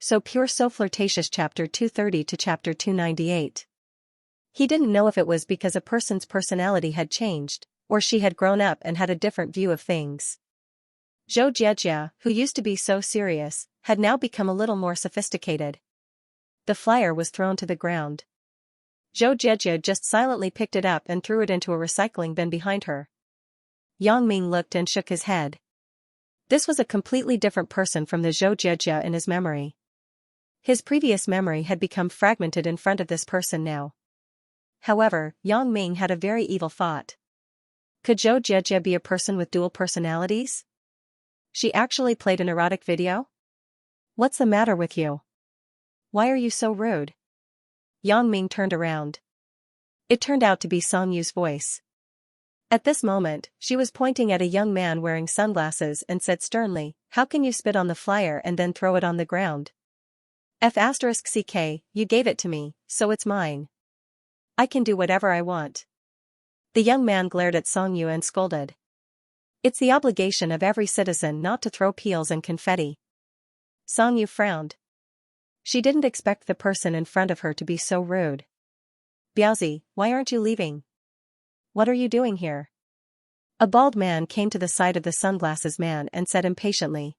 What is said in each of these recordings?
So pure so flirtatious chapter 230 to chapter 298. He didn't know if it was because a person's personality had changed, or she had grown up and had a different view of things. Xianxia, who used to be so serious, had now become a little more sophisticated. The flyer was thrown to the ground. Xianxia just silently picked it up and threw it into a recycling bin behind her. Yang Ming looked and shook his head. This was a completely different person from the Xianxia in his memory. His previous memory had become fragmented in front of this person now. However, Yang Ming had a very evil thought. Could Xianxia be a person with dual personalities? She actually played an erotic video? What's the matter with you? Why are you so rude? Yang Ming turned around. It turned out to be Song Yu's voice. At this moment, she was pointing at a young man wearing sunglasses and said sternly, "How can you spit on the flyer and then throw it on the ground? F***ck, you gave it to me, so it's mine. I can do whatever I want." The young man glared at Song Yu and scolded. "It's the obligation of every citizen not to throw peels and confetti." Song Yu frowned. She didn't expect the person in front of her to be so rude. "Biaozi, why aren't you leaving? What are you doing here?" A bald man came to the side of the sunglasses man and said impatiently.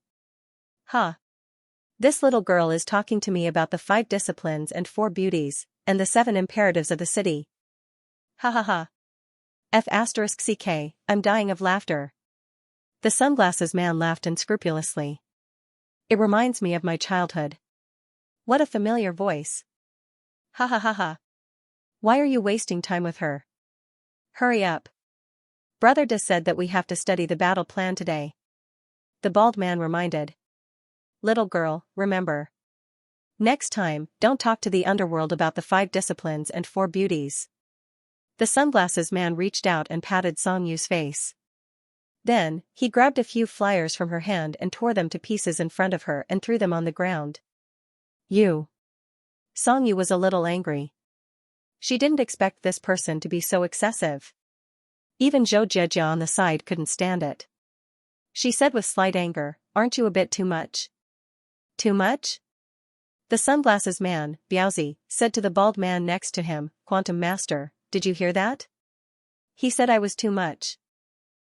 "Huh. This little girl is talking to me about the 5 disciplines and 4 beauties, and the 7 imperatives of the city. Ha ha ha. F***ck, I'm dying of laughter." The sunglasses man laughed unscrupulously. "It reminds me of my childhood. What a familiar voice. Ha ha ha ha. Why are you wasting time with her? Hurry up. Brother Da said that we have to study the battle plan today." The bald man reminded. "Little girl, remember. Next time, don't talk to the underworld about the 5 disciplines and 4 beauties." The sunglasses man reached out and patted Song Yu's face. Then, he grabbed a few flyers from her hand and tore them to pieces in front of her and threw them on the ground. "You." Song Yu was a little angry. She didn't expect this person to be so excessive. Even Xianxia on the side couldn't stand it. She said with slight anger, "Aren't you a bit too much?" "Too much?" The sunglasses man, Biaozi, said to the bald man next to him, "Quantum Master, did you hear that? He said I was too much."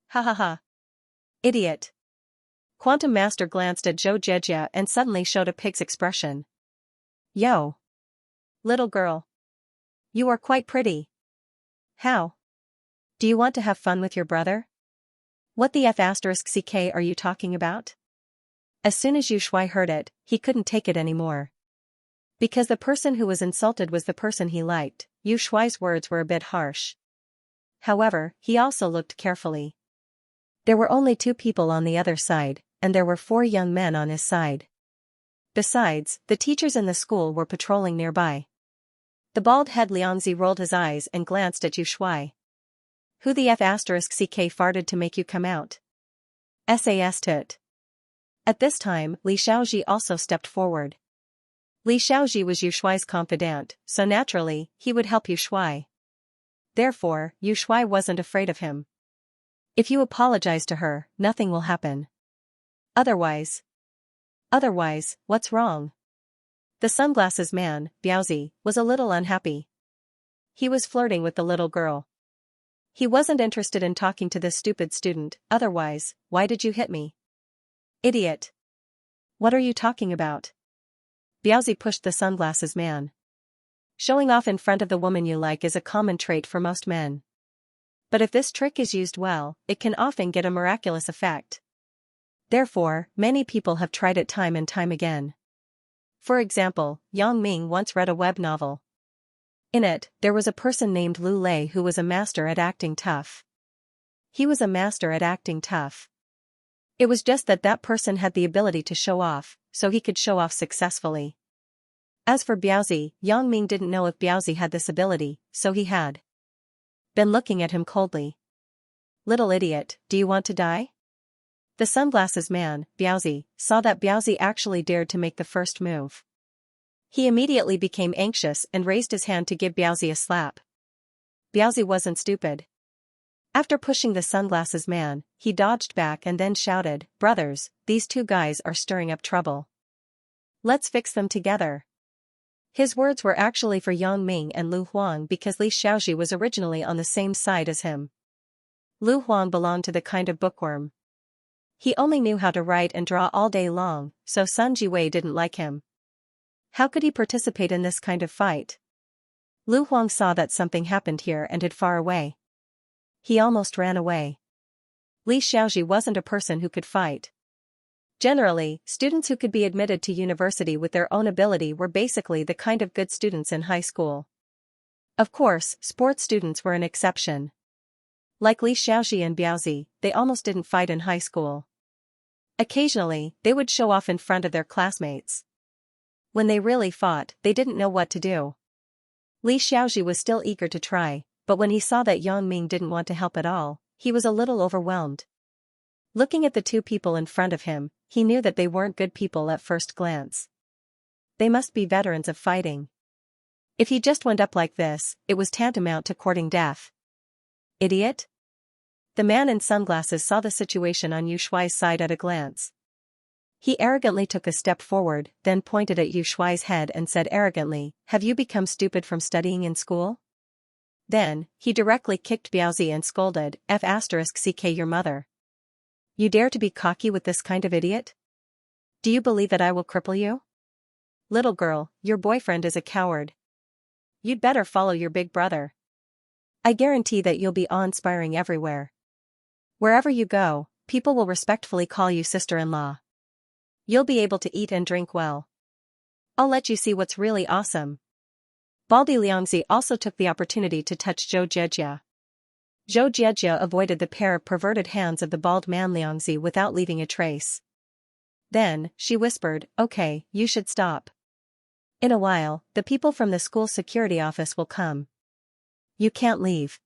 Ha ha ha. Idiot. Quantum Master glanced at Xianxia and suddenly showed a pig's expression. "Yo. Little girl. You are quite pretty. How? Do you want to have fun with your brother? What the F***ck are you talking about?" As soon as Yu Shuai heard it, he couldn't take it anymore. Because the person who was insulted was the person he liked, Yu Shuai's words were a bit harsh. However, he also looked carefully. There were only 2 people on the other side, and there were 4 young men on his side. Besides, the teachers in the school were patrolling nearby. The bald head Liangzi rolled his eyes and glanced at Yu Shuai. "Who the F***ck farted to make you come out? SAS tut." At this time, Li Shaoji also stepped forward. Li Shaoji was Yu Shuai's confidant, so naturally, he would help Yu Shuai. Therefore, Yu Shuai wasn't afraid of him. "If you apologize to her, nothing will happen. Otherwise, what's wrong?" The sunglasses man, Biaozi, was a little unhappy. He was flirting with the little girl. He wasn't interested in talking to this stupid student, otherwise, why did you hit me? Idiot. What are you talking about? Biaozi pushed the sunglasses man. Showing off in front of the woman you like is a common trait for most men. But if this trick is used well, it can often get a miraculous effect. Therefore, many people have tried it time and time again. For example, Yang Ming once read a web novel. In it, there was a person named Lu Lei who was a master at acting tough. He was a master at acting tough. It was just that that person had the ability to show off, so he could show off successfully. As for Biaozi, Yang Ming didn't know if Biaozi had this ability, so he had been looking at him coldly. "Little idiot, do you want to die?" The sunglasses man, Biaozi, saw that Biaozi actually dared to make the first move. He immediately became anxious and raised his hand to give Biaozi a slap. Biaozi wasn't stupid. After pushing the sunglasses man, he dodged back and then shouted, "Brothers, these 2 guys are stirring up trouble." Let's fix them together. His words were actually for Yang Ming and Lu Huang because Li Xiaoji was originally on the same side as him. Lu Huang belonged to the kind of bookworm. He only knew how to write and draw all day long, so Sun Jiwei didn't like him. How could he participate in this kind of fight? Lu Huang saw that something happened here and hid far away. He almost ran away. Li Xiaoji wasn't a person who could fight. Generally, students who could be admitted to university with their own ability were basically the kind of good students in high school. Of course, sports students were an exception. Like Li Xiaoji and Biaozi, they almost didn't fight in high school. Occasionally, they would show off in front of their classmates. When they really fought, they didn't know what to do. Li Xiaoji was still eager to try, but when he saw that Yang Ming didn't want to help at all, he was a little overwhelmed. Looking at the two people in front of him, he knew that they weren't good people at first glance. They must be veterans of fighting. If he just went up like this, it was tantamount to courting death. Idiot? The man in sunglasses saw the situation on Yu Shuai's side at a glance. He arrogantly took a step forward, then pointed at Yu Shuai's head and said arrogantly, "Have you become stupid from studying in school?" Then, he directly kicked Biaozi and scolded, "F***ck your mother. You dare to be cocky with this kind of idiot? Do you believe that I will cripple you? Little girl, your boyfriend is a coward. You'd better follow your big brother. I guarantee that you'll be awe-inspiring everywhere. Wherever you go, people will respectfully call you sister-in-law. You'll be able to eat and drink well. I'll let you see what's really awesome." Baldy Liangzi also took the opportunity to touch Zhou Jiejia. Zhou Jiejia avoided the pair of perverted hands of the bald man Liangzi without leaving a trace. Then, she whispered, "Okay, you should stop. In a while, the people from the school security office will come. You can't leave."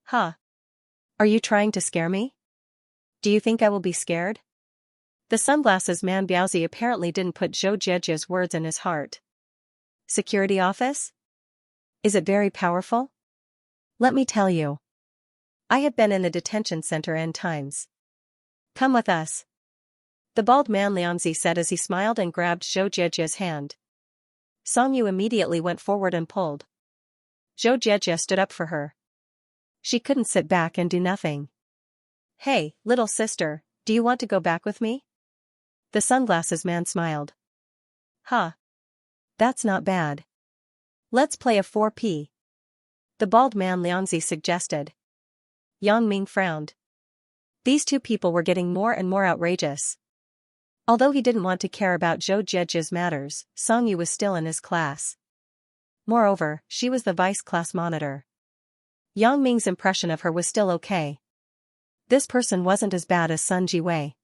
"Huh? Are you trying to scare me? Do you think I will be scared?" The sunglasses man Biaozi apparently didn't put Zhou Jiejia's words in his heart. "Security office? Is it very powerful? Let me tell you. I have been in the detention center n times. Come with us." The bald man Liangzi said as he smiled and grabbed Zhou Jiejia's hand. Song Yu immediately went forward and pulled. Zhou Jiejia stood up for her. She couldn't sit back and do nothing. "Hey, little sister, do you want to go back with me?" The sunglasses man smiled. "Huh. That's not bad. Let's play a 4P. The bald man Liangzi suggested. Yang Ming frowned. These two people were getting more and more outrageous. Although he didn't want to care about Zhou Jiejia's matters, Song Yu was still in his class. Moreover, she was the vice class monitor. Yang Ming's impression of her was still okay. This person wasn't as bad as Sun Jiwei.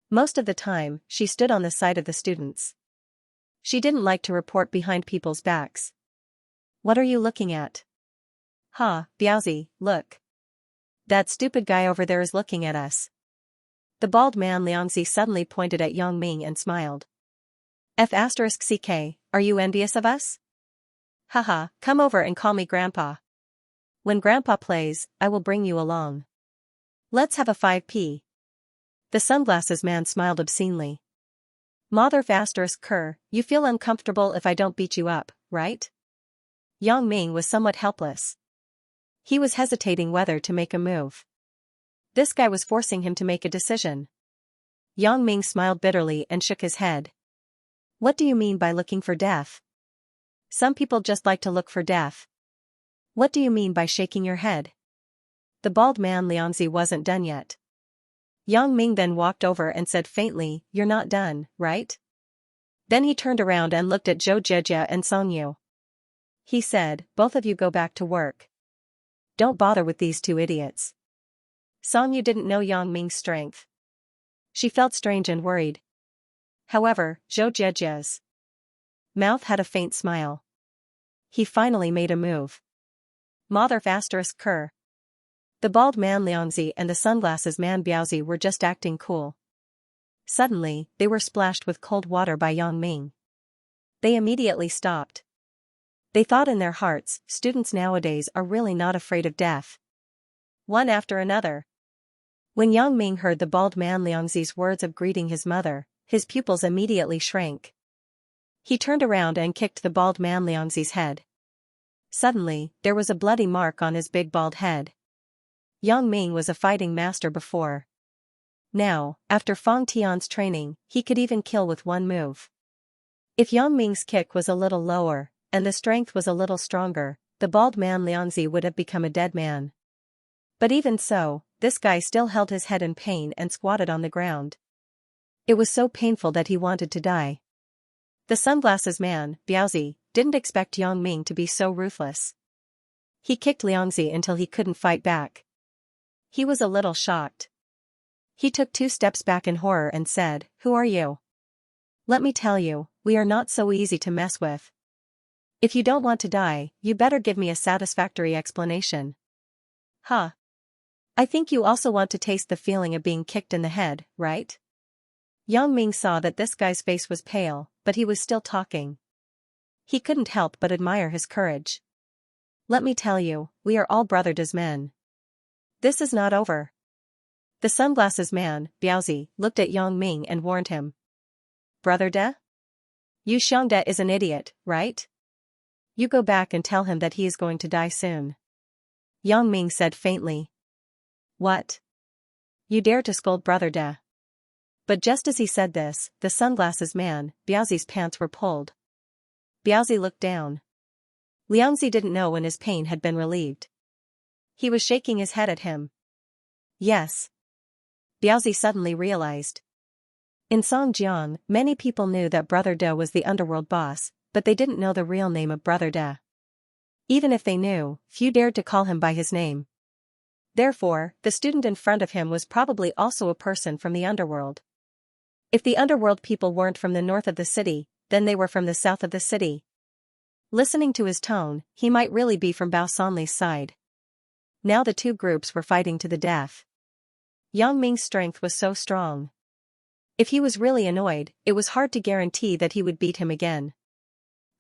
Most of the time, she stood on the side of the students. She didn't like to report behind people's backs. "What are you looking at?" "Ha, Biaozi, look. That stupid guy over there is looking at us." The bald man Liangzi suddenly pointed at Yang Ming and smiled. "F***ck, are you envious of us? Haha, come over and call me Grandpa. When Grandpa plays, I will bring you along. Let's have a 5P. The sunglasses man smiled obscenely. "Mother ***, you feel uncomfortable if I don't beat you up, right?" Yang Ming was somewhat helpless. He was hesitating whether to make a move. This guy was forcing him to make a decision. Yang Ming smiled bitterly and shook his head. "What do you mean by looking for death? Some people just like to look for death. What do you mean by shaking your head?" The bald man Liangzi wasn't done yet. Yang Ming then walked over and said faintly, "You're not done, right?" Then he turned around and looked at Zhou Jiejia and Song Yu. He said, "Both of you go back to work. Don't bother with these two idiots." Song Yu didn't know Yang Ming's strength. She felt strange and worried. However, Zhou Jiejia's mouth had a faint smile. He finally made a move. "Mother ***. The bald man Liangzi and the sunglasses man Biaozi were just acting cool. Suddenly, they were splashed with cold water by Yang Ming. They immediately stopped. They thought in their hearts, students nowadays are really not afraid of death. One after another. When Yang Ming heard the bald man Liangzi's words of greeting his mother, his pupils immediately shrank. He turned around and kicked the bald man Liangzi's head. Suddenly, there was a bloody mark on his big bald head. Yang Ming was a fighting master before. Now, after Fang Tian's training, he could even kill with one move. If Yang Ming's kick was a little lower, and the strength was a little stronger, the bald man Liangzi would have become a dead man. But even so, this guy still held his head in pain and squatted on the ground. It was so painful that he wanted to die. The sunglasses man, Biaozi, didn't expect Yang Ming to be so ruthless. He kicked Liangzi until he couldn't fight back. He was a little shocked. He took 2 steps back in horror and said, "Who are you? Let me tell you, we are not so easy to mess with. If you don't want to die, you better give me a satisfactory explanation." "Huh. I think you also want to taste the feeling of being kicked in the head, right?" Yang Ming saw that this guy's face was pale, but he was still talking. He couldn't help but admire his courage. "Let me tell you, we are all brothered as men. This is not over." The sunglasses man, Biaozi, looked at Yang Ming and warned him. "Brother De? Yu Xiangde is an idiot, right? You go back and tell him that he is going to die soon." Yang Ming said faintly. "What? You dare to scold Brother De?" But just as he said this, the sunglasses man, Biaozi's pants were pulled. Biaozi looked down. Liangzi didn't know when his pain had been relieved. He was shaking his head at him. "Yes." Biaozi suddenly realized. In Songjiang, many people knew that Brother De was the underworld boss, but they didn't know the real name of Brother De. Even if they knew, few dared to call him by his name. Therefore, the student in front of him was probably also a person from the underworld. If the underworld people weren't from the north of the city, then they were from the south of the city. Listening to his tone, he might really be from Bao Sanli's side. Now the 2 groups were fighting to the death. Yang Ming's strength was so strong. If he was really annoyed, it was hard to guarantee that he would beat him again.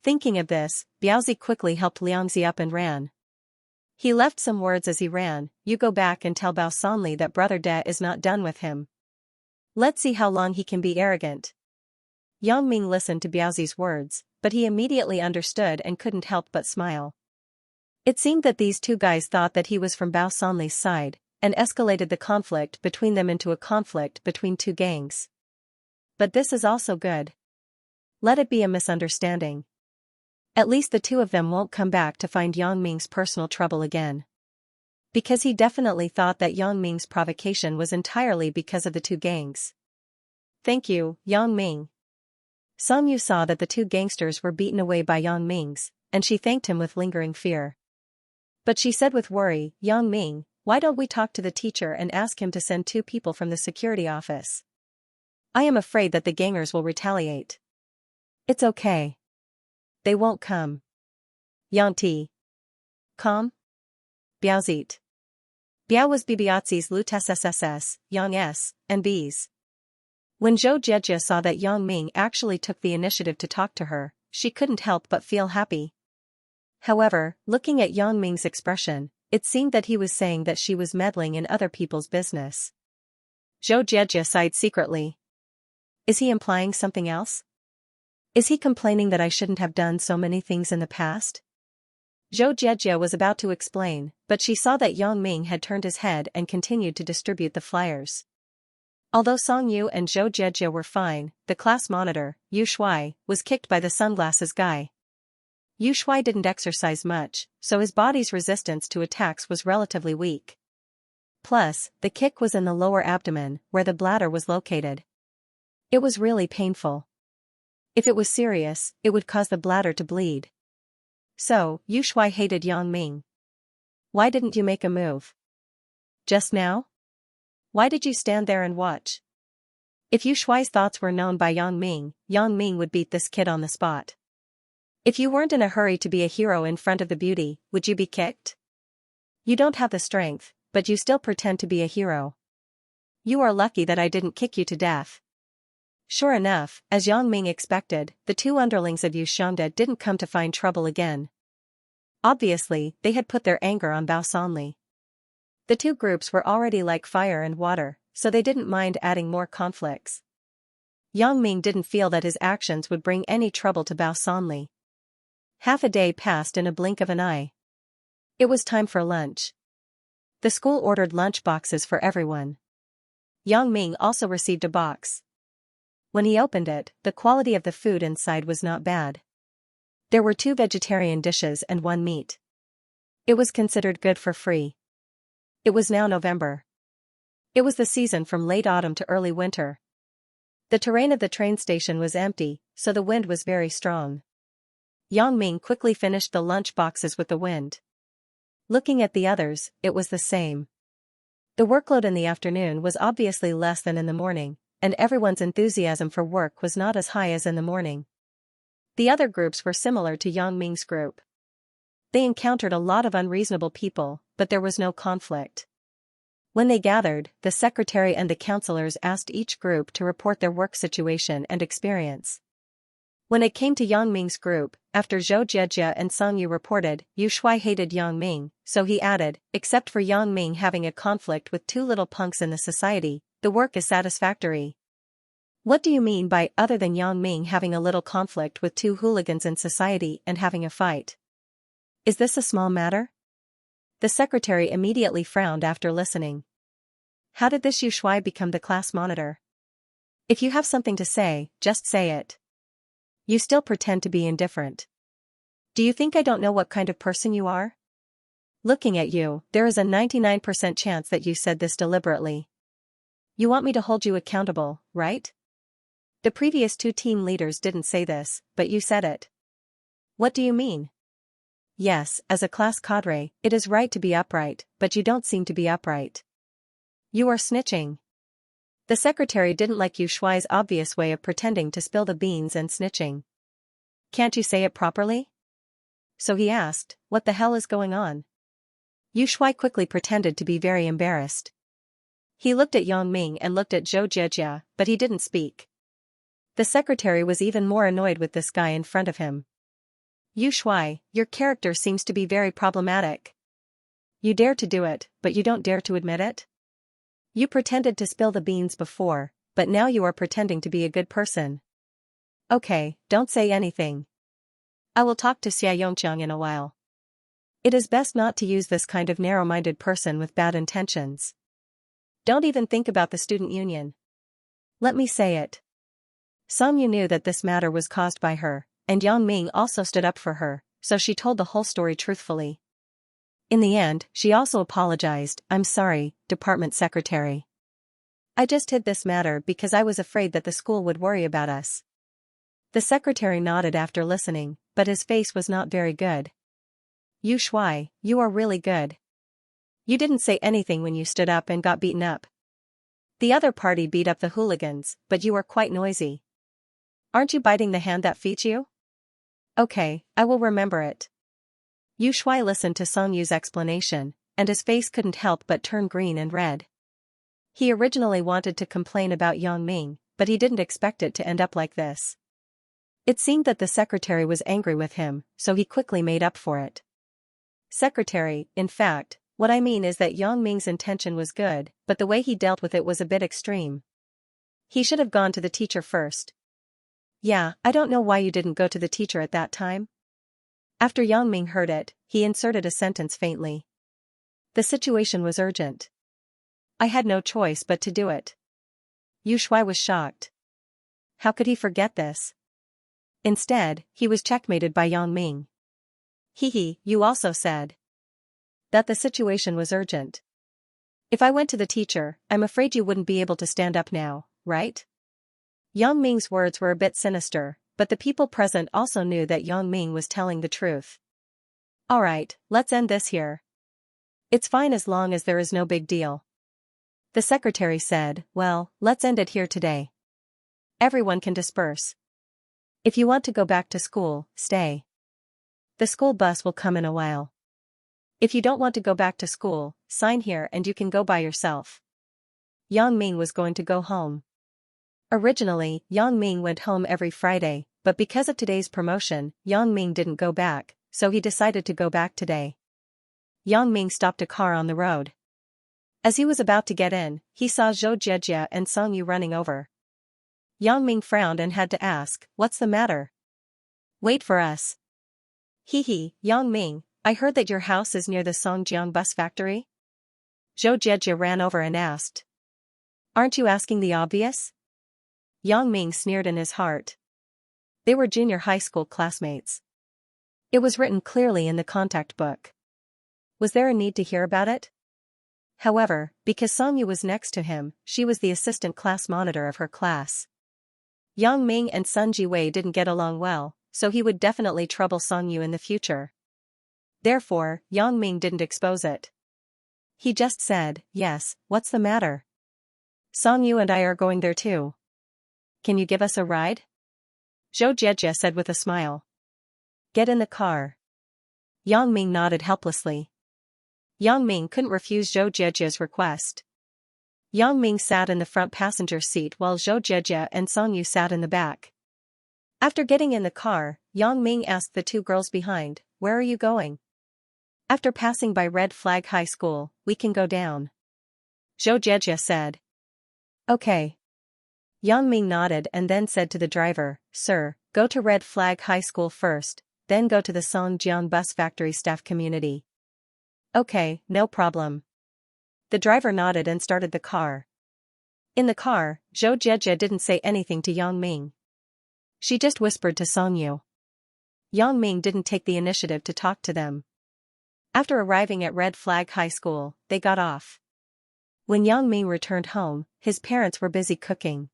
Thinking of this, Biaozi quickly helped Liangzi up and ran. He left some words as he ran. "You go back and tell Bao Sanli that Brother De is not done with him. Let's see how long he can be arrogant." Yang Ming listened to Biaozi's words, but he immediately understood and couldn't help but smile. It seemed that these 2 guys thought that he was from Bao Sanli's side, and escalated the conflict between them into a conflict between 2 gangs. But this is also good. Let it be a misunderstanding. At least the 2 of them won't come back to find Yang Ming's personal trouble again. Because he definitely thought that Yang Ming's provocation was entirely because of the 2 gangs. "Thank you, Yang Ming." Song Yu saw that the 2 gangsters were beaten away by Yang Ming's, and she thanked him with lingering fear. But she said with worry, "Yang Ming, why don't we talk to the teacher and ask him to send 2 people from the security office? I am afraid that the gangers will retaliate." "It's okay. They won't come." Yang Ti. "Calm? Biaozit." Biao was Bibiatzi's Lutes SSS, Yang S, and B's. When Zhou Jieji saw that Yang Ming actually took the initiative to talk to her, she couldn't help but feel happy. However, looking at Yang Ming's expression, it seemed that he was saying that she was meddling in other people's business. Zhou Jieji sighed secretly. Is he implying something else? Is he complaining that I shouldn't have done so many things in the past? Zhou Jieji was about to explain, but she saw that Yang Ming had turned his head and continued to distribute the flyers. Although Song Yu and Zhou Jieji were fine, the class monitor, Yu Shuai, was kicked by the sunglasses guy. Yu Shuai didn't exercise much, so his body's resistance to attacks was relatively weak. Plus, the kick was in the lower abdomen, where the bladder was located. It was really painful. If it was serious, it would cause the bladder to bleed. So, Yu Shuai hated Yang Ming. "Why didn't you make a move? Just now? Why did you stand there and watch?" If Yu Shuai's thoughts were known by Yang Ming would beat this kid on the spot. If you weren't in a hurry to be a hero in front of the beauty, would you be kicked? You don't have the strength, but you still pretend to be a hero. You are lucky that I didn't kick you to death. Sure enough, as Yang Ming expected, the 2 underlings of Yu Xiangde didn't come to find trouble again. Obviously, they had put their anger on Bao Sanli. The 2 groups were already like fire and water, so they didn't mind adding more conflicts. Yang Ming didn't feel that his actions would bring any trouble to Bao Sanli. Half a day passed in a blink of an eye. It was time for lunch. The school ordered lunch boxes for everyone. Yang Ming also received a box. When he opened it, the quality of the food inside was not bad. There were 2 vegetarian dishes and 1 meat. It was considered good for free. It was now November. It was the season from late autumn to early winter. The terrain of the train station was empty, so the wind was very strong. Yang Ming quickly finished the lunch boxes with the wind. Looking at the others, it was the same. The workload in the afternoon was obviously less than in the morning, and everyone's enthusiasm for work was not as high as in the morning. The other groups were similar to Yang Ming's group. They encountered a lot of unreasonable people, but there was no conflict. When they gathered, the secretary and the counselors asked each group to report their work situation and experience. When it came to Yang Ming's group, after Zhou Jiejie and Xianxia reported, Yu Shuai hated Yang Ming, so he added, except for Yang Ming having a conflict with 2 little punks in the society, the work is satisfactory. What do you mean by other than Yang Ming having a little conflict with 2 hooligans in society and having a fight? Is this a small matter? The secretary immediately frowned after listening. How did this Yu Shuai become the class monitor? If you have something to say, just say it. You still pretend to be indifferent. Do you think I don't know what kind of person you are? Looking at you, there is a 99% chance that you said this deliberately. You want me to hold you accountable, right? The previous 2 team leaders didn't say this, but you said it. What do you mean? Yes, as a class cadre, it is right to be upright, but you don't seem to be upright. You are snitching. The secretary didn't like Yu Shuai's obvious way of pretending to spill the beans and snitching. Can't you say it properly? So he asked, what the hell is going on? Yu Shuai quickly pretended to be very embarrassed. He looked at Yang Ming and looked at Zhou Jiejie, but he didn't speak. The secretary was even more annoyed with this guy in front of him. Yu Shuai, your character seems to be very problematic. You dare to do it, but you don't dare to admit it? You pretended to spill the beans before, but now you are pretending to be a good person. Okay, don't say anything. I will talk to Xianxia in a while. It is best not to use this kind of narrow-minded person with bad intentions. Don't even think about the student union. Let me say it. Xianxia knew that this matter was caused by her, and Yang Ming also stood up for her, so she told the whole story truthfully. In the end, she also apologized. I'm sorry, department secretary. I just hid this matter because I was afraid that the school would worry about us. The secretary nodded after listening, but his face was not very good. Yu Shuai, you are really good. You didn't say anything when you stood up and got beaten up. The other party beat up the hooligans, but you were quite noisy. Aren't you biting the hand that feeds you? Okay, I will remember it. Yu Shuai listened to Xianxia's explanation, and his face couldn't help but turn green and red. He originally wanted to complain about Yang Ming, but he didn't expect it to end up like this. It seemed that the secretary was angry with him, so he quickly made up for it. Secretary, in fact, what I mean is that Yang Ming's intention was good, but the way he dealt with it was a bit extreme. He should have gone to the teacher first. Yeah, I don't know why you didn't go to the teacher at that time. After Yang Ming heard it, he inserted a sentence faintly. The situation was urgent. I had no choice but to do it. Yu Shuai was shocked. How could he forget this? Instead, he was checkmated by Yang Ming. Hehe, you also said that the situation was urgent. If I went to the teacher, I'm afraid you wouldn't be able to stand up now, right? Yang Ming's words were a bit sinister, but the people present also knew that Yang Ming was telling the truth. Alright, let's end this here. It's fine as long as there is no big deal. The secretary said, well, let's end it here today. Everyone can disperse. If you want to go back to school, stay. The school bus will come in a while. If you don't want to go back to school, sign here and you can go by yourself. Yang Ming was going to go home. Originally, Yang Ming went home every Friday, but because of today's promotion, Yang Ming didn't go back, so he decided to go back today. Yang Ming stopped a car on the road. As he was about to get in, he saw Zhou Jiejie and Xianxia running over. Yang Ming frowned and had to ask, what's the matter? Wait for us. Hee hee, Yang Ming, I heard that your house is near the Songjiang bus factory? Zhou Jie ran over and asked. Aren't you asking the obvious? Yang Ming sneered in his heart. They were junior high school classmates. It was written clearly in the contact book. Was there a need to hear about it? However, because Songyu was next to him, she was the assistant class monitor of her class. Yang Ming and Sun Jiwei didn't get along well, so he would definitely trouble Songyu in the future. Therefore, Yang Ming didn't expose it. He just said, yes, what's the matter? Songyu and I are going there too. Can you give us a ride? Zhou Jie said with a smile. Get in the car. Yang Ming nodded helplessly. Yang Ming couldn't refuse Zhou Jie's request. Yang Ming sat in the front passenger seat while Zhou Jie and Songyu sat in the back. After getting in the car, Yang Ming asked the two girls behind, where are you going? After passing by Red Flag High School, we can go down. Zhou Jie said. Okay. Yang Ming nodded and then said to the driver, Sir, go to Red Flag High School first, then go to the Songjiang Bus Factory staff community. Okay, no problem. The driver nodded and started the car. In the car, Zhou Jie didn't say anything to Yang Ming. She just whispered to Songyu. Yang Ming didn't take the initiative to talk to them. After arriving at Red Flag High School, they got off. When Yang Ming returned home, his parents were busy cooking.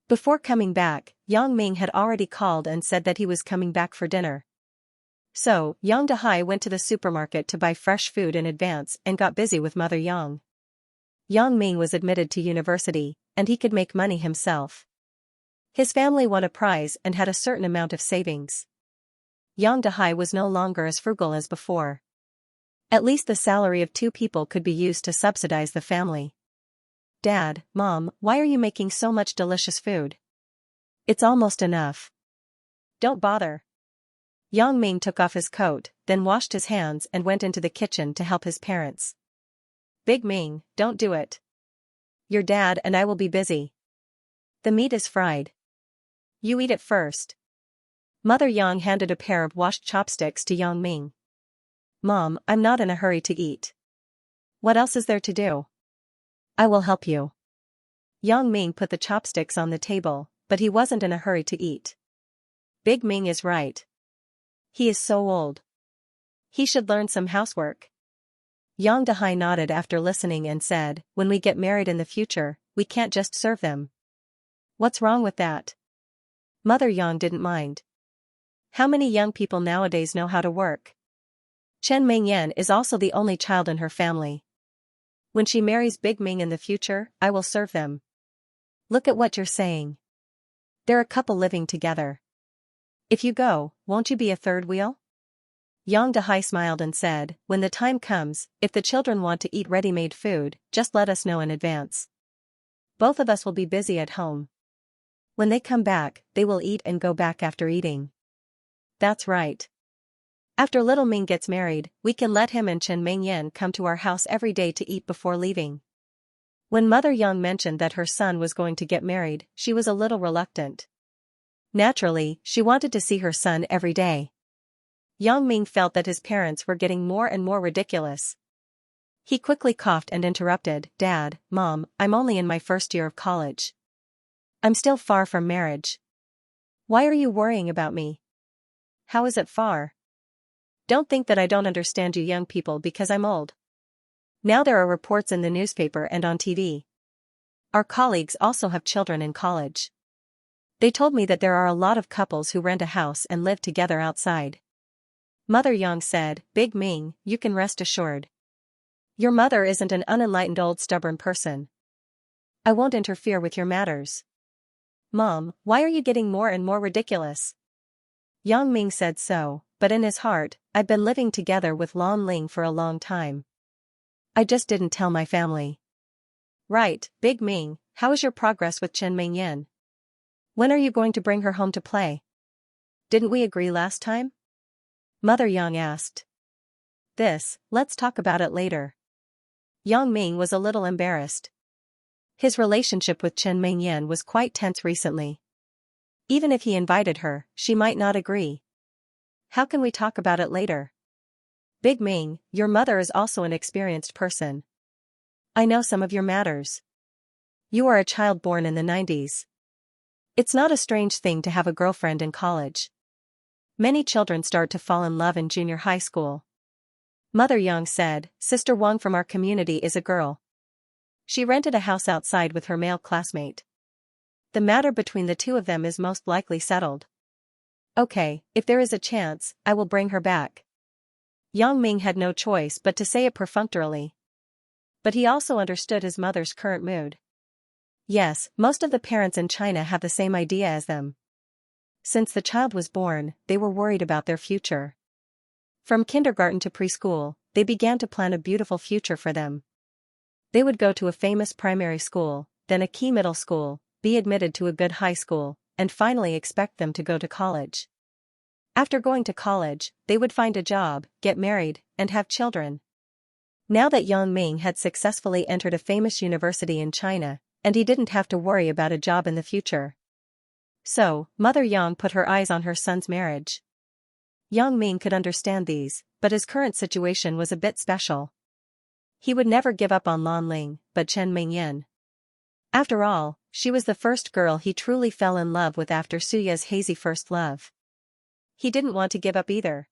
Before coming back, Yang Ming had already called and said that he was coming back for dinner. So, Yang Dehai went to the supermarket to buy fresh food in advance and got busy with Mother Yang. Yang Ming was admitted to university, and he could make money himself. His family won a prize and had a certain amount of savings. Yang Dehai was no longer as frugal as before. At least the salary of 2 people could be used to subsidize the family. Dad, Mom, why are you making so much delicious food? It's almost enough. Don't bother. Yang Ming took off his coat, then washed his hands and went into the kitchen to help his parents. Big Ming, don't do it. Your dad and I will be busy. The meat is fried. You eat it first. Mother Yang handed a pair of washed chopsticks to Yang Ming. Mom, I'm not in a hurry to eat. What else is there to do? I will help you. Yang Ming put the chopsticks on the table, but he wasn't in a hurry to eat. Big Ming is right. He is so old. He should learn some housework. Yang Dehai nodded after listening and said, when we get married in the future, we can't just serve them. What's wrong with that? Mother Yang didn't mind. How many young people nowadays know how to work? Chen Mingyan is also the only child in her family. When she marries Big Ming in the future, I will serve them. Look at what you're saying. They're a couple living together. If you go, won't you be a third wheel? Yang Dehai smiled and said, when the time comes, if the children want to eat ready-made food, just let us know in advance. Both of us will be busy at home. When they come back, they will eat and go back after eating. That's right. After little Ming gets married, we can let him and Chen Mingyan come to our house every day to eat before leaving. When Mother Yang mentioned that her son was going to get married, she was a little reluctant. Naturally, she wanted to see her son every day. Yang Ming felt that his parents were getting more and more ridiculous. He quickly coughed and interrupted, Dad, Mom, I'm only in my first year of college. I'm still far from marriage. Why are you worrying about me? How is it far? Don't think that I don't understand you young people because I'm old. Now there are reports in the newspaper and on TV. Our colleagues also have children in college. They told me that there are a lot of couples who rent a house and live together outside. Mother Yang said, Big Ming, you can rest assured. Your mother isn't an unenlightened old stubborn person. I won't interfere with your matters. Mom, why are you getting more and more ridiculous? Yang Ming said so, but in his heart, I've been living together with Lan Ling for a long time. I just didn't tell my family. Right, Big Ming, how is your progress with Chen Mingyan? When are you going to bring her home to play? Didn't we agree last time? Mother Yang asked. Let's talk about it later. Yang Ming was a little embarrassed. His relationship with Chen Mingyan was quite tense recently. Even if he invited her, she might not agree. How can we talk about it later? Big Ming, your mother is also an experienced person. I know some of your matters. You are a child born in the 90s. It's not a strange thing to have a girlfriend in college. Many children start to fall in love in junior high school. Mother Yang said, Sister Wang from our community is a girl. She rented a house outside with her male classmate. The matter between the two of them is most likely settled. Okay, if there is a chance, I will bring her back. Yang Ming had no choice but to say it perfunctorily. But he also understood his mother's current mood. Yes, most of the parents in China have the same idea as them. Since the child was born, they were worried about their future. From kindergarten to preschool, they began to plan a beautiful future for them. They would go to a famous primary school, then a key middle school, be admitted to a good high school, and finally expect them to go to college. After going to college, they would find a job, get married, and have children. Now that Yang Ming had successfully entered a famous university in China, and he didn't have to worry about a job in the future. So, Mother Yang put her eyes on her son's marriage. Yang Ming could understand these, but his current situation was a bit special. He would never give up on Lan Ling, but Chen Mingyan. After all, she was the first girl he truly fell in love with after Suya's hazy first love. He didn't want to give up either.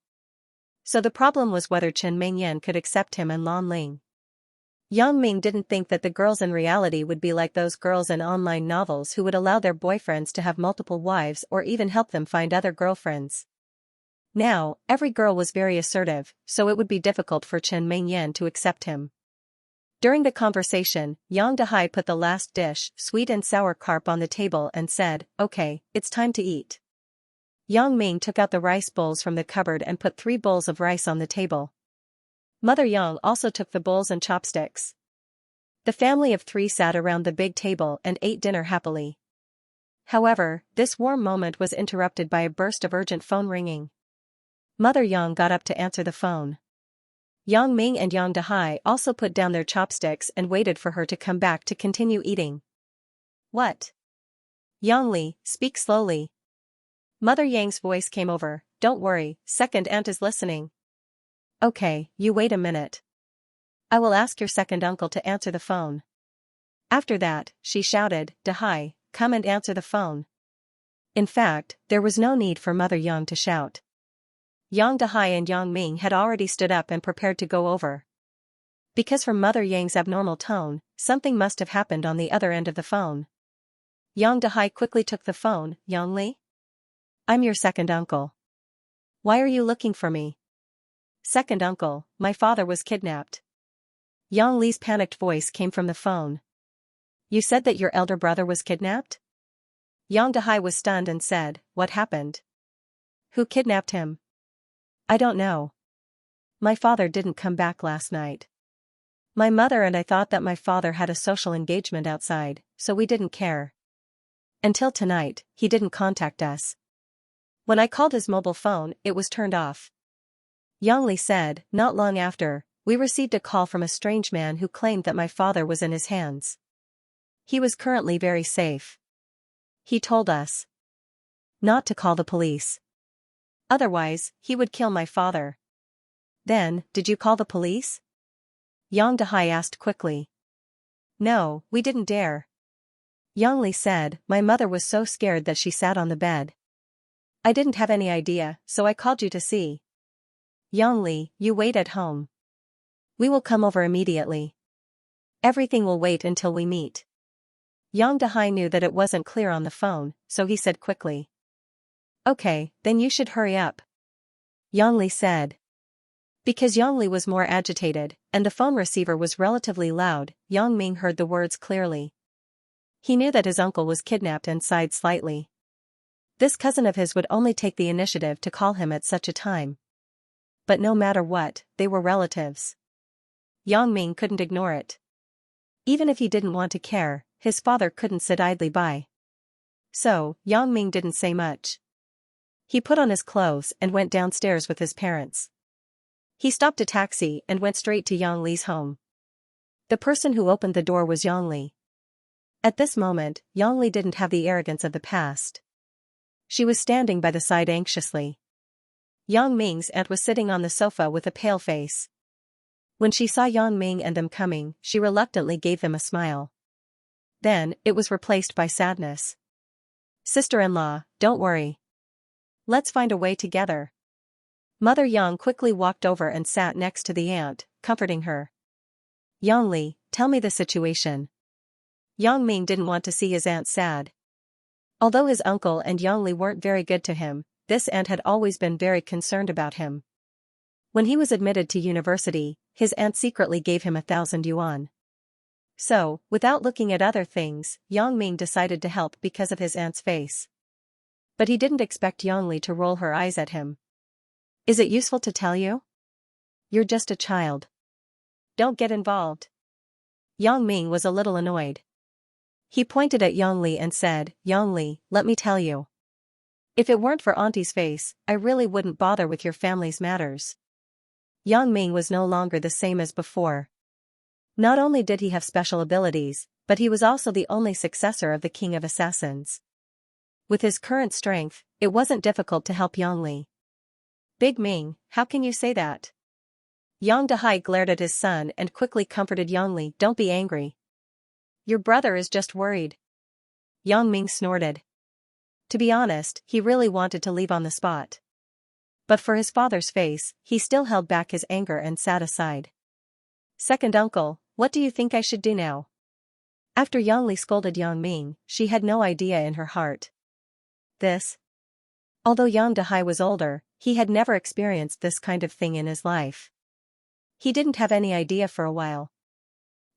So the problem was whether Chen Mingyan could accept him and Lan Ling. Yang Ming didn't think that the girls in reality would be like those girls in online novels who would allow their boyfriends to have multiple wives or even help them find other girlfriends. Now, every girl was very assertive, so it would be difficult for Chen Mingyan to accept him. During the conversation, Yang Dehai put the last dish, sweet and sour carp, on the table and said, Okay, it's time to eat. Yang Ming took out the rice bowls from the cupboard and put 3 bowls of rice on the table. Mother Yang also took the bowls and chopsticks. The family of 3 sat around the big table and ate dinner happily. However, this warm moment was interrupted by a burst of urgent phone ringing. Mother Yang got up to answer the phone. Yang Ming and Yang Dehai also put down their chopsticks and waited for her to come back to continue eating. What? Yang Li, speak slowly. Mother Yang's voice came over. Don't worry, second aunt is listening. Okay, you wait a minute. I will ask your second uncle to answer the phone. After that, she shouted, Dehai, come and answer the phone. In fact, there was no need for Mother Yang to shout. Yang Dehai and Yang Ming had already stood up and prepared to go over. Because from Mother Yang's abnormal tone, something must have happened on the other end of the phone. Yang Dehai quickly took the phone. Yang Li? I'm your second uncle. Why are you looking for me? Second uncle, my father was kidnapped. Yang Li's panicked voice came from the phone. You said that your elder brother was kidnapped? Yang Dehai was stunned and said, What happened? Who kidnapped him? I don't know. My father didn't come back last night. My mother and I thought that my father had a social engagement outside, so we didn't care. Until tonight, he didn't contact us. When I called his mobile phone, it was turned off. Yang Li said, Not long after, we received a call from a strange man who claimed that my father was in his hands. He was currently very safe. He told us not to call the police. Otherwise, he would kill my father. Then, did you call the police? Yang Dehai asked quickly. No, we didn't dare. Yang Li said, My mother was so scared that she sat on the bed. I didn't have any idea, so I called you to see. Yang Li, you wait at home. We will come over immediately. Everything will wait until we meet. Yang Dehai knew that it wasn't clear on the phone, so he said quickly. Okay, then you should hurry up. Yang Li said. Because Yang Li was more agitated, and the phone receiver was relatively loud, Yang Ming heard the words clearly. He knew that his uncle was kidnapped and sighed slightly. This cousin of his would only take the initiative to call him at such a time. But no matter what, they were relatives. Yang Ming couldn't ignore it. Even if he didn't want to care, his father couldn't sit idly by. So, Yang Ming didn't say much. He put on his clothes and went downstairs with his parents. He stopped a taxi and went straight to Yang Li's home. The person who opened the door was Yang Li. At this moment, Yongli didn't have the arrogance of the past. She was standing by the side anxiously. Yang Ming's aunt was sitting on the sofa with a pale face. When she saw Yang Ming and them coming, she reluctantly gave them a smile. Then, it was replaced by sadness. "Sister-in-law, don't worry. Let's find a way together." Mother Yang quickly walked over and sat next to the aunt, comforting her. "Yongli, tell me the situation." Yang Ming didn't want to see his aunt sad. Although his uncle and Yongli weren't very good to him, this aunt had always been very concerned about him. When he was admitted to university, his aunt secretly gave him 1,000 yuan. So, without looking at other things, Yang Ming decided to help because of his aunt's face. But he didn't expect Yongli to roll her eyes at him. "Is it useful to tell you? You're just a child. Don't get involved." Yang Ming was a little annoyed. He pointed at Yongli and said, "Yongli, let me tell you. If it weren't for Auntie's face, I really wouldn't bother with your family's matters." Yang Ming was no longer the same as before. Not only did he have special abilities, but he was also the only successor of the King of Assassins. With his current strength, it wasn't difficult to help Yongli. "Big Ming, how can you say that?" Yang Dehai glared at his son and quickly comforted Yongli. "Don't be angry. Your brother is just worried." Yang Ming snorted. To be honest, he really wanted to leave on the spot. But for his father's face, he still held back his anger and sat aside. "Second uncle, what do you think I should do now?" After Yongli scolded Yang Ming, she had no idea in her heart. Although Yang Dehai was older, he had never experienced this kind of thing in his life. He didn't have any idea for a while.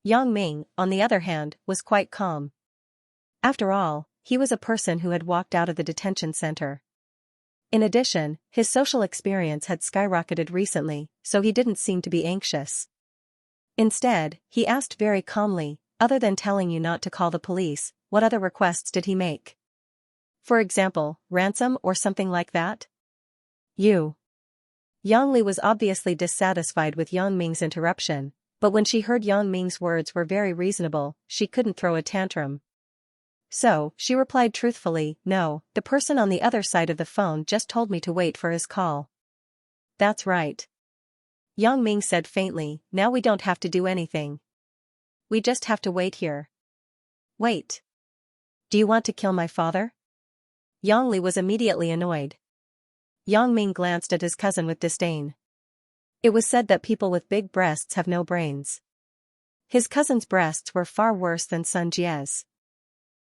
Yang Ming, on the other hand, was quite calm. After all, he was a person who had walked out of the detention center. In addition, his social experience had skyrocketed recently, so he didn't seem to be anxious. Instead, he asked very calmly, "Other than telling you not to call the police, what other requests did he make? For example, ransom or something like that?" Yang Li was obviously dissatisfied with Yang Ming's interruption, but when she heard Yang Ming's words were very reasonable, she couldn't throw a tantrum. So, she replied truthfully, "No, the person on the other side of the phone just told me to wait for his call." "That's right." Yang Ming said faintly, "Now we don't have to do anything. We just have to wait here." "Wait. Do you want to kill my father?" Yang Li was immediately annoyed. Yang Ming glanced at his cousin with disdain. It was said that people with big breasts have no brains. His cousin's breasts were far worse than Sun Jia's.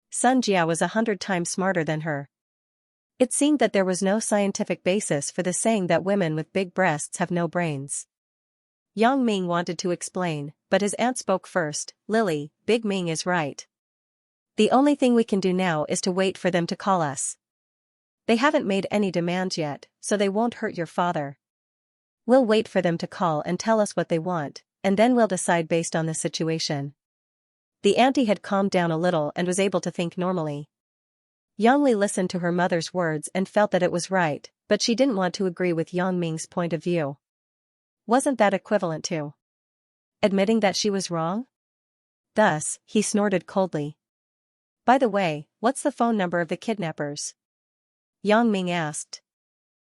Sun Jia was 100 times smarter than her. It seemed that there was no scientific basis for the saying that women with big breasts have no brains. Yang Ming wanted to explain, but his aunt spoke first. "Lily, Big Ming is right. The only thing we can do now is to wait for them to call us. They haven't made any demands yet, so they won't hurt your father. We'll wait for them to call and tell us what they want, and then we'll decide based on the situation." The auntie had calmed down a little and was able to think normally. Yang Li listened to her mother's words and felt that it was right, but she didn't want to agree with Yang Ming's point of view. Wasn't that equivalent to admitting that she was wrong? Thus, he snorted coldly. "By the way, what's the phone number of the kidnappers?" Yang Ming asked.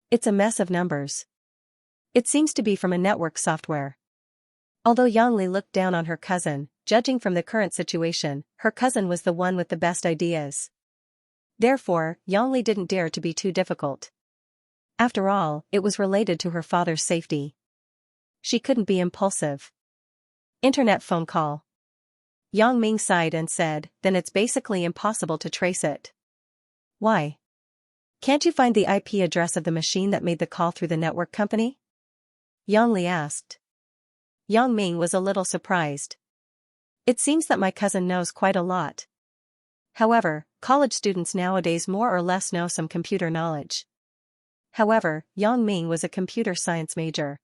"It's a mess of numbers. It seems to be from a network software." Although Yang Li looked down on her cousin, judging from the current situation, her cousin was the one with the best ideas. Therefore, Yang Li didn't dare to be too difficult. After all, it was related to her father's safety. She couldn't be impulsive. "Internet phone call." Yang Ming sighed and said, "Then it's basically impossible to trace it." "Why? Can't you find the IP address of the machine that made the call through the network company?" Yang Li asked. Yang Ming was a little surprised. "It seems that my cousin knows quite a lot. However, college students nowadays more or less know some computer knowledge." However, Yang Ming was a computer science major.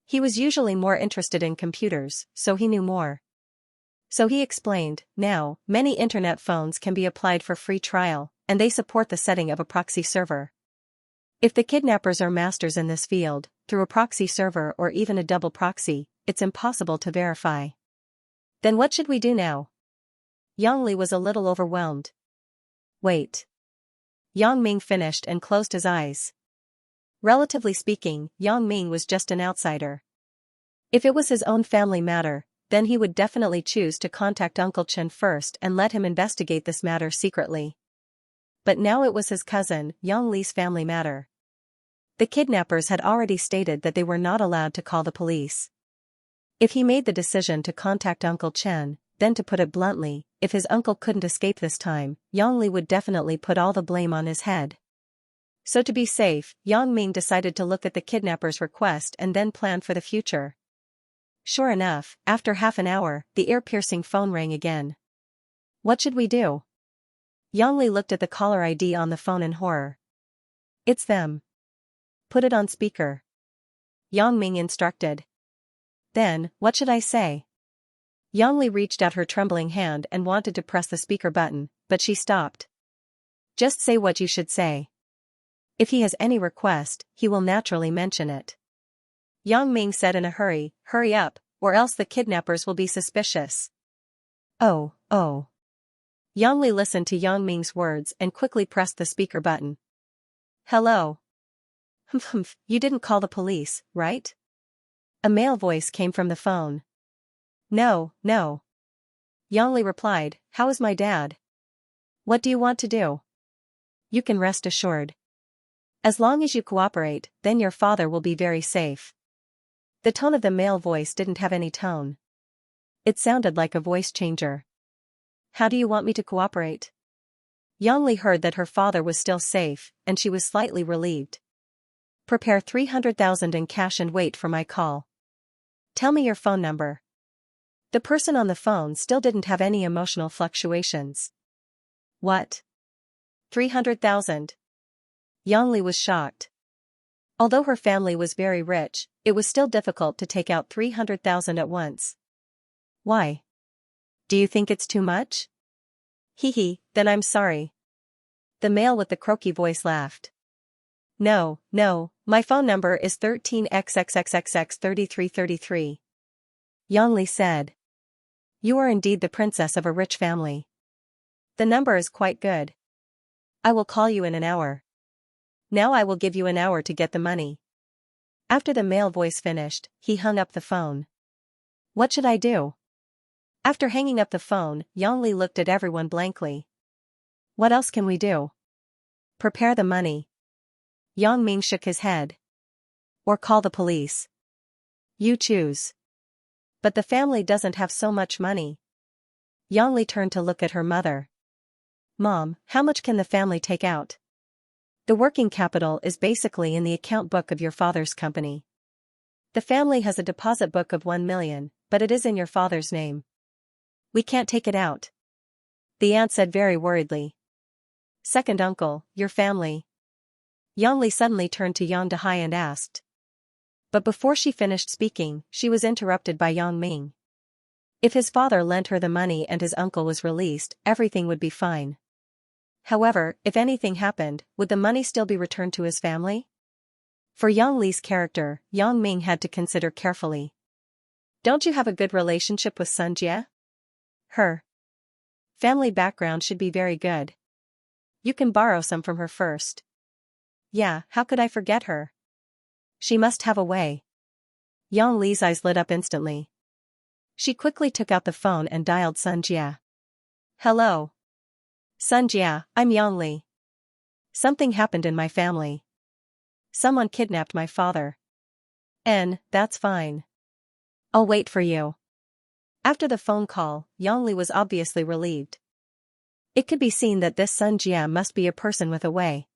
He was usually more interested in computers, so he knew more. So he explained, "Now, many internet phones can be applied for free trial, and they support the setting of a proxy server. If the kidnappers are masters in this field, through a proxy server or even a double proxy, it's impossible to verify." "Then what should we do now?" Yang Li was a little overwhelmed. Wait. Yang Ming finished and closed his eyes. Relatively speaking, Yang Ming was just an outsider. If it was his own family matter, then he would definitely choose to contact Uncle Chen first and let him investigate this matter secretly. But now it was his cousin, Yang Li's family matter. The kidnappers had already stated that they were not allowed to call the police. If he made the decision to contact Uncle Chen, then to put it bluntly, if his uncle couldn't escape this time, Yang Li would definitely put all the blame on his head. So to be safe, Yang Ming decided to look at the kidnapper's request and then plan for the future. Sure enough, after half an hour, the ear-piercing phone rang again. What should we do? Yang Li looked at the caller ID on the phone in horror. It's them. Put it on speaker. Yang Ming instructed. Then, what should I say? Yang Li reached out her trembling hand and wanted to press the speaker button, but she stopped. Just say what you should say. If he has any request, he will naturally mention it. Yang Ming said in a hurry, hurry up, or else the kidnappers will be suspicious. Oh. Yang Li listened to Yang Ming's words and quickly pressed the speaker button. Hello. You didn't call the police, right? A male voice came from the phone. No. Yang Li replied, how is my dad? What do you want to do? You can rest assured. As long as you cooperate, then your father will be very safe. The tone of the male voice didn't have any tone. It sounded like a voice changer. How do you want me to cooperate? Yang Li heard that her father was still safe, and she was slightly relieved. Prepare 300,000 in cash and wait for my call. Tell me your phone number. The person on the phone still didn't have any emotional fluctuations. What? 300,000? Yang Li was shocked. Although her family was very rich, it was still difficult to take out 300,000 at once. Why? Do you think it's too much? Then I'm sorry. The male with the croaky voice laughed. No, my phone number is 13xxxxx3333. Yang Li said. You are indeed the princess of a rich family. The number is quite good. I will call you in an hour. Now I will give you an hour to get the money. After the male voice finished, he hung up the phone. What should I do? After hanging up the phone, Yang Li looked at everyone blankly. What else can we do? Prepare the money. Yang Ming shook his head. Or call the police. You choose. But the family doesn't have so much money. Yang Li turned to look at her mother. Mom, how much can the family take out? The working capital is basically in the account book of your father's company. The family has a deposit book of 1 million, but it is in your father's name. We can't take it out. The aunt said very worriedly. Second uncle, your family. Yang Li suddenly turned to Yang Dehai and asked. But before she finished speaking, she was interrupted by Yang Ming. If his father lent her the money and his uncle was released, everything would be fine. However, if anything happened, would the money still be returned to his family? For Yang Li's character, Yang Ming had to consider carefully. Don't you have a good relationship with Xianxia? Her family background should be very good. You can borrow some from her first. Yeah, how could I forget her? She must have a way. Yang Li's eyes lit up instantly. She quickly took out the phone and dialed Xianxia. Hello. Xianxia, I'm Yang Li. Something happened in my family. Someone kidnapped my father. That's fine. I'll wait for you. After the phone call, Yang Li was obviously relieved. It could be seen that this Xianxia must be a person with a way.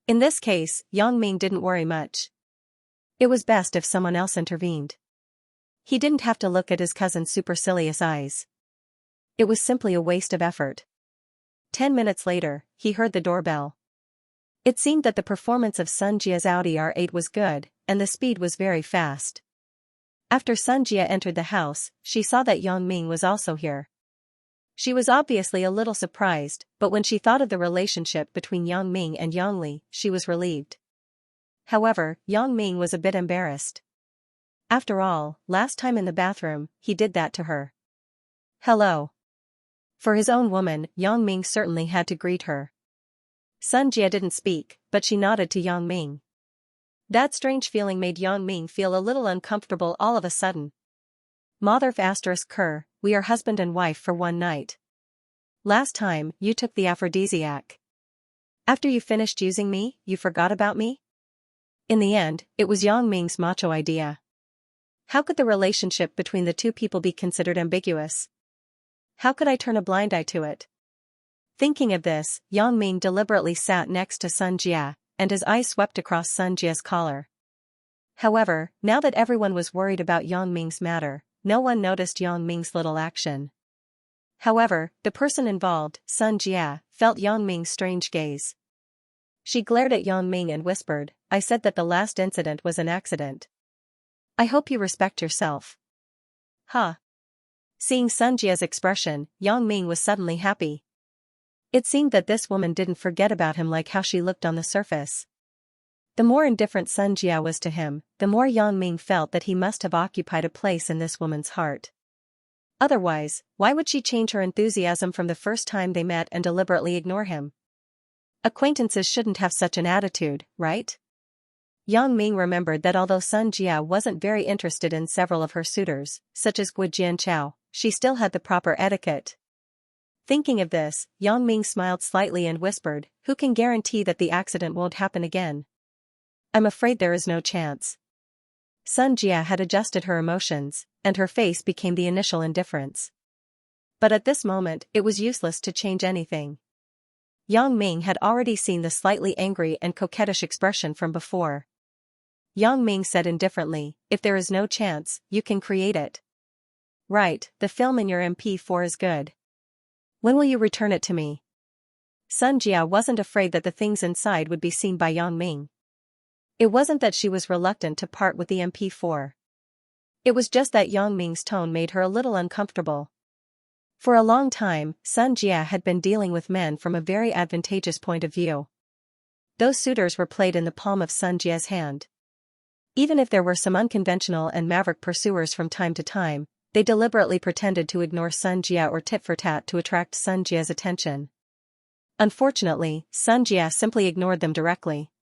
In this case, Yang Ming didn't worry much. It was best if someone else intervened. He didn't have to look at his cousin's supercilious eyes. It was simply a waste of effort. 10 minutes later, he heard the doorbell. It seemed that the performance of Xianxia's Audi R8 was good, and the speed was very fast. After Xianxia entered the house, she saw that Yang Ming was also here. She was obviously a little surprised, but when she thought of the relationship between Yang Ming and Yang Li, she was relieved. However, Yang Ming was a bit embarrassed. After all, last time in the bathroom, he did that to her. Hello. For his own woman, Yang Ming certainly had to greet her. Xianxia didn't speak, but she nodded to Yang Ming. That strange feeling made Yang Ming feel a little uncomfortable all of a sudden. Motherf asterisk Kerr, we are husband and wife for one night. Last time, you took the aphrodisiac. After you finished using me, you forgot about me? In the end, it was Yang Ming's macho idea. How could the relationship between the two people be considered ambiguous? How could I turn a blind eye to it? Thinking of this, Yang Ming deliberately sat next to Xianxia, and his eyes swept across Xianxia's collar. However, now that everyone was worried about Yang Ming's matter, no one noticed Yang Ming's little action. However, the person involved, Xianxia, felt Yang Ming's strange gaze. She glared at Yang Ming and whispered, I said that the last incident was an accident. I hope you respect yourself. Huh. Seeing Xianxia's expression, Yang Ming was suddenly happy. It seemed that this woman didn't forget about him like how she looked on the surface. The more indifferent Xianxia was to him, the more Yang Ming felt that he must have occupied a place in this woman's heart. Otherwise, why would she change her enthusiasm from the first time they met and deliberately ignore him? Acquaintances shouldn't have such an attitude, right? Yang Ming remembered that although Xianxia wasn't very interested in several of her suitors, such as Gu Jianchao, she still had the proper etiquette. Thinking of this, Yang Ming smiled slightly and whispered, who can guarantee that the accident won't happen again? I'm afraid there is no chance. Xianxia had adjusted her emotions, and her face became the initial indifference. But at this moment, it was useless to change anything. Yang Ming had already seen the slightly angry and coquettish expression from before. Yang Ming said indifferently, if there is no chance, you can create it. Right, the film in your MP4 is good. When will you return it to me? Xianxia wasn't afraid that the things inside would be seen by Yang Ming. It wasn't that she was reluctant to part with the MP4. It was just that Yang Ming's tone made her a little uncomfortable. For a long time, Xianxia had been dealing with men from a very advantageous point of view. Those suitors were played in the palm of Xianxia's hand. Even if there were some unconventional and maverick pursuers from time to time, they deliberately pretended to ignore Xianxia or tit for tat to attract Xianxia's attention. Unfortunately, Xianxia simply ignored them directly.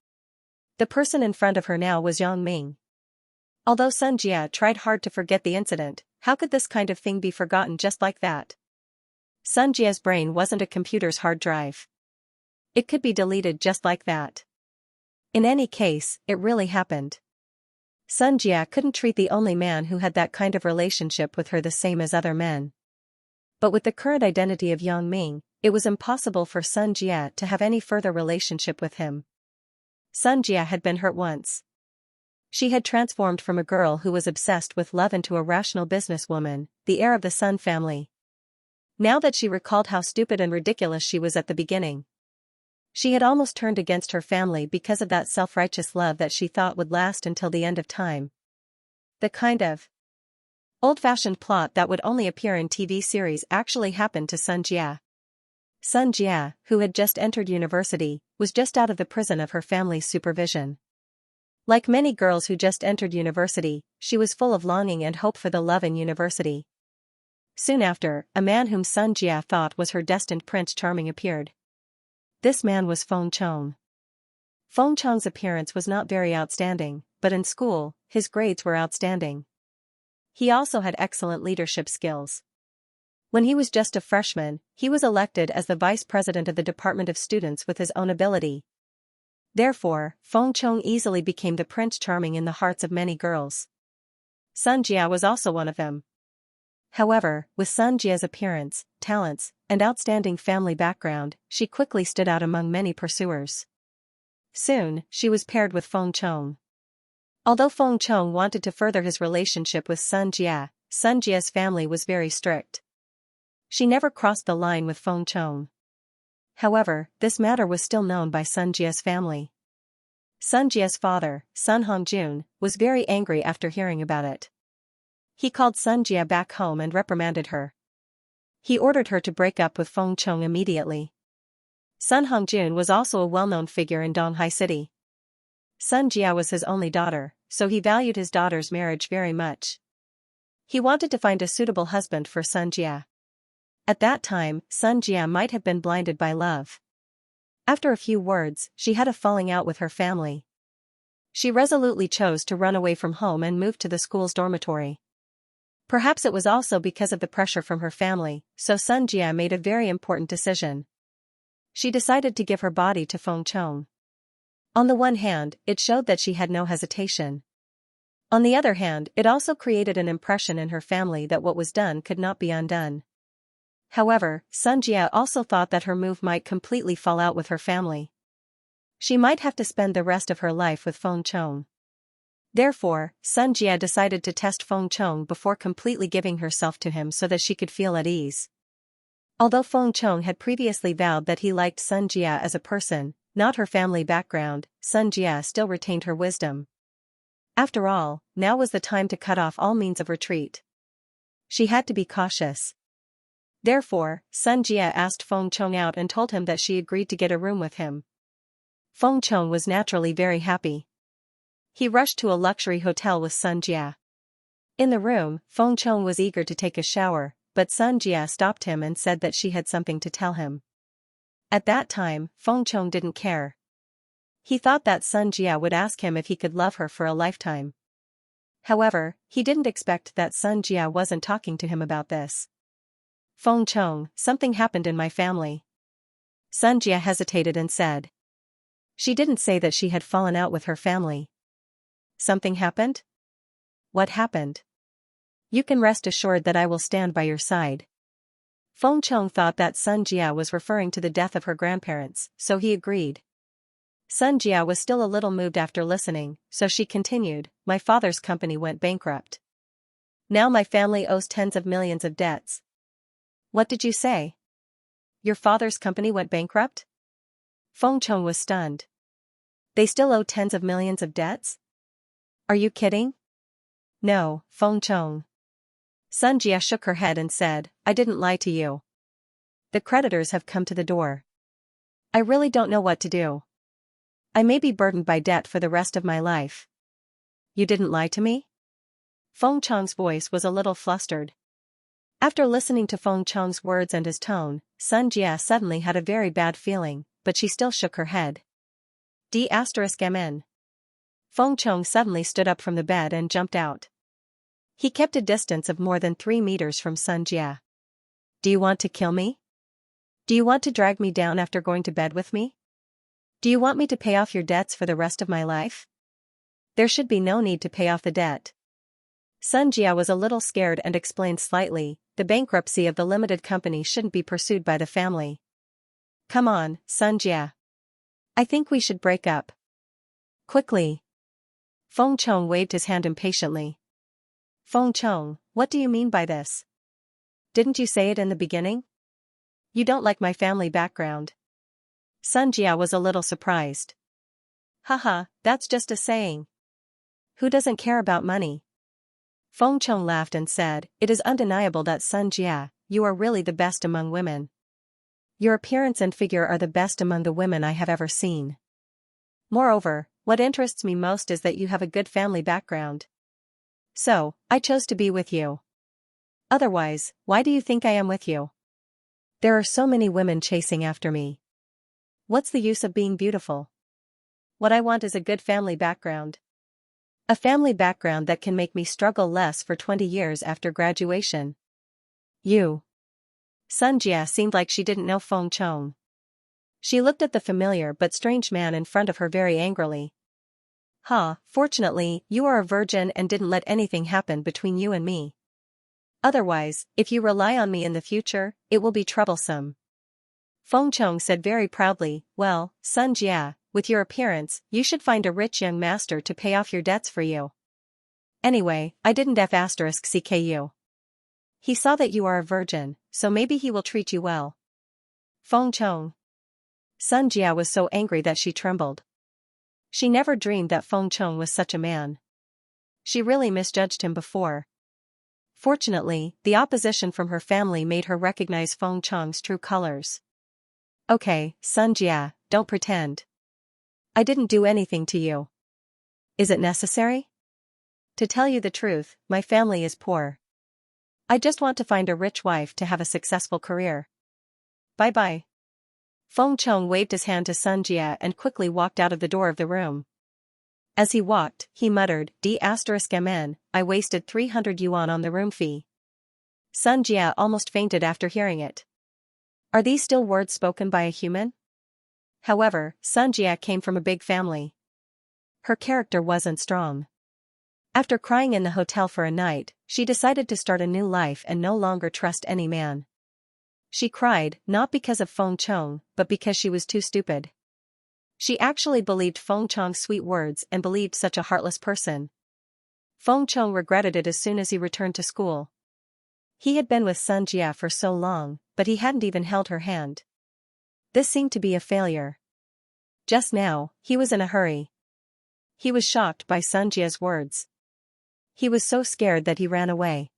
The person in front of her now was Yang Ming. Although Xianxia tried hard to forget the incident, how could this kind of thing be forgotten just like that? Xianxia's brain wasn't a computer's hard drive. It could be deleted just like that. In any case, it really happened. Xianxia couldn't treat the only man who had that kind of relationship with her the same as other men. But with the current identity of Yang Ming, it was impossible for Xianxia to have any further relationship with him. Xianxia had been hurt once. She had transformed from a girl who was obsessed with love into a rational businesswoman, the heir of the Sun family. Now that she recalled how stupid and ridiculous she was at the beginning, she had almost turned against her family because of that self-righteous love that she thought would last until the end of time. The kind of old-fashioned plot that would only appear in TV series actually happened to Xianxia. Xianxia, who had just entered university, was just out of the prison of her family's supervision. Like many girls who just entered university, she was full of longing and hope for the love in university. Soon after, a man whom Xianxia thought was her destined Prince Charming appeared. This man was Feng Chong. Feng Chong's appearance was not very outstanding, but in school, his grades were outstanding. He also had excellent leadership skills. When he was just a freshman, he was elected as the vice president of the Department of Students with his own ability. Therefore, Feng Chong easily became the Prince Charming in the hearts of many girls. Xianxia was also one of them. However, with Xianxia's appearance, talents, and outstanding family background, she quickly stood out among many pursuers. Soon, she was paired with Feng Chong. Although Feng Chong wanted to further his relationship with Xianxia, Xianxia's family was very strict. She never crossed the line with Feng Chong. However, this matter was still known by Xianxia's family. Xianxia's father, Sun Hongjun, was very angry after hearing about it. He called Xianxia back home and reprimanded her. He ordered her to break up with Feng Chong immediately. Sun Hongjun was also a well-known figure in Donghai City. Xianxia was his only daughter, so he valued his daughter's marriage very much. He wanted to find a suitable husband for Xianxia. At that time, Xianxia might have been blinded by love. After a few words, she had a falling out with her family. She resolutely chose to run away from home and move to the school's dormitory. Perhaps it was also because of the pressure from her family, so Xianxia made a very important decision. She decided to give her body to Feng Chong. On the one hand, it showed that she had no hesitation. On the other hand, it also created an impression in her family that what was done could not be undone. However, Xianxia also thought that her move might completely fall out with her family. She might have to spend the rest of her life with Feng Chong. Therefore, Xianxia decided to test Feng Chong before completely giving herself to him so that she could feel at ease. Although Feng Chong had previously vowed that he liked Xianxia as a person, not her family background, Xianxia still retained her wisdom. After all, now was the time to cut off all means of retreat. She had to be cautious. Therefore, Xianxia asked Feng Chong out and told him that she agreed to get a room with him. Feng Chong was naturally very happy. He rushed to a luxury hotel with Xianxia. In the room, Feng Chong was eager to take a shower, but Xianxia stopped him and said that she had something to tell him. At that time, Feng Chong didn't care. He thought that Xianxia would ask him if he could love her for a lifetime. However, he didn't expect that Xianxia wasn't talking to him about this. Feng Chong, something happened in my family. Xianxia hesitated and said. She didn't say that she had fallen out with her family. Something happened? What happened? You can rest assured that I will stand by your side. Feng Chong thought that Xianxia was referring to the death of her grandparents, so he agreed. Xianxia was still a little moved after listening, so she continued, my father's company went bankrupt. Now my family owes tens of millions of debts. What did you say? Your father's company went bankrupt? Feng Chong was stunned. They still owe tens of millions of debts? Are you kidding? No, Feng Chong. Xianxia shook her head and said, I didn't lie to you. The creditors have come to the door. I really don't know what to do. I may be burdened by debt for the rest of my life. You didn't lie to me? Feng Chong's voice was a little flustered. After listening to Feng Chong's words and his tone, Xianxia suddenly had a very bad feeling, but she still shook her head. D***MN. Feng Chong suddenly stood up from the bed and jumped out. He kept a distance of more than 3 meters from Xianxia. Do you want to kill me? Do you want to drag me down after going to bed with me? Do you want me to pay off your debts for the rest of my life? There should be no need to pay off the debt. Xianxia was a little scared and explained slightly, the bankruptcy of the limited company shouldn't be pursued by the family. Come on, Xianxia. I think we should break up. Quickly. Feng Chong waved his hand impatiently. Feng Chong, what do you mean by this? Didn't you say it in the beginning? You don't like my family background. Xianxia was a little surprised. Haha, that's just a saying. Who doesn't care about money? Feng Chong laughed and said, it is undeniable that Xianxia, you are really the best among women. Your appearance and figure are the best among the women I have ever seen. Moreover, what interests me most is that you have a good family background. So, I chose to be with you. Otherwise, why do you think I am with you? There are so many women chasing after me. What's the use of being beautiful? What I want is a good family background. A family background that can make me struggle less for 20 years after graduation. You. Xianxia seemed like she didn't know Feng Chong. She looked at the familiar but strange man in front of her very angrily. Fortunately, you are a virgin and didn't let anything happen between you and me. Otherwise, if you rely on me in the future, it will be troublesome. Feng Chong said very proudly, well, Xianxia, with your appearance, you should find a rich young master to pay off your debts for you. Anyway, I didn't F***ck you. He saw that you are a virgin, so maybe he will treat you well. Feng Chong. Xianxia was so angry that she trembled. She never dreamed that Feng Chong was such a man. She really misjudged him before. Fortunately, the opposition from her family made her recognize Feng Chong's true colors. Okay, Xianxia, don't pretend. I didn't do anything to you. Is it necessary? To tell you the truth, my family is poor. I just want to find a rich wife to have a successful career. Bye-bye. Feng Chong waved his hand to Xianxia and quickly walked out of the door of the room. As he walked, he muttered, D***mn, I wasted 300 yuan on the room fee. Xianxia almost fainted after hearing it. Are these still words spoken by a human? However, Xianxia came from a big family. Her character wasn't strong. After crying in the hotel for a night, she decided to start a new life and no longer trust any man. She cried, not because of Feng Chong, but because she was too stupid. She actually believed Feng Chong's sweet words and believed such a heartless person. Feng Chong regretted it as soon as he returned to school. He had been with Xianxia for so long, but he hadn't even held her hand. This seemed to be a failure. Just now, he was in a hurry. He was shocked by Xianxia's words. He was so scared that he ran away.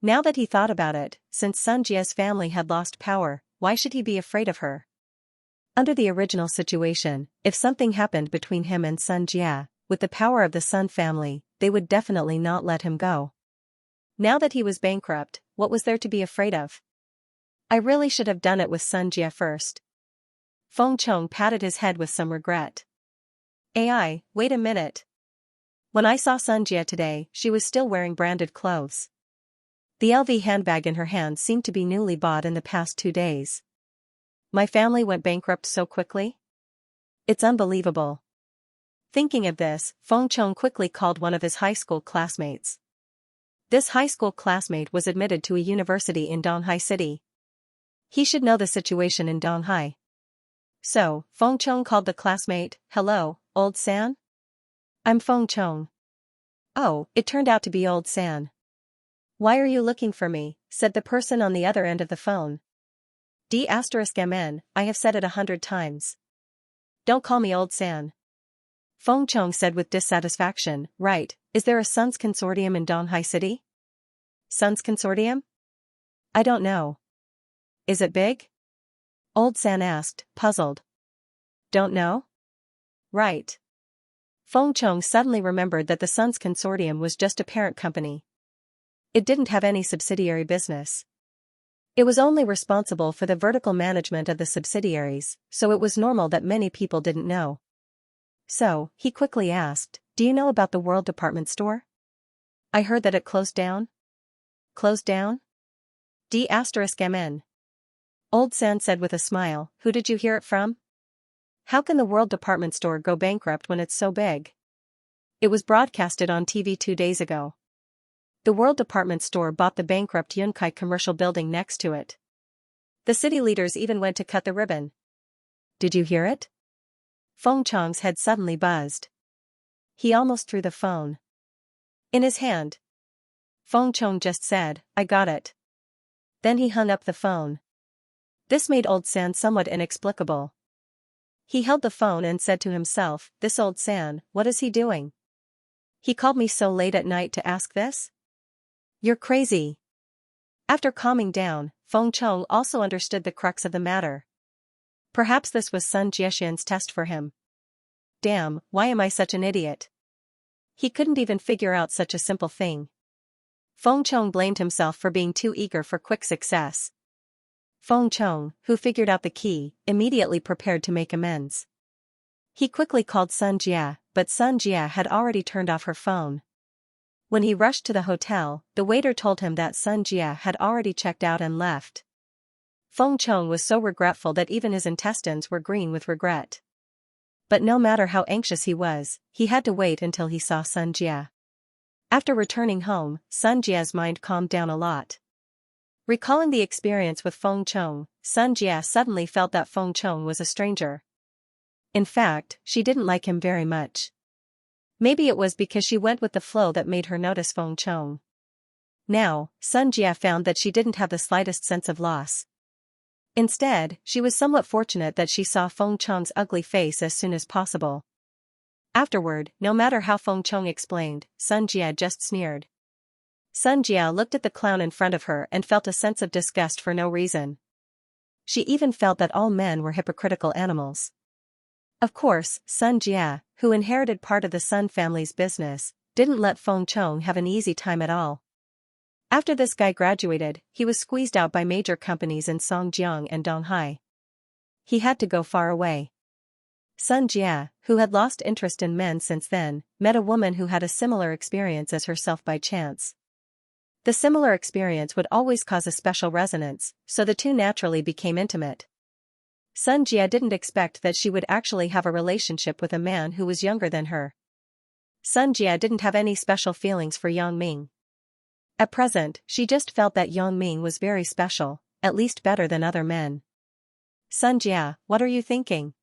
Now that he thought about it, since Xianxia's family had lost power, why should he be afraid of her? Under the original situation, if something happened between him and Xianxia, with the power of the Sun family, they would definitely not let him go. Now that he was bankrupt, what was there to be afraid of? I really should have done it with Xianxia first. Feng Chong patted his head with some regret. Wait a minute. When I saw Xianxia today, she was still wearing branded clothes. The LV handbag in her hand seemed to be newly bought in the past 2 days. My family went bankrupt so quickly? It's unbelievable. Thinking of this, Feng Chong quickly called one of his high school classmates. This high school classmate was admitted to a university in Donghai City. He should know the situation in Donghai. So, Feng Chong called the classmate, Hello, old San? I'm Feng Chong. Oh, it turned out to be old San. Why are you looking for me? Said the person on the other end of the phone. D***mn, I have said it 100 times. Don't call me old San. Feng Chong said with dissatisfaction, Right, is there a Sun's Consortium in Donghai City? Sun's Consortium? I don't know. Is it big? Old San asked, puzzled. Don't know? Right. Feng Chong suddenly remembered that the Sun's Consortium was just a parent company. It didn't have any subsidiary business. It was only responsible for the vertical management of the subsidiaries, so it was normal that many people didn't know. So, he quickly asked, Do you know about the World Department Store? I heard that it closed down. Closed down? D***mn. Old San said with a smile, Who did you hear it from? How can the World Department Store go bankrupt when it's so big? It was broadcasted on TV 2 days ago. The World Department Store bought the bankrupt Yunkai commercial building next to it. The city leaders even went to cut the ribbon. Did you hear it? Feng Chong's head suddenly buzzed. He almost threw the phone in his hand. Feng Chong just said, I got it. Then he hung up the phone. This made old San somewhat inexplicable. He held the phone and said to himself, This old San, what is he doing? He called me so late at night to ask this? You're crazy. After calming down, Feng Chong also understood the crux of the matter. Perhaps this was Sun Jiaxian's test for him. Damn, why am I such an idiot? He couldn't even figure out such a simple thing. Feng Chong blamed himself for being too eager for quick success. Feng Chong, who figured out the key, immediately prepared to make amends. He quickly called Xianxia, but Xianxia had already turned off her phone. When he rushed to the hotel, the waiter told him that Xianxia had already checked out and left. Feng Chong was so regretful that even his intestines were green with regret. But no matter how anxious he was, he had to wait until he saw Xianxia. After returning home, Xianxia's mind calmed down a lot. Recalling the experience with Feng Chong, Xianxia suddenly felt that Feng Chong was a stranger. In fact, she didn't like him very much. Maybe it was because she went with the flow that made her notice Feng Chong. Now, Xianxia found that she didn't have the slightest sense of loss. Instead, she was somewhat fortunate that she saw Feng Chong's ugly face as soon as possible. Afterward, no matter how Feng Chong explained, Xianxia just sneered. Xianxia looked at the clown in front of her and felt a sense of disgust for no reason. She even felt that all men were hypocritical animals. Of course, Xianxia, who inherited part of the Sun family's business, didn't let Feng Chong have an easy time at all. After this guy graduated, he was squeezed out by major companies in Songjiang and Donghai. He had to go far away. Sun Jia, who had lost interest in men since then, met a woman who had a similar experience as herself by chance. The similar experience would always cause a special resonance, so the two naturally became intimate. Sun Jia didn't expect that she would actually have a relationship with a man who was younger than her. Sun Jia didn't have any special feelings for Yang Ming. At present, she just felt that Yang Ming was very special, at least better than other men. Sun Jia, what are you thinking?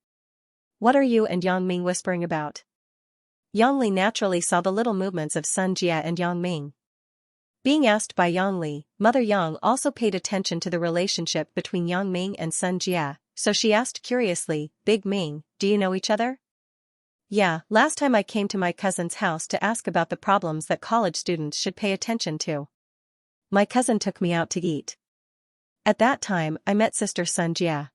What are you and Yang Ming whispering about? Yang Li naturally saw the little movements of Sun Jia and Yang Ming. Being asked by Yang Li, Mother Yang also paid attention to the relationship between Yang Ming and Sun Jia, so she asked curiously, Big Ming, do you know each other? Yeah, last time I came to my cousin's house to ask about the problems that college students should pay attention to. My cousin took me out to eat. At that time, I met Sister Sun Jia.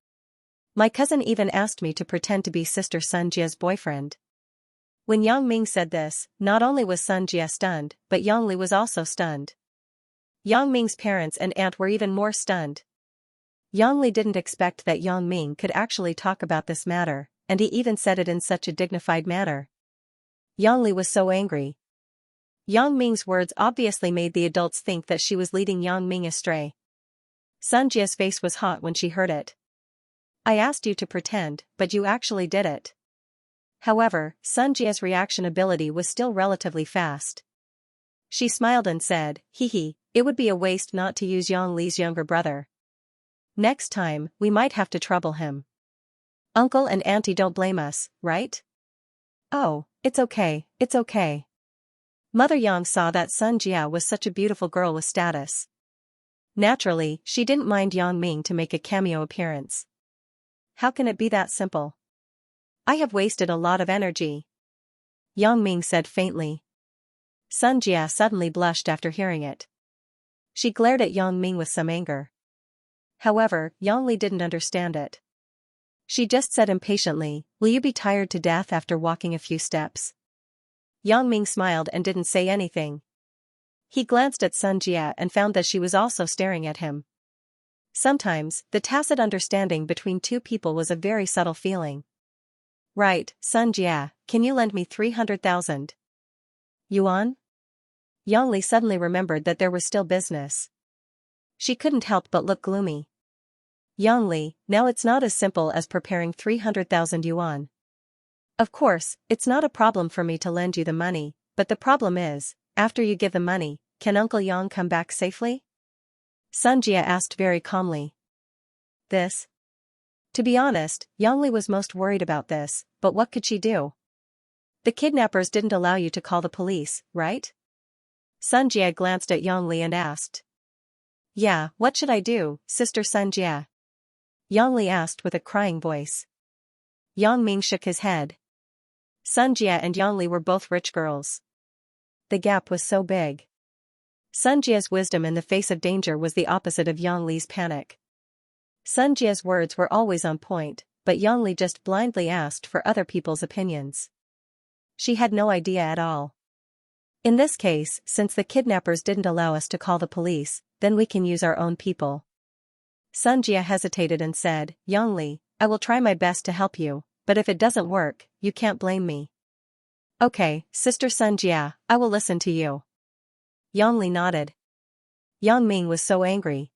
My cousin even asked me to pretend to be Sister Sun Jia's boyfriend. When Yang Ming said this, not only was Sun Jia stunned, but Yang Li was also stunned. Yang Ming's parents and aunt were even more stunned. Yang Li didn't expect that Yang Ming could actually talk about this matter, and he even said it in such a dignified manner. Yang Li was so angry. Yang Ming's words obviously made the adults think that she was leading Yang Ming astray. Sun Jia's face was hot when she heard it. I asked you to pretend, but you actually did it. However, Sun Jia's reaction ability was still relatively fast. She smiled and said, hee, it would be a waste not to use Yang Li's younger brother. Next time, we might have to trouble him. Uncle and Auntie don't blame us, right? Oh, it's okay, it's okay. Mother Yang saw that Sun Jia was such a beautiful girl with status. Naturally, she didn't mind Yang Ming to make a cameo appearance. How can it be that simple? I have wasted a lot of energy. Yang Ming said faintly. Sun Jia suddenly blushed after hearing it. She glared at Yang Ming with some anger. However, Yang Li didn't understand it. She just said impatiently, will you be tired to death after walking a few steps? Yang Ming smiled and didn't say anything. He glanced at Sun Jia and found that she was also staring at him. Sometimes, the tacit understanding between two people was a very subtle feeling. Right, Sun Jia, can you lend me 300,000 yuan? Yang Li suddenly remembered that there was still business. She couldn't help but look gloomy. Yang Li, now it's not as simple as preparing 300,000 yuan. Of course, it's not a problem for me to lend you the money, but the problem is, after you give the money, can Uncle Yang come back safely? Sun Jia asked very calmly. This? To be honest, Yang Li was most worried about this, but what could she do? The kidnappers didn't allow you to call the police, right? Sun Jia glanced at Yang Li and asked. Yeah, what should I do, Sister Sun Jia? Yang Li asked with a crying voice. Yang Ming shook his head. Sun Jia and Yang Li were both rich girls. The gap was so big. Sun Jia's wisdom in the face of danger was the opposite of Yang Li's panic. Sun Jia's words were always on point, but Yang Li just blindly asked for other people's opinions. She had no idea at all. In this case, since the kidnappers didn't allow us to call the police, then we can use our own people. Sun Jia hesitated and said, Yang Li, I will try my best to help you, but if it doesn't work, you can't blame me. Okay, Sister Sun Jia, I will listen to you. Yang Li nodded. Yang Ming was so angry.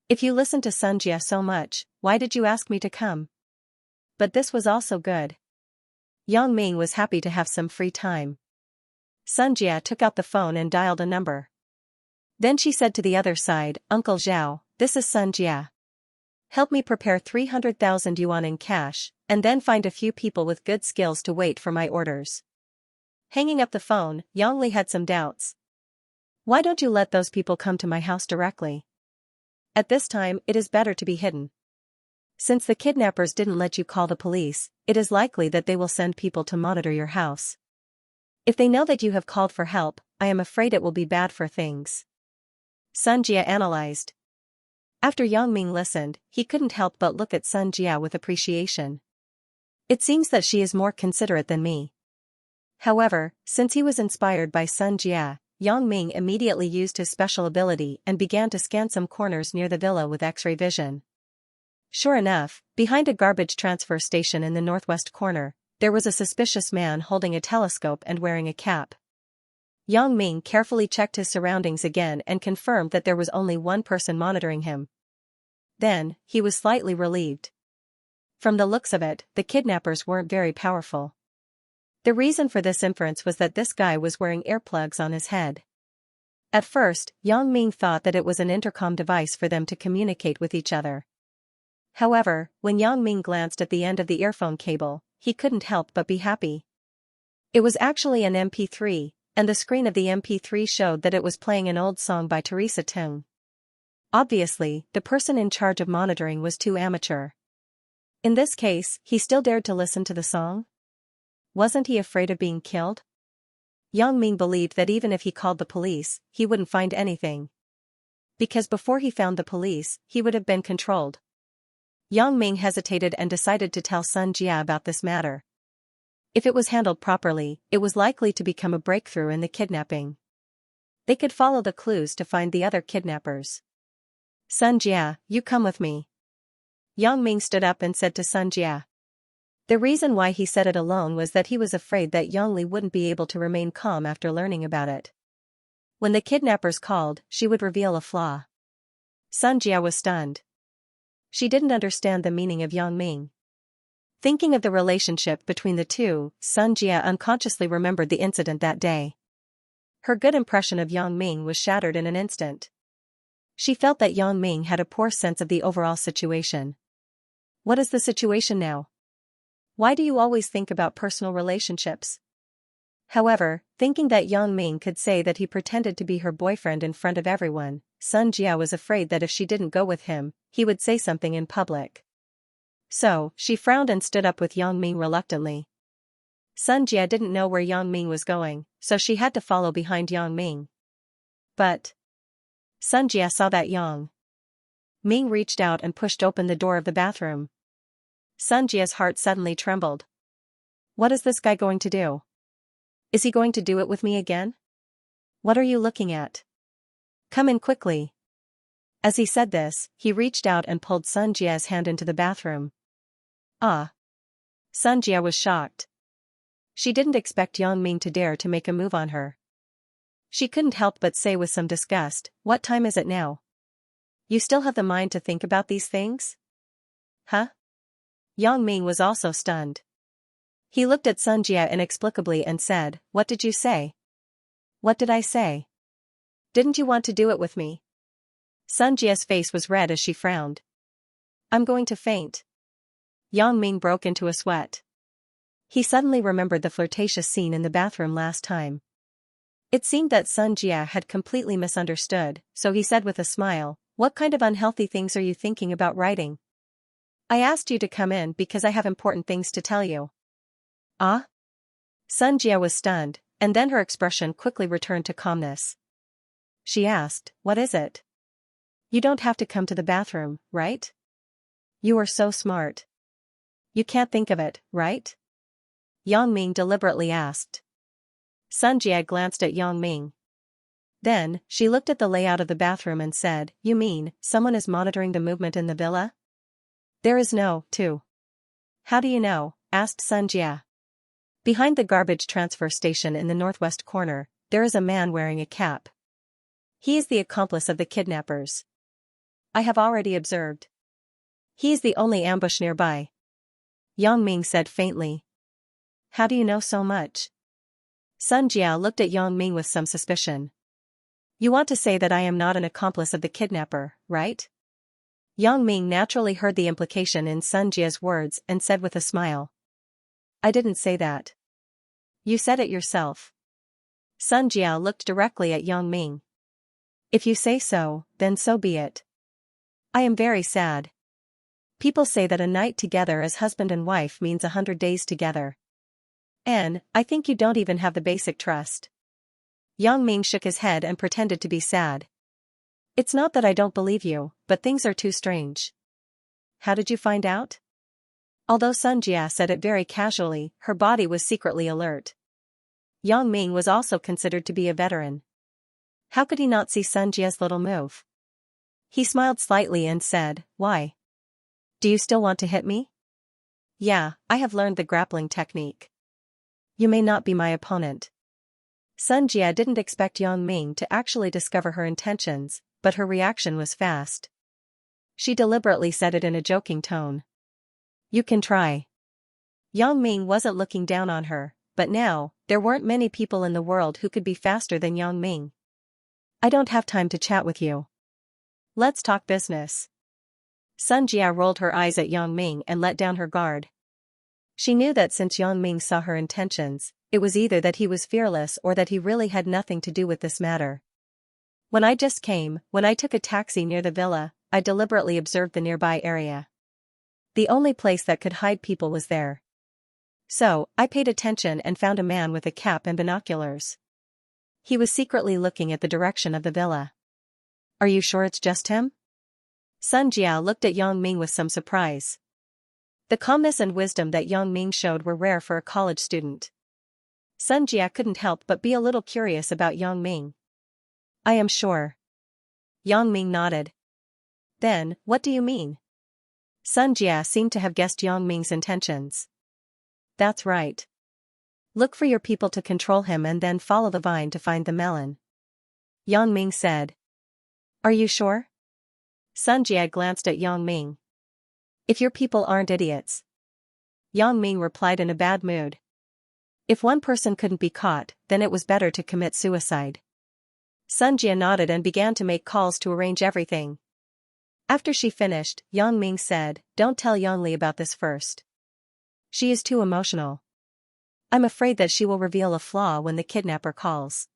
If you listened to Sun Jia so much, why did you ask me to come? But this was also good. Yang Ming was happy to have some free time. Sun Jia took out the phone and dialed a number. Then she said to the other side, Uncle Zhao, this is Sun Jia. Help me prepare 300,000 yuan in cash, and then find a few people with good skills to wait for my orders. Hanging up the phone, Yang Li had some doubts. Why don't you let those people come to my house directly? At this time, it is better to be hidden. Since the kidnappers didn't let you call the police, it is likely that they will send people to monitor your house. If they know that you have called for help, I am afraid it will be bad for things. Sun Jia analyzed. After Yang Ming listened, he couldn't help but look at Sun Jia with appreciation. It seems that she is more considerate than me. However, since he was inspired by Sun Jia, Yang Ming immediately used his special ability and began to scan some corners near the villa with X-ray vision. Sure enough, behind a garbage transfer station in the northwest corner, there was a suspicious man holding a telescope and wearing a cap. Yang Ming carefully checked his surroundings again and confirmed that there was only one person monitoring him. Then, he was slightly relieved. From the looks of it, the kidnappers weren't very powerful. The reason for this inference was that this guy was wearing earplugs on his head. At first, Yang Ming thought that it was an intercom device for them to communicate with each other. However, when Yang Ming glanced at the end of the earphone cable, he couldn't help but be happy. It was actually an MP3, and the screen of the MP3 showed that it was playing an old song by Teresa Tung. Obviously, the person in charge of monitoring was too amateur. In this case, he still dared to listen to the song? Wasn't he afraid of being killed? Yang Ming believed that even if he called the police, he wouldn't find anything. Because before he found the police, he would have been controlled. Yang Ming hesitated and decided to tell Xianxia about this matter. If it was handled properly, it was likely to become a breakthrough in the kidnapping. They could follow the clues to find the other kidnappers. Xianxia, you come with me. Yang Ming stood up and said to Xianxia. The reason why he said it alone was that he was afraid that Yongli wouldn't be able to remain calm after learning about it. When the kidnappers called, she would reveal a flaw. Xianxia was stunned. She didn't understand the meaning of Yang Ming. Thinking of the relationship between the two, Xianxia unconsciously remembered the incident that day. Her good impression of Yang Ming was shattered in an instant. She felt that Yang Ming had a poor sense of the overall situation. What is the situation now? Why do you always think about personal relationships? However, thinking that Yang Ming could say that he pretended to be her boyfriend in front of everyone, Xianxia was afraid that if she didn't go with him, he would say something in public. So, she frowned and stood up with Yang Ming reluctantly. Xianxia didn't know where Yang Ming was going, so she had to follow behind Yang Ming. But Xianxia saw that Yang Ming reached out and pushed open the door of the bathroom. Xianxia's heart suddenly trembled. What is this guy going to do? Is he going to do it with me again? What are you looking at? Come in quickly. As he said this, he reached out and pulled Xianxia's hand into the bathroom. Ah. Xianxia was shocked. She didn't expect Yang Ming to dare to make a move on her. She couldn't help but say with some disgust, "What time is it now? You still have the mind to think about these things?" Huh? Yang Ming was also stunned. He looked at Xianxia inexplicably and said, "What did you say?" "What did I say? Didn't you want to do it with me?" Xianxia's face was red as she frowned. "I'm going to faint." Yang Ming broke into a sweat. He suddenly remembered the flirtatious scene in the bathroom last time. It seemed that Xianxia had completely misunderstood, so he said with a smile, "What kind of unhealthy things are you thinking about writing? I asked you to come in because I have important things to tell you." Ah? Xianxia was stunned, and then her expression quickly returned to calmness. She asked, "What is it? You don't have to come to the bathroom, right? You are so smart. You can't think of it, right?" Yang Ming deliberately asked. Xianxia glanced at Yang Ming. Then, she looked at the layout of the bathroom and said, "You mean, someone is monitoring the movement in the villa?" "There is no, too." "How do you know?" asked Xianxia. Behind the garbage transfer station in the northwest corner, there is a man wearing a cap. He is the accomplice of the kidnappers. I have already observed. He is the only ambush nearby. Yang Ming said faintly. How do you know so much? Xianxia looked at Yang Ming with some suspicion. You want to say that I am not an accomplice of the kidnapper, right? Yang Ming naturally heard the implication in Xianxia's words and said with a smile. I didn't say that. You said it yourself. Xianxia looked directly at Yang Ming. If you say so, then so be it. I am very sad. People say that a night together as husband and wife means 100 days together. And, I think you don't even have the basic trust. Yang Ming shook his head and pretended to be sad. It's not that I don't believe you, but things are too strange. How did you find out? Although Xianxia said it very casually, her body was secretly alert. Yang Ming was also considered to be a veteran. How could he not see Xianxia's little move? He smiled slightly and said, "Why? Do you still want to hit me?" "Yeah, I have learned the grappling technique. You may not be my opponent." Xianxia didn't expect Yang Ming to actually discover her intentions, but her reaction was fast. She deliberately said it in a joking tone. "You can try." Yang Ming wasn't looking down on her, but now, there weren't many people in the world who could be faster than Yang Ming. "I don't have time to chat with you. Let's talk business." Xianxia rolled her eyes at Yang Ming and let down her guard. She knew that since Yang Ming saw her intentions, it was either that he was fearless or that he really had nothing to do with this matter. When I took a taxi near the villa, I deliberately observed the nearby area. The only place that could hide people was there. So, I paid attention and found a man with a cap and binoculars. He was secretly looking at the direction of the villa. "Are you sure it's just him?" Xianxia looked at Yang Ming with some surprise. The calmness and wisdom that Yang Ming showed were rare for a college student. Xianxia couldn't help but be a little curious about Yang Ming. "I am sure." Yang Ming nodded. "Then, what do you mean?" Xianxia seemed to have guessed Yang Ming's intentions. "That's right. Look for your people to control him and then follow the vine to find the melon," Yang Ming said. "Are you sure?" Xianxia glanced at Yang Ming. "If your people aren't idiots." Yang Ming replied in a bad mood. If one person couldn't be caught, then it was better to commit suicide. Xianxia nodded and began to make calls to arrange everything. After she finished, Yang Ming said, "Don't tell Yangli about this first. She is too emotional. I'm afraid that she will reveal a flaw when the kidnapper calls."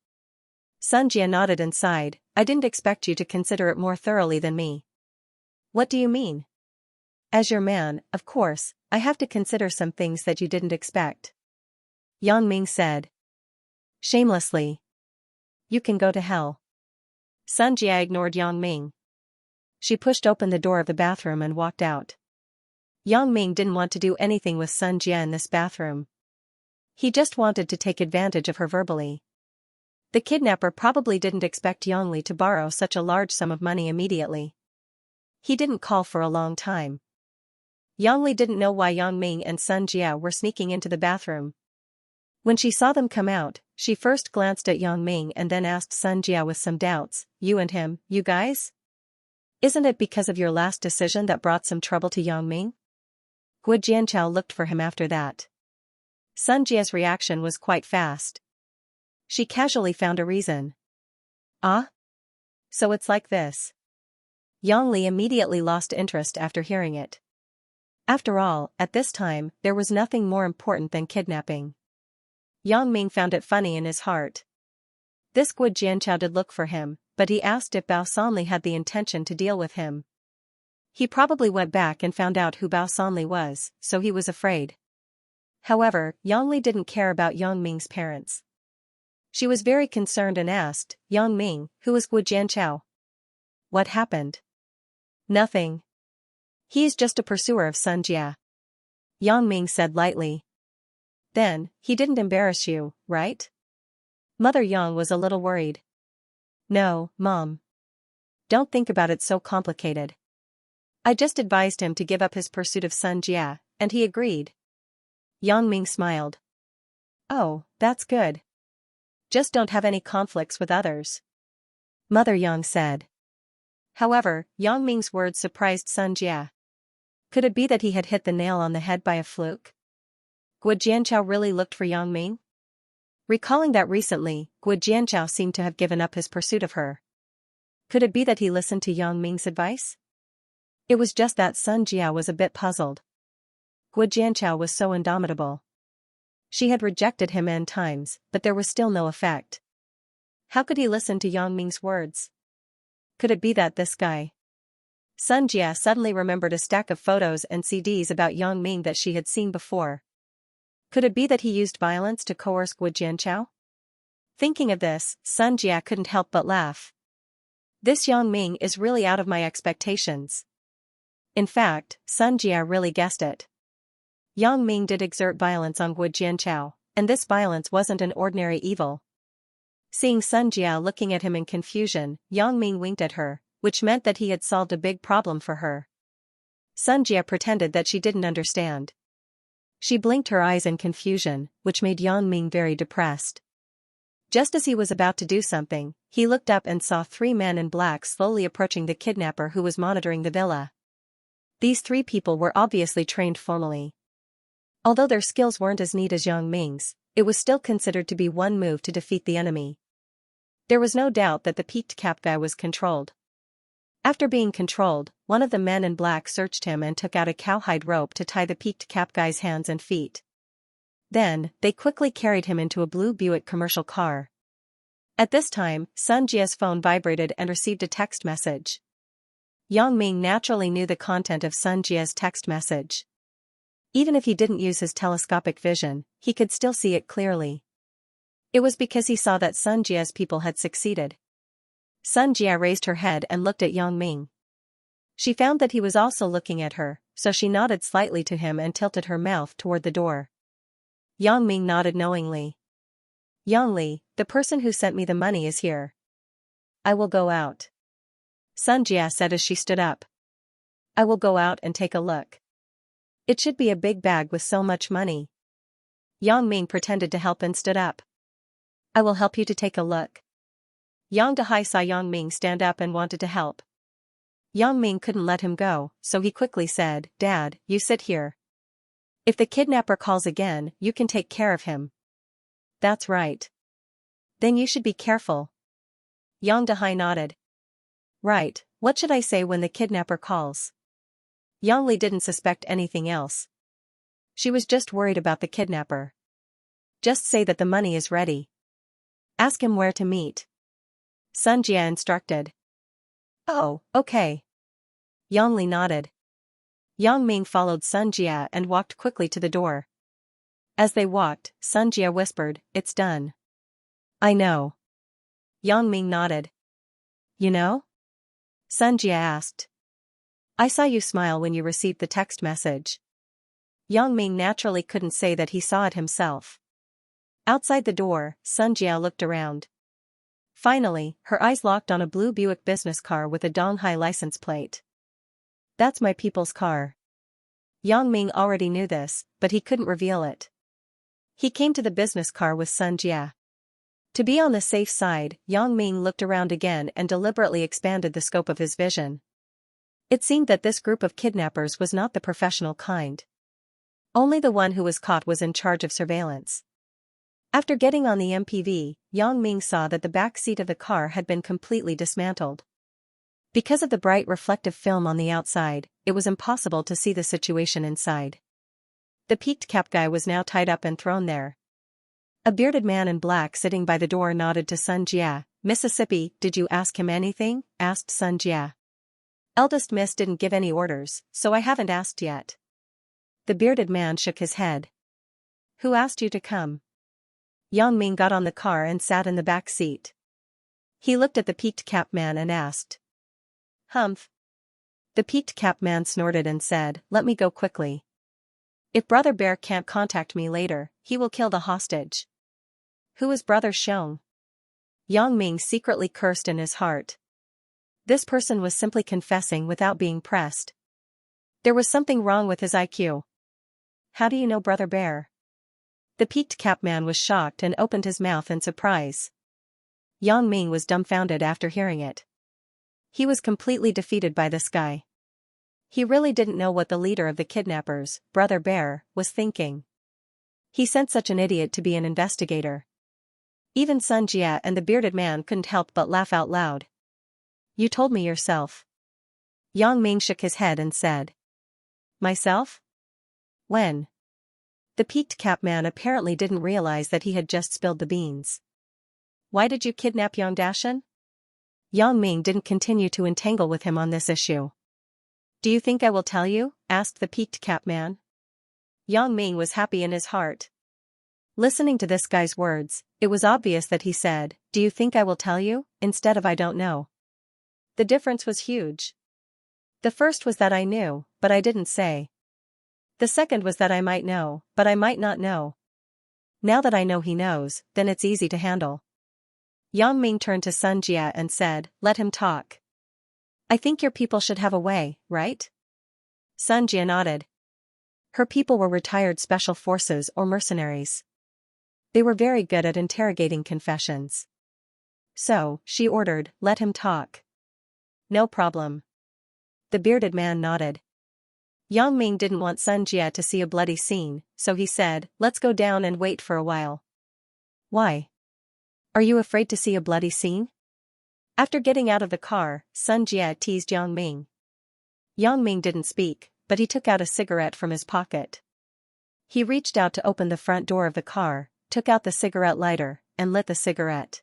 Xianxia nodded and sighed, "I didn't expect you to consider it more thoroughly than me." "What do you mean?" "As your man, of course, I have to consider some things that you didn't expect," Yang Ming said. Shamelessly. "You can go to hell." Xianxia ignored Yang Ming. She pushed open the door of the bathroom and walked out. Yang Ming didn't want to do anything with Xianxia in this bathroom. He just wanted to take advantage of her verbally. The kidnapper probably didn't expect Yangli to borrow such a large sum of money immediately. He didn't call for a long time. Yangli didn't know why Yang Ming and Xianxia were sneaking into the bathroom. When she saw them come out, she first glanced at Yang Ming and then asked Xianxia with some doubts, "You and him, you guys? Isn't it because of your last decision that brought some trouble to Yang Ming?" Gu Jianchao looked for him after that. Xianxia's reaction was quite fast. She casually found a reason. "Ah? So it's like this." Yang Li immediately lost interest after hearing it. After all, at this time, there was nothing more important than kidnapping. Yang Ming found it funny in his heart. This Gu Jianchao did look for him, but he asked if Bao Sanli had the intention to deal with him. He probably went back and found out who Bao Sanli was, so he was afraid. However, Yang Li didn't care about Yang Ming's parents. She was very concerned and asked, "Yang Ming, who is Gu Jianchao? What happened?" "Nothing. He is just a pursuer of Xianxia," Yang Ming said lightly. "Then, he didn't embarrass you, right?" Mother Yang was a little worried. "No, Mom. Don't think about it so complicated. I just advised him to give up his pursuit of Xianxia, and he agreed." Yang Ming smiled. "Oh, that's good. Just don't have any conflicts with others," Mother Yang said. However, Yang Ming's words surprised Xianxia. Could it be that he had hit the nail on the head by a fluke? Gu Jianchao really looked for Yang Ming? Recalling that recently, Gu Jianchao seemed to have given up his pursuit of her. Could it be that he listened to Yang Ming's advice? It was just that Xianxia was a bit puzzled. Gu Jianchao was so indomitable. She had rejected him n times, but there was still no effect. How could he listen to Yang Ming's words? Could it be that this guy? Xianxia suddenly remembered a stack of photos and CDs about Yang Ming that she had seen before. Could it be that he used violence to coerce Gu Jianchao? Thinking of this, Xianxia couldn't help but laugh. This Yang Ming is really out of my expectations. In fact, Xianxia really guessed it. Yang Ming did exert violence on Gu Jianchao, and this violence wasn't an ordinary evil. Seeing Xianxia looking at him in confusion, Yang Ming winked at her, which meant that he had solved a big problem for her. Xianxia pretended that she didn't understand. She blinked her eyes in confusion, which made Yang Ming very depressed. Just as he was about to do something, he looked up and saw 3 men in black slowly approaching the kidnapper who was monitoring the villa. These 3 people were obviously trained formally. Although their skills weren't as neat as Yang Ming's, it was still considered to be one move to defeat the enemy. There was no doubt that the peaked cap guy was controlled. After being controlled, one of the men in black searched him and took out a cowhide rope to tie the peaked cap guy's hands and feet. Then, they quickly carried him into a blue Buick commercial car. At this time, Xianxia's phone vibrated and received a text message. Yang Ming naturally knew the content of Xianxia's text message. Even if he didn't use his telescopic vision, he could still see it clearly. It was because he saw that Xianxia's people had succeeded. Xianxia raised her head and looked at Yang Ming. She found that he was also looking at her, so she nodded slightly to him and tilted her mouth toward the door. Yang Ming nodded knowingly. Yang Li, the person who sent me the money is here. I will go out. Xianxia said as she stood up. I will go out and take a look. It should be a big bag with so much money. Yang Ming pretended to help and stood up. I will help you to take a look. Yang Dehai saw Yang Ming stand up and wanted to help. Yang Ming couldn't let him go, so he quickly said, Dad, you sit here. If the kidnapper calls again, you can take care of him. That's right. Then you should be careful. Yang Dehai nodded. Right, what should I say when the kidnapper calls? Yang Li didn't suspect anything else. She was just worried about the kidnapper. Just say that the money is ready. Ask him where to meet. Xianxia instructed. Oh, okay. Yang Li nodded. Yang Ming followed Xianxia and walked quickly to the door. As they walked, Xianxia whispered, It's done. I know. Yang Ming nodded. You know? Xianxia asked. I saw you smile when you received the text message. Yang Ming naturally couldn't say that he saw it himself. Outside the door, Xianxia looked around. Finally, her eyes locked on a blue Buick business car with a Donghai license plate. That's my people's car. Yang Ming already knew this, but he couldn't reveal it. He came to the business car with Xianxia. To be on the safe side, Yang Ming looked around again and deliberately expanded the scope of his vision. It seemed that this group of kidnappers was not the professional kind. Only the one who was caught was in charge of surveillance. After getting on the MPV, Yang Ming saw that the back seat of the car had been completely dismantled. Because of the bright reflective film on the outside, it was impossible to see the situation inside. The peaked cap guy was now tied up and thrown there. A bearded man in black sitting by the door nodded to Xianxia. Mississippi, did you ask him anything? Asked Xianxia. Eldest miss didn't give any orders, so I haven't asked yet. The bearded man shook his head. Who asked you to come? Yang Ming got on the car and sat in the back seat. He looked at the peaked cap man and asked. Humph. The peaked cap man snorted and said, Let me go quickly. If Brother Bear can't contact me later, he will kill the hostage. Who is Brother Xiong? Yang Ming secretly cursed in his heart. This person was simply confessing without being pressed. There was something wrong with his IQ. How do you know Brother Bear? The peaked cap man was shocked and opened his mouth in surprise. Yang Ming was dumbfounded after hearing it. He was completely defeated by this guy. He really didn't know what the leader of the kidnappers, Brother Bear, was thinking. He sent such an idiot to be an investigator. Even Xianxia and the bearded man couldn't help but laugh out loud. You told me yourself. Yang Ming shook his head and said. Myself? When? The peaked cap man apparently didn't realize that he had just spilled the beans. Why did you kidnap Yang Dashan? Yang Ming didn't continue to entangle with him on this issue. Do you think I will tell you? Asked the peaked cap man. Yang Ming was happy in his heart. Listening to this guy's words, it was obvious that he said, Do you think I will tell you? Instead of I don't know. The difference was huge. The first was that I knew, but I didn't say. The second was that I might know, but I might not know. Now that I know he knows, then it's easy to handle. Yang Ming turned to Xianxia and said, "Let him talk. I think your people should have a way, right?" Xianxia nodded. Her people were retired special forces or mercenaries. They were very good at interrogating confessions. So, she ordered, "Let him talk." "No problem." The bearded man nodded. Yang Ming didn't want Xianxia to see a bloody scene, so he said, "Let's go down and wait for a while." "Why? Are you afraid to see a bloody scene?" After getting out of the car, Xianxia teased Yang Ming. Yang Ming didn't speak, but he took out a cigarette from his pocket. He reached out to open the front door of the car, took out the cigarette lighter, and lit the cigarette.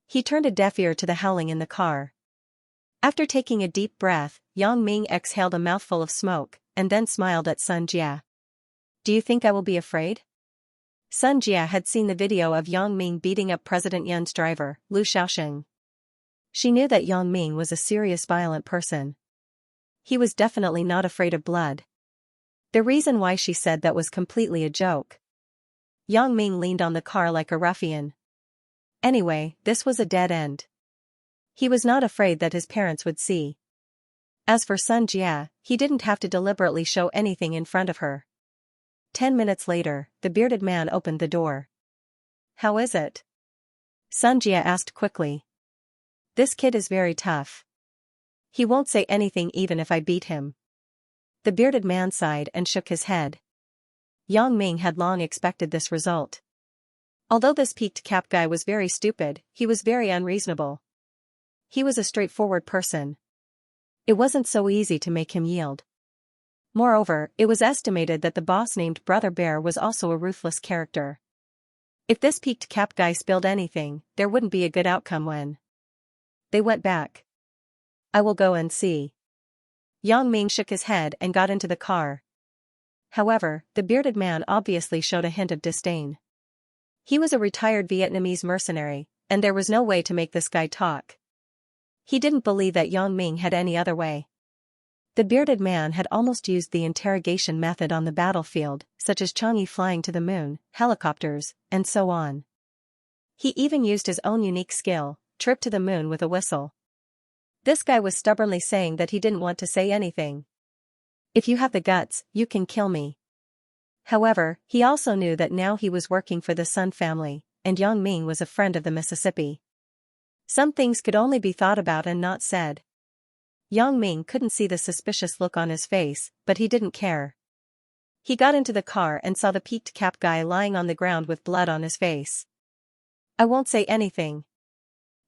He turned a deaf ear to the howling in the car. After taking a deep breath, Yang Ming exhaled a mouthful of smoke, and then smiled at Xianxia. "Do you think I will be afraid?" Xianxia had seen the video of Yang Ming beating up President Yun's driver, Liu Shaoxing. She knew that Yang Ming was a serious violent person. He was definitely not afraid of blood. The reason why she said that was completely a joke. Yang Ming leaned on the car like a ruffian. Anyway, this was a dead end. He was not afraid that his parents would see. As for Xianxia, he didn't have to deliberately show anything in front of her. 10 minutes later, the bearded man opened the door. "How is it?" Xianxia asked quickly. "This kid is very tough. He won't say anything even if I beat him." The bearded man sighed and shook his head. Yang Ming had long expected this result. Although this peaked cap guy was very stupid, he was very unreasonable. He was a straightforward person. It wasn't so easy to make him yield. Moreover, it was estimated that the boss named Brother Bear was also a ruthless character. If this peaked cap guy spilled anything, there wouldn't be a good outcome when they went back. "I will go and see." Yang Ming shook his head and got into the car. However, the bearded man obviously showed a hint of disdain. He was a retired Vietnamese mercenary, and there was no way to make this guy talk. He didn't believe that Yang Ming had any other way. The bearded man had almost used the interrogation method on the battlefield, such as Chang'e flying to the moon, helicopters, and so on. He even used his own unique skill, trip to the moon with a whistle. This guy was stubbornly saying that he didn't want to say anything. "If you have the guts, you can kill me." However, he also knew that now he was working for the Sun family, and Yang Ming was a friend of the Mississippi. Some things could only be thought about and not said. Yang Ming couldn't see the suspicious look on his face, but he didn't care. He got into the car and saw the peaked cap guy lying on the ground with blood on his face. "I won't say anything."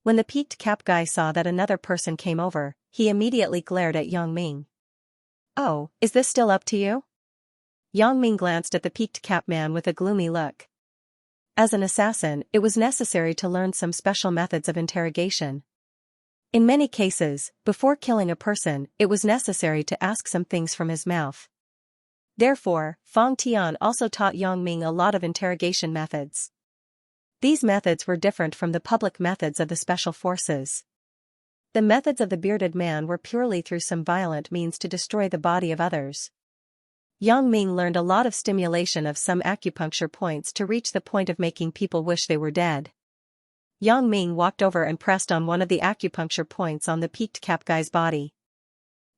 When the peaked cap guy saw that another person came over, he immediately glared at Yang Ming. "Oh, is this still up to you?" Yang Ming glanced at the peaked cap man with a gloomy look. As an assassin, it was necessary to learn some special methods of interrogation. In many cases, before killing a person, it was necessary to ask some things from his mouth. Therefore, Fang Tian also taught Yang Ming a lot of interrogation methods. These methods were different from the public methods of the special forces. The methods of the bearded man were purely through some violent means to destroy the body of others. Yang Ming learned a lot of stimulation of some acupuncture points to reach the point of making people wish they were dead. Yang Ming walked over and pressed on one of the acupuncture points on the peaked cap guy's body.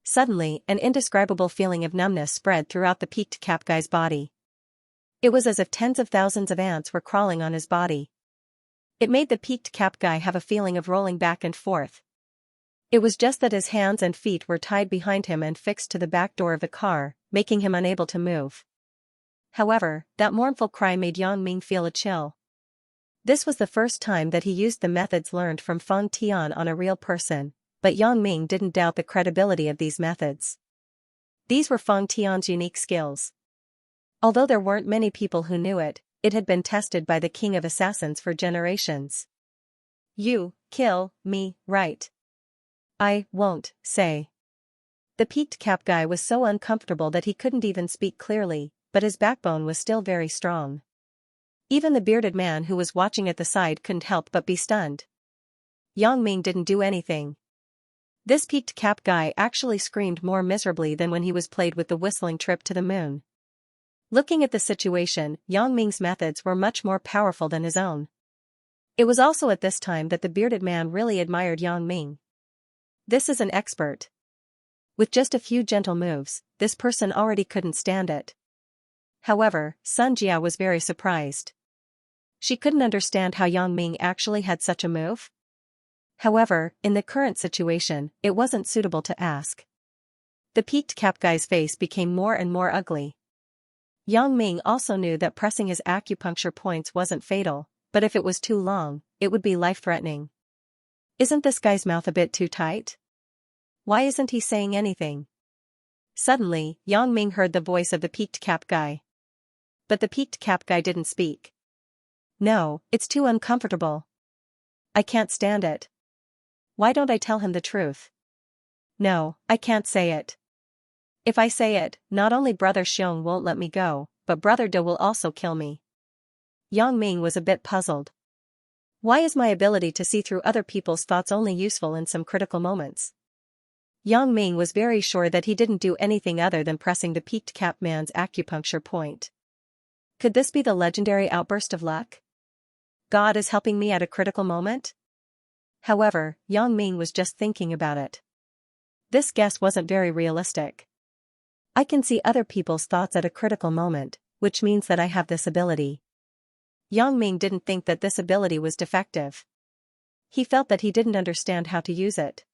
Suddenly, an indescribable feeling of numbness spread throughout the peaked cap guy's body. It was as if tens of thousands of ants were crawling on his body. It made the peaked cap guy have a feeling of rolling back and forth. It was just that his hands and feet were tied behind him and fixed to the back door of the car, making him unable to move. However, that mournful cry made Yang Ming feel a chill. This was the first time that he used the methods learned from Fang Tian on a real person, but Yang Ming didn't doubt the credibility of these methods. These were Fang Tian's unique skills. Although there weren't many people who knew it, it had been tested by the king of assassins for generations. "You kill me, right?" "I won't say." The peaked cap guy was so uncomfortable that he couldn't even speak clearly, but his backbone was still very strong. Even the bearded man who was watching at the side couldn't help but be stunned. Yang Ming didn't do anything. This peaked cap guy actually screamed more miserably than when he was played with the whistling trip to the moon. Looking at the situation, Yang Ming's methods were much more powerful than his own. It was also at this time that the bearded man really admired Yang Ming. This is an expert. With just a few gentle moves, this person already couldn't stand it. However, Xianxia was very surprised. She couldn't understand how Yang Ming actually had such a move. However, in the current situation, it wasn't suitable to ask. The peaked cap guy's face became more and more ugly. Yang Ming also knew that pressing his acupuncture points wasn't fatal, but if it was too long, it would be life-threatening. Isn't this guy's mouth a bit too tight? Why isn't he saying anything? Suddenly, Yang Ming heard the voice of the peaked cap guy. But the peaked cap guy didn't speak. No, it's too uncomfortable. I can't stand it. Why don't I tell him the truth? No, I can't say it. If I say it, not only Brother Xiong won't let me go, but Brother De will also kill me. Yang Ming was a bit puzzled. Why is my ability to see through other people's thoughts only useful in some critical moments? Yang Ming was very sure that he didn't do anything other than pressing the peaked cap man's acupuncture point. Could this be the legendary outburst of luck? God is helping me at a critical moment? However, Yang Ming was just thinking about it. This guess wasn't very realistic. I can see other people's thoughts at a critical moment, which means that I have this ability. Yang Ming didn't think that this ability was defective. He felt that he didn't understand how to use it.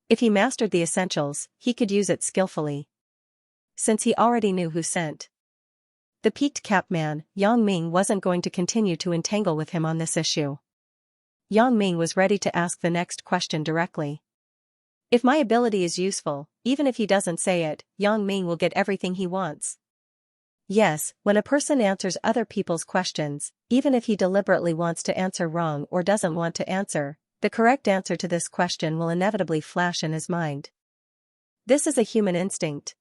If he mastered the essentials, he could use it skillfully. Since he already knew who sent the peaked cap man, Yang Ming wasn't going to continue to entangle with him on this issue. Yang Ming was ready to ask the next question directly. If my ability is useful, even if he doesn't say it, Yang Ming will get everything he wants. Yes, when a person answers other people's questions, even if he deliberately wants to answer wrong or doesn't want to answer, the correct answer to this question will inevitably flash in his mind. This is a human instinct.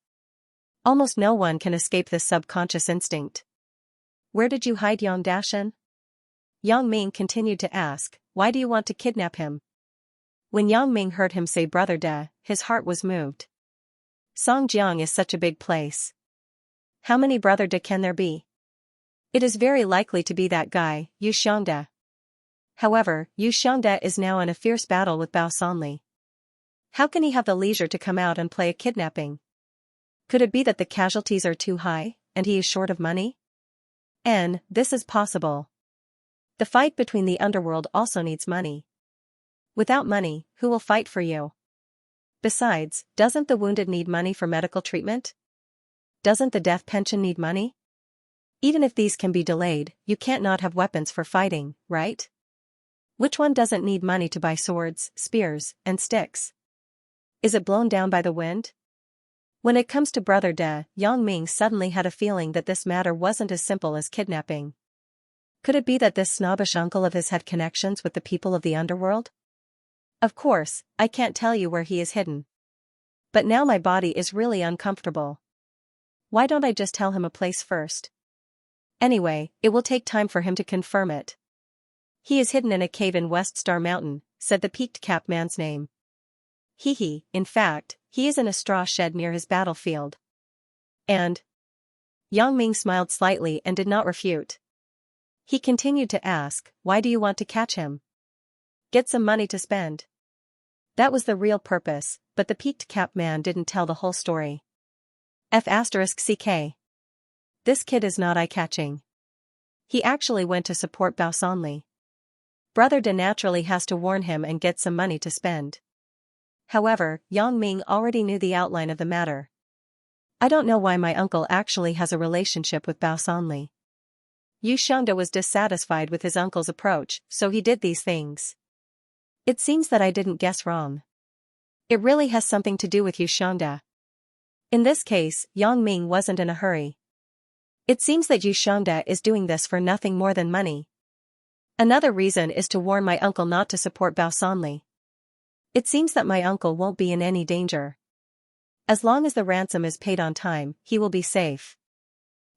Almost no one can escape this subconscious instinct. Where did you hide Yang Dashan? Yang Ming continued to ask, why do you want to kidnap him? When Yang Ming heard him say Brother De, his heart was moved. Songjiang is such a big place. How many Brother De can there be? It is very likely to be that guy, Yu Xiangde. However, Yu Xiangde is now in a fierce battle with Bao Sanli. How can he have the leisure to come out and play a kidnapping? Could it be that the casualties are too high, and he is short of money? This is possible. The fight between the underworld also needs money. Without money, who will fight for you? Besides, doesn't the wounded need money for medical treatment? Doesn't the death pension need money? Even if these can be delayed, you can't not have weapons for fighting, right? Which one doesn't need money to buy swords, spears, and sticks? Is it blown down by the wind? When it comes to Brother De, Yang Ming suddenly had a feeling that this matter wasn't as simple as kidnapping. Could it be that this snobbish uncle of his had connections with the people of the underworld? Of course, I can't tell you where he is hidden. But now my body is really uncomfortable. Why don't I just tell him a place first? Anyway, it will take time for him to confirm it. He is hidden in a cave in West Star Mountain, said the peaked cap man's name. In fact, he is in a straw shed near his battlefield. And? Yang Ming smiled slightly and did not refute. He continued to ask, why do you want to catch him? Get some money to spend. That was the real purpose, but the peaked cap man didn't tell the whole story. F***ck. This kid is not eye-catching. He actually went to support Bao Sanli. Brother De naturally has to warn him and get some money to spend. However, Yang Ming already knew the outline of the matter. I don't know why my uncle actually has a relationship with Bao Sanli. Yu Xiangde was dissatisfied with his uncle's approach, so he did these things. It seems that I didn't guess wrong. It really has something to do with Yu Xiangde. In this case, Yang Ming wasn't in a hurry. It seems that Yu Xiangde is doing this for nothing more than money. Another reason is to warn my uncle not to support Bao Sanli. It seems that my uncle won't be in any danger. As long as the ransom is paid on time, he will be safe.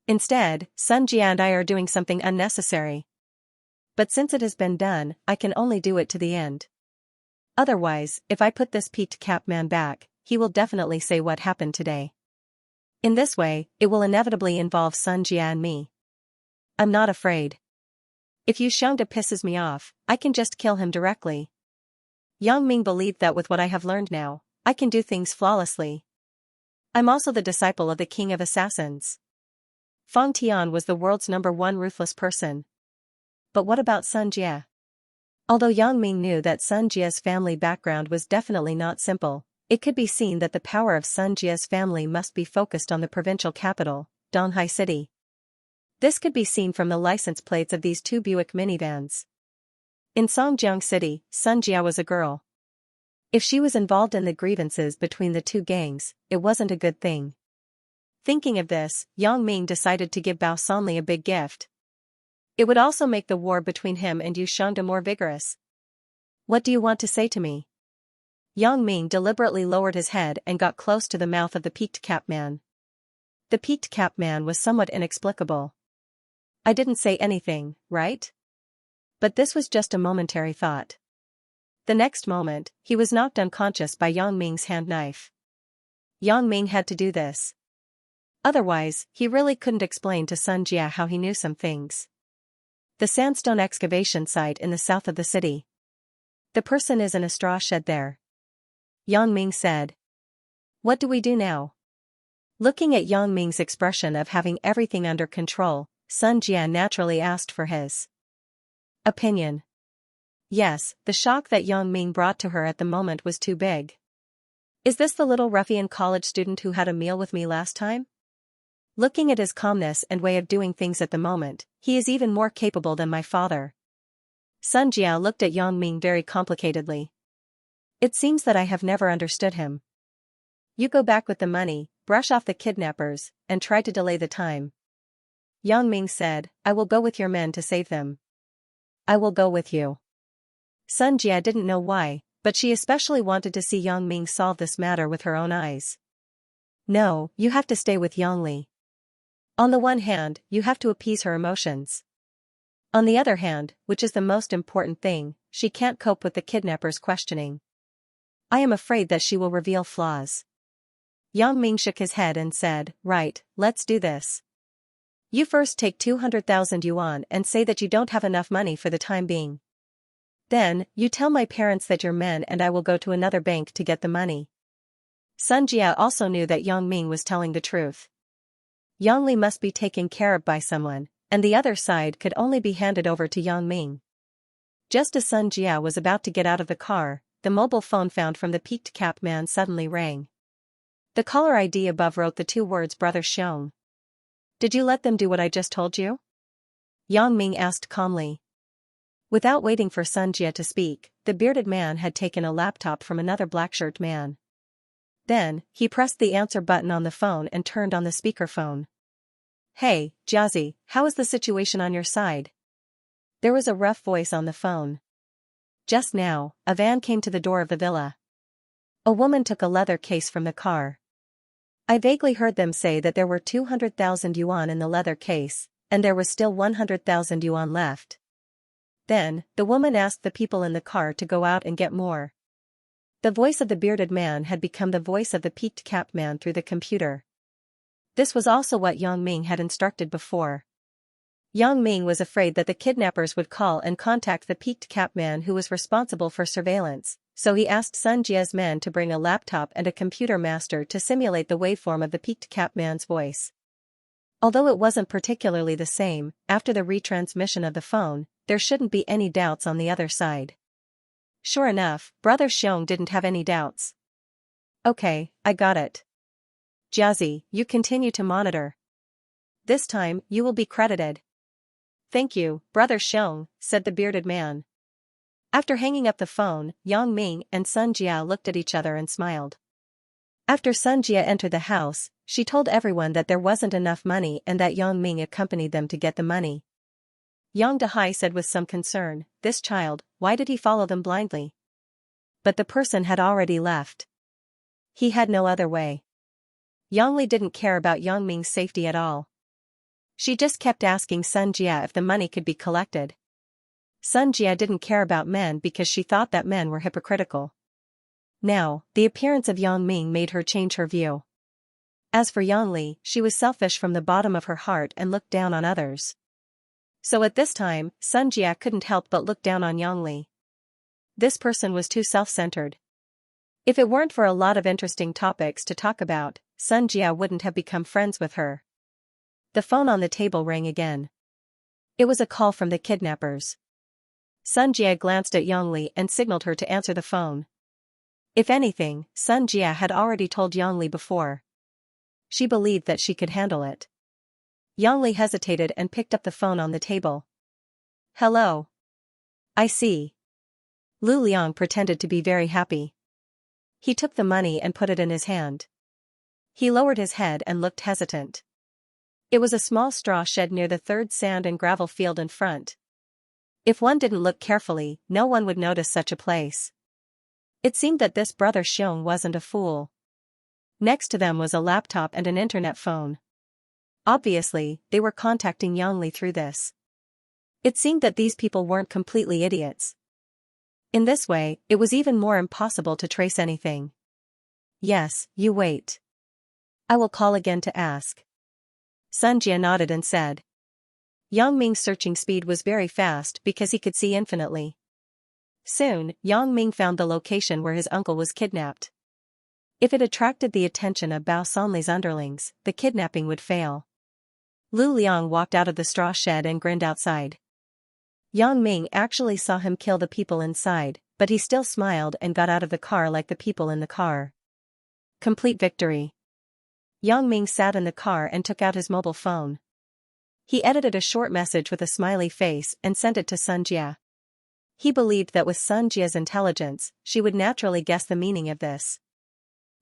Instead, Sun Jia and I are doing something unnecessary. But since it has been done, I can only do it to the end. Otherwise, if I put this peaked cap man back, he will definitely say what happened today. In this way, it will inevitably involve Sun Jia and me. I'm not afraid. If Yu Xianxia pisses me off, I can just kill him directly. Yang Ming believed that with what I have learned now, I can do things flawlessly. I'm also the disciple of the king of assassins. Feng Tian was the world's #1 ruthless person. But what about Sun Jie? Although Yang Ming knew that Sun Jie's family background was definitely not simple, it could be seen that the power of Sun Jie's family must be focused on the provincial capital, Donghai City. This could be seen from the license plates of these two Buick minivans. In Songjiang City, Sun Jie was a girl. If she was involved in the grievances between the two gangs, it wasn't a good thing. Thinking of this, Yang Ming decided to give Bao Sanli a big gift. It would also make the war between him and Yu Xianxia more vigorous. What do you want to say to me? Yang Ming deliberately lowered his head and got close to the mouth of the peaked cap man. The peaked cap man was somewhat inexplicable. I didn't say anything, right? But this was just a momentary thought. The next moment, he was knocked unconscious by Yang Ming's hand knife. Yang Ming had to do this. Otherwise, he really couldn't explain to Sun Jie how he knew some things. The sandstone excavation site in the south of the city. The person is in a straw shed there. Yang Ming said. What do we do now? Looking at Yang Ming's expression of having everything under control, Sun Jie naturally asked for his opinion. Yes, the shock that Yang Ming brought to her at the moment was too big. Is this the little ruffian college student who had a meal with me last time? Looking at his calmness and way of doing things at the moment, he is even more capable than my father. Sun Jie looked at Yang Ming very complicatedly. It seems that I have never understood him. You go back with the money, brush off the kidnappers, and try to delay the time. Yang Ming said, I will go with your men to save them. I will go with you. Sun Jie didn't know why, but she especially wanted to see Yang Ming solve this matter with her own eyes. No, you have to stay with Yang Li. On the one hand, you have to appease her emotions. On the other hand, which is the most important thing, she can't cope with the kidnappers' questioning. I am afraid that she will reveal flaws. Yang Ming shook his head and said, right, let's do this. You first take 200,000 yuan and say that you don't have enough money for the time being. Then, you tell my parents that you're men and I will go to another bank to get the money. Sun Jie also knew that Yang Ming was telling the truth. Yang Li must be taken care of by someone, and the other side could only be handed over to Yang Ming. Just as Sun Jie was about to get out of the car, the mobile phone found from the peaked cap man suddenly rang. The caller ID above wrote the two words Brother Xiong. Did you let them do what I just told you? Yang Ming asked calmly. Without waiting for Sun Jie to speak, the bearded man had taken a laptop from another black-shirt man. Then, he pressed the answer button on the phone and turned on the speakerphone. Hey, Jiazi, how is the situation on your side? There was a rough voice on the phone. Just now, a van came to the door of the villa. A woman took a leather case from the car. I vaguely heard them say that there were 200,000 yuan in the leather case, and there was still 100,000 yuan left. Then, the woman asked the people in the car to go out and get more. The voice of the bearded man had become the voice of the peaked cap man through the computer. This was also what Yang Ming had instructed before. Yang Ming was afraid that the kidnappers would call and contact the peaked cap man who was responsible for surveillance, so he asked Sun Jie's men to bring a laptop and a computer master to simulate the waveform of the peaked cap man's voice. Although it wasn't particularly the same, after the retransmission of the phone, there shouldn't be any doubts on the other side. Sure enough, Brother Xiong didn't have any doubts. Okay, I got it. Jiazi, you continue to monitor. This time, you will be credited. Thank you, Brother Xiong, said the bearded man. After hanging up the phone, Yang Ming and Sun Jie looked at each other and smiled. After Sun Jie entered the house, she told everyone that there wasn't enough money and that Yang Ming accompanied them to get the money. Yang Dehai said with some concern, this child, why did he follow them blindly? But the person had already left. He had no other way. Yang Li didn't care about Yang Ming's safety at all. She just kept asking Sun Jie if the money could be collected. Sun Jie didn't care about men because she thought that men were hypocritical. Now, the appearance of Yang Ming made her change her view. As for Yang Li, she was selfish from the bottom of her heart and looked down on others. So at this time, Xianxia couldn't help but look down on Yangli. This person was too self-centered. If it weren't for a lot of interesting topics to talk about, Xianxia wouldn't have become friends with her. The phone on the table rang again. It was a call from the kidnappers. Xianxia glanced at Yangli and signaled her to answer the phone. If anything, Xianxia had already told Yangli before. She believed that she could handle it. Yangli hesitated and picked up the phone on the table. Hello. I see. Lu Liang pretended to be very happy. He took the money and put it in his hand. He lowered his head and looked hesitant. It was a small straw shed near the third sand and gravel field in front. If one didn't look carefully, no one would notice such a place. It seemed that this brother Xiong wasn't a fool. Next to them was a laptop and an internet phone. Obviously, they were contacting Yangli through this. It seemed that these people weren't completely idiots. In this way, it was even more impossible to trace anything. Yes, you wait. I will call again to ask. Xianxia nodded and said. Yang Ming's searching speed was very fast because he could see infinitely. Soon, Yang Ming found the location where his uncle was kidnapped. If it attracted the attention of Bao Sanli's underlings, the kidnapping would fail. Lu Liang walked out of the straw shed and grinned outside. Yang Ming actually saw him kill the people inside, but he still smiled and got out of the car like the people in the car. Complete victory. Yang Ming sat in the car and took out his mobile phone. He edited a short message with a smiley face and sent it to Xianxia. He believed that with Xianxia's intelligence, she would naturally guess the meaning of this.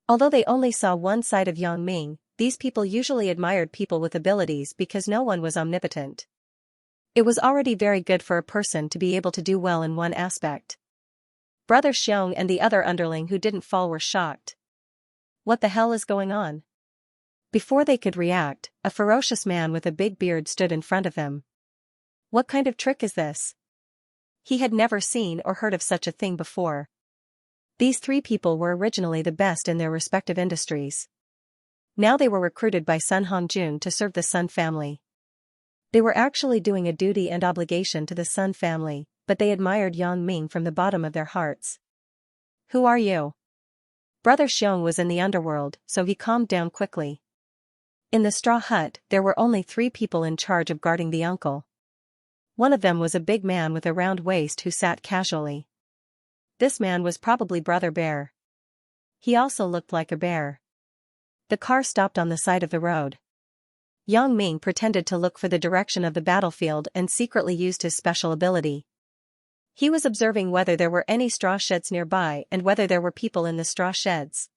Although they only saw one side of Yang Ming, these people usually admired people with abilities because no one was omnipotent. It was already very good for a person to be able to do well in one aspect. Brother Xiong and the other underling who didn't fall were shocked. What the hell is going on? Before they could react, a ferocious man with a big beard stood in front of them. What kind of trick is this? He had never seen or heard of such a thing before. These three people were originally the best in their respective industries. Now they were recruited by Sun Hongjun to serve the Sun family. They were actually doing a duty and obligation to the Sun family, but they admired Yang Ming from the bottom of their hearts. Who are you? Brother Xiong was in the underworld, so he calmed down quickly. In the straw hut, there were only 3 people in charge of guarding the uncle. One of them was a big man with a round waist who sat casually. This man was probably Brother Bear. He also looked like a bear. The car stopped on the side of the road. Yang Ming pretended to look for the direction of the battlefield and secretly used his special ability. He was observing whether there were any straw sheds nearby and whether there were people in the straw sheds.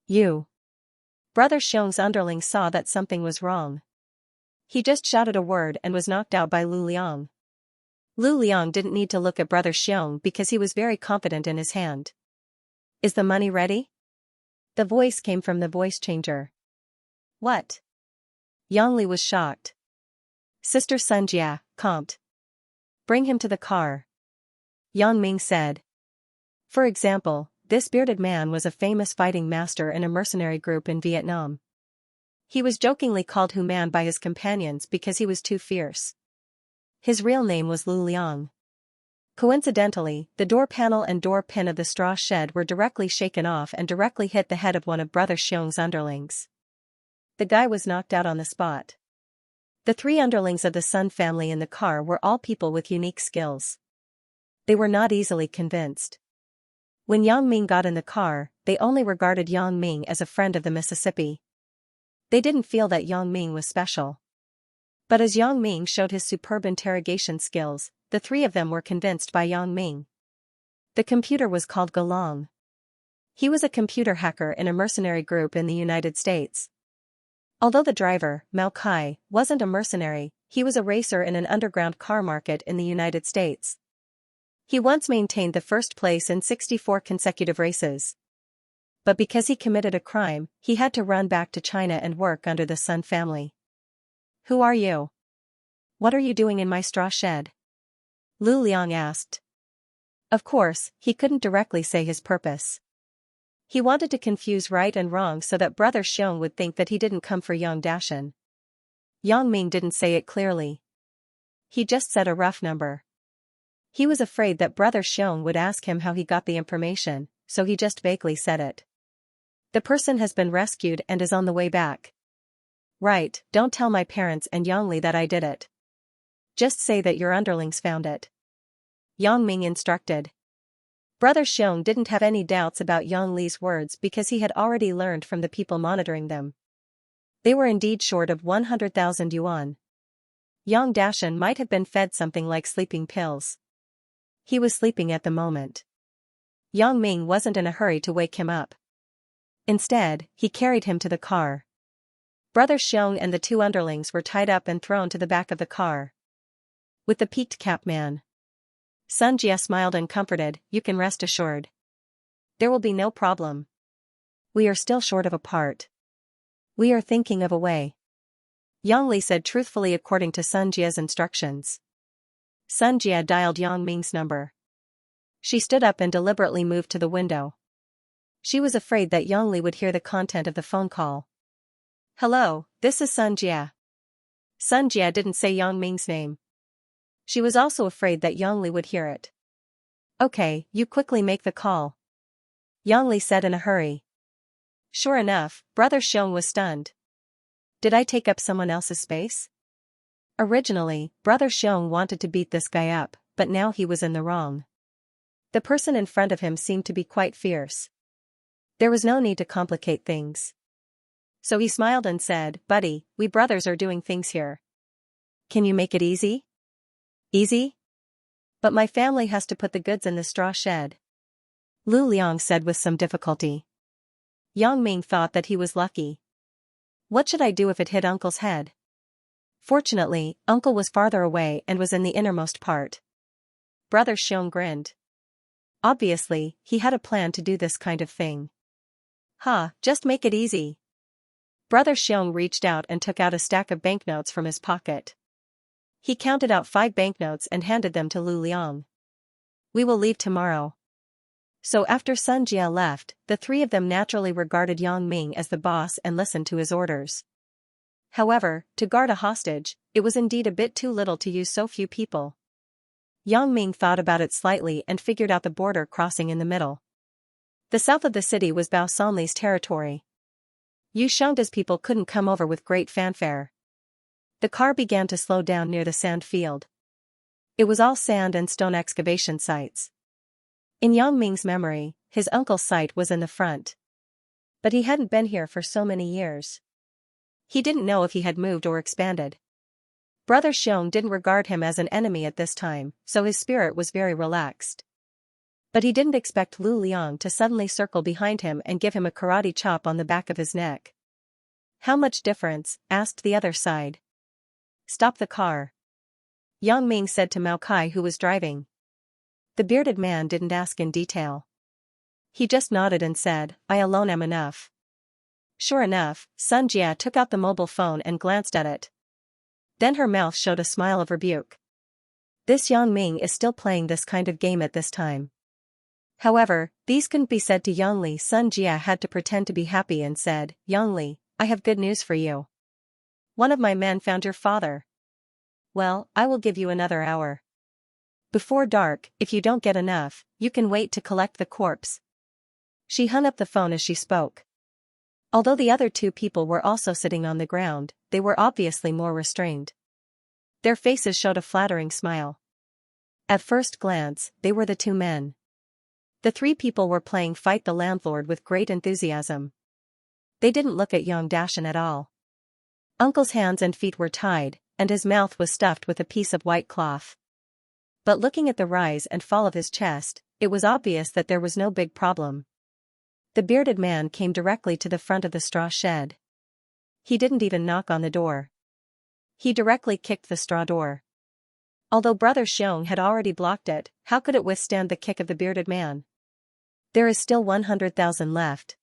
You. Brother Xiong's underling saw that something was wrong. He just shouted a word and was knocked out by Lu Liang. Lu Liang didn't need to look at Brother Xiong because he was very confident in his hand. Is the money ready? The voice came from the voice changer. What? Yangli was shocked. Sister Xianxia, Comte. Bring him to the car. Yang Ming said. For example, this bearded man was a famous fighting master in a mercenary group in Vietnam. He was jokingly called Hu Man by his companions because he was too fierce. His real name was Lu Liang. Coincidentally, the door panel and door pin of the straw shed were directly shaken off and directly hit the head of one of Brother Xiong's underlings. The guy was knocked out on the spot. The 3 underlings of the Sun family in the car were all people with unique skills. They were not easily convinced. When Yang Ming got in the car, they only regarded Yang Ming as a friend of the Mississippi. They didn't feel that Yang Ming was special. But as Yang Ming showed his superb interrogation skills, the 3 of them were convinced by Yang Ming. The computer was called Galong. He was a computer hacker in a mercenary group in the United States. Although the driver, Mao Kai, wasn't a mercenary, he was a racer in an underground car market in the United States. He once maintained the first place in 64 consecutive races. But because he committed a crime, he had to run back to China and work under the Sun family. Who are you? What are you doing in my straw shed? Lu Liang asked. Of course, he couldn't directly say his purpose. He wanted to confuse right and wrong so that Brother Xiong would think that he didn't come for Yang Dashan. Yang Ming didn't say it clearly. He just said a rough number. He was afraid that Brother Xiong would ask him how he got the information, so he just vaguely said it. The person has been rescued and is on the way back. Right, don't tell my parents and Yangli that I did it. Just say that your underlings found it. Yang Ming instructed. Brother Xiong didn't have any doubts about Yang Li's words because he had already learned from the people monitoring them. They were indeed short of 100,000 yuan. Yang Dashan might have been fed something like sleeping pills. He was sleeping at the moment. Yang Ming wasn't in a hurry to wake him up. Instead, he carried him to the car. Brother Xiong and the two underlings were tied up and thrown to the back of the car. With the peaked cap man. Xianxia smiled and comforted, you can rest assured. There will be no problem. We are still short of a part. We are thinking of a way. Yang Li said truthfully according to Xianxia's instructions. Xianxia dialed Yang Ming's number. She stood up and deliberately moved to the window. She was afraid that Yang Li would hear the content of the phone call. Hello, this is Xianxia. Xianxia didn't say Yang Ming's name. She was also afraid that Yang Li would hear it. Okay, you quickly make the call. Yang Li said in a hurry. Sure enough, Brother Xiong was stunned. Did I take up someone else's space? Originally, Brother Xiong wanted to beat this guy up, but now he was in the wrong. The person in front of him seemed to be quite fierce. There was no need to complicate things. So he smiled and said, Buddy, we brothers are doing things here. Can you make it easy? Easy? But my family has to put the goods in the straw shed. Lu Liang said with some difficulty. Yang Ming thought that he was lucky. What should I do if it hit Uncle's head? Fortunately, Uncle was farther away and was in the innermost part. Brother Xiong grinned. Obviously, he had a plan to do this kind of thing. Just make it easy. Brother Xiong reached out and took out a stack of banknotes from his pocket. He counted out 5 banknotes and handed them to Lu Liang. We will leave tomorrow. So after Xianxia left, the three of them naturally regarded Yang Ming as the boss and listened to his orders. However, to guard a hostage, it was indeed a bit too little to use so few people. Yang Ming thought about it slightly and figured out the border crossing in the middle. The south of the city was Bao Sanli's territory. Yu Shengda's people couldn't come over with great fanfare. The car began to slow down near the sand field. It was all sand and stone excavation sites. In Yang Ming's memory, his uncle's site was in the front. But he hadn't been here for so many years. He didn't know if he had moved or expanded. Brother Xiong didn't regard him as an enemy at this time, so his spirit was very relaxed. But he didn't expect Lu Liang to suddenly circle behind him and give him a karate chop on the back of his neck. How much difference? Asked the other side. Stop the car. Yang Ming said to Mao Kai who was driving. The bearded man didn't ask in detail. He just nodded and said, I alone am enough. Sure enough, Xianxia took out the mobile phone and glanced at it. Then her mouth showed a smile of rebuke. This Yang Ming is still playing this kind of game at this time. However, these couldn't be said to Yang Li. Xianxia had to pretend to be happy and said, Yang Li, I have good news for you. One of my men found your father. Well, I will give you another hour. Before dark, if you don't get enough, you can wait to collect the corpse. She hung up the phone as she spoke. Although the other two people were also sitting on the ground, they were obviously more restrained. Their faces showed a flattering smile. At first glance, they were the two men. The three people were playing Fight the Landlord with great enthusiasm. They didn't look at young Dashan at all. Uncle's hands and feet were tied, and his mouth was stuffed with a piece of white cloth. But looking at the rise and fall of his chest, it was obvious that there was no big problem. The bearded man came directly to the front of the straw shed. He didn't even knock on the door. He directly kicked the straw door. Although Brother Xiong had already blocked it, how could it withstand the kick of the bearded man? There is still 100,000 left.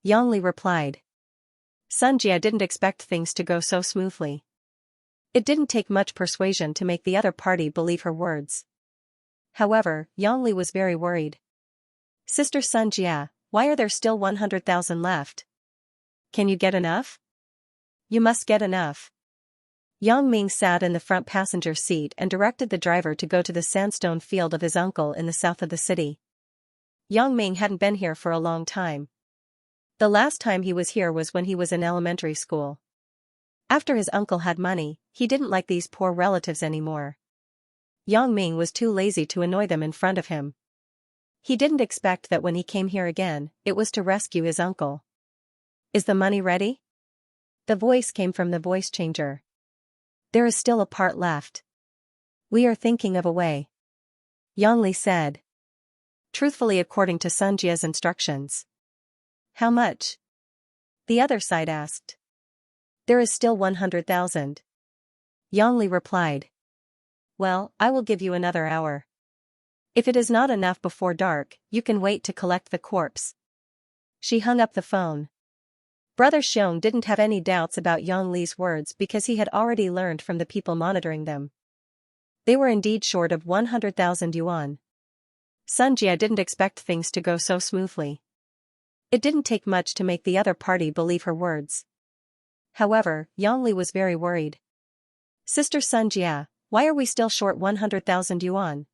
Yang Li replied. Xianxia didn't expect things to go so smoothly. It didn't take much persuasion to make the other party believe her words. However, Yang Li was very worried. Sister Xianxia, why are there still 100,000 left? Can you get enough? You must get enough. Yang Ming sat in the front passenger seat and directed the driver to go to the sandstone field of his uncle in the south of the city. Yang Ming hadn't been here for a long time. The last time he was here was when he was in elementary school. After his uncle had money, he didn't like these poor relatives anymore. Yang Ming was too lazy to annoy them in front of him. He didn't expect that when he came here again, it was to rescue his uncle. "Is the money ready?" The voice came from the voice changer. "There is still a part left. We are thinking of a way," Yang Li said. "Truthfully according to Xianxia's instructions." "How much?" the other side asked. "There is still 100,000. Yang Li replied. "Well, I will give you another hour. If it is not enough before dark, you can wait to collect the corpse." She hung up the phone. Brother Xiong didn't have any doubts about Yang Li's words because he had already learned from the people monitoring them. They were indeed short of 100,000 yuan. Xianxia didn't expect things to go so smoothly. It didn't take much to make the other party believe her words. However, Yang Li was very worried. "Sister Xianxia, why are we still short 100,000 yuan?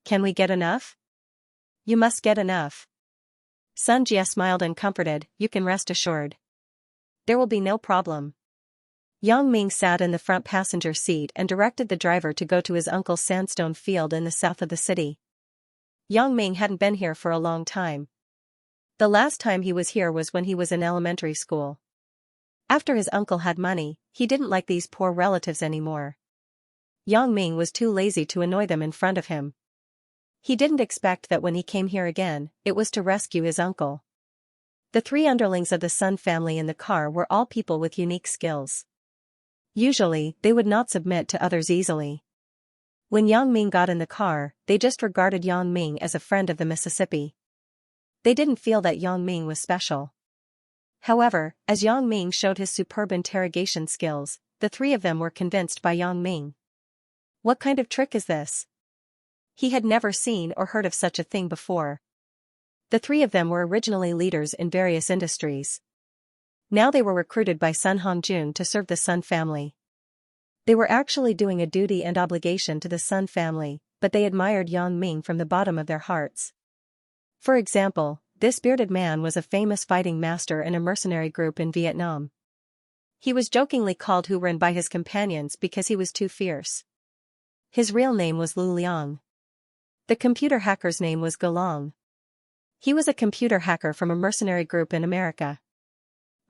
Can we get enough?" "You must get enough." Xianxia smiled and comforted, "You can rest assured. There will be no problem." Yang Ming sat in the front passenger seat and directed the driver to go to his uncle's sandstone field in the south of the city. Yang Ming hadn't been here for a long time. The last time he was here was when he was in elementary school. After his uncle had money, he didn't like these poor relatives anymore. Yang Ming was too lazy to annoy them in front of him. He didn't expect that when he came here again, it was to rescue his uncle. The three underlings of the Sun family in the car were all people with unique skills. Usually, they would not submit to others easily. When Yang Ming got in the car, they just regarded Yang Ming as a friend of the Mississippi. They didn't feel that Yang Ming was special. However, as Yang Ming showed his superb interrogation skills, the three of them were convinced by Yang Ming. What kind of trick is this? He had never seen or heard of such a thing before. The three of them were originally leaders in various industries. Now they were recruited by Sun Hongjun to serve the Sun family. They were actually doing a duty and obligation to the Sun family, but they admired Yang Ming from the bottom of their hearts. For example, this bearded man was a famous fighting master in a mercenary group in Vietnam. He was jokingly called Hu Ren by his companions because he was too fierce. His real name was Lu Liang. The computer hacker's name was Galong. He was a computer hacker from a mercenary group in America.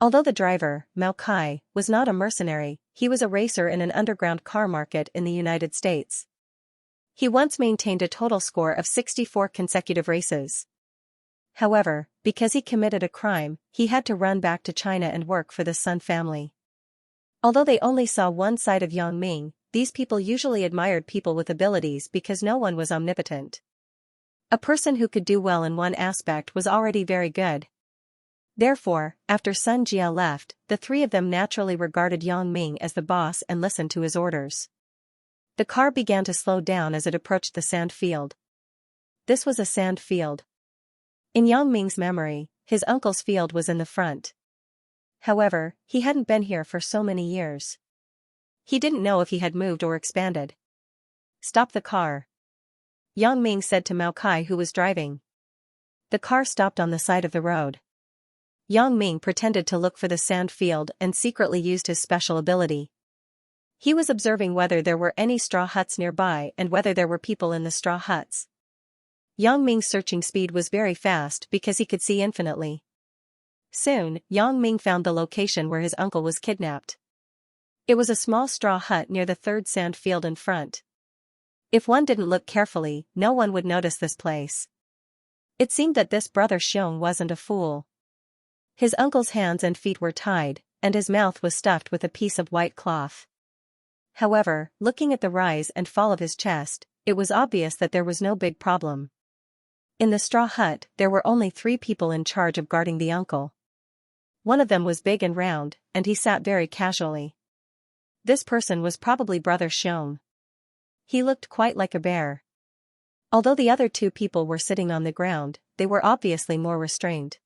Although the driver, Mao Kai, was not a mercenary, he was a racer in an underground car market in the United States. He once maintained a total score of 64 consecutive races. However, because he committed a crime, he had to run back to China and work for the Sun family. Although they only saw one side of Yang Ming, these people usually admired people with abilities because no one was omnipotent. A person who could do well in one aspect was already very good. Therefore, after Sun Jia left, the three of them naturally regarded Yang Ming as the boss and listened to his orders. The car began to slow down as it approached the sand field. This was a sand field. In Yang Ming's memory, his uncle's field was in the front. However, he hadn't been here for so many years. He didn't know if he had moved or expanded. "Stop the car," Yang Ming said to Mao Kai, who was driving. The car stopped on the side of the road. Yang Ming pretended to look for the sand field and secretly used his special ability. He was observing whether there were any straw huts nearby and whether there were people in the straw huts. Yang Ming's searching speed was very fast because he could see infinitely. Soon, Yang Ming found the location where his uncle was kidnapped. It was a small straw hut near the third sand field in front. If one didn't look carefully, no one would notice this place. It seemed that this brother Xiong wasn't a fool. His uncle's hands and feet were tied, and his mouth was stuffed with a piece of white cloth. However, looking at the rise and fall of his chest, it was obvious that there was no big problem. In the straw hut, there were only 3 people in charge of guarding the uncle. One of them was big and round, and he sat very casually. This person was probably Brother Xiong. He looked quite like a bear. Although the other 2 people were sitting on the ground, they were obviously more restrained.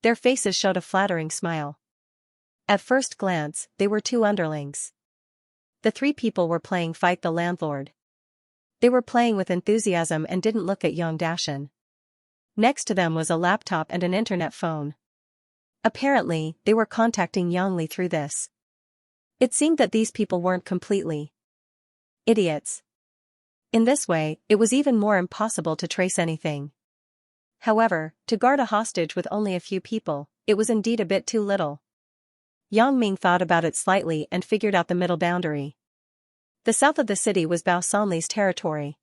Their faces showed a flattering smile. At first glance, they were 2 underlings. The three people were playing Fight the Landlord. They were playing with enthusiasm and didn't look at Xianxia. Next to them was a laptop and an internet phone. Apparently, they were contacting Yang through this. It seemed that these people weren't completely idiots. In this way, it was even more impossible to trace anything. However, to guard a hostage with only a few people, it was indeed a bit too little. Yang Ming thought about it slightly and figured out the middle boundary. The south of the city was Bao Sanli's territory.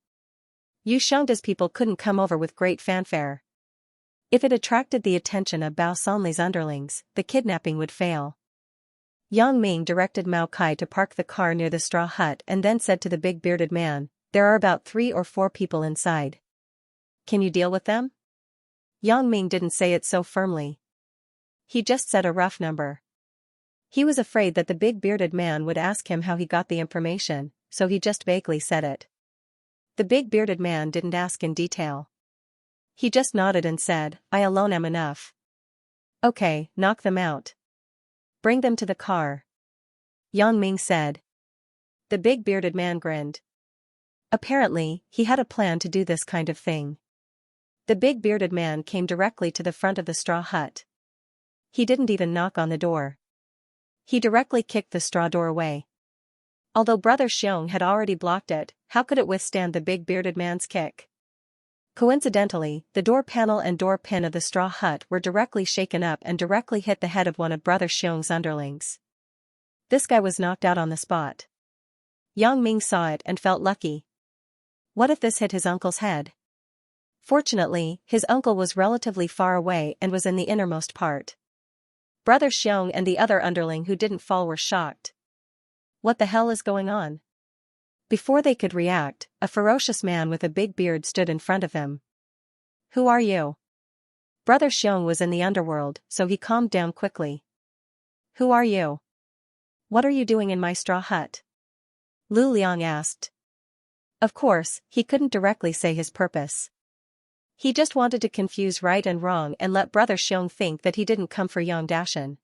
Yu Xiangda's people couldn't come over with great fanfare. If it attracted the attention of Bao Sanli's underlings, the kidnapping would fail. Yang Ming directed Mao Kai to park the car near the straw hut and then said to the big bearded man, "There are about 3 or 4 people inside. Can you deal with them?" Yang Ming didn't say it so firmly. He just said a rough number. He was afraid that the big bearded man would ask him how he got the information, so he just vaguely said it. The big bearded man didn't ask in detail. He just nodded and said, "I alone am enough." "Okay, knock them out. Bring them to the car," Yang Ming said. The big bearded man grinned. Apparently, he had a plan to do this kind of thing. The big bearded man came directly to the front of the straw hut. He didn't even knock on the door. He directly kicked the straw door away. Although Brother Xiong had already blocked it, how could it withstand the big bearded man's kick? Coincidentally, the door panel and door pin of the straw hut were directly shaken up and directly hit the head of one of Brother Xiong's underlings. This guy was knocked out on the spot. Yang Ming saw it and felt lucky. What if this hit his uncle's head? Fortunately, his uncle was relatively far away and was in the innermost part. Brother Xiong and the other underling who didn't fall were shocked. What the hell is going on? Before they could react, a ferocious man with a big beard stood in front of him. "Who are you?" Brother Xiong was in the underworld, so he calmed down quickly. "Who are you? What are you doing in my straw hut?" Lu Liang asked. Of course, he couldn't directly say his purpose. He just wanted to confuse right and wrong and let Brother Xiong think that he didn't come for Xianxia.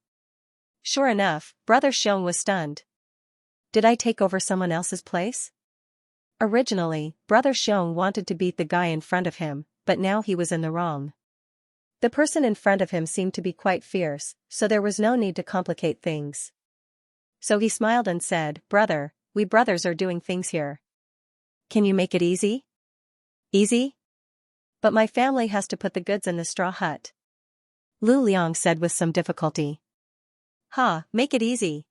Sure enough, Brother Xiong was stunned. "Did I take over someone else's place?" Originally, Brother Xiong wanted to beat the guy in front of him, but now he was in the wrong. The person in front of him seemed to be quite fierce, so there was no need to complicate things. So he smiled and said, "Brother, we brothers are doing things here. Can you make it easy?" "Easy? But my family has to put the goods in the straw hut," Lu Liang said with some difficulty. "Ha, make it easy."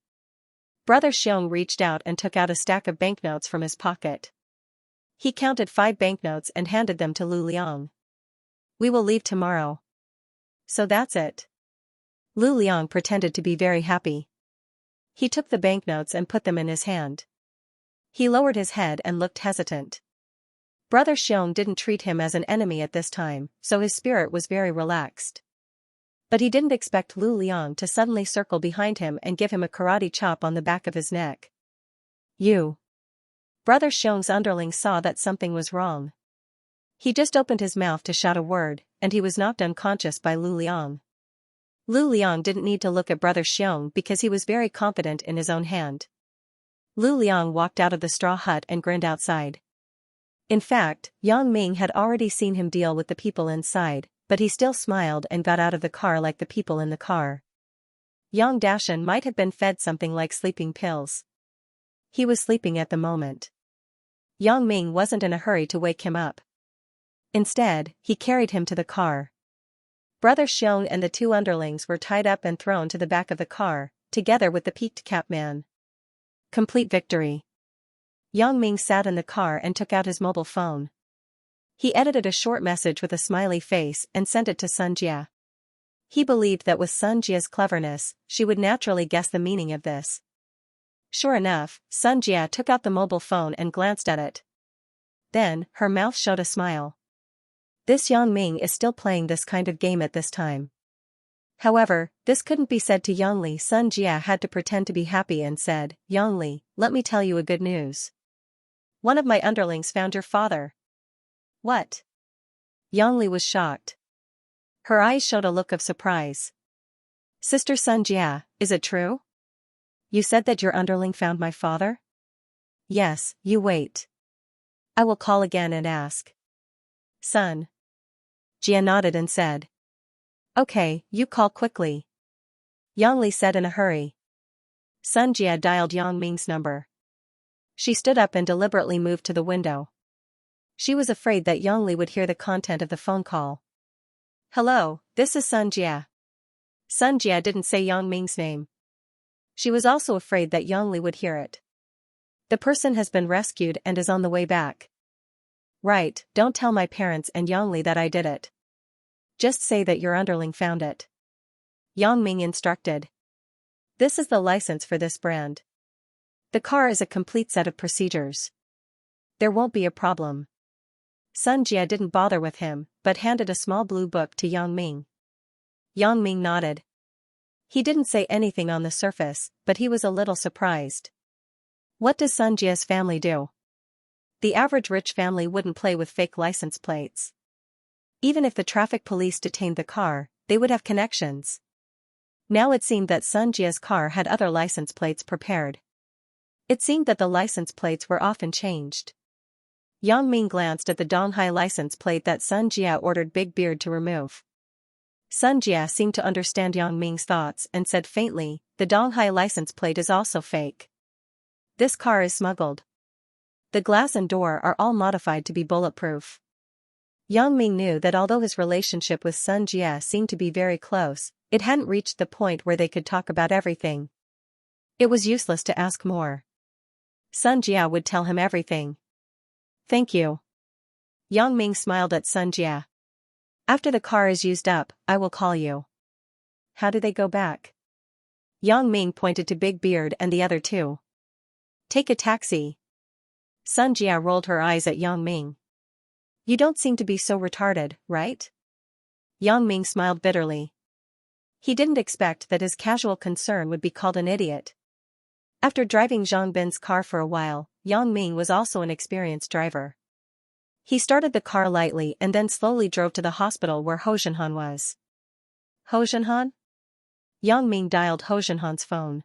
Brother Xiong reached out and took out a stack of banknotes from his pocket. He counted 5 banknotes and handed them to Lu Liang. "We will leave tomorrow." "So that's it." Lu Liang pretended to be very happy. He took the banknotes and put them in his hand. He lowered his head and looked hesitant. Brother Xiong didn't treat him as an enemy at this time, so his spirit was very relaxed. But he didn't expect Lu Liang to suddenly circle behind him and give him a karate chop on the back of his neck. "You." Brother Xiong's underling saw that something was wrong. He just opened his mouth to shout a word, and he was knocked unconscious by Lu Liang. Lu Liang didn't need to look at Brother Xiong because he was very confident in his own hand. Lu Liang walked out of the straw hut and grinned outside. In fact, Yang Ming had already seen him deal with the people inside, but he still smiled and got out of the car like the people in the car. Yang Dashan might have been fed something like sleeping pills. He was sleeping at the moment. Yang Ming wasn't in a hurry to wake him up. Instead, he carried him to the car. Brother Xiong and the 2 underlings were tied up and thrown to the back of the car, together with the peaked cap man. Complete victory. Yang Ming sat in the car and took out his mobile phone. He edited a short message with a smiley face and sent it to Xianxia. He believed that with Xianxia's cleverness, she would naturally guess the meaning of this. Sure enough, Xianxia took out the mobile phone and glanced at it. Then, her mouth showed a smile. This Yang Ming is still playing this kind of game at this time. However, this couldn't be said to Yang Li. Xianxia had to pretend to be happy and said, "Yang Li, let me tell you a good news. One of my underlings found your father." "What?" Yang Li was shocked. Her eyes showed a look of surprise. "Sister Xianxia, is it true? You said that your underling found my father?" Yes, you wait. I will call again and ask. Son. Jia nodded and said. Okay, you call quickly. Yang Li said in a hurry. Sun Jia dialed Yang Ming's number. She stood up and deliberately moved to the window. She was afraid that Yang Li would hear the content of the phone call. Hello, this is Sun Jia. Sun Jia didn't say Yang Ming's name. She was also afraid that Yang Li would hear it. The person has been rescued and is on the way back. Right, don't tell my parents and Yang Li that I did it. Just say that your underling found it. Yang Ming instructed. This is the license for this brand. The car is a complete set of procedures. There won't be a problem. Sun Jia didn't bother with him, but handed a small blue book to Yang Ming. Yang Ming nodded. He didn't say anything on the surface, but he was a little surprised. What does Sun Jia's family do? The average rich family wouldn't play with fake license plates. Even if the traffic police detained the car, they would have connections. Now it seemed that Sun Jia's car had other license plates prepared. It seemed that the license plates were often changed. Yang Ming glanced at the Donghai license plate that Sun Jia ordered Big Beard to remove. Sun Jia seemed to understand Yang Ming's thoughts and said faintly, the Donghai license plate is also fake. This car is smuggled. The glass and door are all modified to be bulletproof. Yang Ming knew that although his relationship with Sun Jia seemed to be very close, it hadn't reached the point where they could talk about everything. It was useless to ask more. Sun Jia would tell him everything. Thank you. Yang Ming smiled at Sun Jia. After the car is used up, I will call you. How do they go back? Yang Ming pointed to Big Beard and the other two. Take a taxi. Sun Jia rolled her eyes at Yang Ming. You don't seem to be so retarded, right? Yang Ming smiled bitterly. He didn't expect that his casual concern would be called an idiot. After driving Zhang Bin's car for a while, Yang Ming was also an experienced driver. He started the car lightly and then slowly drove to the hospital where Ho Zhenhan was. Ho Zhenhan? Yang Ming dialed Ho Zhenhan's phone.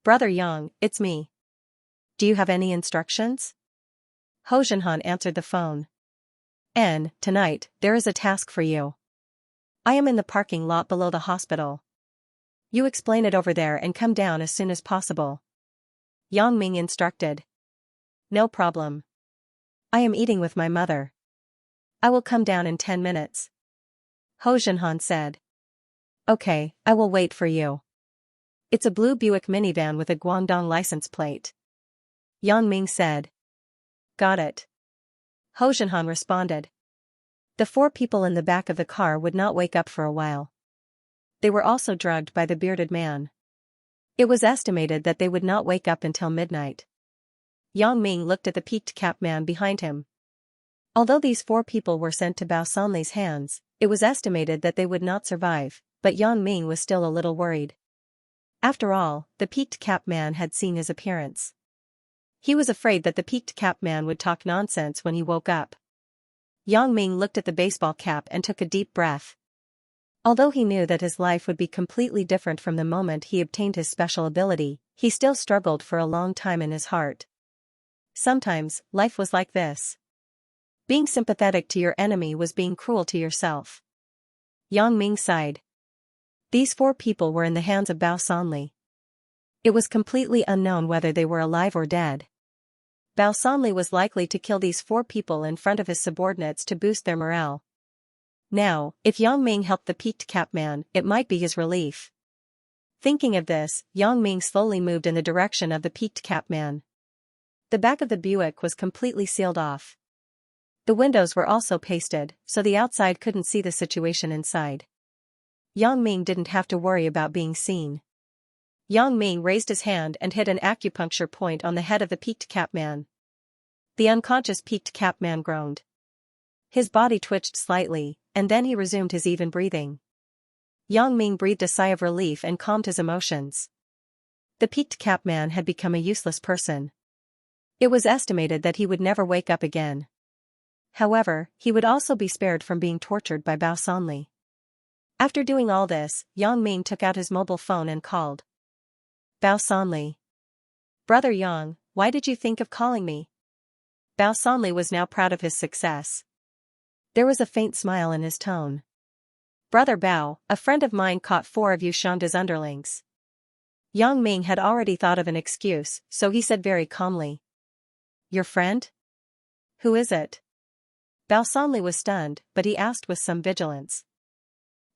Brother Yang, it's me. Do you have any instructions? Ho Zhenhan answered the phone. Tonight, there is a task for you. I am in the parking lot below the hospital. You explain it over there and come down as soon as possible. Yang Ming instructed. No problem. I am eating with my mother. I will come down in 10 minutes. Ho Zhenhan said. Okay, I will wait for you. It's a blue Buick minivan with a Guangdong license plate. Yang Ming said. Got it. Ho Zhenhan responded. The 4 people in the back of the car would not wake up for a while. They were also drugged by the bearded man. It was estimated that they would not wake up until midnight. Yang Ming looked at the peaked cap man behind him. Although these 4 people were sent to Bao Sanli's hands, it was estimated that they would not survive, but Yang Ming was still a little worried. After all, the peaked cap man had seen his appearance. He was afraid that the peaked cap man would talk nonsense when he woke up. Yang Ming looked at the baseball cap and took a deep breath. Although he knew that his life would be completely different from the moment he obtained his special ability, he still struggled for a long time in his heart. Sometimes, life was like this. Being sympathetic to your enemy was being cruel to yourself. Yang Ming sighed. These 4 people were in the hands of Bao Sanli. It was completely unknown whether they were alive or dead. Bao Sanli was likely to kill these 4 people in front of his subordinates to boost their morale. Now, if Yang Ming helped the peaked cap man, it might be his relief. Thinking of this, Yang Ming slowly moved in the direction of the peaked cap man. The back of the Buick was completely sealed off. The windows were also pasted, so the outside couldn't see the situation inside. Yang Ming didn't have to worry about being seen. Yang Ming raised his hand and hit an acupuncture point on the head of the peaked cap man. The unconscious peaked cap man groaned. His body twitched slightly, and then he resumed his even breathing. Yang Ming breathed a sigh of relief and calmed his emotions. The peaked cap man had become a useless person. It was estimated that he would never wake up again. However, he would also be spared from being tortured by Bao Sanli. After doing all this, Yang Ming took out his mobile phone and called. Bao Sanli. Brother Yang, why did you think of calling me? Bao Sanli was now proud of his success. There was a faint smile in his tone. Brother Bao, a friend of mine caught 4 of Xianxia's underlings. Yang Ming had already thought of an excuse, so he said very calmly. Your friend? Who is it? Bao Sanli was stunned, but he asked with some vigilance.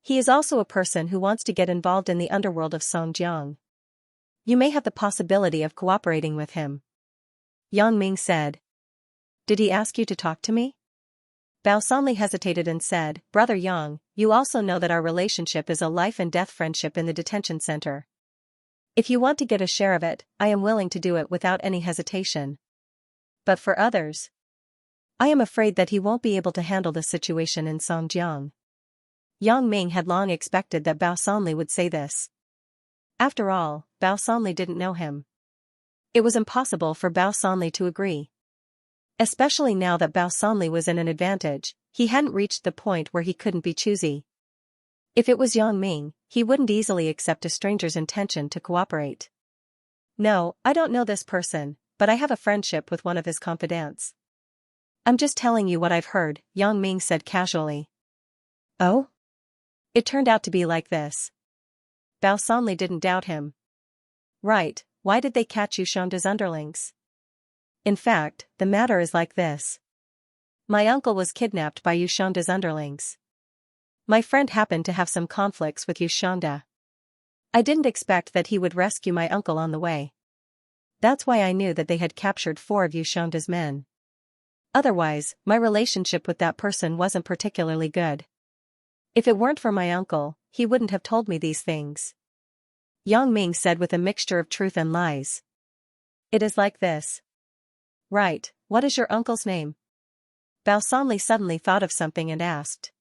He is also a person who wants to get involved in the underworld of Songjiang. You may have the possibility of cooperating with him. Yang Ming said. Did he ask you to talk to me? Bao Sanli hesitated and said, Brother Yang, you also know that our relationship is a life and death friendship in the detention center. If you want to get a share of it, I am willing to do it without any hesitation. But for others, I am afraid that he won't be able to handle the situation in Songjiang. Yang Ming had long expected that Bao Sanli would say this. After all, Bao Sanli didn't know him. It was impossible for Bao Sanli to agree. Especially now that Bao Sanli was in an advantage, he hadn't reached the point where he couldn't be choosy. If it was Yang Ming, he wouldn't easily accept a stranger's intention to cooperate. No, I don't know this person, but I have a friendship with one of his confidants. I'm just telling you what I've heard, Yang Ming said casually. Oh? It turned out to be like this. Bao Sanli didn't doubt him. Right, why did they catch Xianxia's underlings? In fact, the matter is like this. My uncle was kidnapped by Xianxia's underlings. My friend happened to have some conflicts with Xianxia. I didn't expect that he would rescue my uncle on the way. That's why I knew that they had captured 4 of Xianxia's men. Otherwise, my relationship with that person wasn't particularly good. If it weren't for my uncle, he wouldn't have told me these things. Yang Ming said with a mixture of truth and lies. It is like this. Right, what is your uncle's name? Bao Sanli suddenly thought of something and asked.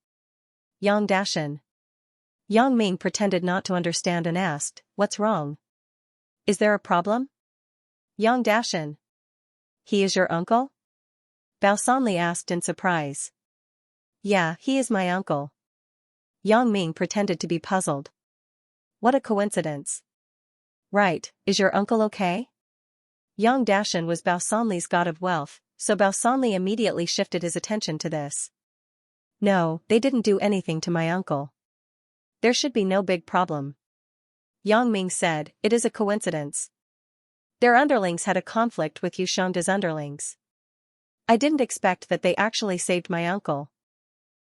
Yang Dashan. Yang Ming pretended not to understand and asked, what's wrong? Is there a problem? Yang Dashan. He is your uncle? Bao Sanli asked in surprise. Yeah, he is my uncle. Yang Ming pretended to be puzzled. What a coincidence. Right, is your uncle okay? Yang Dashan was Bao Sanli's god of wealth, so Bao Sanli immediately shifted his attention to this. No, they didn't do anything to my uncle. There should be no big problem. Yang Ming said, it is a coincidence. Their underlings had a conflict with Xianxia's underlings. I didn't expect that they actually saved my uncle.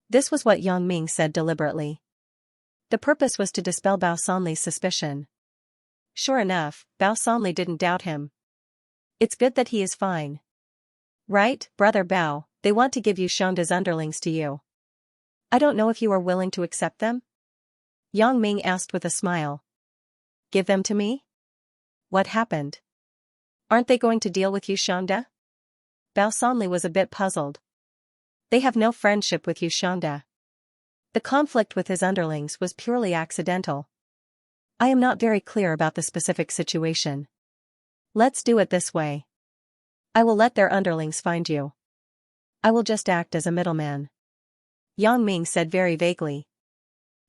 This was what Yang Ming said deliberately. The purpose was to dispel Bao Sanli's suspicion. Sure enough, Bao Sanli didn't doubt him. It's good that he is fine. Right, Brother Bao, they want to give Xianxia's underlings to you. I don't know if you are willing to accept them? Yang Ming asked with a smile. Give them to me? What happened? Aren't they going to deal with Xianxia? Bao Sanli was a bit puzzled. They have no friendship with Xianxia. The conflict with his underlings was purely accidental. I am not very clear about the specific situation. Let's do it this way. I will let their underlings find you. I will just act as a middleman. Yang Ming said very vaguely.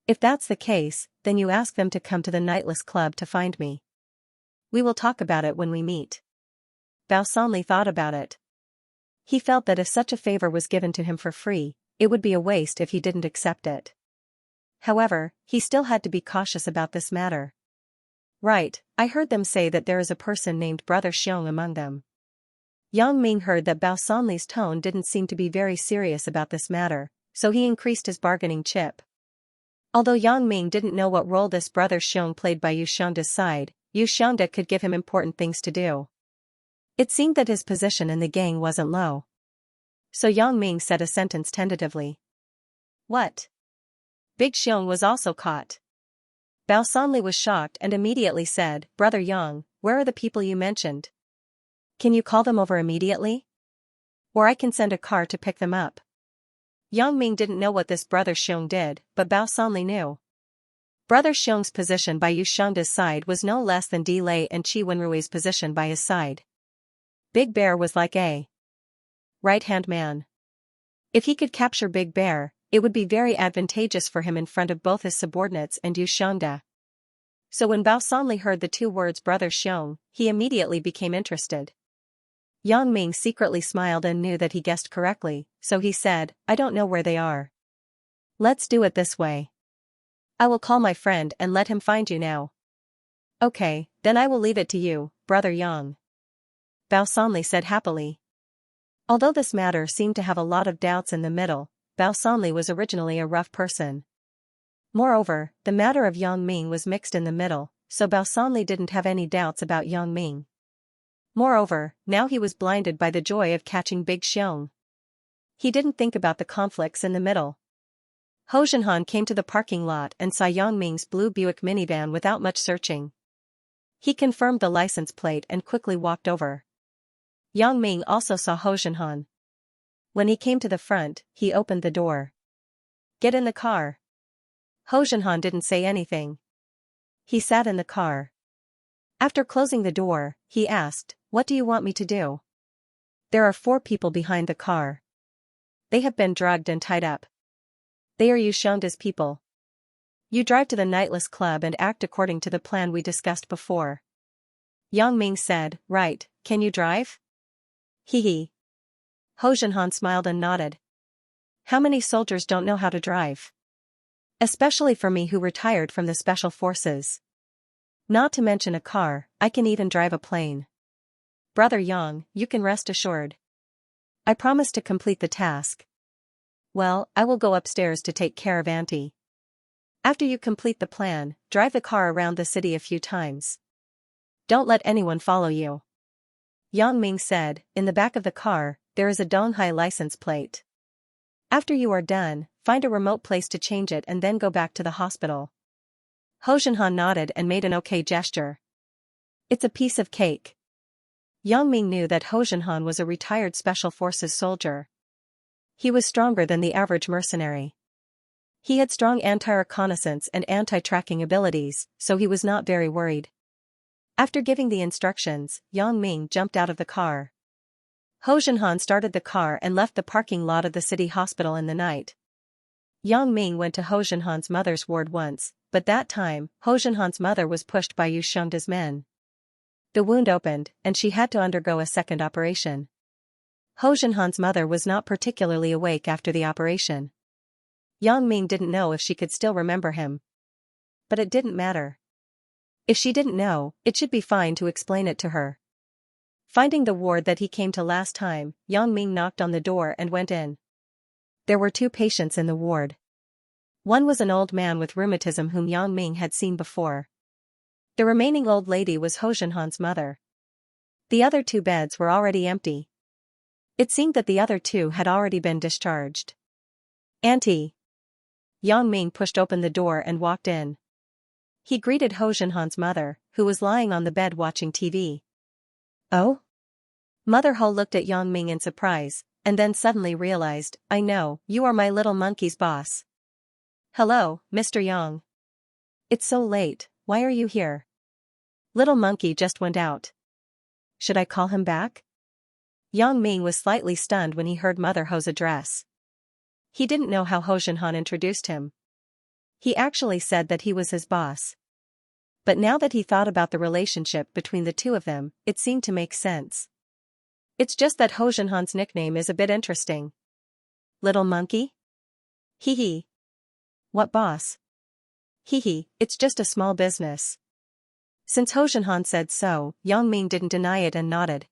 If that's the case, then you ask them to come to the Nightless Club to find me. We will talk about it when we meet. Bao Sanli thought about it. He felt that if such a favor was given to him for free, it would be a waste if he didn't accept it. However, he still had to be cautious about this matter. Right, I heard them say that there is a person named Brother Xiong among them. Yang Ming heard that Bao Sanli's tone didn't seem to be very serious about this matter, so he increased his bargaining chip. Although Yang Ming didn't know what role this Brother Xiong played by Xianxia's side, Xianxia could give him important things to do. It seemed that his position in the gang wasn't low. So Yang Ming said a sentence tentatively. What? Big Xiong was also caught. Bao Sanli was shocked and immediately said, Brother Yang, where are the people you mentioned? Can you call them over immediately? Or I can send a car to pick them up. Yang Ming didn't know what this Brother Xiong did, but Bao Sanli knew. Brother Xiong's position by Xianxia's side was no less than Di Lei and Qi Wenrui's position by his side. Big Bear was like a right-hand man. If he could capture Big Bear, it would be very advantageous for him in front of both his subordinates and Xianxia. So when Bao Sanli heard the 2 words Brother Xiong, he immediately became interested. Yang Ming secretly smiled and knew that he guessed correctly, so he said, I don't know where they are. Let's do it this way. I will call my friend and let him find you now. Okay, then I will leave it to you, brother Yang. Bao Sanli said happily. Although this matter seemed to have a lot of doubts in the middle, Bao Sanli was originally a rough person. Moreover, the matter of Yang Ming was mixed in the middle, so Bao Sanli didn't have any doubts about Yang Ming. Moreover, now he was blinded by the joy of catching Big Xiong. He didn't think about the conflicts in the middle. Ho Zhenhan came to the parking lot and saw Yang Ming's blue Buick minivan without much searching. He confirmed the license plate and quickly walked over. Yang Ming also saw Ho Zhenhan. When he came to the front, he opened the door. Get in the car. Ho Zhenhan didn't say anything. He sat in the car. After closing the door, he asked, What do you want me to do? There are 4 people behind the car. They have been drugged and tied up. They are Xianxia's people. You drive to the nightless club and act according to the plan we discussed before. Yang Ming said, Right, can you drive? Hee. Ho Zhenhan smiled and nodded. How many soldiers don't know how to drive? Especially for me who retired from the special forces. Not to mention a car, I can even drive a plane. Brother Yang, you can rest assured. I promise to complete the task. Well, I will go upstairs to take care of Auntie. After you complete the plan, drive the car around the city a few times. Don't let anyone follow you. Yang Ming said, In the back of the car, there is a Donghai license plate. After you are done, find a remote place to change it and then go back to the hospital. Ho Zhenhan nodded and made an okay gesture. It's a piece of cake. Yang Ming knew that Ho Zhenhan was a retired special forces soldier. He was stronger than the average mercenary. He had strong anti-reconnaissance and anti-tracking abilities, so he was not very worried. After giving the instructions, Yang Ming jumped out of the car. Ho Zhenhan started the car and left the parking lot of the city hospital in the night. Yang Ming went to Ho Zhenhan's mother's ward once, but that time, Ho Zhenhan's mother was pushed by Xianxia's men. The wound opened, and she had to undergo a second operation. Ho Zhenhan's mother was not particularly awake after the operation. Yang Ming didn't know if she could still remember him. But it didn't matter. If she didn't know, it should be fine to explain it to her. Finding the ward that he came to last time, Yang Ming knocked on the door and went in. There were 2 patients in the ward. One was an old man with rheumatism whom Yang Ming had seen before. The remaining old lady was Ho Zhenhan's mother. The other 2 beds were already empty. It seemed that the other 2 had already been discharged. Auntie. Yang Ming pushed open the door and walked in. He greeted Ho Zhenhan's mother, who was lying on the bed watching TV. Oh? Mother Ho looked at Yang Ming in surprise, and then suddenly realized, I know, you are my little monkey's boss. Hello, Mr. Yang. It's so late, why are you here? Little monkey just went out. Should I call him back? Yang Ming was slightly stunned when he heard Mother Ho's address. He didn't know how Ho Zhenhan introduced him. He actually said that he was his boss. But now that he thought about the relationship between the 2 of them, it seemed to make sense. It's just that Ho Zhenhan's nickname is a bit interesting. Little monkey? Hee. What boss? Hee, it's just a small business. Since Ho Zhenhan said so, Yang Ming didn't deny it and nodded.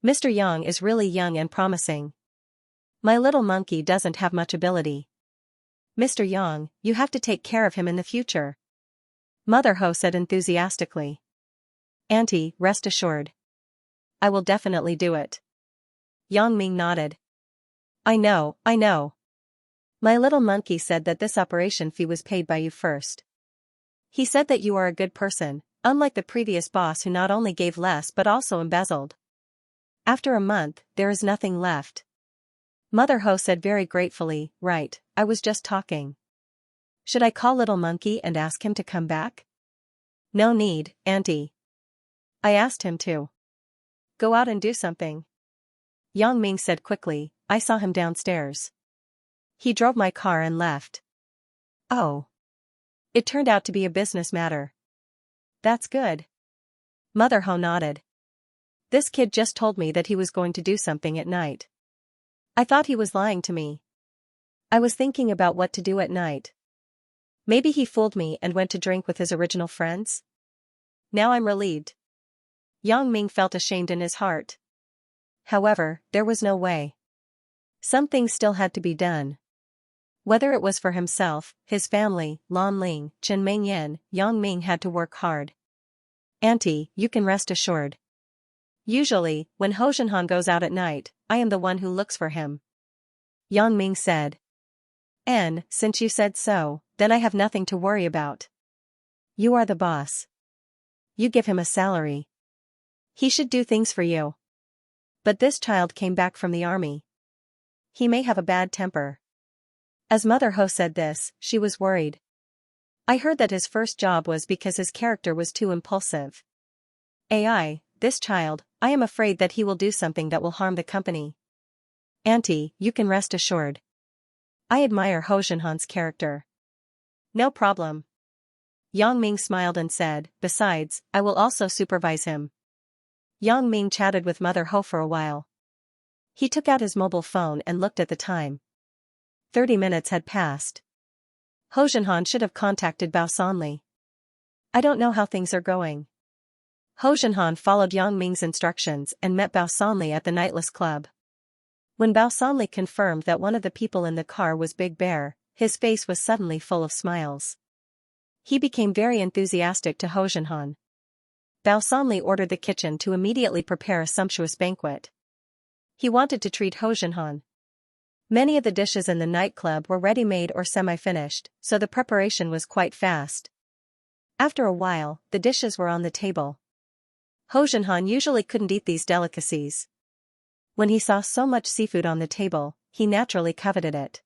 Mr. Yang is really young and promising. My little monkey doesn't have much ability. Mr. Yang, you have to take care of him in the future. Mother Ho said enthusiastically. Auntie, rest assured. I will definitely do it. Yang Ming nodded. I know. My little monkey said that this operation fee was paid by you first. He said that you are a good person, unlike the previous boss who not only gave less but also embezzled. After a month, there is nothing left. Mother Ho said very gratefully, Right, I was just talking. Should I call little monkey and ask him to come back? No need, Auntie. I asked him to. Go out and do something. Yang Ming said quickly, I saw him downstairs. He drove my car and left. Oh. It turned out to be a business matter. That's good. Mother Ho nodded. This kid just told me that he was going to do something at night. I thought he was lying to me. I was thinking about what to do at night. Maybe he fooled me and went to drink with his original friends? Now I'm relieved. Yang Ming felt ashamed in his heart. However, there was no way. Some things still had to be done. Whether it was for himself, his family, Lan Ling, Chen Mengyan, Yang Ming had to work hard. Auntie, you can rest assured. Usually, when Ho Zhenhan goes out at night, I am the one who looks for him. Yang Ming said. And, since you said so, then I have nothing to worry about. You are the boss. You give him a salary. He should do things for you. But this child came back from the army. He may have a bad temper. As Mother Ho said this, she was worried. I heard that his first job was because his character was too impulsive. This child, I am afraid that he will do something that will harm the company. Auntie, you can rest assured. I admire Ho Zhenhan's character. No problem. Yang Ming smiled and said, besides, I will also supervise him. Yang Ming chatted with Mother Ho for a while. He took out his mobile phone and looked at the time. 30 minutes had passed. Ho Zhenhan should have contacted Bao Sanli. I don't know how things are going. Ho Zhenhan followed Yang Ming's instructions and met Bao Sanli at the Nightless Club. When Bao Sanli confirmed that one of the people in the car was Big Bear, his face was suddenly full of smiles. He became very enthusiastic to Ho Zhenhan. Bao Sanli ordered the kitchen to immediately prepare a sumptuous banquet. He wanted to treat Ho Zhenhan. Many of the dishes in the nightclub were ready-made or semi-finished, so the preparation was quite fast. After a while, the dishes were on the table. Ho Zhenhan usually couldn't eat these delicacies. When he saw so much seafood on the table, he naturally coveted it.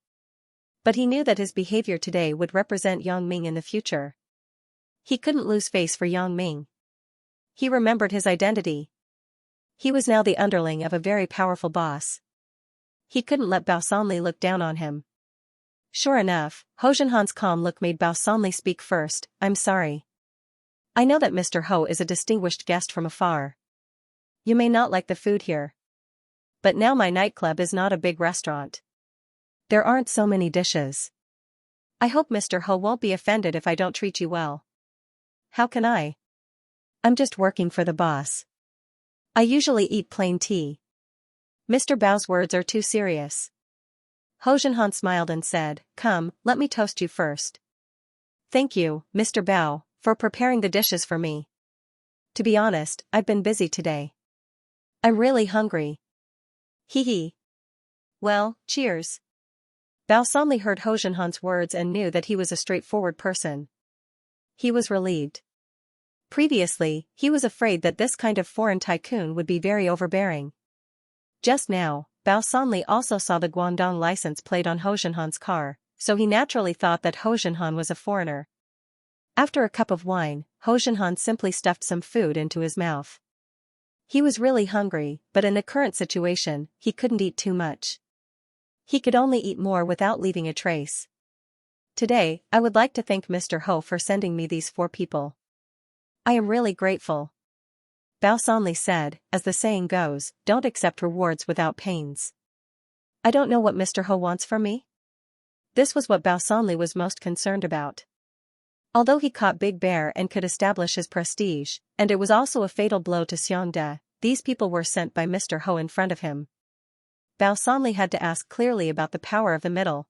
But he knew that his behavior today would represent Yang Ming in the future. He couldn't lose face for Yang Ming. He remembered his identity. He was now the underling of a very powerful boss. He couldn't let Bao Sanli look down on him. Sure enough, Ho Zhenhan's calm look made Bao Sanli speak first. I'm sorry. I know that Mr. Ho is a distinguished guest from afar. You may not like the food here. But now my nightclub is not a big restaurant. There aren't so many dishes. I hope Mr. Ho won't be offended if I don't treat you well. How can I? I'm just working for the boss. I usually eat plain tea. Mr. Bao's words are too serious. Ho Zhenhan smiled and said, come, let me toast you first. Thank you, Mr. Bao, for preparing the dishes for me. To be honest, I've been busy today. I'm really hungry. Hee hee. Well, cheers. Bao Sanli heard Ho Zhenhan's words and knew that he was a straightforward person. He was relieved. Previously, he was afraid that this kind of foreign tycoon would be very overbearing. Just now, Bao Sanli also saw the Guangdong license plate on Ho Zhenhan's car, so he naturally thought that Ho Zhenhan was a foreigner. After a cup of wine, Ho Zhenhan simply stuffed some food into his mouth. He was really hungry, but in the current situation, he couldn't eat too much. He could only eat more without leaving a trace. Today, I would like to thank Mr. Ho for sending me these 4 people. I am really grateful. Bao Sanli said, as the saying goes, don't accept rewards without pains. I don't know what Mr. Ho wants from me. This was what Bao Sanli was most concerned about. Although he caught Big Bear and could establish his prestige, and it was also a fatal blow to Xianxia, these people were sent by Mr. Ho in front of him. Bao Sanli had to ask clearly about the power of the middle.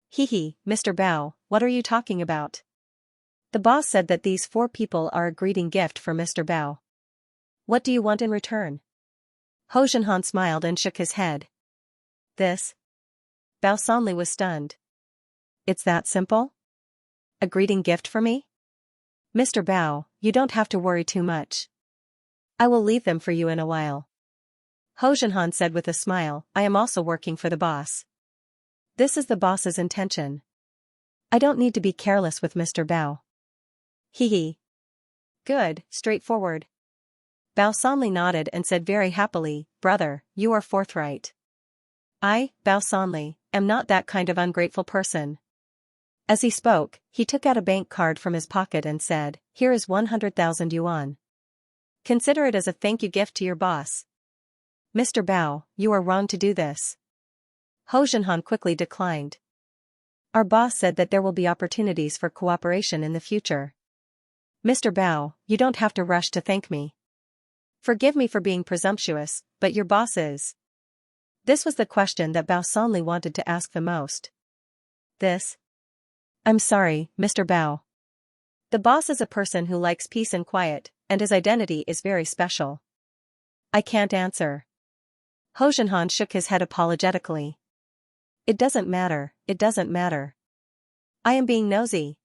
Hee hee, Mr. Bao, what are you talking about? The boss said that these 4 people are a greeting gift for Mr. Bao. What do you want in return? Ho Zhenhan smiled and shook his head. This? Bao Sanli was stunned. It's that simple? A greeting gift for me? Mr. Bao, you don't have to worry too much. I will leave them for you in a while. Ho Zhenhan said with a smile, I am also working for the boss. This is the boss's intention. I don't need to be careless with Mr. Bao. Hee hee. Good, straightforward. Bao Sanli nodded and said very happily, brother, you are forthright. I, Bao Sanli, am not that kind of ungrateful person. As he spoke, he took out a bank card from his pocket and said, here is 100,000 yuan. Consider it as a thank you gift to your boss. Mr. Bao, you are wrong to do this. Ho Junhan quickly declined. Our boss said that there will be opportunities for cooperation in the future. Mr. Bao, you don't have to rush to thank me. Forgive me for being presumptuous, but your boss is. This was the question that Bao Sanli wanted to ask the most. I'm sorry, Mr. Bao. The boss is a person who likes peace and quiet, and his identity is very special. I can't answer. Ho Junhan shook his head apologetically. It doesn't matter. I am being nosy.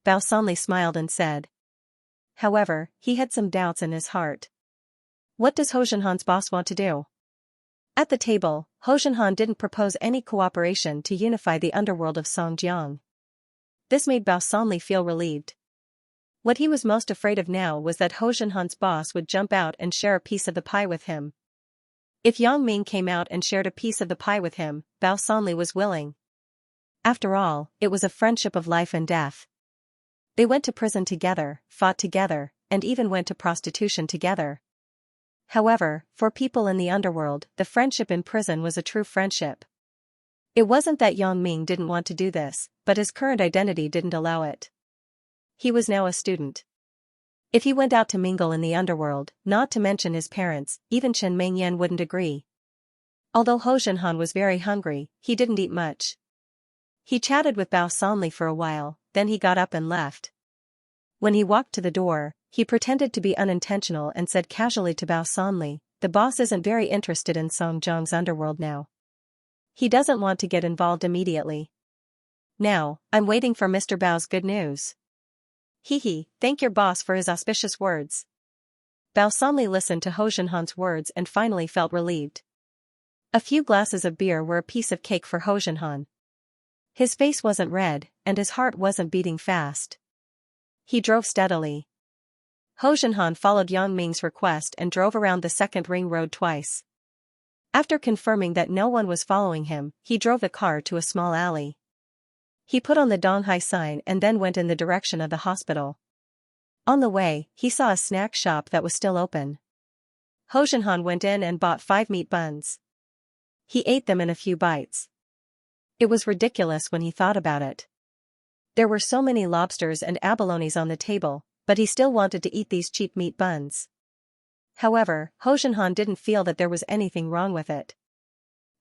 Bao Sanli smiled and said. However, he had some doubts in his heart. What does Ho Junhan's boss want to do? At the table, Ho Junhan didn't propose any cooperation to unify the underworld of Songjiang. This made Bao Sanli feel relieved. What he was most afraid of now was that Ho Junhan's boss would jump out and share a piece of the pie with him. If Yang Ming came out and shared a piece of the pie with him, Bao Sanli was willing. After all, it was a friendship of life and death. They went to prison together, fought together, and even went to prostitution together. However, for people in the underworld, the friendship in prison was a true friendship. It wasn't that Yang Ming didn't want to do this, but his current identity didn't allow it. He was now a student. If he went out to mingle in the underworld, not to mention his parents, even Chen Mengyan wouldn't agree. Although Ho Junhan was very hungry, he didn't eat much. He chatted with Bao Sanli for a while, then he got up and left. When he walked to the door, he pretended to be unintentional and said casually to Bao Sanli, the boss isn't very interested in Songjiang's underworld now. He doesn't want to get involved immediately. Now, I'm waiting for Mr. Bao's good news. Thank your boss for his auspicious words. Bao Sanli listened to Ho Junhan's words and finally felt relieved. A few glasses of beer were a piece of cake for Ho Junhan. His face wasn't red, and his heart wasn't beating fast. He drove steadily. Ho Junhan followed Yang Ming's request and drove around the second ring road twice. After confirming that no one was following him, he drove the car to a small alley. He put on the Donghai sign and then went in the direction of the hospital. On the way, he saw a snack shop that was still open. Ho Junhan went in and bought 5 meat buns. He ate them in a few bites. It was ridiculous when he thought about it. There were so many lobsters and abalones on the table, but he still wanted to eat these cheap meat buns. However, Ho Junhan didn't feel that there was anything wrong with it.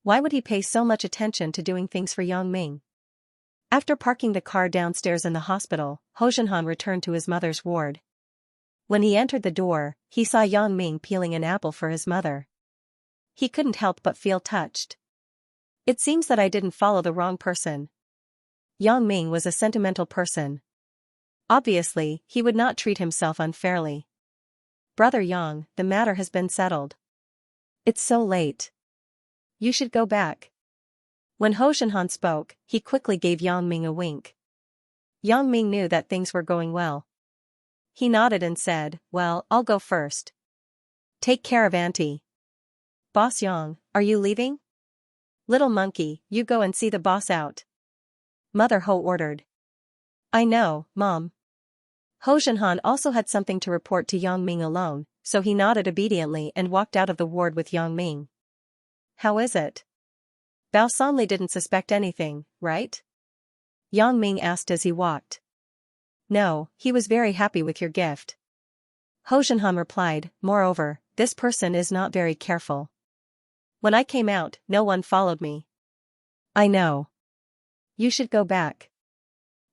Why would he pay so much attention to doing things for Yang Ming? After parking the car downstairs in the hospital, Ho Junhan returned to his mother's ward. When he entered the door, he saw Yang Ming peeling an apple for his mother. He couldn't help but feel touched. It seems that I didn't follow the wrong person. Yang Ming was a sentimental person. Obviously, he would not treat himself unfairly. Brother Yang, the matter has been settled. It's so late. You should go back. When Ho Junhan spoke, he quickly gave Yang Ming a wink. Yang Ming knew that things were going well. He nodded and said, well, I'll go first. Take care of Auntie. Boss Yang, are you leaving? Little monkey, you go and see the boss out. Mother Ho ordered. I know, Mom. Ho Junhan also had something to report to Yang Ming alone, so he nodded obediently and walked out of the ward with Yang Ming. How is it? Bao Sanli didn't suspect anything, right? Yang Ming asked as he walked. No, he was very happy with your gift. Ho Junhan replied, moreover, this person is not very careful. When I came out, no one followed me. I know. You should go back.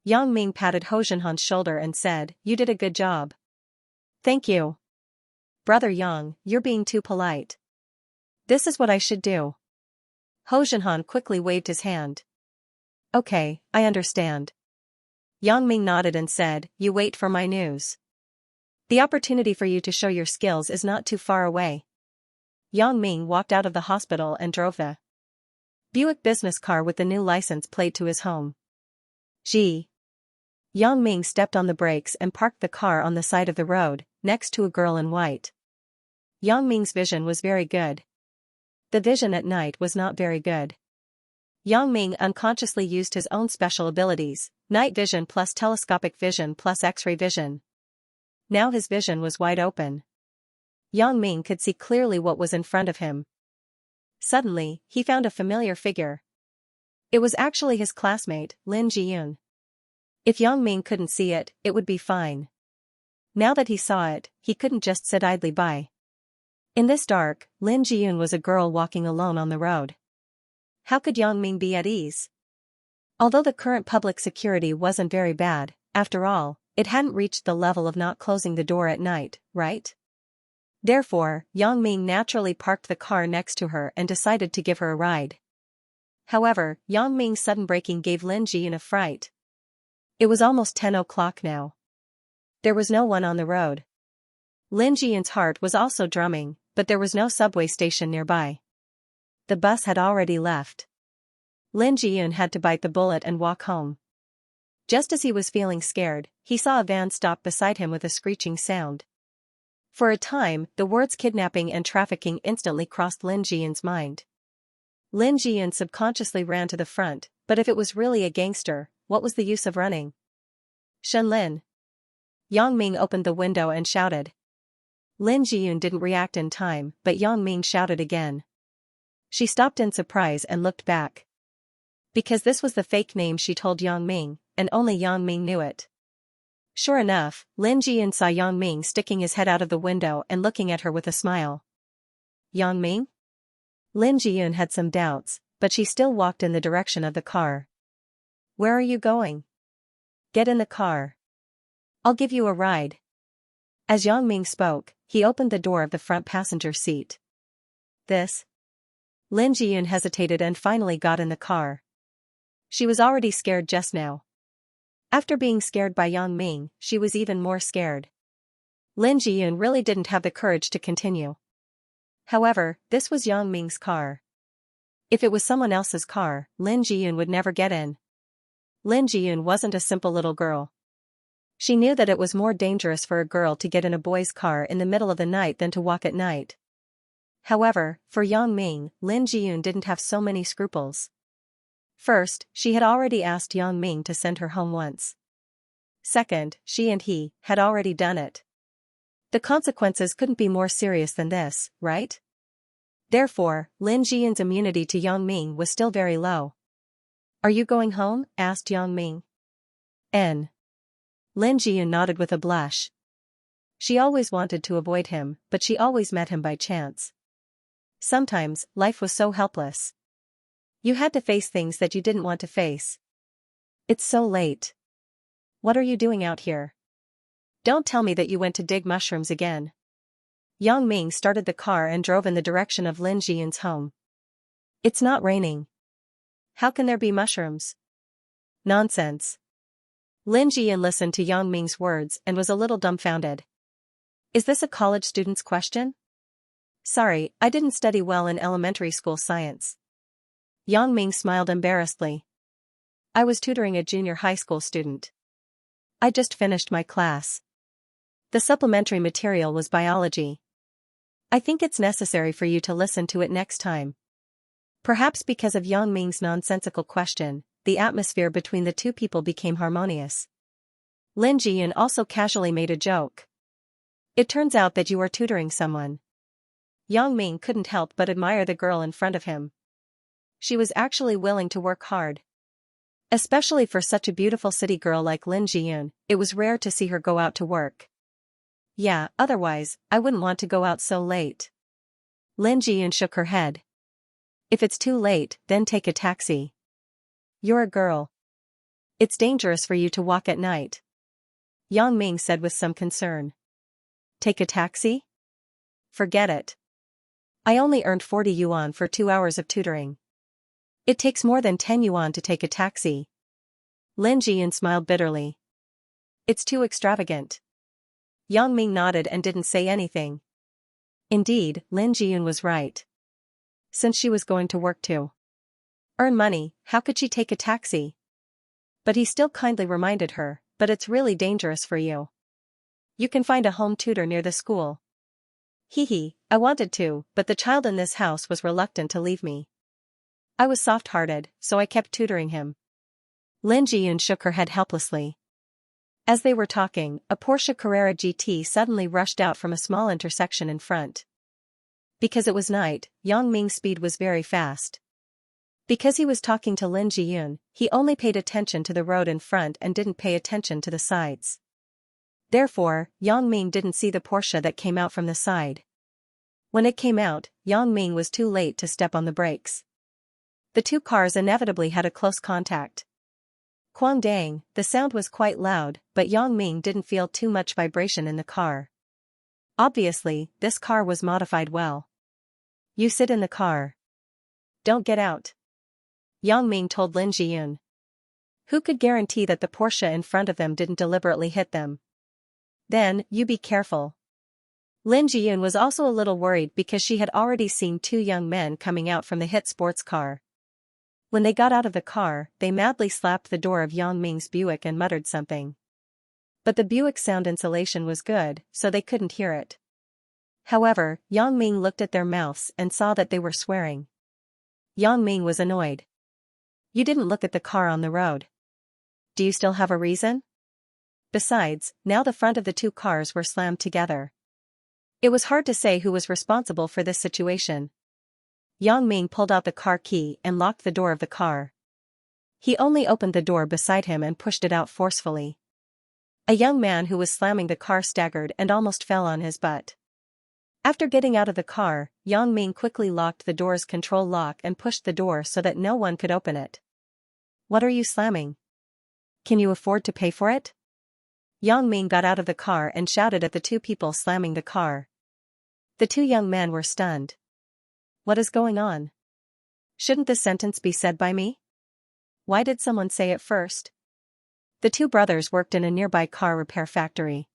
Yang Ming patted Ho Junhan's shoulder and said, you did a good job. Thank you. Brother Yang, you're being too polite. This is what I should do. Ho Junhan quickly waved his hand. Okay, I understand. Yang Ming nodded and said, you wait for my news. The opportunity for you to show your skills is not too far away. Yang Ming walked out of the hospital and drove the Buick business car with the new license plate to his home. Gee. Yang Ming stepped on the brakes and parked the car on the side of the road, next to a girl in white. Yang Ming's vision was very good. The vision at night was not very good. Yang Ming unconsciously used his own special abilities, night vision plus telescopic vision plus X-ray vision. Now his vision was wide open. Yang Ming could see clearly what was in front of him. Suddenly, he found a familiar figure. It was actually his classmate, Lin Jiyun. If Yang Ming couldn't see it, it would be fine. Now that he saw it, he couldn't just sit idly by. In this dark, Lin Jiyun was a girl walking alone on the road. How could Yang Ming be at ease? Although the current public security wasn't very bad, after all, it hadn't reached the level of not closing the door at night, right? Therefore, Yang Ming naturally parked the car next to her and decided to give her a ride. However, Yang Ming's sudden braking gave Lin Jiyun a fright. It was almost 10 o'clock now. There was no one on the road. Lin Jiyun's heart was also drumming, but there was no subway station nearby. The bus had already left. Lin Jiyun had to bite the bullet and walk home. Just as he was feeling scared, he saw a van stop beside him with a screeching sound. For a time, the words kidnapping and trafficking instantly crossed Lin Jiyun's mind. Lin Jiyun subconsciously ran to the front, but if it was really a gangster, what was the use of running? Shen Lin. Yang Ming opened the window and shouted. Lin Jiyun didn't react in time, but Yang Ming shouted again. She stopped in surprise and looked back. Because this was the fake name she told Yang Ming, and only Yang Ming knew it. Sure enough, Lin Jiyun saw Yang Ming sticking his head out of the window and looking at her with a smile. Yang Ming? Lin Jiyun had some doubts, but she still walked in the direction of the car. Where are you going? Get in the car. I'll give you a ride. As Yang Ming spoke, he opened the door of the front passenger seat. This? Lin Jiyun hesitated and finally got in the car. She was already scared just now. After being scared by Yang Ming, she was even more scared. Lin Jiyun really didn't have the courage to continue. However, this was Yang Ming's car. If it was someone else's car, Lin Jiyun would never get in. Lin Jiyun wasn't a simple little girl. She knew that it was more dangerous for a girl to get in a boy's car in the middle of the night than to walk at night. However, for Yang Ming, Lin Jiyun didn't have so many scruples. First, she had already asked Yang Ming to send her home once. Second, she and he had already done it. The consequences couldn't be more serious than this, right? Therefore, Lin Jiyun's immunity to Yang Ming was still very low. Are you going home? Asked Yang Ming. N. Lin Jiyun nodded with a blush. She always wanted to avoid him, but she always met him by chance. Sometimes, life was so helpless. You had to face things that you didn't want to face. It's so late. What are you doing out here? Don't tell me that you went to dig mushrooms again. Yang Ming started the car and drove in the direction of Lin Jiyun's home. It's not raining. How can there be mushrooms? Nonsense. Lin Jiyun listened to Yang Ming's words and was a little dumbfounded. Is this a college student's question? Sorry, I didn't study well in elementary school science. Yang Ming smiled embarrassedly. I was tutoring a junior high school student. I just finished my class. The supplementary material was biology. I think it's necessary for you to listen to it next time. Perhaps because of Yang Ming's nonsensical question, the atmosphere between the two people became harmonious. Lin Jiyun also casually made a joke. It turns out that you are tutoring someone. Yang Ming couldn't help but admire the girl in front of him. She was actually willing to work hard. Especially for such a beautiful city girl like Lin Jiyun, it was rare to see her go out to work. Yeah, otherwise, I wouldn't want to go out so late. Lin Jiyun shook her head. If it's too late, then take a taxi. You're a girl. It's dangerous for you to walk at night. Yang Ming said with some concern. Take a taxi? Forget it. I only earned 40 yuan for 2 hours of tutoring. It takes more than 10 yuan to take a taxi. Lin Jiyun smiled bitterly. It's too extravagant. Yang Ming nodded and didn't say anything. Indeed, Lin Jiyun was right. Since she was going to work to earn money, how could she take a taxi? But he still kindly reminded her, but it's really dangerous for you. You can find a home tutor near the school. Hee, I wanted to, but the child in this house was reluctant to leave me. I was soft-hearted, so I kept tutoring him. Lin Jiyun shook her head helplessly. As they were talking, a Porsche Carrera GT suddenly rushed out from a small intersection in front. Because it was night, Yang Ming's speed was very fast. Because he was talking to Lin Jiyun, he only paid attention to the road in front and didn't pay attention to the sides. Therefore, Yang Ming didn't see the Porsche that came out from the side. When it came out, Yang Ming was too late to step on the brakes. The two cars inevitably had a close contact. Quang dang, the sound was quite loud, but Yang Ming didn't feel too much vibration in the car. Obviously, this car was modified well. You sit in the car. Don't get out. Yang Ming told Lin Jiyun. Who could guarantee that the Porsche in front of them didn't deliberately hit them? Then, you be careful. Lin Jiyun was also a little worried because she had already seen two young men coming out from the hit sports car. When they got out of the car, they madly slapped the door of Yang Ming's Buick and muttered something. But the Buick's sound insulation was good, so they couldn't hear it. However, Yang Ming looked at their mouths and saw that they were swearing. Yang Ming was annoyed. You didn't look at the car on the road. Do you still have a reason? Besides, now the front of the two cars were slammed together. It was hard to say who was responsible for this situation. Yang Ming pulled out the car key and locked the door of the car. He only opened the door beside him and pushed it out forcefully. A young man who was slamming the car staggered and almost fell on his butt. After getting out of the car, Yang Ming quickly locked the door's control lock and pushed the door so that no one could open it. What are you slamming? Can you afford to pay for it? Yang Ming got out of the car and shouted at the two people slamming the car. The two young men were stunned. What is going on? Shouldn't this sentence be said by me? Why did someone say it first? The two brothers worked in a nearby car repair factory.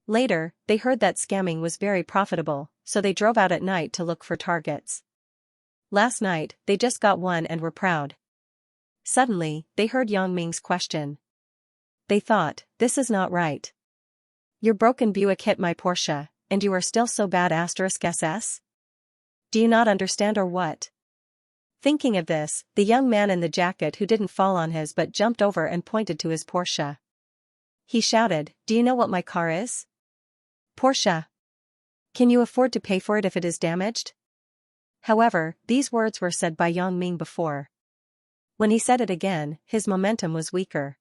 Later, they heard that scamming was very profitable, so they drove out at night to look for targets. Last night, they just got one and were proud. Suddenly, they heard Yang Ming's question. They thought, this is not right. Your broken Buick hit my Porsche, and you are still so bad *SS? Do you not understand or what? Thinking of this, the young man in the jacket who didn't fall on his but jumped over and pointed to his Porsche. He shouted, do you know what my car is? Porsche. Can you afford to pay for it if it is damaged? However, these words were said by Yang Ming before. When he said it again, his momentum was weaker.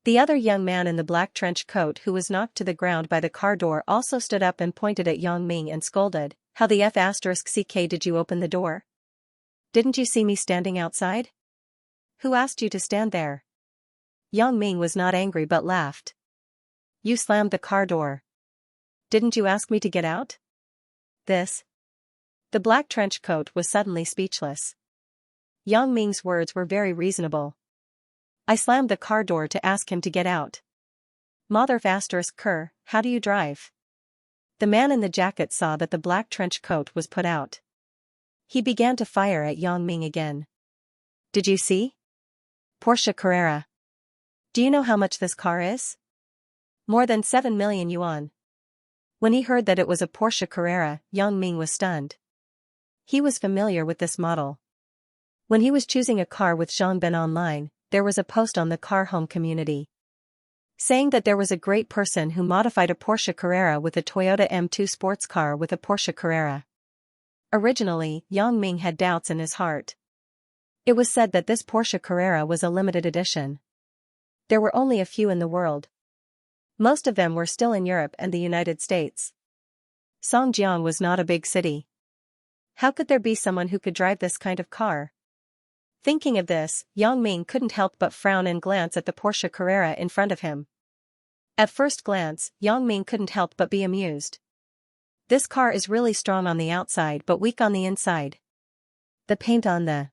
The other young man in the black trench coat who was knocked to the ground by the car door also stood up and pointed at Yang Ming and scolded, how the F***ck did you open the door? Didn't you see me standing outside? Who asked you to stand there? Yang Ming was not angry but laughed. You slammed the car door. Didn't you ask me to get out? This. The black trench coat was suddenly speechless. Yang Ming's words were very reasonable. I slammed the car door to ask him to get out. Mother ***, how do you drive? The man in the jacket saw that the black trench coat was put out. He began to fire at Yang Ming again. Did you see? Porsche Carrera. Do you know how much this car is? More than 7 million yuan. When he heard that it was a Porsche Carrera, Yang Ming was stunned. He was familiar with this model. When he was choosing a car with Zhangbin online, there was a post on the car home community saying that there was a great person who modified a Porsche Carrera with a Toyota M2 sports car with a Porsche Carrera. Originally, Yang Ming had doubts in his heart. It was said that this Porsche Carrera was a limited edition. There were only a few in the world. Most of them were still in Europe and the United States. Songjiang was not a big city. How could there be someone who could drive this kind of car? Thinking of this, Yang Ming couldn't help but frown and glance at the Porsche Carrera in front of him. At first glance, Yang Ming couldn't help but be amused. This car is really strong on the outside but weak on the inside. The paint on the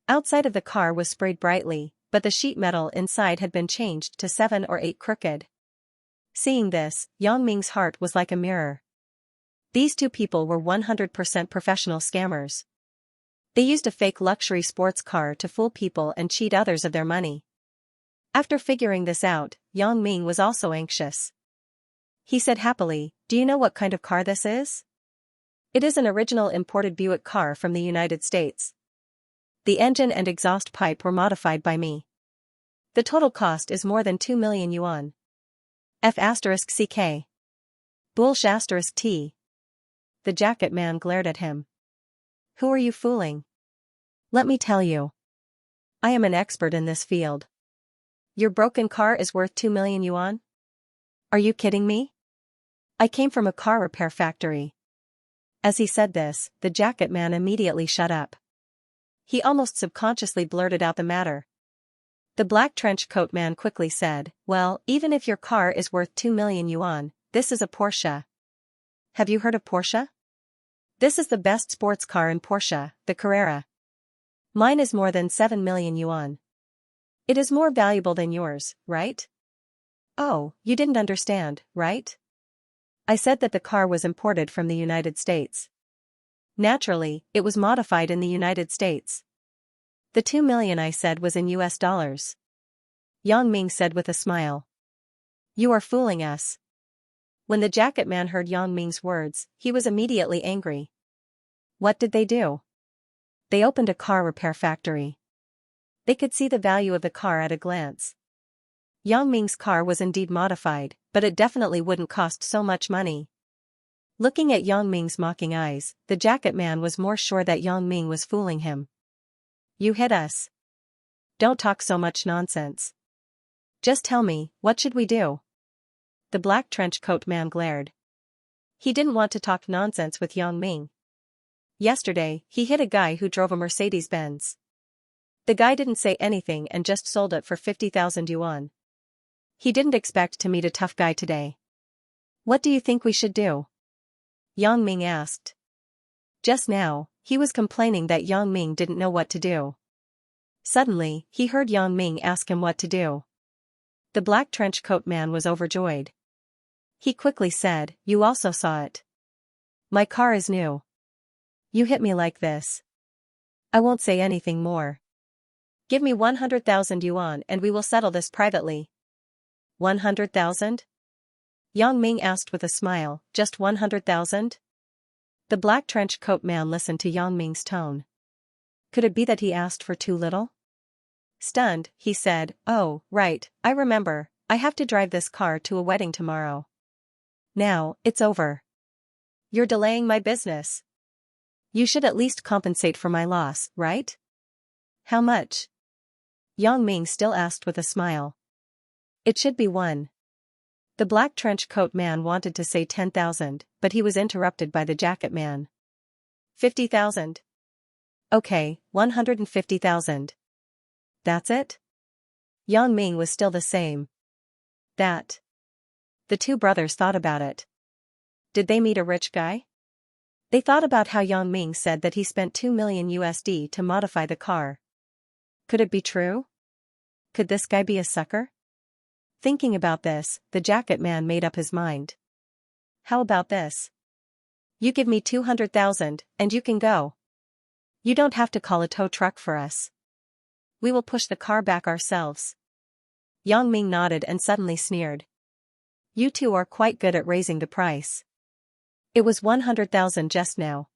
outside of the car was sprayed brightly, but the sheet metal inside had been changed to 7 or 8 crooked. Seeing this, Yang Ming's heart was like a mirror. These two people were 100% professional scammers. They used a fake luxury sports car to fool people and cheat others of their money. After figuring this out, Yang Ming was also anxious. He said happily, do you know what kind of car this is? It is an original imported Buick car from the United States. The engine and exhaust pipe were modified by me. The total cost is more than 2 million yuan. F*ck. Bullsh*. T. The jacket man glared at him. Who are you fooling? Let me tell you. I am an expert in this field. Your broken car is worth 2 million yuan? Are you kidding me? I came from a car repair factory. As he said this, the jacket man immediately shut up. He almost subconsciously blurted out the matter. The black trench coat man quickly said, well, even if your car is worth 2 million yuan, this is a Porsche. Have you heard of Porsche? This is the best sports car in Porsche, the Carrera. Mine is more than 7 million yuan. It is more valuable than yours, right? Oh, you didn't understand, right? I said that the car was imported from the United States. Naturally, it was modified in the United States. The 2 million I said was in US dollars. Yang Ming said with a smile. You are fooling us. When the jacket man heard Yang Ming's words, he was immediately angry. What did they do? They opened a car repair factory. They could see the value of the car at a glance. Yang Ming's car was indeed modified, but it definitely wouldn't cost so much money. Looking at Yang Ming's mocking eyes, the jacket man was more sure that Yang Ming was fooling him. You hit us. Don't talk so much nonsense. Just tell me, what should we do? The black trench coat man glared. He didn't want to talk nonsense with Yang Ming. Yesterday, he hit a guy who drove a Mercedes-Benz. The guy didn't say anything and just sold it for 50,000 yuan. He didn't expect to meet a tough guy today. What do you think we should do? Yang Ming asked. Just now, he was complaining that Yang Ming didn't know what to do. Suddenly, he heard Yang Ming ask him what to do. The black trench coat man was overjoyed. He quickly said, you also saw it. My car is new. You hit me like this. I won't say anything more. Give me 100,000 yuan and we will settle this privately. 100,000? Yang Ming asked with a smile, just 100,000? The black trench coat man listened to Yang Ming's tone. Could it be that he asked for too little? Stunned, he said, oh, right, I remember, I have to drive this car to a wedding tomorrow. Now, it's over. You're delaying my business. You should at least compensate for my loss, right? How much? Yang Ming still asked with a smile. It should be 1. The black trench coat man wanted to say 10,000, but he was interrupted by the jacket man. 50,000. Okay, 150,000. That's it? Yang Ming was still the same. That. The two brothers thought about it. Did they meet a rich guy? They thought about how Yang Ming said that he spent 2 million USD to modify the car. Could it be true? Could this guy be a sucker? Thinking about this, the jacket man made up his mind. How about this? You give me 200,000, and you can go. You don't have to call a tow truck for us. We will push the car back ourselves. Yang Ming nodded and suddenly sneered. You two are quite good at raising the price. It was 100,000 just now.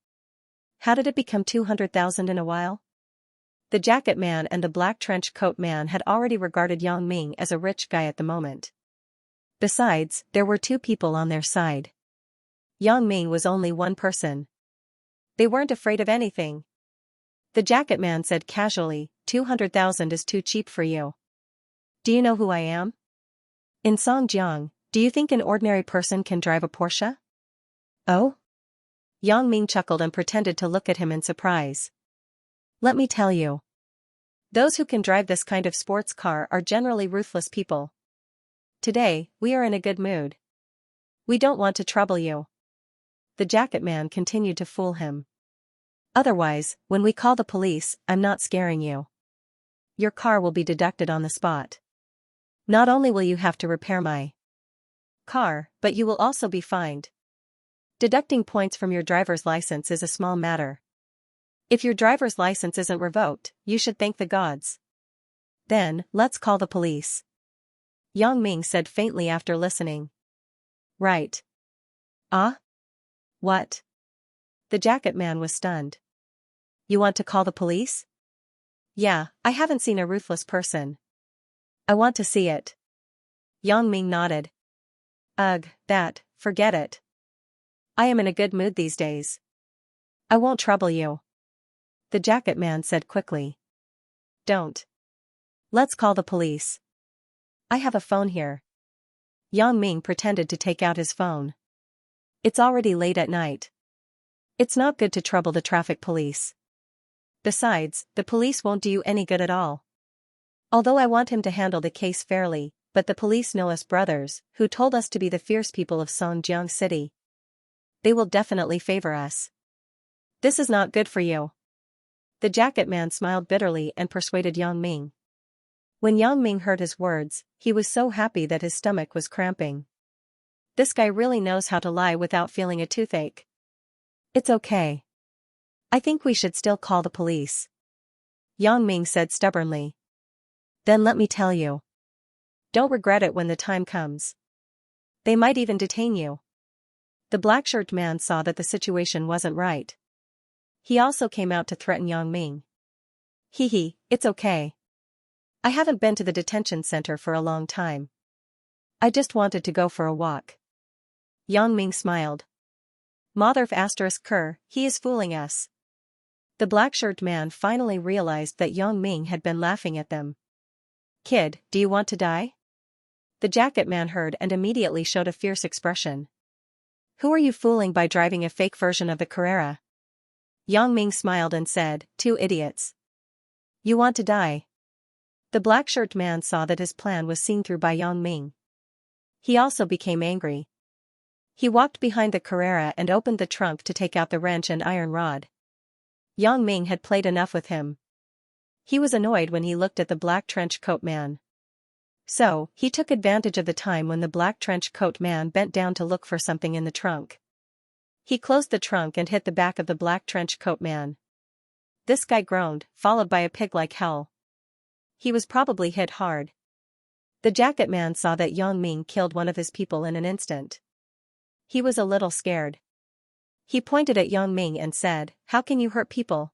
How did it become 200,000 in a while? The jacket man and the black trench coat man had already regarded Yang Ming as a rich guy at the moment. Besides, there were two people on their side. Yang Ming was only one person. They weren't afraid of anything. The jacket man said casually, 200,000 is too cheap for you. Do you know who I am? In Songjiang, do you think an ordinary person can drive a Porsche? Oh? Yang Ming chuckled and pretended to look at him in surprise. Let me tell you. Those who can drive this kind of sports car are generally ruthless people. Today, we are in a good mood. We don't want to trouble you. The jacket man continued to fool him. Otherwise, when we call the police, I'm not scaring you. Your car will be deducted on the spot. Not only will you have to repair my car, but you will also be fined. Deducting points from your driver's license is a small matter. If your driver's license isn't revoked, you should thank the gods. Then, let's call the police. Yang Ming said faintly after listening. Right. Ah? What? The jacket man was stunned. You want to call the police? Yeah, I haven't seen a ruthless person. I want to see it. Yang Ming nodded. Ugh, forget it. I am in a good mood these days. I won't trouble you. The jacket man said quickly. Don't. Let's call the police. I have a phone here. Yang Ming pretended to take out his phone. It's already late at night. It's not good to trouble the traffic police. Besides, the police won't do you any good at all. Although I want him to handle the case fairly, but the police know us brothers, who told us to be the fierce people of Songjiang City. They will definitely favor us. This is not good for you. The jacket man smiled bitterly and persuaded Yang Ming. When Yang Ming heard his words, he was so happy that his stomach was cramping. This guy really knows how to lie without feeling a toothache. It's okay. I think we should still call the police. Yang Ming said stubbornly. Then let me tell you. Don't regret it when the time comes. They might even detain you. The black-shirt man saw that the situation wasn't right. He also came out to threaten Yang Ming. Hee, it's okay. I haven't been to the detention center for a long time. I just wanted to go for a walk. Yang Ming smiled. Motherf **Ker, he is fooling us. The black-shirt man finally realized that Yang Ming had been laughing at them. Kid, do you want to die? The jacket man heard and immediately showed a fierce expression. Who are you fooling by driving a fake version of the Carrera? Yang Ming smiled and said, 2 idiots. You want to die? The black-shirt man saw that his plan was seen through by Yang Ming. He also became angry. He walked behind the Carrera and opened the trunk to take out the wrench and iron rod. Yang Ming had played enough with him. He was annoyed when he looked at the black trench coat man. So, he took advantage of the time when the black trench coat man bent down to look for something in the trunk. He closed the trunk and hit the back of the black trench coat man. This guy groaned, followed by a pig like howl. He was probably hit hard. The jacket man saw that Yang Ming killed one of his people in an instant. He was a little scared. He pointed at Yang Ming and said, How can you hurt people?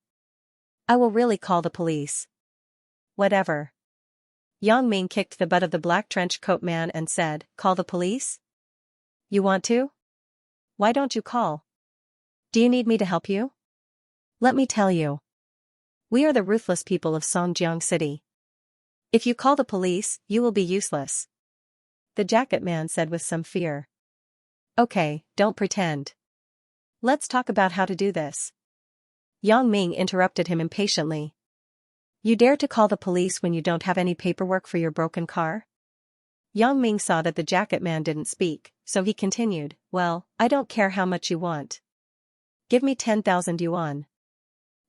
I will really call the police. Whatever. Yang Ming kicked the butt of the black trench coat man and said, Call the police? You want to? Why don't you call? Do you need me to help you? Let me tell you. We are the ruthless people of Songjiang City. If you call the police, you will be useless. The jacket man said with some fear. Okay, don't pretend. Let's talk about how to do this. Yang Ming interrupted him impatiently. You dare to call the police when you don't have any paperwork for your broken car? Yang Ming saw that the jacket man didn't speak, so he continued, Well, I don't care how much you want. Give me 10,000 yuan.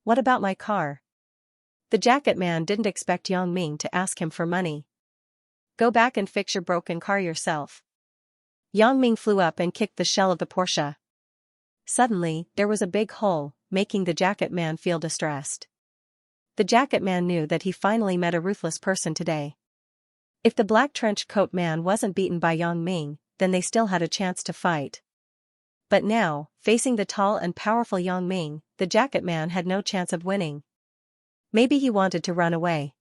What about my car? The jacket man didn't expect Yang Ming to ask him for money. Go back and fix your broken car yourself. Yang Ming flew up and kicked the shell of the Porsche. Suddenly, there was a big hole, making the jacket man feel distressed. The jacket man knew that he finally met a ruthless person today. If the black trench coat man wasn't beaten by Yang Ming, then they still had a chance to fight. But now, facing the tall and powerful Yang Ming, the jacket man had no chance of winning. Maybe he wanted to run away.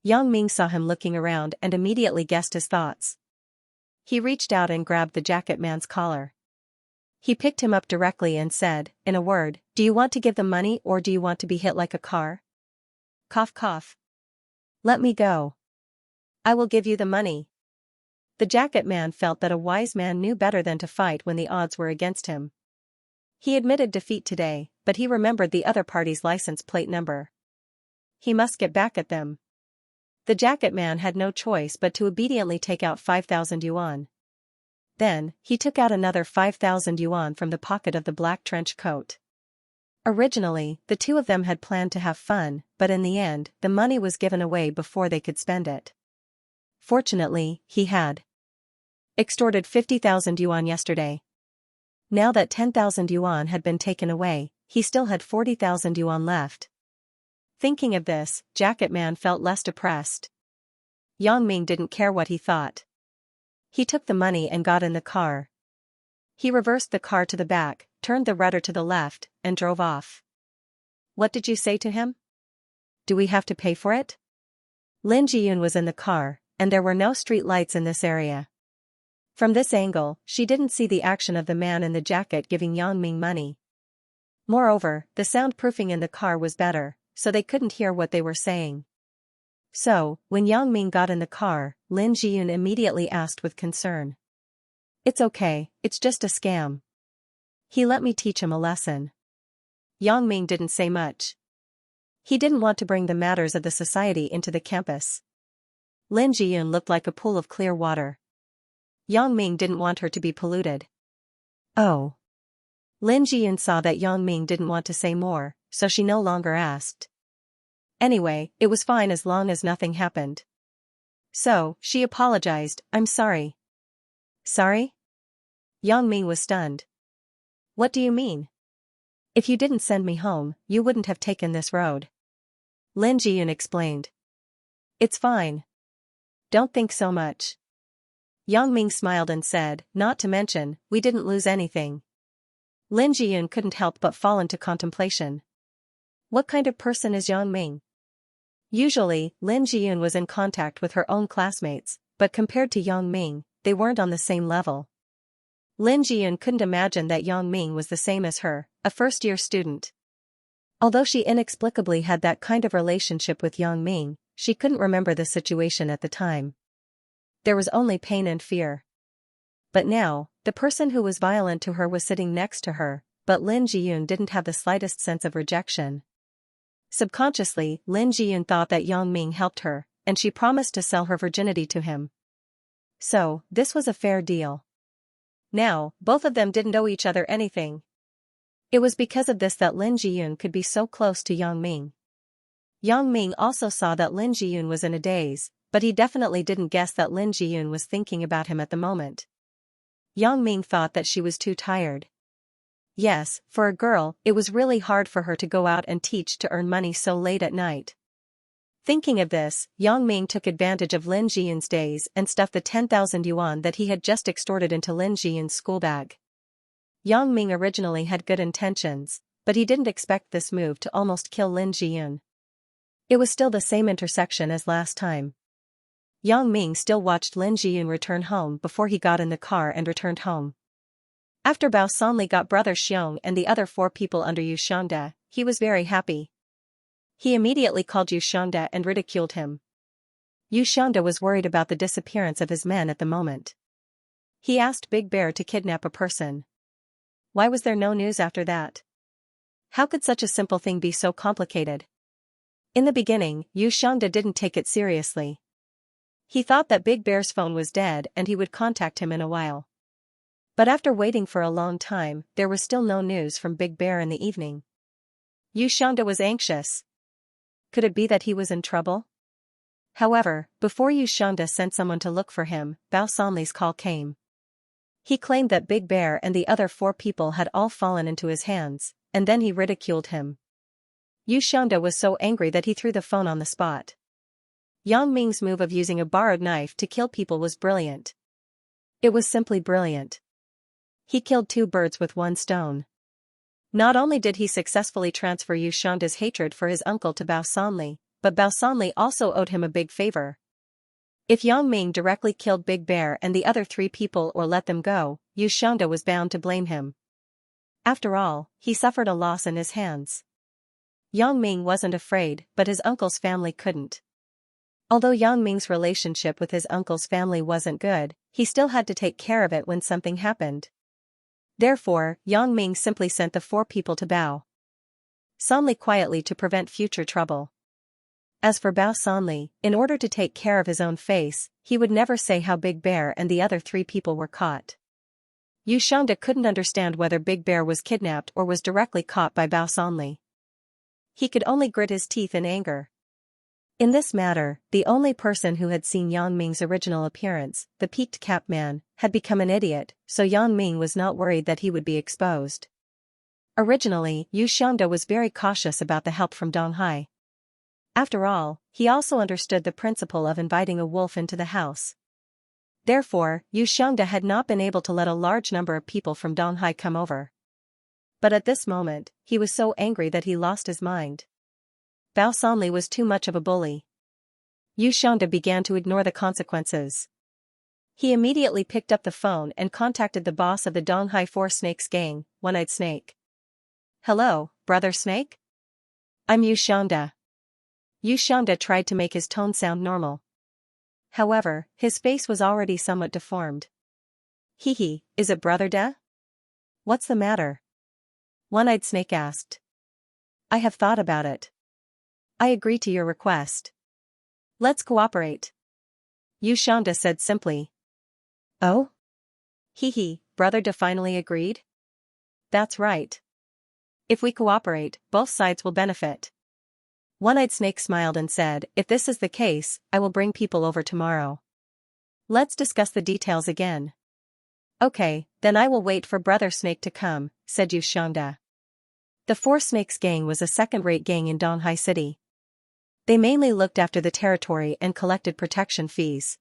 Yang Ming saw him looking around and immediately guessed his thoughts. He reached out and grabbed the jacket man's collar. He picked him up directly and said, in a word, Do you want to give them money or do you want to be hit like a car? Cough cough. Let me go. I will give you the money. The jacket man felt that a wise man knew better than to fight when the odds were against him. He admitted defeat today, but he remembered the other party's license plate number. He must get back at them. The jacket man had no choice but to obediently take out 5,000 yuan. Then, he took out another 5,000 yuan from the pocket of the black trench coat. Originally, the two of them had planned to have fun, but in the end, the money was given away before they could spend it. Fortunately, he had extorted 50,000 yuan yesterday. Now that 10,000 yuan had been taken away, he still had 40,000 yuan left. Thinking of this, Jacket Man felt less depressed. Yang Ming didn't care what he thought. He took the money and got in the car. He reversed the car to the back, turned the rudder to the left, and drove off. What did you say to him? Do we have to pay for it? Lin Jiyun was in the car, and there were no street lights in this area. From this angle, she didn't see the action of the man in the jacket giving Yang Ming money. Moreover, the soundproofing in the car was better, so they couldn't hear what they were saying. So, when Yang Ming got in the car, Lin Jiyun immediately asked with concern. "It's okay, it's just a scam. He let me teach him a lesson." Yang Ming didn't say much. He didn't want to bring the matters of the society into the campus. Lin Jiyun looked like a pool of clear water. Yang Ming didn't want her to be polluted. Oh. Lin Jiyun saw that Yang Ming didn't want to say more, so she no longer asked. Anyway, it was fine as long as nothing happened. So, she apologized, "I'm sorry." "Sorry?" Yang Ming was stunned. "What do you mean? If you didn't send me home, you wouldn't have taken this road." Lin Jiyun explained. "It's fine. Don't think so much." Yang Ming smiled and said, "Not to mention, we didn't lose anything." Lin Jiyun couldn't help but fall into contemplation. What kind of person is Yang Ming? Usually, Lin Jiyun was in contact with her own classmates, but compared to Yang Ming, they weren't on the same level. Lin Jiyun couldn't imagine that Yang Ming was the same as her, a first-year student. Although she inexplicably had that kind of relationship with Yang Ming, she couldn't remember the situation at the time. There was only pain and fear. But now, the person who was violent to her was sitting next to her, but Lin Jiyun didn't have the slightest sense of rejection. Subconsciously, Lin Jiyun thought that Yang Ming helped her, and she promised to sell her virginity to him. So, this was a fair deal. Now, both of them didn't owe each other anything. It was because of this that Lin Jiyun could be so close to Yang Ming. Yang Ming also saw that Lin Jiyun was in a daze, but he definitely didn't guess that Lin Jiyun was thinking about him at the moment. Yang Ming thought that she was too tired. Yes, for a girl, it was really hard for her to go out and teach to earn money so late at night. Thinking of this, Yang Ming took advantage of Lin Jiyun's daze and stuffed the 10,000 yuan that he had just extorted into Lin Jiyun's school bag. Yang Ming originally had good intentions, but he didn't expect this move to almost kill Lin Jiyun. It was still the same intersection as last time. Yang Ming still watched Lin Jiyun return home before he got in the car and returned home. After Bao Sanli got brother Xiong and the other 4 people under Yu Xiangda, he was very happy. He immediately called Yu Xiangda and ridiculed him. Yu Xiangda was worried about the disappearance of his men at the moment. He asked Big Bear to kidnap a person. Why was there no news after that? How could such a simple thing be so complicated? In the beginning, Yu Xiangda didn't take it seriously. He thought that Big Bear's phone was dead and he would contact him in a while. But after waiting for a long time, there was still no news from Big Bear in the evening. Yu Xiangda was anxious. Could it be that he was in trouble? However, before Yu Xiangda sent someone to look for him, Bao Sanli's call came. He claimed that Big Bear and the other 4 people had all fallen into his hands, and then he ridiculed him. Yu Xiangda was so angry that he threw the phone on the spot. Yang Ming's move of using a borrowed knife to kill people was brilliant. It was simply brilliant. He killed 2 birds with 1 stone. Not only did he successfully transfer Yu Xiangda's hatred for his uncle to Bao Sanli, but Bao Sanli also owed him a big favor. If Yang Ming directly killed Big Bear and the other 3 people or let them go, Yu Xiangda was bound to blame him. After all, he suffered a loss in his hands. Yang Ming wasn't afraid, but his uncle's family couldn't. Although Yang Ming's relationship with his uncle's family wasn't good, he still had to take care of it when something happened. Therefore, Yang Ming simply sent the 4 people to Bao Sanli quietly to prevent future trouble. As for Bao Sanli, in order to take care of his own face, he would never say how Big Bear and the other 3 people were caught. Yu Xiangda couldn't understand whether Big Bear was kidnapped or was directly caught by Bao Sanli. He could only grit his teeth in anger. In this matter, the only person who had seen Yang Ming's original appearance, the peaked cap man, had become an idiot, so Yang Ming was not worried that he would be exposed. Originally, Yu Xiangda was very cautious about the help from Dong Hai. After all, he also understood the principle of inviting a wolf into the house. Therefore, Yu Xiangda had not been able to let a large number of people from Dong Hai come over. But at this moment, he was so angry that he lost his mind. Bao Sanli was too much of a bully. Xianxia began to ignore the consequences. He immediately picked up the phone and contacted the boss of the Donghai Four Snakes gang, One-Eyed Snake. "Hello, Brother Snake? I'm Xianxia." Xianxia tried to make his tone sound normal. However, his face was already somewhat deformed. "Hee, is it Brother De? What's the matter?" One-Eyed Snake asked. "I have thought about it. I agree to your request. Let's cooperate," Xianxia said simply. "Oh? Brother De finally agreed? That's right. If we cooperate, both sides will benefit." One-Eyed Snake smiled and said, "If this is the case, I will bring people over tomorrow. Let's discuss the details again." "Okay, then I will wait for Brother Snake to come," said Xianxia. The Four Snakes gang was a second-rate gang in Donghai City. They mainly looked after the territory and collected protection fees.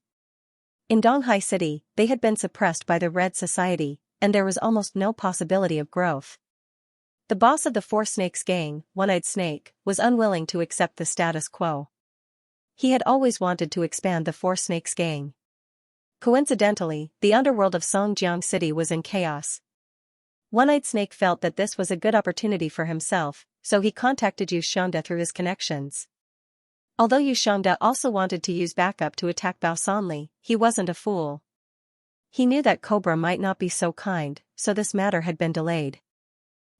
In Donghai City, they had been suppressed by the Red Society, and there was almost no possibility of growth. The boss of the Four Snakes gang, One-Eyed Snake, was unwilling to accept the status quo. He had always wanted to expand the Four Snakes gang. Coincidentally, the underworld of Songjiang City was in chaos. One-Eyed Snake felt that this was a good opportunity for himself, so he contacted Xianxia through his connections. Although Xianxia also wanted to use backup to attack Bao Sanli, he wasn't a fool. He knew that Cobra might not be so kind, so this matter had been delayed.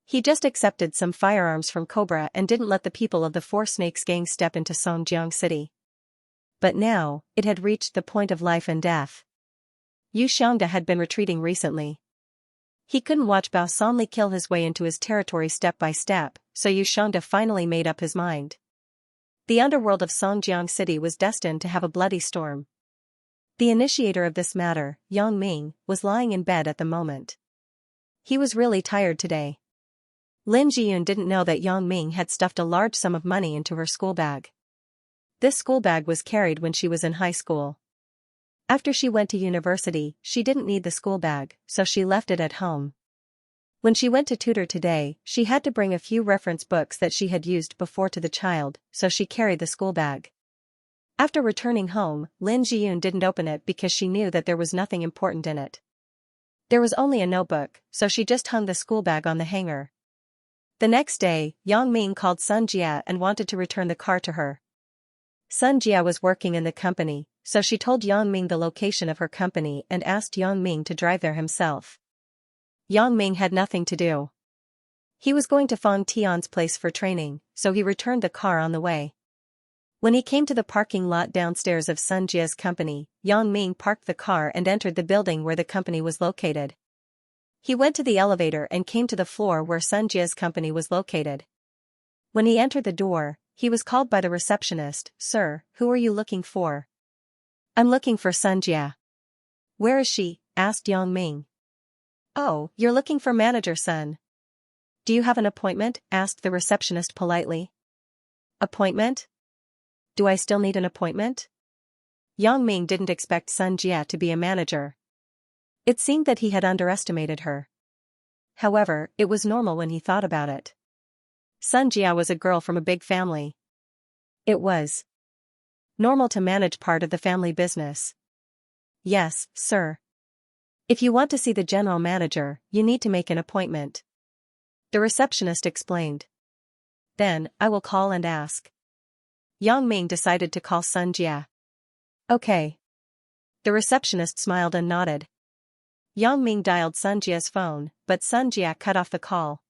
He just accepted some firearms from Cobra and didn't let the people of the Four Snakes gang step into Songjiang City. But now, it had reached the point of life and death. Xianxia had been retreating recently. He couldn't watch Bao Sanli kill his way into his territory step by step, so Xianxia finally made up his mind. The underworld of Songjiang City was destined to have a bloody storm. The initiator of this matter, Yang Ming, was lying in bed at the moment. He was really tired today. Lin Jiyun didn't know that Yang Ming had stuffed a large sum of money into her school bag. This school bag was carried when she was in high school. After she went to university, she didn't need the school bag, so she left it at home. When she went to tutor today, she had to bring a few reference books that she had used before to the child, so she carried the school bag. After returning home, Lin Jiyun didn't open it because she knew that there was nothing important in it. There was only a notebook, so she just hung the school bag on the hanger. The next day, Yang Ming called Sun Jia and wanted to return the car to her. Sun Jia was working in the company, so she told Yang Ming the location of her company and asked Yang Ming to drive there himself. Yang Ming had nothing to do. He was going to Fang Tian's place for training, so he returned the car on the way. When he came to the parking lot downstairs of Sun Jia's company, Yang Ming parked the car and entered the building where the company was located. He went to the elevator and came to the floor where Sun Jia's company was located. When he entered the door, he was called by the receptionist. "Sir, who are you looking for?" "I'm looking for Sun Jia." "Where is she?" asked Yang Ming. "Oh, you're looking for Manager Sun. Do you have an appointment?" asked the receptionist politely. "Appointment? Do I still need an appointment?" Yang Ming didn't expect Sun Jia to be a manager. It seemed that he had underestimated her. However, it was normal when he thought about it. Sun Jia was a girl from a big family. It was normal to manage part of the family business. "Yes, sir. If you want to see the general manager, you need to make an appointment," the receptionist explained. "Then, I will call and ask." Yang Ming decided to call Sun Jia. "Okay." The receptionist smiled and nodded. Yang Ming dialed Sun Jia's phone, but Sun Jia cut off the call.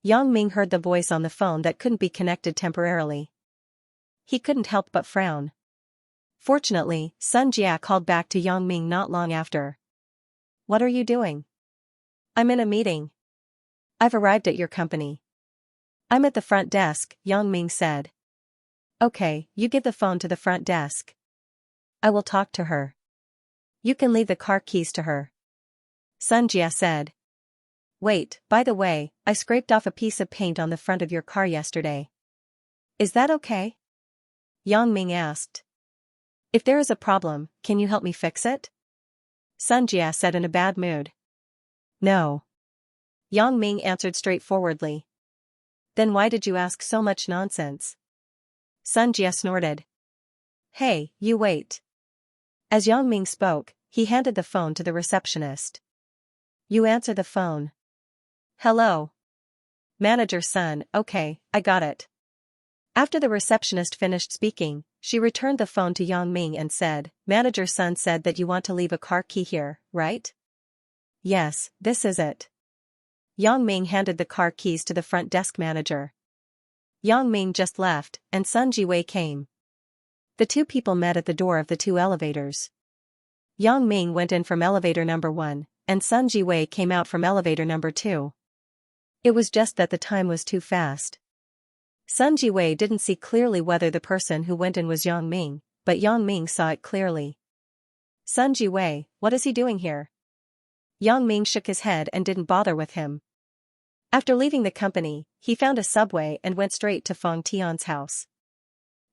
Yang Ming heard the voice on the phone that couldn't be connected temporarily. He couldn't help but frown. Fortunately, Sun Jia called back to Yang Ming not long after. "What are you doing?" "I'm in a meeting. I've arrived at your company." "I'm at the front desk," Yang Ming said. "Okay, you give the phone to the front desk. I will talk to her. You can leave the car keys to her," Sun Jia said. "Wait, by the way, I scraped off a piece of paint on the front of your car yesterday. Is that okay?" Yang Ming asked. "If there is a problem, can you help me fix it?" Sun Jia said in a bad mood. "No." Yang Ming answered straightforwardly. "Then why did you ask so much nonsense?" Sun Jia snorted. Hey, you wait. As Yang Ming spoke, he handed the phone to the receptionist. You answer the phone. Hello. Manager's son, okay, I got it. After the receptionist finished speaking, she returned the phone to Yang Ming and said, Manager's son said that you want to leave a car key here, right? Yes, this is it. Yang Ming handed the car keys to the front desk manager. Yang Ming just left, and Sun Jiwei came. The two people met at the door of the two elevators. Yang Ming went in from elevator number 1, and Sun Jiwei came out from elevator number 2. It was just that the time was too fast. Sun Jiwei didn't see clearly whether the person who went in was Yang Ming, but Yang Ming saw it clearly. Sun Jiwei, what is he doing here? Yang Ming shook his head and didn't bother with him. After leaving the company, he found a subway and went straight to Feng Tian's house.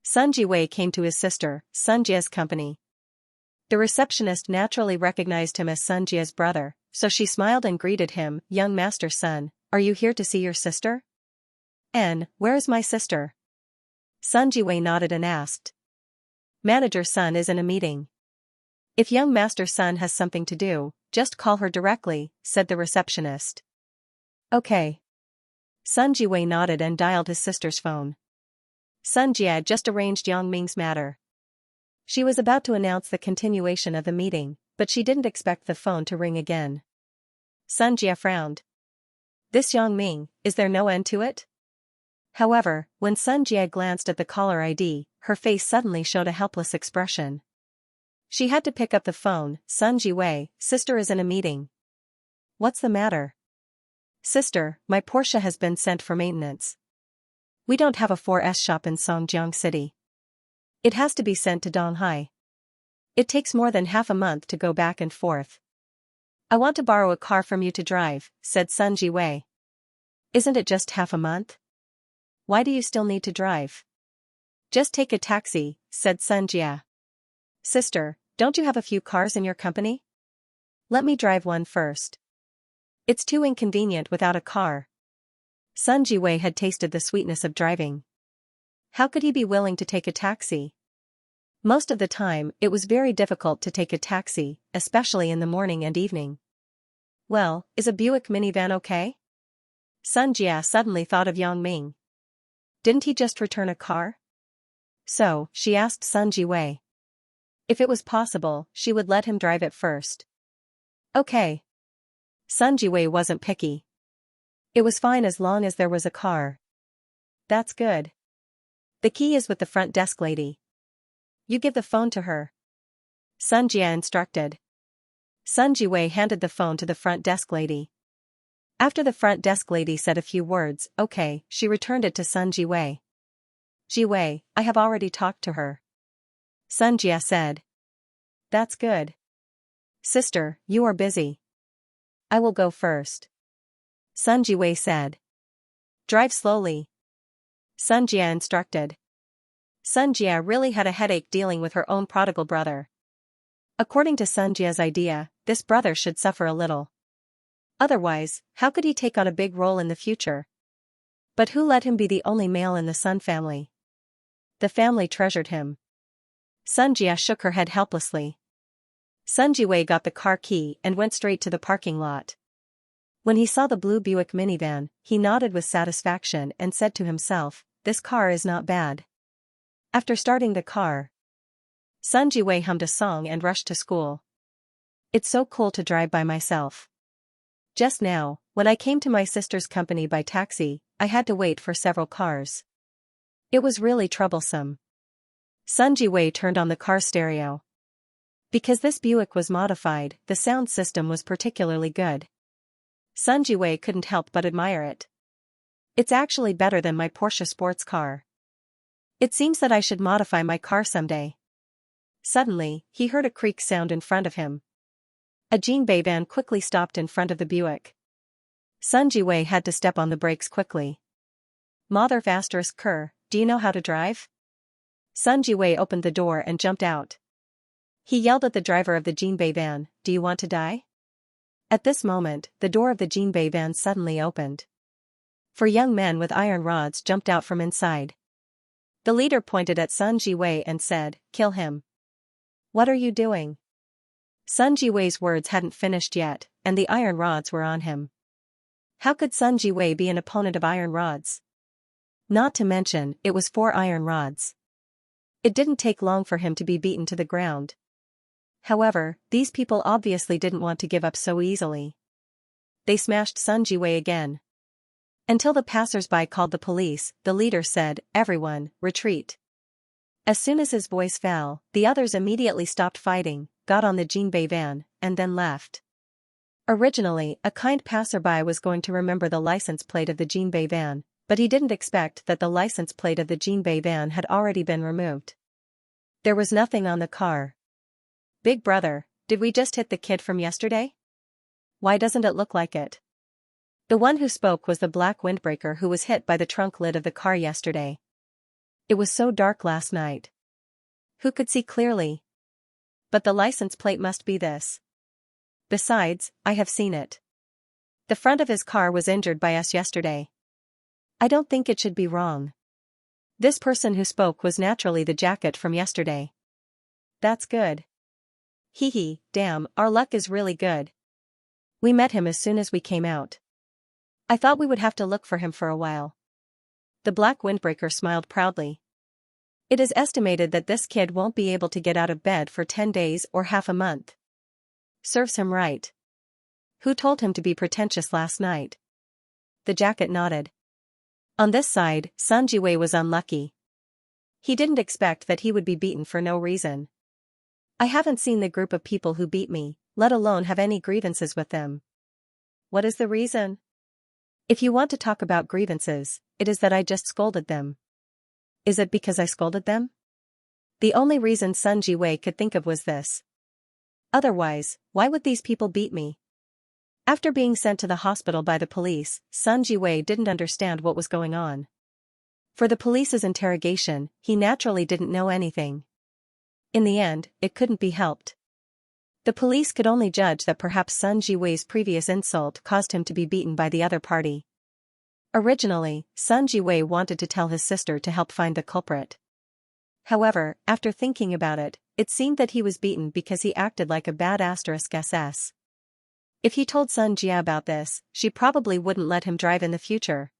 Sun Jiwei came to his sister, Sun Jia's company. The receptionist naturally recognized him as Sun Jia's brother, so she smiled and greeted him, Young Master Sun, are you here to see your sister? Where is my sister? Sun Jiwei nodded and asked. Manager Sun is in a meeting. If Young Master Sun has something to do, just call her directly, said the receptionist. Okay. Sun Jiwei nodded and dialed his sister's phone. Sun Jia just arranged Yang Ming's matter. She was about to announce the continuation of the meeting, but she didn't expect the phone to ring again. Sun Jia frowned. This Yang Ming, is there no end to it? However, when Sun Jia glanced at the caller ID, her face suddenly showed a helpless expression. She had to pick up the phone. Sun Jiwei, sister is in a meeting. What's the matter? Sister, my Porsche has been sent for maintenance. We don't have a 4S shop in Songjiang City. It has to be sent to Donghai. It takes more than half a month to go back and forth. I want to borrow a car from you to drive, said Sun Jiwei. Isn't it just half a month? Why do you still need to drive? Just take a taxi, said Sun Jia. Sister, don't you have a few cars in your company? Let me drive one first. It's too inconvenient without a car. Sun Jiwei had tasted the sweetness of driving. How could he be willing to take a taxi? Most of the time, it was very difficult to take a taxi, especially in the morning and evening. Well, is a Buick minivan okay? Sun Jia suddenly thought of Yang Ming. Didn't he just return a car? So, she asked Sun Jiwei. If it was possible, she would let him drive it first. Okay. Sun Jiwei wasn't picky. It was fine as long as there was a car. That's good. The key is with the front desk lady. You give the phone to her. Sun Jia instructed. Sun Jiwei handed the phone to the front desk lady. After the front desk lady said a few words, okay, she returned it to Sun Jiwei. Jiwei, I have already talked to her. Sun Jia said. That's good. Sister, you are busy. I will go first. Sun Jiwei said. Drive slowly. Sun Jia instructed. Sun Jia really had a headache dealing with her own prodigal brother. According to Sun Jia's idea, this brother should suffer a little. Otherwise, how could he take on a big role in the future? But who let him be the only male in the Sun family? The family treasured him. Sun Jia shook her head helplessly. Sun Jiwei got the car key and went straight to the parking lot. When he saw the blue Buick minivan, he nodded with satisfaction and said to himself, this car is not bad. After starting the car, Sun Jiwei hummed a song and rushed to school. It's so cool to drive by myself. Just now, when I came to my sister's company by taxi, I had to wait for several cars. It was really troublesome. Sun Jiwei turned on the car stereo. Because this Buick was modified, the sound system was particularly good. Sun Jiwei couldn't help but admire it. It's actually better than my Porsche sports car. It seems that I should modify my car someday. Suddenly, he heard a creak sound in front of him. A Jinbei van quickly stopped in front of the Buick. Sun Jiwei had to step on the brakes quickly. Mother **Ker, do you know how to drive? Sun Jiwei opened the door and jumped out. He yelled at the driver of the Jinbei van, do you want to die? At this moment, the door of the Jinbei van suddenly opened. 4 young men with iron rods jumped out from inside. The leader pointed at Sun Jiwei and said, "Kill him." "What are you doing?" Sun Jiwei's words hadn't finished yet, and the iron rods were on him. How could Sun Jiwei be an opponent of iron rods? Not to mention, it was 4 iron rods. It didn't take long for him to be beaten to the ground. However, these people obviously didn't want to give up so easily. They smashed Sun Jiwei again. Until the passers-by called the police, the leader said, "Everyone, retreat." As soon as his voice fell, the others immediately stopped fighting, got on the Jinbei van, and then left. Originally, a kind passerby was going to remember the license plate of the Jinbei van, but he didn't expect that the license plate of the Jinbei van had already been removed. There was nothing on the car. "Big brother, did we just hit the kid from yesterday? Why doesn't it look like it?" The one who spoke was the black windbreaker who was hit by the trunk lid of the car yesterday. "It was so dark last night. Who could see clearly? But the license plate must be this. Besides, I have seen it. The front of his car was injured by us yesterday. I don't think it should be wrong." This person who spoke was naturally the jacket from yesterday. "That's good. Hee, damn, our luck is really good. We met him as soon as we came out. I thought we would have to look for him for a while." The black windbreaker smiled proudly. "It is estimated that this kid won't be able to get out of bed for 10 days or half a month. Serves him right. Who told him to be pretentious last night?" The jacket nodded. On this side, Sun Jiwei was unlucky. He didn't expect that he would be beaten for no reason. "I haven't seen the group of people who beat me, let alone have any grievances with them." "What is the reason?" "If you want to talk about grievances, it is that I just scolded them." "Is it because I scolded them?" The only reason Sun Jiwei could think of was this. Otherwise, why would these people beat me? After being sent to the hospital by the police, Sun Jiwei didn't understand what was going on. For the police's interrogation, he naturally didn't know anything. In the end, it couldn't be helped. The police could only judge that perhaps Sun Jiwei's previous insult caused him to be beaten by the other party. Originally, Sun Jiwei wanted to tell his sister to help find the culprit. However, after thinking about it, it seemed that he was beaten because he acted like a bad *SS. If he told Sun Jia about this, she probably wouldn't let him drive in the future.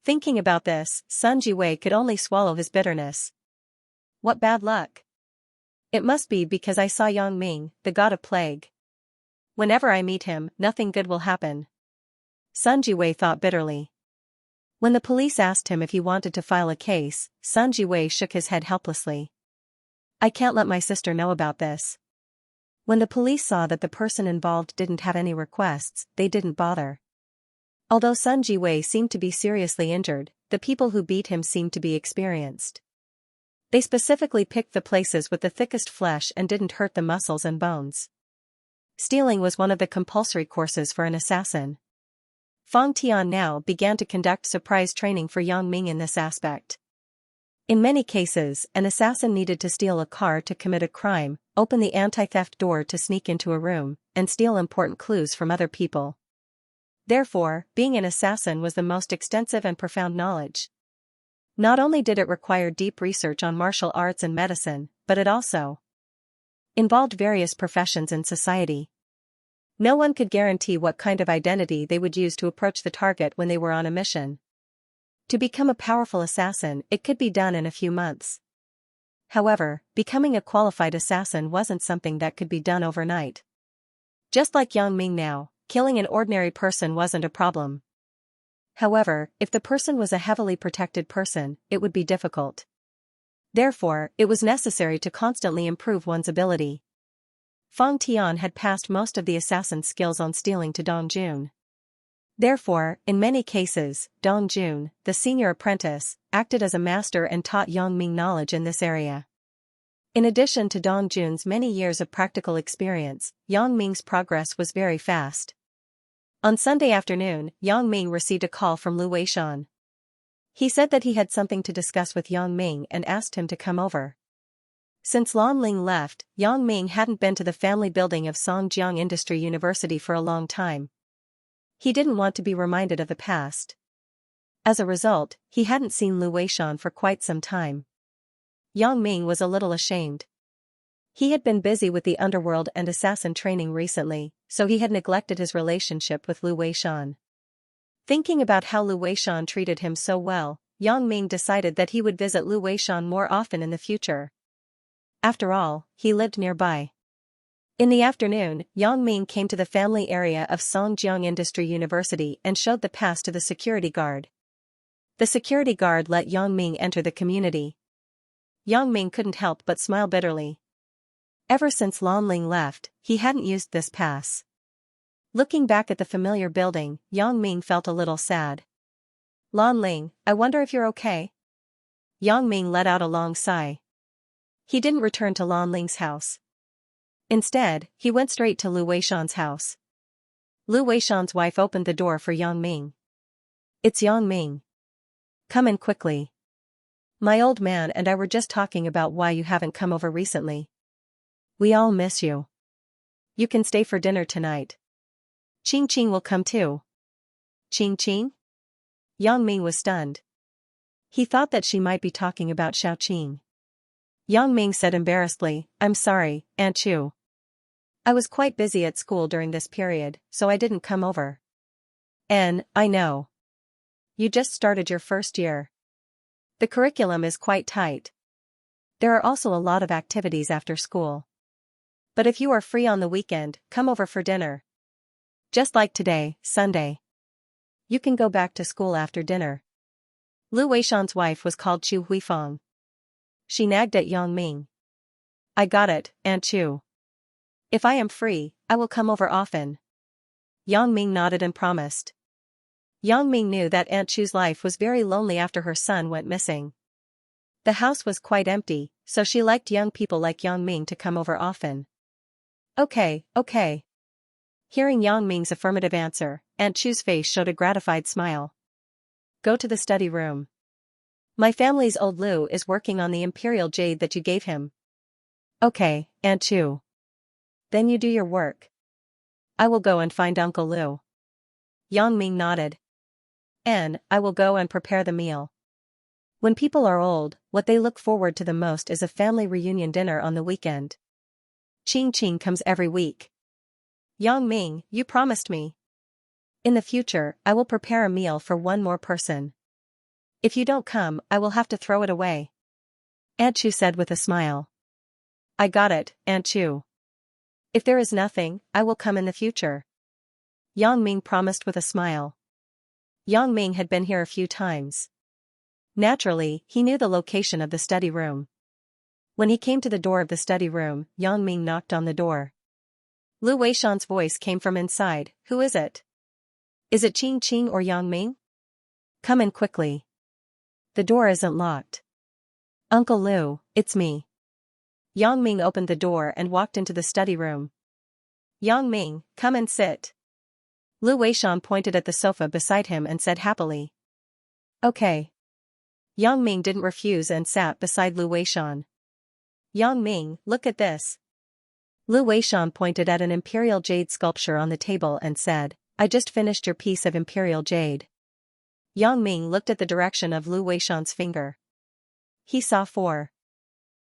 Thinking about this, Sun Jiwei could only swallow his bitterness. What bad luck. It must be because I saw Yang Ming, the god of plague. Whenever I meet him, nothing good will happen. Sun Jiwei thought bitterly. When the police asked him if he wanted to file a case, Sun Jiwei shook his head helplessly. "I can't let my sister know about this." When the police saw that the person involved didn't have any requests, they didn't bother. Although Sun Jiwei seemed to be seriously injured, the people who beat him seemed to be experienced. They specifically picked the places with the thickest flesh and didn't hurt the muscles and bones. Stealing was one of the compulsory courses for an assassin. Fang Tian now began to conduct surprise training for Yang Ming in this aspect. In many cases, an assassin needed to steal a car to commit a crime, open the anti-theft door to sneak into a room, and steal important clues from other people. Therefore, being an assassin was the most extensive and profound knowledge. Not only did it require deep research on martial arts and medicine, but it also involved various professions in society. No one could guarantee what kind of identity they would use to approach the target when they were on a mission. To become a powerful assassin, it could be done in a few months. However, becoming a qualified assassin wasn't something that could be done overnight. Just like Yang Ming now, killing an ordinary person wasn't a problem. However, if the person was a heavily protected person, it would be difficult. Therefore, it was necessary to constantly improve one's ability. Fang Tian had passed most of the assassin's skills on stealing to Dong Jun. Therefore, in many cases, Dong Jun, the senior apprentice, acted as a master and taught Yang Ming knowledge in this area. In addition to Dong Jun's many years of practical experience, Yang Ming's progress was very fast. On Sunday afternoon, Yang Ming received a call from Lu Weishan. He said that he had something to discuss with Yang Ming and asked him to come over. Since Lan Ling left, Yang Ming hadn't been to the family building of Songjiang Industry University for a long time. He didn't want to be reminded of the past. As a result, he hadn't seen Lu Weishan for quite some time. Yang Ming was a little ashamed. He had been busy with the underworld and assassin training recently, so he had neglected his relationship with Lu Weishan. Thinking about how Lu Weishan treated him so well, Yang Ming decided that he would visit Lu Weishan more often in the future. After all, he lived nearby. In the afternoon, Yang Ming came to the family area of Songjiang Industry University and showed the pass to the security guard. The security guard let Yang Ming enter the community. Yang Ming couldn't help but smile bitterly. Ever since Lan Ling left, he hadn't used this pass. Looking back at the familiar building, Yang Ming felt a little sad. Lan Ling, I wonder if you're okay? Yang Ming let out a long sigh. He didn't return to Lan Ling's house. Instead, he went straight to Lu Weishan's house. Lu Weishan's wife opened the door for Yang Ming. It's Yang Ming. Come in quickly. My old man and I were just talking about why you haven't come over recently. We all miss you. You can stay for dinner tonight. Qing Qing will come too. Qing Qing? Yang Ming was stunned. He thought that she might be talking about Xiao Qing. Yang Ming said embarrassedly, I'm sorry, Aunt Chu. I was quite busy at school during this period, so I didn't come over. I know. You just started your first year. The curriculum is quite tight. There are also a lot of activities after school. But if you are free on the weekend, come over for dinner. Just like today, Sunday. You can go back to school after dinner. Lu Weishan's wife was called Chu Huifang. She nagged at Yang Ming. I got it, Aunt Chu. If I am free, I will come over often. Yang Ming nodded and promised. Yang Ming knew that Aunt Chu's life was very lonely after her son went missing. The house was quite empty, so she liked young people like Yang Ming to come over often. Okay. Hearing Yang Ming's affirmative answer, Aunt Chu's face showed a gratified smile. Go to the study room. My family's old Lu is working on the imperial jade that you gave him. Okay, Aunt Chu. Then you do your work. I will go and find Uncle Lu. Yang Ming nodded. And I will go and prepare the meal. When people are old, what they look forward to the most is a family reunion dinner on the weekend. Qing Qing comes every week. Yang Ming, you promised me. In the future, I will prepare a meal for one more person. If you don't come, I will have to throw it away. Aunt Chu said with a smile. I got it, Aunt Chu. If there is nothing, I will come in the future. Yang Ming promised with a smile. Yang Ming had been here a few times. Naturally, he knew the location of the study room. When he came to the door of the study room, Yang Ming knocked on the door. Lu Weishan's voice came from inside. Who is it? Is it Qing Qing or Yang Ming? Come in quickly. The door isn't locked. Uncle Lu, it's me. Yang Ming opened the door and walked into the study room. Yang Ming, come and sit. Lu Weishan pointed at the sofa beside him and said happily. Okay. Yang Ming didn't refuse and sat beside Lu Weishan. Yang Ming, look at this. Lu Weishan pointed at an imperial jade sculpture on the table and said, I just finished your piece of imperial jade. Yang Ming looked at the direction of Lu Weishan's finger. He saw 4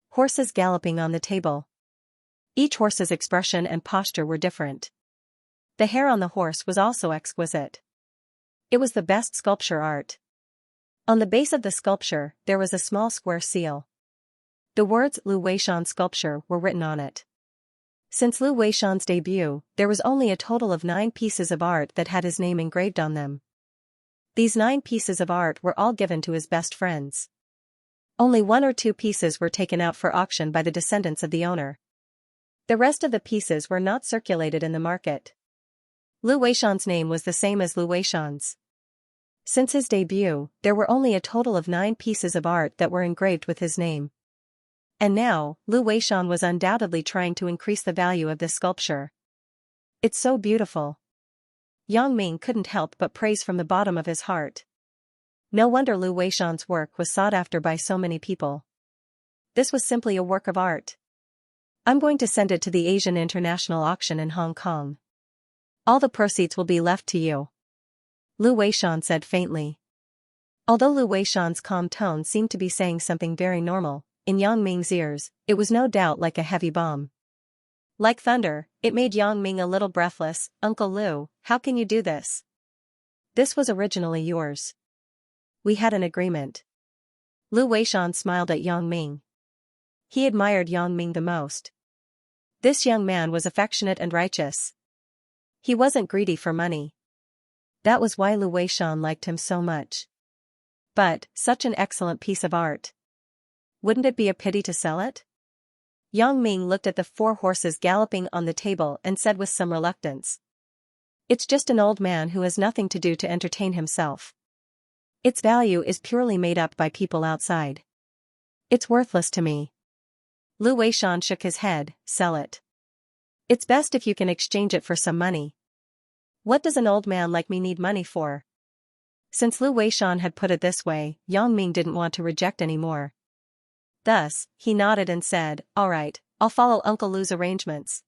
horses galloping on the table. Each horse's expression and posture were different. The hair on the horse was also exquisite. It was the best sculpture art. On the base of the sculpture, there was a small square seal. The words Lu Weishan sculpture were written on it. Since Lu Weishan's debut, there was only a total of 9 pieces of art that had his name engraved on them. These 9 pieces of art were all given to his best friends. Only 1 or 2 pieces were taken out for auction by the descendants of the owner. The rest of the pieces were not circulated in the market. Lu Weishan's name was the same as Lu Weishan's. Since his debut, there were only a total of 9 pieces of art that were engraved with his name. And now, Lu Weishan was undoubtedly trying to increase the value of this sculpture. It's so beautiful. Yang Ming couldn't help but praise from the bottom of his heart. No wonder Lu Weishan's work was sought after by so many people. This was simply a work of art. I'm going to send it to the Asian International Auction in Hong Kong. All the proceeds will be left to you. Lu Weishan said faintly. Although Lu Weishan's calm tone seemed to be saying something very normal, in Yang Ming's ears, it was no doubt like a heavy bomb. Like thunder, it made Yang Ming a little breathless. Uncle Lu, how can you do this? This was originally yours. We had an agreement. Lu Weishan smiled at Yang Ming. He admired Yang Ming the most. This young man was affectionate and righteous. He wasn't greedy for money. That was why Lu Weishan liked him so much. But, such an excellent piece of art. Wouldn't it be a pity to sell it? Yang Ming looked at the 4 horses galloping on the table and said with some reluctance. It's just an old man who has nothing to do to entertain himself. Its value is purely made up by people outside. It's worthless to me. Lu Weishan shook his head. Sell it. It's best if you can exchange it for some money. What does an old man like me need money for? Since Lu Weishan had put it this way, Yang Ming didn't want to reject any more. Thus, he nodded and said, all right, I'll follow Uncle Lu's arrangements.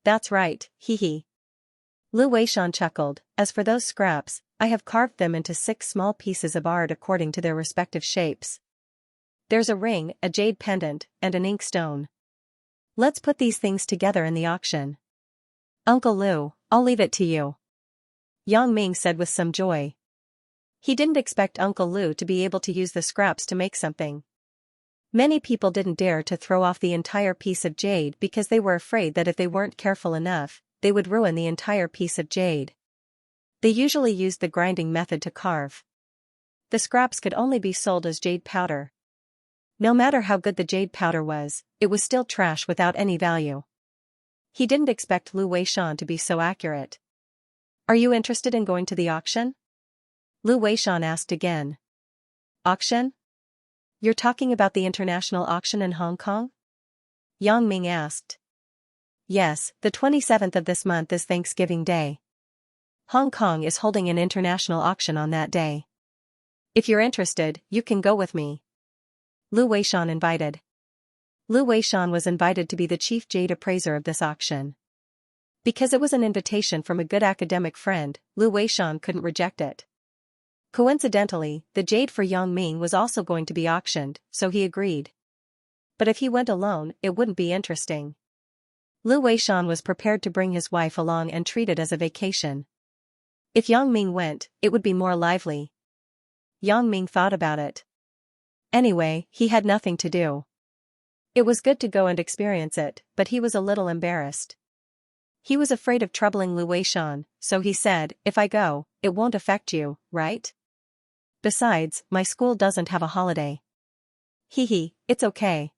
That's right, hee. Lu Weishan chuckled. As for those scraps, I have carved them into 6 small pieces of art according to their respective shapes. There's a ring, a jade pendant, and an ink stone. Let's put these things together in the auction. Uncle Lu, I'll leave it to you. Yang Ming said with some joy. He didn't expect Uncle Lu to be able to use the scraps to make something. Many people didn't dare to throw off the entire piece of jade because they were afraid that if they weren't careful enough, they would ruin the entire piece of jade. They usually used the grinding method to carve. The scraps could only be sold as jade powder. No matter how good the jade powder was, it was still trash without any value. He didn't expect Lu Weishan to be so accurate. Are you interested in going to the auction? Lu Weishan asked again. Auction? You're talking about the international auction in Hong Kong? Yang Ming asked. Yes, the 27th of this month is Thanksgiving Day. Hong Kong is holding an international auction on that day. If you're interested, you can go with me. Lu Weishan invited. Lu Weishan was invited to be the chief jade appraiser of this auction. Because it was an invitation from a good academic friend, Lu Weishan couldn't reject it. Coincidentally, the jade for Yang Ming was also going to be auctioned, so he agreed. But if he went alone, it wouldn't be interesting. Lu Weishan was prepared to bring his wife along and treat it as a vacation. If Yang Ming went, it would be more lively. Yang Ming thought about it. Anyway, he had nothing to do. It was good to go and experience it, but he was a little embarrassed. He was afraid of troubling Lu Weishan, so he said, if I go, it won't affect you, right? Besides, my school doesn't have a holiday. Hee, it's okay.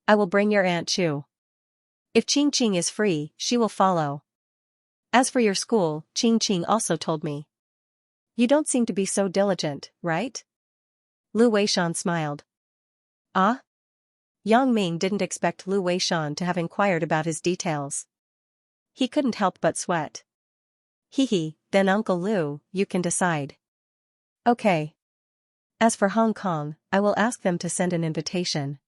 I will bring your Aunt Chu. If Ching Ching is free, she will follow. As for your school, Ching Ching also told me. You don't seem to be so diligent, right? Lu Weishan smiled. Ah? Yang Ming didn't expect Lu Weishan to have inquired about his details. He couldn't help but sweat. Hee, then Uncle Lu, you can decide. Okay. As for Hong Kong, I will ask them to send an invitation.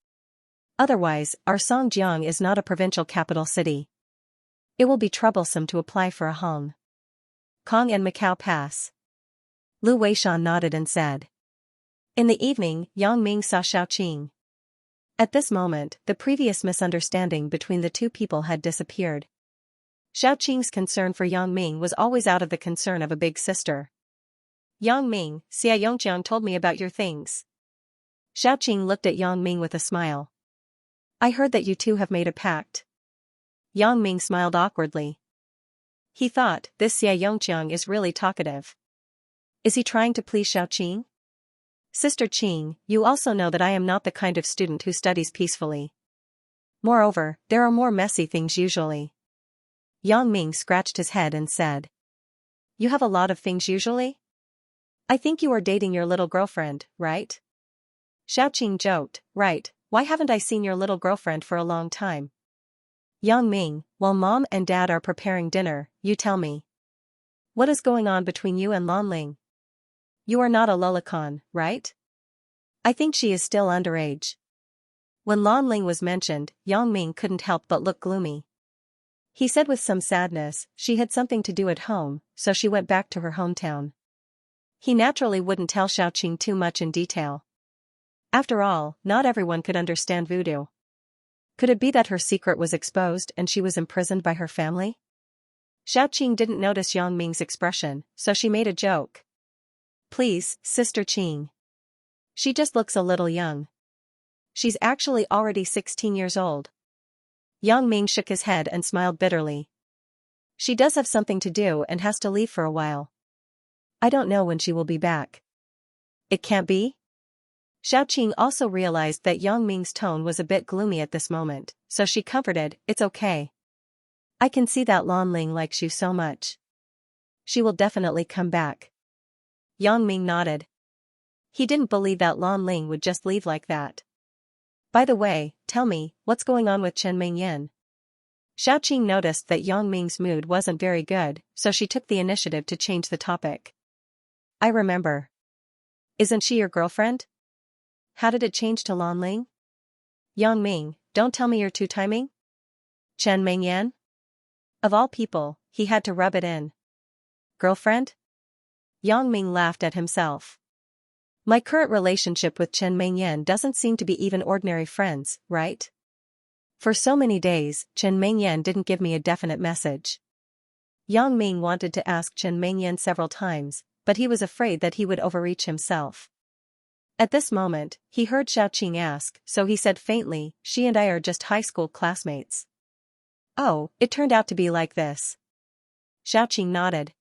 Otherwise, our Songjiang is not a provincial capital city. It will be troublesome to apply for a Hong Kong and Macau pass. Lu Weishan nodded and said. In the evening, Yang Ming saw Xiaoqing. At this moment, the previous misunderstanding between the two people had disappeared. Xiaoqing's concern for Yang Ming was always out of the concern of a big sister. Yang Ming, Xianxia told me about your things. Xiaoqing looked at Yang Ming with a smile. I heard that you two have made a pact. Yang Ming smiled awkwardly. He thought, this Xianxia is really talkative. Is he trying to please Xiaoqing? Sister Qing, you also know that I am not the kind of student who studies peacefully. Moreover, there are more messy things usually. Yang Ming scratched his head and said. You have a lot of things usually? I think you are dating your little girlfriend, right? Xiaoqing joked, right, why haven't I seen your little girlfriend for a long time? Yang Ming, while Mom and Dad are preparing dinner, you tell me. What is going on between you and Lanling? You are not a lolicon, right? I think she is still underage. When Lanling was mentioned, Yang Ming couldn't help but look gloomy. He said with some sadness, she had something to do at home, so she went back to her hometown. He naturally wouldn't tell Xiaoqing too much in detail. After all, not everyone could understand voodoo. Could it be that her secret was exposed and she was imprisoned by her family? Xiaoqing didn't notice Yang Ming's expression, so she made a joke. Please, Sister Qing. She just looks a little young. She's actually already 16 years old. Yang Ming shook his head and smiled bitterly. She does have something to do and has to leave for a while. I don't know when she will be back. It can't be? Xiaoqing also realized that Yang Ming's tone was a bit gloomy at this moment, so she comforted, it's okay. I can see that Lan Ling likes you so much. She will definitely come back. Yang Ming nodded. He didn't believe that Lan Ling would just leave like that. By the way, tell me, what's going on with Chen Mingyan? Xiaoqing noticed that Yang Ming's mood wasn't very good, so she took the initiative to change the topic. I remember. Isn't she your girlfriend? How did it change to Lan Ling? Yang Ming, don't tell me you're two-timing? Chen Mingyan? Of all people, he had to rub it in. Girlfriend? Yang Ming laughed at himself. My current relationship with Chen Mingyan doesn't seem to be even ordinary friends, right? For so many days, Chen Mingyan didn't give me a definite message. Yang Ming wanted to ask Chen Mingyan several times, but he was afraid that he would overreach himself. At this moment, he heard Xiaoqing ask, so he said faintly, she and I are just high school classmates. Oh, it turned out to be like this. Xiaoqing nodded.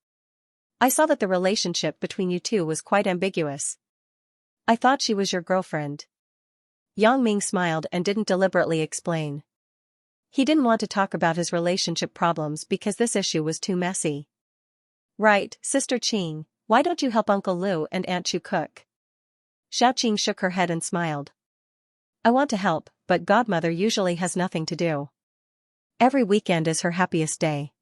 I saw that the relationship between you two was quite ambiguous. I thought she was your girlfriend. Yang Ming smiled and didn't deliberately explain. He didn't want to talk about his relationship problems because this issue was too messy. Right, Sister Qing, why don't you help Uncle Lu and Aunt Chu cook? Xiaoqing shook her head and smiled. I want to help, but Godmother usually has nothing to do. Every weekend is her happiest day.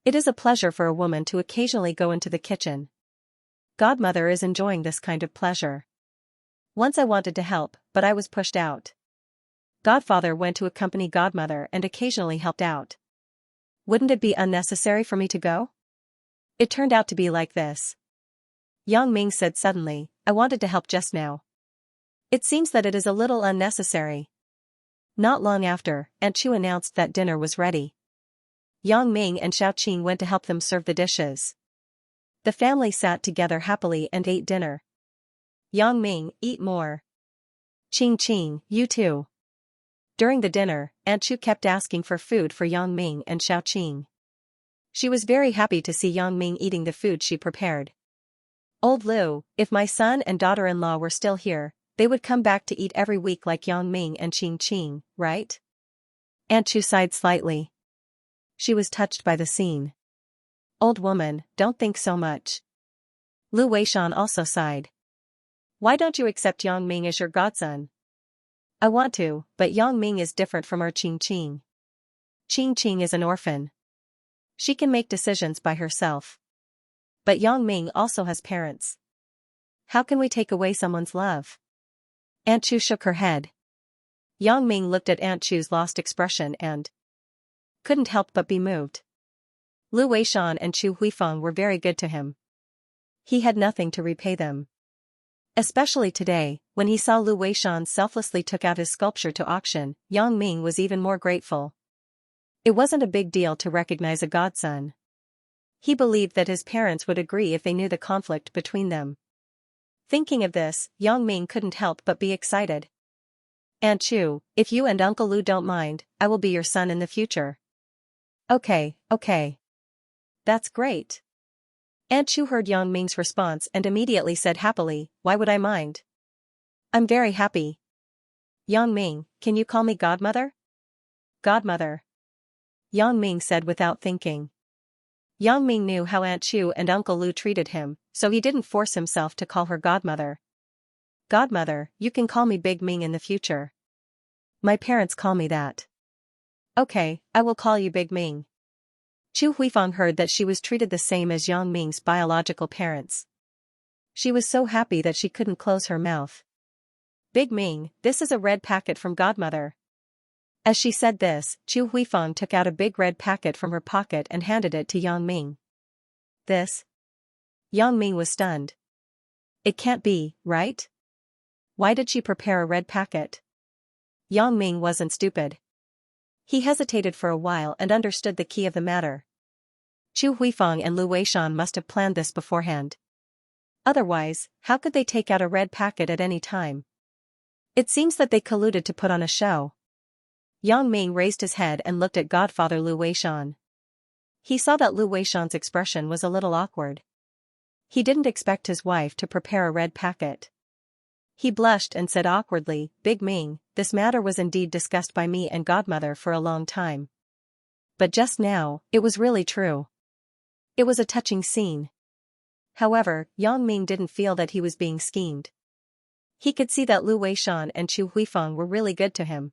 It is a pleasure for a woman to occasionally go into the kitchen. Godmother is enjoying this kind of pleasure. Once I wanted to help, but I was pushed out. Godfather went to accompany Godmother and occasionally helped out. Wouldn't it be unnecessary for me to go? It turned out to be like this. Yang Ming said suddenly, I wanted to help just now. It seems that it is a little unnecessary. Not long after, Aunt Chu announced that dinner was ready. Yang Ming and Xiaoqing went to help them serve the dishes. The family sat together happily and ate dinner. Yang Ming, eat more. Qing, you too. During the dinner, Aunt Chu kept asking for food for Yang Ming and Xiaoqing. She was very happy to see Yang Ming eating the food she prepared. Old Lu, if my son and daughter-in-law were still here, they would come back to eat every week like Yang Ming and Qing, right? Aunt Chu sighed slightly. She was touched by the scene. Old woman, don't think so much. Lu Weishan also sighed. Why don't you accept Yang Ming as your godson? I want to, but Yang Ming is different from our Qing. Qing is an orphan. She can make decisions by herself. But Yang Ming also has parents. How can we take away someone's love? Aunt Chu shook her head. Yang Ming looked at Aunt Chu's lost expression and couldn't help but be moved. Lu Weishan and Chu Huifeng were very good to him. He had nothing to repay them. Especially today, when he saw Lu Weishan selflessly took out his sculpture to auction, Yang Ming was even more grateful. It wasn't a big deal to recognize a godson. He believed that his parents would agree if they knew the conflict between them. Thinking of this, Yang Ming couldn't help but be excited. Aunt Chu, if you and Uncle Lu don't mind, I will be your son in the future. Okay. That's great. Aunt Chu heard Yang Ming's response and immediately said happily, why would I mind? I'm very happy. Yang Ming, can you call me Godmother? Godmother. Yang Ming said without thinking. Yang Ming knew how Aunt Chu and Uncle Lu treated him, so he didn't force himself to call her Godmother. Godmother, you can call me Big Ming in the future. My parents call me that. Okay, I will call you Big Ming. Chu Huifeng heard that she was treated the same as Yang Ming's biological parents. She was so happy that she couldn't close her mouth. Big Ming, this is a red packet from Godmother. As she said this, Chu Huifeng took out a big red packet from her pocket and handed it to Yang Ming. This? Yang Ming was stunned. It can't be, right? Why did she prepare a red packet? Yang Ming wasn't stupid. He hesitated for a while and understood the key of the matter. Chu Huifeng and Lu Weishan must have planned this beforehand. Otherwise, how could they take out a red packet at any time? It seems that they colluded to put on a show. Yang Ming raised his head and looked at godfather Lu Weishan. He saw that Lu Weishan's expression was a little awkward. He didn't expect his wife to prepare a red packet. He blushed and said awkwardly, "Big Ming, this matter was indeed discussed by me and godmother for a long time. But just now, it was really true. It was a touching scene." However, Yang Ming didn't feel that he was being schemed. He could see that Lu Weishan and Chu Huifeng were really good to him.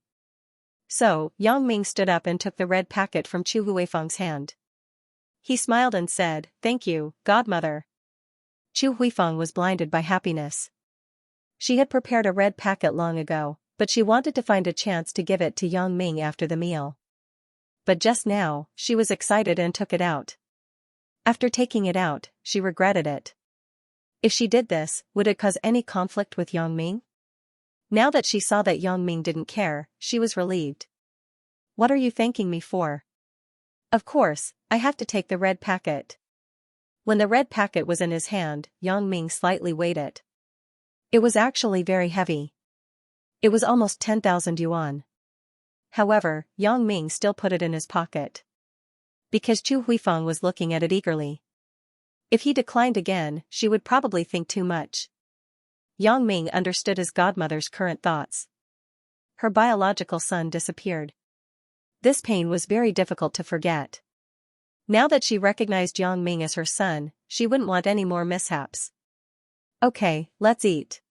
So, Yang Ming stood up and took the red packet from Chu Huifeng's hand. He smiled and said, "Thank you, godmother." Chu Huifeng was blinded by happiness. She had prepared a red packet long ago, but she wanted to find a chance to give it to Yang Ming after the meal. But just now, she was excited and took it out. After taking it out, she regretted it. If she did this, would it cause any conflict with Yang Ming? Now that she saw that Yang Ming didn't care, she was relieved. "What are you thanking me for?" "Of course, I have to take the red packet." When the red packet was in his hand, Yang Ming slightly weighed it. It was actually very heavy. It was almost 10,000 yuan. However, Yang Ming still put it in his pocket. Because Chu Huifeng was looking at it eagerly. If he declined again, she would probably think too much. Yang Ming understood his godmother's current thoughts. Her biological son disappeared. This pain was very difficult to forget. Now that she recognized Yang Ming as her son, she wouldn't want any more mishaps. "Okay, let's eat."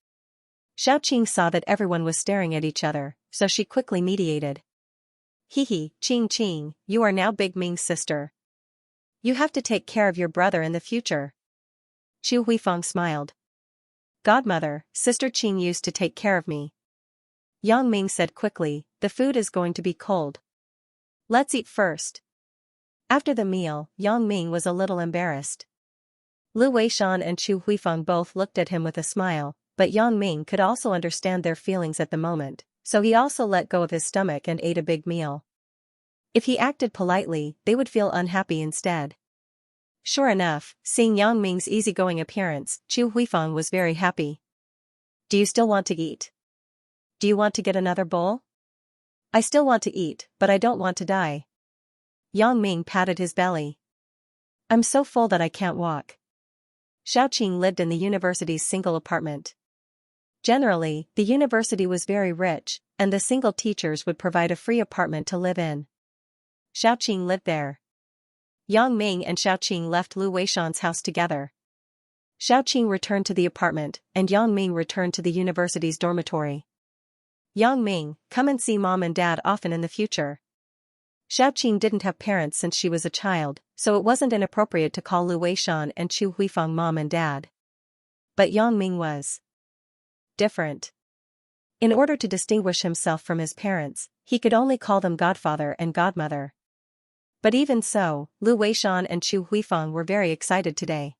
Xiaoqing saw that everyone was staring at each other, so she quickly mediated. "Hehe, Qing, you are now Big Ming's sister. You have to take care of your brother in the future." Chu Huifeng smiled. "Godmother, Sister Qing used to take care of me." Yang Ming said quickly, "The food is going to be cold. Let's eat first." After the meal, Yang Ming was a little embarrassed. Lu Weishan and Chu Huifeng both looked at him with a smile, but Yang Ming could also understand their feelings at the moment, so he also let go of his stomach and ate a big meal. If he acted politely, they would feel unhappy instead. Sure enough, seeing Yang Ming's easygoing appearance, Chu Huifeng was very happy. "Do you still want to eat? Do you want to get another bowl?" "I still want to eat, but I don't want to die." Yang Ming patted his belly. "I'm so full that I can't walk." Xiaoqing lived in the university's single apartment. Generally, the university was very rich, and the single teachers would provide a free apartment to live in. Xiaoqing lived there. Yang Ming and Xiaoqing left Lu Weishan's house together. Xiaoqing returned to the apartment, and Yang Ming returned to the university's dormitory. "Yang Ming, come and see mom and dad often in the future." Xiaoqing didn't have parents since she was a child, so it wasn't inappropriate to call Lu Weishan and Chu Huifeng mom and dad. But Yang Ming was different. In order to distinguish himself from his parents, he could only call them godfather and godmother. But even so, Lu Weishan and Chu Huifeng were very excited today.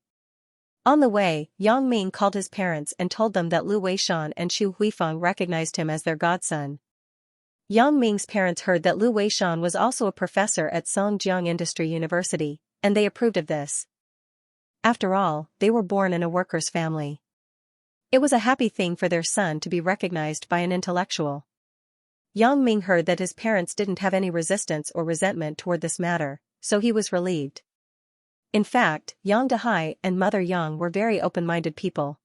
On the way, Yang Ming called his parents and told them that Lu Weishan and Chu Huifeng recognized him as their godson. Yang Ming's parents heard that Lu Weishan was also a professor at Songjiang Industry University, and they approved of this. After all, they were born in a worker's family. It was a happy thing for their son to be recognized by an intellectual. Yang Ming heard that his parents didn't have any resistance or resentment toward this matter, so he was relieved. In fact, Yang Dehai and Mother Yang were very open-minded people.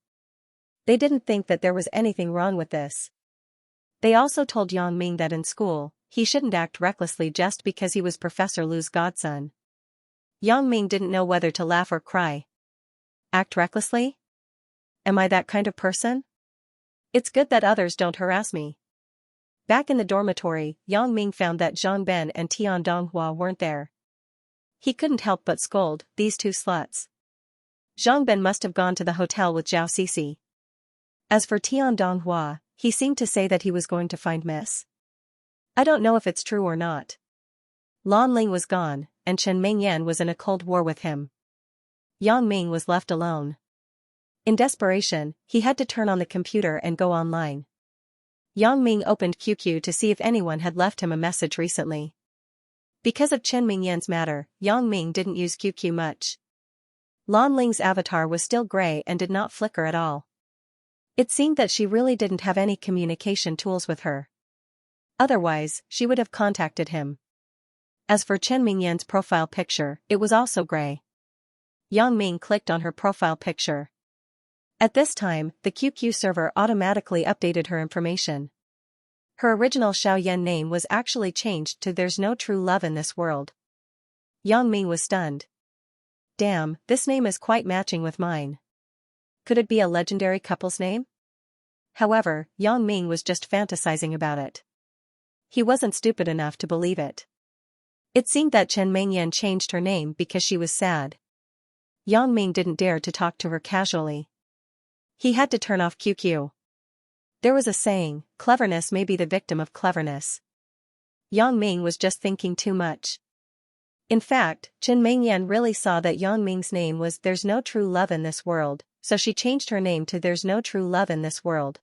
They didn't think that there was anything wrong with this. They also told Yang Ming that in school, he shouldn't act recklessly just because he was Professor Lu's godson. Yang Ming didn't know whether to laugh or cry. Act recklessly? Am I that kind of person? It's good that others don't harass me. Back in the dormitory, Yang Ming found that Zhang Ben and Tian Donghua weren't there. He couldn't help but scold, "These two sluts." Zhang Ben must have gone to the hotel with Zhao Sisi. As for Tian Donghua, he seemed to say that he was going to find Miss. I don't know if it's true or not. Lan Ling was gone, and Chen Mingyan was in a cold war with him. Yang Ming was left alone. In desperation, he had to turn on the computer and go online. Yang Ming opened QQ to see if anyone had left him a message recently. Because of Chen Mingyan's matter, Yang Ming didn't use QQ much. Lan Ling's avatar was still gray and did not flicker at all. It seemed that she really didn't have any communication tools with her. Otherwise, she would have contacted him. As for Chen Mingyan's profile picture, it was also gray. Yang Ming clicked on her profile picture. At this time, the QQ server automatically updated her information. Her original Xiaoyan name was actually changed to "There's no true love in this world." Yang Ming was stunned. Damn, this name is quite matching with mine. Could it be a legendary couple's name? However, Yang Ming was just fantasizing about it. He wasn't stupid enough to believe it. It seemed that Chen Mingyan changed her name because she was sad. Yang Ming didn't dare to talk to her casually. He had to turn off QQ. There was a saying, cleverness may be the victim of cleverness. Yang Ming was just thinking too much. In fact, Chen Mingyan really saw that Yang Ming's name was "There's no true love in this world," so she changed her name to "There's no true love in this world."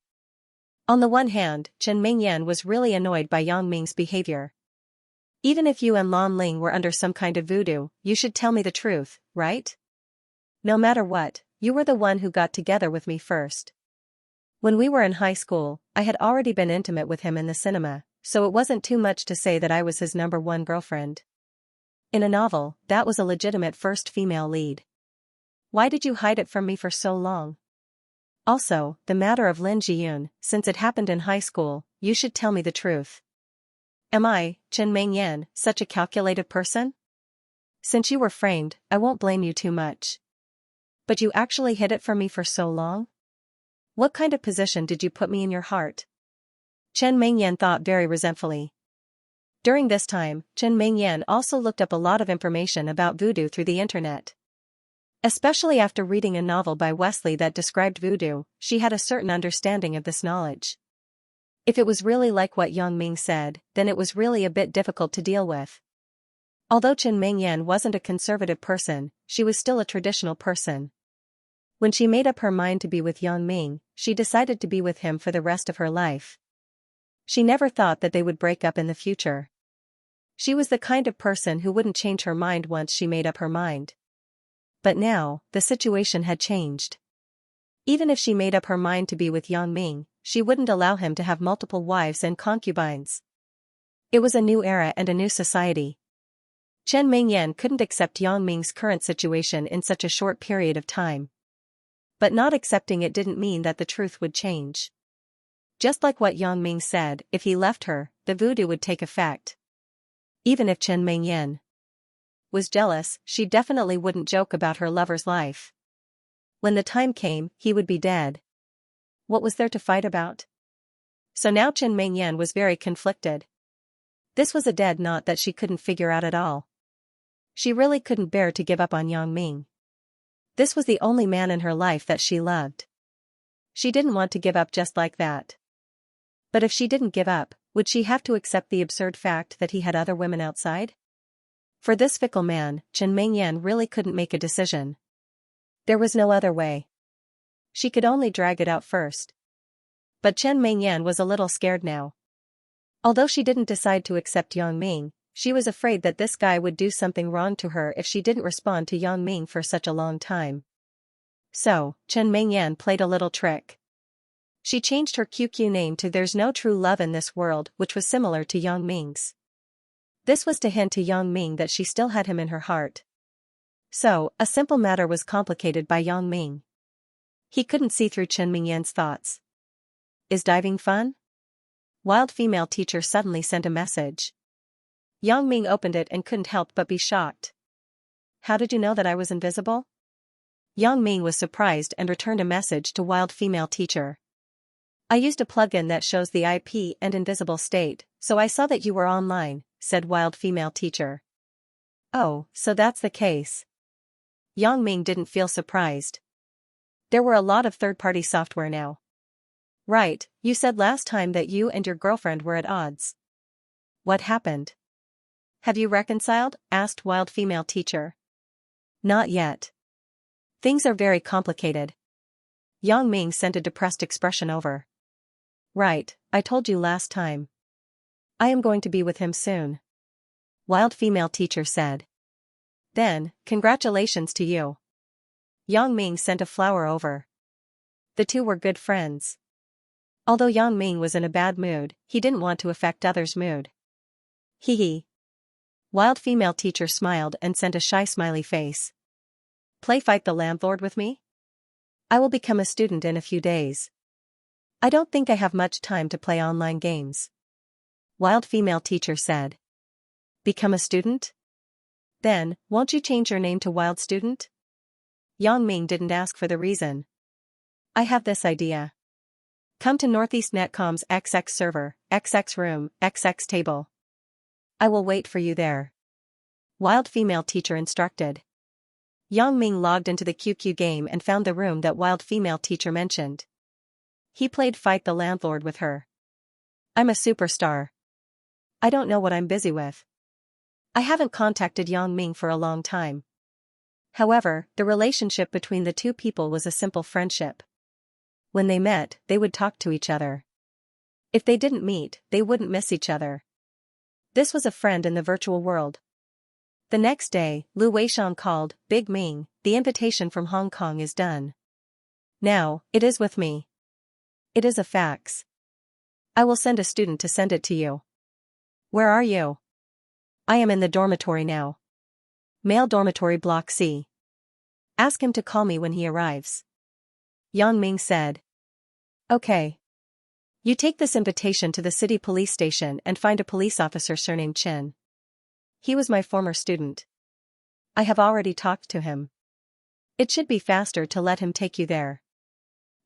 On the one hand, Chen Mingyan was really annoyed by Yang Ming's behavior. Even if you and Lan Ling were under some kind of voodoo, you should tell me the truth, right? No matter what, you were the one who got together with me first. When we were in high school, I had already been intimate with him in the cinema, so it wasn't too much to say that I was his #1 girlfriend. In a novel, that was a legitimate first female lead. Why did you hide it from me for so long? Also, the matter of Lin Jiyun, since it happened in high school, you should tell me the truth. Am I, Chen Mingyan, such a calculated person? Since you were framed, I won't blame you too much. But you actually hid it from me for so long? What kind of position did you put me in your heart? Chen Mingyan thought very resentfully. During this time, Chen Mingyan also looked up a lot of information about voodoo through the internet. Especially after reading a novel by Wesley that described voodoo, she had a certain understanding of this knowledge. If it was really like what Yang Ming said, then it was really a bit difficult to deal with. Although Chen Mingyan wasn't a conservative person, she was still a traditional person. When she made up her mind to be with Yang Ming, she decided to be with him for the rest of her life. She never thought that they would break up in the future. She was the kind of person who wouldn't change her mind once she made up her mind. But now, the situation had changed. Even if she made up her mind to be with Yang Ming, she wouldn't allow him to have multiple wives and concubines. It was a new era and a new society. Chen Mingyan couldn't accept Yang Ming's current situation in such a short period of time. But not accepting it didn't mean that the truth would change. Just like what Yang Ming said, if he left her, the voodoo would take effect. Even if Chen Mingyan was jealous, she definitely wouldn't joke about her lover's life. When the time came, he would be dead. What was there to fight about? So now Chen Mingyan was very conflicted. This was a dead knot that she couldn't figure out at all. She really couldn't bear to give up on Yang Ming. This was the only man in her life that she loved. She didn't want to give up just like that. But if she didn't give up, would she have to accept the absurd fact that he had other women outside? For this fickle man, Chen Mingyan really couldn't make a decision. There was no other way. She could only drag it out first. But Chen Mingyan was a little scared now. Although she didn't decide to accept Yang Ming, she was afraid that this guy would do something wrong to her if she didn't respond to Yang Ming for such a long time. So, Chen Mingyan played a little trick. She changed her QQ name to "There's no true love in this world," which was similar to Yang Ming's. This was to hint to Yang Ming that she still had him in her heart. So, a simple matter was complicated by Yang Ming. He couldn't see through Chen Mingyan's thoughts. Is diving fun? Wild female teacher suddenly sent a message. Yang Ming opened it and couldn't help but be shocked. How did you know that I was invisible? Yang Ming was surprised and returned a message to wild female teacher. I used a plugin that shows the IP and invisible state, so I saw that you were online, said wild female teacher. Oh, so that's the case. Yang Ming didn't feel surprised. There were a lot of third-party software now. Right, you said last time that you and your girlfriend were at odds. What happened? Have you reconciled? Asked wild female teacher. Not yet. Things are very complicated. Yang Ming sent a depressed expression over. Right, I told you last time. I am going to be with him soon. Wild female teacher said. Then, congratulations to you. Yang Ming sent a flower over. The two were good friends. Although Yang Ming was in a bad mood, he didn't want to affect others' mood. Hee hee. Wild female teacher smiled and sent a shy smiley face. Play fight the landlord with me? I will become a student in a few days. I don't think I have much time to play online games. Wild female teacher said. Become a student? Then, won't you change your name to Wild Student? Yang Ming didn't ask for the reason. I have this idea. Come to Northeast Netcom's XX server, XX room, XX table. I will wait for you there. Wild female teacher instructed. Yang Ming logged into the QQ game and found the room that wild female teacher mentioned. He played Fight the Landlord with her. I'm a superstar. I don't know what I'm busy with. I haven't contacted Yang Ming for a long time. However, the relationship between the two people was a simple friendship. When they met, they would talk to each other. If they didn't meet, they wouldn't miss each other. This was a friend in the virtual world. The next day, Lu Weishan called, Big Ming, the invitation from Hong Kong is done. Now, it is with me. It is a fax. I will send a student to send it to you. Where are you? I am in the dormitory now. Male dormitory block C. Ask him to call me when he arrives. Yang Ming said. Okay. You take this invitation to the city police station and find a police officer surnamed Chen. He was my former student. I have already talked to him. It should be faster to let him take you there.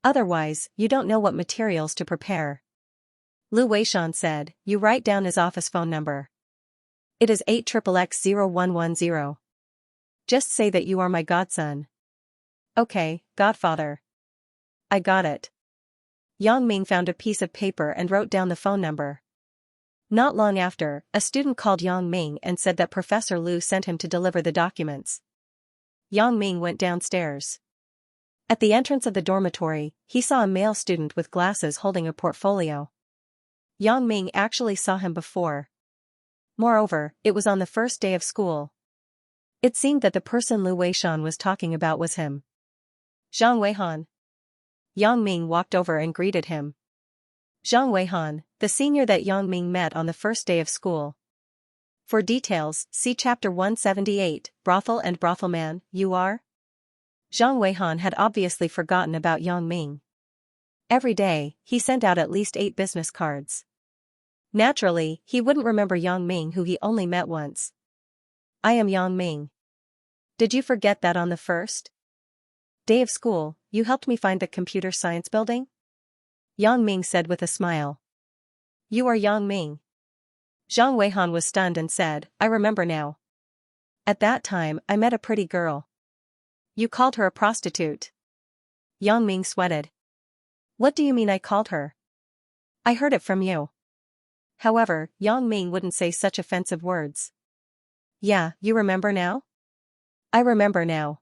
Otherwise, you don't know what materials to prepare. Lu Weishan said, you write down his office phone number. It is 8XXX0110. Just say that you are my godson. Okay, godfather. I got it. Yang Ming found a piece of paper and wrote down the phone number. Not long after, a student called Yang Ming and said that Professor Lu sent him to deliver the documents. Yang Ming went downstairs. At the entrance of the dormitory, he saw a male student with glasses holding a portfolio. Yang Ming actually saw him before. Moreover, it was on the first day of school. It seemed that the person Lu Weishan was talking about was him. Zhang Weihan. Yang Ming walked over and greeted him. Zhang Weihan, the senior that Yang Ming met on the first day of school. For details, see Chapter 178, Brothel and Brothelman, you are? Zhang Weihan had obviously forgotten about Yang Ming. Every day, he sent out at least 8 business cards. Naturally, he wouldn't remember Yang Ming who he only met once. I am Yang Ming. Did you forget that on the first day of school, you helped me find the computer science building? Yang Ming said with a smile. You are Yang Ming. Zhang Weihan was stunned and said, I remember now. At that time, I met a pretty girl. You called her a prostitute. Yang Ming sweated. What do you mean I called her? I heard it from you. However, Yang Ming wouldn't say such offensive words. Yeah, you remember now? I remember now.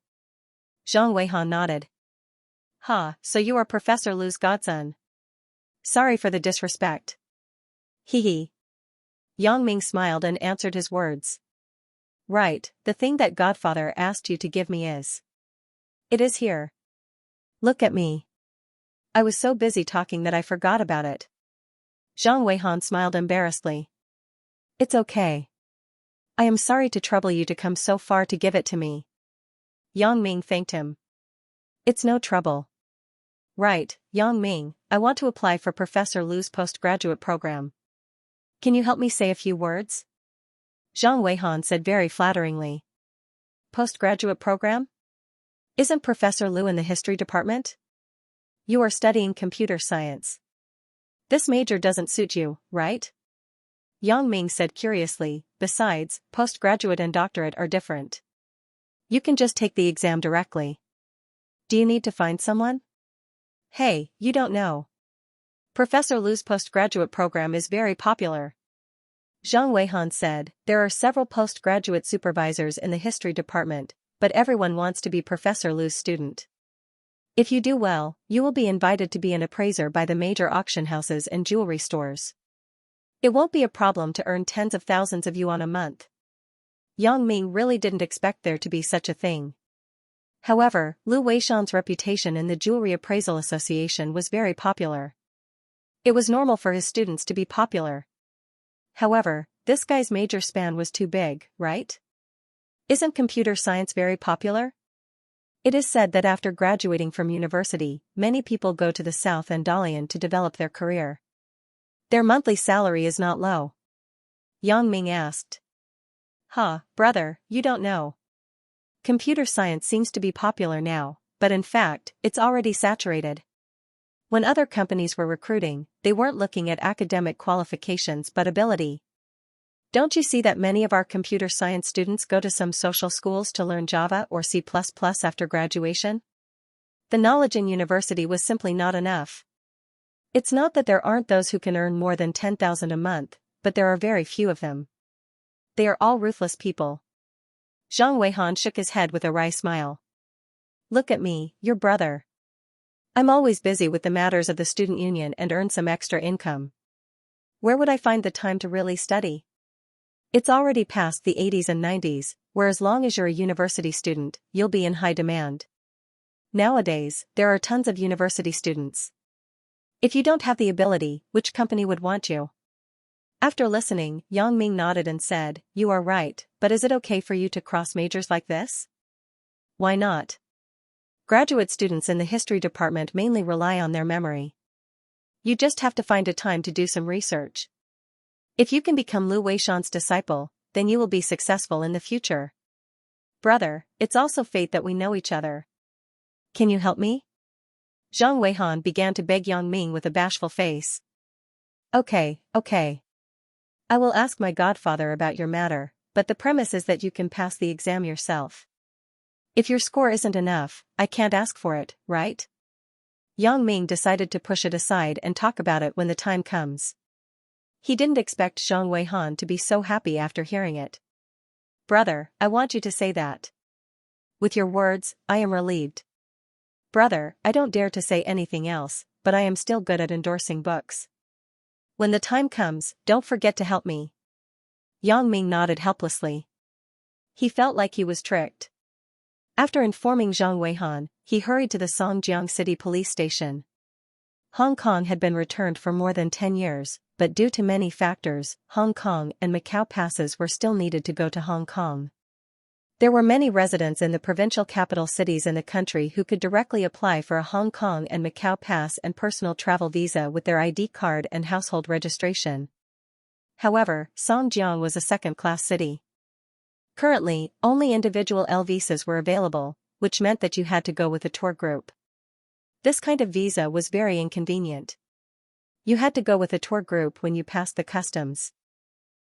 Zhang Weihan nodded. Ha, so you are Professor Lu's godson. Sorry for the disrespect. Hee hee. Yang Ming smiled and answered his words. Right, the thing that godfather asked you to give me is. It is here. Look at me. I was so busy talking that I forgot about it. Zhang Weihan smiled embarrassedly. It's okay. I am sorry to trouble you to come so far to give it to me. Yang Ming thanked him. It's no trouble. Right, Yang Ming, I want to apply for Professor Lu's postgraduate program. Can you help me say a few words? Zhang Weihan said very flatteringly. Postgraduate program? Isn't Professor Lu in the history department? You are studying computer science. This major doesn't suit you, right? Yang Ming said curiously, besides, postgraduate and doctorate are different. You can just take the exam directly. Do you need to find someone? Hey, you don't know. Professor Lu's postgraduate program is very popular. Zhang Weihan said, there are several postgraduate supervisors in the history department, but everyone wants to be Professor Lu's student. If you do well, you will be invited to be an appraiser by the major auction houses and jewelry stores. It won't be a problem to earn tens of thousands of yuan a month. Yang Ming really didn't expect there to be such a thing. However, Lu Weishan's reputation in the Jewelry Appraisal Association was very popular. It was normal for his students to be popular. However, this guy's major span was too big, right? Isn't computer science very popular? It is said that after graduating from university, many people go to the South and Dalian to develop their career. Their monthly salary is not low. Yang Ming asked. Brother, you don't know. Computer science seems to be popular now, but in fact, it's already saturated. When other companies were recruiting, they weren't looking at academic qualifications but ability. Don't you see that many of our computer science students go to some social schools to learn Java or C++ after graduation? The knowledge in university was simply not enough. It's not that there aren't those who can earn more than 10,000 a month, but there are very few of them. They are all ruthless people. Zhang Weihan shook his head with a wry smile. Look at me, your brother. I'm always busy with the matters of the student union and earn some extra income. Where would I find the time to really study? It's already past the 80s and 90s, where as long as you're a university student, you'll be in high demand. Nowadays, there are tons of university students. If you don't have the ability, which company would want you? After listening, Yang Ming nodded and said, You are right, but is it okay for you to cross majors like this? Why not? Graduate students in the history department mainly rely on their memory. You just have to find a time to do some research. If you can become Lu Weishan's disciple, then you will be successful in the future. Brother, it's also fate that we know each other. Can you help me? Zhang Weihan began to beg Yang Ming with a bashful face. Okay. I will ask my godfather about your matter, but the premise is that you can pass the exam yourself. If your score isn't enough, I can't ask for it, right? Yang Ming decided to push it aside and talk about it when the time comes. He didn't expect Zhang Weihan to be so happy after hearing it. Brother, I want you to say that. With your words, I am relieved. Brother, I don't dare to say anything else, but I am still good at endorsing books. When the time comes, don't forget to help me. Yang Ming nodded helplessly. He felt like he was tricked. After informing Zhang Weihan, he hurried to the Songjiang City Police Station. Hong Kong had been returned for more than 10 years, but due to many factors, Hong Kong and Macau passes were still needed to go to Hong Kong. There were many residents in the provincial capital cities in the country who could directly apply for a Hong Kong and Macau pass and personal travel visa with their ID card and household registration. However, Songjiang was a second-class city. Currently, only individual L visas were available, which meant that you had to go with a tour group. This kind of visa was very inconvenient. You had to go with a tour group when you passed the customs.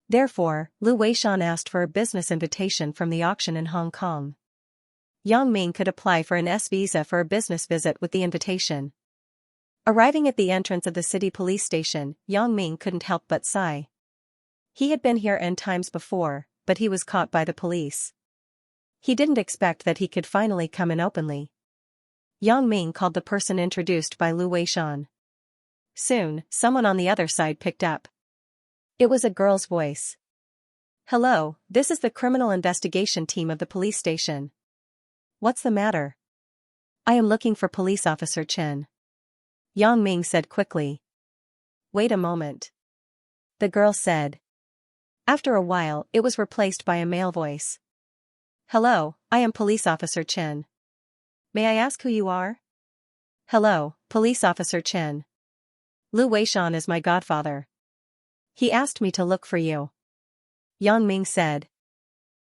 Therefore, Lu Weishan asked for a business invitation from the auction in Hong Kong. Yang Ming could apply for an S visa for a business visit with the invitation. Arriving at the entrance of the city police station, Yang Ming couldn't help but sigh. He had been here n times before, but he was caught by the police. He didn't expect that he could finally come in openly. Yang Ming called the person introduced by Lu Weishan. Soon, someone on the other side picked up. It was a girl's voice. Hello, this is the criminal investigation team of the police station. What's the matter? I am looking for Police Officer Chen. Yang Ming said quickly. Wait a moment. The girl said. After a while, it was replaced by a male voice. Hello, I am Police Officer Chen. May I ask who you are? Hello, Police Officer Chen. Lu Weishan is my godfather. He asked me to look for you. Yang Ming said.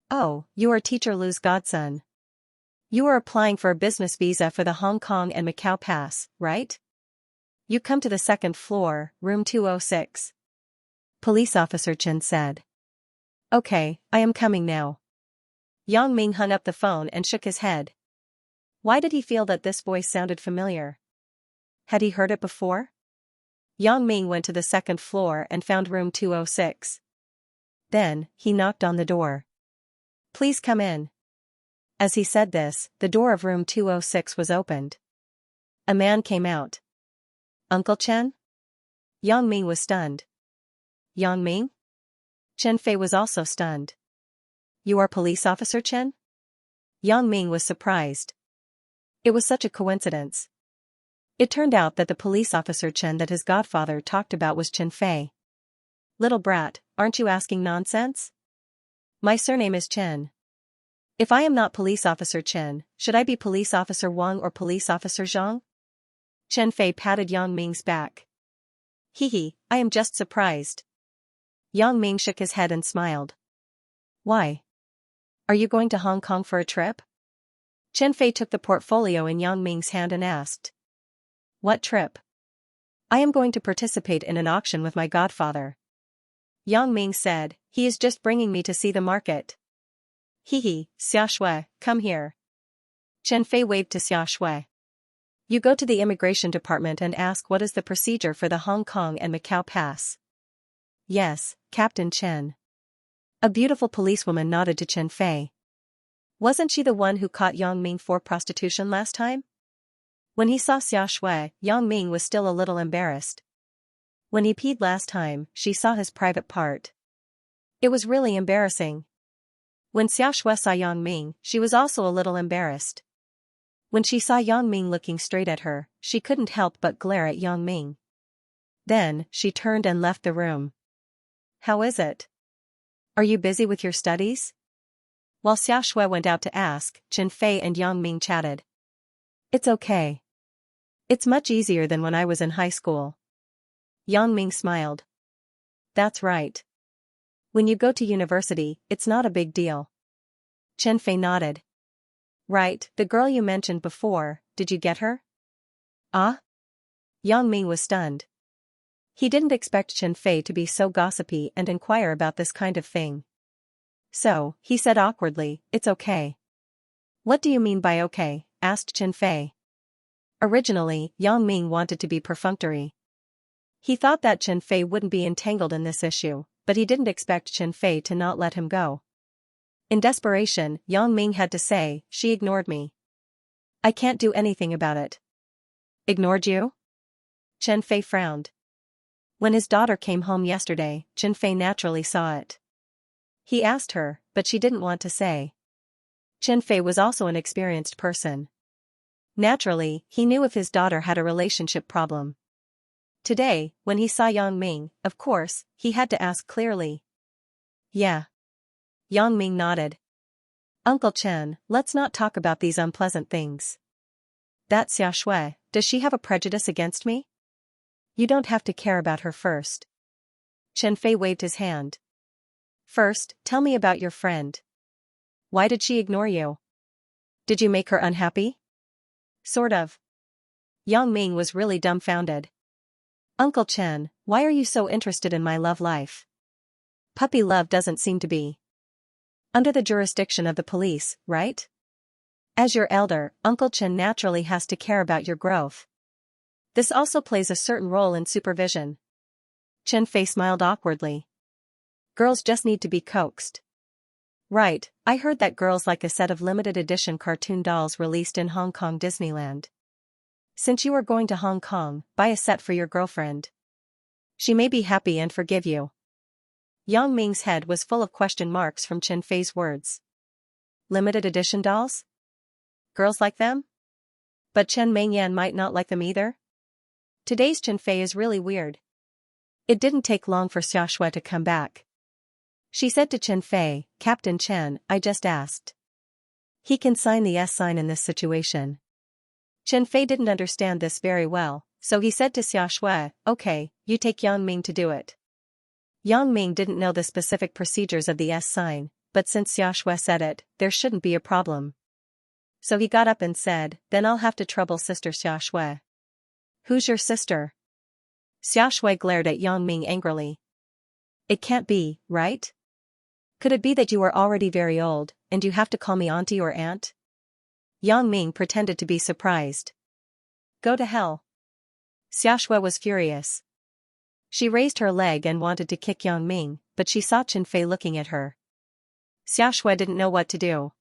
Oh, you are Teacher Lu's godson. You are applying for a business visa for the Hong Kong and Macau pass, right? You come to the second floor, room 206. Police Officer Chen said. Okay, I am coming now. Yang Ming hung up the phone and shook his head. Why did he feel that this voice sounded familiar? Had he heard it before? Yang Ming went to the second floor and found room 206. Then, he knocked on the door. Please come in. As he said this, the door of room 206 was opened. A man came out. Uncle Chen? Yang Ming was stunned. Yang Ming? Chen Fei was also stunned. You are Police Officer Chen? Yang Ming was surprised. It was such a coincidence. It turned out that the police officer Chen that his godfather talked about was Chen Fei. Little brat, aren't you asking nonsense? My surname is Chen. If I am not Police Officer Chen, should I be Police Officer Wang or Police Officer Zhang? Chen Fei patted Yang Ming's back. Hee, I am just surprised. Yang Ming shook his head and smiled. Why? Are you going to Hong Kong for a trip? Chen Fei took the portfolio in Yang Ming's hand and asked. What trip? I am going to participate in an auction with my godfather. Yang Ming said, he is just bringing me to see the market. Xiaxia, come here. Chen Fei waved to Xiaxia. You go to the immigration department and ask what is the procedure for the Hong Kong and Macau pass. Yes, Captain Chen. A beautiful policewoman nodded to Chen Fei. Wasn't she the one who caught Yang Ming for prostitution last time? When he saw Xiaxia, Yang Ming was still a little embarrassed. When he peed last time, she saw his private part. It was really embarrassing. When Xiaxia saw Yang Ming, she was also a little embarrassed. When she saw Yang Ming looking straight at her, she couldn't help but glare at Yang Ming. Then, she turned and left the room. How is it? Are you busy with your studies? While Xiaxia went out to ask, Chen Fei and Yang Ming chatted. It's okay. It's much easier than when I was in high school. Yang Ming smiled. That's right. When you go to university, it's not a big deal. Chen Fei nodded. Right, the girl you mentioned before, did you get her? Ah? Yang Ming was stunned. He didn't expect Chen Fei to be so gossipy and inquire about this kind of thing. So, he said awkwardly, it's okay. What do you mean by okay? Asked Chen Fei. Originally, Yang Ming wanted to be perfunctory. He thought that Chen Fei wouldn't be entangled in this issue, but he didn't expect Chen Fei to not let him go. In desperation, Yang Ming had to say, she ignored me. I can't do anything about it. Ignored you? Chen Fei frowned. When his daughter came home yesterday, Chen Fei naturally saw it. He asked her, but she didn't want to say. Chen Fei was also an experienced person. Naturally, he knew if his daughter had a relationship problem. Today, when he saw Yang Ming, of course, he had to ask clearly. Yeah. Yang Ming nodded. Uncle Chen, let's not talk about these unpleasant things. That Xiaxia, does she have a prejudice against me? You don't have to care about her first. Chen Fei waved his hand. First, tell me about your friend. Why did she ignore you? Did you make her unhappy? Sort of. Yang Ming was really dumbfounded. Uncle Chen, why are you so interested in my love life? Puppy love doesn't seem to be under the jurisdiction of the police, right? As your elder, Uncle Chen naturally has to care about your growth. This also plays a certain role in supervision. Chen Fei smiled awkwardly. Girls just need to be coaxed. Right, I heard that girls like a set of limited edition cartoon dolls released in Hong Kong Disneyland. Since you are going to Hong Kong, buy a set for your girlfriend. She may be happy and forgive you. Yang Ming's head was full of question marks from Chen Fei's words. Limited edition dolls? Girls like them? But Chen Mingyan might not like them either? Today's Chen Fei is really weird. It didn't take long for Xiaxia to come back. She said to Chen Fei, Captain Chen, I just asked. He can sign the S sign in this situation. Chen Fei didn't understand this very well, so he said to Xiaxia, okay, you take Yang Ming to do it. Yang Ming didn't know the specific procedures of the S sign, but since Xiaxia said it, there shouldn't be a problem. So he got up and said, then I'll have to trouble Sister Xiaxia. Who's your sister? Xiaxia glared at Yang Ming angrily. It can't be, right? Could it be that you are already very old, and you have to call me auntie or aunt? Yang Ming pretended to be surprised. Go to hell. Xiaxia was furious. She raised her leg and wanted to kick Yang Ming, but she saw Chen Fei looking at her. Xiaxia didn't know what to do.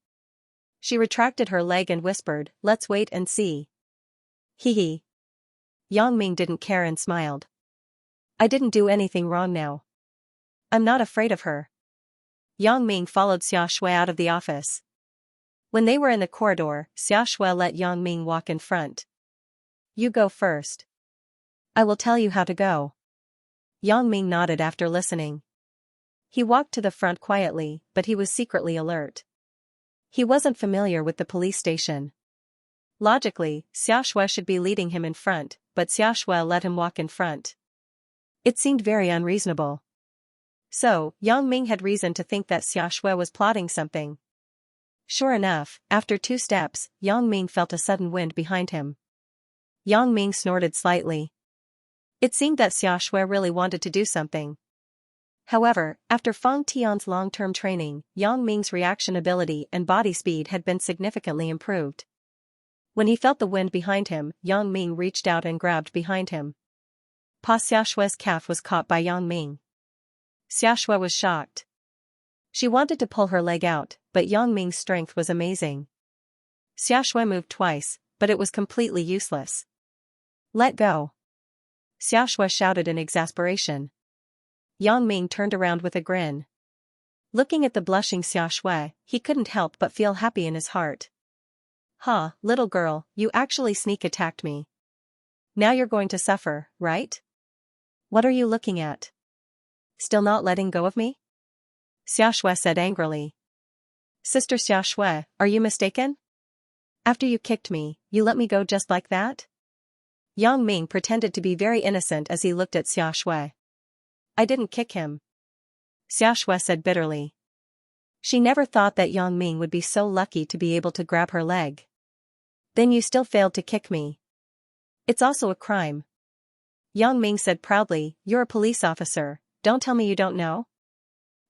She retracted her leg and whispered, let's wait and see. Hee hee. Yang Ming didn't care and smiled. I didn't do anything wrong now. I'm not afraid of her. Yang Ming followed Xiaxue out of the office. When they were in the corridor, Xiaxue let Yang Ming walk in front. You go first. I will tell you how to go. Yang Ming nodded after listening. He walked to the front quietly, but he was secretly alert. He wasn't familiar with the police station. Logically, Xiaxue should be leading him in front, but Xiaxue let him walk in front. It seemed very unreasonable. So, Yang Ming had reason to think that Xiaxue was plotting something. Sure enough, after 2 steps, Yang Ming felt a sudden wind behind him. Yang Ming snorted slightly. It seemed that Xiaxue really wanted to do something. However, after Feng Tian's long-term training, Yang Ming's reaction ability and body speed had been significantly improved. When he felt the wind behind him, Yang Ming reached out and grabbed behind him. Pa Xiaxue's calf was caught by Yang Ming. Xiaxue was shocked. She wanted to pull her leg out, but Yang Ming's strength was amazing. Xiaxue moved twice, but it was completely useless. Let go. Xiaxue shouted in exasperation. Yang Ming turned around with a grin. Looking at the blushing Xiaxue, he couldn't help but feel happy in his heart. Ha, little girl, you actually sneak attacked me. Now you're going to suffer, right? What are you looking at? Still not letting go of me? Xiaxue said angrily. Sister Xiaxue, are you mistaken? After you kicked me, you let me go just like that? Yang Ming pretended to be very innocent as he looked at Xiaxue. I didn't kick him. Xiaxue said bitterly. She never thought that Yang Ming would be so lucky to be able to grab her leg. Then you still failed to kick me. It's also a crime. Yang Ming said proudly, you're a police officer, don't tell me you don't know?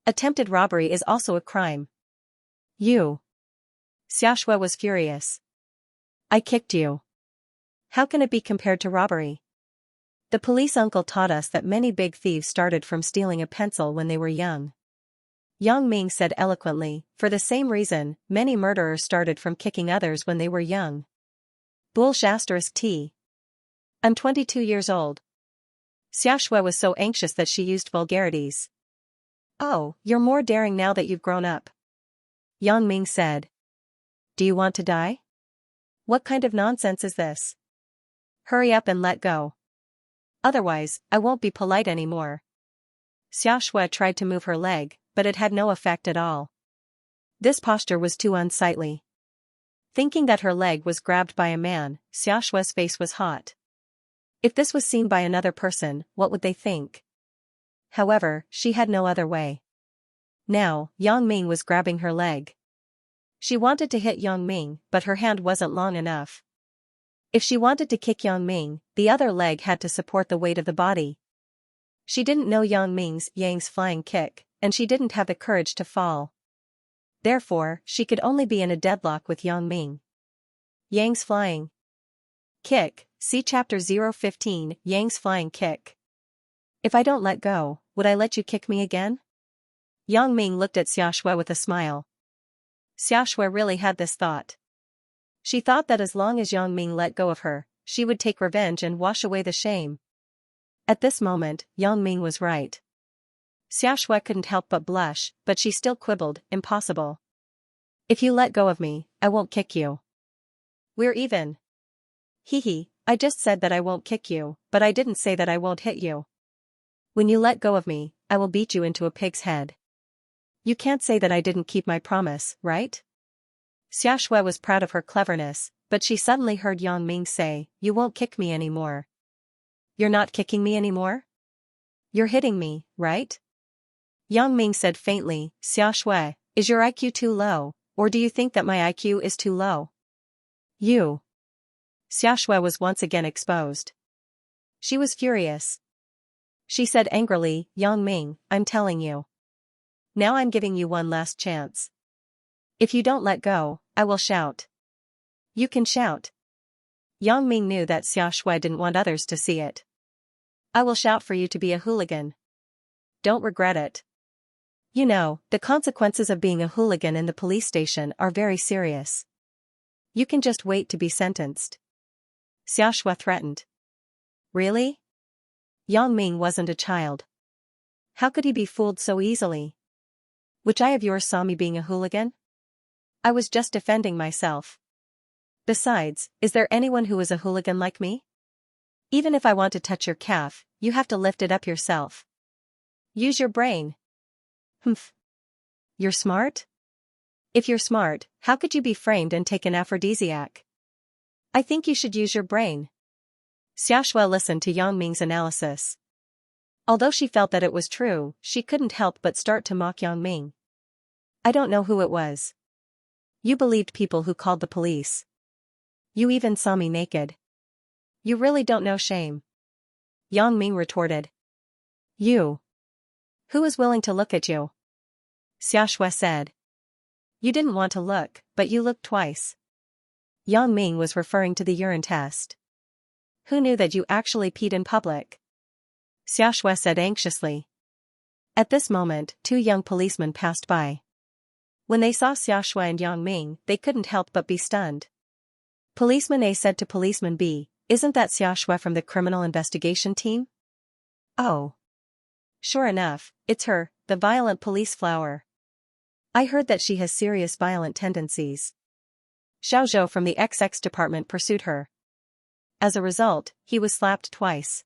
Attempted robbery is also a crime. You. Xiaxue was furious. I kicked you. How can it be compared to robbery? The police uncle taught us that many big thieves started from stealing a pencil when they were young. Yang Ming said eloquently, for the same reason, many murderers started from kicking others when they were young. Bull**T. I'm 22 years old. Xiaxue was so anxious that she used vulgarities. Oh, you're more daring now that you've grown up. Yang Ming said. Do you want to die? What kind of nonsense is this? Hurry up and let go. Otherwise, I won't be polite anymore. Xiaxue tried to move her leg, but it had no effect at all. This posture was too unsightly. Thinking that her leg was grabbed by a man, Xiaxue's face was hot. If this was seen by another person, what would they think? However, she had no other way. Now, Yang Ming was grabbing her leg. She wanted to hit Yang Ming, but her hand wasn't long enough. If she wanted to kick Yang Ming, the other leg had to support the weight of the body. She didn't know Yang Ming's Yang's flying kick, and she didn't have the courage to fall. Therefore, she could only be in a deadlock with Yang Ming. Yang's flying kick, see chapter 015, Yang's flying kick. If I don't let go, would I let you kick me again? Yang Ming looked at Xiaxue with a smile. Xiaxue really had this thought. She thought that as long as Yang Ming let go of her, she would take revenge and wash away the shame. At this moment, Yang Ming was right. Xiaxue couldn't help but blush, but she still quibbled, impossible. If you let go of me, I won't kick you. We're even. Hee hee, I just said that I won't kick you, but I didn't say that I won't hit you. When you let go of me, I will beat you into a pig's head. You can't say that I didn't keep my promise, right? Xiaxue was proud of her cleverness, but she suddenly heard Yang Ming say, you won't kick me anymore. You're not kicking me anymore? You're hitting me, right? Yang Ming said faintly, Xiaxue, is your IQ too low, or do you think that my IQ is too low? You. Xiaxue was once again exposed. She was furious. She said angrily, Yang Ming, I'm telling you. Now I'm giving you one last chance. If you don't let go, I will shout. You can shout. Yang Ming knew that Xiaxue didn't want others to see it. I will shout for you to be a hooligan. Don't regret it. You know, the consequences of being a hooligan in the police station are very serious. You can just wait to be sentenced. Xiaxua threatened. Really? Yang Ming wasn't a child. How could he be fooled so easily? Which eye of yours saw me being a hooligan? I was just defending myself. Besides, is there anyone who is a hooligan like me? Even if I want to touch your calf, you have to lift it up yourself. Use your brain. Humph. You're smart? If you're smart, how could you be framed and take an aphrodisiac? I think you should use your brain. Xiaxua listened to Yang Ming's analysis. Although she felt that it was true, she couldn't help but start to mock Yang Ming. I don't know who it was. You believed people who called the police. You even saw me naked. You really don't know shame. Yang Ming retorted. You. Who is willing to look at you? Xiaxua said. You didn't want to look, but you looked twice. Yang Ming was referring to the urine test. Who knew that you actually peed in public? Xiaxua said anxiously. At this moment, two young policemen passed by. When they saw Xiaxua and Yang Ming, they couldn't help but be stunned. Policeman A said to Policeman B, "Isn't that Xiaxua from the criminal investigation team?" "Oh. Sure enough, it's her, the violent police flower. I heard that she has serious violent tendencies." Xiao Zhou from the XX department pursued her. As a result, he was slapped twice.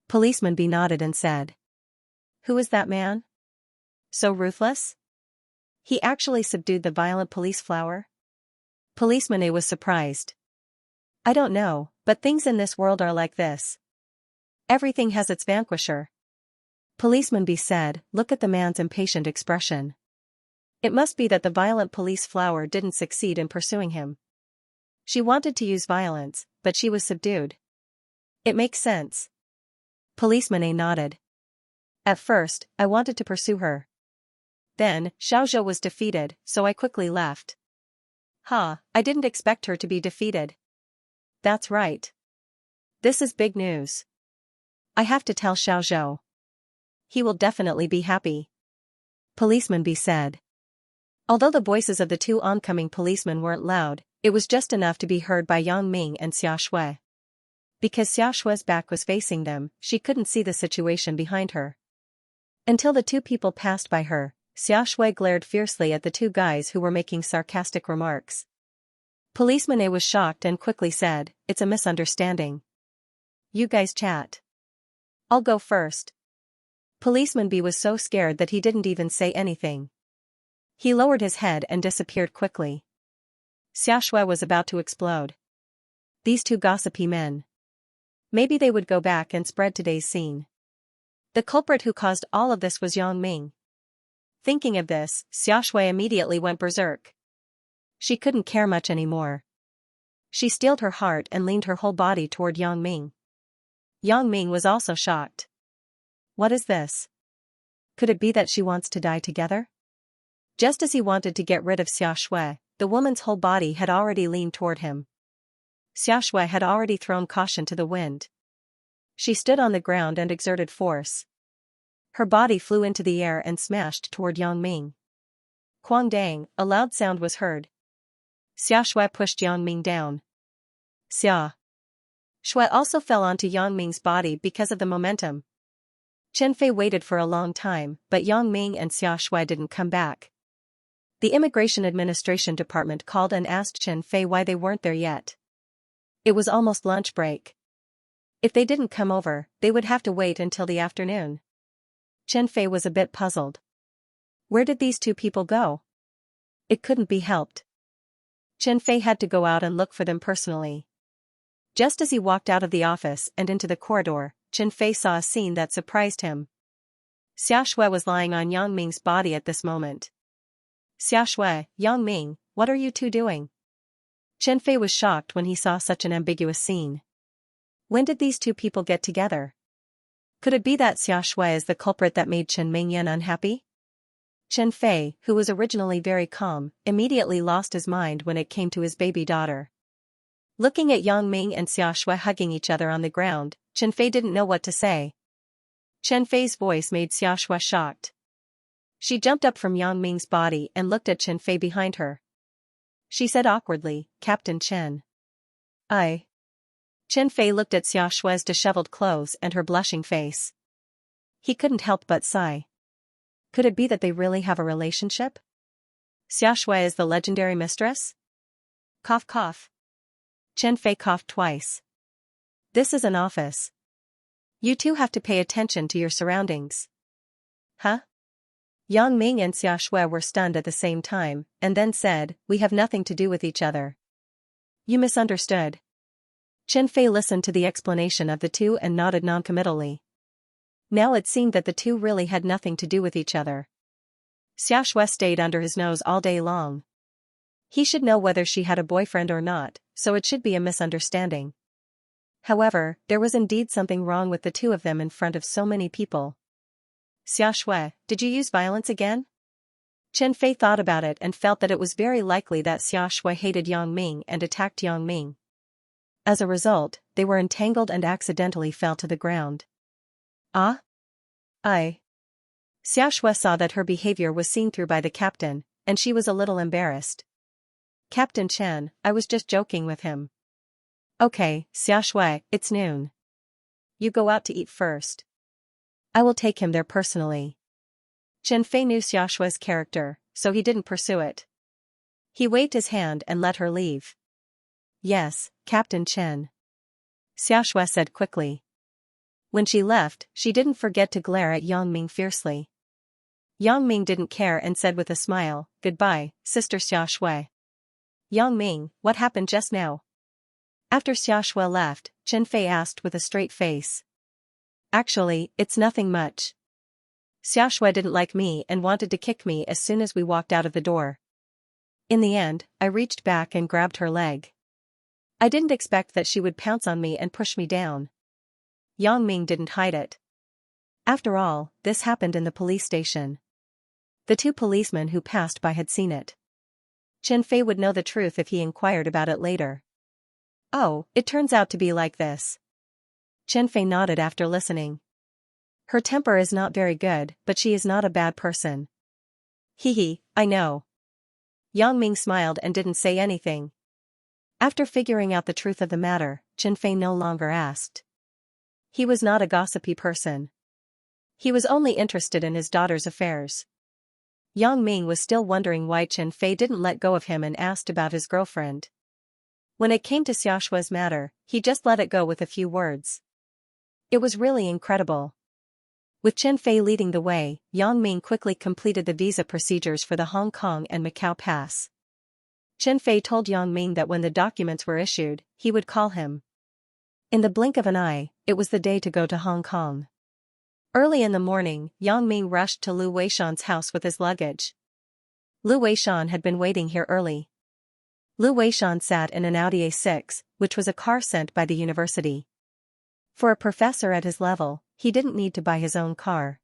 Policeman B nodded and said. Who is that man? So ruthless? He actually subdued the violent police flower? Policeman A was surprised. I don't know, but things in this world are like this. Everything has its vanquisher. Policeman B said, look at the man's impatient expression. It must be that the violent police flower didn't succeed in pursuing him. She wanted to use violence, but she was subdued. It makes sense. Policeman A nodded. At first, I wanted to pursue her. Then, Xiaozhou was defeated, so I quickly left. I didn't expect her to be defeated. That's right. This is big news. I have to tell Xiaozhou. He will definitely be happy. Policeman B said. Although the voices of the two oncoming policemen weren't loud, it was just enough to be heard by Yang Ming and Xiaxue. Because Xiaxue's back was facing them, she couldn't see the situation behind her. Until the two people passed by her, Xiaxue glared fiercely at the two guys who were making sarcastic remarks. Policeman A was shocked and quickly said, it's a misunderstanding. You guys chat. I'll go first. Policeman B was so scared that he didn't even say anything. He lowered his head and disappeared quickly. Xiaxue was about to explode. These two gossipy men. Maybe they would go back and spread today's scene. The culprit who caused all of this was Yang Ming. Thinking of this, Xiaxue immediately went berserk. She couldn't care much anymore. She steeled her heart and leaned her whole body toward Yang Ming. Yang Ming was also shocked. What is this? Could it be that she wants to die together? Just as he wanted to get rid of Xiaxue, the woman's whole body had already leaned toward him. Xiaxue had already thrown caution to the wind. She stood on the ground and exerted force. Her body flew into the air and smashed toward Yang Ming. Quang dang, a loud sound was heard. Xiaxue pushed Yang Ming down. Xia. Shui also fell onto Yang Ming's body because of the momentum. Chen Fei waited for a long time, but Yang Ming and Xiaxue didn't come back. The Immigration Administration Department called and asked Chen Fei why they weren't there yet. It was almost lunch break. If they didn't come over, they would have to wait until the afternoon. Chen Fei was a bit puzzled. Where did these two people go? It couldn't be helped. Chen Fei had to go out and look for them personally. Just as he walked out of the office and into the corridor, Chen Fei saw a scene that surprised him. Xiaxue was lying on Yang Ming's body at this moment. Xiaxue, Yang Ming, what are you two doing? Chen Fei was shocked when he saw such an ambiguous scene. When did these two people get together? Could it be that Xiaxue is the culprit that made Chen Mingyan unhappy? Chen Fei, who was originally very calm, immediately lost his mind when it came to his baby daughter. Looking at Yang Ming and Xiaxue hugging each other on the ground, Chen Fei didn't know what to say. Chen Fei's voice made Xiaxue shocked. She jumped up from Yang Ming's body and looked at Chen Fei behind her. She said awkwardly, Captain Chen. Chen Fei looked at Xiaxue's disheveled clothes and her blushing face. He couldn't help but sigh. Could it be that they really have a relationship? Xiaxue is the legendary mistress? Cough cough. Chen Fei coughed twice. This is an office. You two have to pay attention to your surroundings. Huh? Yang Ming and Xiaxue were stunned at the same time, and then said, "We have nothing to do with each other." You misunderstood. Chen Fei listened to the explanation of the two and nodded noncommittally. Now it seemed that the two really had nothing to do with each other. Xiaxue stayed under his nose all day long. He should know whether she had a boyfriend or not, so it should be a misunderstanding. However, there was indeed something wrong with the two of them in front of so many people. Xiaxue, did you use violence again? Chen Fei thought about it and felt that it was very likely that Xiaxue hated Yang Ming and attacked Yang Ming. As a result, they were entangled and accidentally fell to the ground. Ah? Xiaxue saw that her behavior was seen through by the captain, and she was a little embarrassed. Captain Chen, I was just joking with him. Okay, Xiaxue, it's noon. You go out to eat first. I will take him there personally. Chen Fei knew Xiaxue's character, so he didn't pursue it. He waved his hand and let her leave. Yes, Captain Chen. Xiaxue said quickly. When she left, she didn't forget to glare at Yang Ming fiercely. Yang Ming didn't care and said with a smile, "Goodbye, Sister Xiaxue." Yang Ming, what happened just now? After Xiaxue left, Chen Fei asked with a straight face. Actually, it's nothing much. Xiaxue didn't like me and wanted to kick me as soon as we walked out of the door. In the end, I reached back and grabbed her leg. I didn't expect that she would pounce on me and push me down. Yang Ming didn't hide it. After all, this happened in the police station. The two policemen who passed by had seen it. Chen Fei would know the truth if he inquired about it later. Oh, it turns out to be like this. Chen Fei nodded after listening. Her temper is not very good, but she is not a bad person. Hee, I know. Yang Ming smiled and didn't say anything. After figuring out the truth of the matter, Chen Fei no longer asked. He was not a gossipy person. He was only interested in his daughter's affairs. Yang Ming was still wondering why Chen Fei didn't let go of him and asked about his girlfriend. When it came to Xiaxue's matter, he just let it go with a few words. It was really incredible. With Chen Fei leading the way, Yang Ming quickly completed the visa procedures for the Hong Kong and Macau pass. Chen Fei told Yang Ming that when the documents were issued, he would call him. In the blink of an eye, it was the day to go to Hong Kong. Early in the morning, Yang Ming rushed to Lu Weishan's house with his luggage. Lu Weishan had been waiting here early. Lu Weishan sat in an Audi A6, which was a car sent by the university. For a professor at his level, he didn't need to buy his own car.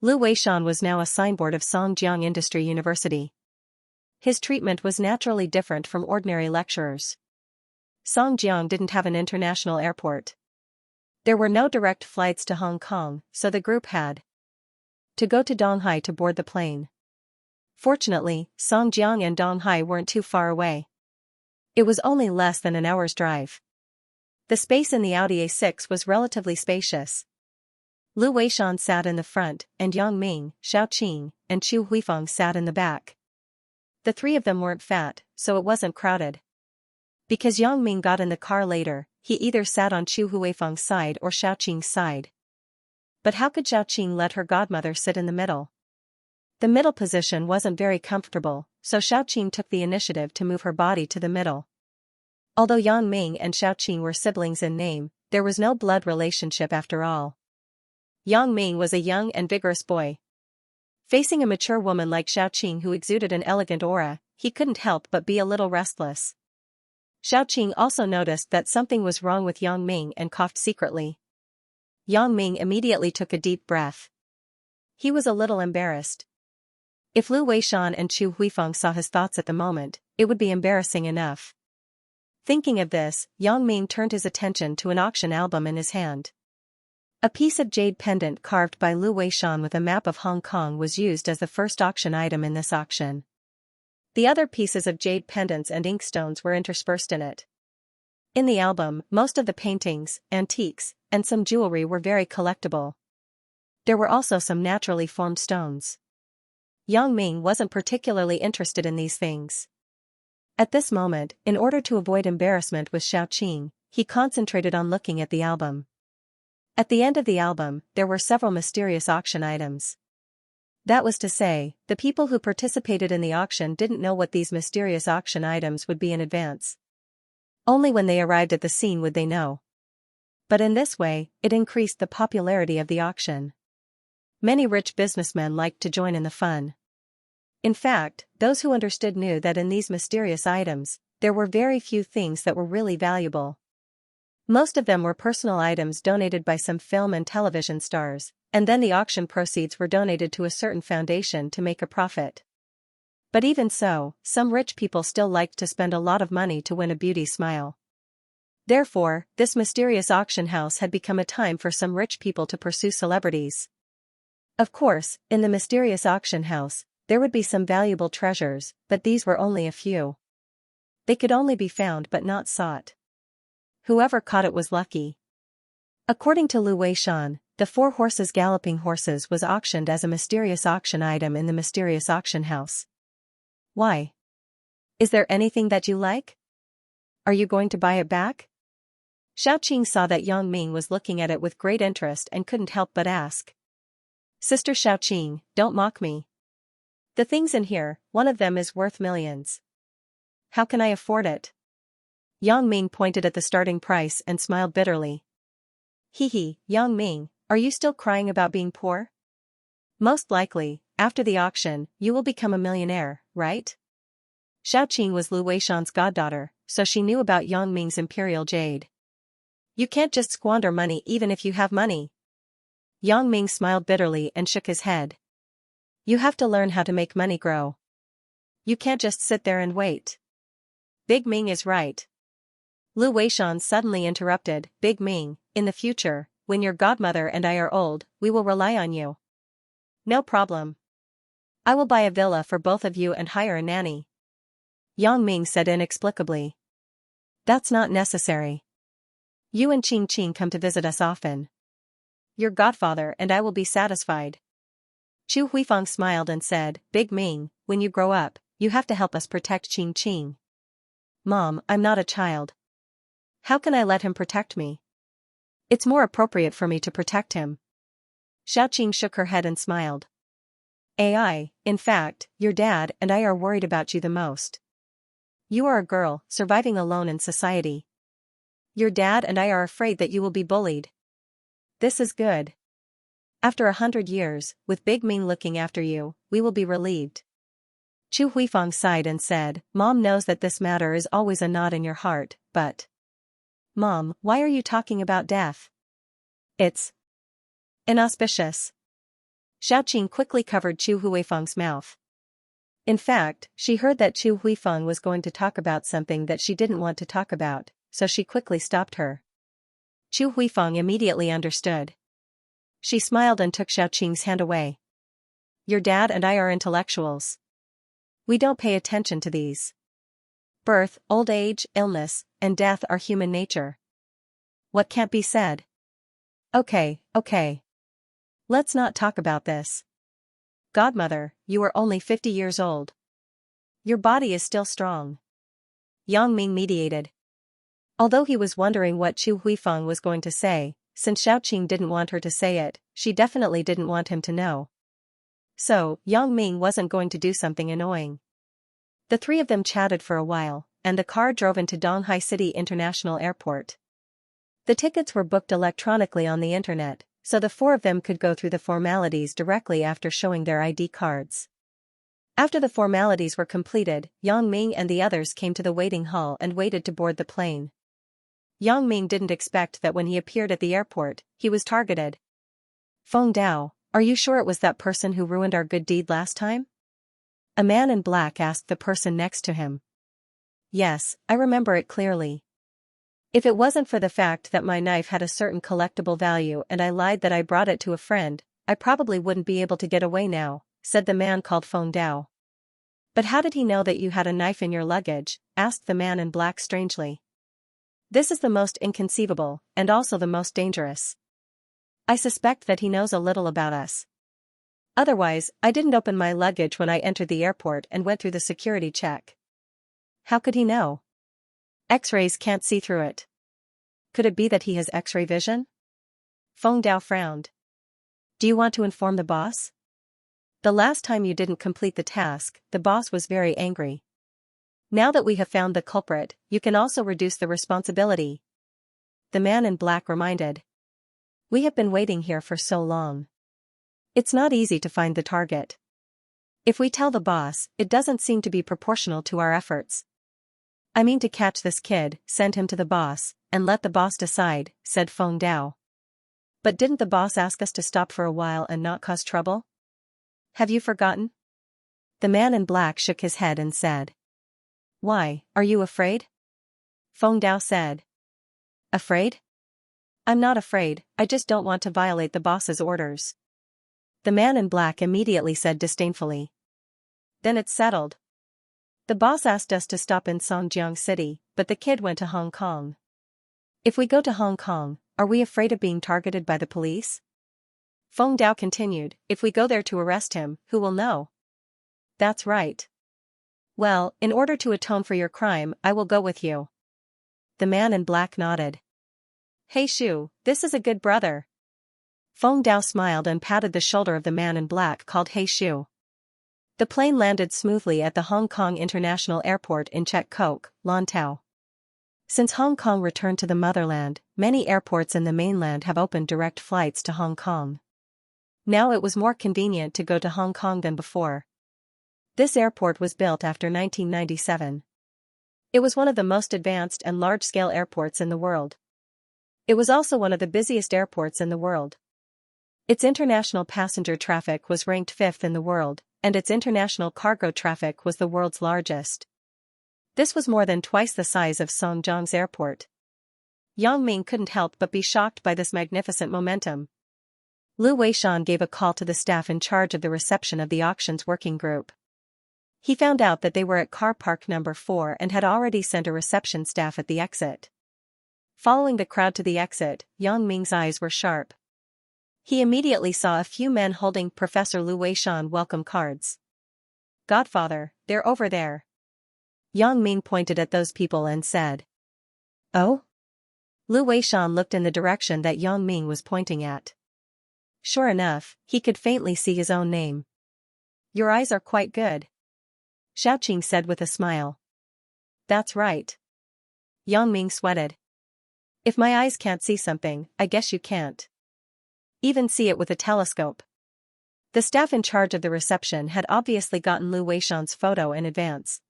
Lu Weishan was now a signboard of Songjiang Industry University. His treatment was naturally different from ordinary lecturers. Songjiang didn't have an international airport. There were no direct flights to Hong Kong, so the group had to go to Donghai to board the plane. Fortunately, Songjiang and Donghai weren't too far away. It was only less than an hour's drive. The space in the Audi A6 was relatively spacious. Lu Weishan sat in the front, and Yang Ming, Xiaoqing, and Chu Huifeng sat in the back. The three of them weren't fat, so it wasn't crowded. Because Yang Ming got in the car later, he either sat on Chu Huifeng's side or Xiaoqing's side. But how could Xiaoqing let her godmother sit in the middle? The middle position wasn't very comfortable, so Xiaoqing took the initiative to move her body to the middle. Although Yang Ming and Xiaoqing were siblings in name, there was no blood relationship after all. Yang Ming was a young and vigorous boy. Facing a mature woman like Xiaoqing who exuded an elegant aura, he couldn't help but be a little restless. Xiaoqing also noticed that something was wrong with Yang Ming and coughed secretly. Yang Ming immediately took a deep breath. He was a little embarrassed. If Lu Weishan and Chu Huifeng saw his thoughts at the moment, it would be embarrassing enough. Thinking of this, Yang Ming turned his attention to an auction album in his hand. A piece of jade pendant carved by Lu Weishan with a map of Hong Kong was used as the first auction item in this auction. The other pieces of jade pendants and inkstones were interspersed in it. In the album, most of the paintings, antiques, and some jewelry were very collectible. There were also some naturally formed stones. Yang Ming wasn't particularly interested in these things. At this moment, in order to avoid embarrassment with Xiaoqing, he concentrated on looking at the album. At the end of the album, there were several mysterious auction items. That was to say, the people who participated in the auction didn't know what these mysterious auction items would be in advance. Only when they arrived at the scene would they know. But in this way, it increased the popularity of the auction. Many rich businessmen liked to join in the fun. In fact, those who understood knew that in these mysterious items, there were very few things that were really valuable. Most of them were personal items donated by some film and television stars, and then the auction proceeds were donated to a certain foundation to make a profit. But even so, some rich people still liked to spend a lot of money to win a beauty smile. Therefore, this mysterious auction house had become a time for some rich people to pursue celebrities. Of course, in the mysterious auction house, there would be some valuable treasures, but these were only a few. They could only be found but not sought. Whoever caught it was lucky. According to Lu Weishan, the 4 horses galloping horses was auctioned as a mysterious auction item in the mysterious auction house. Why? Is there anything that you like? Are you going to buy it back? Xiaoqing saw that Yang Ming was looking at it with great interest and couldn't help but ask. Sister Xiaoqing, don't mock me. The things in here, one of them is worth millions. How can I afford it? Yang Ming pointed at the starting price and smiled bitterly. Hee, Yang Ming, are you still crying about being poor? Most likely, after the auction, you will become a millionaire, right? Xiaoqing was Lu Weishan's goddaughter, so she knew about Yang Ming's imperial jade. You can't just squander money even if you have money. Yang Ming smiled bitterly and shook his head. You have to learn how to make money grow. You can't just sit there and wait. Big Ming is right. Lu Weishan suddenly interrupted. Big Ming, in the future, when your godmother and I are old, we will rely on you. No problem. I will buy a villa for both of you and hire a nanny. Yang Ming said inexplicably. That's not necessary. You and Qing Qing come to visit us often. Your godfather and I will be satisfied. Chu Huifeng smiled and said, Big Ming, when you grow up, you have to help us protect Qing Qing. Mom, I'm not a child. How can I let him protect me? It's more appropriate for me to protect him. Xiaoqing shook her head and smiled. In fact, your dad and I are worried about you the most. You are a girl, surviving alone in society. Your dad and I are afraid that you will be bullied. This is good. After 100 years, with Big Ming looking after you, we will be relieved. Chu Huifeng sighed and said, Mom knows that this matter is always a knot in your heart, but... Mom, why are you talking about death? It's inauspicious. Xiaoqing quickly covered Chu Huifeng's mouth. In fact, she heard that Chu Huifeng was going to talk about something that she didn't want to talk about, so she quickly stopped her. Chu Huifeng immediately understood. She smiled and took Xiaoqing's hand away. Your dad and I are intellectuals. We don't pay attention to these. Birth, old age, illness, and death are human nature. What can't be said? Okay. Let's not talk about this. Godmother, you are only 50 years old. Your body is still strong. Yang Ming mediated. Although he was wondering what Chu Huifeng was going to say, since Xiaoqing didn't want her to say it, she definitely didn't want him to know. So, Yang Ming wasn't going to do something annoying. The 3 of them chatted for a while, and the car drove into Donghai City International Airport. The tickets were booked electronically on the internet, so the 4 of them could go through the formalities directly after showing their ID cards. After the formalities were completed, Yang Ming and the others came to the waiting hall and waited to board the plane. Yang Ming didn't expect that when he appeared at the airport, he was targeted. Feng Dao, are you sure it was that person who ruined our good deed last time? A man in black asked the person next to him. Yes, I remember it clearly. If it wasn't for the fact that my knife had a certain collectible value and I lied that I brought it to a friend, I probably wouldn't be able to get away now, said the man called Feng Dao. But how did he know that you had a knife in your luggage? Asked the man in black strangely. This is the most inconceivable, and also the most dangerous. I suspect that he knows a little about us. Otherwise, I didn't open my luggage when I entered the airport and went through the security check. How could he know? X-rays can't see through it. Could it be that he has X-ray vision? Feng Dao frowned. Do you want to inform the boss? The last time you didn't complete the task, the boss was very angry. Now that we have found the culprit, you can also reduce the responsibility. The man in black reminded. We have been waiting here for so long. It's not easy to find the target. If we tell the boss, it doesn't seem to be proportional to our efforts. I mean to catch this kid, send him to the boss, and let the boss decide, said Feng Dao. But didn't the boss ask us to stop for a while and not cause trouble? Have you forgotten? The man in black shook his head and said. Why, are you afraid? Feng Dao said. Afraid? I'm not afraid, I just don't want to violate the boss's orders. The man in black immediately said disdainfully. Then it's settled. The boss asked us to stop in Songjiang City, but the kid went to Hong Kong. If we go to Hong Kong, are we afraid of being targeted by the police? Feng Dao continued, if we go there to arrest him, who will know? That's right. Well, in order to atone for your crime, I will go with you. The man in black nodded. Hey Shu, this is a good brother. Feng Dao smiled and patted the shoulder of the man in black called Hey Shu. The plane landed smoothly at the Hong Kong International Airport in Chek Kok, Lantau. Since Hong Kong returned to the motherland, many airports in the mainland have opened direct flights to Hong Kong. Now it was more convenient to go to Hong Kong than before. This airport was built after 1997. It was one of the most advanced and large-scale airports in the world. It was also one of the busiest airports in the world. Its international passenger traffic was ranked 5th in the world, and its international cargo traffic was the world's largest. This was more than twice the size of Songjiang's airport. Yang Ming couldn't help but be shocked by this magnificent momentum. Lu Weishan gave a call to the staff in charge of the reception of the auctions working group. He found out that they were at car park number 4 and had already sent a reception staff at the exit. Following the crowd to the exit, Yang Ming's eyes were sharp. He immediately saw a few men holding Professor Lu Weishan welcome cards. Godfather, they're over there. Yang Ming pointed at those people and said. Oh? Lu Weishan looked in the direction that Yang Ming was pointing at. Sure enough, he could faintly see his own name. Your eyes are quite good. Xiaoqing said with a smile. That's right. Yang Ming sweated. If my eyes can't see something, I guess you can't. Even see it with a telescope. The staff in charge of the reception had obviously gotten Lu Weishan's photo in advance.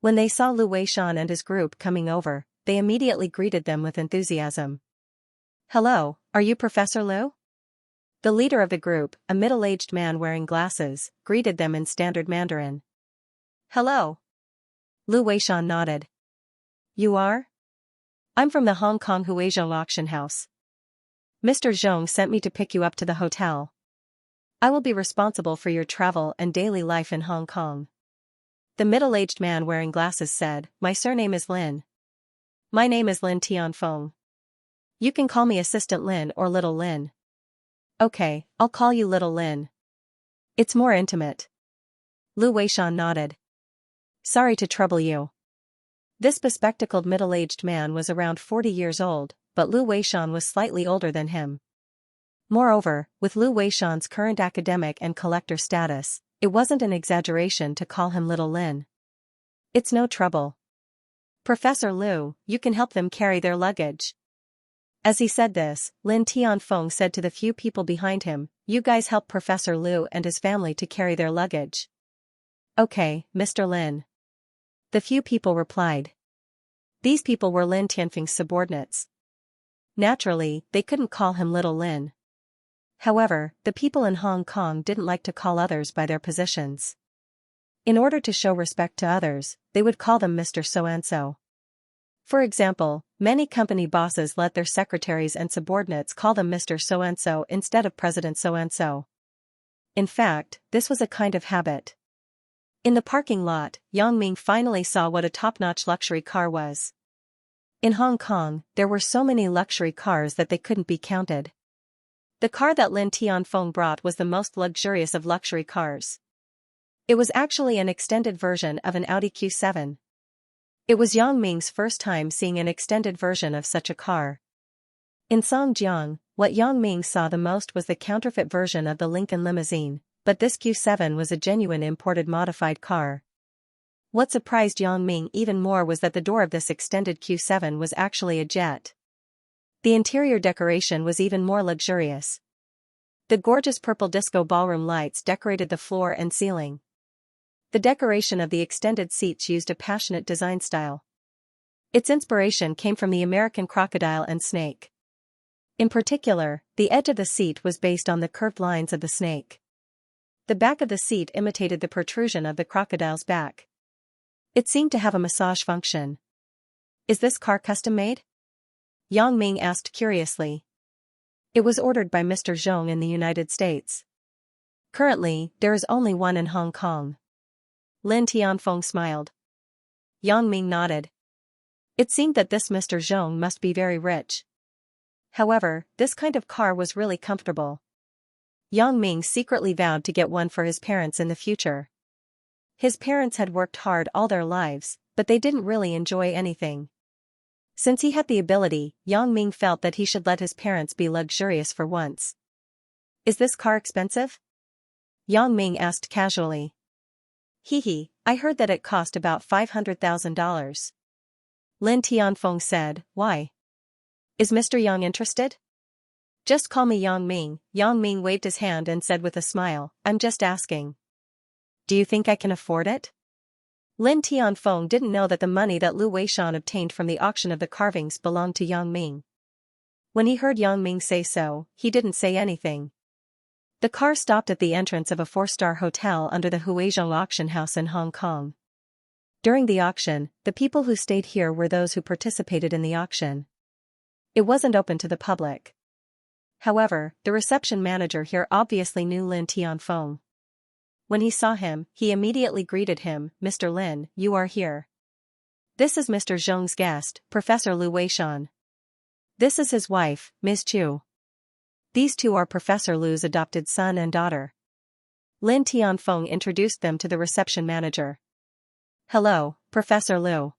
When they saw Lu Weishan and his group coming over, they immediately greeted them with enthusiasm. Hello, are you Professor Lu? The leader of the group, a middle-aged man wearing glasses, greeted them in standard Mandarin. Hello. Lu Weishan nodded. You are? I'm from the Hong Kong Huizhou auction house. Mr. Zhong sent me to pick you up to the hotel. I will be responsible for your travel and daily life in Hong Kong. The middle-aged man wearing glasses said, My surname is Lin. My name is Lin Tianfeng. You can call me Assistant Lin or Little Lin. Okay, I'll call you Little Lin. It's more intimate. Lu Weishan nodded. Sorry to trouble you. This bespectacled middle-aged man was around 40 years old, but Lu Weishan was slightly older than him. Moreover, with Lu Weishan's current academic and collector status, it wasn't an exaggeration to call him Little Lin. It's no trouble. Professor Lu, you can help them carry their luggage. As he said this, Lin Tianfeng said to the few people behind him, You guys help Professor Lu and his family to carry their luggage. Okay, Mr. Lin. The few people replied. These people were Lin Tianfeng's subordinates. Naturally, they couldn't call him Little Lin. However, the people in Hong Kong didn't like to call others by their positions. In order to show respect to others, they would call them Mr. So-and-so. For example, many company bosses let their secretaries and subordinates call them Mr. So-and-so instead of President so-and-so. In fact, this was a kind of habit. In the parking lot, Yang Ming finally saw what a top-notch luxury car was. In Hong Kong, there were so many luxury cars that they couldn't be counted. The car that Lin Tianfeng brought was the most luxurious of luxury cars. It was actually an extended version of an Audi Q7. It was Yang Ming's first time seeing an extended version of such a car. In Songjiang, what Yang Ming saw the most was the counterfeit version of the Lincoln limousine, but this Q7 was a genuine imported modified car. What surprised Yang Ming even more was that the door of this extended Q7 was actually a jet. The interior decoration was even more luxurious. The gorgeous purple disco ballroom lights decorated the floor and ceiling. The decoration of the extended seats used a passionate design style. Its inspiration came from the American crocodile and snake. In particular, the edge of the seat was based on the curved lines of the snake. The back of the seat imitated the protrusion of the crocodile's back. It seemed to have a massage function. Is this car custom-made? Yang Ming asked curiously. It was ordered by Mr. Zhong in the United States. Currently, there is only one in Hong Kong. Lin Tianfeng smiled. Yang Ming nodded. It seemed that this Mr. Zhong must be very rich. However, this kind of car was really comfortable. Yang Ming secretly vowed to get one for his parents in the future. His parents had worked hard all their lives, but they didn't really enjoy anything. Since he had the ability, Yang Ming felt that he should let his parents be luxurious for once. Is this car expensive? Yang Ming asked casually. Hee, I heard that it cost about $500,000. Lin Tianfeng said, why? Is Mr. Yang interested? Just call me Yang Ming. Yang Ming waved his hand and said with a smile, I'm just asking. Do you think I can afford it? Lin Tianfeng didn't know that the money that Lu Weishan obtained from the auction of the carvings belonged to Yang Ming. When he heard Yang Ming say so, he didn't say anything. The car stopped at the entrance of a 4-star hotel under the Huizhong auction house in Hong Kong. During the auction, the people who stayed here were those who participated in the auction. It wasn't open to the public. However, the reception manager here obviously knew Lin Tianfeng. When he saw him, he immediately greeted him, Mr. Lin, you are here. This is Mr. Zhong's guest, Professor Lu Weishan. This is his wife, Ms. Chu. These two are Professor Lu's adopted son and daughter. Lin Tianfeng introduced them to the reception manager. Hello, Professor Lu.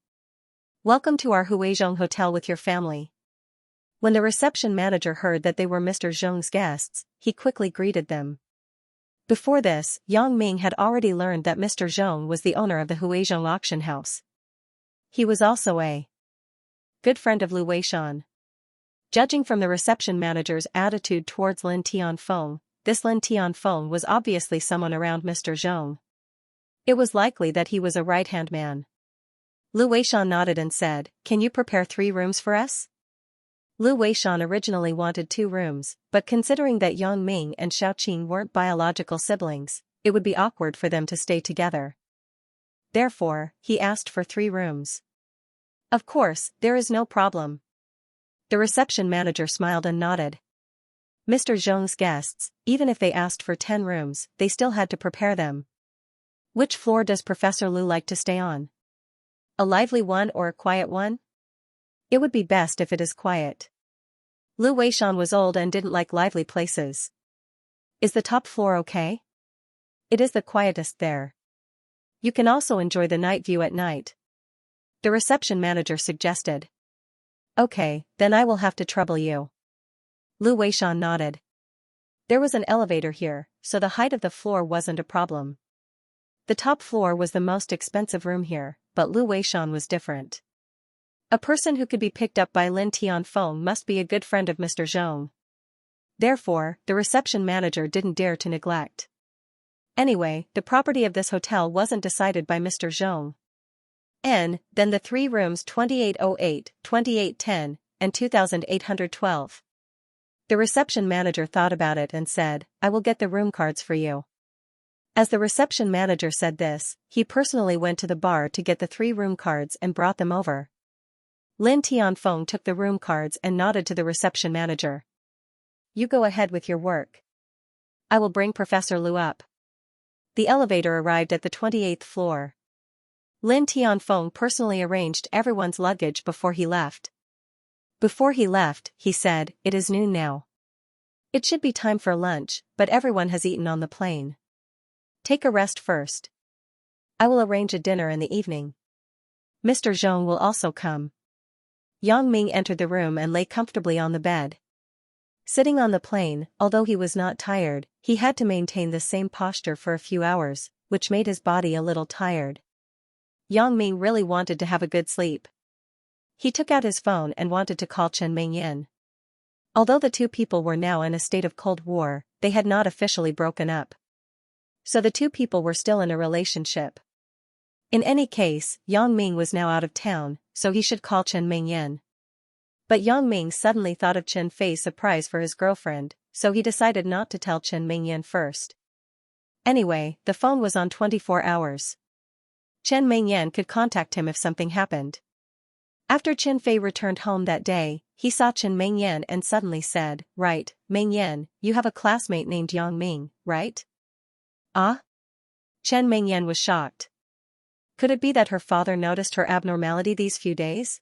Welcome to our Huizhong hotel with your family. When the reception manager heard that they were Mr. Zhong's guests, he quickly greeted them. Before this, Yang Ming had already learned that Mr. Zhong was the owner of the Huizhong auction house. He was also a good friend of Lu Weishan. Judging from the reception manager's attitude towards Lin Tianfeng, this Lin Tianfeng was obviously someone around Mr. Zhong. It was likely that he was a right-hand man. Lu Weishan nodded and said, Can you prepare 3 rooms for us? Lu Weishan originally wanted 2 rooms, but considering that Yang Ming and Xiaoqing weren't biological siblings, it would be awkward for them to stay together. Therefore, he asked for 3 rooms. Of course, there is no problem. The reception manager smiled and nodded. Mr. Zhong's guests, even if they asked for 10 rooms, they still had to prepare them. Which floor does Professor Lu like to stay on? A lively one or a quiet one? It would be best if it is quiet. Lu Weishan was old and didn't like lively places. Is the top floor okay? It is the quietest there. You can also enjoy the night view at night. The reception manager suggested. Okay, then I will have to trouble you. Lu Weishan nodded. There was an elevator here, so the height of the floor wasn't a problem. The top floor was the most expensive room here, but Lu Weishan was different. A person who could be picked up by Lin Tianfeng must be a good friend of Mr. Zhong. Therefore, the reception manager didn't dare to neglect. Anyway, the property of this hotel wasn't decided by Mr. Zhong. Then the 3 rooms 2808, 2810, and 2812. The reception manager thought about it and said, I will get the room cards for you. As the reception manager said this, he personally went to the bar to get the 3 room cards and brought them over. Lin Tianfeng took the room cards and nodded to the reception manager. You go ahead with your work. I will bring Professor Lu up. The elevator arrived at the 28th floor. Lin Tianfeng personally arranged everyone's luggage before he left. Before he left, he said, "It is noon now. It should be time for lunch, but everyone has eaten on the plane. Take a rest first. I will arrange a dinner in the evening. Mr. Zhong will also come." Yang Ming entered the room and lay comfortably on the bed. Sitting on the plane, although he was not tired, he had to maintain the same posture for a few hours, which made his body a little tired. Yang Ming really wanted to have a good sleep. He took out his phone and wanted to call Chen Mingyan. Although the two people were now in a state of Cold War, they had not officially broken up. So the two people were still in a relationship. In any case, Yang Ming was now out of town, so he should call Chen Mingyan. But Yang Ming suddenly thought of Chen Fei's surprise for his girlfriend, so he decided not to tell Chen Mingyan first. Anyway, the phone was on 24 hours. Chen Mingyan could contact him if something happened. After Chen Fei returned home that day, he saw Chen Mingyan and suddenly said, "Right, Mingyan, you have a classmate named Yang Ming, right?" "Ah?" Chen Mingyan was shocked. Could it be that her father noticed her abnormality these few days?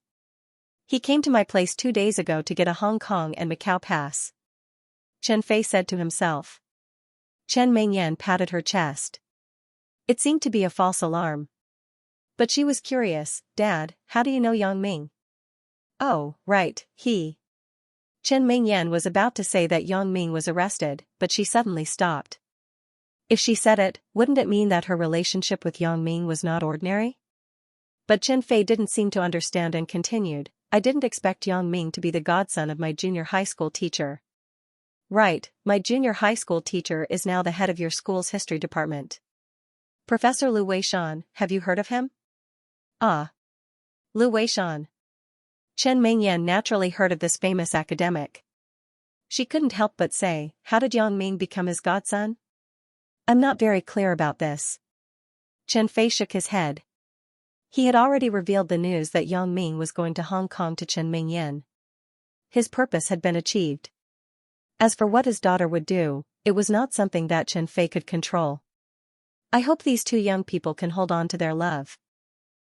"He came to my place 2 days ago to get a Hong Kong and Macau pass," Chen Fei said to himself. Chen Mingyan patted her chest. It seemed to be a false alarm. But she was curious. "Dad, how do you know Yang Ming?" "Oh, right, he." Chen Mingyan was about to say that Yang Ming was arrested, but she suddenly stopped. If she said it, wouldn't it mean that her relationship with Yang Ming was not ordinary? But Chen Fei didn't seem to understand and continued, "I didn't expect Yang Ming to be the godson of my junior high school teacher." "Right, my junior high school teacher is now the head of your school's history department. Professor Lu Weishan, have you heard of him?" "Ah. Lu Weishan." Chen Mingyan naturally heard of this famous academic. She couldn't help but say, "How did Yang Ming become his godson?" "I'm not very clear about this." Chen Fei shook his head. He had already revealed the news that Yang Ming was going to Hong Kong to Chen Mingyan. His purpose had been achieved. As for what his daughter would do, it was not something that Chen Fei could control. "I hope these two young people can hold on to their love."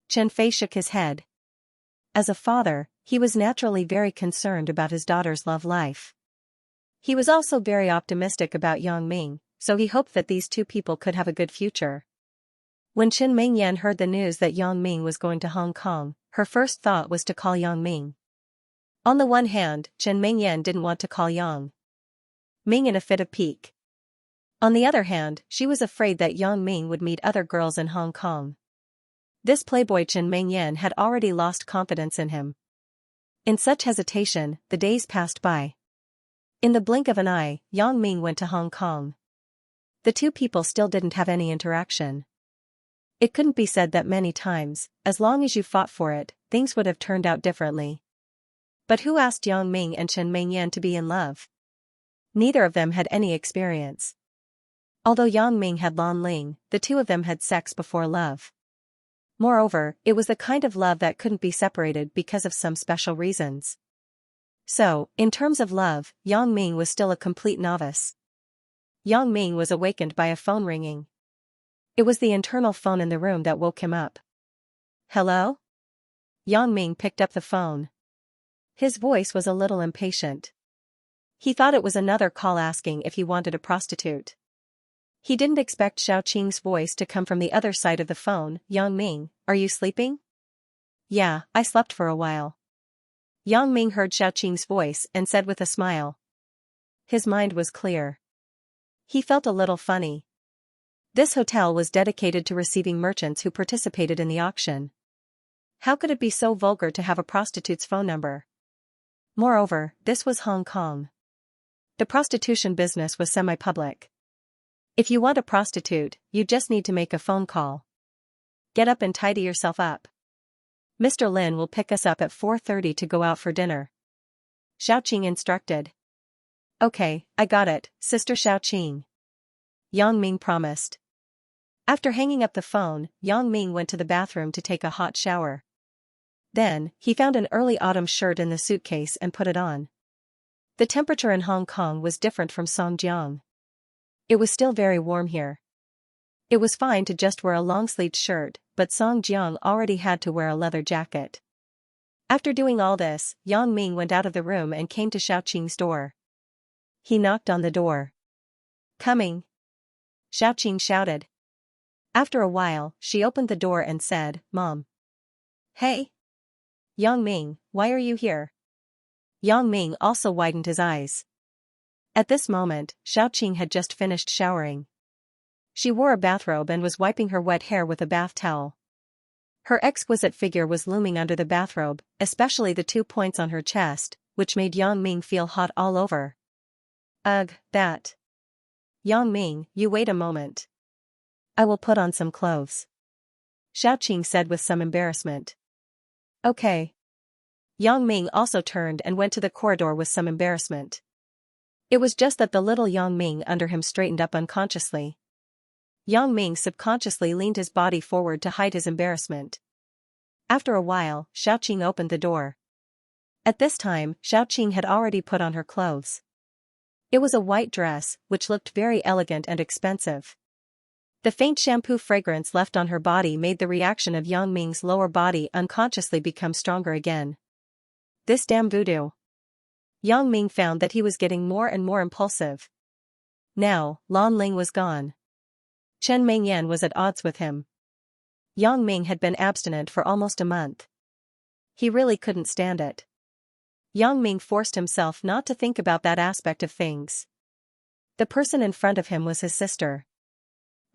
Chen Fei shook his head. As a father, he was naturally very concerned about his daughter's love life. He was also very optimistic about Yang Ming, so he hoped that these two people could have a good future. When Chen Mingyan heard the news that Yang Ming was going to Hong Kong, her first thought was to call Yang Ming. On the one hand, Chen Mingyan didn't want to call Yang Ming in a fit of pique. On the other hand, she was afraid that Yang Ming would meet other girls in Hong Kong. This playboy Chen Mingyan had already lost confidence in him. In such hesitation, the days passed by. In the blink of an eye, Yang Ming went to Hong Kong. The two people still didn't have any interaction. It couldn't be said that many times, as long as you fought for it, things would have turned out differently. But who asked Yang Ming and Chen Mingyan to be in love? Neither of them had any experience. Although Yang Ming had Lan Ling, the two of them had sex before love. Moreover, it was the kind of love that couldn't be separated because of some special reasons. So, in terms of love, Yang Ming was still a complete novice. Yang Ming was awakened by a phone ringing. It was the internal phone in the room that woke him up. "Hello?" Yang Ming picked up the phone. His voice was a little impatient. He thought it was another call asking if he wanted a prostitute. He didn't expect Xiaoqing's voice to come from the other side of the phone. "Yang Ming, are you sleeping?" "Yeah, I slept for a while." Yang Ming heard Xiaoqing's voice and said with a smile. His mind was clear. He felt a little funny. This hotel was dedicated to receiving merchants who participated in the auction. How could it be so vulgar to have a prostitute's phone number? Moreover, this was Hong Kong. The prostitution business was semi-public. If you want a prostitute, you just need to make a phone call. Get up and tidy yourself up. Mr. Lin will pick us up at 4:30 to go out for dinner. Xiaoqing instructed. "Okay, I got it, Sister Xiaoqing," Yang Ming promised. After hanging up the phone, Yang Ming went to the bathroom to take a hot shower. Then, he found an early autumn shirt in the suitcase and put it on. The temperature in Hong Kong was different from Songjiang. It was still very warm here. It was fine to just wear a long-sleeved shirt, but Song Jiang already had to wear a leather jacket. After doing all this, Yang Ming went out of the room and came to Xiaoqing's door. He knocked on the door. "Coming," Xiaoqing shouted. After a while, she opened the door and said, "Mom." "Hey, Yang Ming, why are you here?" Yang Ming also widened his eyes. At this moment, Xiaoqing had just finished showering. She wore a bathrobe and was wiping her wet hair with a bath towel. Her exquisite figure was looming under the bathrobe, especially the 2 points on her chest, which made Yang Ming feel hot all over. "Ugh, that. Yang Ming, you wait a moment. I will put on some clothes," Xiaoqing said with some embarrassment. "Okay." Yang Ming also turned and went to the corridor with some embarrassment. It was just that the little Yang Ming under him straightened up unconsciously. Yang Ming subconsciously leaned his body forward to hide his embarrassment. After a while, Xiaoqing opened the door. At this time, Xiaoqing had already put on her clothes. It was a white dress, which looked very elegant and expensive. The faint shampoo fragrance left on her body made the reaction of Yang Ming's lower body unconsciously become stronger again. This damn voodoo. Yang Ming found that he was getting more and more impulsive. Now, Lan Ling was gone. Chen Mengyan was at odds with him. Yang Ming had been abstinent for almost a month. He really couldn't stand it. Yang Ming forced himself not to think about that aspect of things. The person in front of him was his sister.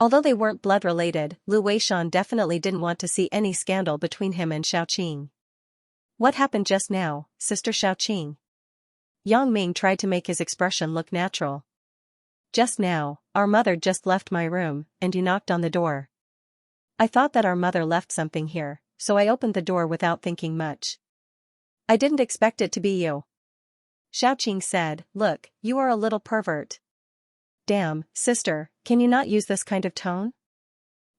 Although they weren't blood-related, Lu Weishan definitely didn't want to see any scandal between him and Xiaoqing. "What happened just now, Sister Xiaoqing?" Yang Ming tried to make his expression look natural. "Just now, our mother just left my room, and you knocked on the door. I thought that our mother left something here, so I opened the door without thinking much. I didn't expect it to be you." Xiaoqing said, "Look, you are a little pervert." "Damn, sister, can you not use this kind of tone?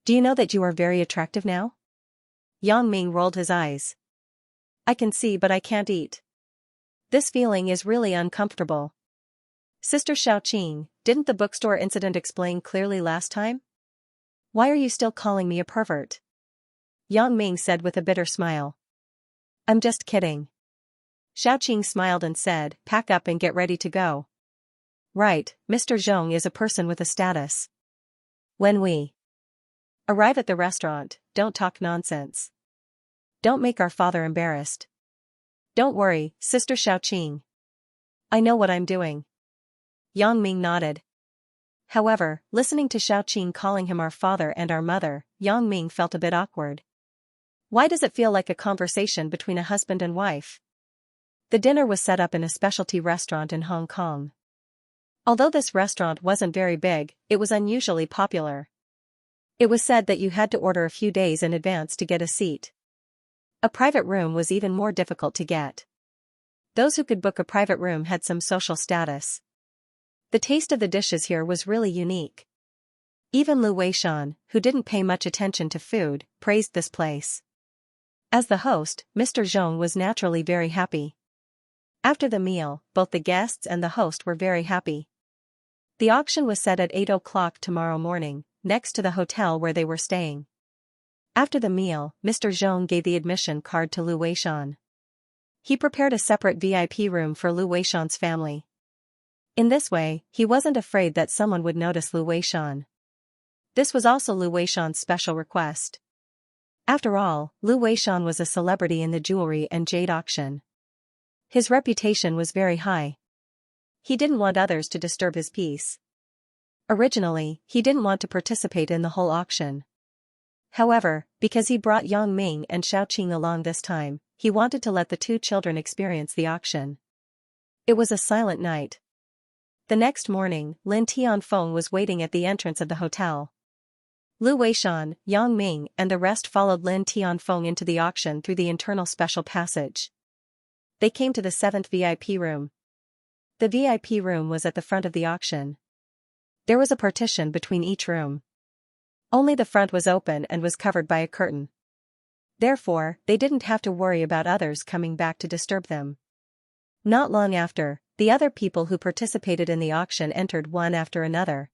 Do you know that you are very attractive now?" Yang Ming rolled his eyes. "I can see but I can't eat. This feeling is really uncomfortable." "Sister Xiaoqing, didn't the bookstore incident explain clearly last time? Why are you still calling me a pervert?" Yang Ming said with a bitter smile. "I'm just kidding." Xiaoqing smiled and said, "Pack up and get ready to go." "Right, Mr. Zhong is a person with a status. When we arrive at the restaurant, don't talk nonsense. Don't make our father embarrassed." "Don't worry, Sister Xiaoqing. I know what I'm doing." Yang Ming nodded. However, listening to Xiaoqing calling him our father and our mother, Yang Ming felt a bit awkward. Why does it feel like a conversation between a husband and wife? The dinner was set up in a specialty restaurant in Hong Kong. Although this restaurant wasn't very big, it was unusually popular. It was said that you had to order a few days in advance to get a seat. A private room was even more difficult to get. Those who could book a private room had some social status. The taste of the dishes here was really unique. Even Lu Weishan, who didn't pay much attention to food, praised this place. As the host, Mr. Zhong was naturally very happy. After the meal, both the guests and the host were very happy. The auction was set at 8 o'clock tomorrow morning, next to the hotel where they were staying. After the meal, Mr. Zhong gave the admission card to Lu Weishan. He prepared a separate VIP room for Lu Weishan's family. In this way, he wasn't afraid that someone would notice Lu Weishan. This was also Lu Weishan's special request. After all, Lu Weishan was a celebrity in the jewelry and jade auction. His reputation was very high. He didn't want others to disturb his peace. Originally, he didn't want to participate in the whole auction. However, because he brought Yang Ming and Xiaoqing along this time, he wanted to let the two children experience the auction. It was a silent night. The next morning, Lin Tianfeng was waiting at the entrance of the hotel. Lu Weishan, Yang Ming and the rest followed Lin Tianfeng into the auction through the internal special passage. They came to the 7th VIP room. The VIP room was at the front of the auction. There was a partition between each room. Only the front was open and was covered by a curtain. Therefore, they didn't have to worry about others coming back to disturb them. Not long after, the other people who participated in the auction entered one after another.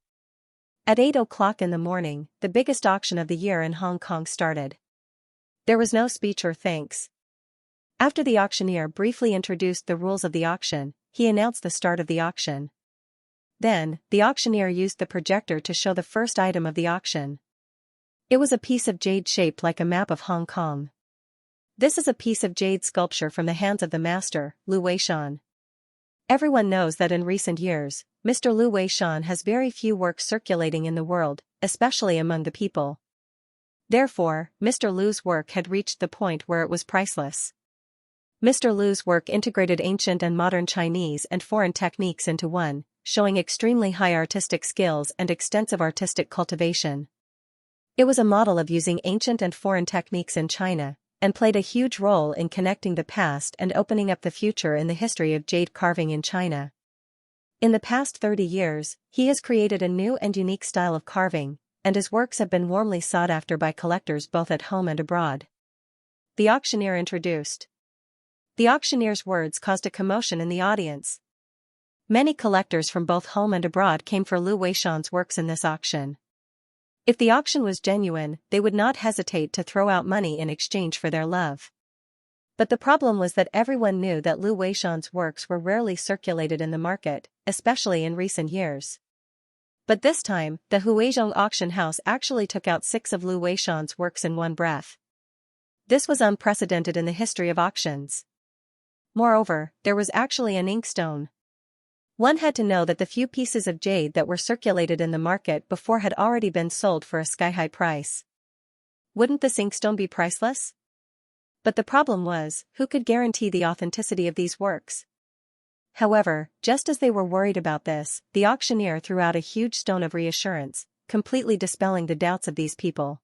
At 8 o'clock in the morning, the biggest auction of the year in Hong Kong started. There was no speech or thanks. After the auctioneer briefly introduced the rules of the auction, he announced the start of the auction. Then, the auctioneer used the projector to show the first item of the auction. It was a piece of jade shaped like a map of Hong Kong. This is a piece of jade sculpture from the hands of the master, Lu Weishan. Everyone knows that in recent years, Mr. Lu Weishan has very few works circulating in the world, especially among the people. Therefore, Mr. Lu's work had reached the point where it was priceless. Mr. Lu's work integrated ancient and modern Chinese and foreign techniques into one, showing extremely high artistic skills and extensive artistic cultivation. It was a model of using ancient and foreign techniques in China, and played a huge role in connecting the past and opening up the future in the history of jade carving in China. In the past 30 years, he has created a new and unique style of carving, and his works have been warmly sought after by collectors both at home and abroad. The auctioneer introduced. The auctioneer's words caused a commotion in the audience. Many collectors from both home and abroad came for Lu Weishan's works in this auction. If the auction was genuine, they would not hesitate to throw out money in exchange for their love. But the problem was that everyone knew that Lu Weishan's works were rarely circulated in the market, especially in recent years. But this time, the Huizhong auction house actually took out 6 of Lu Weishan's works in one breath. This was unprecedented in the history of auctions. Moreover, there was actually an inkstone. One had to know that the few pieces of jade that were circulated in the market before had already been sold for a sky-high price. Wouldn't this inkstone be priceless? But the problem was, who could guarantee the authenticity of these works? However, just as they were worried about this, the auctioneer threw out a huge stone of reassurance, completely dispelling the doubts of these people.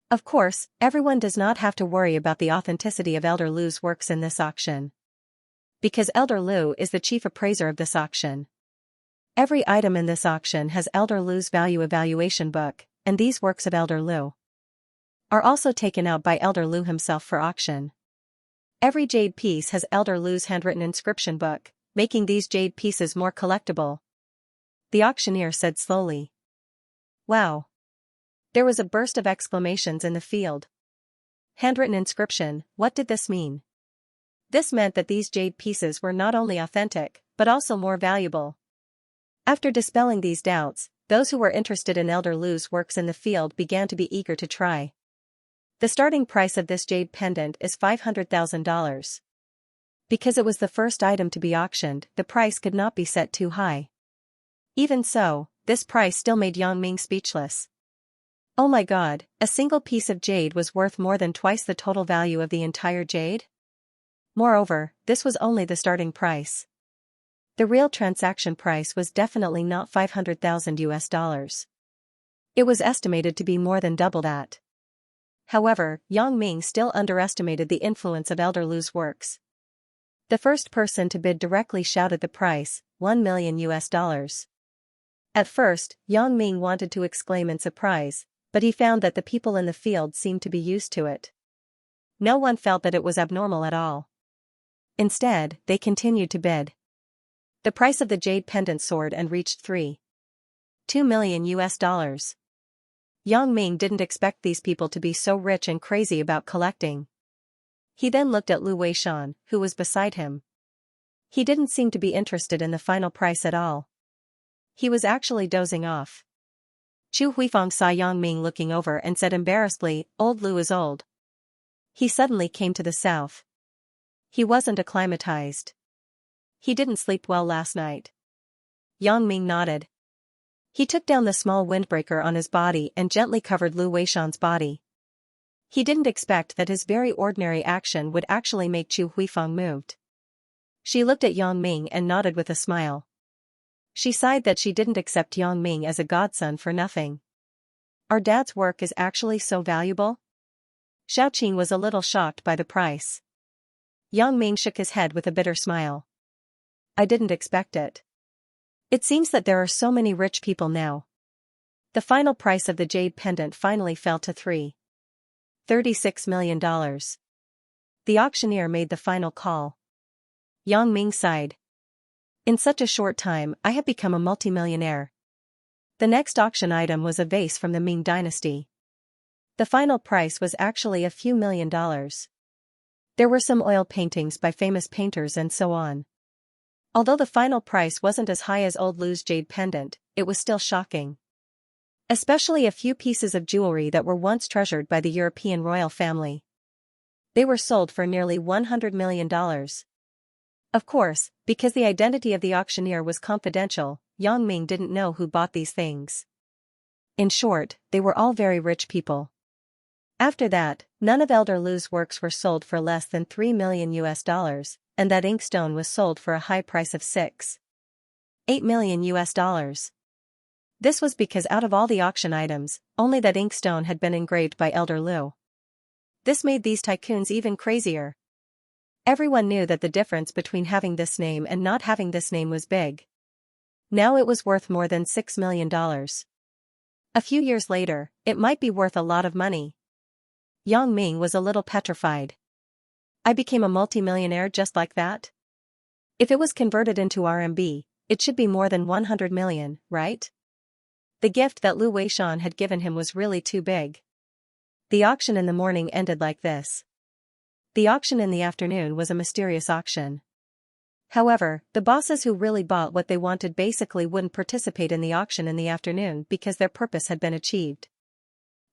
Of course, everyone does not have to worry about the authenticity of Elder Lu's works in this auction. Because Elder Lu is the chief appraiser of this auction. Every item in this auction has Elder Lu's value evaluation book, and these works of Elder Lu are also taken out by Elder Lu himself for auction. Every jade piece has Elder Lu's handwritten inscription book, making these jade pieces more collectible. The auctioneer said slowly. Wow! There was a burst of exclamations in the field. Handwritten inscription, what did this mean? This meant that these jade pieces were not only authentic, but also more valuable. After dispelling these doubts, those who were interested in Elder Lu's works in the field began to be eager to try. The starting price of this jade pendant is $500,000. Because it was the first item to be auctioned, the price could not be set too high. Even so, this price still made Yang Ming speechless. Oh my God, a single piece of jade was worth more than twice the total value of the entire jade? Moreover, this was only the starting price. The real transaction price was definitely not $500,000. It was estimated to be more than double that. However, Yang Ming still underestimated the influence of Elder Lu's works. The first person to bid directly shouted the price, $1 million. At first, Yang Ming wanted to exclaim in surprise, but he found that the people in the field seemed to be used to it. No one felt that it was abnormal at all. Instead, they continued to bid. The price of the jade pendant soared and reached $2 million. Yang Ming didn't expect these people to be so rich and crazy about collecting. He then looked at Lu Weishan, who was beside him. He didn't seem to be interested in the final price at all. He was actually dozing off. Chu Huifeng saw Yang Ming looking over and said embarrassedly, "Old Lu is old." He suddenly came to the south. He wasn't acclimatized. He didn't sleep well last night. Yang Ming nodded. He took down the small windbreaker on his body and gently covered Lu Weishan's body. He didn't expect that his very ordinary action would actually make Chu Huifeng moved. She looked at Yang Ming and nodded with a smile. She sighed that she didn't accept Yang Ming as a godson for nothing. Our dad's work is actually so valuable? Xiaoqing was a little shocked by the price. Yang Ming shook his head with a bitter smile. I didn't expect it. It seems that there are so many rich people now. The final price of the jade pendant finally fell to $36 million. The auctioneer made the final call. Yang Ming sighed. In such a short time, I have become a multimillionaire. The next auction item was a vase from the Ming dynasty. The final price was actually a few $1,000,000. There were some oil paintings by famous painters and so on. Although the final price wasn't as high as old Lu's jade pendant, it was still shocking. Especially a few pieces of jewelry that were once treasured by the European royal family. They were sold for nearly $100 million. Of course, because the identity of the auctioneer was confidential, Yang Ming didn't know who bought these things. In short, they were all very rich people. After that, none of Elder Lu's works were sold for less than $3 million, and that inkstone was sold for a high price of $6.8 million. This was because out of all the auction items, only that inkstone had been engraved by Elder Lu. This made these tycoons even crazier. Everyone knew that the difference between having this name and not having this name was big. Now it was worth more than $6 million. A few years later, it might be worth a lot of money. Yang Ming was a little petrified. I became a multimillionaire just like that? If it was converted into RMB, it should be more than 100 million, right? The gift that Lu Weishan had given him was really too big. The auction in the morning ended like this. The auction in the afternoon was a mysterious auction. However, the bosses who really bought what they wanted basically wouldn't participate in the auction in the afternoon because their purpose had been achieved.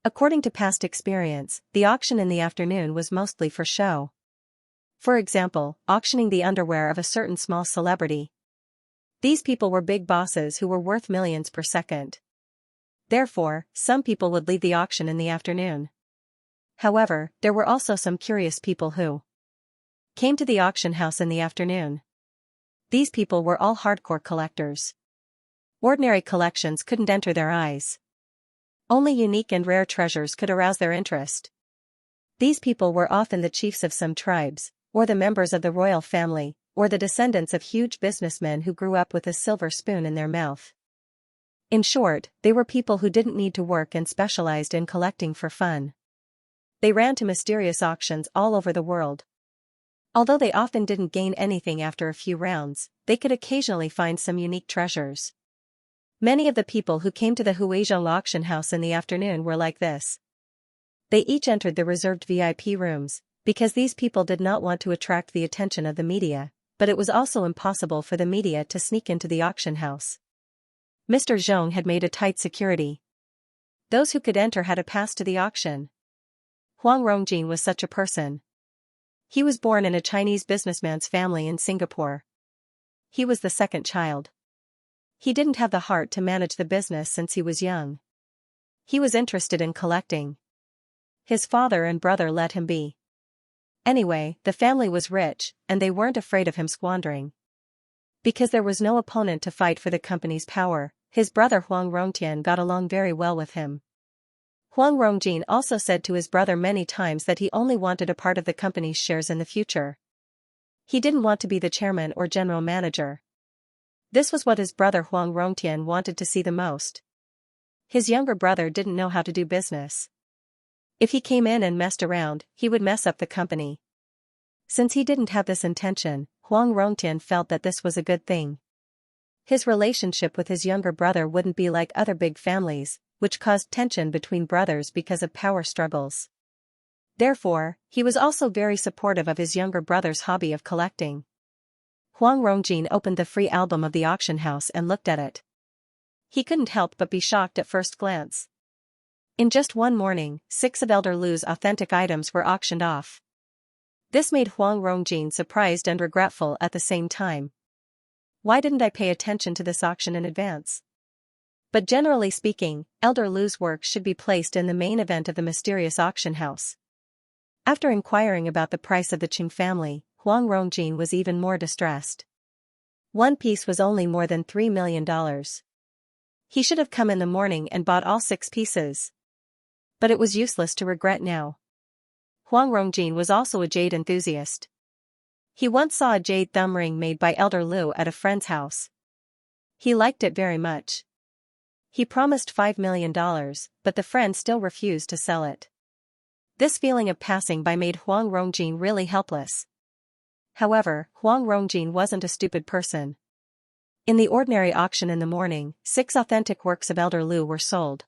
According to past experience, the auction in the afternoon was mostly for show. For example, auctioning the underwear of a certain small celebrity. These people were big bosses who were worth millions per second. Therefore, some people would leave the auction in the afternoon. However, there were also some curious people who came to the auction house in the afternoon. These people were all hardcore collectors. Ordinary collections couldn't enter their eyes. Only unique and rare treasures could arouse their interest. These people were often the chiefs of some tribes, or the members of the royal family, or the descendants of huge businessmen who grew up with a silver spoon in their mouth. In short, they were people who didn't need to work and specialized in collecting for fun. They ran to mysterious auctions all over the world. Although they often didn't gain anything after a few rounds, they could occasionally find some unique treasures. Many of the people who came to the Huizhou auction house in the afternoon were like this. They each entered the reserved VIP rooms, because these people did not want to attract the attention of the media, but it was also impossible for the media to sneak into the auction house. Mr. Zhong had made a tight security. Those who could enter had a pass to the auction. Huang Rongjin was such a person. He was born in a Chinese businessman's family in Singapore. He was the second child. He didn't have the heart to manage the business since he was young. He was interested in collecting. His father and brother let him be. Anyway, the family was rich, and they weren't afraid of him squandering. Because there was no opponent to fight for the company's power, his brother Huang Rongtian got along very well with him. Huang Rongjin also said to his brother many times that he only wanted a part of the company's shares in the future. He didn't want to be the chairman or general manager. This was what his brother Huang Rongtian wanted to see the most. His younger brother didn't know how to do business. If he came in and messed around, he would mess up the company. Since he didn't have this intention, Huang Rongtian felt that this was a good thing. His relationship with his younger brother wouldn't be like other big families, which caused tension between brothers because of power struggles. Therefore, he was also very supportive of his younger brother's hobby of collecting. Huang Rongjin opened the free album of the auction house and looked at it. He couldn't help but be shocked at first glance. In just one morning, 6 of Elder Lu's authentic items were auctioned off. This made Huang Rongjin surprised and regretful at the same time. Why didn't I pay attention to this auction in advance? But generally speaking, Elder Lu's works should be placed in the main event of the mysterious auction house. After inquiring about the price of the Qing family, Huang Rongjin was even more distressed. One piece was only more than $3 million. He should have come in the morning and bought all 6 pieces. But it was useless to regret now. Huang Rongjin was also a jade enthusiast. He once saw a jade thumb ring made by Elder Lu at a friend's house. He liked it very much. He promised $5 million, but the friend still refused to sell it. This feeling of passing by made Huang Rongjin really helpless. However, Huang Rongjin wasn't a stupid person. In the ordinary auction in the morning, 6 authentic works of Elder Lu were sold.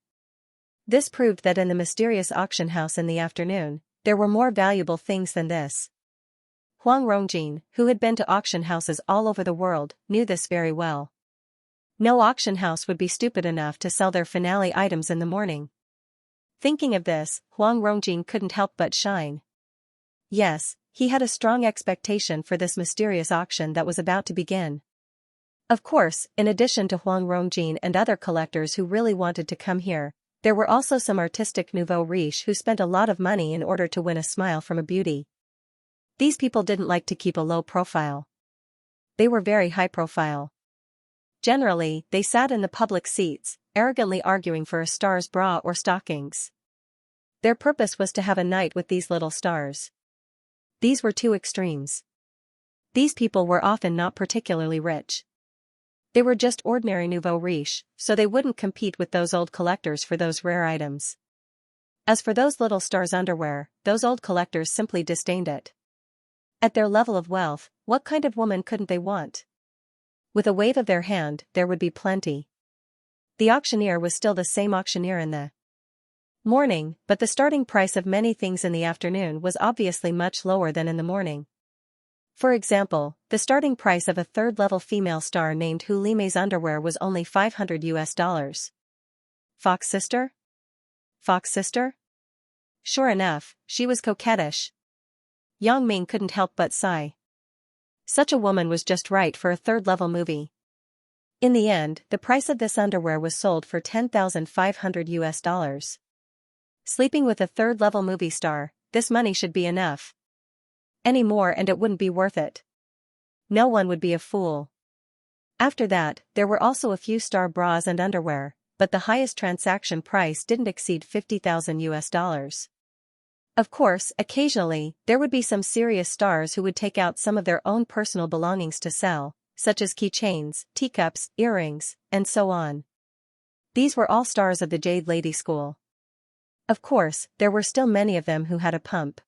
This proved that in the mysterious auction house in the afternoon, there were more valuable things than this. Huang Rongjin, who had been to auction houses all over the world, knew this very well. No auction house would be stupid enough to sell their finale items in the morning. Thinking of this, Huang Rongjin couldn't help but shine. Yes, he had a strong expectation for this mysterious auction that was about to begin. Of course, in addition to Huang Rongjin and other collectors who really wanted to come here, there were also some artistic nouveau riche who spent a lot of money in order to win a smile from a beauty. These people didn't like to keep a low profile. They were very high profile. Generally, they sat in the public seats, arrogantly arguing for a star's bra or stockings. Their purpose was to have a night with these little stars. These were two extremes. These people were often not particularly rich. They were just ordinary nouveau riche, so they wouldn't compete with those old collectors for those rare items. As for those little stars' underwear, those old collectors simply disdained it. At their level of wealth, what kind of woman couldn't they want? With a wave of their hand, there would be plenty. The auctioneer was still the same auctioneer in the morning, but the starting price of many things in the afternoon was obviously much lower than in the morning. For example, the starting price of a third-level female star named Hu Lime's underwear was only $500. Fox sister? Fox sister? Sure enough, she was coquettish. Yang Ming couldn't help but sigh. Such a woman was just right for a third-level movie. In the end, the price of this underwear was sold for $10,500. Sleeping with a third-level movie star, this money should be enough. Any more and it wouldn't be worth it. No one would be a fool. After that, there were also a few star bras and underwear, but the highest transaction price didn't exceed $50,000. Of course, occasionally, there would be some serious stars who would take out some of their own personal belongings to sell, such as keychains, teacups, earrings, and so on. These were all stars of the Jade Lady School. Of course, there were still many of them who had a pump.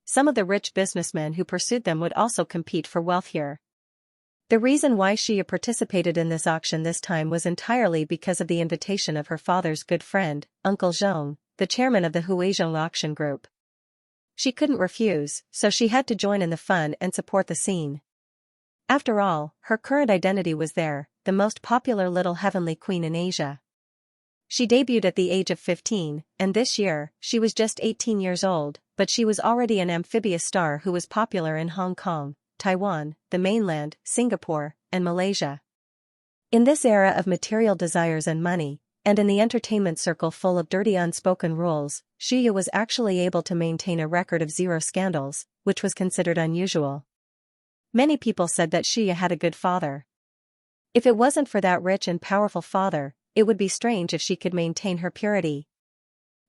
Some of the rich businessmen who pursued them would also compete for wealth here. The reason why Xia participated in this auction this time was entirely because of the invitation of her father's good friend, Uncle Zhong, the chairman of the Huizhong auction group. She couldn't refuse, so she had to join in the fun and support the scene. After all, her current identity was there, the most popular little heavenly queen in Asia. She debuted at the age of 15, and this year, she was just 18 years old, but she was already an amphibious star who was popular in Hong Kong, Taiwan, the mainland, Singapore, and Malaysia. In this era of material desires and money, and in the entertainment circle full of dirty unspoken rules, Xia was actually able to maintain a record of 0 scandals, which was considered unusual. Many people said that Xia had a good father. If it wasn't for that rich and powerful father, it would be strange if she could maintain her purity.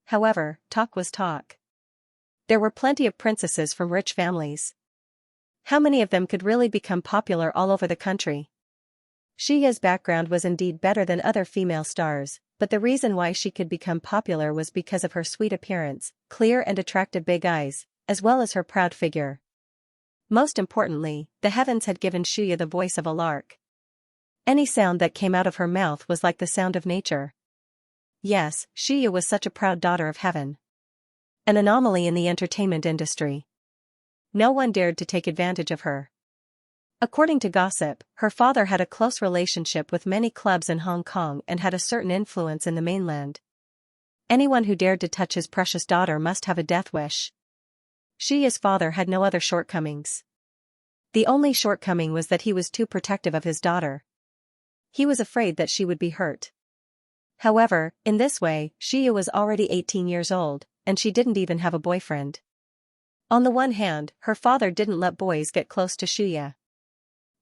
However, talk was talk. There were plenty of princesses from rich families. How many of them could really become popular all over the country? Xia's background was indeed better than other female stars, but the reason why she could become popular was because of her sweet appearance, clear and attractive big eyes, as well as her proud figure. Most importantly, the heavens had given Xia the voice of a lark. Any sound that came out of her mouth was like the sound of nature. Yes, Xia was such a proud daughter of heaven. An anomaly in the entertainment industry. No one dared to take advantage of her. According to gossip, her father had a close relationship with many clubs in Hong Kong and had a certain influence in the mainland. Anyone who dared to touch his precious daughter must have a death wish. Xia's father had no other shortcomings. The only shortcoming was that he was too protective of his daughter. He was afraid that she would be hurt. However, in this way, Xia was already 18 years old, and she didn't even have a boyfriend. On the one hand, her father didn't let boys get close to Xia.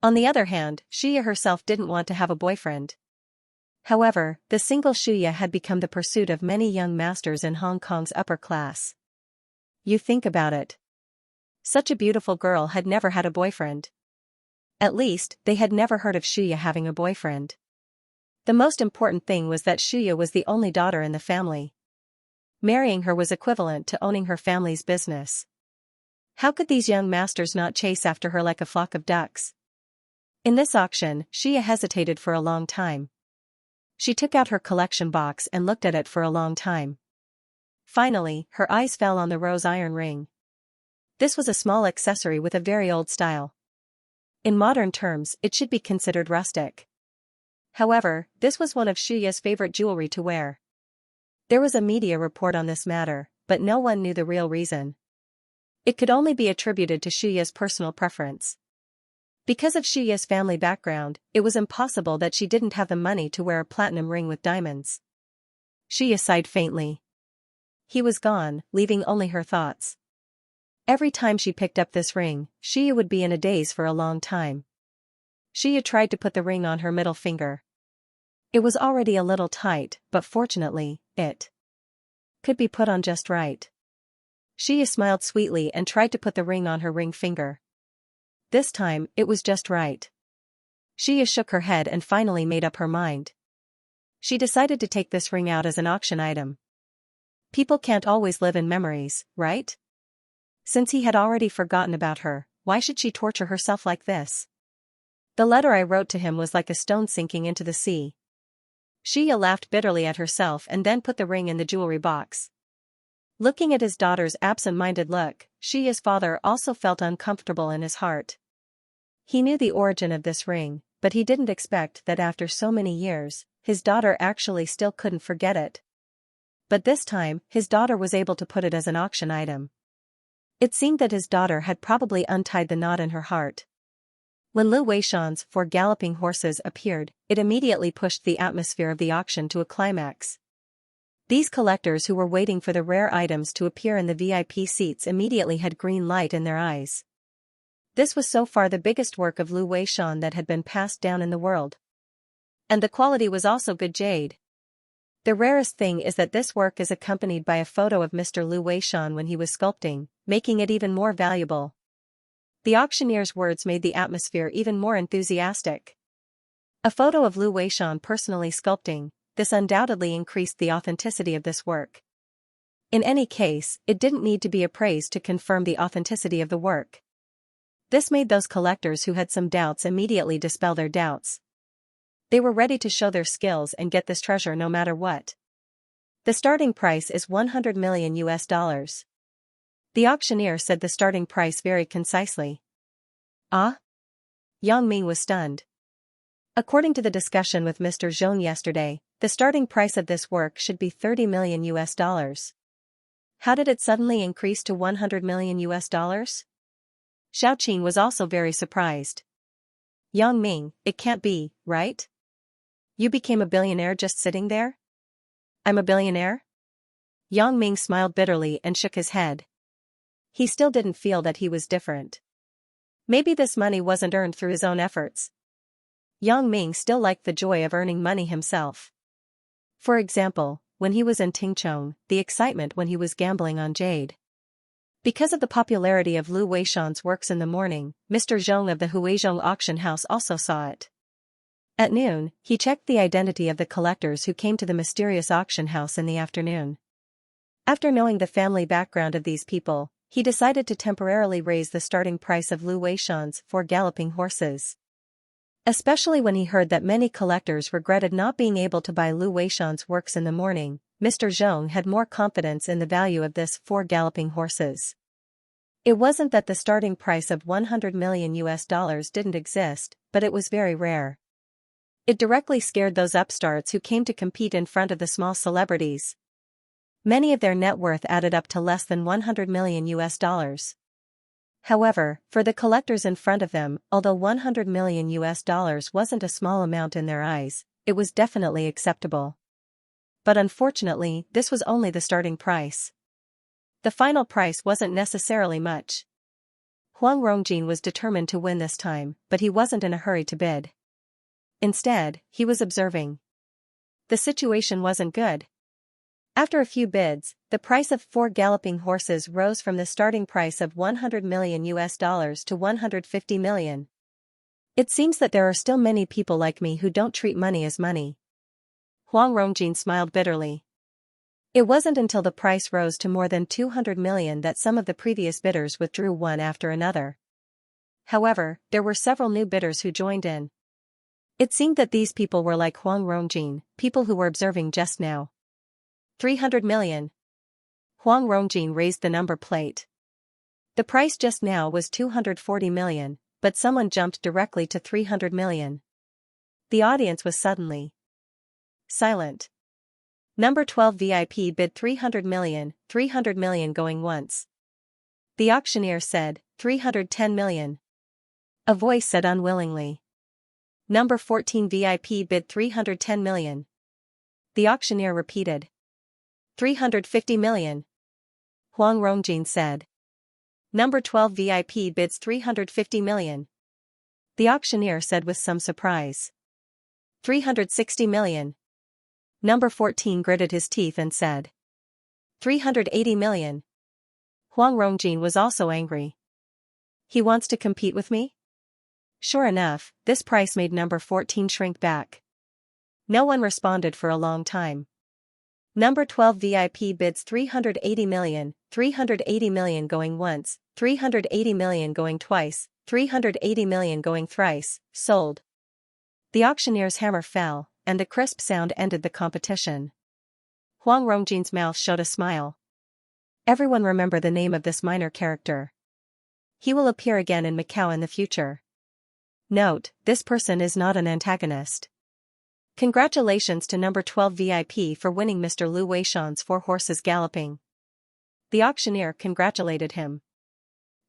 On the other hand, Xia herself didn't want to have a boyfriend. However, the single Xia had become the pursuit of many young masters in Hong Kong's upper class. You think about it. Such a beautiful girl had never had a boyfriend. At least, they had never heard of Xia having a boyfriend. The most important thing was that Xia was the only daughter in the family. Marrying her was equivalent to owning her family's business. How could these young masters not chase after her like a flock of ducks? In this auction, Xia hesitated for a long time. She took out her collection box and looked at it for a long time. Finally, her eyes fell on the rose iron ring. This was a small accessory with a very old style. In modern terms, it should be considered rustic. However, this was one of Xia's favorite jewelry to wear. There was a media report on this matter, but no one knew the real reason. It could only be attributed to Xia's personal preference. Because of Xia's family background, it was impossible that she didn't have the money to wear a platinum ring with diamonds. Xia sighed faintly. He was gone, leaving only her thoughts. Every time she picked up this ring, Xia would be in a daze for a long time. Xia tried to put the ring on her middle finger. It was already a little tight, but fortunately, it could be put on just right. Xia smiled sweetly and tried to put the ring on her ring finger. This time, it was just right. Xia shook her head and finally made up her mind. She decided to take this ring out as an auction item. People can't always live in memories, right? Since he had already forgotten about her, why should she torture herself like this? The letter I wrote to him was like a stone sinking into the sea. Xia laughed bitterly at herself and then put the ring in the jewelry box. Looking at his daughter's absent-minded look, Xia's father also felt uncomfortable in his heart. He knew the origin of this ring, but he didn't expect that after so many years, his daughter actually still couldn't forget it. But this time, his daughter was able to put it as an auction item. It seemed that his daughter had probably untied the knot in her heart. When Lu Weishan's 4 galloping horses appeared, it immediately pushed the atmosphere of the auction to a climax. These collectors who were waiting for the rare items to appear in the VIP seats immediately had green light in their eyes. This was so far the biggest work of Lu Weishan that had been passed down in the world. And the quality was also good jade. The rarest thing is that this work is accompanied by a photo of Mr. Lu Weishan when he was sculpting, making it even more valuable. The auctioneer's words made the atmosphere even more enthusiastic. A photo of Lu Weishan personally sculpting, this undoubtedly increased the authenticity of this work. In any case, it didn't need to be appraised to confirm the authenticity of the work. This made those collectors who had some doubts immediately dispel their doubts. They were ready to show their skills and get this treasure no matter what. The starting price is $100 million. The auctioneer said the starting price very concisely. Ah? Yang Ming was stunned. According to the discussion with Mr. Zhong yesterday, the starting price of this work should be $30 million. How did it suddenly increase to $100 million? Xiao Qing was also very surprised. Yang Ming, it can't be, right? You became a billionaire just sitting there? I'm a billionaire? Yang Ming smiled bitterly and shook his head. He still didn't feel that he was different. Maybe this money wasn't earned through his own efforts. Yang Ming still liked the joy of earning money himself. For example, when he was in Tingchong, the excitement when he was gambling on jade. Because of the popularity of Lu Weishan's works in the morning, Mr. Zhong of the Huizhong auction house also saw it. At noon, he checked the identity of the collectors who came to the mysterious auction house in the afternoon. After knowing the family background of these people, he decided to temporarily raise the starting price of Lu Weishan's 4 galloping horses. Especially when he heard that many collectors regretted not being able to buy Lu Weishan's works in the morning, Mr. Zhong had more confidence in the value of this 4 galloping horses. It wasn't that the starting price of $100 million didn't exist, but it was very rare. It directly scared those upstarts who came to compete in front of the small celebrities. Many of their net worth added up to less than $100 million. However, for the collectors in front of them, although $100 million wasn't a small amount in their eyes, it was definitely acceptable. But unfortunately, this was only the starting price. The final price wasn't necessarily much. Huang Rongjin was determined to win this time, but he wasn't in a hurry to bid. Instead, he was observing. The situation wasn't good. After a few bids, the price of 4 galloping horses rose from the starting price of $100 million to $150 million. It seems that there are still many people like me who don't treat money as money. Huang Rongjin smiled bitterly. It wasn't until the price rose to more than $200 million that some of the previous bidders withdrew one after another. However, there were several new bidders who joined in. It seemed that these people were like Huang Rongjin, people who were observing just now. 300 million. Huang Rongjin raised the number plate. The price just now was 240 million, but someone jumped directly to 300 million. The audience was suddenly silent. Number 12 VIP bid 300 million going once. The auctioneer said, 310 million. A voice said unwillingly. Number 14 VIP bid 310 million. The auctioneer repeated. 350 million. Huang Rongjin said. Number 12 VIP bids 350 million. The auctioneer said with some surprise. 360 million. Number 14 gritted his teeth and said. 380 million. Huang Rongjin was also angry. He wants to compete with me? Sure enough, this price made number 14 shrink back. No one responded for a long time. Number 12 VIP bids 380 million going once, 380 million going twice, 380 million going thrice, sold. The auctioneer's hammer fell, and a crisp sound ended the competition. Huang Rongjin's mouth showed a smile. Everyone remember the name of this minor character. He will appear again in Macau in the future. Note, this person is not an antagonist. Congratulations to number 12 VIP for winning Mr. Lu Weishan's 4 horses galloping. The auctioneer congratulated him.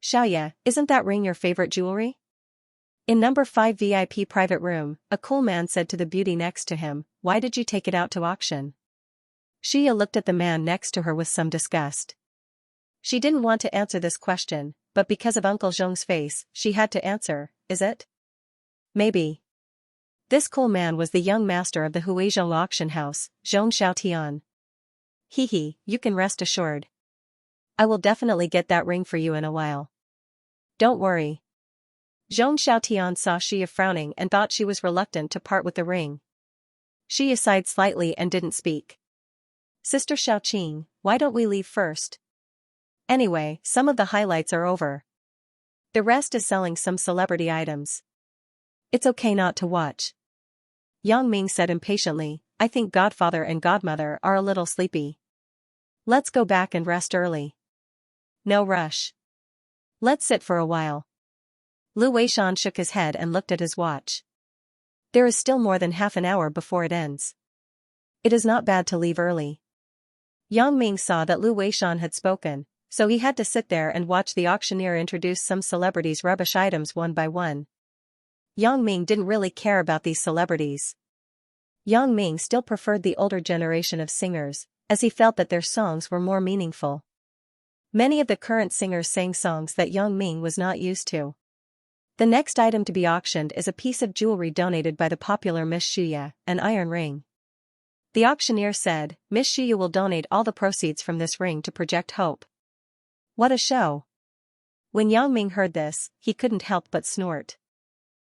Xiaoya, isn't that ring your favorite jewelry? In number 5 VIP private room, a cool man said to the beauty next to him, why did you take it out to auction? Xiaoya looked at the man next to her with some disgust. She didn't want to answer this question, but because of Uncle Zhong's face, she had to answer, is it? Maybe. This cool man was the young master of the Huizhou auction house, Zhong Xiaotian. Hee, you can rest assured. I will definitely get that ring for you in a while. Don't worry. Zhong Xiaotian saw Xiaoya frowning and thought she was reluctant to part with the ring. Xiaoya sighed slightly and didn't speak. Sister Xiaoqing, why don't we leave first? Anyway, some of the highlights are over. The rest is selling some celebrity items. It's okay not to watch. Yang Ming said impatiently, I think Godfather and Godmother are a little sleepy. Let's go back and rest early. No rush. Let's sit for a while. Lu Weishan shook his head and looked at his watch. There is still more than half an hour before it ends. It is not bad to leave early. Yang Ming saw that Lu Weishan had spoken, so he had to sit there and watch the auctioneer introduce some celebrities' rubbish items one by one. Yang Ming didn't really care about these celebrities. Yang Ming still preferred the older generation of singers, as he felt that their songs were more meaningful. Many of the current singers sang songs that Yang Ming was not used to. The next item to be auctioned is a piece of jewelry donated by the popular Miss Xiaoya, an iron ring. The auctioneer said, Miss Xiaoya will donate all the proceeds from this ring to Project Hope. What a show! When Yang Ming heard this, he couldn't help but snort.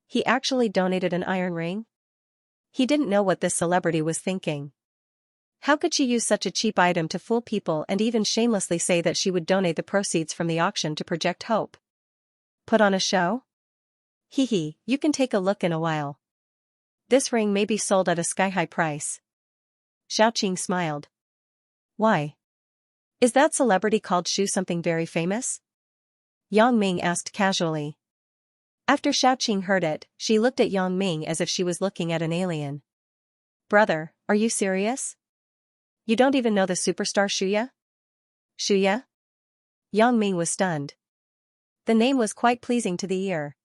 He actually donated an iron ring? He didn't know what this celebrity was thinking. How could she use such a cheap item to fool people and even shamelessly say that she would donate the proceeds from the auction to Project Hope? Put on a show? Hee, you can take a look in a while. This ring may be sold at a sky-high price. Xiaoqing smiled. Why? Is that celebrity called Shu something very famous? Yang Ming asked casually. After Xiaoqing heard it, she looked at Yang Ming as if she was looking at an alien. Brother, are you serious? You don't even know the superstar Xiaoya? Xiaoya? Yang Ming was stunned. The name was quite pleasing to the ear.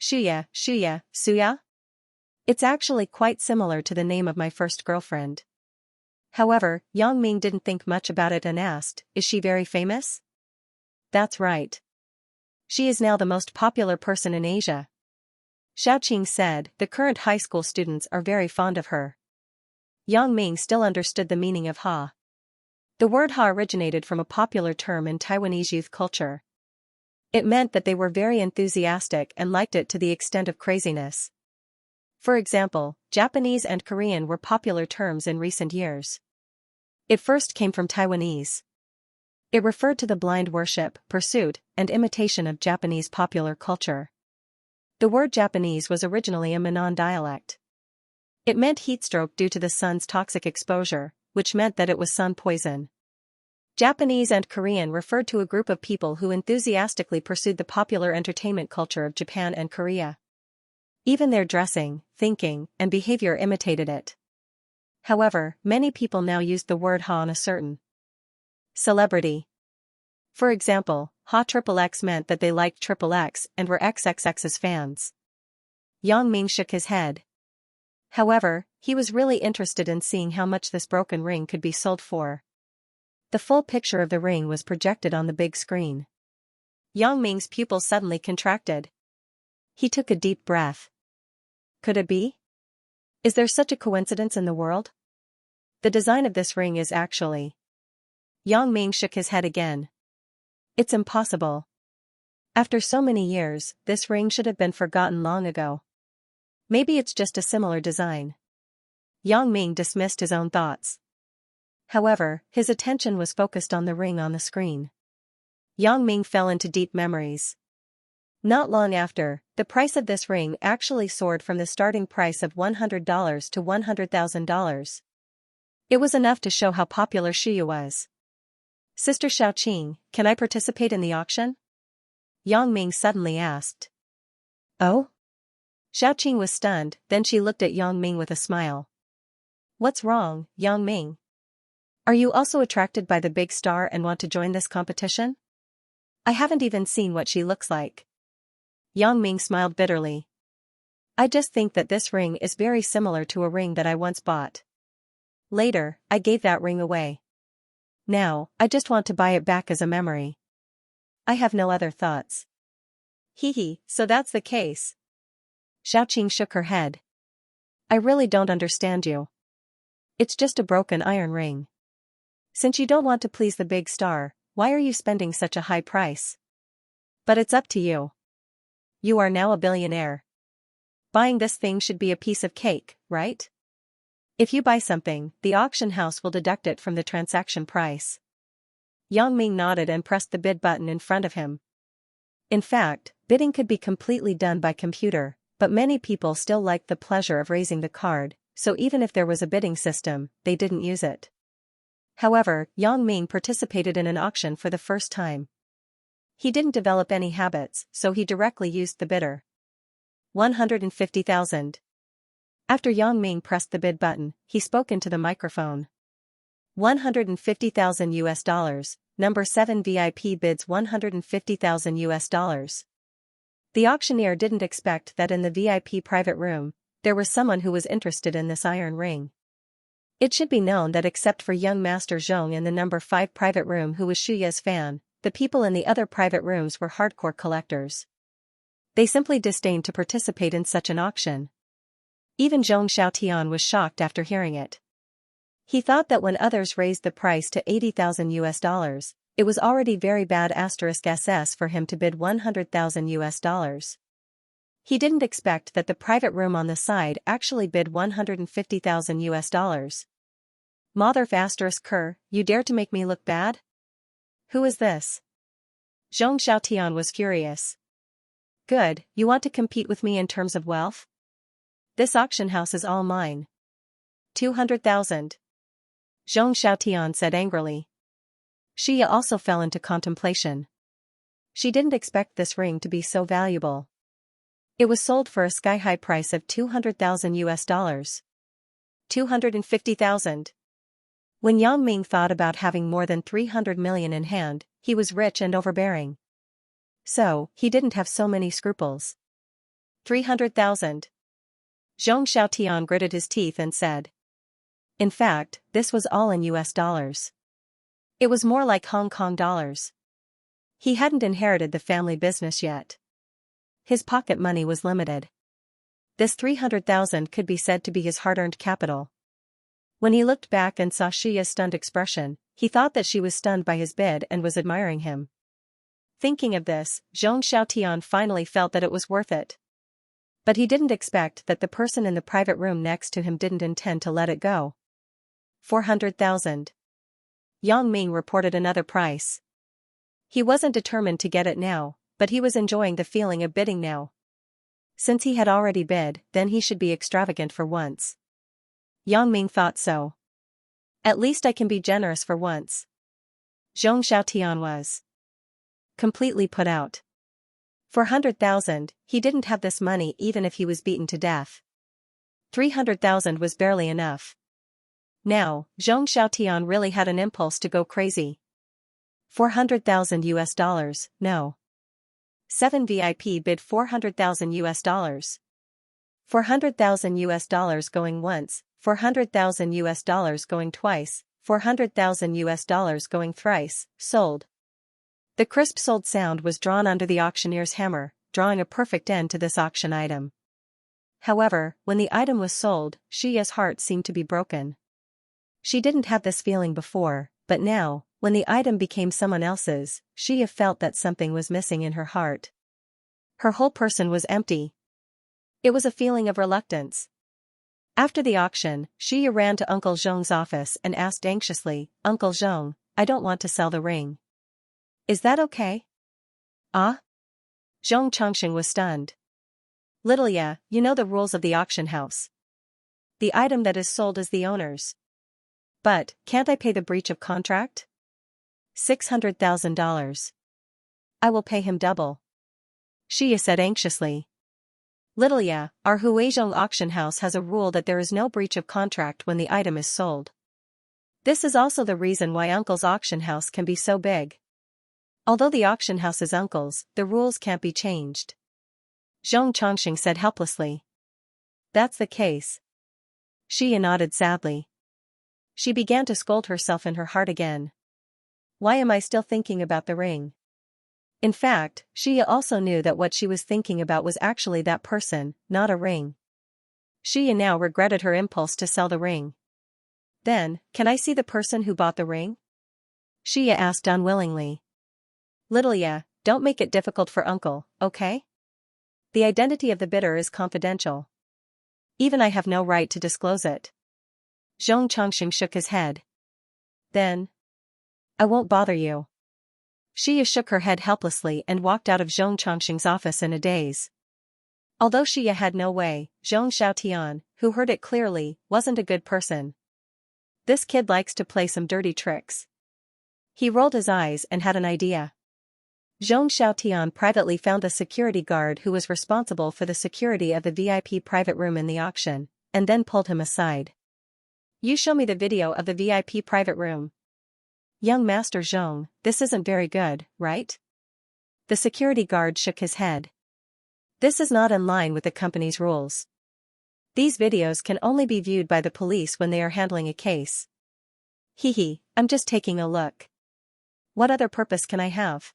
Xiaoya, Suya? It's actually quite similar to the name of my first girlfriend. However, Yang Ming didn't think much about it and asked, is she very famous? That's right. She is now the most popular person in Asia. Xiaoqing said, the current high school students are very fond of her. Yang Ming still understood the meaning of ha. The word ha originated from a popular term in Taiwanese youth culture. It meant that they were very enthusiastic and liked it to the extent of craziness. For example, Japanese and Korean were popular terms in recent years. It first came from Taiwanese. It referred to the blind worship, pursuit, and imitation of Japanese popular culture. The word Japanese was originally a Minnan dialect. It meant heatstroke due to the sun's toxic exposure, which meant that it was sun poison. Japanese and Korean referred to a group of people who enthusiastically pursued the popular entertainment culture of Japan and Korea. Even their dressing, thinking, and behavior imitated it. However, many people now used the word ha on a certain celebrity. For example, ha XXX meant that they liked XXX and were XXX's fans. Yang Ming shook his head. However, he was really interested in seeing how much this broken ring could be sold for. The full picture of the ring was projected on the big screen. Yang Ming's pupils suddenly contracted. He took a deep breath. Could it be? Is there such a coincidence in the world? The design of this ring is actually... Yang Ming shook his head again. It's impossible. After so many years, this ring should have been forgotten long ago. Maybe it's just a similar design. Yang Ming dismissed his own thoughts. However, his attention was focused on the ring on the screen. Yang Ming fell into deep memories. Not long after, the price of this ring actually soared from the starting price of $100 to $100,000. It was enough to show how popular Xianxia was. Sister Xiaoqing, can I participate in the auction? Yang Ming suddenly asked. Oh? Xiaoqing was stunned, then she looked at Yang Ming with a smile. What's wrong, Yang Ming? Are you also attracted by the big star and want to join this competition? I haven't even seen what she looks like. Yang Ming smiled bitterly. I just think that this ring is very similar to a ring that I once bought. Later, I gave that ring away. Now, I just want to buy it back as a memory. I have no other thoughts. Hee, so that's the case. Xiaoqing shook her head. I really don't understand you. It's just a broken iron ring. Since you don't want to please the big star, why are you spending such a high price? But it's up to you. You are now a billionaire. Buying this thing should be a piece of cake, right? If you buy something, the auction house will deduct it from the transaction price. Yang Ming nodded and pressed the bid button in front of him. In fact, bidding could be completely done by computer, but many people still liked the pleasure of raising the card, so even if there was a bidding system, they didn't use it. However, Yang Ming participated in an auction for the first time. He didn't develop any habits, so he directly used the bidder. 150,000. After Yang Ming pressed the bid button, he spoke into the microphone. 150,000 US dollars, number 7 VIP bids 150,000 US dollars. The auctioneer didn't expect that in the VIP private room, there was someone who was interested in this iron ring. It should be known that except for young Master Zhong in the number 5 private room who was Xiaoya's fan, the people in the other private rooms were hardcore collectors. They simply disdained to participate in such an auction. Even Zhong Xiaotian was shocked after hearing it. He thought that when others raised the price to 80,000 US dollars, it was already very bad *SS for him to bid 100,000 US dollars. He didn't expect that the private room on the side actually bid 150,000 US dollars. Mother *Ker, you dare to make me look bad? Who is this? Zhong Xiaotian was furious. Good, you want to compete with me in terms of wealth? This auction house is all mine. 200,000. Zhong Xiaotian said angrily. Xiaoya also fell into contemplation. She didn't expect this ring to be so valuable. It was sold for a sky-high price of 200,000 US dollars. 250,000. When Yang Ming thought about having more than 300 million in hand, he was rich and overbearing. So, he didn't have so many scruples. 300,000. Zhong Xiaotian gritted his teeth and said. In fact, this was all in US dollars. It was more like Hong Kong dollars. He hadn't inherited the family business yet. His pocket money was limited. This 300,000 could be said to be his hard-earned capital. When he looked back and saw Xiaoya's stunned expression, he thought that she was stunned by his bid and was admiring him. Thinking of this, Zhong Xiaotian finally felt that it was worth it. But he didn't expect that the person in the private room next to him didn't intend to let it go. 400,000. Yang Ming reported another price. He wasn't determined to get it now, but he was enjoying the feeling of bidding now. Since he had already bid, then he should be extravagant for once. Yang Ming thought so. At least I can be generous for once. Zhong Xiaotian was completely put out. 400,000, he didn't have this money even if he was beaten to death. 300,000 was barely enough. Now, Zhong Xiaotian really had an impulse to go crazy. 400,000 US dollars, no. 7 VIP bid 400,000 US dollars. 400,000 US dollars going once, 400,000 US dollars going twice, 400,000 US dollars going thrice, sold. The crisp sold sound was drawn under the auctioneer's hammer, drawing a perfect end to this auction item. However, when the item was sold, Xia's heart seemed to be broken. She didn't have this feeling before, but now, when the item became someone else's, Xia felt that something was missing in her heart. Her whole person was empty. It was a feeling of reluctance. After the auction, Xia ran to Uncle Zhong's office and asked anxiously, "Uncle Zhong, I don't want to sell the ring. Is that okay?" "Ah?" Zhong Chongqing was stunned. "Littleya, you know the rules of the auction house. The item that is sold is the owner's. But, can't I pay the breach of contract? $600,000. I will pay him double." Xia said anxiously. "Littleya, our Huizhong auction house has a rule that there is no breach of contract when the item is sold. This is also the reason why Uncle's auction house can be so big. Although the auction house is Uncle's, the rules can't be changed." Zhong Chongqing said helplessly. "That's the case." Xia nodded sadly. She began to scold herself in her heart again. Why am I still thinking about the ring? In fact, Xia also knew that what she was thinking about was actually that person, not a ring. Xia now regretted her impulse to sell the ring. "Then, can I see the person who bought the ring?" Xia asked unwillingly. "Littleya, don't make it difficult for Uncle, okay? The identity of the bidder is confidential. Even I have no right to disclose it." Zhong Chongqing shook his head. "Then I won't bother you." Xia shook her head helplessly and walked out of Zhong Chongqing's office in a daze. Although Xia had no way, Zhong Xiaotian, who heard it clearly, wasn't a good person. This kid likes to play some dirty tricks. He rolled his eyes and had an idea. Zhong Xiaotian privately found the security guard who was responsible for the security of the VIP private room in the auction, and then pulled him aside. "You show me the video of the VIP private room." "Young Master Zhong, this isn't very good, right?" The security guard shook his head. "This is not in line with the company's rules. These videos can only be viewed by the police when they are handling a case." "Hee, I'm just taking a look. What other purpose can I have?"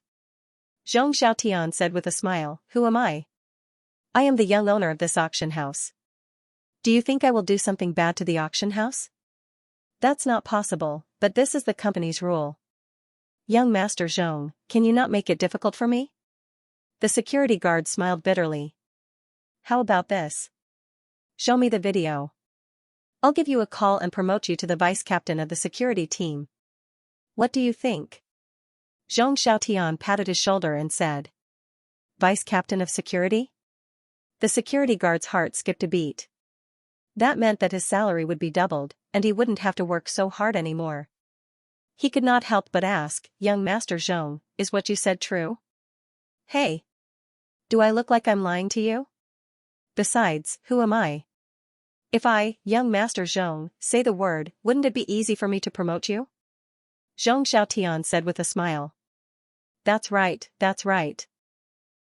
Zhong Xiaotian said with a smile, "Who am I? I am the young owner of this auction house. Do you think I will do something bad to the auction house? That's not possible, but this is the company's rule. Young Master Zhong, can you not make it difficult for me?" The security guard smiled bitterly. "How about this? Show me the video. I'll give you a call and promote you to the vice captain of the security team. What do you think?" Zhong Xiaotian patted his shoulder and said. "Vice captain of security?" The security guard's heart skipped a beat. That meant that his salary would be doubled, and he wouldn't have to work so hard anymore. He could not help but ask, "Young Master Zhong, is what you said true?" "Hey! Do I look like I'm lying to you? Besides, who am I? If I, young Master Zhong, say the word, wouldn't it be easy for me to promote you?" Zhong Xiaotian said with a smile. That's right, that's right."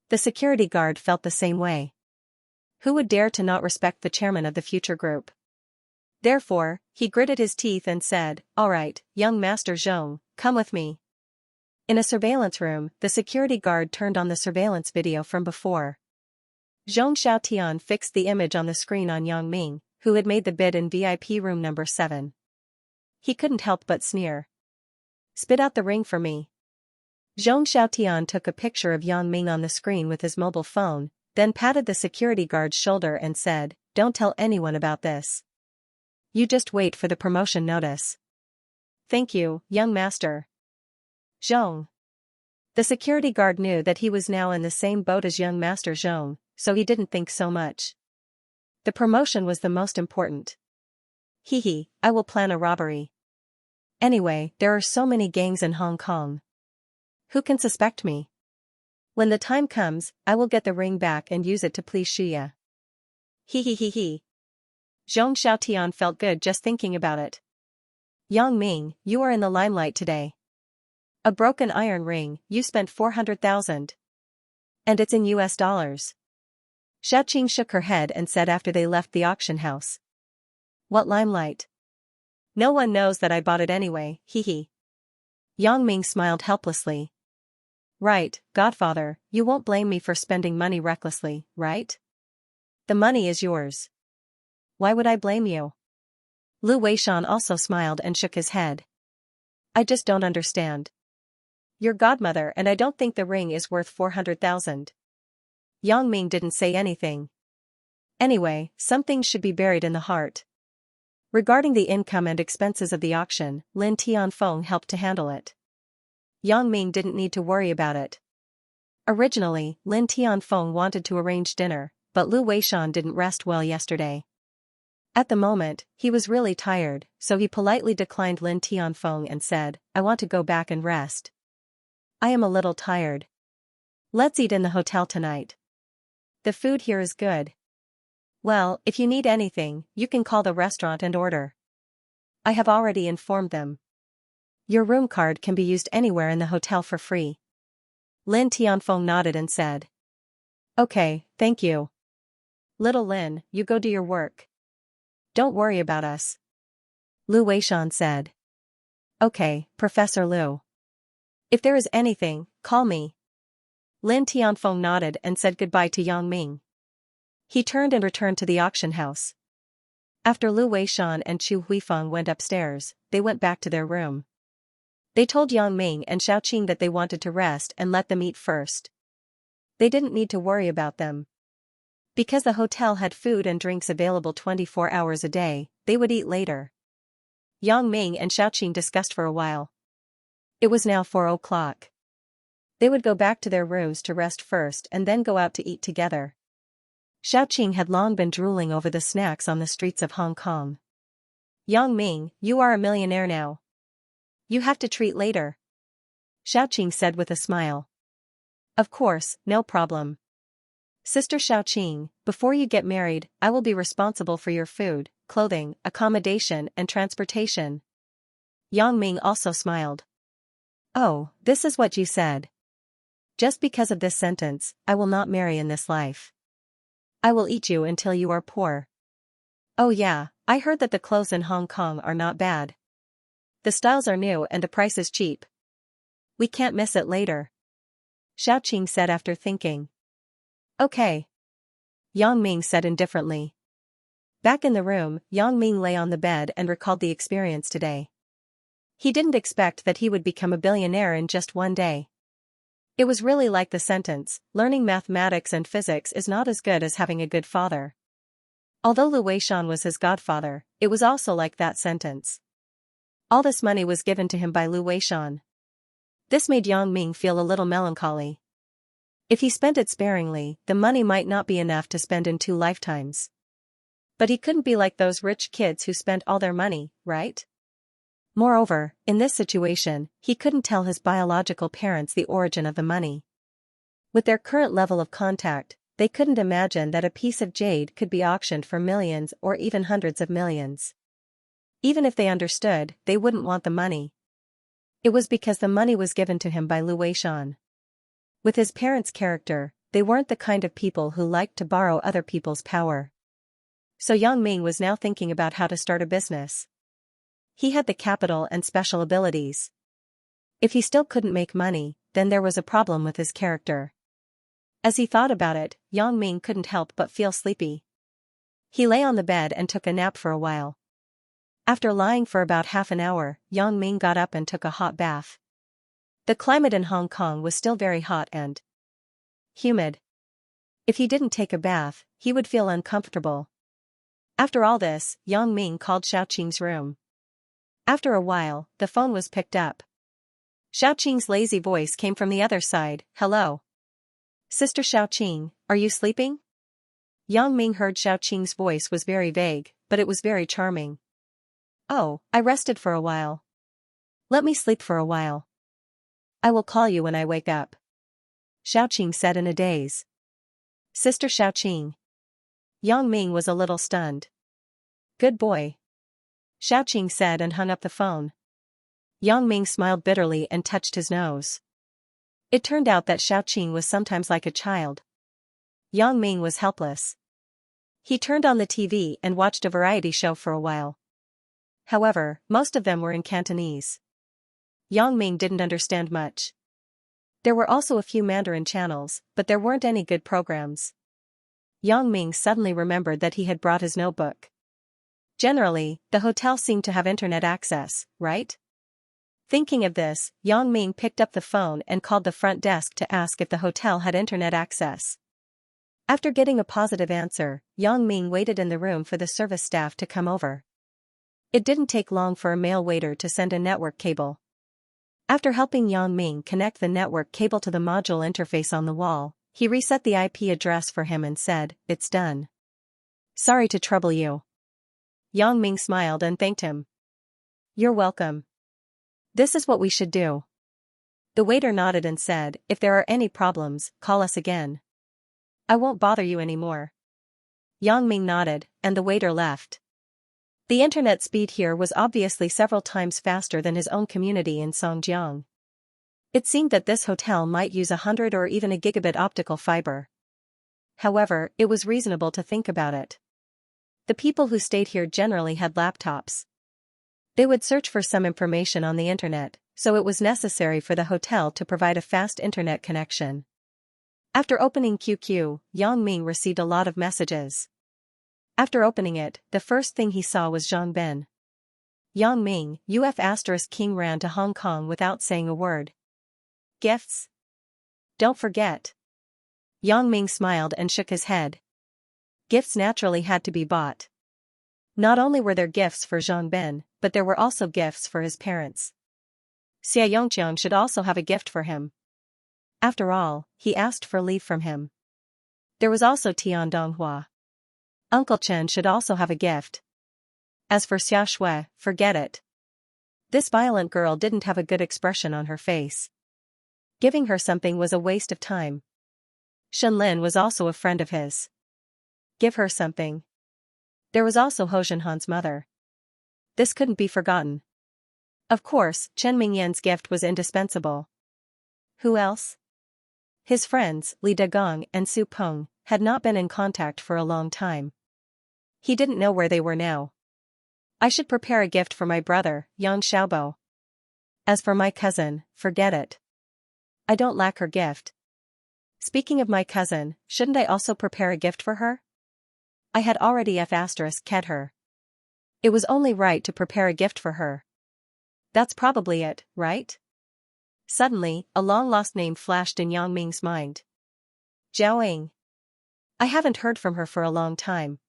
The security guard felt the same way. Who would dare to not respect the chairman of the future group? Therefore, he gritted his teeth and said, "All right, young Master Zhong, come with me." In a surveillance room, the security guard turned on the surveillance video from before. Zhong Xiaotian fixed the image on the screen on Yang Ming, who had made the bid in VIP room number 7. He couldn't help but sneer. "Spit out the ring for me." Zhong Xiaotian took a picture of Yang Ming on the screen with his mobile phone, then patted the security guard's shoulder and said, "Don't tell anyone about this. You just wait for the promotion notice." Thank you, young master. Zhong. The security guard knew that he was now in the same boat as young master Zhong, so he didn't think so much. The promotion was the most important. Hee, I will plan a robbery. Anyway, there are so many gangs in Hong Kong. Who can suspect me? When the time comes, I will get the ring back and use it to please Xia. Hee. Zhong Xiaotian felt good just thinking about it. Yang Ming, you are in the limelight today. A broken iron ring, you spent 400,000. And it's in US dollars. Xiaoqing shook her head and said after they left the auction house. What limelight? No one knows that I bought it anyway, hee. Yang Ming smiled helplessly. Right, Godfather, you won't blame me for spending money recklessly, right? The money is yours. Why would I blame you? Lu Weishan also smiled and shook his head. I just don't understand. Your godmother and I don't think the ring is worth 400,000. Yang Ming didn't say anything. Anyway, some things should be buried in the heart. Regarding the income and expenses of the auction, Lin Tianfeng helped to handle it. Yang Ming didn't need to worry about it. Originally, Lin Tianfeng wanted to arrange dinner, but Lu Weishan didn't rest well yesterday. At the moment, he was really tired, so he politely declined Lin Tianfeng and said, I want to go back and rest. I am a little tired. Let's eat in the hotel tonight. The food here is good. Well, if you need anything, you can call the restaurant and order. I have already informed them. Your room card can be used anywhere in the hotel for free. Lin Tianfeng nodded and said. Okay, thank you. Little Lin, you go do your work. Don't worry about us. Lu Weishan said. Okay, Professor Lu. If there is anything, call me. Lin Tianfeng nodded and said goodbye to Yang Ming. He turned and returned to the auction house. After Lu Weishan and Chu Huifeng went upstairs, they went back to their room. They told Yang Ming and Xiaoqing that they wanted to rest and let them eat first. They didn't need to worry about them. Because the hotel had food and drinks available 24 hours a day, they would eat later. Yang Ming and Xiaoqing discussed for a while. It was now 4 o'clock. They would go back to their rooms to rest first and then go out to eat together. Xiaoqing had long been drooling over the snacks on the streets of Hong Kong. Yang Ming, you are a millionaire now. You have to treat later. Xiaoqing said with a smile. Of course, no problem. Sister Xiaoqing, before you get married, I will be responsible for your food, clothing, accommodation and transportation. Yang Ming also smiled. Oh, this is what you said. Just because of this sentence, I will not marry in this life. I will eat you until you are poor. Oh yeah, I heard that the clothes in Hong Kong are not bad. The styles are new and the price is cheap. We can't miss it later. Xiaoqing said after thinking. Okay. Yang Ming said indifferently. Back in the room, Yang Ming lay on the bed and recalled the experience today. He didn't expect that he would become a billionaire in just one day. It was really like the sentence, learning mathematics and physics is not as good as having a good father. Although Lu Weishan was his godfather, it was also like that sentence. All this money was given to him by Lu Weishan. This made Yang Ming feel a little melancholy. If he spent it sparingly, the money might not be enough to spend in 2 lifetimes. But he couldn't be like those rich kids who spent all their money, right? Moreover, in this situation, he couldn't tell his biological parents the origin of the money. With their current level of contact, they couldn't imagine that a piece of jade could be auctioned for millions or even hundreds of millions. Even if they understood, they wouldn't want the money. It was because the money was given to him by Lu Weishan. With his parents' character, they weren't the kind of people who liked to borrow other people's power. So Yang Ming was now thinking about how to start a business. He had the capital and special abilities. If he still couldn't make money, then there was a problem with his character. As he thought about it, Yang Ming couldn't help but feel sleepy. He lay on the bed and took a nap for a while. After lying for about half an hour, Yang Ming got up and took a hot bath. The climate in Hong Kong was still very hot and humid. If he didn't take a bath, he would feel uncomfortable. After all this, Yang Ming called Xiaoqing's room. After a while, the phone was picked up. Xiaoqing's lazy voice came from the other side. Hello. Sister Xiaoqing, are you sleeping? Yang Ming heard Xiaoqing's voice was very vague, but it was very charming. Oh, I rested for a while. Let me sleep for a while. I will call you when I wake up. Xiaoqing said in a daze. Sister Xiaoqing. Yang Ming was a little stunned. Good boy. Xiaoqing said and hung up the phone. Yang Ming smiled bitterly and touched his nose. It turned out that Xiaoqing was sometimes like a child. Yang Ming was helpless. He turned on the TV and watched a variety show for a while. However, most of them were in Cantonese. Yang Ming didn't understand much. There were also a few Mandarin channels, but there weren't any good programs. Yang Ming suddenly remembered that he had brought his notebook. Generally, the hotel seemed to have internet access, right? Thinking of this, Yang Ming picked up the phone and called the front desk to ask if the hotel had internet access. After getting a positive answer, Yang Ming waited in the room for the service staff to come over. It didn't take long for a male waiter to send a network cable. After helping Yang Ming connect the network cable to the module interface on the wall, he reset the IP address for him and said, "It's done. Sorry to trouble you." Yang Ming smiled and thanked him. "You're welcome. This is what we should do." The waiter nodded and said, "If there are any problems, call us again. I won't bother you anymore." Yang Ming nodded, and the waiter left. The internet speed here was obviously several times faster than his own community in Songjiang. It seemed that this hotel might use 100 or even a gigabit optical fiber. However, it was reasonable to think about it. The people who stayed here generally had laptops. They would search for some information on the internet, so it was necessary for the hotel to provide a fast internet connection. After opening QQ, Yang Ming received a lot of messages. After opening it, the first thing he saw was Zhang Ben. Yang Ming, King ran to Hong Kong without saying a word. Gifts? Don't forget. Yang Ming smiled and shook his head. Gifts naturally had to be bought. Not only were there gifts for Zhang Ben, but there were also gifts for his parents. Xianxia should also have a gift for him. After all, he asked for leave from him. There was also Tian Donghua. Uncle Chen should also have a gift. As for Xiaxue, forget it. This violent girl didn't have a good expression on her face. Giving her something was a waste of time. Shenlin was also a friend of his. Give her something. There was also Ho Zhenhan's mother. This couldn't be forgotten. Of course, Chen Mingyan's gift was indispensable. Who else? His friends, Li Degong and Su Peng, had not been in contact for a long time. He didn't know where they were now. I should prepare a gift for my brother, Yan Xiaobo. As for my cousin, forget it. I don't lack her gift. Speaking of my cousin, shouldn't I also prepare a gift for her? I had already ked her. It was only right to prepare a gift for her. That's probably it, right? Suddenly, a long-lost name flashed in Yang Ming's mind. Zhao Ying. I haven't heard from her for a long time.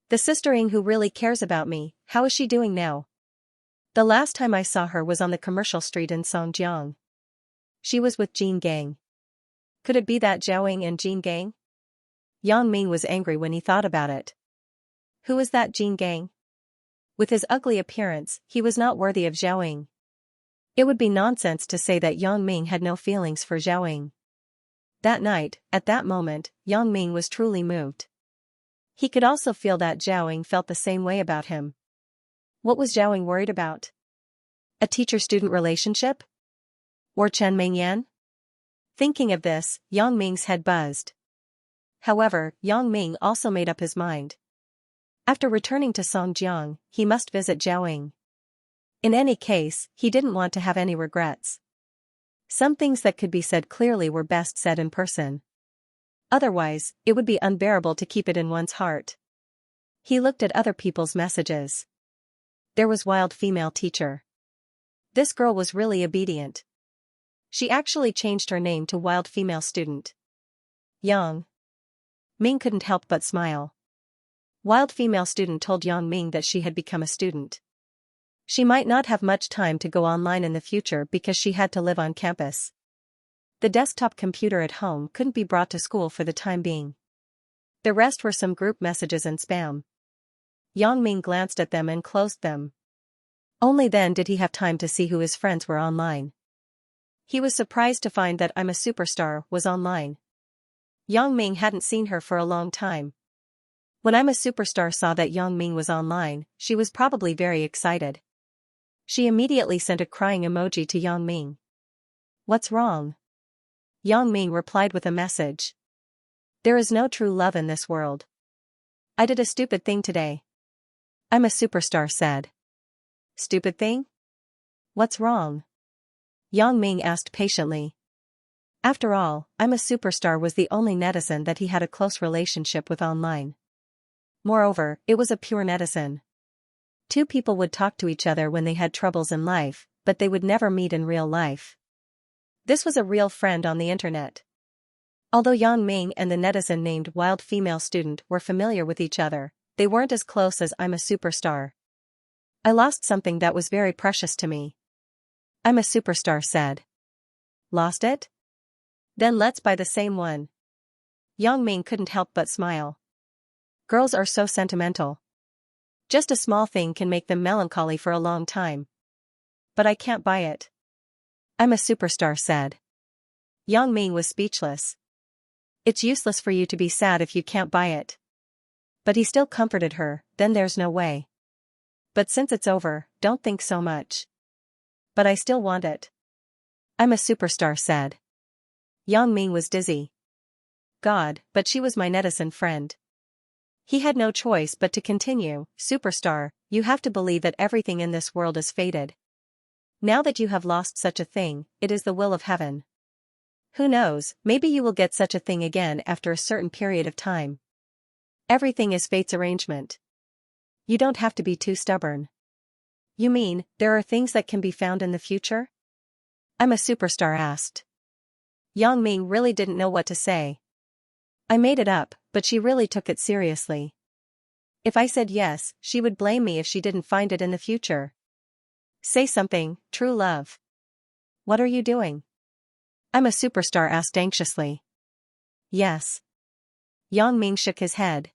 The sister Ying who really cares about me, how is she doing now? The last time I saw her was on the commercial street in Songjiang. She was with Jean Gang. Could it be that Zhao Ying and Jean Gang? Yang Ming was angry when he thought about it. Who is that Jean Gang? With his ugly appearance, he was not worthy of Zhao Ying. It would be nonsense to say that Yang Ming had no feelings for Zhao Ying. That night, at that moment, Yang Ming was truly moved. He could also feel that Zhao Ying felt the same way about him. What was Zhao Ying worried about? A teacher-student relationship? Or Chen Mingyan? Thinking of this, Yang Ming's head buzzed. However, Yang Ming also made up his mind. After returning to Songjiang, he must visit Zhao Ying. In any case, he didn't want to have any regrets. Some things that could be said clearly were best said in person. Otherwise, it would be unbearable to keep it in one's heart. He looked at other people's messages. There was wild female teacher. This girl was really obedient. She actually changed her name to wild female student. Yang Ming couldn't help but smile. Wild female student told Yang Ming that she had become a student. She might not have much time to go online in the future because she had to live on campus. The desktop computer at home couldn't be brought to school for the time being. The rest were some group messages and spam. Yang Ming glanced at them and closed them. Only then did he have time to see who his friends were online. He was surprised to find that I'm a Superstar was online. Yang Ming hadn't seen her for a long time. When I'm a Superstar saw that Yang Ming was online, she was probably very excited. She immediately sent a crying emoji to Yang Ming. "What's wrong?" Yang Ming replied with a message. "There is no true love in this world. I did a stupid thing today." I'm a Superstar said. "Stupid thing? What's wrong?" Yang Ming asked patiently. After all, I'm a Superstar was the only netizen that he had a close relationship with online. Moreover, it was a pure netizen. Two people would talk to each other when they had troubles in life, but they would never meet in real life. This was a real friend on the internet. Although Yang Ming and the netizen named Wild Female Student were familiar with each other, they weren't as close as I'm a Superstar. "I lost something that was very precious to me." I'm a Superstar said. "Lost it? Then let's buy the same one." Yang Ming couldn't help but smile. Girls are so sentimental. Just a small thing can make them melancholy for a long time. "But I can't buy it." I'm a Superstar said. Yang Ming was speechless. "It's useless for you to be sad if you can't buy it." But he still comforted her, "Then there's no way. But since it's over, don't think so much." "But I still want it." I'm a Superstar said. Yang Ming was dizzy. God, but she was my netizen friend. He had no choice but to continue. "Superstar, you have to believe that everything in this world is fated. Now that you have lost such a thing, it is the will of heaven. Who knows, maybe you will get such a thing again after a certain period of time. Everything is fate's arrangement. You don't have to be too stubborn." "You mean, there are things that can be found in the future?" I'm a Superstar asked. Yang Ming really didn't know what to say. I made it up, but she really took it seriously. If I said yes, she would blame me if she didn't find it in the future. "Say something, true love." "What are you doing?" I'm a Superstar asked anxiously. "Yes." Yang Ming shook his head.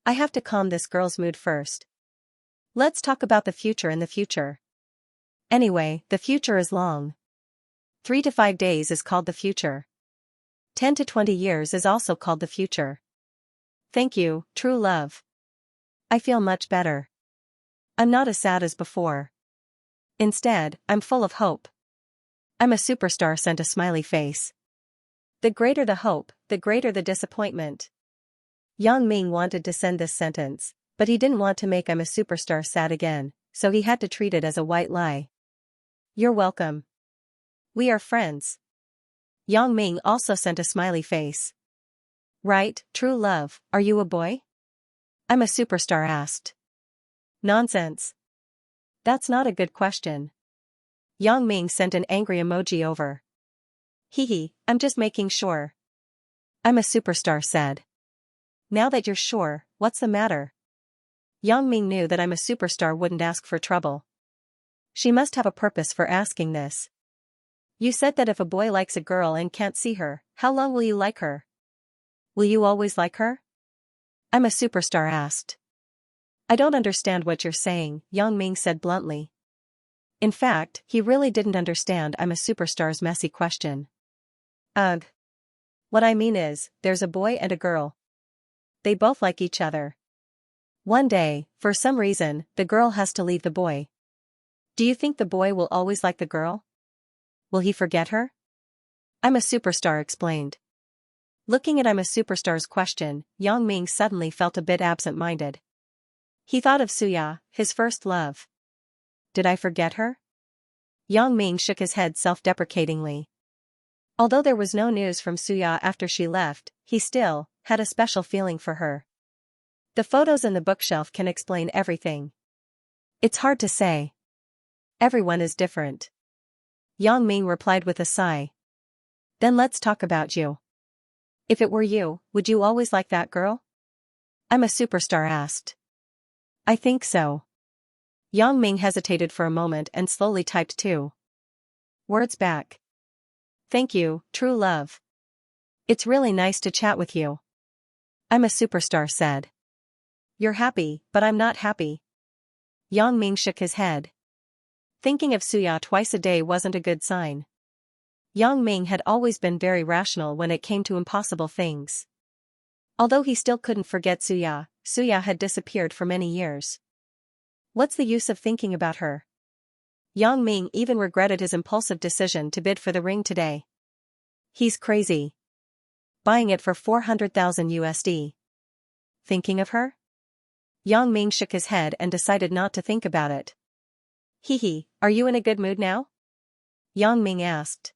"I have to calm this girl's mood first. Let's talk about the future in the future. Anyway, the future is long. 3 to 5 days is called the future. 10 to 20 years is also called the future. Thank you, true love. I feel much better. I'm not as sad as before. Instead, I'm full of hope." I'm a Superstar sent a smiley face. The greater the hope, the greater the disappointment. Yang Ming wanted to send this sentence, but he didn't want to make I'm a Superstar sad again, so he had to treat it as a white lie. "You're welcome. We are friends." Yang Ming also sent a smiley face. "Right, true love, are you a boy?" I'm a Superstar asked. "Nonsense. That's not a good question." Yang Ming sent an angry emoji over. "Hee, I'm just making sure." I'm a Superstar said. "Now that you're sure, what's the matter?" Yang Ming knew that I'm a Superstar wouldn't ask for trouble. She must have a purpose for asking this. "You said that if a boy likes a girl and can't see her, how long will you like her? Will you always like her?" I'm a Superstar asked. "I don't understand what you're saying," Yang Ming said bluntly. In fact, he really didn't understand I'm a Superstar's messy question. "Ugh. What I mean is, there's a boy and a girl. They both like each other. One day, for some reason, the girl has to leave the boy. Do you think the boy will always like the girl? Will he forget her?" I'm a Superstar explained. Looking at I'm a Superstar's question, Yang Ming suddenly felt a bit absent-minded. He thought of Suya, his first love. Did I forget her? Yang Ming shook his head self-deprecatingly. Although there was no news from Suya after she left, he still had a special feeling for her. The photos in the bookshelf can explain everything. It's hard to say. Everyone is different. Yang Ming replied with a sigh. Then let's talk about you. If it were you, would you always like that girl? I'm a Superstar asked. I think so. Yang Ming hesitated for a moment and slowly typed 2 words back. Thank you, true love. It's really nice to chat with you. I'm a superstar said. You're happy, but I'm not happy. Yang Ming shook his head. Thinking of Suya twice a day wasn't a good sign. Yang Ming had always been very rational when it came to impossible things. Although he still couldn't forget Suya, Suya had disappeared for many years. What's the use of thinking about her? Yang Ming even regretted his impulsive decision to bid for the ring today. He's crazy. Buying it for 400,000 USD. Thinking of her? Yang Ming shook his head and decided not to think about it. Hee, are you in a good mood now? Yang Ming asked.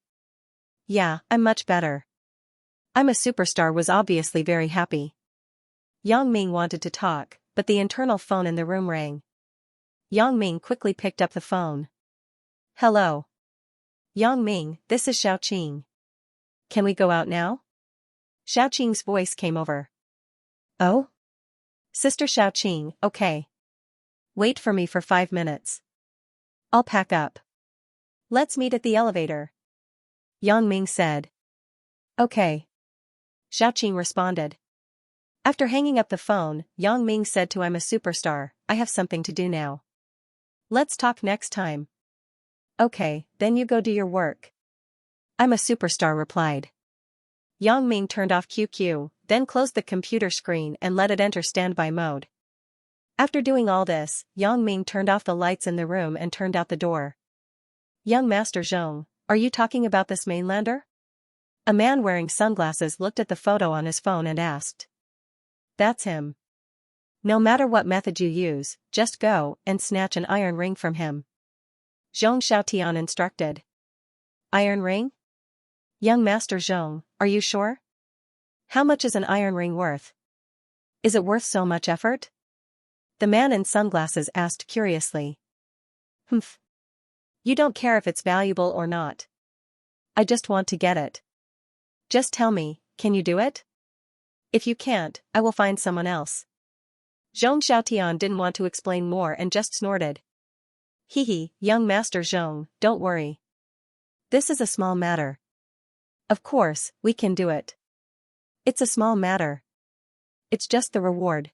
Yeah, I'm much better. I'm a superstar was obviously very happy. Yang Ming wanted to talk, but the internal phone in the room rang. Yang Ming quickly picked up the phone. Hello. Yang Ming, this is Xiaoqing. Can we go out now? Xiaoqing's voice came over. Oh? Sister Xiaoqing, okay. Wait for me for 5 minutes. I'll pack up. Let's meet at the elevator. Yang Ming said. Okay. Xiaoqing responded. After hanging up the phone, Yang Ming said to I'm a superstar, I have something to do now. Let's talk next time. Okay, then you go do your work. I'm a superstar replied. Yang Ming turned off QQ, then closed the computer screen and let it enter standby mode. After doing all this, Yang Ming turned off the lights in the room and turned out the door. Young Master Zhong, are you talking about this mainlander? A man wearing sunglasses looked at the photo on his phone and asked. That's him. No matter what method you use, just go and snatch an iron ring from him. Zhong Xiaotian instructed. Iron ring? Young Master Zhong, are you sure? How much is an iron ring worth? Is it worth so much effort? The man in sunglasses asked curiously. Humph. You don't care if it's valuable or not. I just want to get it. Just tell me, can you do it? If you can't, I will find someone else. Zhong Xiaotian didn't want to explain more and just snorted. Hee, young Master Zhong, don't worry. This is a small matter. Of course, we can do it. It's a small matter. It's just the reward.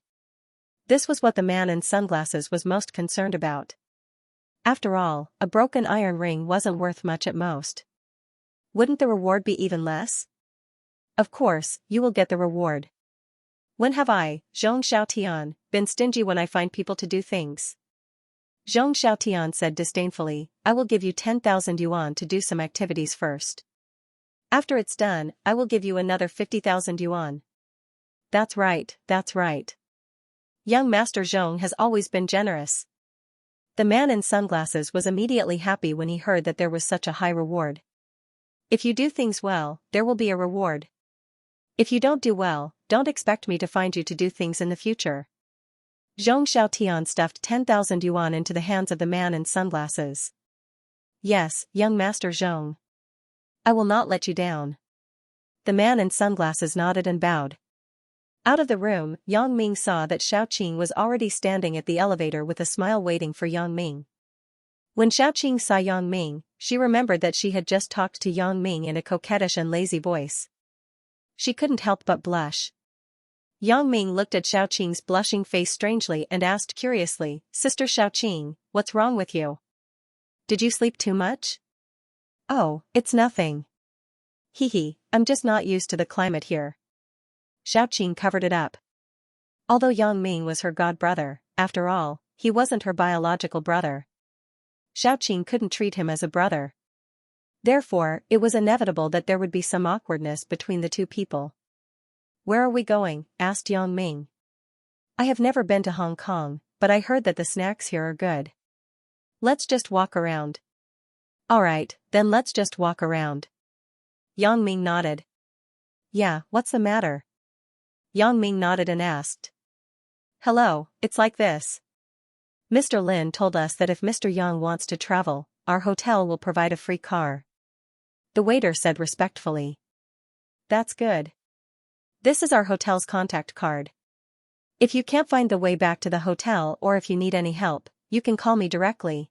This was what the man in sunglasses was most concerned about. After all, a broken iron ring wasn't worth much at most. Wouldn't the reward be even less? Of course, you will get the reward. When have I, Zhong Xiaotian, been stingy when I find people to do things? Zhong Xiaotian said disdainfully, I will give you 10,000 yuan to do some activities first. After it's done, I will give you another 50,000 yuan. That's right, that's right. Young Master Zhong has always been generous. The man in sunglasses was immediately happy when he heard that there was such a high reward. If you do things well, there will be a reward. If you don't do well, don't expect me to find you to do things in the future. Zhong Xiaotian stuffed 10,000 yuan into the hands of the man in sunglasses. Yes, young Master Zhong. I will not let you down. The man in sunglasses nodded and bowed. Out of the room, Yang Ming saw that Xiaoqing was already standing at the elevator with a smile waiting for Yang Ming. When Xiaoqing saw Yang Ming, she remembered that she had just talked to Yang Ming in a coquettish and lazy voice. She couldn't help but blush. Yang Ming looked at Xiaoqing's blushing face strangely and asked curiously, Sister Xiaoqing, what's wrong with you? Did you sleep too much? Oh, it's nothing. Hee, I'm just not used to the climate here. Xiaoqing covered it up. Although Yang Ming was her god-brother, after all, he wasn't her biological brother. Xiaoqing couldn't treat him as a brother. Therefore, it was inevitable that there would be some awkwardness between the two people. Where are we going? Asked Yang Ming. I have never been to Hong Kong, but I heard that the snacks here are good. Let's just walk around. Alright, then let's just walk around. Yang Ming nodded. Yeah, what's the matter? Yang Ming nodded and asked. Hello, it's like this. Mr. Lin told us that if Mr. Yang wants to travel, our hotel will provide a free car. The waiter said respectfully. That's good. This is our hotel's contact card. If you can't find the way back to the hotel or if you need any help, you can call me directly.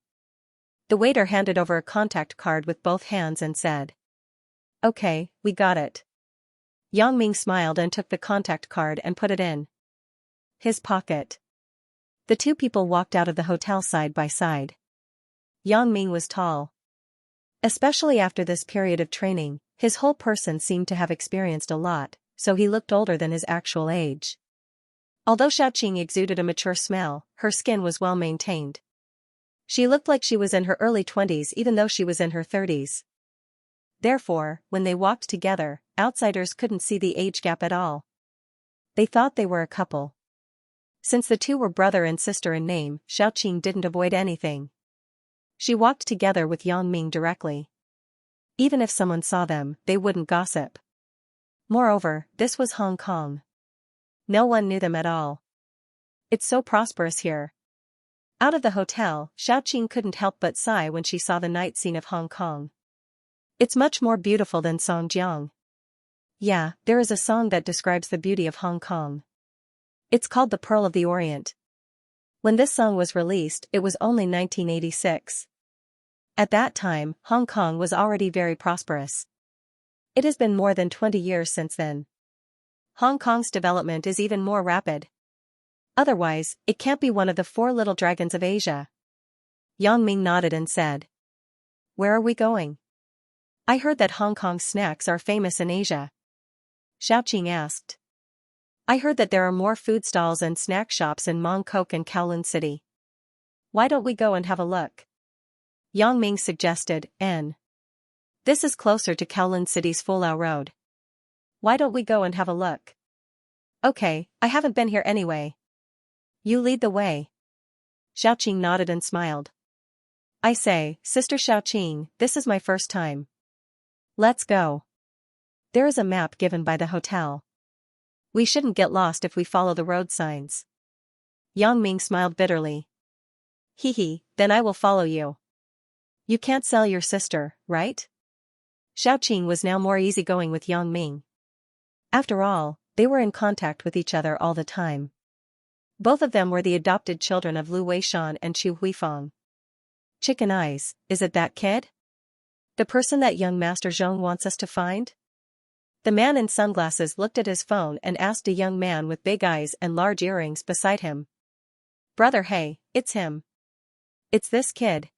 The waiter handed over a contact card with both hands and said. Okay, we got it. Yang Ming smiled and took the contact card and put it in his pocket. The two people walked out of the hotel side by side. Yang Ming was tall. Especially after this period of training, his whole person seemed to have experienced a lot, so he looked older than his actual age. Although Xiaoqing exuded a mature smell, her skin was well maintained. She looked like she was in her early 20s even though she was in her 30s. Therefore, when they walked together, outsiders couldn't see the age gap at all. They thought they were a couple. Since the two were brother and sister in name, Xiaoqing didn't avoid anything. She walked together with Yang Ming directly. Even if someone saw them, they wouldn't gossip. Moreover, this was Hong Kong. No one knew them at all. It's so prosperous here. Out of the hotel, Xiaoqing couldn't help but sigh when she saw the night scene of Hong Kong. It's much more beautiful than Songjiang. Yeah, there is a song that describes the beauty of Hong Kong. It's called The Pearl of the Orient. When this song was released, it was only 1986. At that time, Hong Kong was already very prosperous. It has been more than 20 years since then. Hong Kong's development is even more rapid. Otherwise, it can't be one of the 4 little dragons of Asia. Yang Ming nodded and said. Where are we going? I heard that Hong Kong's snacks are famous in Asia. Xiaoqing asked. I heard that there are more food stalls and snack shops in Mong Kok and Kowloon City. Why don't we go and have a look? Yang Ming suggested, This is closer to Kowloon City's Folao Road. Why don't we go and have a look? Okay, I haven't been here anyway. You lead the way. Xiaoqing nodded and smiled. I say, Sister Xiaoqing, this is my first time. Let's go. There is a map given by the hotel. We shouldn't get lost if we follow the road signs. Yang Ming smiled bitterly. Hee, then I will follow you. You can't sell your sister, right? Xiaoqing was now more easygoing with Yang Ming. After all, they were in contact with each other all the time. Both of them were the adopted children of Lu Weishan and Chu Huifeng. Chicken Eyes, is it that kid? The person that young Master Zhong wants us to find? The man in sunglasses looked at his phone and asked a young man with big eyes and large earrings beside him. Brother Hey, it's him. It's this kid.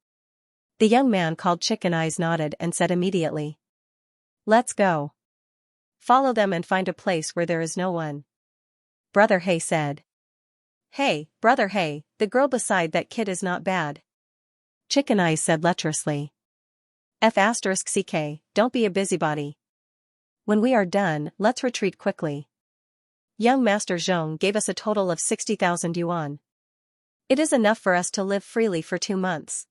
The young man called Chicken Eyes nodded and said immediately. Let's go. Follow them and find a place where there is no one. Brother Hey said. Hey, Brother Hey, the girl beside that kid is not bad. Chicken Eyes said lecherously. F***ck, don't be a busybody. When we are done, let's retreat quickly. Young Master Zhong gave us a total of 60,000 yuan. It is enough for us to live freely for 2 months.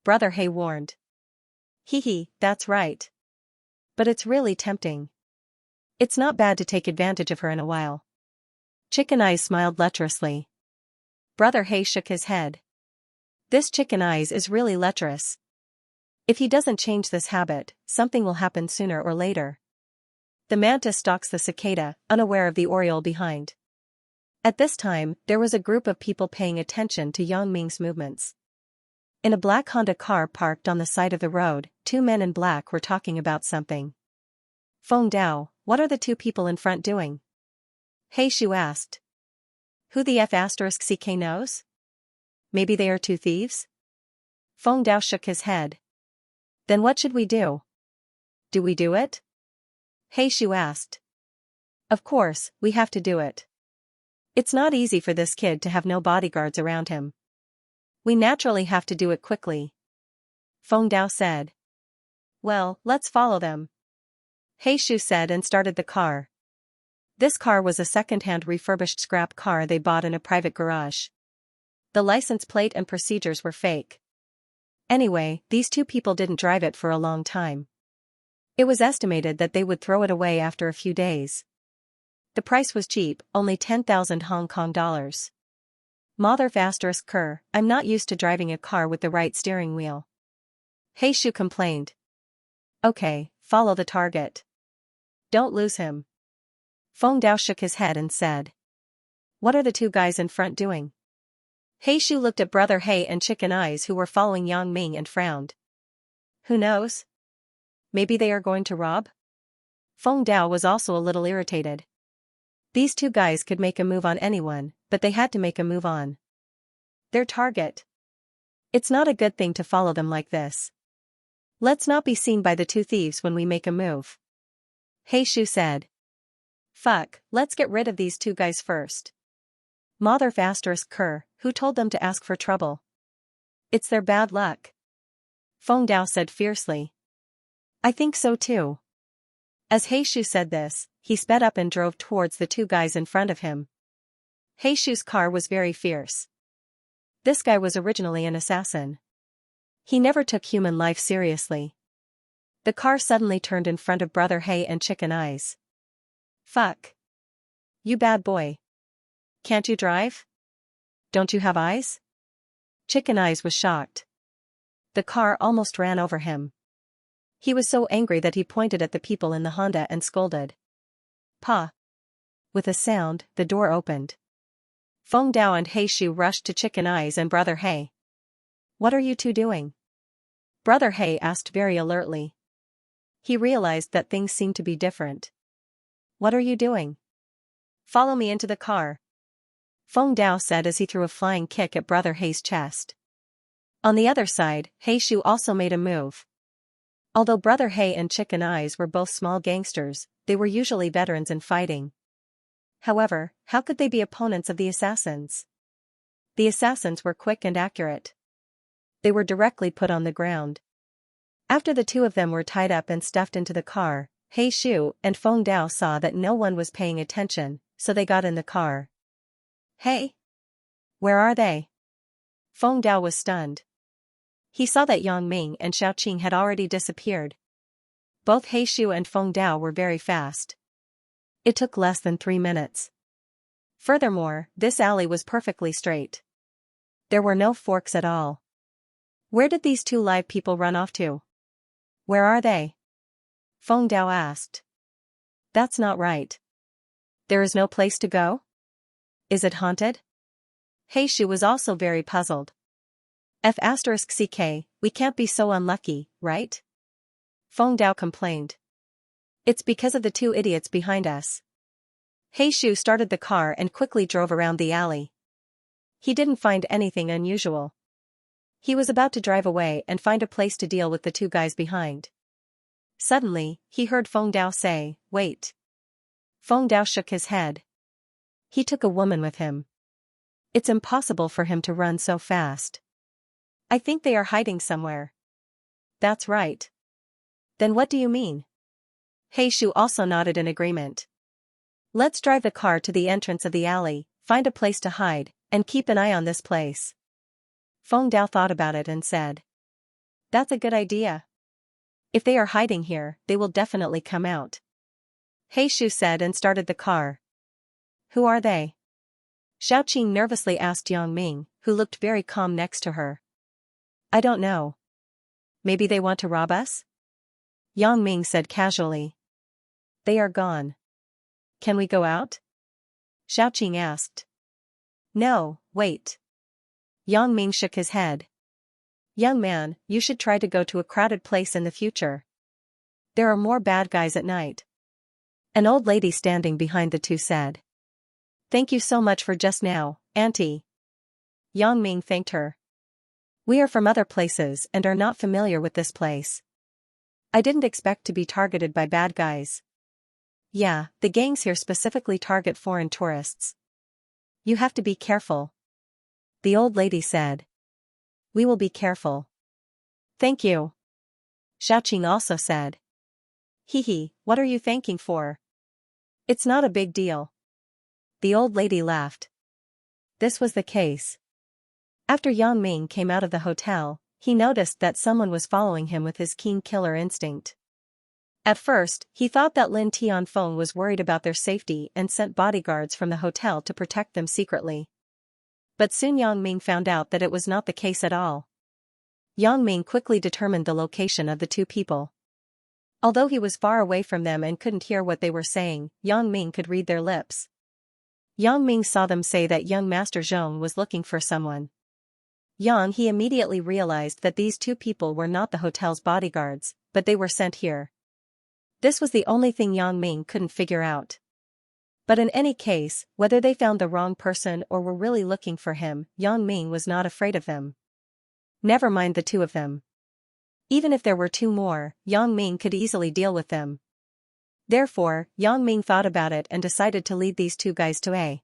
Brother Hey warned. Hee, that's right. But it's really tempting. It's not bad to take advantage of her in a while. Chicken Eyes smiled lecherously. Brother Hey shook his head. This Chicken Eyes is really lecherous. If he doesn't change this habit, something will happen sooner or later. The mantis stalks the cicada, unaware of the oriole behind. At this time, there was a group of people paying attention to Yang Ming's movements. In a black Honda car parked on the side of the road, 2 men in black were talking about something. Feng Dao, what are the 2 people in front doing? He Shu asked. Who the F***ck knows? Maybe they are 2 thieves? Feng Dao shook his head. Then what should we do? Do we do it? He Shu asked. Of course, we have to do it. It's not easy for this kid to have no bodyguards around him. We naturally have to do it quickly. Feng Dao said. Well, let's follow them. He Shu said and started the car. This car was a second-hand refurbished scrap car they bought in a private garage. The license plate and procedures were fake. Anyway, these 2 people didn't drive it for a long time. It was estimated that they would throw it away after a few days. The price was cheap, only 10,000 Hong Kong dollars. Mother ***, I'm not used to driving a car with the right steering wheel. He Shu complained. Okay, follow the target. Don't lose him. Feng Dao shook his head and said. What are the 2 guys in front doing? He Shu looked at Brother He and Chicken Eyes, who were following Yang Ming, and frowned. Who knows? Maybe they are going to rob? Feng Dao was also a little irritated. These two guys could make a move on anyone, but they had to make a move on their target. It's not a good thing to follow them like this. Let's not be seen by the two thieves when we make a move. He Shu said. Fuck, let's get rid of these two guys first. Mother ****, who told them to ask for trouble? It's their bad luck. Feng Dao said fiercely. I think so too. As He Shu said this, he sped up and drove towards the two guys in front of him. He Shu's car was very fierce. This guy was originally an assassin. He never took human life seriously. The car suddenly turned in front of Brother He and Chicken Eyes. Fuck. You bad boy. Can't you drive? Don't you have eyes? Chicken Eyes was shocked. The car almost ran over him. He was so angry that he pointed at the people in the Honda and scolded. Pa. With a sound, the door opened. Feng Dao and He Shu rushed to Chicken Eyes and Brother He. What are you two doing? Brother He asked very alertly. He realized that things seemed to be different. What are you doing? Follow me into the car. Feng Dao said as he threw a flying kick at Brother He's chest. On the other side, He Shu also made a move. Although Brother He and Chicken Eyes were both small gangsters, they were usually veterans in fighting. However, how could they be opponents of the assassins? The assassins were quick and accurate. They were directly put on the ground. After the two of them were tied up and stuffed into the car, He Shu and Feng Dao saw that no one was paying attention, so they got in the car. Hey! Where are they? Feng Dao was stunned. He saw that Yang Ming and Xiaoqing had already disappeared. Both He Shu and Feng Dao were very fast. It took less than 3 minutes. Furthermore, this alley was perfectly straight. There were no forks at all. Where did these two live people run off to? Where are they? Feng Dao asked. That's not right. There is no place to go? Is it haunted? He Shu was also very puzzled. ****, we can't be so unlucky, right? Feng Dao complained. It's because of the two idiots behind us. He Shu started the car and quickly drove around the alley. He didn't find anything unusual. He was about to drive away and find a place to deal with the two guys behind. Suddenly, he heard Feng Dao say, wait. Feng Dao shook his head. He took a woman with him. It's impossible for him to run so fast. I think they are hiding somewhere. That's right. Then what do you mean? He Shu also nodded in agreement. Let's drive the car to the entrance of the alley, find a place to hide, and keep an eye on this place. Feng Dao thought about it and said. That's a good idea. If they are hiding here, they will definitely come out. He Shu said and started the car. Who are they? Xiaoqing nervously asked Yang Ming, who looked very calm next to her. I don't know. Maybe they want to rob us? Yang Ming said casually. They are gone. Can we go out? Xiaoqing asked. No, wait. Yang Ming shook his head. Young man, you should try to go to a crowded place in the future. There are more bad guys at night. An old lady standing behind the two said. Thank you so much for just now, Auntie. Yang Ming thanked her. We are from other places and are not familiar with this place. I didn't expect to be targeted by bad guys. Yeah, the gangs here specifically target foreign tourists. You have to be careful. The old lady said. We will be careful. Thank you. Xiaoqing also said. Hee, what are you thanking for? It's not a big deal. The old lady laughed. This was the case. After Yang Ming came out of the hotel, he noticed that someone was following him with his keen killer instinct. At first, he thought that Lin Tianfeng was worried about their safety and sent bodyguards from the hotel to protect them secretly. But soon Yang Ming found out that it was not the case at all. Yang Ming quickly determined the location of the two people. Although he was far away from them and couldn't hear what they were saying, Yang Ming could read their lips. Yang Ming saw them say that young Master Zhong was looking for someone. He immediately realized that these two people were not the hotel's bodyguards, but they were sent here. This was the only thing Yang Ming couldn't figure out. But in any case, whether they found the wrong person or were really looking for him, Yang Ming was not afraid of them. Never mind the two of them. Even if there were two more, Yang Ming could easily deal with them. Therefore, Yang Ming thought about it and decided to lead these two guys to a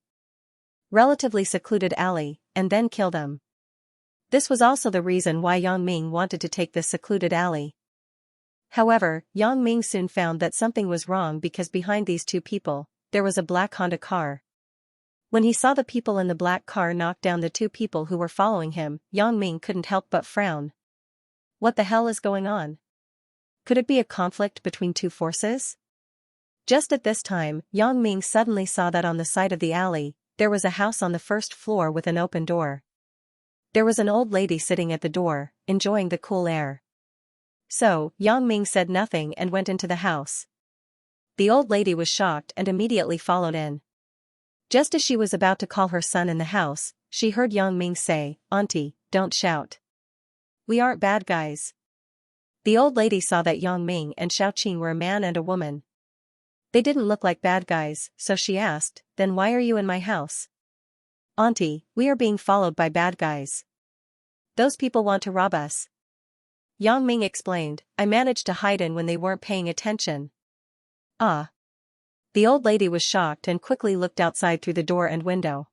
relatively secluded alley, and then kill them. This was also the reason why Yang Ming wanted to take this secluded alley. However, Yang Ming soon found that something was wrong because behind these two people, there was a black Honda car. When he saw the people in the black car knock down the two people who were following him, Yang Ming couldn't help but frown. What the hell is going on? Could it be a conflict between two forces? Just at this time, Yang Ming suddenly saw that on the side of the alley, there was a house on the first floor with an open door. There was an old lady sitting at the door, enjoying the cool air. So, Yang Ming said nothing and went into the house. The old lady was shocked and immediately followed in. Just as she was about to call her son in the house, she heard Yang Ming say, "Auntie, don't shout. We aren't bad guys." The old lady saw that Yang Ming and Xiaoqing were a man and a woman. They didn't look like bad guys, so she asked, "Then why are you in my house?" "Auntie, we are being followed by bad guys. Those people want to rob us." Yang Ming explained, "I managed to hide in when they weren't paying attention." "Ah." The old lady was shocked and quickly looked outside through the door and window.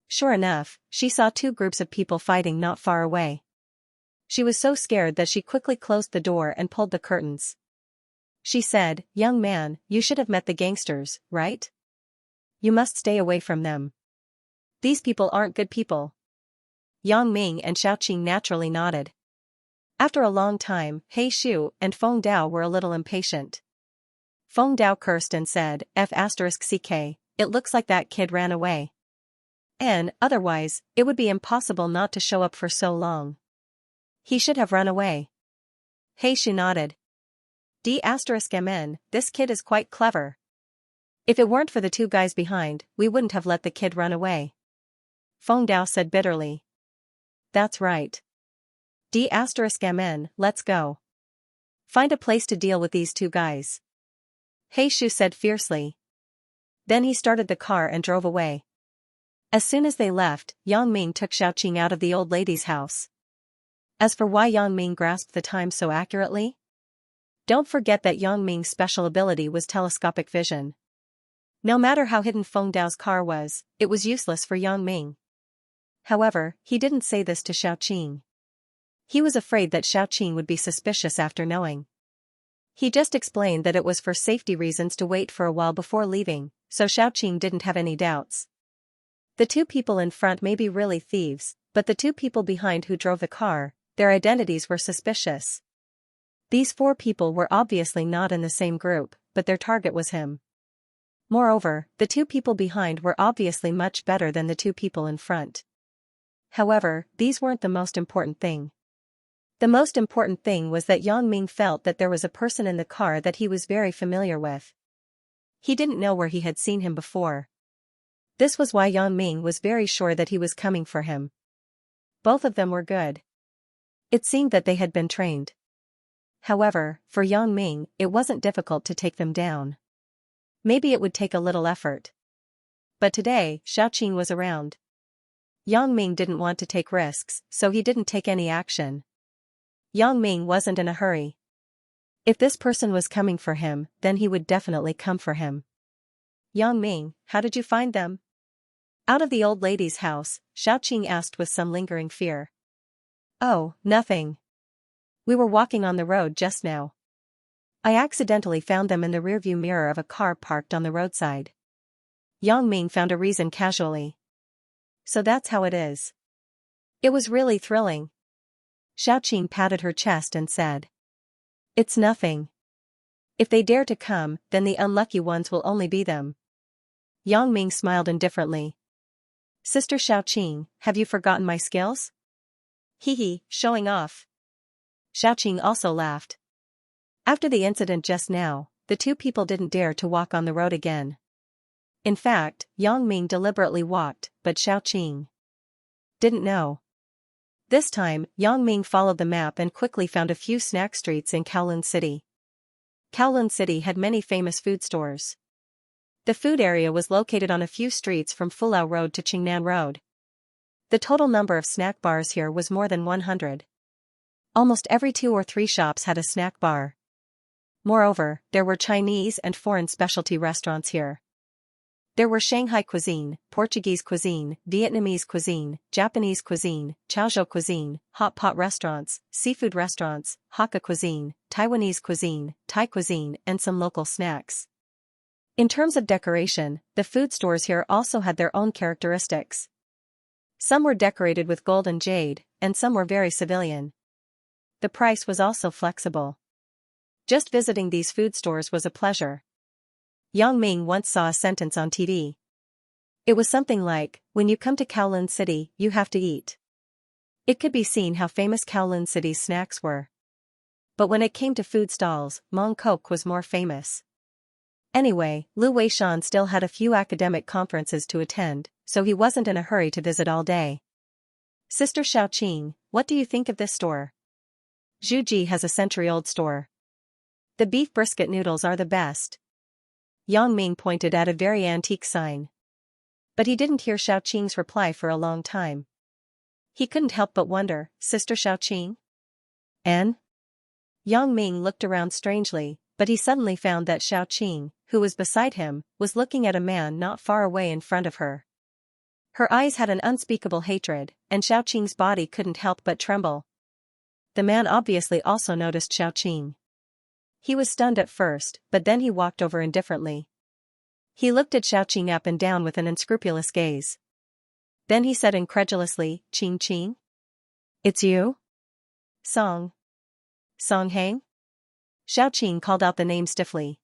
Sure enough, she saw two groups of people fighting not far away. She was so scared that she quickly closed the door and pulled the curtains. She said, "Young man, you should have met the gangsters, right? You must stay away from them. These people aren't good people." Yang Ming and Xiaoqing naturally nodded. After a long time, He Shu and Feng Dao were a little impatient. Feng Dao cursed and said, "F***ck, it looks like that kid ran away. And, otherwise, it would be impossible not to show up for so long. He should have run away." He Shu nodded. "**Mn, this kid is quite clever. If it weren't for the two guys behind, we wouldn't have let the kid run away." Feng Dao said bitterly. "That's right. **Mn, let's go. Find a place to deal with these two guys." He Shu said fiercely. Then he started the car and drove away. As soon as they left, Yang Ming took Xiaoqing out of the old lady's house. As for why Yang Ming grasped the time so accurately? Don't forget that Yang Ming's special ability was telescopic vision. No matter how hidden Feng Dao's car was, it was useless for Yang Ming. However, he didn't say this to Xiaoqing. He was afraid that Xiaoqing would be suspicious after knowing. He just explained that it was for safety reasons to wait for a while before leaving, so Xiaoqing didn't have any doubts. The two people in front may be really thieves, but the two people behind who drove the car, their identities were suspicious. These four people were obviously not in the same group, but their target was him. Moreover, the two people behind were obviously much better than the two people in front. However, these weren't the most important thing. The most important thing was that Yang Ming felt that there was a person in the car that he was very familiar with. He didn't know where he had seen him before. This was why Yang Ming was very sure that he was coming for him. Both of them were good. It seemed that they had been trained. However, for Yang Ming, it wasn't difficult to take them down. Maybe it would take a little effort. But today, Xiaoqing was around. Yang Ming didn't want to take risks, so he didn't take any action. Yang Ming wasn't in a hurry. If this person was coming for him, then he would definitely come for him. "Yang Ming, how did you find them?" Out of the old lady's house, Xiaoqing asked with some lingering fear. "Oh, nothing. We were walking on the road just now. I accidentally found them in the rearview mirror of a car parked on the roadside." Yang Ming found a reason casually. "So that's how it is." It was really thrilling. Xiaoqing patted her chest and said, "It's nothing. If they dare to come, then the unlucky ones will only be them." Yang Ming smiled indifferently. "Sister Xiaoqing, have you forgotten my skills?" "Hee, showing off." Xiaoqing also laughed. After the incident just now, the two people didn't dare to walk on the road again. In fact, Yang Ming deliberately walked, but Xiaoqing didn't know. This time, Yang Ming followed the map and quickly found a few snack streets in Kowloon City. Kowloon City had many famous food stores. The food area was located on a few streets from Fulao Road to Qingnan Road. The total number of snack bars here was more than 100. Almost every 2 or 3 shops had a snack bar. Moreover, there were Chinese and foreign specialty restaurants here. There were Shanghai cuisine, Portuguese cuisine, Vietnamese cuisine, Japanese cuisine, Chaozhou cuisine, hot pot restaurants, seafood restaurants, Hakka cuisine, Taiwanese cuisine, Thai cuisine, and some local snacks. In terms of decoration, the food stores here also had their own characteristics. Some were decorated with gold and jade, and some were very civilian. The price was also flexible. Just visiting these food stores was a pleasure. Yang Ming once saw a sentence on TV. It was something like, when you come to Kowloon City, you have to eat. It could be seen how famous Kowloon City's snacks were. But when it came to food stalls, Mong Kok was more famous. Anyway, Lu Weishan still had a few academic conferences to attend, so he wasn't in a hurry to visit all day. Sister Xiaoqing, what do you think of this store? Zhuji has a century-old store. The beef brisket noodles are the best. Yang Ming pointed at a very antique sign. But he didn't hear Xiaoqing's reply for a long time. He couldn't help but wonder, Sister Xiaoqing? And? Yang Ming looked around strangely, but he suddenly found that Xiaoqing, who was beside him, was looking at a man not far away in front of her. Her eyes had an unspeakable hatred, and Xiaoqing's body couldn't help but tremble. The man obviously also noticed Xiaoqing. He was stunned at first, but then he walked over indifferently. He looked at Xiaoqing up and down with an unscrupulous gaze. Then he said incredulously, Qing? It's you? Song Hang? Xiaoqing called out the name stiffly.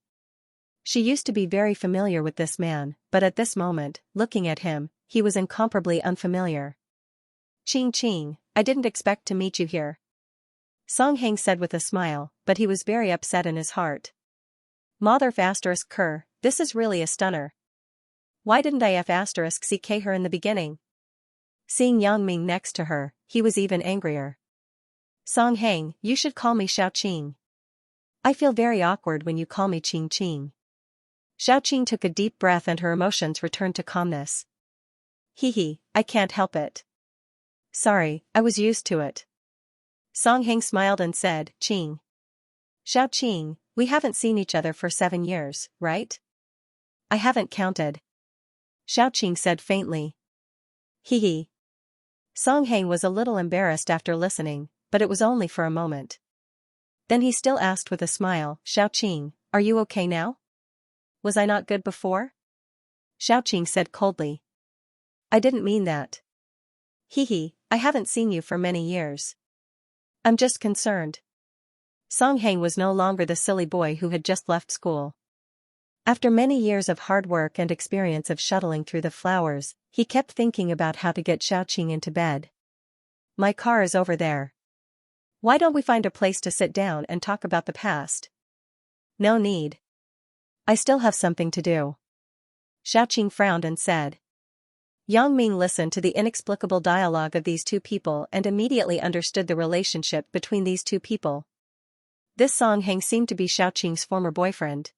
She used to be very familiar with this man, but at this moment, looking at him, he was incomparably unfamiliar. Qing, I didn't expect to meet you here. Song Hang said with a smile, but he was very upset in his heart. Motherf asterisk Ker, this is really a stunner. Why didn't I F asterisk CK her in the beginning? Seeing Yang Ming next to her, he was even angrier. Song Hang, you should call me Xiaoqing. I feel very awkward when you call me Qing. Xiaoqing took a deep breath and her emotions returned to calmness. I can't help it. Sorry, I was used to it. Song Hang smiled and said, Qing. Xiaoqing, we haven't seen each other for 7 years, right? I haven't counted. Xiaoqing said faintly. Song Hang was a little embarrassed after listening, but it was only for a moment. Then he still asked with a smile, Xiaoqing, are you okay now? Was I not good before? Xiaoqing said coldly. I didn't mean that. I haven't seen you for many years. I'm just concerned. Song Hang was no longer the silly boy who had just left school. After many years of hard work and experience of shuttling through the flowers, he kept thinking about how to get Xiaoqing into bed. My car is over there. Why don't we find a place to sit down and talk about the past? No need. I still have something to do. Xiaoqing frowned and said. Yang Ming listened to the inexplicable dialogue of these two people and immediately understood the relationship between these two people. This Song Hang seemed to be Xiaoqing's former boyfriend.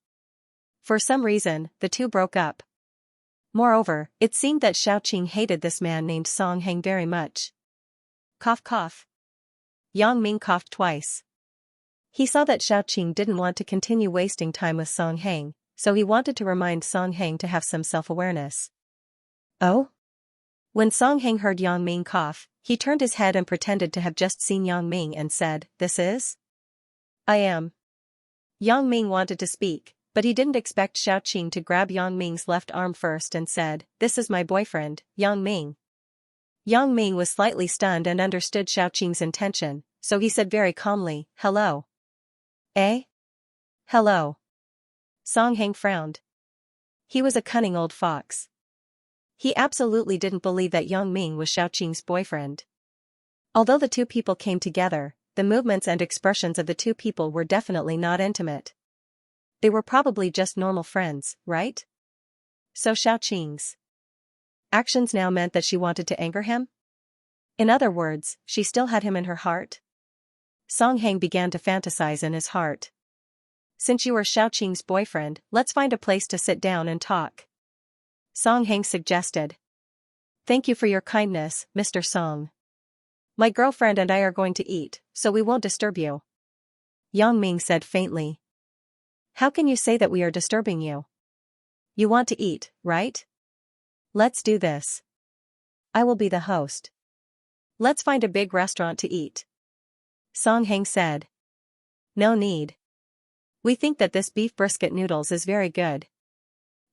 For some reason, the two broke up. Moreover, it seemed that Xiaoqing hated this man named Song Hang very much. Cough cough. Yang Ming coughed twice. He saw that Xiaoqing didn't want to continue wasting time with Song Hang, so he wanted to remind Song Hang to have some self-awareness. Oh? When Song Hang heard Yang Ming cough, he turned his head and pretended to have just seen Yang Ming and said, This is? I am. Yang Ming wanted to speak, but he didn't expect Xiaoqing to grab Yang Ming's left arm first and said, This is my boyfriend, Yang Ming. Yang Ming was slightly stunned and understood Xiaoqing's intention, so he said very calmly, Hello. Eh? Hello. Song Hang frowned. He was a cunning old fox. He absolutely didn't believe that Yang Ming was Xiaoqing's boyfriend. Although the two people came together, the movements and expressions of the two people were definitely not intimate. They were probably just normal friends, right? So Xiaoqing's actions now meant that she wanted to anger him? In other words, she still had him in her heart? Song Heng began to fantasize in his heart. Since you are Xiaoqing's boyfriend, let's find a place to sit down and talk. Song Heng suggested. Thank you for your kindness, Mr. Song. My girlfriend and I are going to eat, so we won't disturb you. Yang Ming said faintly. How can you say that we are disturbing you? You want to eat, right? Let's do this. I will be the host. Let's find a big restaurant to eat. Song Heng said. No need. We think that this beef brisket noodles is very good.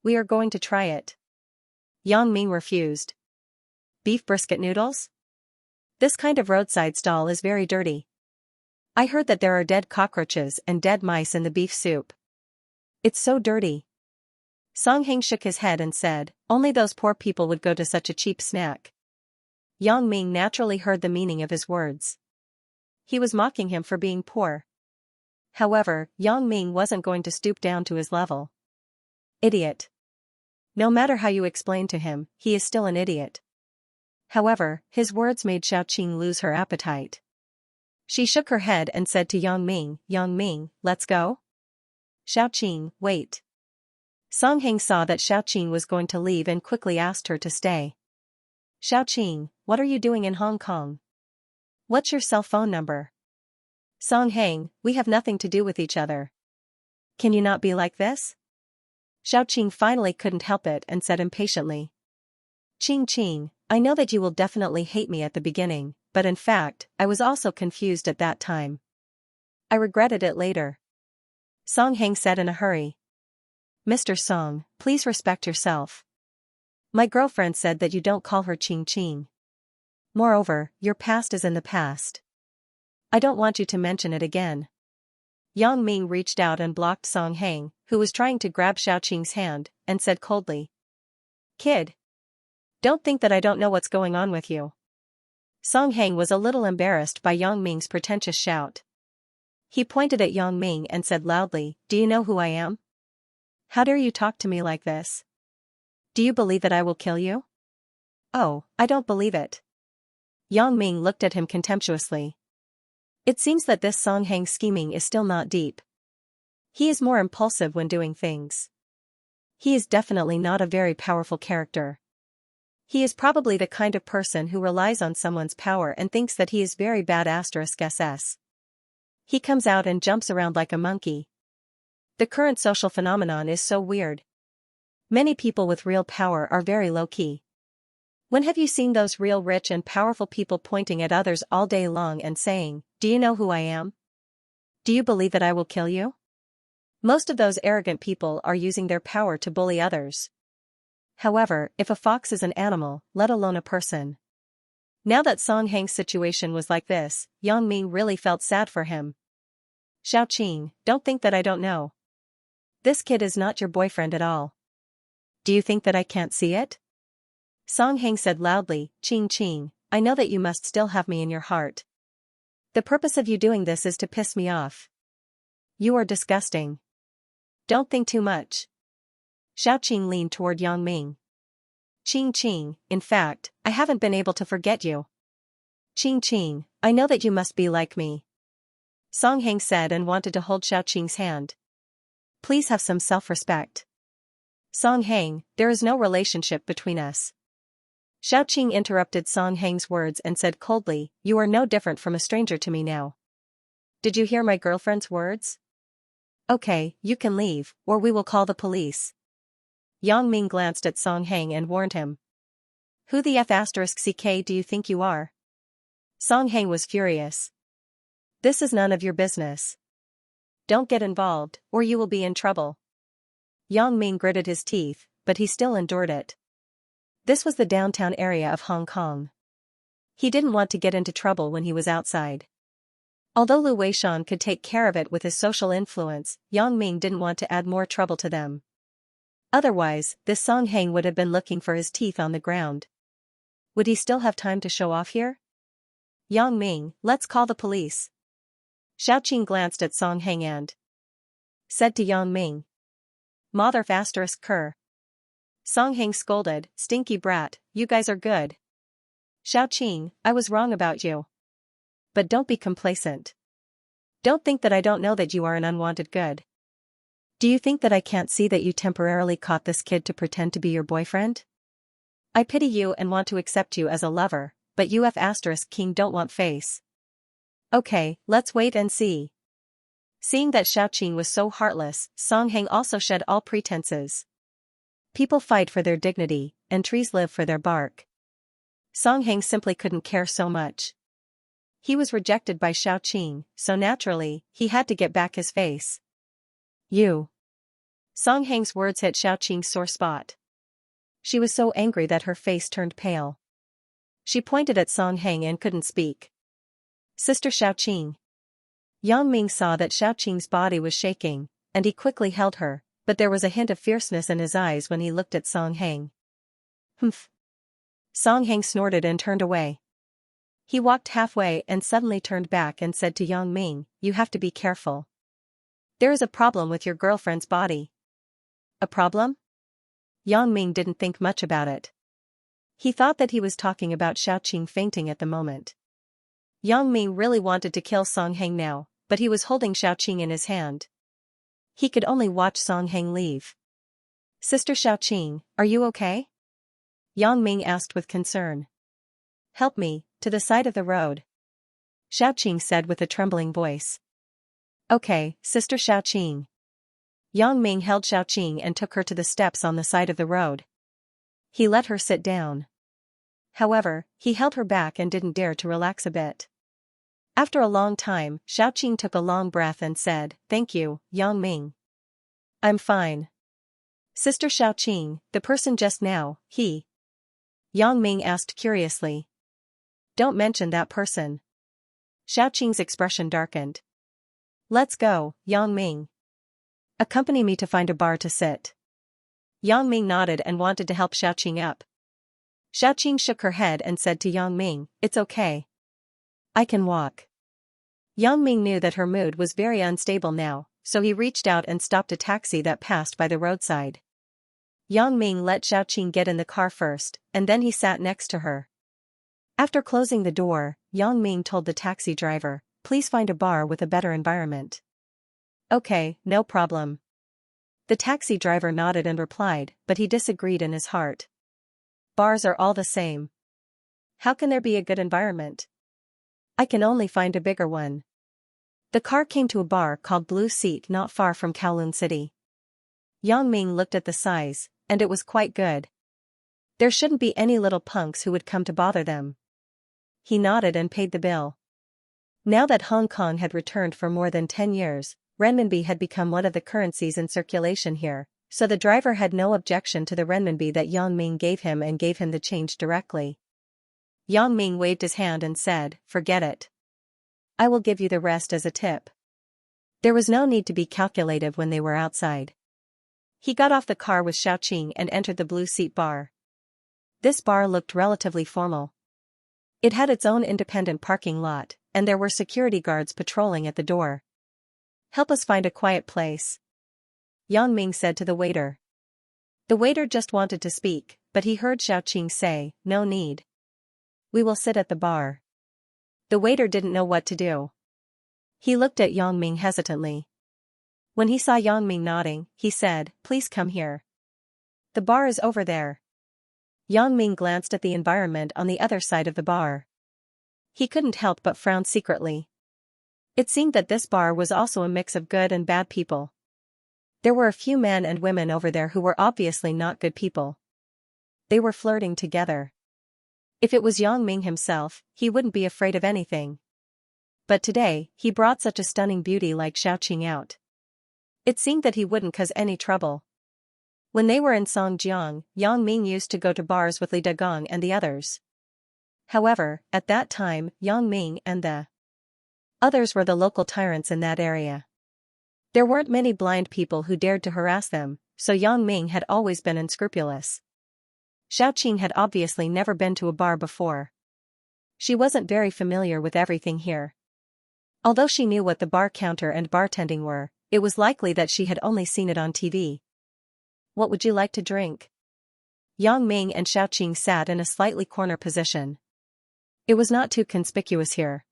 We are going to try it. Yang Ming refused. Beef brisket noodles? This kind of roadside stall is very dirty. I heard that there are dead cockroaches and dead mice in the beef soup. It's so dirty. Song Heng shook his head and said, only those poor people would go to such a cheap snack. Yang Ming naturally heard the meaning of his words. He was mocking him for being poor. However, Yang Ming wasn't going to stoop down to his level. Idiot. No matter how you explain to him, he is still an idiot. However, his words made Xiaoqing lose her appetite. She shook her head and said to Yang Ming, let's go? Xiaoqing, wait. Song Heng saw that Xiaoqing was going to leave and quickly asked her to stay. Xiaoqing, what are you doing in Hong Kong? What's your cell phone number? Song Heng, we have nothing to do with each other. Can you not be like this? Xiaoqing finally couldn't help it and said impatiently. Qing, I know that you will definitely hate me at the beginning, but in fact, I was also confused at that time. I regretted it later. Song Heng said in a hurry. Mr. Song, please respect yourself. My girlfriend said that you don't call her Qing. Moreover, your past is in the past. I don't want you to mention it again. Yang Ming reached out and blocked Song Heng, who was trying to grab Xiaoqing's hand, and said coldly. Kid. Don't think that I don't know what's going on with you. Song Heng was a little embarrassed by Yang Ming's pretentious shout. He pointed at Yang Ming and said loudly, do you know who I am? How dare you talk to me like this? Do you believe that I will kill you? Oh, I don't believe it. Yang Ming looked at him contemptuously. It seems that this Song Heng's scheming is still not deep. He is more impulsive when doing things. He is definitely not a very powerful character. He is probably the kind of person who relies on someone's power and thinks that he is very bad *SS. He comes out and jumps around like a monkey. The current social phenomenon is so weird. Many people with real power are very low-key. When have you seen those real rich and powerful people pointing at others all day long and saying, do you know who I am? Do you believe that I will kill you? Most of those arrogant people are using their power to bully others. However, if a fox is an animal, let alone a person. Now that Song Heng's situation was like this, Yang Ming really felt sad for him. Xiaoqing, don't think that I don't know. This kid is not your boyfriend at all. Do you think that I can't see it? Song Heng said loudly, Qing, I know that you must still have me in your heart. The purpose of you doing this is to piss me off. You are disgusting. Don't think too much. Xiaoqing leaned toward Yang Ming. Qing, in fact, I haven't been able to forget you. Qing, I know that you must be like me. Song Heng said and wanted to hold Xiaoqing's hand. Please have some self-respect. Song Heng, there is no relationship between us. Xiaoqing interrupted Song Heng's words and said coldly, you are no different from a stranger to me now. Did you hear my girlfriend's words? Okay, you can leave, or we will call the police. Yang Ming glanced at Song Heng and warned him. Who the F***ck do you think you are? Song Heng was furious. This is none of your business. Don't get involved, or you will be in trouble. Yang Ming gritted his teeth, but he still endured it. This was the downtown area of Hong Kong. He didn't want to get into trouble when he was outside. Although Lu Weishan could take care of it with his social influence, Yang Ming didn't want to add more trouble to them. Otherwise, this Song Heng would have been looking for his teeth on the ground. Would he still have time to show off here? Yang Ming, let's call the police. Xiaoqing glanced at Song Heng and said to Yang Ming. Mother****. Song Heng scolded, stinky brat, you guys are good. Xiaoqing, I was wrong about you. But don't be complacent. Don't think that I don't know that you are an unwanted good. Do you think that I can't see that you temporarily caught this kid to pretend to be your boyfriend? I pity you and want to accept you as a lover, but you King don't want face. Okay, let's wait and see. Seeing that Xiaoqing was so heartless, Song Heng also shed all pretenses. People fight for their dignity, and trees live for their bark. Song Heng simply couldn't care so much. He was rejected by Xiaoqing, so naturally, he had to get back his face. You. Song Heng's words hit Xiaoqing's sore spot. She was so angry that her face turned pale. She pointed at Song Heng and couldn't speak. Sister Xiaoqing. Yang Ming saw that Xiaoqing's body was shaking, and he quickly held her, but there was a hint of fierceness in his eyes when he looked at Song Heng. Humph. Song Heng snorted and turned away. He walked halfway and suddenly turned back and said to Yang Ming, you have to be careful. There is a problem with your girlfriend's body. A problem? Yang Ming didn't think much about it. He thought that he was talking about Xiaoqing fainting at the moment. Yang Ming really wanted to kill Song Heng now, but he was holding Xiaoqing in his hand. He could only watch Song Heng leave. Sister Xiaoqing, are you okay? Yang Ming asked with concern. Help me, to the side of the road. Xiaoqing said with a trembling voice. Okay, Sister Xiaoqing. Yang Ming held Xiaoqing and took her to the steps on the side of the road. He let her sit down. However, he held her back and didn't dare to relax a bit. After a long time, Xiaoqing took a long breath and said, thank you, Yang Ming. I'm fine. Sister Xiaoqing, the person just now, he. Yang Ming asked curiously. Don't mention that person. Xiaoqing's expression darkened. Let's go, Yang Ming. Accompany me to find a bar to sit. Yang Ming nodded and wanted to help Xiaoqing up. Xiaoqing shook her head and said to Yang Ming, it's okay. I can walk. Yang Ming knew that her mood was very unstable now, so he reached out and stopped a taxi that passed by the roadside. Yang Ming let Xiaoqing get in the car first, and then he sat next to her. After closing the door, Yang Ming told the taxi driver, please find a bar with a better environment. Okay, no problem. The taxi driver nodded and replied, but he disagreed in his heart. Bars are all the same. How can there be a good environment? I can only find a bigger one. The car came to a bar called Blue Seat not far from Kowloon City. Yang Ming looked at the size, and it was quite good. There shouldn't be any little punks who would come to bother them. He nodded and paid the bill. Now that Hong Kong had returned for more than 10 years, renminbi had become one of the currencies in circulation here, so the driver had no objection to the renminbi that Yang Ming gave him and gave him the change directly. Yang Ming waved his hand and said, forget it. I will give you the rest as a tip. There was no need to be calculative when they were outside. He got off the car with Xiaoqing and entered the Blue Seat bar. This bar looked relatively formal. It had its own independent parking lot, and there were security guards patrolling at the door. Help us find a quiet place. Yang Ming said to the waiter. The waiter just wanted to speak, but he heard Xiaoqing say, no need. We will sit at the bar. The waiter didn't know what to do. He looked at Yang Ming hesitantly. When he saw Yang Ming nodding, he said, please come here. The bar is over there. Yang Ming glanced at the environment on the other side of the bar. He couldn't help but frown secretly. It seemed that this bar was also a mix of good and bad people. There were a few men and women over there who were obviously not good people. They were flirting together. If it was Yang Ming himself, he wouldn't be afraid of anything. But today, he brought such a stunning beauty like Xiaoqing out. It seemed that he wouldn't cause any trouble. When they were in Songjiang, Yang Ming used to go to bars with Li Dagong and the others. However, at that time, Yang Ming and the others were the local tyrants in that area. There weren't many blind people who dared to harass them, so Yang Ming had always been unscrupulous. Xiaoqing had obviously never been to a bar before. She wasn't very familiar with everything here. Although she knew what the bar counter and bartending were, it was likely that she had only seen it on TV. What would you like to drink? Yang Ming and Xiaoqing sat in a slightly corner position. It was not too conspicuous here.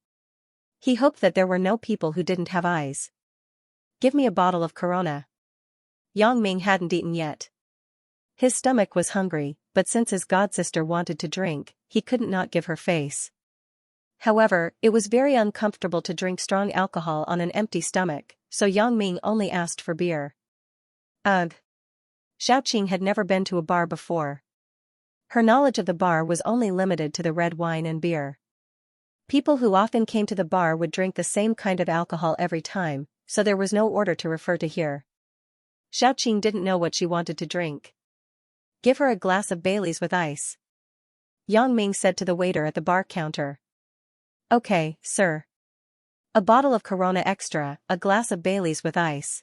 He hoped that there were no people who didn't have eyes. Give me a bottle of Corona. Yang Ming hadn't eaten yet. His stomach was hungry, but since his godsister wanted to drink, he couldn't not give her face. However, it was very uncomfortable to drink strong alcohol on an empty stomach, so Yang Ming only asked for beer. Ugh. Xiaoqing had never been to a bar before. Her knowledge of the bar was only limited to the red wine and beer. People who often came to the bar would drink the same kind of alcohol every time, so there was no order to refer to here. Xiaoqing didn't know what she wanted to drink. Give her a glass of Bailey's with ice. Yang Ming said to the waiter at the bar counter. Okay, sir. A bottle of Corona Extra, a glass of Bailey's with ice.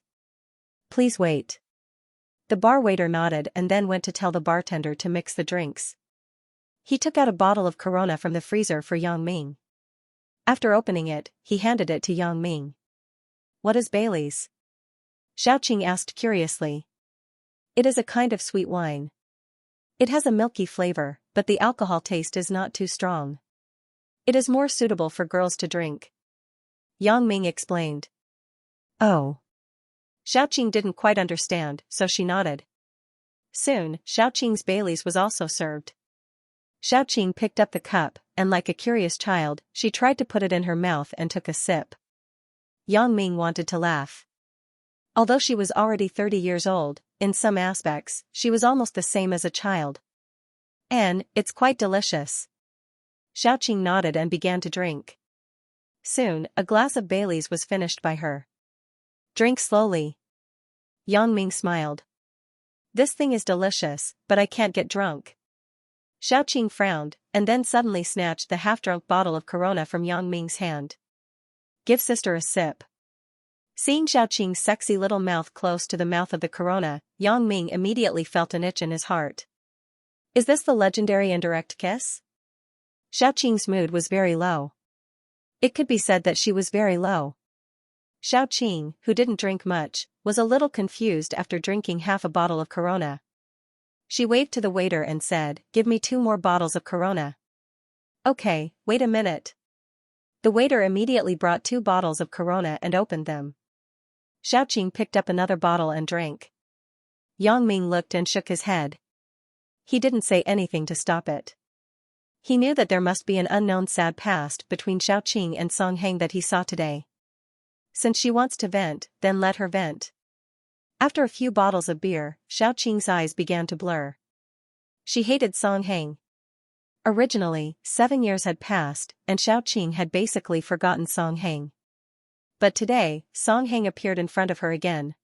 Please wait. The bar waiter nodded and then went to tell the bartender to mix the drinks. He took out a bottle of Corona from the freezer for Yang Ming. After opening it, he handed it to Yang Ming. What is Bailey's? Xiaoqing asked curiously. It is a kind of sweet wine. It has a milky flavor, but the alcohol taste is not too strong. It is more suitable for girls to drink. Yang Ming explained. Oh. Xiaoqing didn't quite understand, so she nodded. Soon, Xiaoqing's Bailey's was also served. Xiaoqing picked up the cup, and like a curious child, she tried to put it in her mouth and took a sip. Yang Ming wanted to laugh. Although she was already 30 years old, in some aspects, she was almost the same as a child. And, it's quite delicious. Xiaoqing nodded and began to drink. Soon, a glass of Bailey's was finished by her. Drink slowly. Yang Ming smiled. This thing is delicious, but I can't get drunk. Xiaoqing frowned, and then suddenly snatched the half-drunk bottle of Corona from Yang Ming's hand. Give sister a sip. Seeing Xiaoqing's sexy little mouth close to the mouth of the Corona, Yang Ming immediately felt an itch in his heart. Is this the legendary indirect kiss? Xiaoqing's mood was very low. It could be said that she was very low. Xiaoqing, who didn't drink much, was a little confused after drinking half a bottle of Corona. She waved to the waiter and said, Give me 2 more bottles of Corona. Okay, wait a minute. The waiter immediately brought 2 bottles of Corona and opened them. Xiaoqing picked up another bottle and drank. Yang Ming looked and shook his head. He didn't say anything to stop it. He knew that there must be an unknown sad past between Xiaoqing and Song Heng that he saw today. Since she wants to vent, then let her vent. After a few bottles of beer, Xiaoqing's eyes began to blur. She hated Song Heng. Originally, 7 years had passed, and Xiaoqing had basically forgotten Song Heng. But today, Song Heng appeared in front of her again.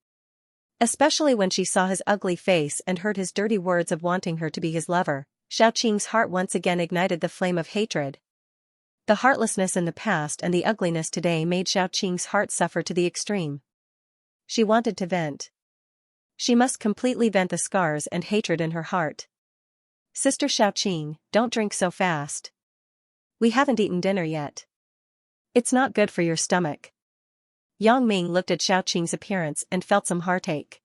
Especially when she saw his ugly face and heard his dirty words of wanting her to be his lover, Xiaoqing's heart once again ignited the flame of hatred. The heartlessness in the past and the ugliness today made Xiaoqing's heart suffer to the extreme. She wanted to vent. She must completely vent the scars and hatred in her heart. Sister Xiaoqing, don't drink so fast. We haven't eaten dinner yet. It's not good for your stomach. Yang Ming looked at Xiaoqing's appearance and felt some heartache.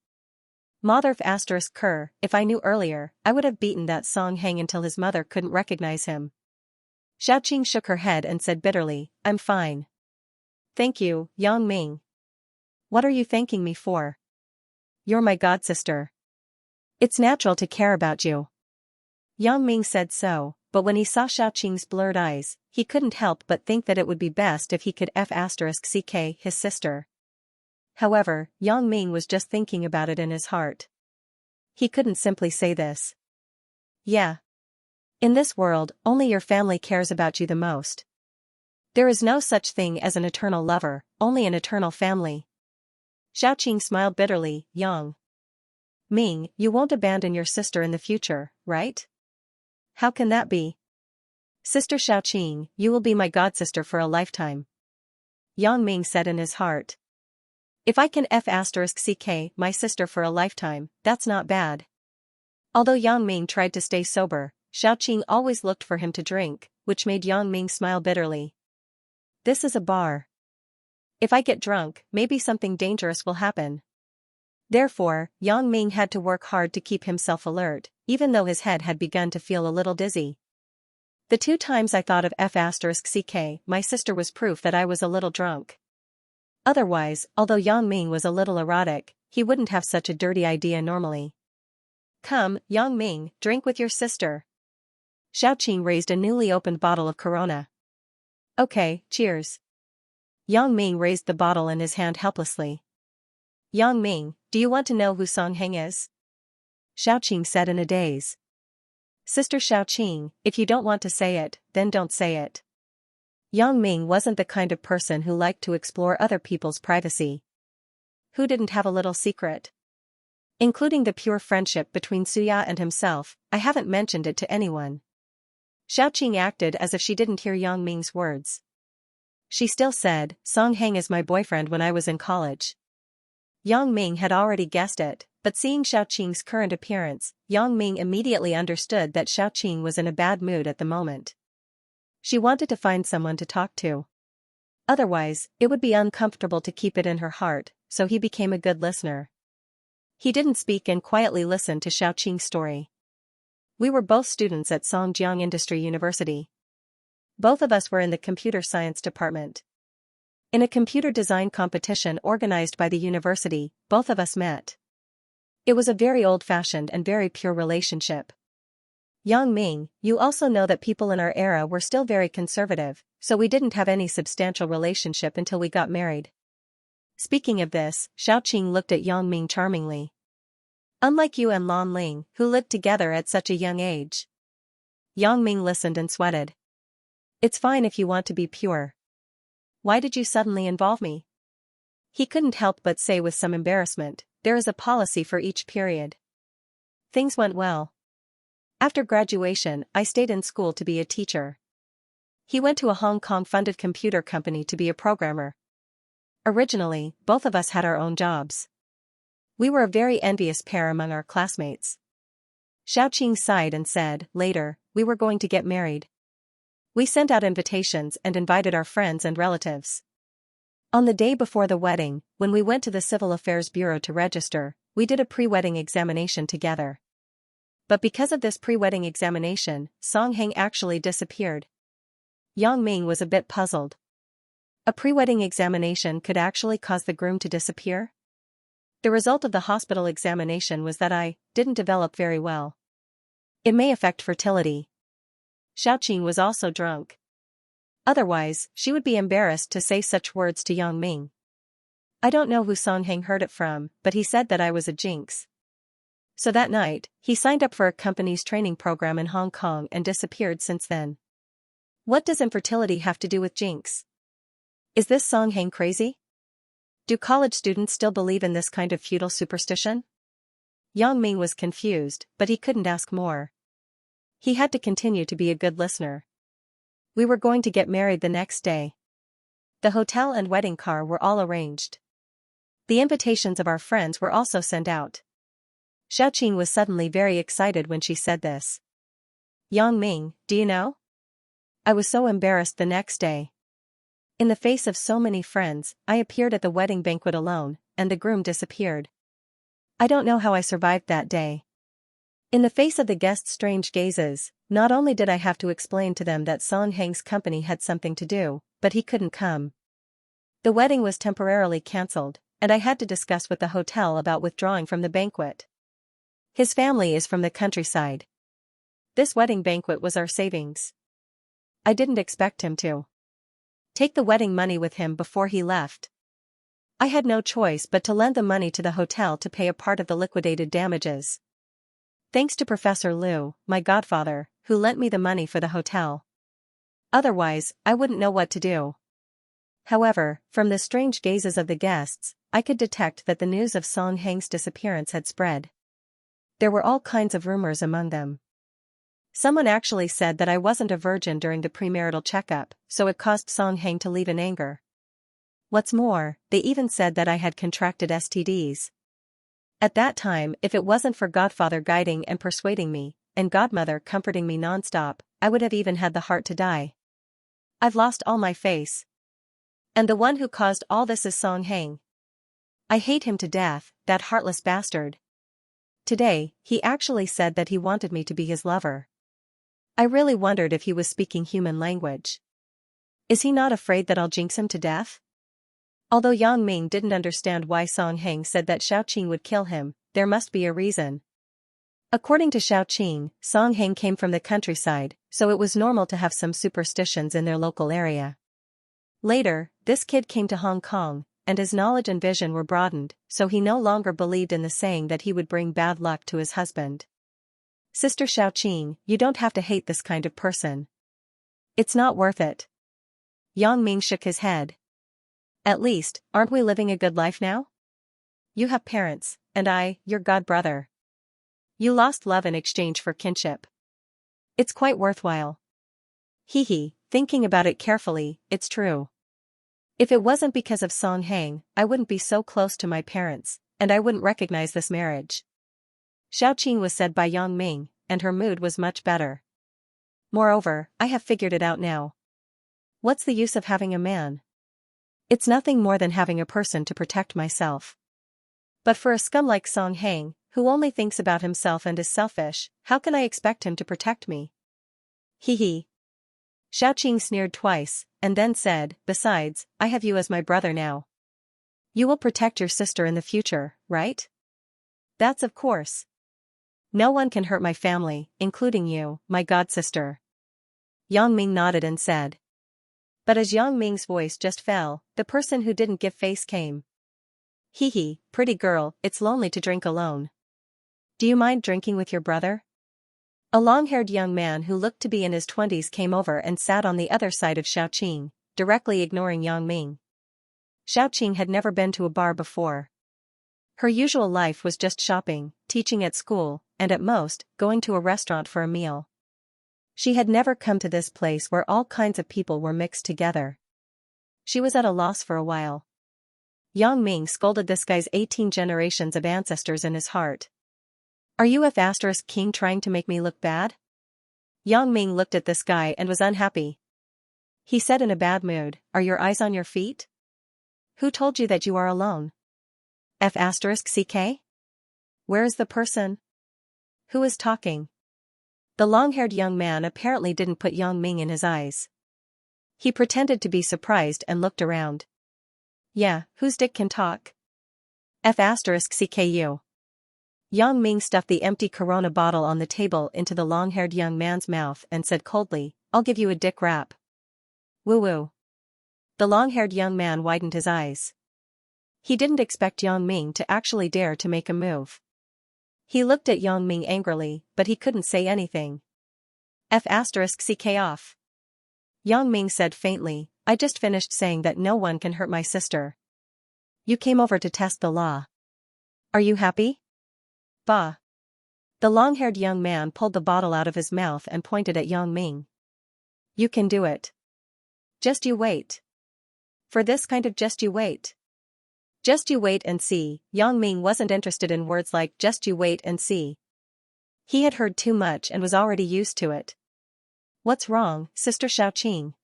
Mother ***, if I knew earlier, I would have beaten that Song Heng until his mother couldn't recognize him. Xiaoqing shook her head and said bitterly, I'm fine. Thank you, Yang Ming. What are you thanking me for? You're my godsister. It's natural to care about you. Yang Ming said so, but when he saw Xiaoqing's blurred eyes, he couldn't help but think that it would be best if he could ***ck his sister. However, Yang Ming was just thinking about it in his heart. He couldn't simply say this. Yeah. In this world, only your family cares about you the most. There is no such thing as an eternal lover, only an eternal family. Xiaoqing smiled bitterly, Yang Ming, you won't abandon your sister in the future, right? How can that be? Sister Xiaoqing, you will be my godsister for a lifetime. Yang Ming said in his heart. If I can ***ck my sister for a lifetime, that's not bad. Although Yang Ming tried to stay sober, Xiaoqing always looked for him to drink, which made Yang Ming smile bitterly. This is a bar. If I get drunk, maybe something dangerous will happen. Therefore, Yang Ming had to work hard to keep himself alert, even though his head had begun to feel a little dizzy. The 2 times I thought of F*ck, my sister was proof that I was a little drunk. Otherwise, although Yang Ming was a little erotic, he wouldn't have such a dirty idea normally. Come, Yang Ming, drink with your sister. Xiaoqing raised a newly opened bottle of Corona. Okay, cheers. Yang Ming raised the bottle in his hand helplessly. Yang Ming, do you want to know who Song Heng is? Xiaoqing said in a daze. Sister Xiaoqing, if you don't want to say it, then don't say it. Yang Ming wasn't the kind of person who liked to explore other people's privacy. Who didn't have a little secret? Including the pure friendship between Suya and himself, I haven't mentioned it to anyone. Xiaoqing acted as if she didn't hear Yang Ming's words. She still said, Song Heng is my boyfriend when I was in college. Yang Ming had already guessed it, but seeing Xiaoqing's current appearance, Yang Ming immediately understood that Xiaoqing was in a bad mood at the moment. She wanted to find someone to talk to. Otherwise, it would be uncomfortable to keep it in her heart, so he became a good listener. He didn't speak and quietly listened to Xiaoqing's story. We were both students at Songjiang Industry University. Both of us were in the computer science department. In a computer design competition organized by the university, both of us met. It was a very old-fashioned and very pure relationship. Yang Ming, you also know that people in our era were still very conservative, so we didn't have any substantial relationship until we got married. Speaking of this, Xiaoqing looked at Yang Ming charmingly. Unlike you and Lan Ling, who lived together at such a young age. Yang Ming listened and sweated. It's fine if you want to be pure. Why did you suddenly involve me? He couldn't help but say with some embarrassment, there is a policy for each period. Things went well. After graduation, I stayed in school to be a teacher. He went to a Hong Kong-funded computer company to be a programmer. Originally, both of us had our own jobs. We were a very envious pair among our classmates. Xiaoqing sighed and said, later, we were going to get married. We sent out invitations and invited our friends and relatives. On the day before the wedding, when we went to the Civil Affairs Bureau to register, we did a pre-wedding examination together. But because of this pre-wedding examination, Song Heng actually disappeared. Yang Ming was a bit puzzled. A pre-wedding examination could actually cause the groom to disappear? The result of the hospital examination was that I didn't develop very well. It may affect fertility. Xiaoqing was also drunk. Otherwise, she would be embarrassed to say such words to Yang Ming. I don't know who Song Heng heard it from, but he said that I was a jinx. So that night, he signed up for a company's training program in Hong Kong and disappeared since then. What does infertility have to do with jinx? Is this Song Heng crazy? Do college students still believe in this kind of feudal superstition? Yang Ming was confused, but he couldn't ask more. He had to continue to be a good listener. We were going to get married the next day. The hotel and wedding car were all arranged. The invitations of our friends were also sent out. Xiaoqing was suddenly very excited when she said this. Yang Ming, do you know? I was so embarrassed the next day. In the face of so many friends, I appeared at the wedding banquet alone, and the groom disappeared. I don't know how I survived that day. In the face of the guests' strange gazes, not only did I have to explain to them that Song Heng's company had something to do, but he couldn't come. The wedding was temporarily cancelled, and I had to discuss with the hotel about withdrawing from the banquet. His family is from the countryside. This wedding banquet was our savings. I didn't expect him to take the wedding money with him before he left. I had no choice but to lend the money to the hotel to pay a part of the liquidated damages. Thanks to Professor Liu, my godfather, who lent me the money for the hotel. Otherwise, I wouldn't know what to do. However, from the strange gazes of the guests, I could detect that the news of Song Heng's disappearance had spread. There were all kinds of rumors among them. Someone actually said that I wasn't a virgin during the premarital checkup, so it caused Song Heng to leave in anger. What's more, they even said that I had contracted STDs. At that time, if it wasn't for Godfather guiding and persuading me, and Godmother comforting me non-stop, I would have even had the heart to die. I've lost all my face. And the one who caused all this is Song Heng. I hate him to death, that heartless bastard. Today, he actually said that he wanted me to be his lover. I really wondered if he was speaking human language. Is he not afraid that I'll jinx him to death? Although Yang Ming didn't understand why Song Heng said that Xiaoqing would kill him, there must be a reason. According to Xiaoqing, Song Heng came from the countryside, so it was normal to have some superstitions in their local area. Later, this kid came to Hong Kong, and his knowledge and vision were broadened, so he no longer believed in the saying that he would bring bad luck to his husband. Sister Xiaoqing, you don't have to hate this kind of person. It's not worth it. Yang Ming shook his head. At least, aren't we living a good life now? You have parents, and I, your god-brother. You lost love in exchange for kinship. It's quite worthwhile. Hee, thinking about it carefully, it's true. If it wasn't because of Song Heng, I wouldn't be so close to my parents, and I wouldn't recognize this marriage. Xiaoqing was said by Yang Ming, and her mood was much better. Moreover, I have figured it out now. What's the use of having a man? It's nothing more than having a person to protect myself. But for a scum like Song Heng, who only thinks about himself and is selfish, how can I expect him to protect me? Hee. Xiaoqing sneered twice, and then said, besides, I have you as my brother now. You will protect your sister in the future, right? That's of course. No one can hurt my family, including you, my god-sister. Yang Ming nodded and said. But as Yang Ming's voice just fell, the person who didn't give face came. Hee, pretty girl, it's lonely to drink alone. Do you mind drinking with your brother? A long-haired young man who looked to be in his 20s came over and sat on the other side of Xiaoqing, directly ignoring Yang Ming. Xiaoqing had never been to a bar before. Her usual life was just shopping, teaching at school, and at most, going to a restaurant for a meal. She had never come to this place where all kinds of people were mixed together. She was at a loss for a while. Yang Ming scolded this guy's 18 generations of ancestors in his heart. Are you F***king trying to make me look bad? Yang Ming looked at this guy and was unhappy. He said in a bad mood, are your eyes on your feet? Who told you that you are alone? F***ck? Where is the person? Who is talking? The long-haired young man apparently didn't put Yang Ming in his eyes. He pretended to be surprised and looked around. Yeah, whose dick can talk? F***cku. Yang Ming stuffed the empty Corona bottle on the table into the long-haired young man's mouth and said coldly, I'll give you a dick rap. Woo-woo. The long-haired young man widened his eyes. He didn't expect Yang Ming to actually dare to make a move. He looked at Yang Ming angrily, but he couldn't say anything. F***ck off. Yang Ming said faintly, I just finished saying that no one can hurt my sister. You came over to test the law. Are you happy? Bah. The long-haired young man pulled the bottle out of his mouth and pointed at Yang Ming. You can do it. Just you wait. For this kind of just you wait. Just you wait and see. Yang Ming wasn't interested in words like just you wait and see. He had heard too much and was already used to it. What's wrong, Sister Xiaoqing?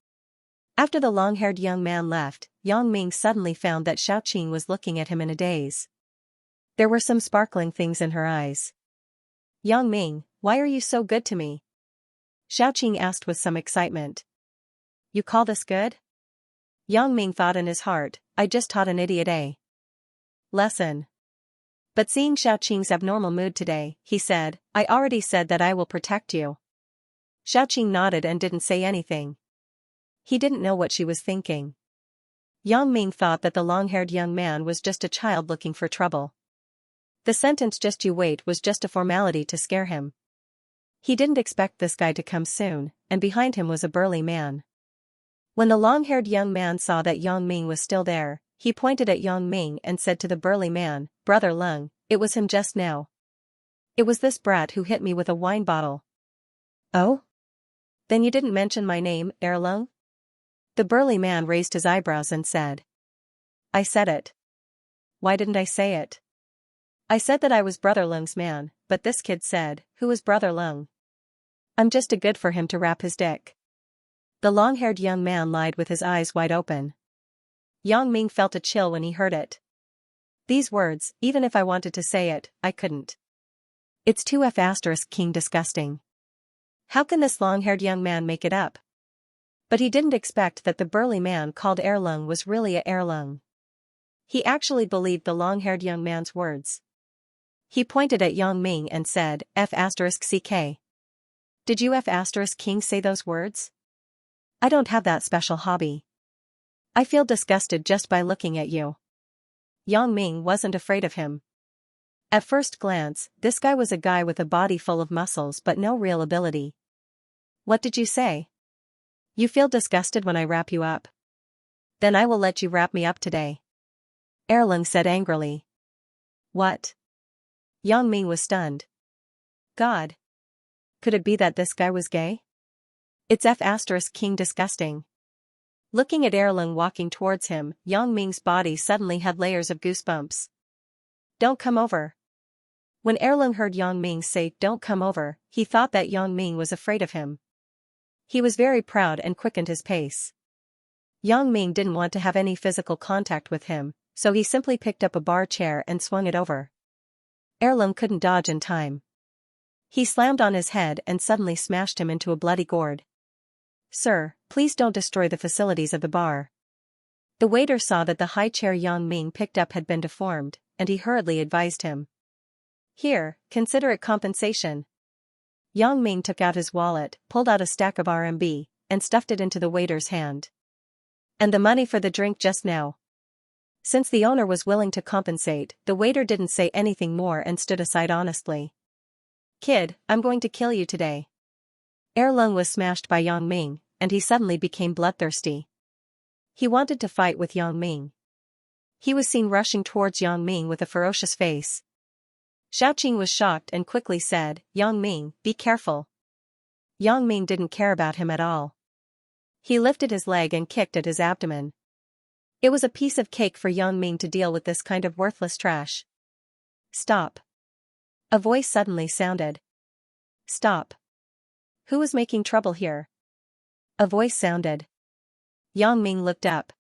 After the long-haired young man left, Yang Ming suddenly found that Xiaoqing was looking at him in a daze. There were some sparkling things in her eyes. Yang Ming, why are you so good to me? Xiaoqing asked with some excitement. You call this good? Yang Ming thought in his heart, I just taught an idiot a lesson. But seeing Xiaoqing's abnormal mood today, he said, I already said that I will protect you. Xiaoqing nodded and didn't say anything. He didn't know what she was thinking. Yang Ming thought that the long-haired young man was just a child looking for trouble. The sentence just you wait was just a formality to scare him. He didn't expect this guy to come soon, and behind him was a burly man. When the long-haired young man saw that Yang Ming was still there, he pointed at Yang Ming and said to the burly man, Brother Lung, it was him just now. It was this brat who hit me with a wine bottle. Oh? Then you didn't mention my name, Lung? The burly man raised his eyebrows and said. I said it. Why didn't I say it? I said that I was Brother Lung's man, but this kid said, who is Brother Lung? I'm just a good for him to wrap his dick. The long-haired young man lied with his eyes wide open. Yang Ming felt a chill when he heard it. These words, even if I wanted to say it, I couldn't. It's too King disgusting. How can this long-haired young man make it up? But he didn't expect that the burly man called Erlung was really a Erlung. He actually believed the long-haired young man's words. He pointed at Yang Ming and said, F***ck. Did you King say those words? I don't have that special hobby. I feel disgusted just by looking at you. Yang Ming wasn't afraid of him. At first glance, this guy was a guy with a body full of muscles but no real ability. What did you say? You feel disgusted when I wrap you up? Then I will let you wrap me up today. Erlung said angrily. What? Yang Ming was stunned. God. Could it be that this guy was gay? It's King disgusting. Looking at Erlung walking towards him, Yang Ming's body suddenly had layers of goosebumps. Don't come over. When Erlung heard Yang Ming say don't come over, he thought that Yang Ming was afraid of him. He was very proud and quickened his pace. Yang Ming didn't want to have any physical contact with him, so he simply picked up a bar chair and swung it over. Erlung couldn't dodge in time. He slammed on his head and suddenly smashed him into a bloody gourd. Sir, please don't destroy the facilities of the bar. The waiter saw that the high chair Yang Ming picked up had been deformed, and he hurriedly advised him. Here, consider it compensation. Yang Ming took out his wallet, pulled out a stack of RMB, and stuffed it into the waiter's hand. And the money for the drink just now. Since the owner was willing to compensate, the waiter didn't say anything more and stood aside honestly. Kid, I'm going to kill you today. Erlung was smashed by Yang Ming, and he suddenly became bloodthirsty. He wanted to fight with Yang Ming. He was seen rushing towards Yang Ming with a ferocious face. Xiaoqing was shocked and quickly said, Yang Ming, be careful. Yang Ming didn't care about him at all. He lifted his leg and kicked at his abdomen. It was a piece of cake for Yang Ming to deal with this kind of worthless trash. Stop. A voice suddenly sounded. Stop. Who is making trouble here? A voice sounded. Yang Ming looked up.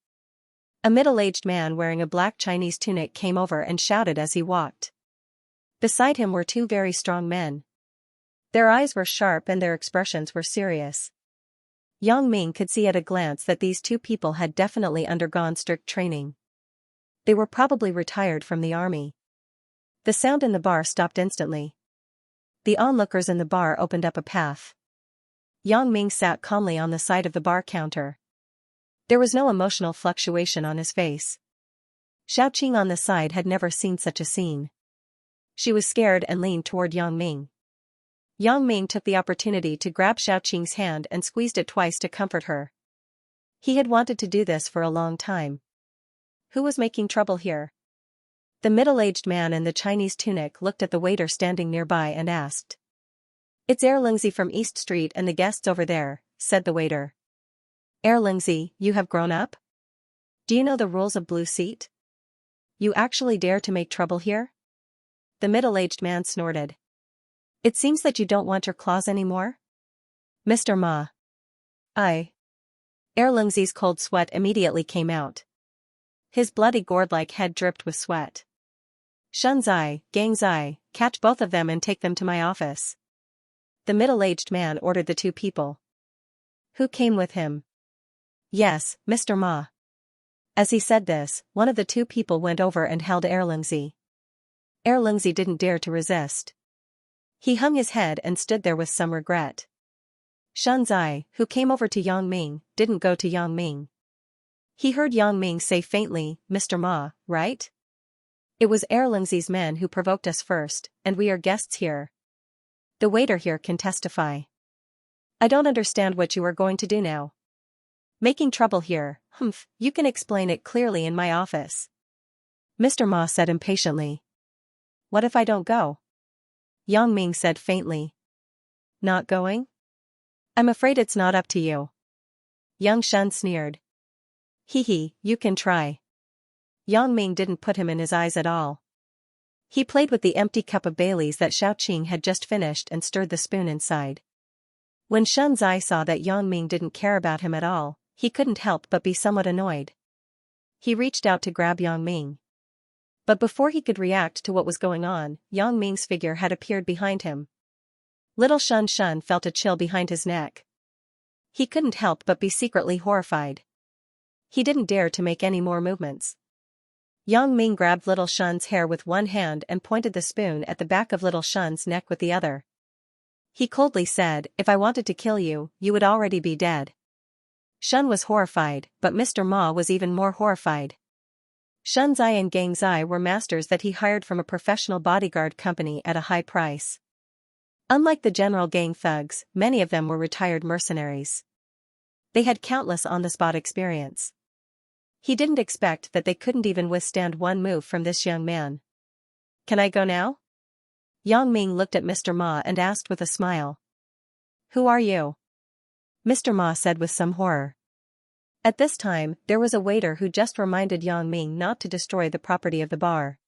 A middle-aged man wearing a black Chinese tunic came over and shouted as he walked. Beside him were two very strong men. Their eyes were sharp and their expressions were serious. Yang Ming could see at a glance that these two people had definitely undergone strict training. They were probably retired from the army. The sound in the bar stopped instantly. The onlookers in the bar opened up a path. Yang Ming sat calmly on the side of the bar counter. There was no emotional fluctuation on his face. Xiaoqing on the side had never seen such a scene. She was scared and leaned toward Yang Ming. Yang Ming took the opportunity to grab Xiaoqing's hand and squeezed it twice to comfort her. He had wanted to do this for a long time. Who was making trouble here? The middle-aged man in the Chinese tunic looked at the waiter standing nearby and asked. It's Erlungzi from East Street and the guests over there, said the waiter. Erlungzi, you have grown up? Do you know the rules of Blue Seat? You actually dare to make trouble here? The middle-aged man snorted. It seems that you don't want your claws anymore? Mr. Ma. Erlungzi's cold sweat immediately came out. His bloody gourd-like head dripped with sweat. Shunzai, Gangzai, catch both of them and take them to my office. The middle-aged man ordered the two people. Who came with him? Yes, Mr. Ma. As he said this, one of the two people went over and held Erlungzi. Erlungzi didn't dare to resist. He hung his head and stood there with some regret. Shunzai, who came over to Yang Ming, didn't go to Yang Ming. He heard Yang Ming say faintly, Mr. Ma, right? It was Erlungzi's men who provoked us first, and we are guests here. The waiter here can testify. I don't understand what you are going to do now. Making trouble here, you can explain it clearly in my office. Mr. Ma said impatiently. What if I don't go? Yang Ming said faintly. Not going? I'm afraid it's not up to you. Yang Shun sneered. Hee, you can try. Yang Ming didn't put him in his eyes at all. He played with the empty cup of Bailey's that Xiaoqing had just finished and stirred the spoon inside. When Shun Zai saw that Yang Ming didn't care about him at all, he couldn't help but be somewhat annoyed. He reached out to grab Yang Ming. But before he could react to what was going on, Yang Ming's figure had appeared behind him. Little Shun Shun felt a chill behind his neck. He couldn't help but be secretly horrified. He didn't dare to make any more movements. Yang Ming grabbed Little Shun's hair with one hand and pointed the spoon at the back of Little Shun's neck with the other. He coldly said, "If I wanted to kill you, you would already be dead." Shun was horrified, but Mr. Ma was even more horrified. Shunzai and Gangzai were masters that he hired from a professional bodyguard company at a high price. Unlike the general gang thugs, many of them were retired mercenaries. They had countless on-the-spot experience. He didn't expect that they couldn't even withstand one move from this young man. "Can I go now?" Yang Ming looked at Mr. Ma and asked with a smile. "Who are you?" Mr. Ma said with some horror. At this time, there was a waiter who just reminded Yang Ming not to destroy the property of the bar.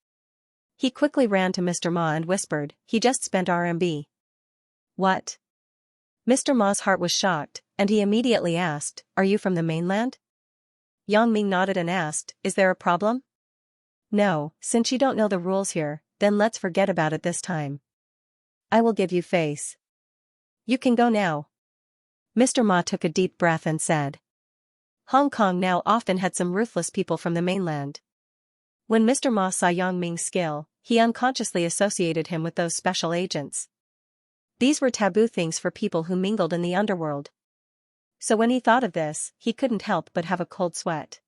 He quickly ran to Mr. Ma and whispered, "He just spent RMB. "What?" Mr. Ma's heart was shocked, and he immediately asked, "Are you from the mainland?" Yang Ming nodded and asked, "Is there a problem?" "No, since you don't know the rules here, then let's forget about it this time. I will give you face. You can go now." Mr. Ma took a deep breath and said. Hong Kong now often had some ruthless people from the mainland. When Mr. Ma saw Yang Ming's skill, he unconsciously associated him with those special agents. These were taboo things for people who mingled in the underworld. So when he thought of this, he couldn't help but have a cold sweat.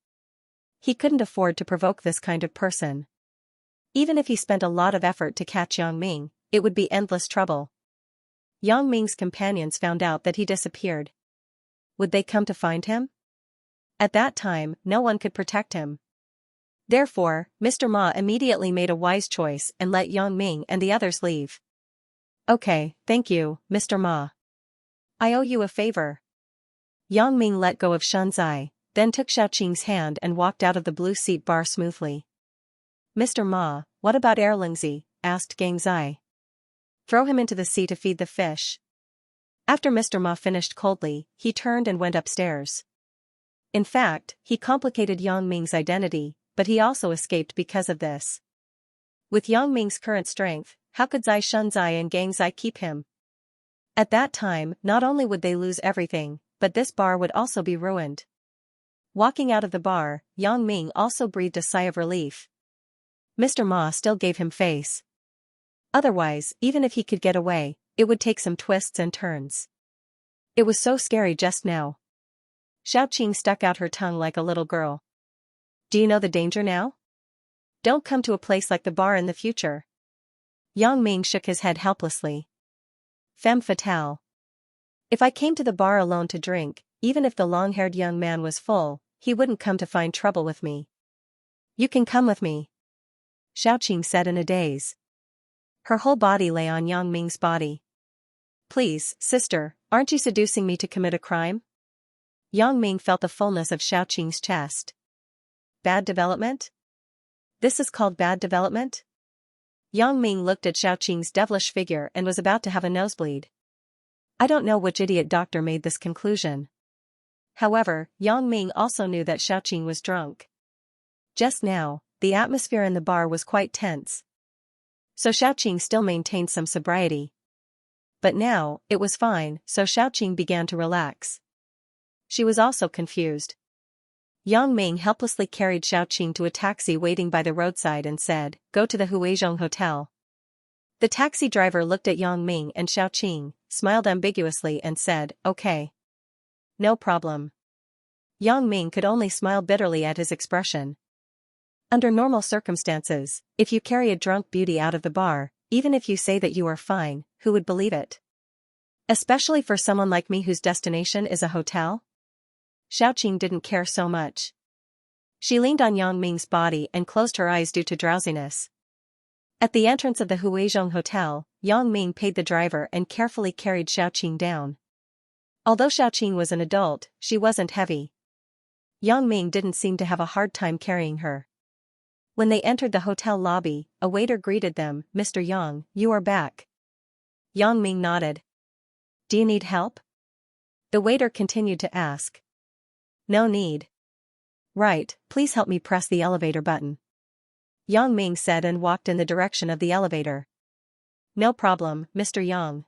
He couldn't afford to provoke this kind of person. Even if he spent a lot of effort to catch Yang Ming, it would be endless trouble. Yang Ming's companions found out that he disappeared. Would they come to find him? At that time, no one could protect him. Therefore, Mr. Ma immediately made a wise choice and let Yang Ming and the others leave. "Okay, thank you, Mr. Ma. I owe you a favor." Yang Ming let go of Shunzai, then took Xiaoqing's hand and walked out of the blue seat bar smoothly. "Mr. Ma, what about Erlingzi?" asked Gangzai. "Throw him into the sea to feed the fish." After Mr. Ma finished coldly, he turned and went upstairs. In fact, he complicated Yang Ming's identity, but he also escaped because of this. With Yang Ming's current strength, how could Zai Shunzai and Gangzai keep him? At that time, not only would they lose everything, but this bar would also be ruined. Walking out of the bar, Yang Ming also breathed a sigh of relief. Mr. Ma still gave him face. Otherwise, even if he could get away, it would take some twists and turns. It was so scary just now. Xiaoqing stuck out her tongue like a little girl. "Do you know the danger now? Don't come to a place like the bar in the future." Yang Ming shook his head helplessly. "Femme fatale. If I came to the bar alone to drink, even if the long-haired young man was full, he wouldn't come to find trouble with me." "You can come with me," Xiaoqing said in a daze. Her whole body lay on Yang Ming's body. "Please, sister, aren't you seducing me to commit a crime?" Yang Ming felt the fullness of Xiaoqing's chest. "Bad development? This is called bad development?" Yang Ming looked at Xiaoqing's devilish figure and was about to have a nosebleed. I don't know which idiot doctor made this conclusion. However, Yang Ming also knew that Xiaoqing was drunk. Just now, the atmosphere in the bar was quite tense. So Xiaoqing still maintained some sobriety. But now, it was fine, so Xiaoqing began to relax. She was also confused. Yang Ming helplessly carried Xiaoqing to a taxi waiting by the roadside and said, "Go to the Huizhong Hotel." The taxi driver looked at Yang Ming and Xiaoqing, smiled ambiguously and said, "Okay. No problem." Yang Ming could only smile bitterly at his expression. Under normal circumstances, if you carry a drunk beauty out of the bar, even if you say that you are fine, who would believe it? Especially for someone like me whose destination is a hotel? Xiaoqing didn't care so much. She leaned on Yang Ming's body and closed her eyes due to drowsiness. At the entrance of the Huizhong Hotel, Yang Ming paid the driver and carefully carried Xiaoqing down. Although Xiaoqing was an adult, she wasn't heavy. Yang Ming didn't seem to have a hard time carrying her. When they entered the hotel lobby, a waiter greeted them, "Mr. Yang, you are back." Yang Ming nodded. "Do you need help?" The waiter continued to ask. "No need." "Right, please help me press the elevator button." Yang Ming said and walked in the direction of the elevator. No problem, Mr. Yang.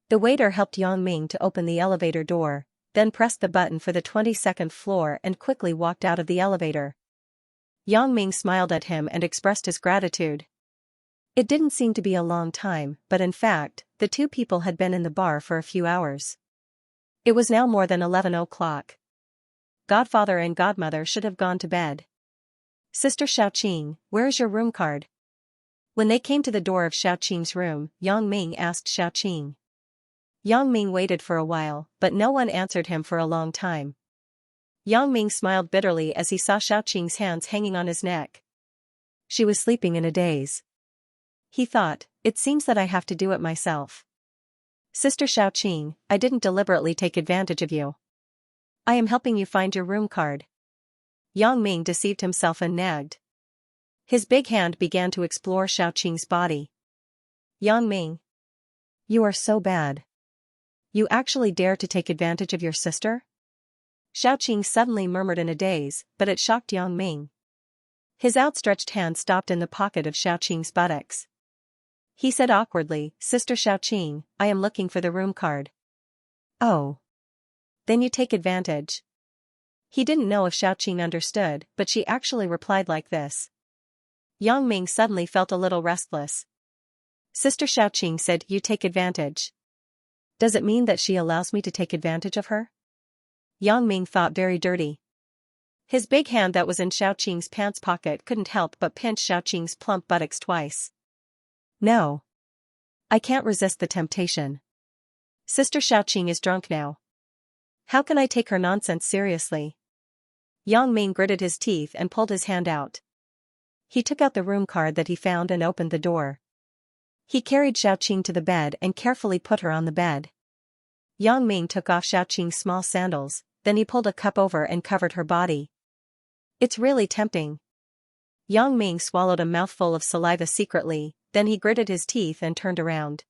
The waiter helped Yang Ming to open the elevator door, then pressed the button for the 22nd floor and quickly walked out of the elevator. Yang Ming smiled at him and expressed his gratitude. It didn't seem to be a long time, but in fact, the two people had been in the bar for a few hours. It was now more than 11 o'clock. Godfather and godmother should have gone to bed. Sister Xiaoqing, where is your room card? When they came to the door of Xiaoqing's room, Yang Ming asked Xiaoqing. Yang Ming waited for a while, but no one answered him for a long time. Yang Ming smiled bitterly as he saw Xiaoqing's hands hanging on his neck. She was sleeping in a daze. He thought, it seems that I have to do it myself. Sister Xiaoqing, I didn't deliberately take advantage of you. I am helping you find your room card. Yang Ming deceived himself and nagged. His big hand began to explore Xiaoqing's body. Yang Ming. You are so bad. You actually dare to take advantage of your sister? Xiaoqing suddenly murmured in a daze, but it shocked Yang Ming. His outstretched hand stopped in the pocket of Xiaoqing's buttocks. He said awkwardly, Sister Xiaoqing, I am looking for the room card. Oh. Then you take advantage. He didn't know if Xiaoqing understood, but she actually replied like this. Yang Ming suddenly felt a little restless. Sister Xiaoqing said, you take advantage. Does it mean that she allows me to take advantage of her? Yang Ming thought very dirty. His big hand that was in Xiaoqing's pants pocket couldn't help but pinch Xiaoqing's plump buttocks twice. No. I can't resist the temptation. Sister Xiaoqing is drunk now. How can I take her nonsense seriously? Yang Ming gritted his teeth and pulled his hand out. He took out the room card that he found and opened the door. He carried Xiaoqing to the bed and carefully put her on the bed. Yang Ming took off Xiaoqing's small sandals, then he pulled a cup over and covered her body. It's really tempting. Yang Ming swallowed a mouthful of saliva secretly, then he gritted his teeth and turned around.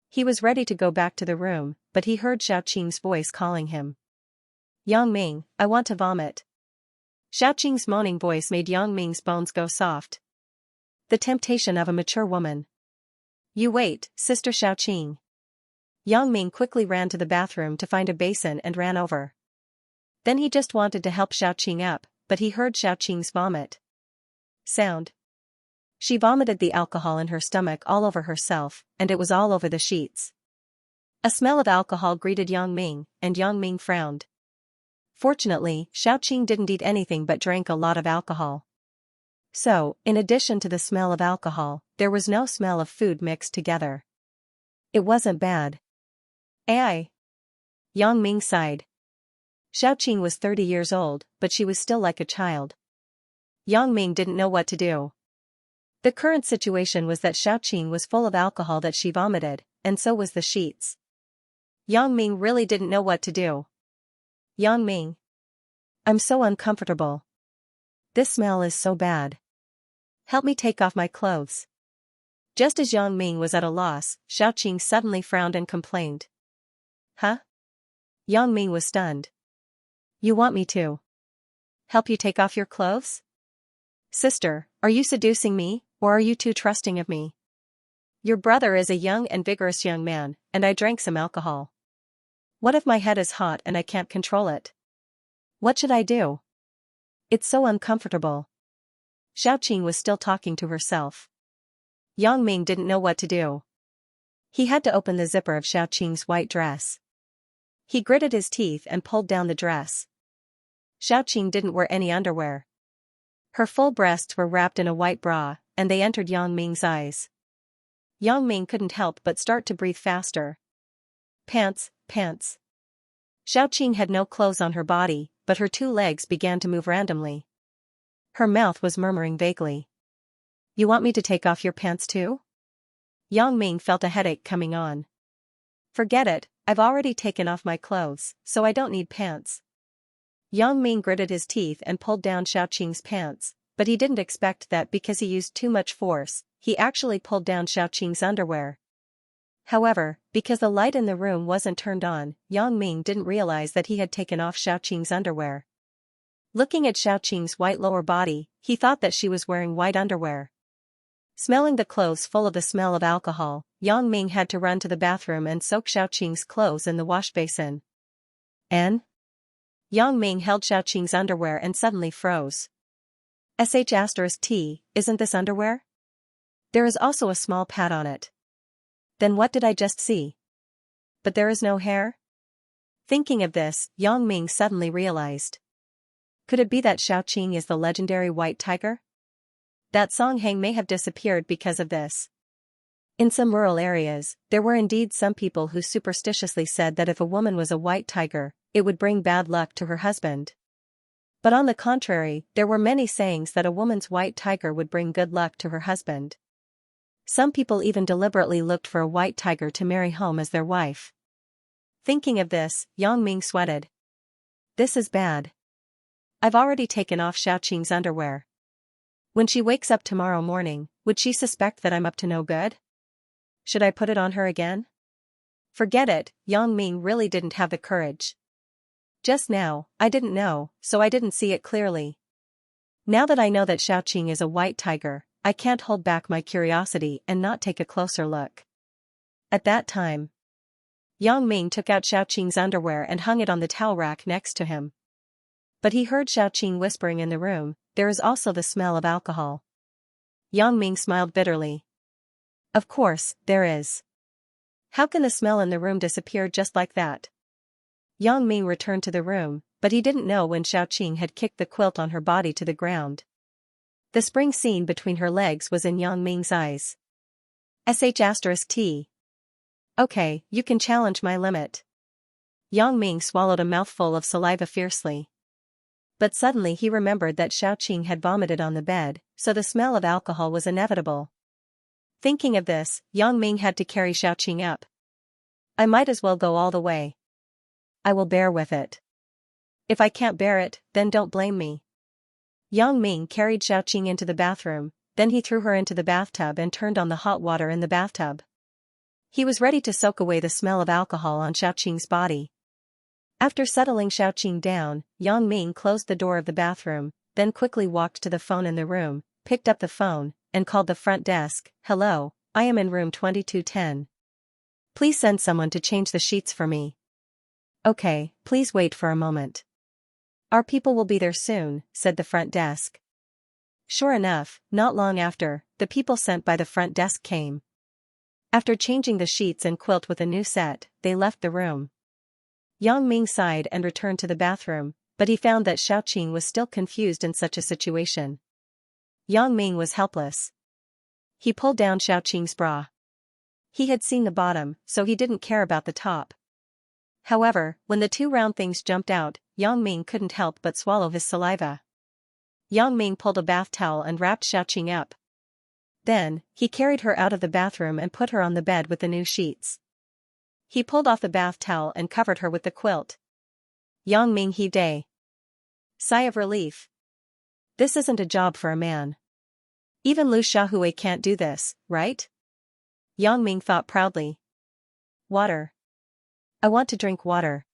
He was ready to go back to the room, but he heard Xiaoqing's voice calling him. Yang Ming, I want to vomit. Xiaoqing's moaning voice made Yang Ming's bones go soft. The temptation of a mature woman. You wait, Sister Xiaoqing. Yang Ming quickly ran to the bathroom to find a basin and ran over. Then he just wanted to help Xiaoqing up, but he heard Xiaoqing's vomit sound. She vomited the alcohol in her stomach all over herself, and it was all over the sheets. A smell of alcohol greeted Yang Ming, and Yang Ming frowned. Fortunately, Xiaoqing didn't eat anything but drank a lot of alcohol. So, in addition to the smell of alcohol, there was no smell of food mixed together. It wasn't bad. Ai. Yang Ming sighed. Xiaoqing was 30 years old, but she was still like a child. Yang Ming didn't know what to do. The current situation was that Xiaoqing was full of alcohol that she vomited, and so was the sheets. Yang Ming really didn't know what to do. Yang Ming. I'm so uncomfortable. This smell is so bad. Help me take off my clothes. Just as Yang Ming was at a loss, Xiaoqing suddenly frowned and complained. Huh? Yang Ming was stunned. You want me to help you take off your clothes? Sister, are you seducing me, or are you too trusting of me? Your brother is a young and vigorous young man, and I drank some alcohol. What if my head is hot and I can't control it? What should I do? It's so uncomfortable. Xiaoqing was still talking to herself. Yang Ming didn't know what to do. He had to open the zipper of Xiaoqing's white dress. He gritted his teeth and pulled down the dress. Xiaoqing didn't wear any underwear. Her full breasts were wrapped in a white bra, and they entered Yang Ming's eyes. Yang Ming couldn't help but start to breathe faster. Pants, pants. Xiaoqing had no clothes on her body, but her two legs began to move randomly. Her mouth was murmuring vaguely. You want me to take off your pants too? Yang Ming felt a headache coming on. Forget it, I've already taken off my clothes, so I don't need pants. Yang Ming gritted his teeth and pulled down Xiaoqing's pants, but he didn't expect that because he used too much force, he actually pulled down Xiaoqing's underwear. However, because the light in the room wasn't turned on, Yang Ming didn't realize that he had taken off Xiaoqing's underwear. Looking at Xiaoqing's white lower body, he thought that she was wearing white underwear. Smelling the clothes full of the smell of alcohol, Yang Ming had to run to the bathroom and soak Xiaoqing's clothes in the wash basin. N? Yang Ming held Xiaoqing's underwear and suddenly froze. *T, isn't this underwear? There is also a small pad on it. Then what did I just see? But there is no hair? Thinking of this, Yang Ming suddenly realized. Could it be that Xiaoqing is the legendary white tiger? That Song Heng may have disappeared because of this. In some rural areas, there were indeed some people who superstitiously said that if a woman was a white tiger, it would bring bad luck to her husband. But on the contrary, there were many sayings that a woman's white tiger would bring good luck to her husband. Some people even deliberately looked for a white tiger to marry home as their wife. Thinking of this, Yang Ming sweated. This is bad. I've already taken off Xiaoqing's underwear. When she wakes up tomorrow morning, would she suspect that I'm up to no good? Should I put it on her again? Forget it, Yang Ming really didn't have the courage. Just now, I didn't know, so I didn't see it clearly. Now that I know that Xiaoqing is a white tiger, I can't hold back my curiosity and not take a closer look. At that time, Yang Ming took out Xiaoqing's underwear and hung it on the towel rack next to him. But he heard Xiaoqing whispering in the room, there is also the smell of alcohol. Yang Ming smiled bitterly. Of course, there is. How can the smell in the room disappear just like that? Yang Ming returned to the room, but he didn't know when Xiaoqing had kicked the quilt on her body to the ground. The spring seen between her legs was in Yang Ming's eyes. *T. Okay, you can challenge my limit. Yang Ming swallowed a mouthful of saliva fiercely. But suddenly he remembered that Xiaoqing had vomited on the bed, so the smell of alcohol was inevitable. Thinking of this, Yang Ming had to carry Xiaoqing up. I might as well go all the way. I will bear with it. If I can't bear it, then don't blame me. Yang Ming carried Xiaoqing into the bathroom, then he threw her into the bathtub and turned on the hot water in the bathtub. He was ready to soak away the smell of alcohol on Xiaoqing's body. After settling Xiaoqing down, Yang Ming closed the door of the bathroom, then quickly walked to the phone in the room, picked up the phone, and called the front desk. Hello, I am in room 2210. Please send someone to change the sheets for me. Okay, please wait for a moment. Our people will be there soon, said the front desk. Sure enough, not long after, the people sent by the front desk came. After changing the sheets and quilt with a new set, they left the room. Yang Ming sighed and returned to the bathroom, but he found that Xiaoqing was still confused in such a situation. Yang Ming was helpless. He pulled down Xiaoqing's bra. He had seen the bottom, so he didn't care about the top. However, when the two round things jumped out, Yang Ming couldn't help but swallow his saliva. Yang Ming pulled a bath towel and wrapped Xiaoqing up. Then, he carried her out of the bathroom and put her on the bed with the new sheets. He pulled off the bath towel and covered her with the quilt. Yang Ming heaved a sigh of relief. This isn't a job for a man. Even Lu Xiaohui can't do this, right? Yang Ming thought proudly. Water. I want to drink water.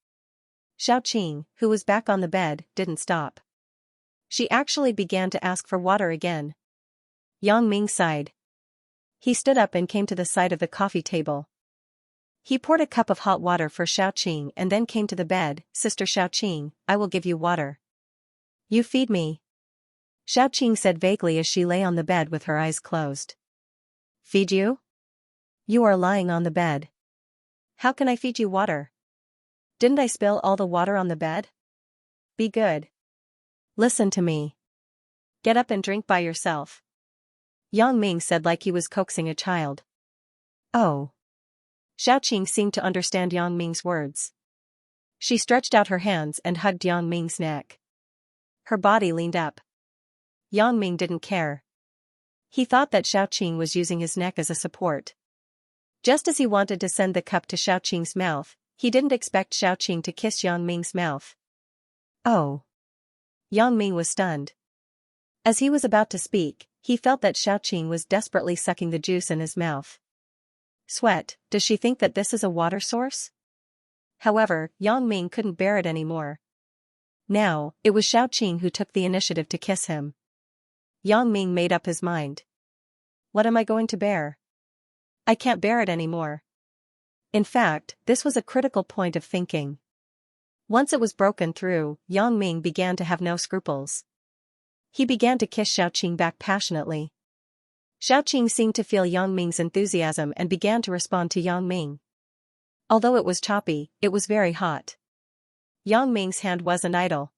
Xiaoqing, who was back on the bed, didn't stop. She actually began to ask for water again. Yang Ming sighed. He stood up and came to the side of the coffee table. He poured a cup of hot water for Xiaoqing and then came to the bed. Sister Xiaoqing, I will give you water. You feed me. Xiaoqing said vaguely as she lay on the bed with her eyes closed. Feed you? You are lying on the bed. How can I feed you water? Didn't I spill all the water on the bed? Be good. Listen to me. Get up and drink by yourself. Yang Ming said like he was coaxing a child. Oh. Xiaoqing seemed to understand Yang Ming's words. She stretched out her hands and hugged Yang Ming's neck. Her body leaned up. Yang Ming didn't care. He thought that Xiaoqing was using his neck as a support. Just as he wanted to send the cup to Xiaoqing's mouth, he didn't expect Xiaoqing to kiss Yang Ming's mouth. Oh. Yang Ming was stunned. As he was about to speak, he felt that Xiaoqing was desperately sucking the juice in his mouth. Sweat, does she think that this is a water source? However, Yang Ming couldn't bear it anymore. Now, it was Xiaoqing who took the initiative to kiss him. Yang Ming made up his mind. What am I going to bear? I can't bear it anymore. In fact, this was a critical point of thinking. Once it was broken through, Yang Ming began to have no scruples. He began to kiss Xiaoqing back passionately. Xiaoqing seemed to feel Yang Ming's enthusiasm and began to respond to Yang Ming. Although it was choppy, it was very hot. Yang Ming's hand wasn't idle.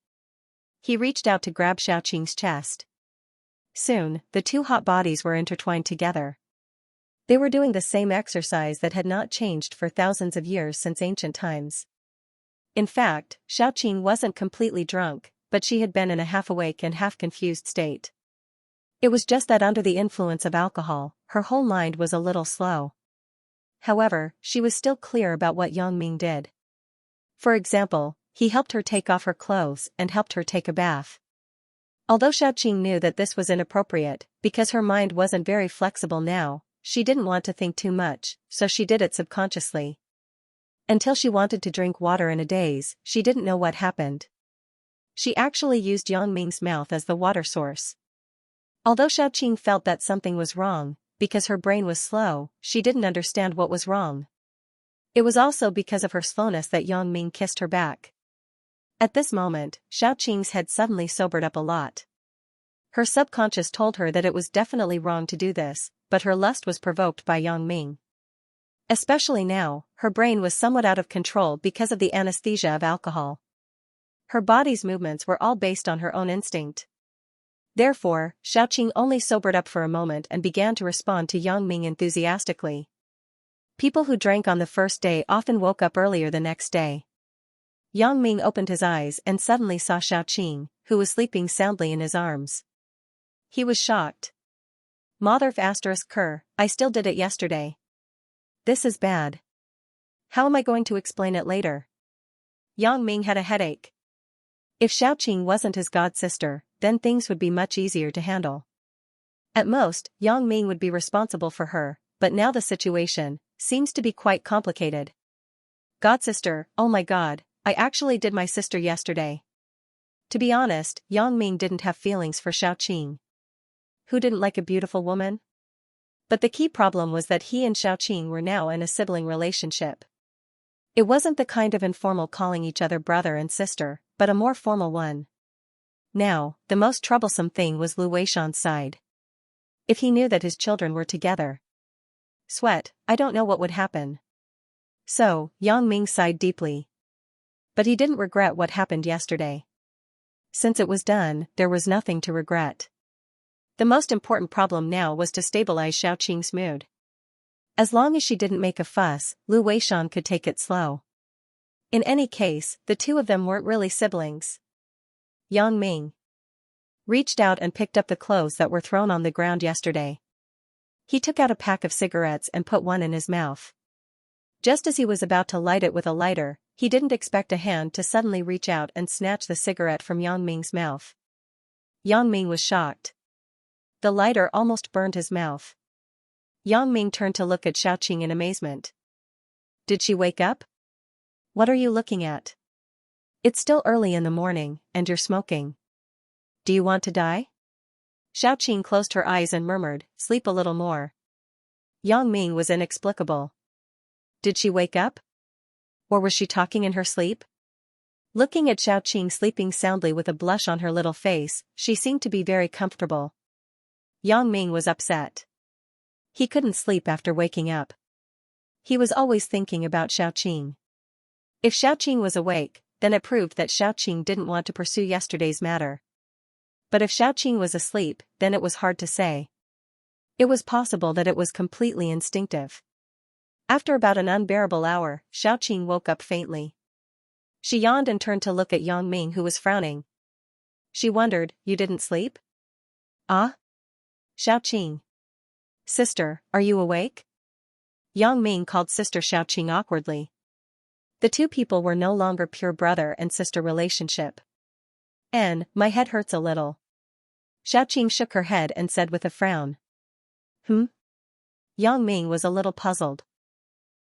He reached out to grab Xiaoqing's chest. Soon, the two hot bodies were intertwined together. They were doing the same exercise that had not changed for thousands of years since ancient times. In fact, Xiaoqing wasn't completely drunk, but she had been in a half-awake and half-confused state. It was just that under the influence of alcohol, her whole mind was a little slow. However, she was still clear about what Yang Ming did. For example, he helped her take off her clothes and helped her take a bath. Although Xiaoqing knew that this was inappropriate, because her mind wasn't very flexible now, she didn't want to think too much, so she did it subconsciously. Until she wanted to drink water in a daze, she didn't know what happened. She actually used Yang Ming's mouth as the water source. Although Xiaoqing felt that something was wrong, because her brain was slow, she didn't understand what was wrong. It was also because of her slowness that Yang Ming kissed her back. At this moment, Xiaoqing's head suddenly sobered up a lot. Her subconscious told her that it was definitely wrong to do this, but her lust was provoked by Yang Ming. Especially now, her brain was somewhat out of control because of the anesthesia of alcohol. Her body's movements were all based on her own instinct. Therefore, Xiaoqing only sobered up for a moment and began to respond to Yang Ming enthusiastically. People who drank on the first day often woke up earlier the next day. Yang Ming opened his eyes and suddenly saw Xiaoqing, who was sleeping soundly in his arms. He was shocked. Motherf ***, I still did it yesterday. This is bad. How am I going to explain it later? Yang Ming had a headache. If Xiaoqing wasn't his god-sister, then things would be much easier to handle. At most, Yang Ming would be responsible for her, but now the situation seems to be quite complicated. God-sister, oh my god, I actually did my sister yesterday. To be honest, Yang Ming didn't have feelings for Xiaoqing. Who didn't like a beautiful woman? But the key problem was that he and Xiaoqing were now in a sibling relationship. It wasn't the kind of informal calling each other brother and sister, but a more formal one. Now, the most troublesome thing was Lu Weishan's side. If he knew that his children were together. Sweat, I don't know what would happen. So, Yang Ming sighed deeply. But he didn't regret what happened yesterday. Since it was done, there was nothing to regret. The most important problem now was to stabilize Xiaoqing's mood. As long as she didn't make a fuss, Lu Weishan could take it slow. In any case, the two of them weren't really siblings. Yang Ming reached out and picked up the clothes that were thrown on the ground yesterday. He took out a pack of cigarettes and put one in his mouth. Just as he was about to light it with a lighter, he didn't expect a hand to suddenly reach out and snatch the cigarette from Yang Ming's mouth. Yang Ming was shocked. The lighter almost burned his mouth. Yang Ming turned to look at Xiaoqing in amazement. Did she wake up? What are you looking at? It's still early in the morning, and you're smoking. Do you want to die? Xiaoqing closed her eyes and murmured, sleep a little more. Yang Ming was inexplicable. Did she wake up? Or was she talking in her sleep? Looking at Xiaoqing sleeping soundly with a blush on her little face, she seemed to be very comfortable. Yang Ming was upset. He couldn't sleep after waking up. He was always thinking about Xiaoqing. If Xiaoqing was awake, then it proved that Xiaoqing didn't want to pursue yesterday's matter. But if Xiaoqing was asleep, then it was hard to say. It was possible that it was completely instinctive. After about an unbearable hour, Xiaoqing woke up faintly. She yawned and turned to look at Yang Ming, who was frowning. She wondered, you didn't sleep? Ah? Xiaoqing. Sister, are you awake? Yang Ming called Sister Xiaoqing awkwardly. The two people were no longer pure brother and sister relationship. My head hurts a little. Xiaoqing shook her head and said with a frown. Yang Ming was a little puzzled.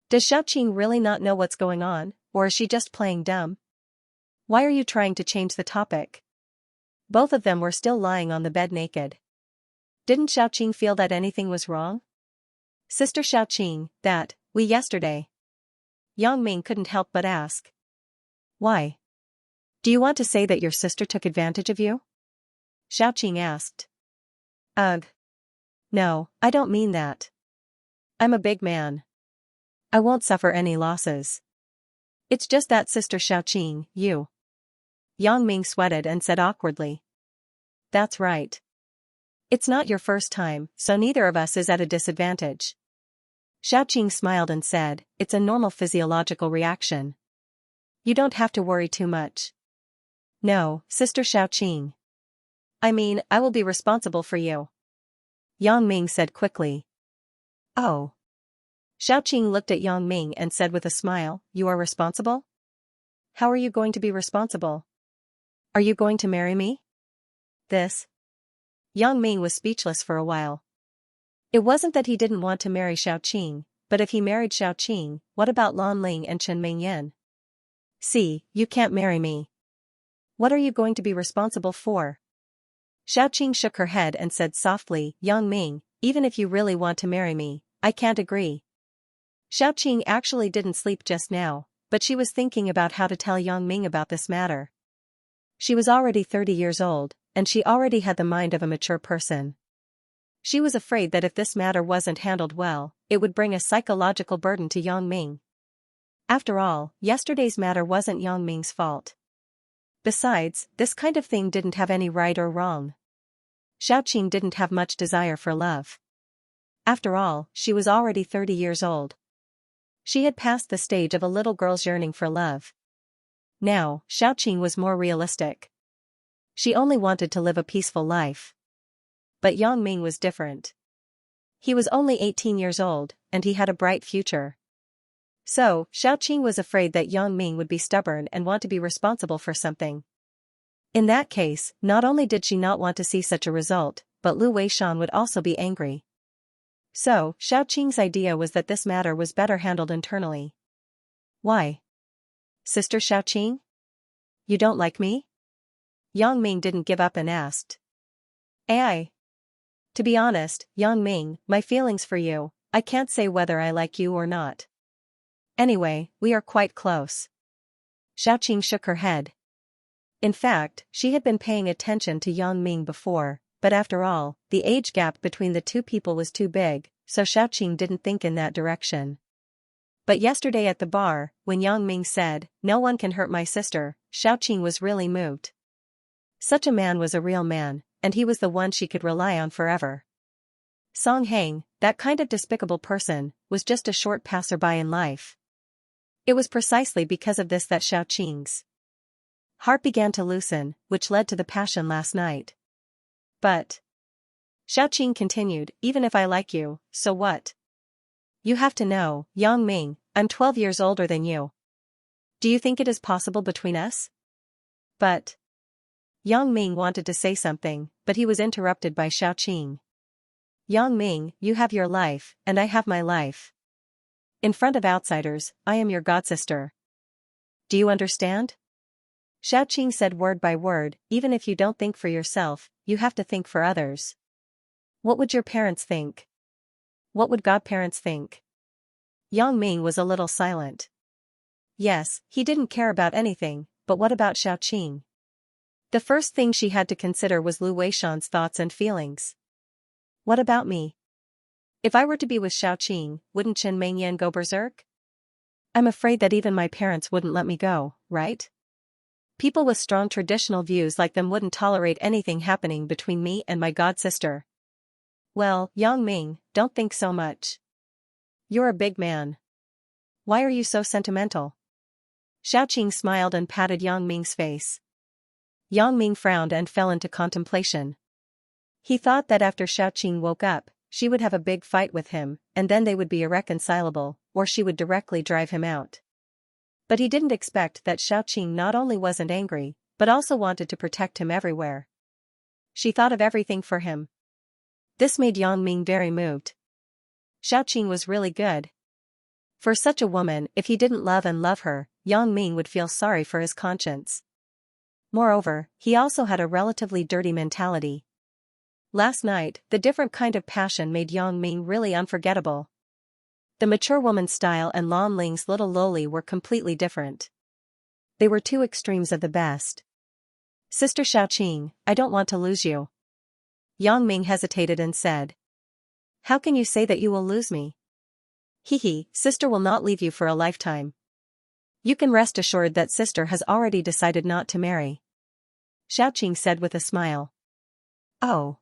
Does Xiaoqing really not know what's going on, or is she just playing dumb? Why are you trying to change the topic? Both of them were still lying on the bed naked. Didn't Xiaoqing feel that anything was wrong? Sister Xiaoqing, we yesterday. Yang Ming couldn't help but ask. Why? Do you want to say that your sister took advantage of you? Xiaoqing asked. Ugh. No, I don't mean that. I'm a big man. I won't suffer any losses. It's just that Sister Xiaoqing, you. Yang Ming sweated and said awkwardly. That's right. It's not your first time, so neither of us is at a disadvantage. Xiaoqing smiled and said, it's a normal physiological reaction. You don't have to worry too much. No, Sister Xiaoqing. I mean, I will be responsible for you. Yang Ming said quickly. Oh. Xiaoqing looked at Yang Ming and said with a smile, you are responsible? How are you going to be responsible? Are you going to marry me? This. Yang Ming was speechless for a while. It wasn't that he didn't want to marry Xiaoqing, but if he married Xiaoqing, what about Lan Ling and Chen Mingyan? See, you can't marry me. What are you going to be responsible for? Xiaoqing shook her head and said softly, Yang Ming, even if you really want to marry me, I can't agree. Xiaoqing actually didn't sleep just now, but she was thinking about how to tell Yang Ming about this matter. She was already 30 years old, and she already had the mind of a mature person. She was afraid that if this matter wasn't handled well, it would bring a psychological burden to Yang Ming. After all, yesterday's matter wasn't Yang Ming's fault. Besides, this kind of thing didn't have any right or wrong. Xiaoqing didn't have much desire for love. After all, she was already 30 years old. She had passed the stage of a little girl's yearning for love. Now, Xiaoqing was more realistic. She only wanted to live a peaceful life. But Yang Ming was different. He was only 18 years old, and he had a bright future. So, Xiaoqing was afraid that Yang Ming would be stubborn and want to be responsible for something. In that case, not only did she not want to see such a result, but Lu Weishan would also be angry. So, Xiaoqing's idea was that this matter was better handled internally. Why? Sister Xiaoqing? You don't like me? Yang Ming didn't give up and asked. Ai. To be honest, Yang Ming, my feelings for you, I can't say whether I like you or not. Anyway, we are quite close. Xiaoqing shook her head. In fact, she had been paying attention to Yang Ming before, but after all, the age gap between the two people was too big, so Xiaoqing didn't think in that direction. But yesterday at the bar, when Yang Ming said, no one can hurt my sister, Xiaoqing was really moved. Such a man was a real man, and he was the one she could rely on forever. Song Hang, that kind of despicable person, was just a short passerby in life. It was precisely because of this that Xiaoqing's heart began to loosen, which led to the passion last night. But Xiaoqing continued, even if I like you, so what? You have to know, Yang Ming, I'm 12 years older than you. Do you think it is possible between us? But Yang Ming wanted to say something, but he was interrupted by Xiaoqing. Yang Ming, you have your life, and I have my life. In front of outsiders, I am your godsister. Do you understand? Xiaoqing said word by word, even if you don't think for yourself, you have to think for others. What would your parents think? What would godparents think? Yang Ming was a little silent. Yes, he didn't care about anything, but what about Xiaoqing? The first thing she had to consider was Lu Weishan's thoughts and feelings. What about me? If I were to be with Xiaoqing, wouldn't Chen Mingyan go berserk? I'm afraid that even my parents wouldn't let me go, right? People with strong traditional views like them wouldn't tolerate anything happening between me and my godsister. Well, Yang Ming, don't think so much. You're a big man. Why are you so sentimental? Xiaoqing smiled and patted Yang Ming's face. Yang Ming frowned and fell into contemplation. He thought that after Xiaoqing woke up, she would have a big fight with him, and then they would be irreconcilable, or she would directly drive him out. But he didn't expect that Xiaoqing not only wasn't angry, but also wanted to protect him everywhere. She thought of everything for him. This made Yang Ming very moved. Xiaoqing was really good. For such a woman, if he didn't love her, Yang Ming would feel sorry for his conscience. Moreover, he also had a relatively dirty mentality. Last night, the different kind of passion made Yang Ming really unforgettable. The mature woman's style and Lan Ling's little loli were completely different. They were two extremes of the best. Sister Xiaoqing, I don't want to lose you. Yang Ming hesitated and said. How can you say that you will lose me? Sister will not leave you for a lifetime. You can rest assured that sister has already decided not to marry. Xiaoqing said with a smile. Oh.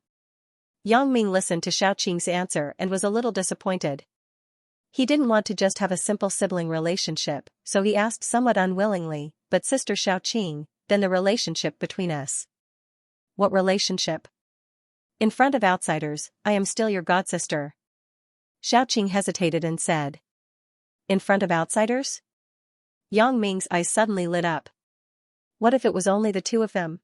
Yang Ming listened to Xiaoqing's answer and was a little disappointed. He didn't want to just have a simple sibling relationship, so he asked somewhat unwillingly, but Sister Xiaoqing, then the relationship between us. What relationship? In front of outsiders, I am still your godsister. Xiaoqing hesitated and said. In front of outsiders? Yang Ming's eyes suddenly lit up. What if it was only the two of them?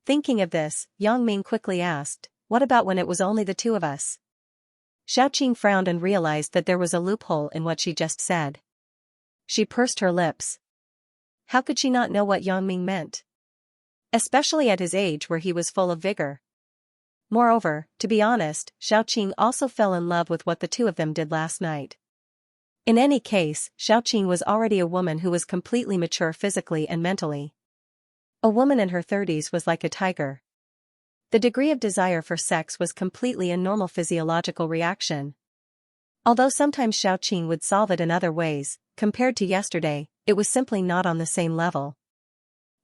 Thinking of this, Yang Ming quickly asked, what about when it was only the two of us? Xiaoqing frowned and realized that there was a loophole in what she just said. She pursed her lips. How could she not know what Yang Ming meant? Especially at his age where he was full of vigor. Moreover, to be honest, Xiaoqing also fell in love with what the two of them did last night. In any case, Xiaoqing was already a woman who was completely mature physically and mentally. A woman in her 30s was like a tiger. The degree of desire for sex was completely a normal physiological reaction. Although sometimes Xiaoqing would solve it in other ways, compared to yesterday, it was simply not on the same level.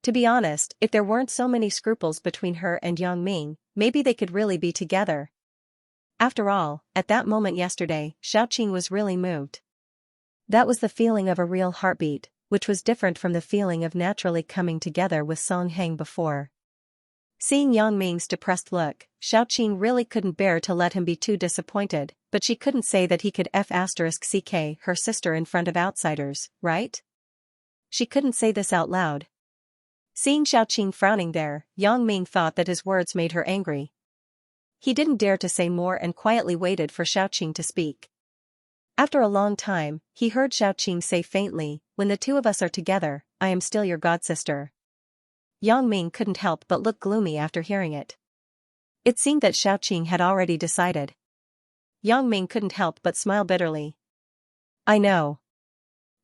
To be honest, if there weren't so many scruples between her and Yang Ming, maybe they could really be together. After all, at that moment yesterday, Xiaoqing was really moved. That was the feeling of a real heartbeat, which was different from the feeling of naturally coming together with Song Heng before. Seeing Yang Ming's depressed look, Xiaoqing really couldn't bear to let him be too disappointed, but she couldn't say that he could *ck her sister in front of outsiders, right? She couldn't say this out loud. Seeing Xiaoqing frowning there, Yang Ming thought that his words made her angry. He didn't dare to say more and quietly waited for Xiaoqing to speak. After a long time, he heard Xiaoqing say faintly, when the two of us are together, I am still your godsister. Yang Ming couldn't help but look gloomy after hearing it. It seemed that Xiaoqing had already decided. Yang Ming couldn't help but smile bitterly. I know.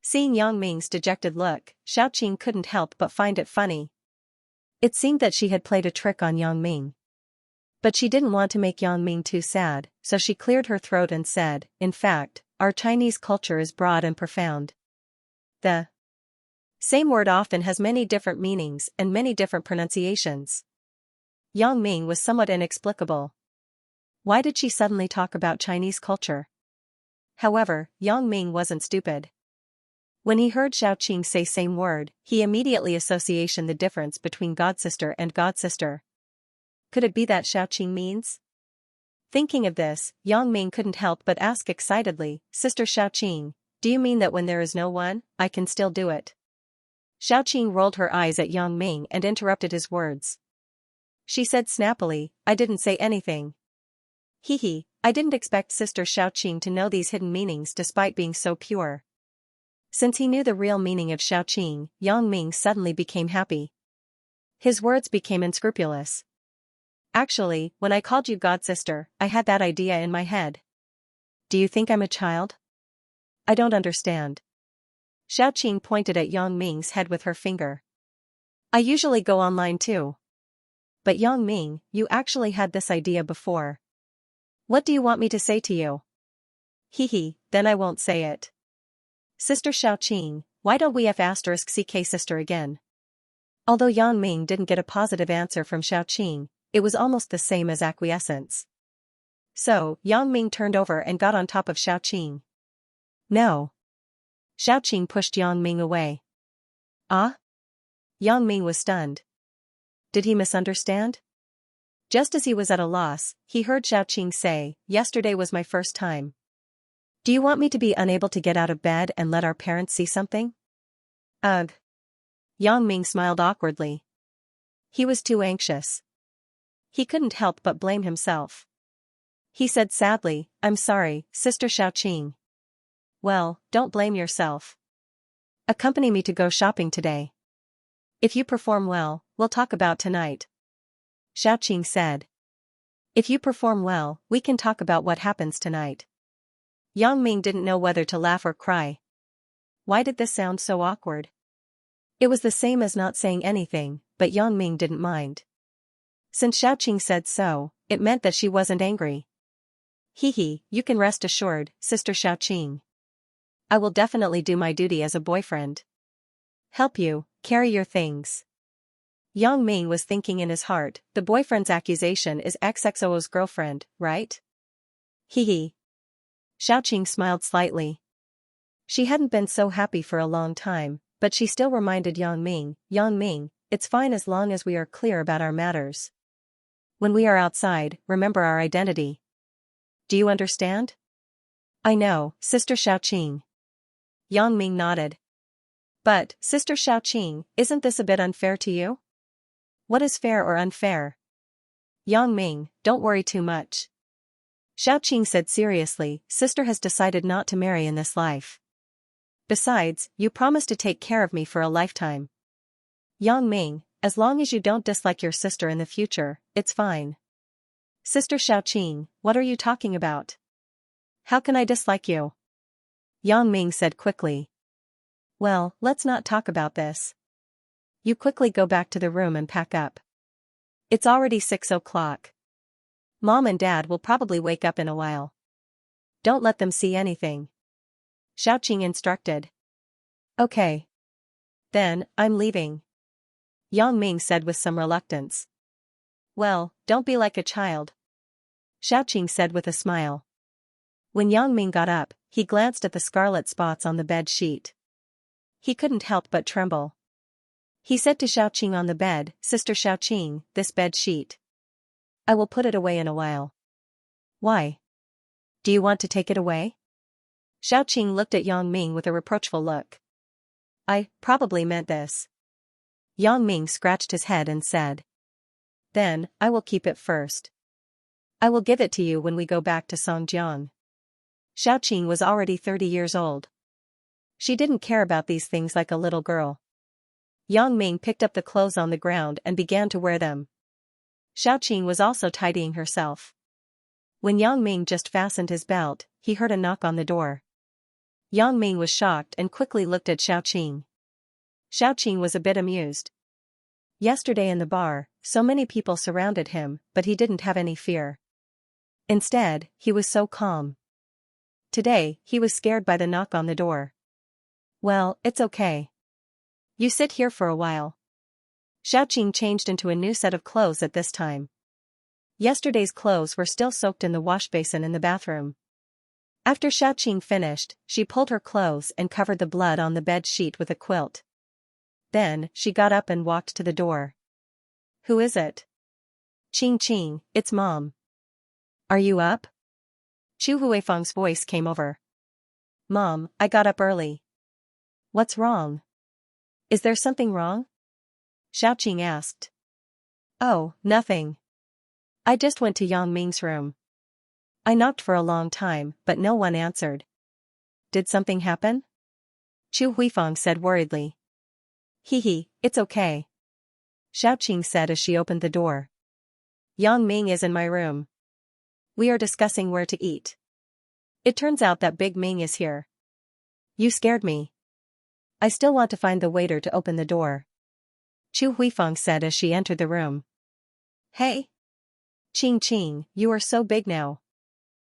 Seeing Yang Ming's dejected look, Xiaoqing couldn't help but find it funny. It seemed that she had played a trick on Yang Ming. But she didn't want to make Yang Ming too sad, so she cleared her throat and said, in fact, our Chinese culture is broad and profound. The same word often has many different meanings and many different pronunciations. Yang Ming was somewhat inexplicable. Why did she suddenly talk about Chinese culture? However, Yang Ming wasn't stupid. When he heard Xiaoqing say same word, he immediately associated the difference between godsister and godsister. Could it be that Xiaoqing means? Thinking of this, Yang Ming couldn't help but ask excitedly, Sister Xiaoqing, do you mean that when there is no one, I can still do it? Xiaoqing rolled her eyes at Yang Ming and interrupted his words. She said snappily, I didn't say anything. I didn't expect Sister Xiaoqing to know these hidden meanings despite being so pure. Since he knew the real meaning of Xiaoqing, Yang Ming suddenly became happy. His words became unscrupulous. Actually, when I called you godsister, I had that idea in my head. Do you think I'm a child? I don't understand. Xiaoqing pointed at Yang Ming's head with her finger. I usually go online too. But Yang Ming, you actually had this idea before. What do you want me to say to you? Then I won't say it. Sister Xiaoqing, why don't we *ck sister again? Although Yang Ming didn't get a positive answer from Xiaoqing, it was almost the same as acquiescence. So, Yang Ming turned over and got on top of Xiaoqing. No. Xiaoqing pushed Yang Ming away. Ah? Yang Ming was stunned. Did he misunderstand? Just as he was at a loss, he heard Xiaoqing say, yesterday was my first time. Do you want me to be unable to get out of bed and let our parents see something? Ugh. Yang Ming smiled awkwardly. He was too anxious. He couldn't help but blame himself. He said sadly, I'm sorry, Sister Xiaoqing. Well, don't blame yourself. Accompany me to go shopping today. If you perform well, we'll talk about tonight," Xiaoqing said. "If you perform well, we can talk about what happens tonight." Yang Ming didn't know whether to laugh or cry. Why did this sound so awkward? It was the same as not saying anything, but Yang Ming didn't mind. Since Xiaoqing said so, it meant that she wasn't angry. "Hee, you can rest assured, Sister Xiaoqing. I will definitely do my duty as a boyfriend. Help you, carry your things." Yang Ming was thinking in his heart, the boyfriend's accusation is XXO's girlfriend, right? Hee. Xiaoqing smiled slightly. She hadn't been so happy for a long time, but she still reminded Yang Ming, it's fine as long as we are clear about our matters. When we are outside, remember our identity. Do you understand? I know, Sister Xiaoqing. Yang Ming nodded. But, Sister Xiaoqing, isn't this a bit unfair to you? What is fair or unfair? Yang Ming, don't worry too much. Xiaoqing said seriously, Sister has decided not to marry in this life. Besides, you promised to take care of me for a lifetime. Yang Ming, as long as you don't dislike your sister in the future, it's fine. Sister Xiaoqing, what are you talking about? How can I dislike you? Yang Ming said quickly. Well, let's not talk about this. You quickly go back to the room and pack up. It's already 6 o'clock. Mom and Dad will probably wake up in a while. Don't let them see anything. Xiaoqing instructed. Okay. Then, I'm leaving. Yang Ming said with some reluctance. Well, don't be like a child. Xiaoqing said with a smile. When Yang Ming got up, he glanced at the scarlet spots on the bed sheet. He couldn't help but tremble. He said to Xiaoqing on the bed, Sister Xiaoqing, this bed sheet. I will put it away in a while. Why? Do you want to take it away? Xiaoqing looked at Yang Ming with a reproachful look. I probably meant this. Yang Ming scratched his head and said. Then, I will keep it first. I will give it to you when we go back to Songjiang. Xiaoqing was already 30 years old. She didn't care about these things like a little girl. Yang Ming picked up the clothes on the ground and began to wear them. Xiaoqing was also tidying herself. When Yang Ming just fastened his belt, he heard a knock on the door. Yang Ming was shocked and quickly looked at Xiaoqing. Xiaoqing was a bit amused. Yesterday in the bar, so many people surrounded him, but he didn't have any fear. Instead, he was so calm. Today, he was scared by the knock on the door. Well, it's okay. You sit here for a while. Xiaoqing changed into a new set of clothes at this time. Yesterday's clothes were still soaked in the wash basin in the bathroom. After Xiaoqing finished, she pulled her clothes and covered the blood on the bed sheet with a quilt. Then, she got up and walked to the door. Who is it? Qing, it's Mom. Are you up? Chu Huifeng's voice came over. Mom, I got up early. What's wrong? Is there something wrong? Xiaoqing asked. Oh, nothing. I just went to Yang Ming's room. I knocked for a long time, but no one answered. Did something happen? Chu Huifeng said worriedly. It's okay. Xiaoqing said as she opened the door. Yang Ming is in my room. We are discussing where to eat. It turns out that Big Ming is here. You scared me. I still want to find the waiter to open the door. Chu Huifeng said as she entered the room. Hey. Qing, you are so big now.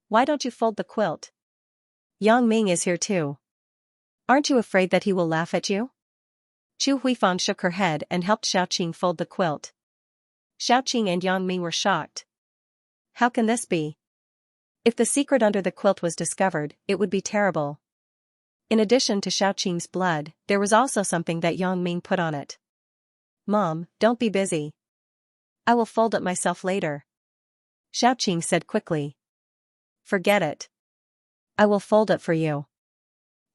Why don't you fold the quilt? Yang Ming is here too. Aren't you afraid that he will laugh at you? Chu Huifeng shook her head and helped Xiaoqing fold the quilt. Xiaoqing and Yang Ming were shocked. How can this be? If the secret under the quilt was discovered, it would be terrible. In addition to Xiaoqing's blood, there was also something that Yang Ming put on it. Mom, don't be busy. I will fold it myself later. Xiaoqing said quickly. Forget it. I will fold it for you.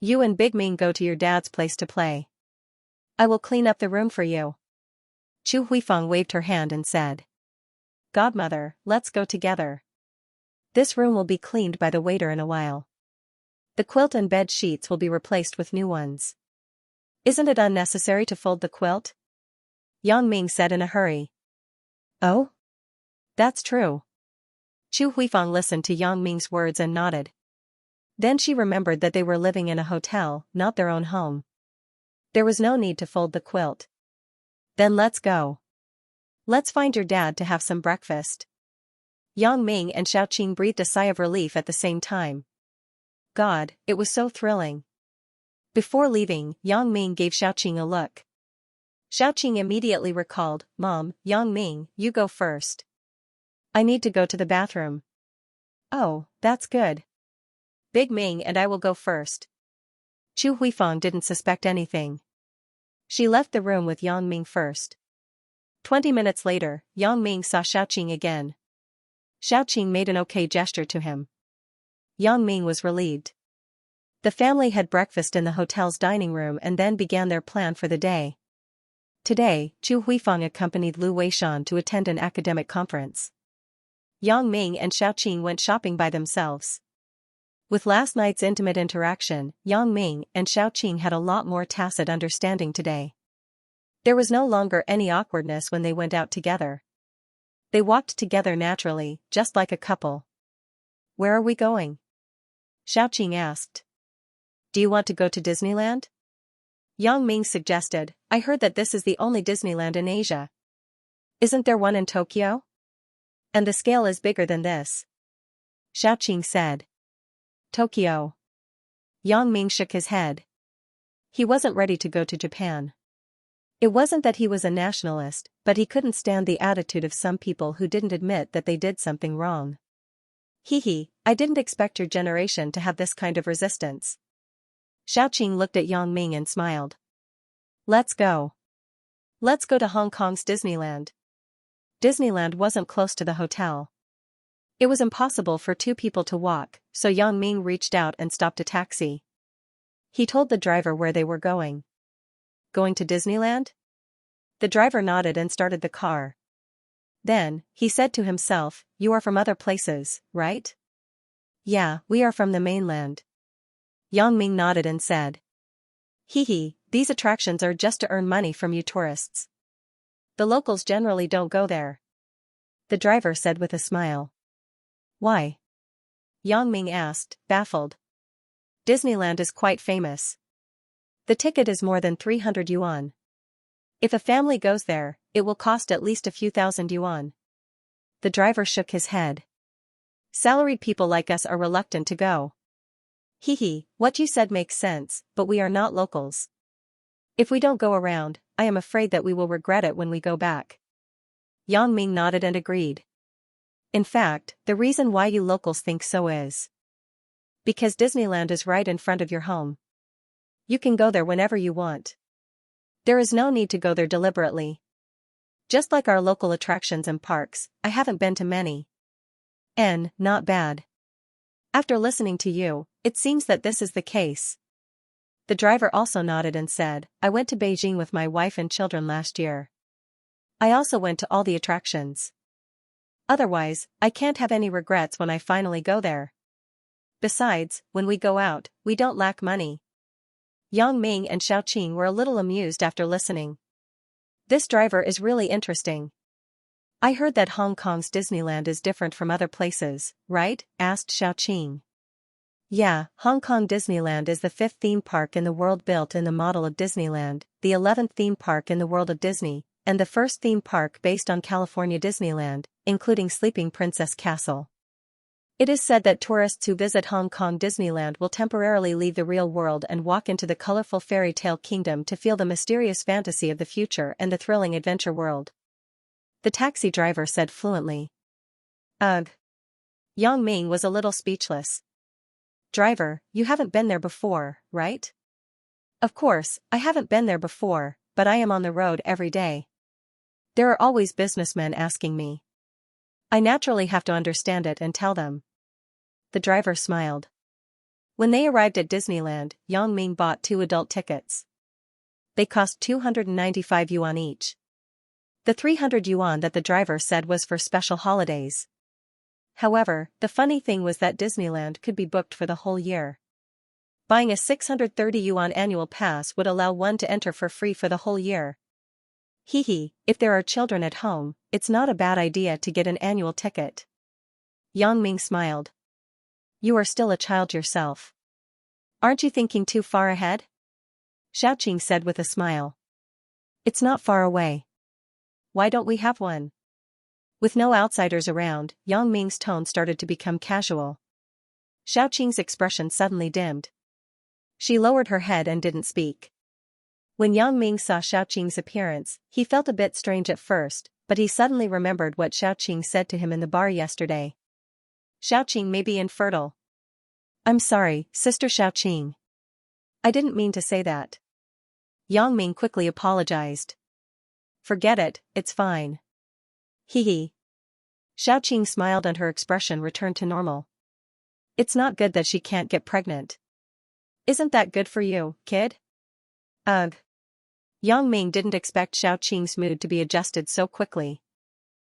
You and Big Ming go to your dad's place to play. I will clean up the room for you. Chu Huifeng waved her hand and said. Godmother, let's go together. This room will be cleaned by the waiter in a while. The quilt and bed sheets will be replaced with new ones. Isn't it unnecessary to fold the quilt? Yang Ming said in a hurry. Oh? That's true. Chu Huifang listened to Yang Ming's words and nodded. Then she remembered that they were living in a hotel, not their own home. There was no need to fold the quilt. Then let's go. Let's find your dad to have some breakfast. Yang Ming and Xiaoqing breathed a sigh of relief at the same time. God, it was so thrilling. Before leaving, Yang Ming gave Xiaoqing a look. Xiaoqing immediately recalled, Mom, Yang Ming, you go first. I need to go to the bathroom. Oh, that's good. Big Ming and I will go first. Chu Huifang didn't suspect anything. She left the room with Yang Ming first. 20 minutes later, Yang Ming saw Xiaoqing again. Xiaoqing made an okay gesture to him. Yang Ming was relieved. The family had breakfast in the hotel's dining room and then began their plan for the day. Today, Chu Huifang accompanied Lu Weishan to attend an academic conference. Yang Ming and Xiaoqing went shopping by themselves. With last night's intimate interaction, Yang Ming and Xiaoqing had a lot more tacit understanding today. There was no longer any awkwardness when they went out together. They walked together naturally, just like a couple. Where are we going? Xiaoqing asked. Do you want to go to Disneyland? Yang Ming suggested, I heard that this is the only Disneyland in Asia. Isn't there one in Tokyo? And the scale is bigger than this. Xiaoqing said. Tokyo. Yang Ming shook his head. He wasn't ready to go to Japan. It wasn't that he was a nationalist, but he couldn't stand the attitude of some people who didn't admit that they did something wrong. Hee, I didn't expect your generation to have this kind of resistance. Xiaoqing looked at Yang Ming and smiled. Let's go. Let's go to Hong Kong's Disneyland. Disneyland wasn't close to the hotel. It was impossible for two people to walk, so Yang Ming reached out and stopped a taxi. He told the driver where they were going. Going to Disneyland? The driver nodded and started the car. Then, he said to himself, You are from other places, right? Yeah, we are from the mainland. Yang Ming nodded and said. Hee, these attractions are just to earn money from you tourists. The locals generally don't go there. The driver said with a smile. Why? Yang Ming asked, baffled. Disneyland is quite famous. The ticket is more than 300 yuan. If a family goes there, it will cost at least a few thousand yuan. The driver shook his head. Salaried people like us are reluctant to go. Hee, what you said makes sense, but we are not locals. If we don't go around, I am afraid that we will regret it when we go back. Yang Ming nodded and agreed. In fact, the reason why you locals think so is because Disneyland is right in front of your home. You can go there whenever you want. There is no need to go there deliberately. Just like our local attractions and parks, I haven't been to many. Not bad. After listening to you, it seems that this is the case. The driver also nodded and said, I went to Beijing with my wife and children last year. I also went to all the attractions. Otherwise, I can't have any regrets when I finally go there. Besides, when we go out, we don't lack money. Yang Ming and Xiaoqing were a little amused after listening. This driver is really interesting. I heard that Hong Kong's Disneyland is different from other places, right? Asked Xiaoqing. Yeah, Hong Kong Disneyland is the 5th theme park in the world built in the model of Disneyland, the 11th theme park in the world of Disney, and the first theme park based on California Disneyland, including Sleeping Princess Castle. It is said that tourists who visit Hong Kong Disneyland will temporarily leave the real world and walk into the colorful fairy tale kingdom to feel the mysterious fantasy of the future and the thrilling adventure world. The taxi driver said fluently. Ugh. Yang Ming was a little speechless. Driver, you haven't been there before, right? Of course, I haven't been there before, but I am on the road every day. There are always businessmen asking me. I naturally have to understand it and tell them. The driver smiled. When they arrived at Disneyland, Yang Ming bought 2 adult tickets. They cost 295 yuan each. The 300 yuan that the driver said was for special holidays. However, the funny thing was that Disneyland could be booked for the whole year. Buying a 630 yuan annual pass would allow one to enter for free for the whole year. If there are children at home, it's not a bad idea to get an annual ticket. Yang Ming smiled. You are still a child yourself. Aren't you thinking too far ahead? Xiaoqing said with a smile. It's not far away. Why don't we have one? With no outsiders around, Yang Ming's tone started to become casual. Xiaoqing's expression suddenly dimmed. She lowered her head and didn't speak. When Yang Ming saw Xiaoqing's appearance, he felt a bit strange at first, but he suddenly remembered what Xiaoqing said to him in the bar yesterday. Xiaoqing may be infertile. I'm sorry, Sister Xiaoqing. I didn't mean to say that. Yang Ming quickly apologized. Forget it, it's fine. Xiaoqing smiled and her expression returned to normal. It's not good that she can't get pregnant. Isn't that good for you, kid? Ugh. Yang Ming didn't expect Xiaoqing's mood to be adjusted so quickly.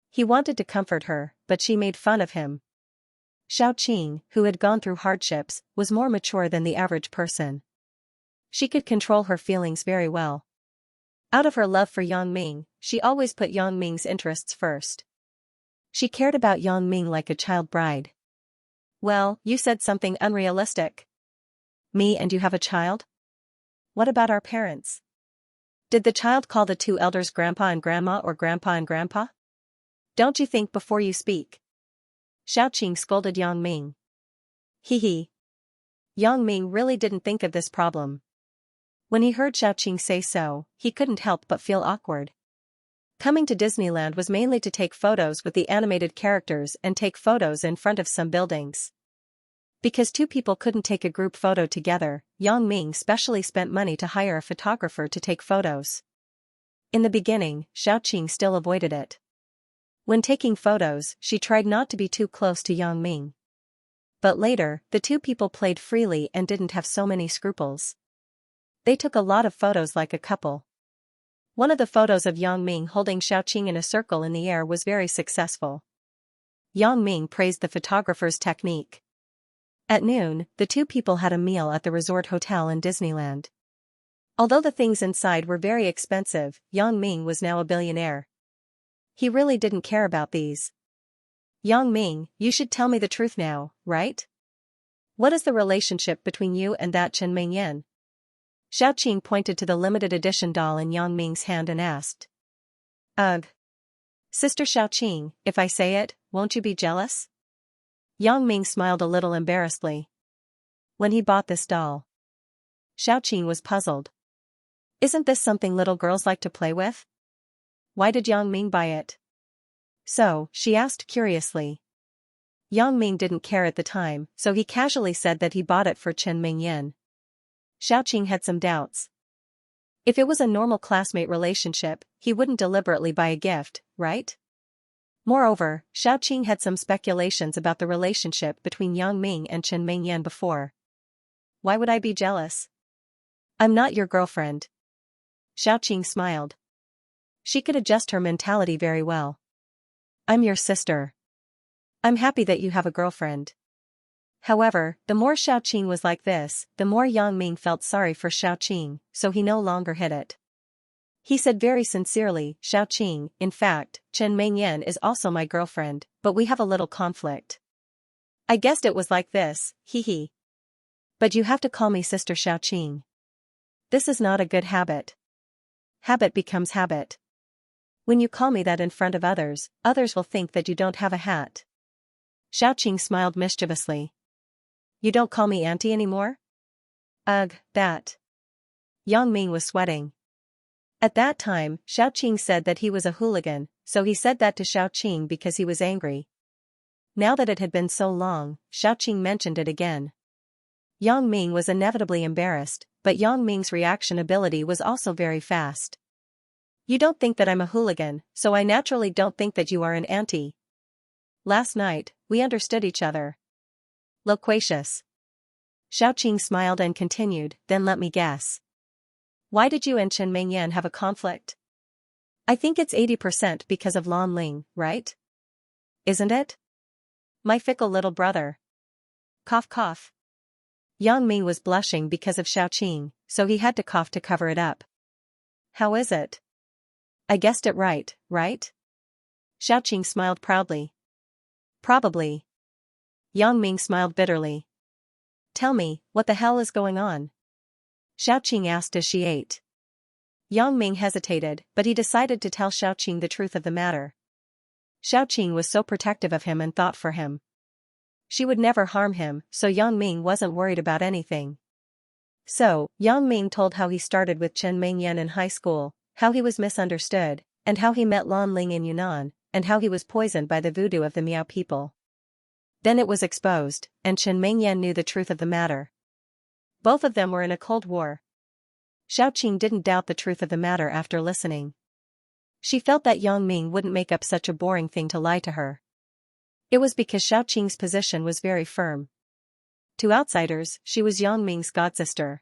He wanted to comfort her, but she made fun of him. Xiaoqing, who had gone through hardships, was more mature than the average person. She could control her feelings very well. Out of her love for Yang Ming, she always put Yang Ming's interests first. She cared about Yang Ming like a child bride. Well, you said something unrealistic. Me and you have a child? What about our parents? Did the child call the two elders grandpa and grandma or grandpa and grandpa? Don't you think before you speak? Xiaoqing scolded Yang Ming. Yang Ming really didn't think of this problem. When he heard Xiaoqing say so, he couldn't help but feel awkward. Coming to Disneyland was mainly to take photos with the animated characters and take photos in front of some buildings. Because two people couldn't take a group photo together, Yang Ming specially spent money to hire a photographer to take photos. In the beginning, Xiaoqing still avoided it. When taking photos, she tried not to be too close to Yang Ming. But later, the two people played freely and didn't have so many scruples. They took a lot of photos like a couple. One of the photos of Yang Ming holding Xiaoqing in a circle in the air was very successful. Yang Ming praised the photographer's technique. At noon, the two people had a meal at the resort hotel in Disneyland. Although the things inside were very expensive, Yang Ming was now a billionaire. He really didn't care about these. Yang Ming, you should tell me the truth now, right? What is the relationship between you and that Chen Mingyan? Xiaoqing pointed to the limited edition doll in Yang Ming's hand and asked. Ugh. Sister Xiaoqing, if I say it, won't you be jealous? Yang Ming smiled a little embarrassedly. When he bought this doll. Xiaoqing was puzzled. Isn't this something little girls like to play with? Why did Yang Ming buy it? So, she asked curiously. Yang Ming didn't care at the time, so he casually said that he bought it for Chen Mingyan. Xiaoqing had some doubts. If it was a normal classmate relationship, he wouldn't deliberately buy a gift, right? Moreover, Xiaoqing had some speculations about the relationship between Yang Ming and Chen Mingyan before. Why would I be jealous? I'm not your girlfriend. Xiaoqing smiled. She could adjust her mentality very well. I'm your sister. I'm happy that you have a girlfriend. However, the more Xiaoqing was like this, the more Yang Ming felt sorry for Xiaoqing, so he no longer hid it. He said very sincerely, Xiaoqing, in fact, Chen Mingyan is also my girlfriend, but we have a little conflict. I guessed it was like this, But you have to call me Sister Xiaoqing. This is not a good habit. Habit becomes habit. When you call me that in front of others, others will think that you don't have a hat. Xiaoqing smiled mischievously. You don't call me auntie anymore? Ugh, that. Yang Ming was sweating. At that time, Xiaoqing said that he was a hooligan, so he said that to Xiaoqing because he was angry. Now that it had been so long, Xiaoqing mentioned it again. Yang Ming was inevitably embarrassed, but Yang Ming's reaction ability was also very fast. You don't think that I'm a hooligan, so I naturally don't think that you are an auntie. Last night, we understood each other. Loquacious. Xiaoqing smiled and continued, then let me guess. Why did you and Chen Mingyan have a conflict? I think it's 80% because of Lan Ling, right? Isn't it? My fickle little brother. Cough cough. Yang Ming was blushing because of Xiaoqing, so he had to cough to cover it up. How is it? I guessed it right, right? Xiaoqing smiled proudly. Probably. Yang Ming smiled bitterly. Tell me, what the hell is going on? Xiaoqing asked as she ate. Yang Ming hesitated, but he decided to tell Xiaoqing the truth of the matter. Xiaoqing was so protective of him and thought for him. She would never harm him, so Yang Ming wasn't worried about anything. So, Yang Ming told how he started with Chen Mingyan in high school, how he was misunderstood, and how he met Lan Ling in Yunnan, and how he was poisoned by the voodoo of the Miao people. Then it was exposed, and Chen Mingyan knew the truth of the matter. Both of them were in a cold war. Xiaoqing didn't doubt the truth of the matter after listening. She felt that Yang Ming wouldn't make up such a boring thing to lie to her. It was because Xiaoqing's position was very firm. To outsiders, she was Yang Ming's godsister.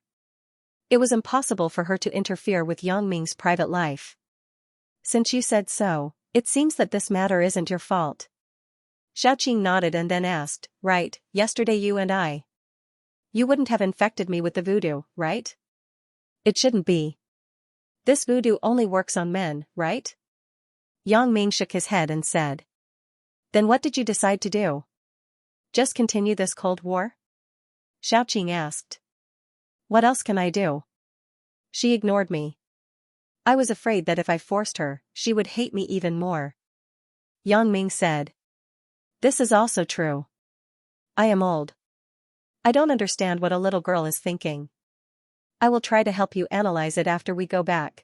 It was impossible for her to interfere with Yang Ming's private life. Since you said so, it seems that this matter isn't your fault. Xiaoqing nodded and then asked, right, yesterday you and I. You wouldn't have infected me with the voodoo, right? It shouldn't be. This voodoo only works on men, right? Yang Ming shook his head and said. Then what did you decide to do? Just continue this cold war? Xiaoqing asked. What else can I do? She ignored me. I was afraid that if I forced her, she would hate me even more. Yang Ming said. This is also true. I am old. I don't understand what a little girl is thinking. I will try to help you analyze it after we go back.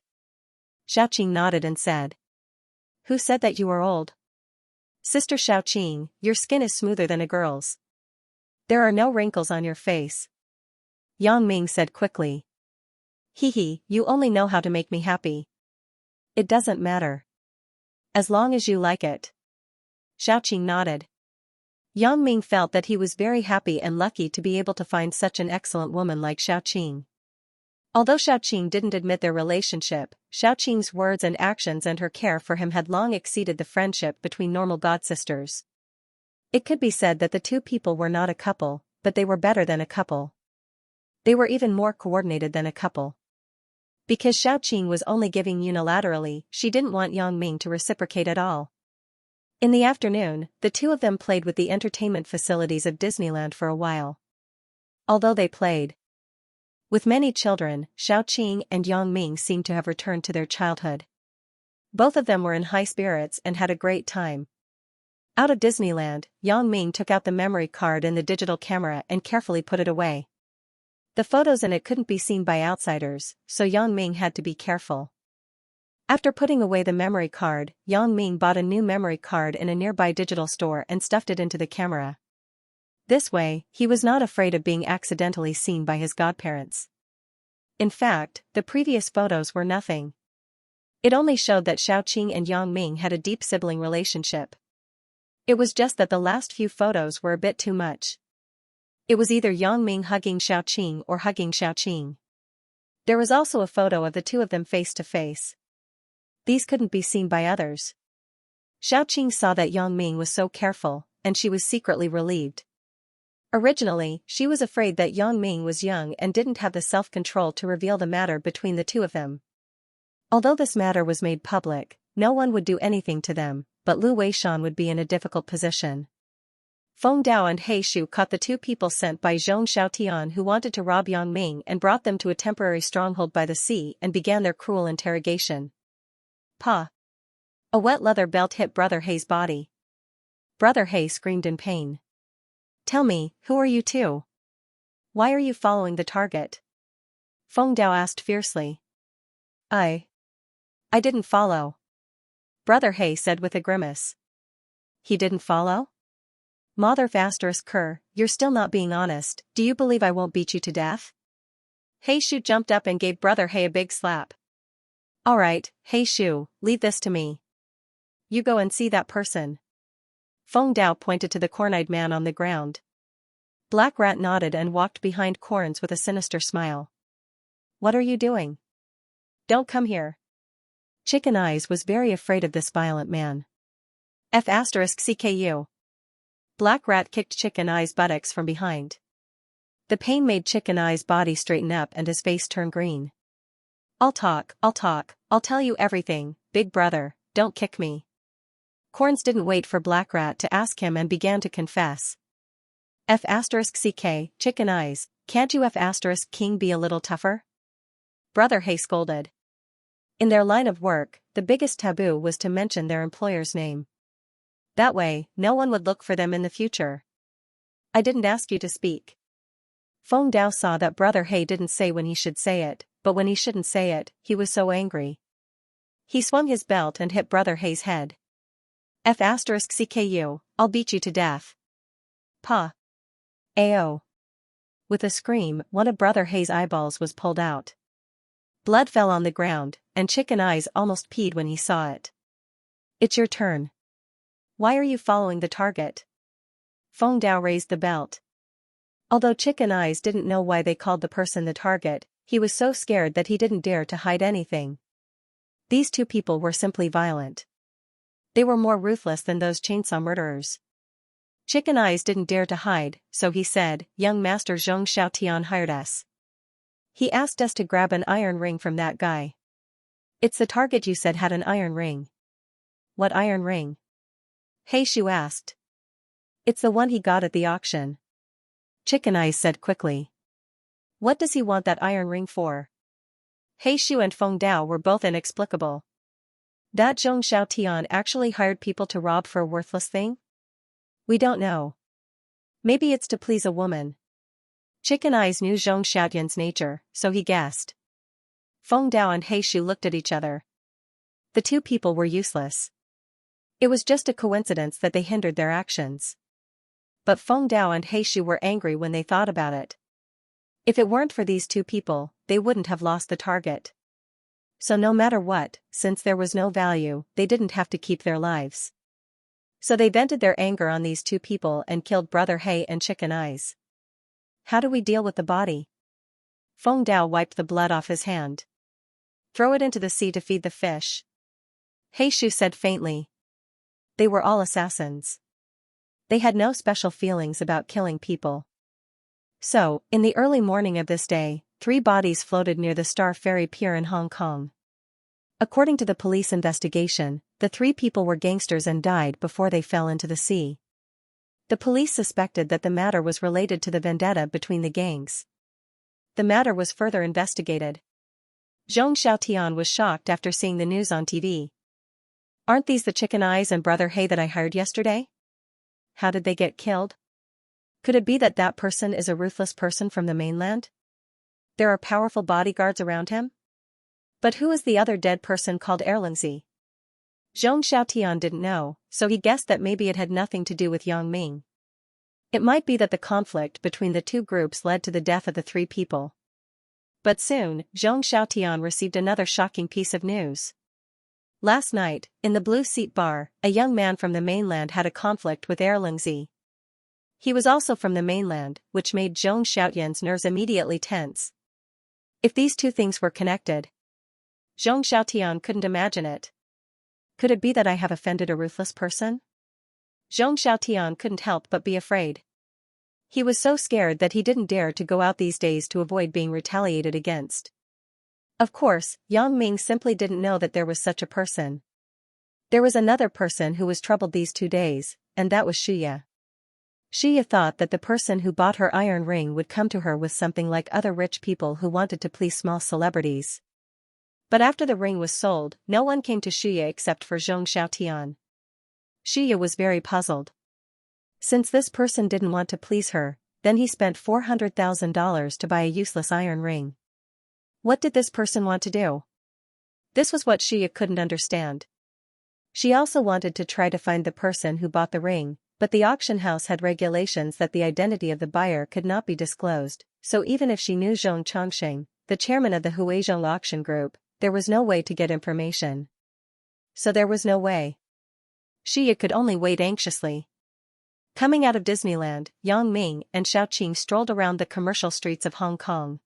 Xiaoqing nodded and said. Who said that you are old? Sister Xiaoqing, your skin is smoother than a girl's. There are no wrinkles on your face. Yang Ming said quickly. Hee, you only know how to make me happy. It doesn't matter. As long as you like it. Xiaoqing nodded. Yang Ming felt that he was very happy and lucky to be able to find such an excellent woman like Xiaoqing. Although Xiaoqing didn't admit their relationship, Xiaoqing's words and actions and her care for him had long exceeded the friendship between normal godsisters. It could be said that the two people were not a couple, but they were better than a couple. They were even more coordinated than a couple. Because Xiaoqing was only giving unilaterally, she didn't want Yang Ming to reciprocate at all. In the afternoon, the two of them played with the entertainment facilities of Disneyland for a while. Although they played with many children, Xiaoqing and Yang Ming seemed to have returned to their childhood. Both of them were in high spirits and had a great time. Out of Disneyland, Yang Ming took out the memory card in the digital camera and carefully put it away. The photos in it couldn't be seen by outsiders, so Yang Ming had to be careful. After putting away the memory card, Yang Ming bought a new memory card in a nearby digital store and stuffed it into the camera. This way, he was not afraid of being accidentally seen by his godparents. In fact, the previous photos were nothing. It only showed that Xiaoqing and Yang Ming had a deep sibling relationship. It was just that the last few photos were a bit too much. It was either Yang Ming hugging Xiaoqing or hugging Xiaoqing. There was also a photo of the two of them face to face. These couldn't be seen by others. Xiaoqing saw that Yang Ming was so careful, and she was secretly relieved. Originally, she was afraid that Yang Ming was young and didn't have the self-control to reveal the matter between the two of them. Although this matter was made public, no one would do anything to them, but Lu Weishan would be in a difficult position. Feng Dao and He Shu caught the two people sent by Zhong Xiaotian who wanted to rob Yang Ming and brought them to a temporary stronghold by the sea and began their cruel interrogation. Pa! A wet leather belt hit Brother He's body. Brother He screamed in pain. Tell me, who are you two? Why are you following the target? Feng Dao asked fiercely. I didn't follow. Brother He said with a grimace. He didn't follow? Mother Kerr, you're still not being honest. Do you believe I won't beat you to death? He Shu jumped up and gave Brother He a big slap. Alright, He Shu, leave this to me. You go and see that person. Feng Dao pointed to the corn-eyed man on the ground. Black Rat nodded and walked behind Corns with a sinister smile. What are you doing? Don't come here. Chicken Eyes was very afraid of this violent man. CKU. Black Rat kicked Chicken Eyes' buttocks from behind. The pain made Chicken Eyes' body straighten up and his face turn green. I'll talk, I'll tell you everything, "Big brother, don't kick me." Corns didn't wait for Black Rat to ask him and began to confess. F*ck, chicken eyes, can't you F*king be a little tougher? Brother Hay scolded. In their line of work, the biggest taboo was to mention their employer's name. That way, no one would look for them in the future. "I didn't ask you to speak." Feng Dao saw that Brother Hay didn't say when he should say it, but when he shouldn't say it, he was so angry. He swung his belt and hit Brother Hay's head. F*cku, I'll beat you to death. Pa. Ao. With a scream, one of Brother Hay's eyeballs was pulled out. Blood fell on the ground, and Chicken Eyes almost peed when he saw it. "It's your turn. Why are you following the target?" Feng Dao raised the belt. Although Chicken Eyes didn't know why they called the person the target, he was so scared that he didn't dare to hide anything. These two people were simply violent. They were more ruthless than those chainsaw murderers. Chicken Eyes didn't dare to hide, so he said, "Young Master Zhong Xiaotian hired us. He asked us to grab an iron ring from that guy." "It's the target you said had an iron ring." "What iron ring?" He Shu asked. "It's the one he got at the auction." Chicken Eyes said quickly. "What does he want that iron ring for?" He Shu and Feng Dao were both inexplicable. That Zhong Xiaotian actually hired people to rob for a worthless thing? "We don't know. Maybe it's to please a woman." Chicken Eyes knew Zhong Xiaotian's nature, so he guessed. Feng Dao and He Shu looked at each other. The two people were useless. It was just a coincidence that they hindered their actions. But Feng Dao and He Shu were angry when they thought about it. If it weren't for these two people, they wouldn't have lost the target. So no matter what, since there was no value, they didn't have to keep their lives. So they vented their anger on these two people and killed Brother Hay and Chicken Eyes. "How do we deal with the body?" Feng Dao wiped the blood off his hand. "Throw it into the sea to feed the fish." He Shu said faintly. They were all assassins. They had no special feelings about killing people. So, in the early morning of this day, 3 bodies floated near the Star Ferry Pier in Hong Kong. According to the police investigation, the 3 people were gangsters and died before they fell into the sea. The police suspected that the matter was related to the vendetta between the gangs. The matter was further investigated. Zhong Xiaotian was shocked after seeing the news on TV. "Aren't these the Chicken Eyes and Brother Hay that I hired yesterday? How did they get killed? Could it be that that person is a ruthless person from the mainland? There are powerful bodyguards around him? But who is the other dead person called Erlingzi?" Zhong Xiaotian didn't know, so he guessed that maybe it had nothing to do with Yang Ming. It might be that the conflict between the two groups led to the death of the 3 people. But soon, Zhong Xiaotian received another shocking piece of news. Last night, in the Blue Seat Bar, a young man from the mainland had a conflict with Erlingzi. He was also from the mainland, which made Zhong Xiaotian's nerves immediately tense. If these two things were connected, Zhong Xiaotian couldn't imagine it. Could it be that I have offended a ruthless person? Zhong Xiaotian couldn't help but be afraid. He was so scared that he didn't dare to go out these days to avoid being retaliated against. Of course, Yang Ming simply didn't know that there was such a person. There was another person who was troubled these 2 days, and that was Xianxia. Xianxia thought that the person who bought her iron ring would come to her with something like other rich people who wanted to please small celebrities. But after the ring was sold, no one came to Xianxia except for Zhong Xiaotian. Xianxia was very puzzled. Since this person didn't want to please her, then he spent $400,000 to buy a useless iron ring. What did this person want to do? This was what Xianxia couldn't understand. She also wanted to try to find the person who bought the ring, but the auction house had regulations that the identity of the buyer could not be disclosed, so even if she knew Zhong Chongqing, the chairman of the Huizhong auction group, there was no way to get information. So there was no way. Xianxia could only wait anxiously. Coming out of Disneyland, Yang Ming and Xiaoqing strolled around the commercial streets of Hong Kong.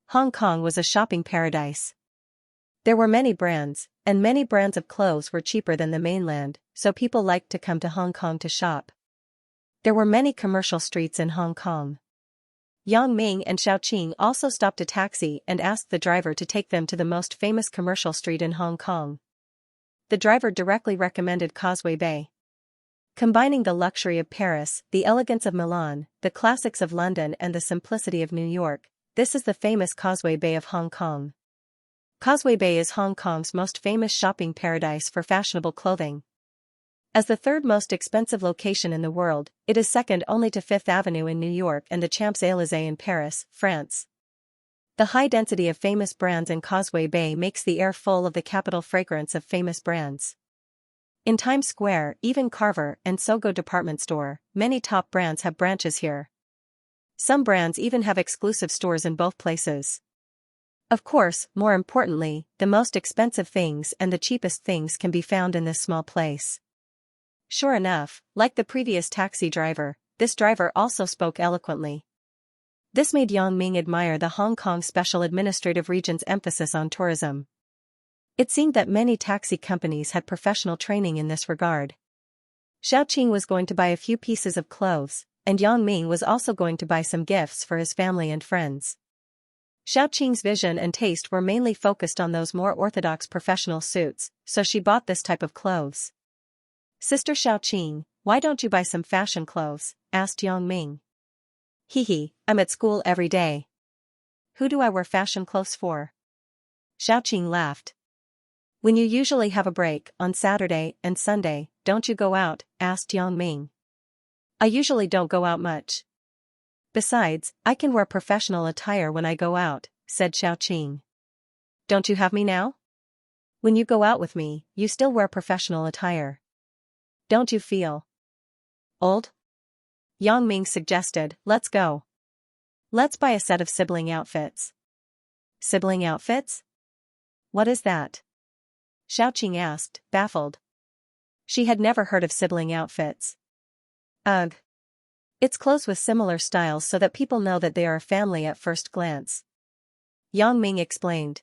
Hong Kong was a shopping paradise. There were many brands, and many brands of clothes were cheaper than the mainland, so people liked to come to Hong Kong to shop. There were many commercial streets in Hong Kong. Yang Ming and Xiaoqing also stopped a taxi and asked the driver to take them to the most famous commercial street in Hong Kong. The driver directly recommended Causeway Bay. Combining the luxury of Paris, the elegance of Milan, the classics of London and the simplicity of New York, this is the famous Causeway Bay of Hong Kong. Causeway Bay is Hong Kong's most famous shopping paradise for fashionable clothing. As the third most expensive location in the world, it is second only to Fifth Avenue in New York and the Champs-Élysées in Paris, France. The high density of famous brands in Causeway Bay makes the air full of the capital fragrance of famous brands. In Times Square, even Carver and Sogo department store, many top brands have branches here. Some brands even have exclusive stores in both places. Of course, more importantly, the most expensive things and the cheapest things can be found in this small place. Sure enough, like the previous taxi driver, this driver also spoke eloquently. This made Yang Ming admire the Hong Kong Special Administrative Region's emphasis on tourism. It seemed that many taxi companies had professional training in this regard. Xiaoqing was going to buy a few pieces of clothes, and Yang Ming was also going to buy some gifts for his family and friends. Xiaoqing's vision and taste were mainly focused on those more orthodox professional suits, so she bought this type of clothes. "Sister Xiaoqing, why don't you buy some fashion clothes?" asked Yang Ming. "Hee, I'm at school every day. Who do I wear fashion clothes for?" Xiaoqing laughed. "When you usually have a break, on Saturday and Sunday, don't you go out?" asked Yang Ming. "I usually don't go out much. Besides, I can wear professional attire when I go out," said Xiaoqing. "Don't you have me now? When you go out with me, you still wear professional attire. Don't you feel old?" Yang Ming suggested, "Let's go. Let's buy a set of sibling outfits." "Sibling outfits? What is that?" Xiaoqing asked, baffled. She had never heard of sibling outfits. "Ugh. It's clothes with similar styles so that people know that they are a family at first glance." Yang Ming explained.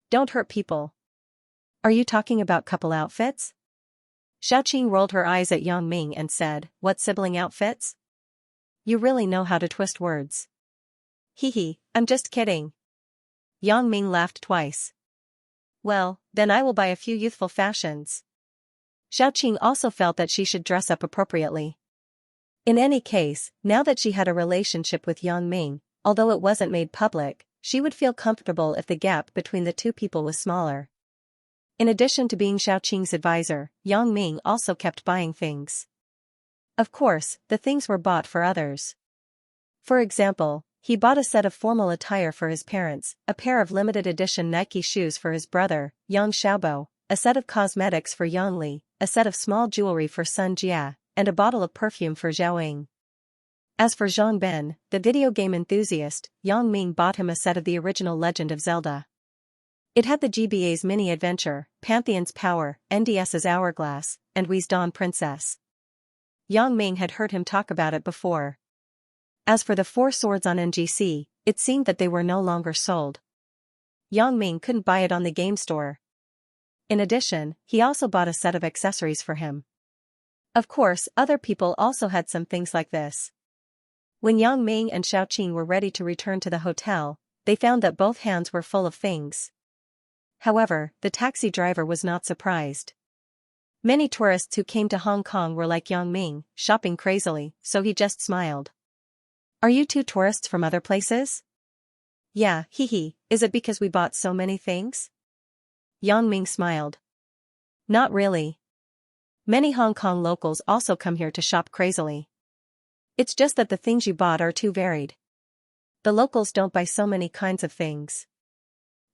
"Don't hurt people. Are you talking about couple outfits?" Xiaoqing rolled her eyes at Yang Ming and said, "What sibling outfits? You really know how to twist words." "Hee, I'm just kidding." Yang Ming laughed twice. "Well, then I will buy a few youthful fashions." Xiaoqing also felt that she should dress up appropriately. In any case, now that she had a relationship with Yang Ming, although it wasn't made public, she would feel comfortable if the gap between the two people was smaller. In addition to being Xiaoqing's advisor, Yang Ming also kept buying things. Of course, the things were bought for others. For example, he bought a set of formal attire for his parents, a pair of limited edition Nike shoes for his brother, Yang Xiaobo, a set of cosmetics for Yang Li, a set of small jewelry for Sun Jia, and a bottle of perfume for Zhao Ying. As for Zhang Ben, the video game enthusiast, Yang Ming bought him a set of the original Legend of Zelda. It had the GBA's Mini Adventure, Pantheon's Power, NDS's Hourglass, and Wii's Dawn Princess. Yang Ming had heard him talk about it before. As for the 4 swords on NGC, it seemed that they were no longer sold. Yang Ming couldn't buy it on the game store. In addition, he also bought a set of accessories for him. Of course, other people also had some things like this. When Yang Ming and Xiaoqing were ready to return to the hotel, they found that both hands were full of things. However, the taxi driver was not surprised. Many tourists who came to Hong Kong were like Yang Ming, shopping crazily, so he just smiled. "Are you two tourists from other places?" "Yeah, hee, is it because we bought so many things?" Yang Ming smiled. "Not really. Many Hong Kong locals also come here to shop crazily. It's just that the things you bought are too varied. The locals don't buy so many kinds of things."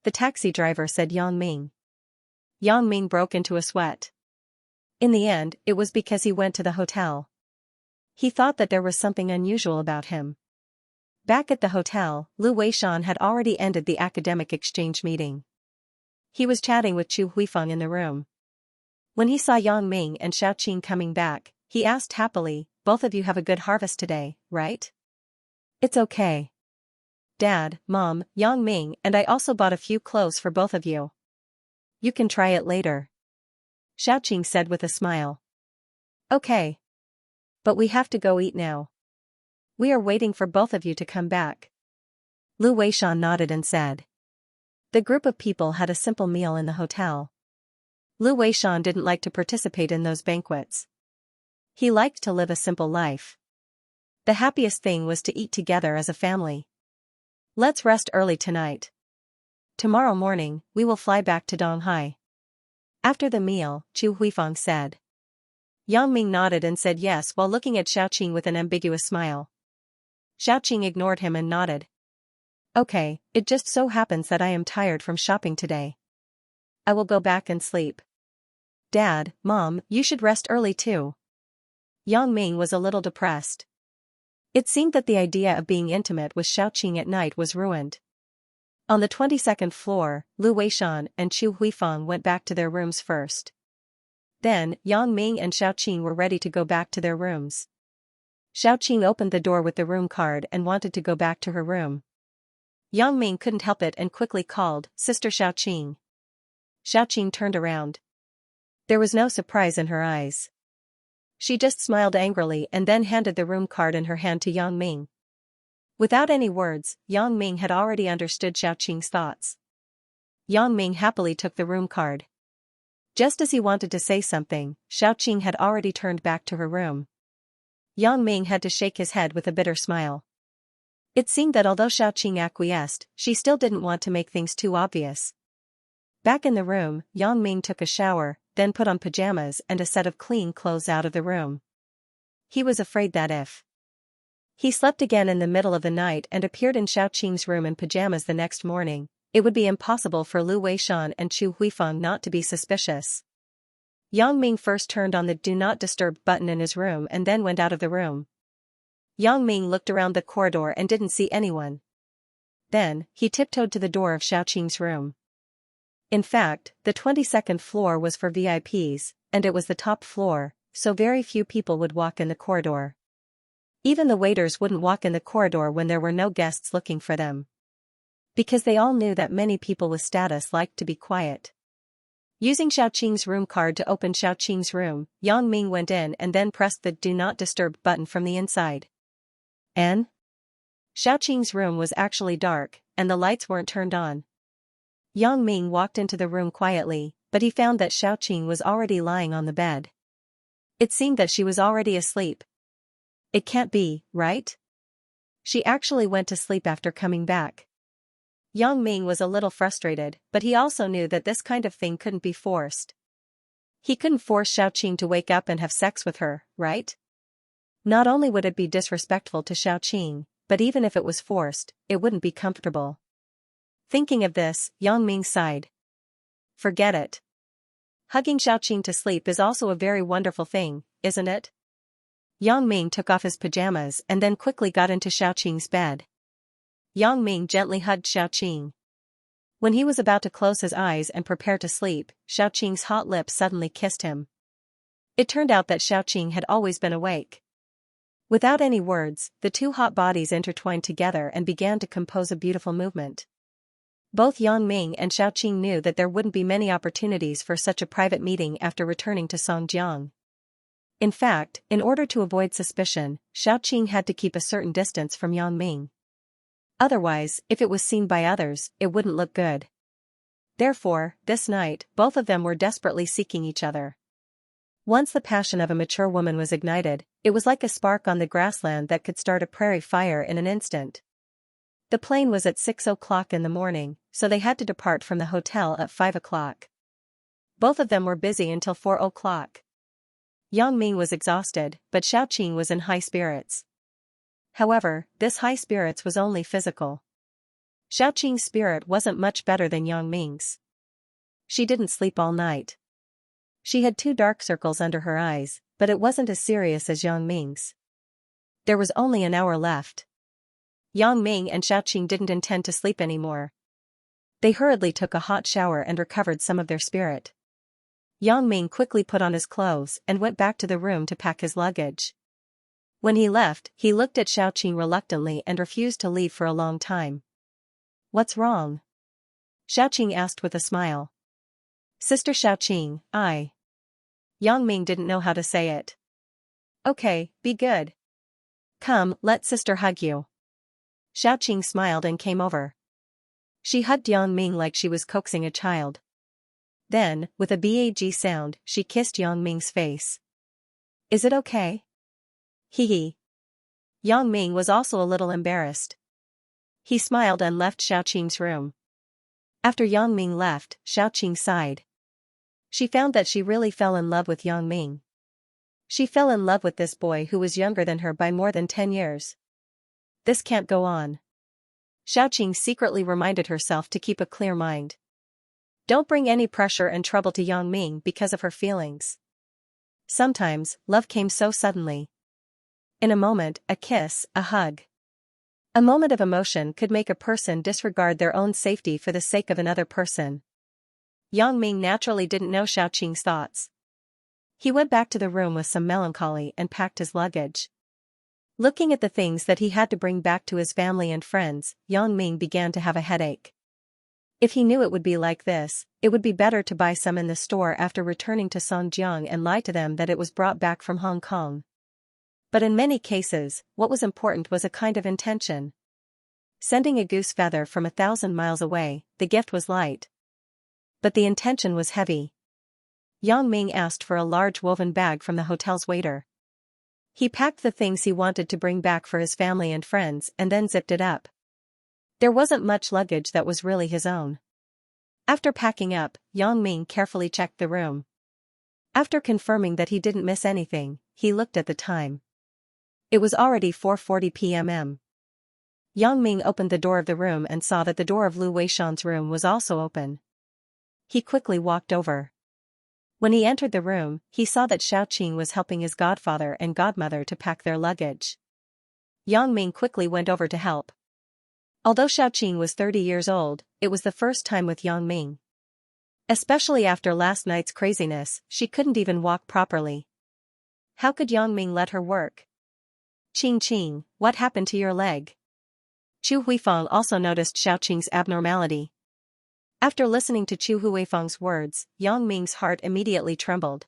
The taxi driver said Yang Ming. Yang Ming broke into a sweat. In the end, it was because he went to the hotel. He thought that there was something unusual about him. Back at the hotel, Lu Weishan had already ended the academic exchange meeting. He was chatting with Chu Huifeng in the room. When he saw Yang Ming and Xiaoqing coming back, he asked happily, "Both of you have a good harvest today, right?" "It's okay. Dad, Mom, Yang Ming and I also bought a few clothes for both of you. You can try it later," Xiaoqing said with a smile. "Okay. But we have to go eat now. We are waiting for both of you to come back." Lu Weishan nodded and said. The group of people had a simple meal in the hotel. Lu Weishan didn't like to participate in those banquets. He liked to live a simple life. The happiest thing was to eat together as a family. Let's rest early tonight. Tomorrow morning, we will fly back to Donghai. After the meal, Chu Huifeng said. Yang Ming nodded and said yes while looking at Xiaoqing with an ambiguous smile. Xiaoqing ignored him and nodded. Okay, it just so happens that I am tired from shopping today. I will go back and sleep. Dad, Mom, you should rest early too. Yang Ming was a little depressed. It seemed that the idea of being intimate with Xiaoqing at night was ruined. On the 22nd floor, Lu Weishan and Chu Huifeng went back to their rooms first. Then, Yang Ming and Xiaoqing were ready to go back to their rooms. Xiaoqing opened the door with the room card and wanted to go back to her room. Yang Ming couldn't help it and quickly called, Sister Xiaoqing. Xiaoqing turned around. There was no surprise in her eyes. She just smiled angrily and then handed the room card in her hand to Yang Ming. Without any words, Yang Ming had already understood Xiaoqing's thoughts. Yang Ming happily took the room card. Just as he wanted to say something, Xiaoqing had already turned back to her room. Yang Ming had to shake his head with a bitter smile. It seemed that although Xiaoqing acquiesced, she still didn't want to make things too obvious. Back in the room, Yang Ming took a shower, then put on pajamas and a set of clean clothes out of the room. He was afraid that if he slept again in the middle of the night and appeared in Xiaoqing's room in pajamas the next morning, it would be impossible for Lu Weishan and Chu Huifeng not to be suspicious. Yang Ming first turned on the Do Not Disturb button in his room and then went out of the room. Yang Ming looked around the corridor and didn't see anyone. Then, he tiptoed to the door of Xiaoqing's room. In fact, the 22nd floor was for VIPs, and it was the top floor, so very few people would walk in the corridor. Even the waiters wouldn't walk in the corridor when there were no guests looking for them. Because they all knew that many people with status liked to be quiet. Using Xiaoqing's room card to open Xiaoqing's room, Yang Ming went in and then pressed the Do Not Disturb button from the inside. And Xiaoqing's room was actually dark, and the lights weren't turned on. Yang Ming walked into the room quietly, but he found that Xiaoqing was already lying on the bed. It seemed that she was already asleep. It can't be, right? She actually went to sleep after coming back. Yang Ming was a little frustrated, but he also knew that this kind of thing couldn't be forced. He couldn't force Xiaoqing to wake up and have sex with her, right? Not only would it be disrespectful to Xiaoqing, but even if it was forced, it wouldn't be comfortable. Thinking of this, Yang Ming sighed. Forget it. Hugging Xiaoqing to sleep is also a very wonderful thing, isn't it? Yang Ming took off his pajamas and then quickly got into Xiaoqing's bed. Yang Ming gently hugged Xiaoqing. When he was about to close his eyes and prepare to sleep, Xiaoqing's hot lips suddenly kissed him. It turned out that Xiaoqing had always been awake. Without any words, the two hot bodies intertwined together and began to compose a beautiful movement. Both Yang Ming and Xiaoqing knew that there wouldn't be many opportunities for such a private meeting after returning to Songjiang. In fact, in order to avoid suspicion, Xiaoqing had to keep a certain distance from Yang Ming. Otherwise, if it was seen by others, it wouldn't look good. Therefore, this night, both of them were desperately seeking each other. Once the passion of a mature woman was ignited, it was like a spark on the grassland that could start a prairie fire in an instant. The plane was at 6 o'clock in the morning, so they had to depart from the hotel at 5 o'clock. Both of them were busy until 4 o'clock. Yang Ming was exhausted, but Xiaoqing was in high spirits. However, this high spirits was only physical. Xiaoqing's spirit wasn't much better than Yang Ming's. She didn't sleep all night. She had 2 dark circles under her eyes, but it wasn't as serious as Yang Ming's. There was only an hour left. Yang Ming and Xiaoqing didn't intend to sleep anymore. They hurriedly took a hot shower and recovered some of their spirit. Yang Ming quickly put on his clothes and went back to the room to pack his luggage. When he left, he looked at Xiaoqing reluctantly and refused to leave for a long time. What's wrong? Xiaoqing asked with a smile. Sister Xiaoqing, Yang Ming didn't know how to say it. Okay, be good. Come, let sister hug you. Xiaoqing smiled and came over. She hugged Yang Ming like she was coaxing a child. Then, with a bag sound, she kissed Yang Ming's face. Is it okay? Hee hee. Yang Ming was also a little embarrassed. He smiled and left Xiaoqing's room. After Yang Ming left, Xiaoqing sighed. She found that she really fell in love with Yang Ming. She fell in love with this boy who was younger than her by more than 10 years. This can't go on. Xiaoqing secretly reminded herself to keep a clear mind. Don't bring any pressure and trouble to Yang Ming because of her feelings. Sometimes, love came so suddenly. In a moment, a kiss, a hug. A moment of emotion could make a person disregard their own safety for the sake of another person. Yang Ming naturally didn't know Xiaoqing's thoughts. He went back to the room with some melancholy and packed his luggage. Looking at the things that he had to bring back to his family and friends, Yang Ming began to have a headache. If he knew it would be like this, it would be better to buy some in the store after returning to Songjiang and lie to them that it was brought back from Hong Kong. But in many cases, what was important was a kind of intention. Sending a goose feather from 1,000 miles away, the gift was light. But the intention was heavy. Yang Ming asked for a large woven bag from the hotel's waiter. He packed the things he wanted to bring back for his family and friends and then zipped it up. There wasn't much luggage that was really his own. After packing up, Yang Ming carefully checked the room. After confirming that he didn't miss anything, he looked at the time. It was already 4:40 p.m. Yang Ming opened the door of the room and saw that the door of Lu Weishan's room was also open. He quickly walked over. When he entered the room, he saw that Xiaoqing was helping his godfather and godmother to pack their luggage. Yang Ming quickly went over to help. Although Xiaoqing was 30 years old, it was the first time with Yang Ming. Especially after last night's craziness, she couldn't even walk properly. How could Yang Ming let her work? Qing, what happened to your leg? Chu Huifeng also noticed Xiaoqing's abnormality. After listening to Chu Huifeng's words, Yang Ming's heart immediately trembled.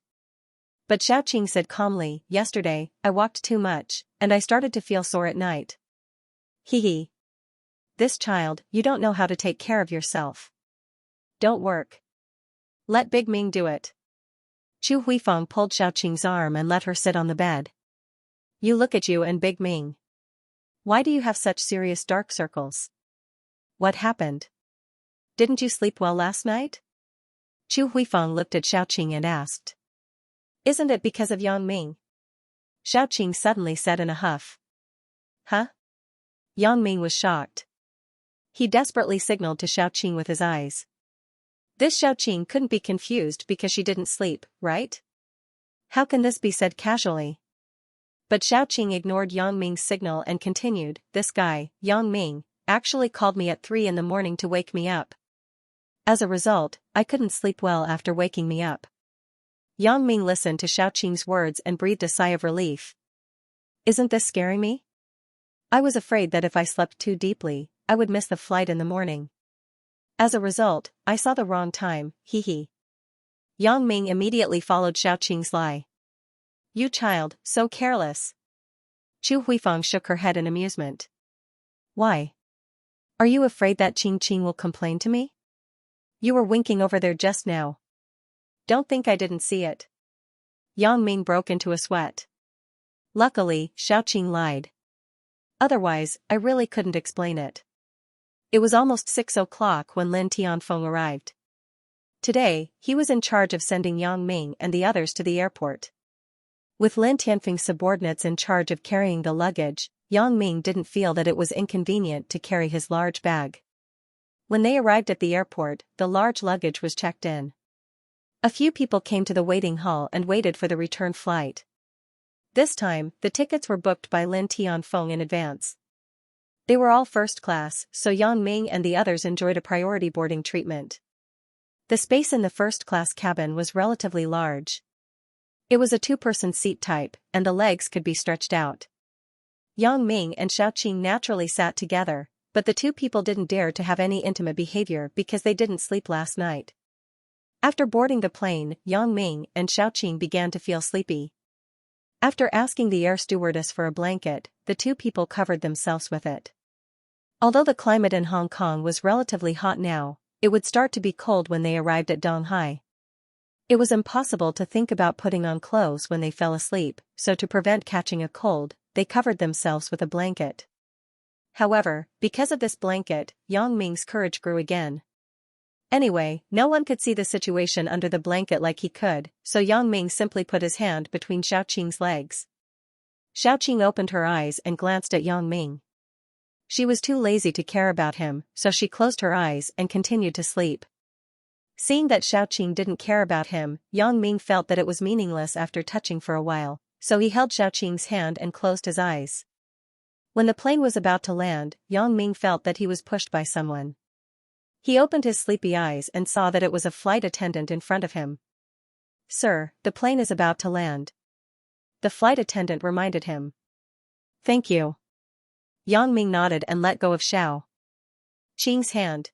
But Xiaoqing said calmly, yesterday, I walked too much, and I started to feel sore at night. Hee hee. This child, you don't know how to take care of yourself. Don't work. Let Big Ming do it. Chu Huifeng pulled Xiaoqing's arm and let her sit on the bed. You look at you and Big Ming. Why do you have such serious dark circles? What happened? Didn't you sleep well last night? Chu Huifeng looked at Xiaoqing and asked. Isn't it because of Yang Ming? Xiaoqing suddenly said in a huff. Huh? Yang Ming was shocked. He desperately signaled to Xiaoqing with his eyes. This Xiaoqing couldn't be confused because she didn't sleep, right? How can this be said casually? But Xiaoqing ignored Yang Ming's signal and continued, this guy, Yang Ming, actually called me at 3 in the morning to wake me up. As a result, I couldn't sleep well after waking me up. Yang Ming listened to Xiaoqing's words and breathed a sigh of relief. Isn't this scaring me? I was afraid that if I slept too deeply, I would miss the flight in the morning. As a result, I saw the wrong time, hee hee. Yang Ming immediately followed Xiaoqing's lie. You child, so careless. Chu Huifeng shook her head in amusement. Why? Are you afraid that Qing will complain to me? You were winking over there just now. Don't think I didn't see it. Yang Ming broke into a sweat. Luckily, Xiaoqing lied. Otherwise, I really couldn't explain it. It was almost 6 o'clock when Lin Tianfeng arrived. Today, he was in charge of sending Yang Ming and the others to the airport. With Lin Tianfeng's subordinates in charge of carrying the luggage, Yang Ming didn't feel that it was inconvenient to carry his large bag. When they arrived at the airport, the large luggage was checked in. A few people came to the waiting hall and waited for the return flight. This time, the tickets were booked by Lin Tianfeng in advance. They were all first class, so Yang Ming and the others enjoyed a priority boarding treatment. The space in the first-class cabin was relatively large. It was a 2-person seat type, and the legs could be stretched out. Yang Ming and Xiaoqing naturally sat together, but the two people didn't dare to have any intimate behavior because they didn't sleep last night. After boarding the plane, Yang Ming and Xiaoqing began to feel sleepy. After asking the air stewardess for a blanket, the two people covered themselves with it. Although the climate in Hong Kong was relatively hot now, it would start to be cold when they arrived at Donghai. It was impossible to think about putting on clothes when they fell asleep, so to prevent catching a cold, they covered themselves with a blanket. However, because of this blanket, Yang Ming's courage grew again. Anyway, no one could see the situation under the blanket like he could, so Yang Ming simply put his hand between Xiaoqing's legs. Xiaoqing opened her eyes and glanced at Yang Ming. She was too lazy to care about him, so she closed her eyes and continued to sleep. Seeing that Xiaoqing didn't care about him, Yang Ming felt that it was meaningless after touching for a while, so he held Xiaoqing's hand and closed his eyes. When the plane was about to land, Yang Ming felt that he was pushed by someone. He opened his sleepy eyes and saw that it was a flight attendant in front of him. "Sir, the plane is about to land." The flight attendant reminded him. "Thank you." Yang Ming nodded and let go of Xiaoqing's hand.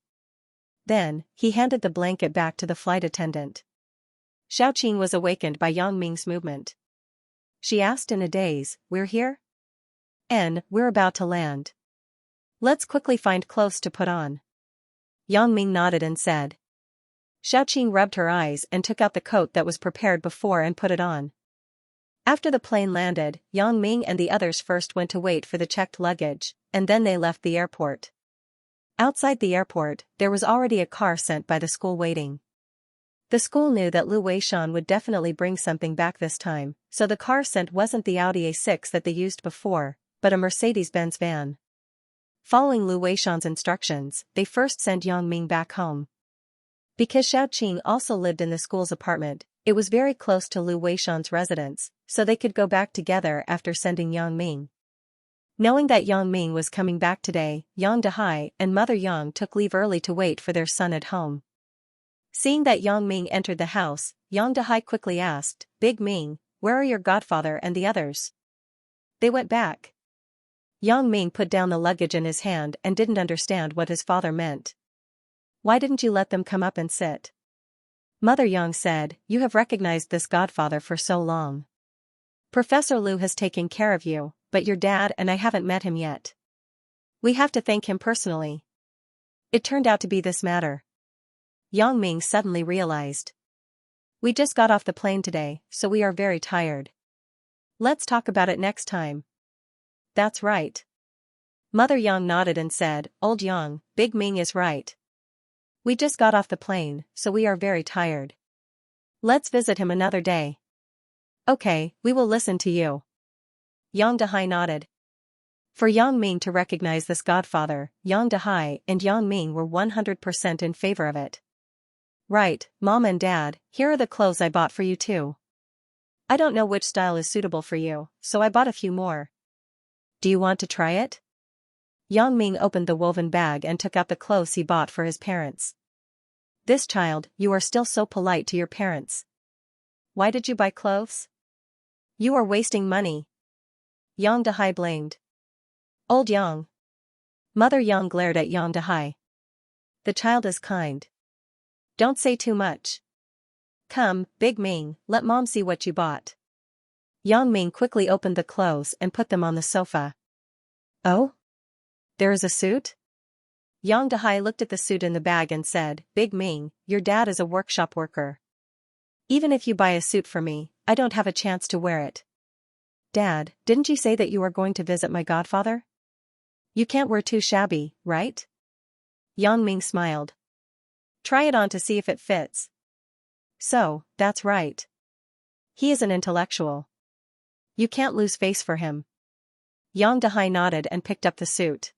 Then, he handed the blanket back to the flight attendant. Xiaoqing was awakened by Yang Ming's movement. She asked in a daze, "We're here? We're about to land. Let's quickly find clothes to put on." Yang Ming nodded and said. Xiaoqing rubbed her eyes and took out the coat that was prepared before and put it on. After the plane landed, Yang Ming and the others first went to wait for the checked luggage, and then they left the airport. Outside the airport, there was already a car sent by the school waiting. The school knew that Lu Weishan would definitely bring something back this time, so the car sent wasn't the Audi A6 that they used before, but a Mercedes-Benz van. Following Lu Weishan's instructions, they first sent Yang Ming back home. Because Xiaoqing also lived in the school's apartment, it was very close to Lu Weishan's residence, so they could go back together after sending Yang Ming. Knowing that Yang Ming was coming back today, Yang Dehai and Mother Yang took leave early to wait for their son at home. Seeing that Yang Ming entered the house, Yang Dehai quickly asked, "Big Ming, where are your godfather and the others?" "They went back." Yang Ming put down the luggage in his hand and didn't understand what his father meant. "Why didn't you let them come up and sit?" Mother Yang said, "You have recognized this godfather for so long. Professor Lu has taken care of you, but your dad and I haven't met him yet. We have to thank him personally." It turned out to be this matter. Yang Ming suddenly realized. "We just got off the plane today, so we are very tired. Let's talk about it next time." "That's right." Mother Yang nodded and said, "Old Yang, Big Ming is right. We just got off the plane, so we are very tired. Let's visit him another day." "Okay, we will listen to you." Yang Dehai nodded. For Yang Ming to recognize this godfather, Yang Dehai and Yang Ming were 100% in favor of it. "Right, Mom and Dad, here are the clothes I bought for you too. I don't know which style is suitable for you, so I bought a few more. Do you want to try it?" Yang Ming opened the woven bag and took out the clothes he bought for his parents. "This child, you are still so polite to your parents. Why did you buy clothes? You are wasting money." Yang Dehai blamed. "Old Yang." Mother Yang glared at Yang Dehai. "The child is kind. Don't say too much. Come, Big Ming, let Mom see what you bought." Yang Ming quickly opened the clothes and put them on the sofa. "Oh? There is a suit?" Yang Dehai looked at the suit in the bag and said, "Big Ming, your dad is a workshop worker. Even if you buy a suit for me, I don't have a chance to wear it." "Dad, didn't you say that you were going to visit my godfather? You can't wear too shabby, right?" Yang Ming smiled. "Try it on to see if it fits." "So, that's right. He is an intellectual. You can't lose face for him." Yang Dehai nodded and picked up the suit.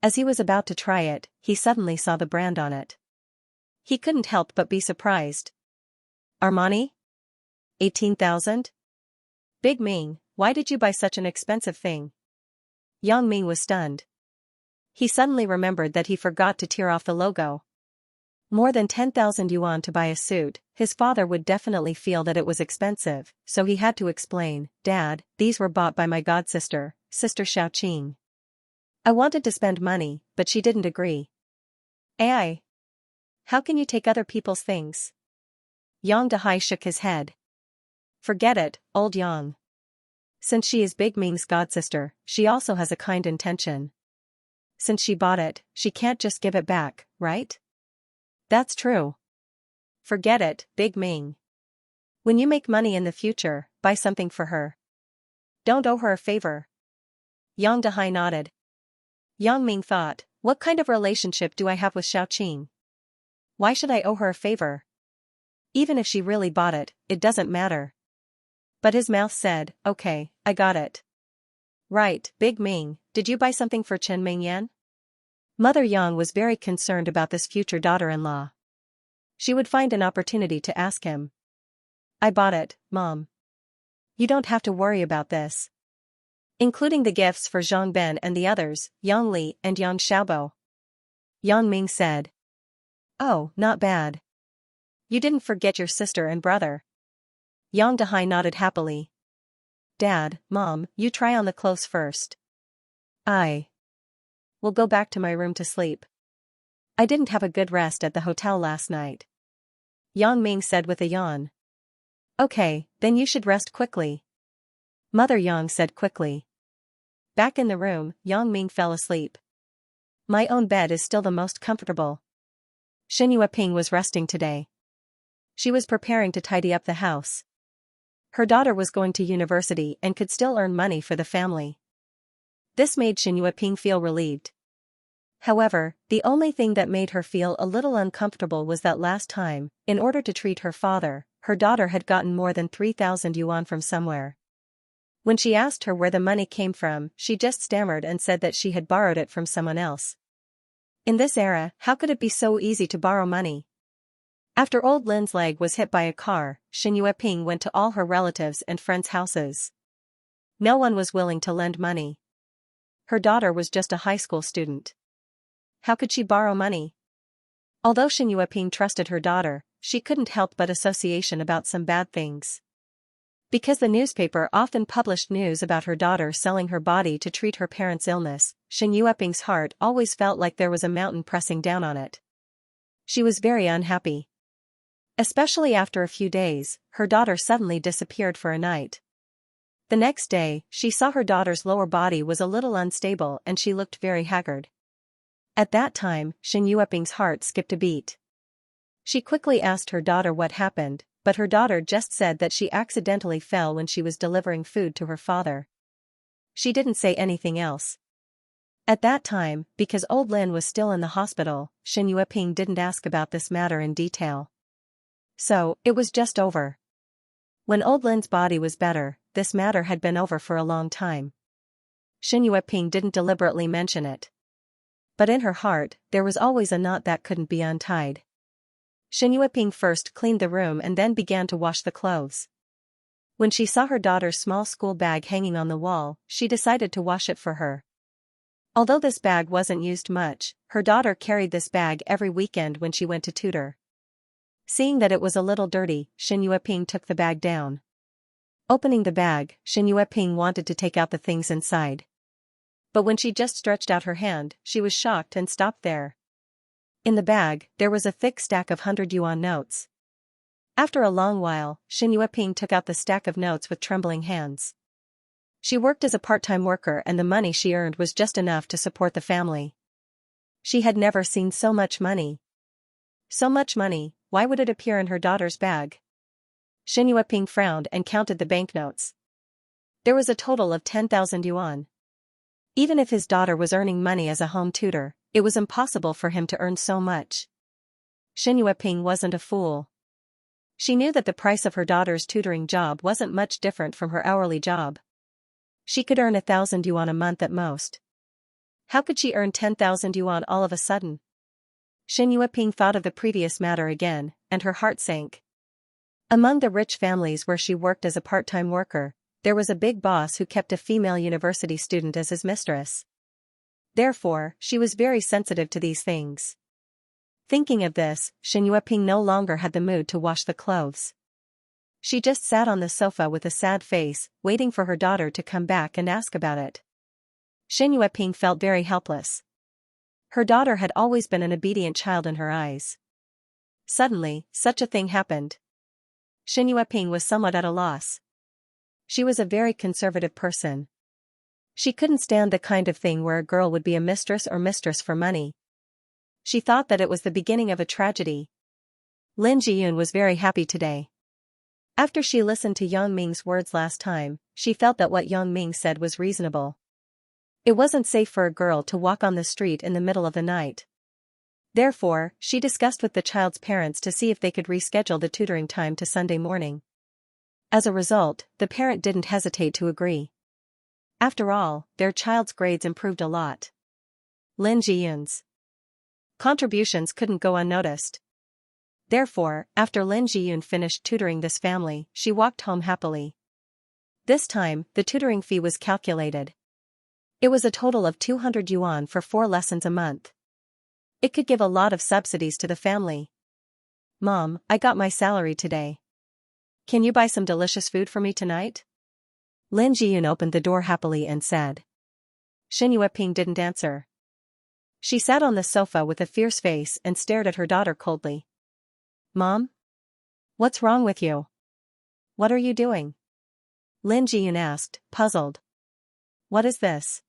As he was about to try it, he suddenly saw the brand on it. He couldn't help but be surprised. "Armani? 18,000? Big Ming, why did you buy such an expensive thing?" Yang Ming was stunned. He suddenly remembered that he forgot to tear off the logo. More than 10,000 yuan to buy a suit, his father would definitely feel that it was expensive, so he had to explain, "Dad, these were bought by my godsister, Sister Xiaoqing. I wanted to spend money, but she didn't agree." "Ai. How can you take other people's things?" Yang Dehai shook his head. "Forget it, old Yang. Since she is Big Ming's godsister, she also has a kind intention. Since she bought it, she can't just give it back, right?" "That's true. Forget it, Big Ming." When you make money in the future, buy something for her. Don't owe her a favor. Yang Dehai nodded. Yang Ming thought, what kind of relationship do I have with Xiaoqing? Why should I owe her a favor? Even if she really bought it, it doesn't matter. But his mouth said, okay, I got it. Right, Big Ming, did you buy something for Chen Mingyan? Mother Yang was very concerned about this future daughter-in-law. She would find an opportunity to ask him. I bought it, Mom. You don't have to worry about this. Including the gifts for Zhang Ben and the others, Yang Li and Yang Xiaobo. Yang Ming said. Oh, not bad. You didn't forget your sister and brother. Yang Dehai nodded happily. Dad, Mom, you try on the clothes first. I will go back to my room to sleep. I didn't have a good rest at the hotel last night. Yang Ming said with a yawn. Okay, then you should rest quickly. Mother Yang said quickly. Back in the room, Yang Ming fell asleep. My own bed is still the most comfortable. Shen Yueping was resting today. She was preparing to tidy up the house. Her daughter was going to university and could still earn money for the family. This made Shen Yueping feel relieved. However, the only thing that made her feel a little uncomfortable was that last time, in order to treat her father, her daughter had gotten more than 3,000 yuan from somewhere. When she asked her where the money came from, she just stammered and said that she had borrowed it from someone else. In this era, how could it be so easy to borrow money? After old Lin's leg was hit by a car, Shen Yueping went to all her relatives and friends' houses. No one was willing to lend money. Her daughter was just a high school student. How could she borrow money? Although Shen Yueping trusted her daughter, she couldn't help but association about some bad things. Because the newspaper often published news about her daughter selling her body to treat her parents' illness, Shen Yueping's heart always felt like there was a mountain pressing down on it. She was very unhappy. Especially after a few days, her daughter suddenly disappeared for a night. The next day, she saw her daughter's lower body was a little unstable and she looked very haggard. At that time, Shen Yueping's heart skipped a beat. She quickly asked her daughter what happened, but her daughter just said that she accidentally fell when she was delivering food to her father. She didn't say anything else. At that time, because old Lin was still in the hospital, Shen Yueping didn't ask about this matter in detail. So, it was just over. When old Lin's body was better, this matter had been over for a long time. Shen Yueping didn't deliberately mention it. But in her heart, there was always a knot that couldn't be untied. Shen Yueping first cleaned the room and then began to wash the clothes. When she saw her daughter's small school bag hanging on the wall, she decided to wash it for her. Although this bag wasn't used much, her daughter carried this bag every weekend when she went to tutor. Seeing that it was a little dirty, Shen Yueping took the bag down. Opening the bag, Shen Yueping wanted to take out the things inside. But when she just stretched out her hand, she was shocked and stopped there. In the bag, there was a thick stack of 100 yuan notes. After a long while, Shen Yueping took out the stack of notes with trembling hands. She worked as a part-time worker and the money she earned was just enough to support the family. She had never seen so much money. So much money, why would it appear in her daughter's bag? Shen Yueping frowned and counted the banknotes. There was a total of 10,000 yuan. Even if his daughter was earning money as a home tutor, it was impossible for him to earn so much. Shen Yueping wasn't a fool. She knew that the price of her daughter's tutoring job wasn't much different from her hourly job. She could earn 1,000 yuan a month at most. How could she earn 10,000 yuan all of a sudden? Shen Yueping thought of the previous matter again, and her heart sank. Among the rich families where she worked as a part-time worker, there was a big boss who kept a female university student as his mistress. Therefore, she was very sensitive to these things. Thinking of this, Shen Yueping no longer had the mood to wash the clothes. She just sat on the sofa with a sad face, waiting for her daughter to come back and ask about it. Shen Yueping felt very helpless. Her daughter had always been an obedient child in her eyes. Suddenly, such a thing happened. Shen Yueping was somewhat at a loss. She was a very conservative person. She couldn't stand the kind of thing where a girl would be a mistress for money. She thought that it was the beginning of a tragedy. Lin Jiyun was very happy today. After she listened to Yang Ming's words last time, she felt that what Yang Ming said was reasonable. It wasn't safe for a girl to walk on the street in the middle of the night. Therefore, she discussed with the child's parents to see if they could reschedule the tutoring time to Sunday morning. As a result, the parent didn't hesitate to agree. After all, their child's grades improved a lot. Lin Jiyun's contributions couldn't go unnoticed. Therefore, after Lin Jiyun finished tutoring this family, she walked home happily. This time, the tutoring fee was calculated. It was a total of 200 yuan for 4 lessons a month. It could give a lot of subsidies to the family. Mom, I got my salary today. Can you buy some delicious food for me tonight? Lin Jiyun opened the door happily and said. Shen Yueping didn't answer. She sat on the sofa with a fierce face and stared at her daughter coldly. Mom? What's wrong with you? What are you doing? Lin Jiyun asked, puzzled. What is this?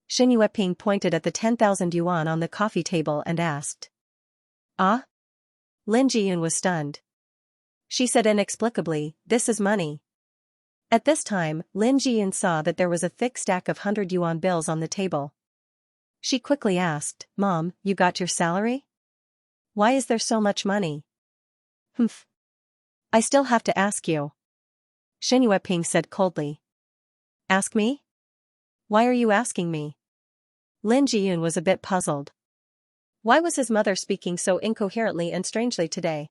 Shen Yueping pointed at the 10,000 yuan on the coffee table and asked. Ah? Lin Jiyun was stunned. She said inexplicably, this is money. At this time, Lin Jiyun saw that there was a thick stack of 100 yuan bills on the table. She quickly asked, Mom, you got your salary? Why is there so much money? Humph. I still have to ask you. Shen Yueping said coldly. Ask me? Why are you asking me? Lin Jiyun was a bit puzzled. Why was his mother speaking so incoherently and strangely today?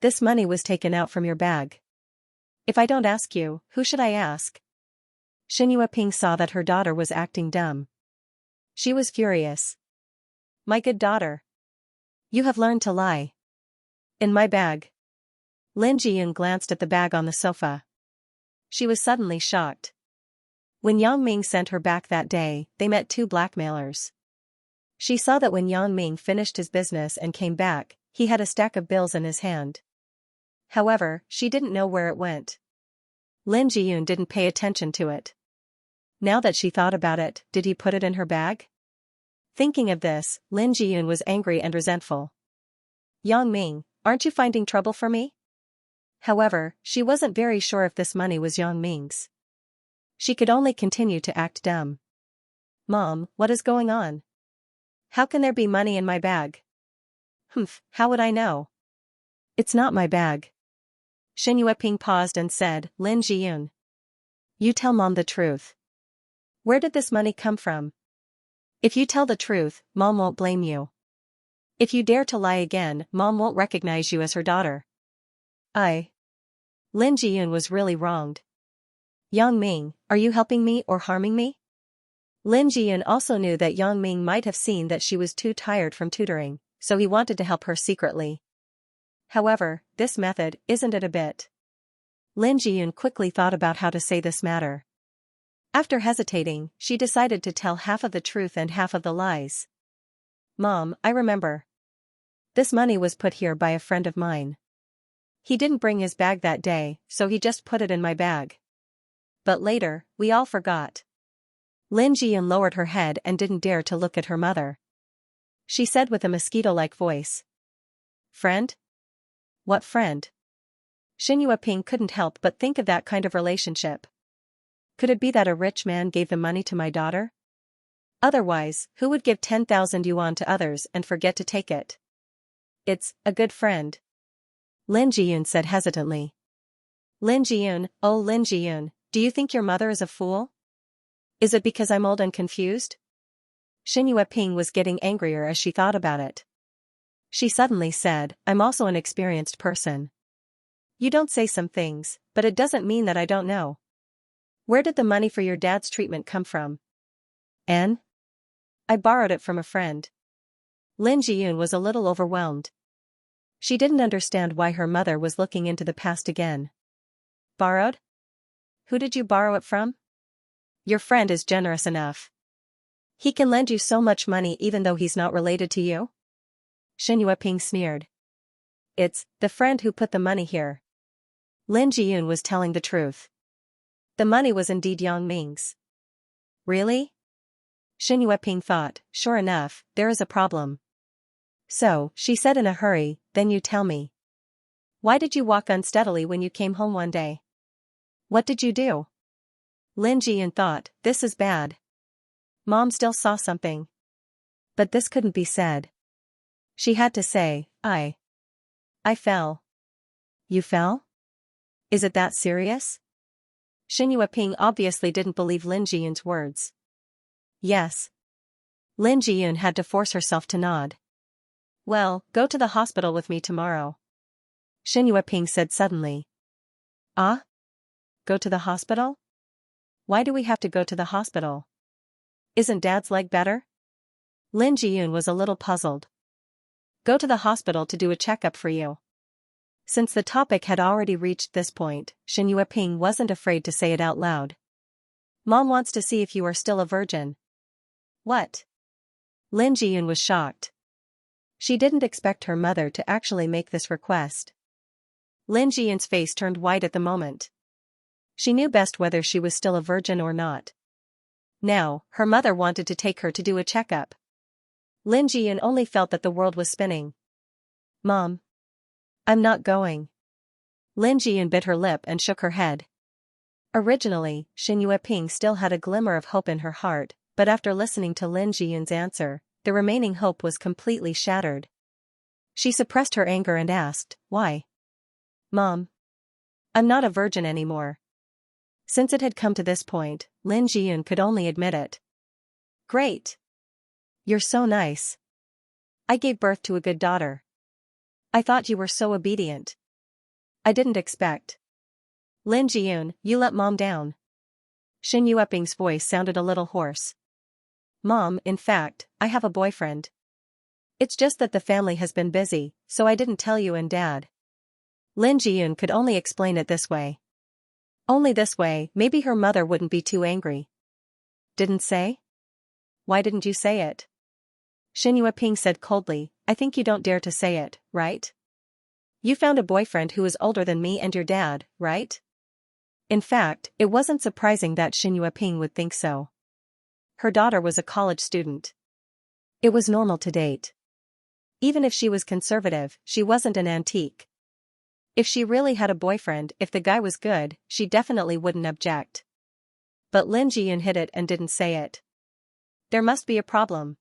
This money was taken out from your bag. If I don't ask you, who should I ask? Shen Yueping saw that her daughter was acting dumb. She was furious. My good daughter. You have learned to lie. In my bag. Lin Jiyun glanced at the bag on the sofa. She was suddenly shocked. When Yang Ming sent her back that day, they met 2 blackmailers. She saw that when Yang Ming finished his business and came back, he had a stack of bills in his hand. However, she didn't know where it went. Lin Jiyun didn't pay attention to it. Now that she thought about it, did he put it in her bag? Thinking of this, Lin Jiyun was angry and resentful. Yang Ming, aren't you finding trouble for me? However, she wasn't very sure if this money was Yang Ming's. She could only continue to act dumb. Mom, what is going on? How can there be money in my bag? Humph, how would I know? It's not my bag. Shen Yueping paused and said, Lin Jiyun. You tell Mom the truth. Where did this money come from? If you tell the truth, Mom won't blame you. If you dare to lie again, Mom won't recognize you as her daughter. Lin Jiyun was really wronged. Yang Ming, are you helping me or harming me? Lin Jiyun also knew that Yang Ming might have seen that she was too tired from tutoring, so he wanted to help her secretly. However, this method isn't it a bit. Lin Jiyun quickly thought about how to say this matter. After hesitating, she decided to tell half of the truth and half of the lies. Mom, I remember. This money was put here by a friend of mine. He didn't bring his bag that day, so he just put it in my bag. But later, we all forgot. Lin Jiyun lowered her head and didn't dare to look at her mother. She said with a mosquito-like voice. Friend? What friend? Shen Yueping couldn't help but think of that kind of relationship. Could it be that a rich man gave the money to my daughter? Otherwise, who would give 10,000 yuan to others and forget to take it? It's a good friend. Lin Jiyun said hesitantly. Lin Jiyun, oh Lin Jiyun, do you think your mother is a fool? Is it because I'm old and confused? Shen Yueping was getting angrier as she thought about it. She suddenly said, I'm also an experienced person. You don't say some things, but it doesn't mean that I don't know. Where did the money for your dad's treatment come from? I borrowed it from a friend. Lin Jiyun was a little overwhelmed. She didn't understand why her mother was looking into the past again. Borrowed? Who did you borrow it from? Your friend is generous enough. He can lend you so much money even though he's not related to you? Shen Yueping sneered. It's the friend who put the money here. Lin Jiyun was telling the truth. The money was indeed Yang Ming's. Really? Shen Yueping thought, sure enough, there is a problem. So, she said in a hurry, then you tell me. Why did you walk unsteadily when you came home one day? What did you do? Lin Jiyun thought, this is bad. Mom still saw something. But this couldn't be said. She had to say, I fell. You fell? Is it that serious? Xin Yueping obviously didn't believe Lin Jiyun's words. Yes. Lin Jiyun had to force herself to nod. Well, go to the hospital with me tomorrow. Xin Yueping said suddenly. Ah? Go to the hospital? Why do we have to go to the hospital? Isn't Dad's leg better? Lin Jiyun was a little puzzled. Go to the hospital to do a checkup for you. Since the topic had already reached this point, Xin Yueping wasn't afraid to say it out loud. Mom wants to see if you are still a virgin. What? Lin Jiyun was shocked. She didn't expect her mother to actually make this request. Lin Jiyun's face turned white at the moment. She knew best whether she was still a virgin or not. Now, her mother wanted to take her to do a checkup. Lin Jiyun only felt that the world was spinning. Mom. I'm not going. Lin Jiyun bit her lip and shook her head. Originally, Xin Yueping still had a glimmer of hope in her heart, but after listening to Lin Jiyun's answer, the remaining hope was completely shattered. She suppressed her anger and asked, why? Mom. I'm not a virgin anymore. Since it had come to this point, Lin Jiyun could only admit it. Great. You're so nice. I gave birth to a good daughter. I thought you were so obedient. I didn't expect. Lin Jiyun, you let Mom down. Xin Yueping's voice sounded a little hoarse. Mom, in fact, I have a boyfriend. It's just that the family has been busy, so I didn't tell you and Dad. Lin Jiyun could only explain it this way. Only this way, maybe her mother wouldn't be too angry. Didn't say? Why didn't you say it? Xin Yueping said coldly, I think you don't dare to say it, right? You found a boyfriend who is older than me and your dad, right? In fact, it wasn't surprising that Xin Yueping would think so. Her daughter was a college student. It was normal to date. Even if she was conservative, she wasn't an antique. If she really had a boyfriend, if the guy was good, she definitely wouldn't object. But Lin Jiyun hid it and didn't say it. There must be a problem.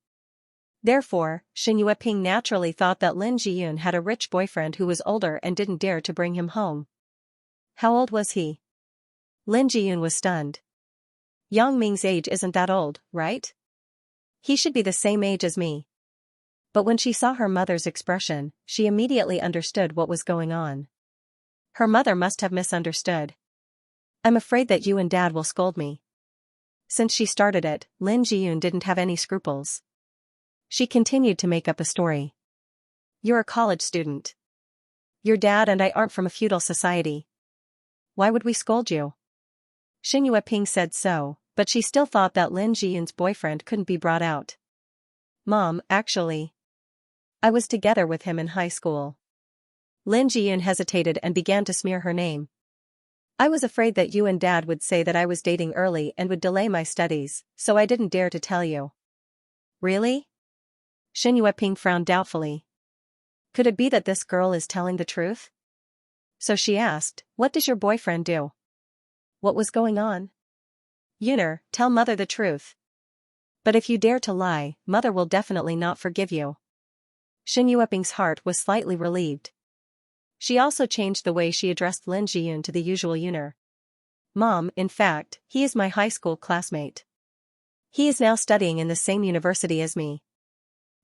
Therefore, Xin Yueping naturally thought that Lin Jiyun had a rich boyfriend who was older and didn't dare to bring him home. How old was he? Lin Jiyun was stunned. Yang Ming's age isn't that old, right? He should be the same age as me. But when she saw her mother's expression, she immediately understood what was going on. Her mother must have misunderstood. I'm afraid that you and Dad will scold me. Since she started it, Lin Jiyun didn't have any scruples. She continued to make up a story. You're a college student. Your dad and I aren't from a feudal society. Why would we scold you? Xin Yueping said so, but she still thought that Lin Jiyun's boyfriend couldn't be brought out. Mom, actually, I was together with him in high school. Lin Jiyun hesitated and began to smear her name. I was afraid that you and Dad would say that I was dating early and would delay my studies, so I didn't dare to tell you. Really? Xin Yueping frowned doubtfully. Could it be that this girl is telling the truth? So she asked, what does your boyfriend do? What was going on? Yuner, tell Mother the truth. But if you dare to lie, Mother will definitely not forgive you. Xin Yueping's heart was slightly relieved. She also changed the way she addressed Lin Jiyun to the usual Yuner. Mom, in fact, he is my high school classmate. He is now studying in the same university as me.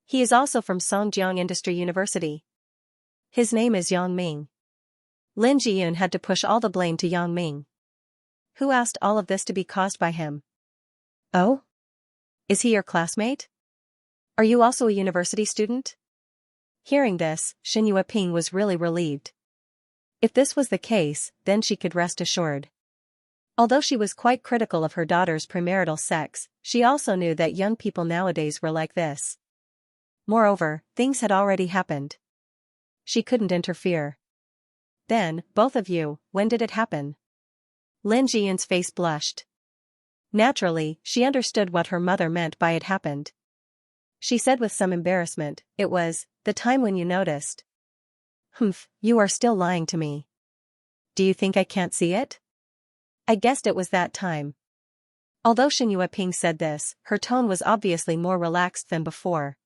He is also from Songjiang Industry University. His name is Yang Ming. Lin Jiyun had to push all the blame to Yang Ming. Who asked all of this to be caused by him? Oh? Is he your classmate? Are you also a university student? Hearing this, Xin Yueping was really relieved. If this was the case, then she could rest assured. Although she was quite critical of her daughter's premarital sex, she also knew that young people nowadays were like this. Moreover, things had already happened. She couldn't interfere. Then, both of you, when did it happen? Lin Jiyun's face blushed. Naturally, she understood what her mother meant by it happened. She said with some embarrassment, it was, the time when you noticed. Humph, you are still lying to me. Do you think I can't see it? I guessed it was that time. Although Xianxia Ping said this, her tone was obviously more relaxed than before.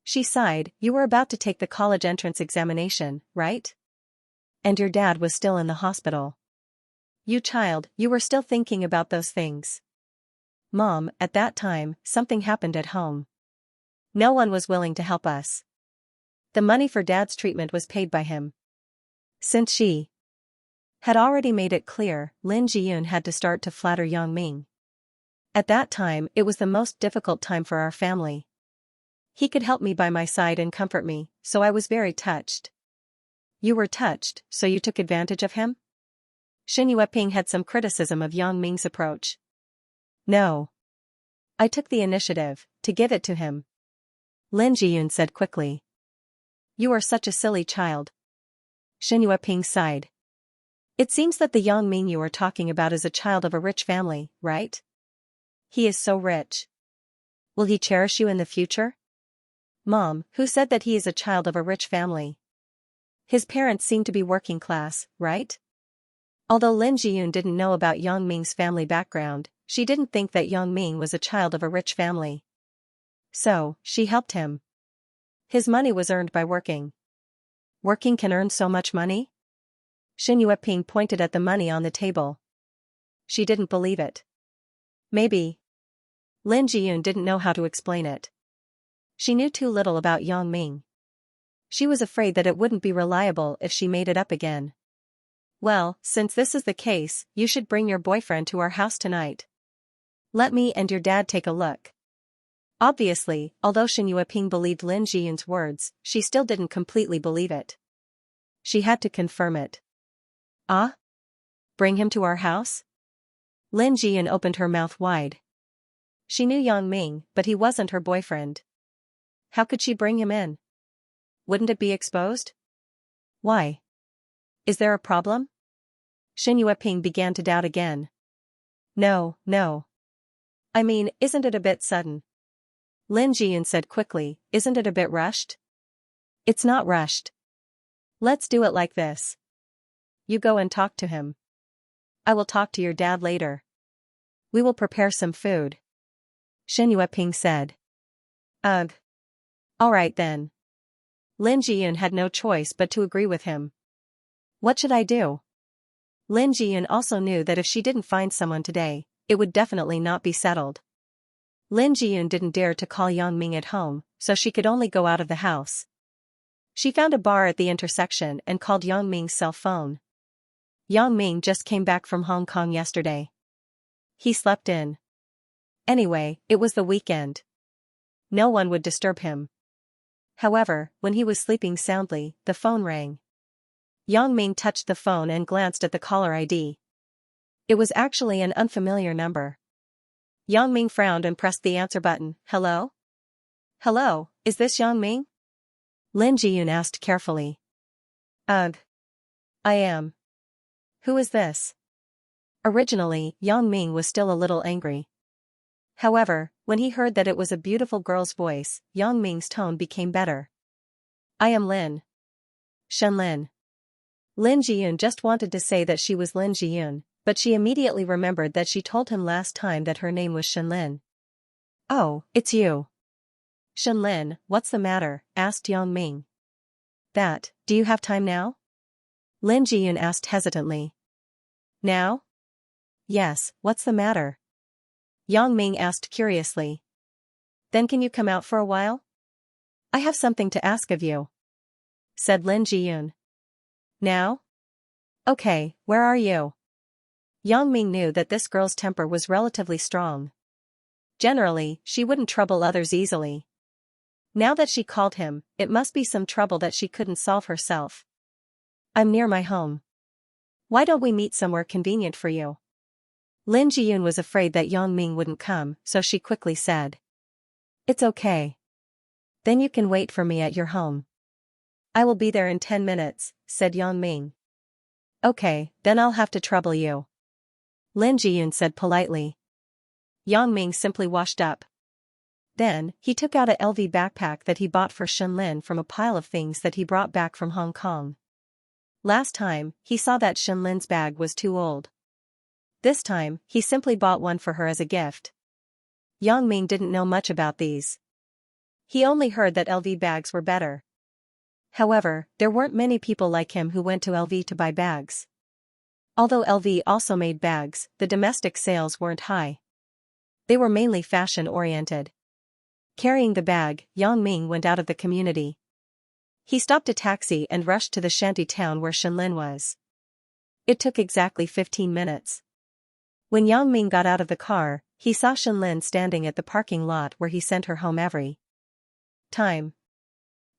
She sighed. You were about to take the college entrance examination, right? And your dad was still in the hospital. You child, you were still thinking about those things. Mom, at that time, something happened at home. No one was willing to help us. The money for Dad's treatment was paid by him. Since she had already made it clear, Lin Jiyun had to start to flatter Yang Ming. At that time, it was the most difficult time for our family. He could help me by my side and comfort me, so I was very touched. You were touched, so you took advantage of him? Xianxia Ping had some criticism of Yang Ming's approach. No. I took the initiative, to give it to him. Lin Jiyun said quickly. You are such a silly child. Xianxia Ping sighed. It seems that the Yang Ming you are talking about is a child of a rich family, right? He is so rich. Will he cherish you in the future? Mom, who said that he is a child of a rich family? His parents seem to be working class, right? Although Lin Jiyun didn't know about Yang Ming's family background, she didn't think that Yang Ming was a child of a rich family. So, she helped him. His money was earned by working. Working can earn so much money? Xianxia Ping pointed at the money on the table. She didn't believe it. Maybe. Lin Jiyun didn't know how to explain it. She knew too little about Yang Ming. She was afraid that it wouldn't be reliable if she made it up again. Well, since this is the case, you should bring your boyfriend to our house tonight. Let me and your dad take a look. Obviously, although Xianxia Ping believed Lin Jiyun's words, she still didn't completely believe it. She had to confirm it. Ah? Bring him to our house? Lin Jiyun opened her mouth wide. She knew Yang Ming, but he wasn't her boyfriend. How could she bring him in? Wouldn't it be exposed? Why? Is there a problem? Xianxia Ping began to doubt again. No. I mean, isn't it a bit sudden? Lin Jiyun said quickly, isn't it a bit rushed? It's not rushed. Let's do it like this. You go and talk to him. I will talk to your dad later. We will prepare some food. Xianxia Ping said. Ugh. All right then. Lin Jiyun had no choice but to agree with him. What should I do? Lin Jiyun also knew that if she didn't find someone today, it would definitely not be settled. Lin Jiyun didn't dare to call Yang Ming at home, so she could only go out of the house. She found a bar at the intersection and called Yang Ming's cell phone. Yang Ming just came back from Hong Kong yesterday. He slept in. Anyway, it was the weekend. No one would disturb him. However, when he was sleeping soundly, the phone rang. Yang Ming touched the phone and glanced at the caller ID. It was actually an unfamiliar number. Yang Ming frowned and pressed the answer button. Hello? Hello, is this Yang Ming? Lin Jiyun asked carefully. Ugh. I am. Who is this? Originally, Yang Ming was still a little angry. However, when he heard that it was a beautiful girl's voice, Yang Ming's tone became better. I am Lin. Shen Lin. Lin Jiyun just wanted to say that she was Lin Jiyun, but she immediately remembered that she told him last time that her name was Shen Lin. Oh, it's you. Shen Lin, what's the matter? Asked Yang Ming. Do you have time now? Lin Jiyun asked hesitantly. Now? Yes, what's the matter? Yang Ming asked curiously. Then can you come out for a while? I have something to ask of you, said Lin Jiyun. Now? Okay, where are you? Yang Ming knew that this girl's temper was relatively strong. Generally, she wouldn't trouble others easily. Now that she called him, it must be some trouble that she couldn't solve herself. I'm near my home. Why don't we meet somewhere convenient for you? Lin Jiyun was afraid that Yang Ming wouldn't come, so she quickly said. It's okay. Then you can wait for me at your home. I will be there in 10 minutes, said Yang Ming. Okay, then I'll have to trouble you. Lin Jiyun said politely. Yang Ming simply washed up. Then, he took out a LV backpack that he bought for Shenlin from a pile of things that he brought back from Hong Kong. Last time, he saw that Shenlin's bag was too old. This time, he simply bought one for her as a gift. Yang Ming didn't know much about these. He only heard that LV bags were better. However, there weren't many people like him who went to LV to buy bags. Although LV also made bags, the domestic sales weren't high. They were mainly fashion-oriented. Carrying the bag, Yang Ming went out of the community. He stopped a taxi and rushed to the shanty town where Shenlin was. It took exactly 15 minutes. When Yang Ming got out of the car, he saw Shenlin standing at the parking lot where he sent her home every time.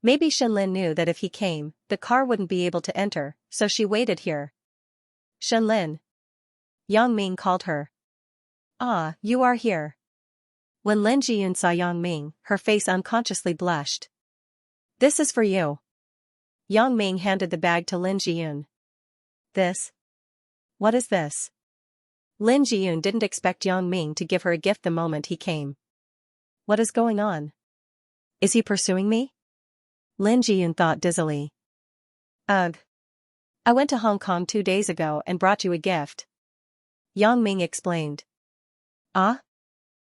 Maybe Shenlin knew that if he came, the car wouldn't be able to enter, so she waited here. Shenlin. Yang Ming called her. Ah, you are here. When Lin Jiyun saw Yang Ming, her face unconsciously blushed. This is for you. Yang Ming handed the bag to Lin Jiyun. This? What is this? Lin Jiyun didn't expect Yang Ming to give her a gift the moment he came. What is going on? Is he pursuing me? Lin Jiyun thought dizzily. Ugh. I went to Hong Kong 2 days ago and brought you a gift. Yang Ming explained. Ah?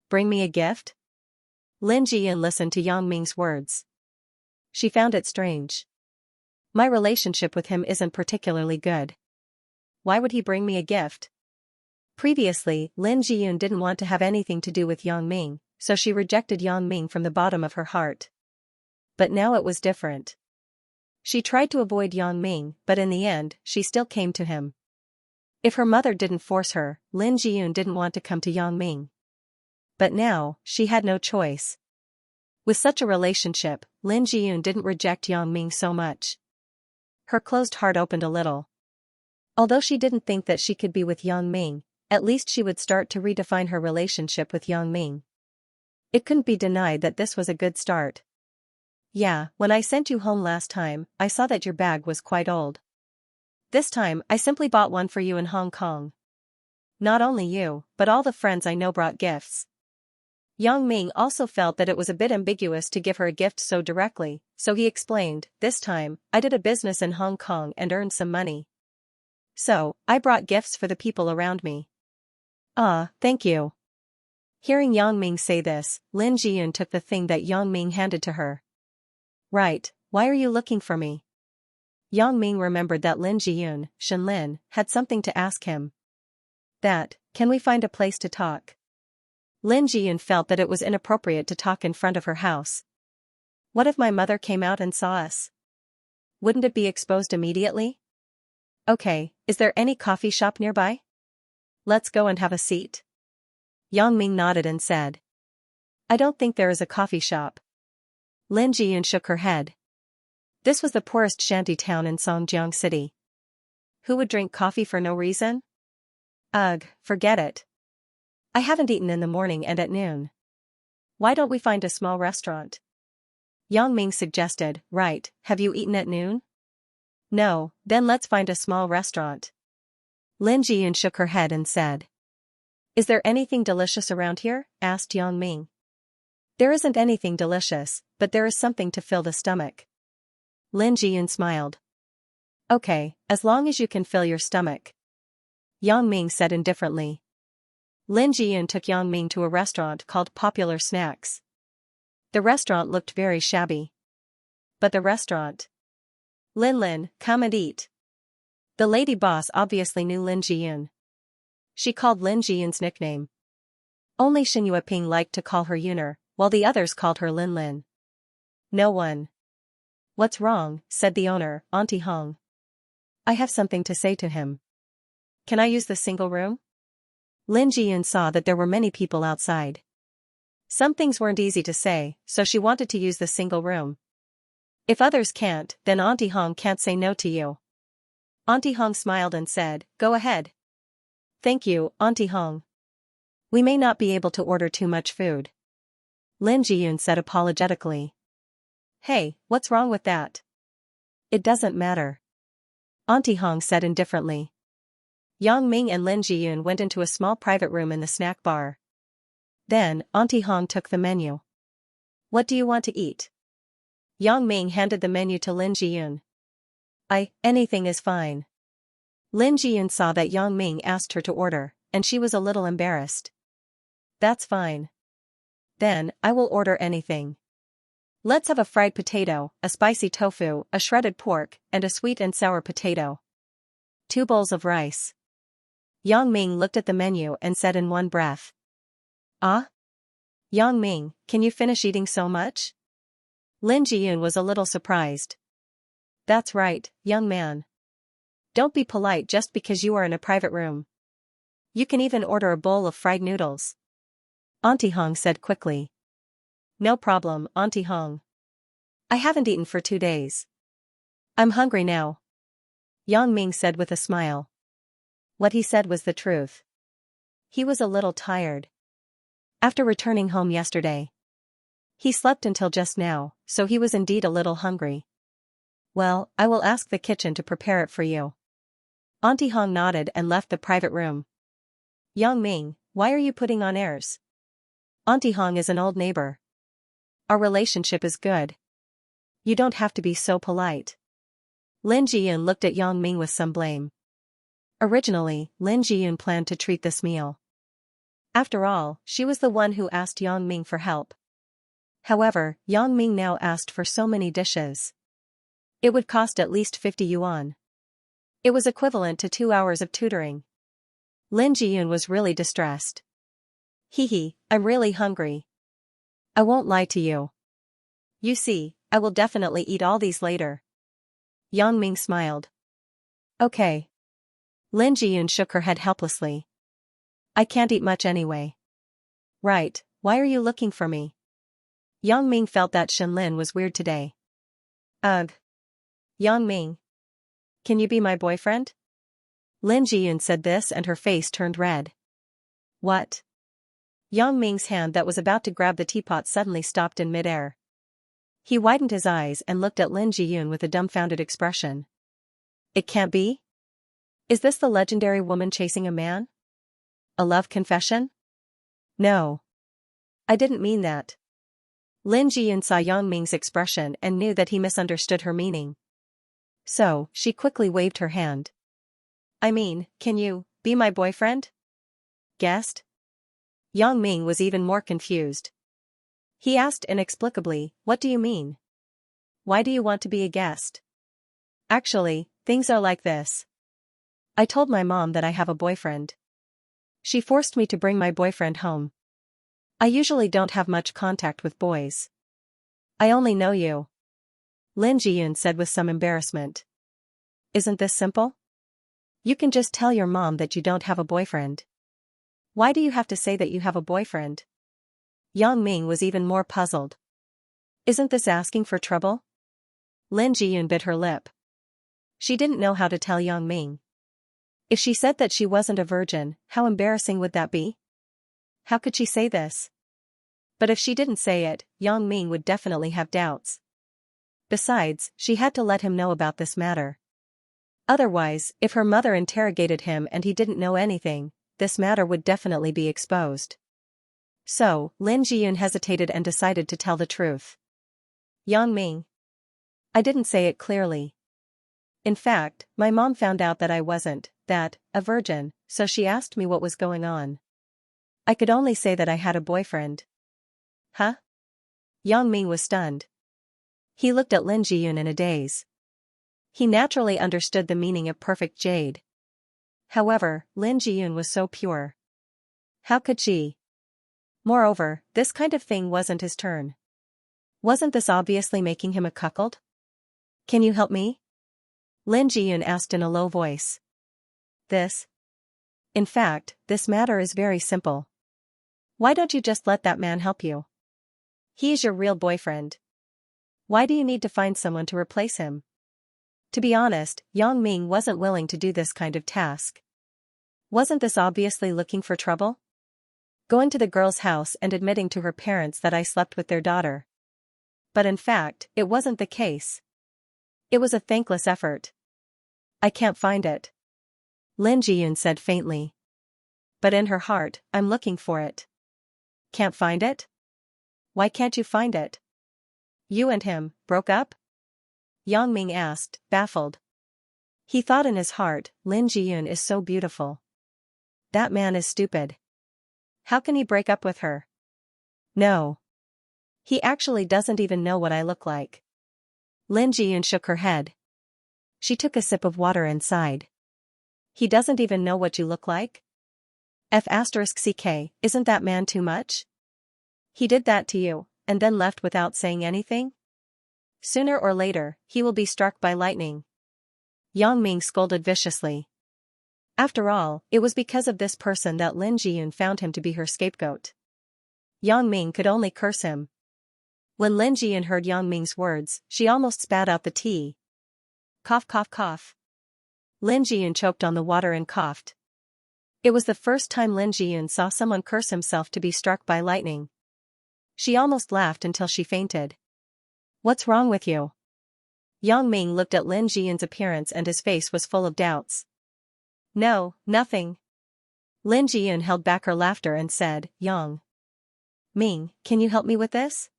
Bring me a gift? Lin Jiyun listened to Yang Ming's words. She found it strange. My relationship with him isn't particularly good. Why would he bring me a gift? Previously, Lin Jiyun didn't want to have anything to do with Yang Ming, so she rejected Yang Ming from the bottom of her heart. But now it was different. She tried to avoid Yang Ming, but in the end, she still came to him. If her mother didn't force her, Lin Jiyun didn't want to come to Yang Ming. But now, she had no choice. With such a relationship, Lin Jiyun didn't reject Yang Ming so much. Her closed heart opened a little. Although she didn't think that she could be with Yang Ming, at least she would start to redefine her relationship with Yang Ming. It couldn't be denied that this was a good start. Yeah, when I sent you home last time, I saw that your bag was quite old. This time, I simply bought one for you in Hong Kong. Not only you, but all the friends I know brought gifts. Yang Ming also felt that it was a bit ambiguous to give her a gift so directly, so he explained, this time, I did a business in Hong Kong and earned some money. So, I brought gifts for the people around me. Ah, thank you. Hearing Yang Ming say this, Lin Jiyun took the thing that Yang Ming handed to her. Right, why are you looking for me? Yang Ming remembered that Lin Jiyun, Shenlin, had something to ask him. Can we find a place to talk? Lin Jiyun felt that it was inappropriate to talk in front of her house. What if my mother came out and saw us? Wouldn't it be exposed immediately? Okay, is there any coffee shop nearby? Let's go and have a seat. Yang Ming nodded and said. I don't think there is a coffee shop. Lin Jiyun shook her head. This was the poorest shanty town in Songjiang City. Who would drink coffee for no reason? Ugh, forget it. I haven't eaten in the morning and at noon. Why don't we find a small restaurant? Yang Ming suggested, right, have you eaten at noon? No, then let's find a small restaurant. Lin Jiyun shook her head and said. Is there anything delicious around here? Asked Yang Ming. There isn't anything delicious, but there is something to fill the stomach. Lin Jiyun smiled. Okay, as long as you can fill your stomach. Yang Ming said indifferently. Lin Jiyun took Yang Ming to a restaurant called Popular Snacks. The restaurant looked very shabby. But the restaurant. Lin, come and eat. The lady boss obviously knew Lin Jiyun. She called Lin Jiyun's nickname. Only Shen Yueping liked to call her Yuner, while the others called her Lin. No one. What's wrong? Said the owner, Auntie Hong. I have something to say to him. Can I use the single room? Lin Jiyun saw that there were many people outside. Some things weren't easy to say, so she wanted to use the single room. If others can't, then Auntie Hong can't say no to you. Auntie Hong smiled and said, go ahead. Thank you, Auntie Hong. We may not be able to order too much food. Lin Jiyun said apologetically. Hey, what's wrong with that? It doesn't matter. Auntie Hong said indifferently. Yang Ming and Lin Jiyun went into a small private room in the snack bar. Then, Auntie Hong took the menu. What do you want to eat? Yang Ming handed the menu to Lin Jiyun. Anything is fine. Lin Jiyun saw that Yang Ming asked her to order, and she was a little embarrassed. That's fine. Then, I will order anything. Let's have a fried potato, a spicy tofu, a shredded pork, and a sweet and sour potato. 2 bowls of rice. Yang Ming looked at the menu and said in one breath. Ah? Yang Ming, can you finish eating so much? Lin Jiyun was a little surprised. That's right, young man. Don't be polite just because you are in a private room. You can even order a bowl of fried noodles. Auntie Hong said quickly. No problem, Auntie Hong. I haven't eaten for 2 days. I'm hungry now. Yang Ming said with a smile. What he said was the truth. He was a little tired. After returning home yesterday, he slept until just now, so he was indeed a little hungry. Well, I will ask the kitchen to prepare it for you. Auntie Hong nodded and left the private room. Yang Ming, why are you putting on airs? Auntie Hong is an old neighbor. Our relationship is good. You don't have to be so polite. Lin Jiyun looked at Yang Ming with some blame. Originally, Lin Jiyun planned to treat this meal. After all, she was the one who asked Yang Ming for help. However, Yang Ming now asked for so many dishes. It would cost at least 50 yuan. It was equivalent to 2 hours of tutoring. Lin Jiyun was really distressed. I'm really hungry. I won't lie to you. You see, I will definitely eat all these later. Yang Ming smiled. Okay. Lin Jiyun shook her head helplessly. I can't eat much anyway. Right, why are you looking for me? Yang Ming felt that Shenlin was weird today. Ugh. Yang Ming. Can you be my boyfriend? Lin Jiyun said this and her face turned red. What? Yang Ming's hand that was about to grab the teapot suddenly stopped in midair. He widened his eyes and looked at Lin Jiyun with a dumbfounded expression. It can't be? Is this the legendary woman chasing a man? A love confession? No. I didn't mean that. Lin Jiyun saw Yang Ming's expression and knew that he misunderstood her meaning. So, she quickly waved her hand. I mean, can you be my boyfriend? Guest? Yang Ming was even more confused. He asked inexplicably, what do you mean? Why do you want to be a guest? Actually, things are like this. I told my mom that I have a boyfriend. She forced me to bring my boyfriend home. I usually don't have much contact with boys. I only know you. Lin Jiyun said with some embarrassment. Isn't this simple? You can just tell your mom that you don't have a boyfriend. Why do you have to say that you have a boyfriend? Yang Ming was even more puzzled. Isn't this asking for trouble? Lin Jiyun bit her lip. She didn't know how to tell Yang Ming. If she said that she wasn't a virgin, how embarrassing would that be? How could she say this? But if she didn't say it, Yang Ming would definitely have doubts. Besides, she had to let him know about this matter. Otherwise, if her mother interrogated him and he didn't know anything, this matter would definitely be exposed. So, Lin Jiyun hesitated and decided to tell the truth. Yang Ming. I didn't say it clearly. In fact, my mom found out that I wasn't, a virgin, so she asked me what was going on. I could only say that I had a boyfriend. Huh? Yang Ming was stunned. He looked at Lin Jiyun in a daze. He naturally understood the meaning of perfect jade. However, Lin Jiyun was so pure. How could she? Moreover, this kind of thing wasn't his turn. Wasn't this obviously making him a cuckold? Can you help me? Lin Jiyun asked in a low voice. In fact, this matter is very simple. Why don't you just let that man help you? He is your real boyfriend. Why do you need to find someone to replace him? To be honest, Yang Ming wasn't willing to do this kind of task. Wasn't this obviously looking for trouble? Going to the girl's house and admitting to her parents that I slept with their daughter. But in fact, it wasn't the case. It was a thankless effort. I can't find it. Lin Jiyun said faintly. But in her heart, I'm looking for it. Can't find it? Why can't you find it? You and him broke up? Yang Ming asked, baffled. He thought in his heart, Lin Jiyun is so beautiful. That man is stupid. How can he break up with her? No. He actually doesn't even know what I look like. Lin Jiyun shook her head. She took a sip of water and sighed. He doesn't even know what you look like? F***ck, isn't that man too much? He did that to you, and then left without saying anything? Sooner or later, he will be struck by lightning. Yang Ming scolded viciously. After all, it was because of this person that Lin Jiyun found him to be her scapegoat. Yang Ming could only curse him. When Lin Jiyun heard Yang Ming's words, she almost spat out the tea. Cough cough cough. Lin Jiyun choked on the water and coughed. It was the first time Lin Jiyun saw someone curse himself to be struck by lightning. She almost laughed until she fainted. What's wrong with you? Yang Ming looked at Lin Jiyun's appearance and his face was full of doubts. No, nothing. Lin Jiyun held back her laughter and said, Yang Ming, can you help me with this?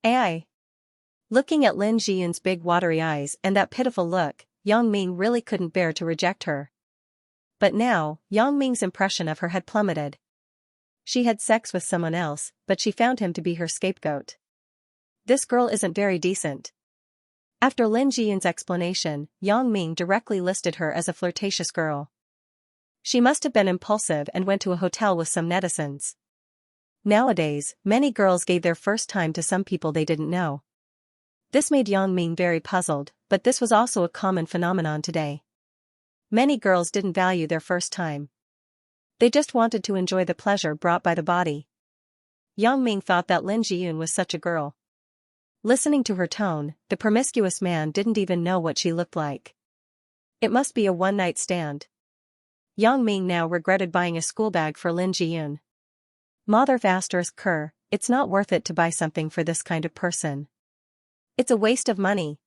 Ai. Looking at Lin Jiyun's big watery eyes and that pitiful look, Yang Ming really couldn't bear to reject her. But now, Yang Ming's impression of her had plummeted. She had sex with someone else, but she found him to be her scapegoat. This girl isn't very decent. After Lin Jiyun's explanation, Yang Ming directly listed her as a flirtatious girl. She must have been impulsive and went to a hotel with some netizens. Nowadays, many girls gave their first time to some people they didn't know. This made Yang Ming very puzzled, but this was also a common phenomenon today. Many girls didn't value their first time. They just wanted to enjoy the pleasure brought by the body. Yang Ming thought that Lin Jiyun was such a girl. Listening to her tone, the promiscuous man didn't even know what she looked like. It must be a one-night stand. Yang Ming now regretted buying a school bag for Lin Jiyun. Mother ***, it's not worth it to buy something for this kind of person. It's a waste of money.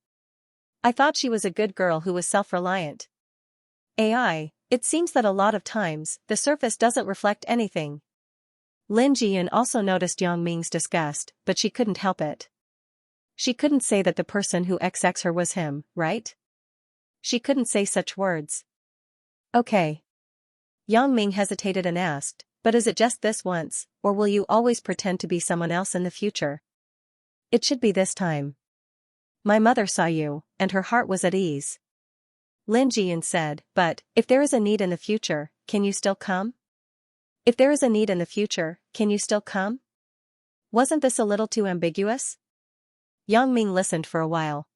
I thought she was a good girl who was self-reliant. Ai, it seems that a lot of times, the surface doesn't reflect anything. Lin Jiyun also noticed Yang Ming's disgust, but she couldn't help it. She couldn't say that the person who XX her was him, right? She couldn't say such words. Okay. Yang Ming hesitated and asked, but is it just this once, or will you always pretend to be someone else in the future? It should be this time. My mother saw you, and her heart was at ease. Lin Jiyun said, but, if there is a need in the future, can you still come? If there is a need in the future, can you still come? Wasn't this a little too ambiguous? Yang Ming listened for a while.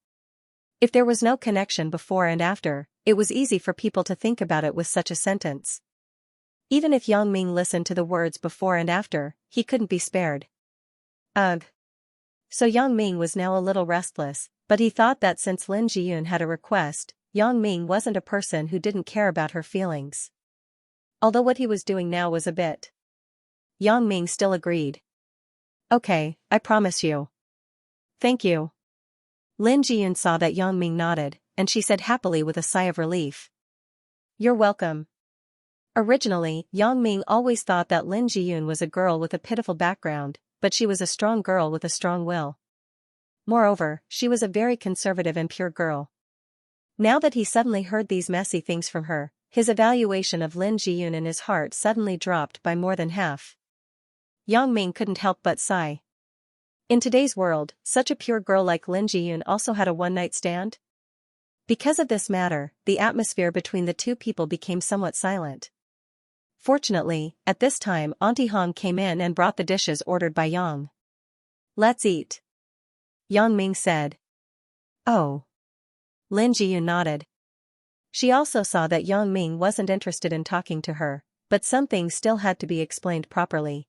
If there was no connection before and after, it was easy for people to think about it with such a sentence. Even if Yang Ming listened to the words before and after, he couldn't be spared. Ugh. So Yang Ming was now a little restless, but he thought that since Lin Jiyun had a request, Yang Ming wasn't a person who didn't care about her feelings. Although what he was doing now was a bit. Yang Ming still agreed. Okay, I promise you. Thank you. Lin Jiyun saw that Yang Ming nodded, and she said happily with a sigh of relief. You're welcome. Originally, Yang Ming always thought that Lin Jiyun was a girl with a pitiful background, but she was a strong girl with a strong will. Moreover, she was a very conservative and pure girl. Now that he suddenly heard these messy things from her, his evaluation of Lin Jiyun in his heart suddenly dropped by more than half. Yang Ming couldn't help but sigh. In today's world, such a pure girl like Lin Jiyun also had a one-night stand? Because of this matter, the atmosphere between the two people became somewhat silent. Fortunately, at this time Auntie Hong came in and brought the dishes ordered by Yang. Let's eat. Yang Ming said. Oh. Lin Jiyun nodded. She also saw that Yang Ming wasn't interested in talking to her, but some things still had to be explained properly.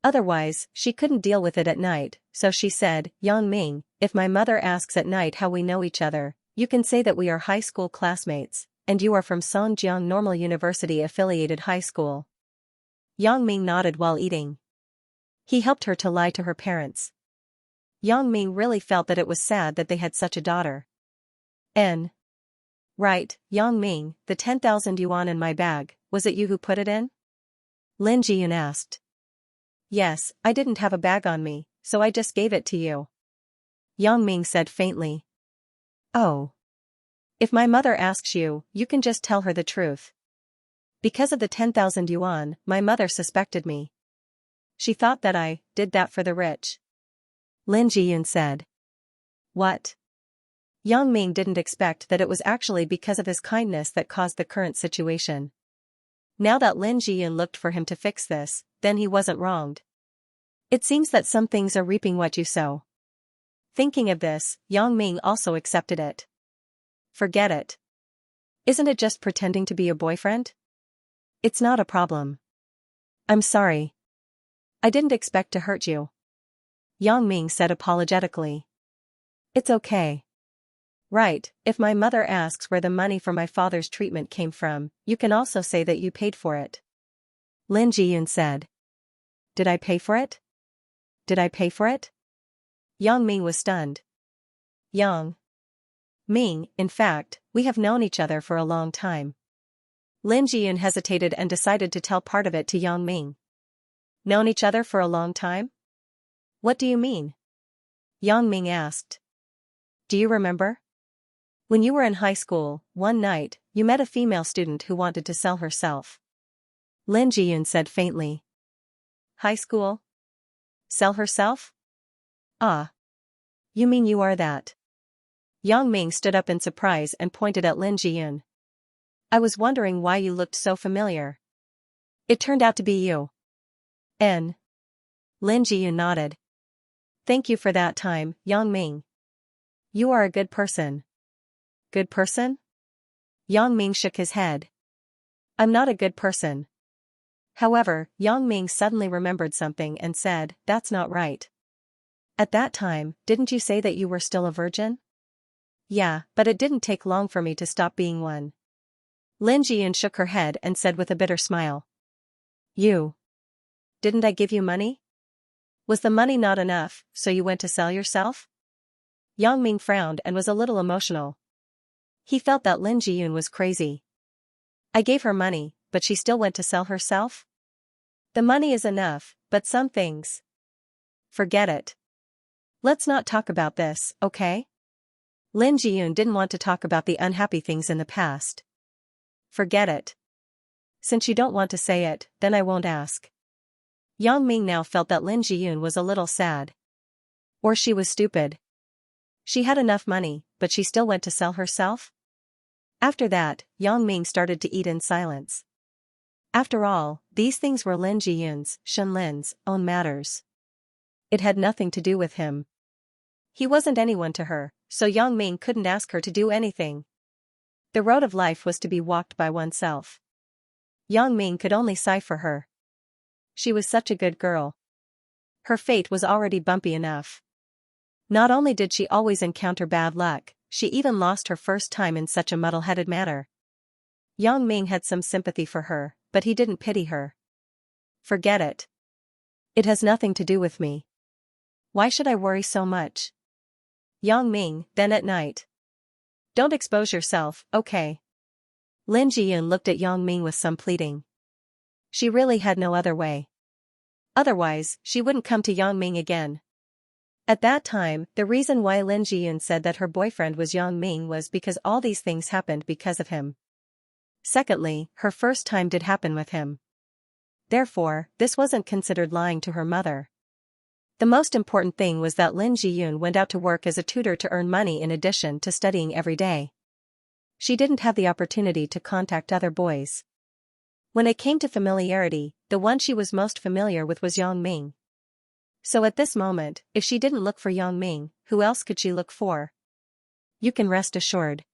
Otherwise, she couldn't deal with it at night, so she said, Yang Ming, if my mother asks at night how we know each other, you can say that we are high school classmates, and you are from Songjiang Normal University affiliated high school. Yang Ming nodded while eating. He helped her to lie to her parents. Yang Ming really felt that it was sad that they had such a daughter. Right, Yang Ming, the 10,000 yuan in my bag, was it you who put it in? Lin Jiyun asked. Yes, I didn't have a bag on me, so I just gave it to you. Yang Ming said faintly. Oh. If my mother asks you, you can just tell her the truth. Because of the 10,000 yuan, my mother suspected me. She thought that I did that for the rich. Lin Jiyun said. What? Yang Ming didn't expect that it was actually because of his kindness that caused the current situation. Now that Lin Jiyun looked for him to fix this, then he wasn't wronged. It seems that some things are reaping what you sow. Thinking of this, Yang Ming also accepted it. Forget it. Isn't it just pretending to be your boyfriend? It's not a problem. I'm sorry. I didn't expect to hurt you. Yang Ming said apologetically. It's okay. Right, if my mother asks where the money for my father's treatment came from, you can also say that you paid for it. Lin Jiyun said. Did I pay for it? Did I pay for it? Yang Ming was stunned. Yang Ming, in fact, we have known each other for a long time. Lin Jiyun hesitated and decided to tell part of it to Yang Ming. Known each other for a long time? What do you mean? Yang Ming asked. Do you remember? When you were in high school, one night, you met a female student who wanted to sell herself. Lin Jiyun said faintly. High school? Sell herself? Ah. You mean you are that? Yang Ming stood up in surprise and pointed at Lin Jiyun. I was wondering why you looked so familiar. It turned out to be you. Lin Jiyun nodded. Thank you for that time, Yang Ming. You are a good person. Good person? Yang Ming shook his head. I'm not a good person. However, Yang Ming suddenly remembered something and said, that's not right. At that time, didn't you say that you were still a virgin? Yeah, but it didn't take long for me to stop being one. Lin Jiyun shook her head and said with a bitter smile. You. Didn't I give you money? Was the money not enough, so you went to sell yourself? Yang Ming frowned and was a little emotional. He felt that Lin Jiyun was crazy. I gave her money, but she still went to sell herself? The money is enough, but some things. Forget it. Let's not talk about this, okay? Lin Jiyun didn't want to talk about the unhappy things in the past. Forget it. Since you don't want to say it, then I won't ask. Yang Ming now felt that Lin Jiyun was a little sad. Or she was stupid. She had enough money, but she still went to sell herself? After that, Yang Ming started to eat in silence. After all, these things were Lin Jiyun's, Shenlin's, own matters. It had nothing to do with him. He wasn't anyone to her, so Yang Ming couldn't ask her to do anything. The road of life was to be walked by oneself. Yang Ming could only sigh for her. She was such a good girl. Her fate was already bumpy enough. Not only did she always encounter bad luck, she even lost her first time in such a muddle-headed manner. Yang Ming had some sympathy for her, but he didn't pity her. Forget it. It has nothing to do with me. Why should I worry so much? Yang Ming, then at night. Don't expose yourself, okay? Lin Jiyun looked at Yang Ming with some pleading. She really had no other way. Otherwise, she wouldn't come to Yang Ming again. At that time, the reason why Lin Jiyun said that her boyfriend was Yang Ming was because all these things happened because of him. Secondly, her first time did happen with him. Therefore, this wasn't considered lying to her mother. The most important thing was that Lin Jiyun went out to work as a tutor to earn money in addition to studying every day. She didn't have the opportunity to contact other boys. When it came to familiarity, the one she was most familiar with was Yang Ming. So at this moment, if she didn't look for Yang Ming, who else could she look for? You can rest assured.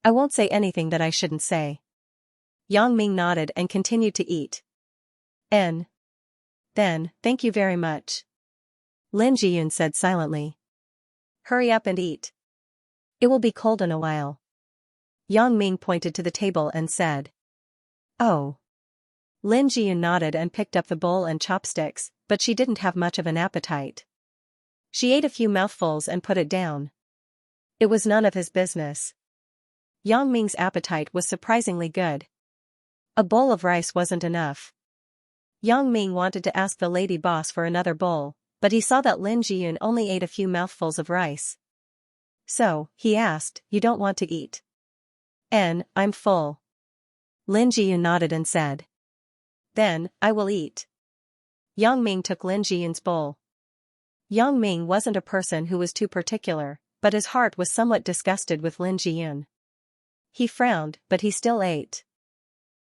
I won't say anything that I shouldn't say. Yang Ming nodded and continued to eat. Then, thank you very much. Lin Jiyun said silently. Hurry up and eat. It will be cold in a while. Yang Ming pointed to the table and said. Oh. Lin Jiyun nodded and picked up the bowl and chopsticks, but she didn't have much of an appetite. She ate a few mouthfuls and put it down. It was none of his business. Yang Ming's appetite was surprisingly good. A bowl of rice wasn't enough. Yang Ming wanted to ask the lady boss for another bowl, but he saw that Lin Jiyun only ate a few mouthfuls of rice. So, he asked, "You don't want to eat?" I'm full." Lin Jiyun nodded and said. "Then, I will eat." Yang Ming took Lin Jiyun's bowl. Yang Ming wasn't a person who was too particular, but his heart was somewhat disgusted with Lin Jiyun. He frowned, but he still ate.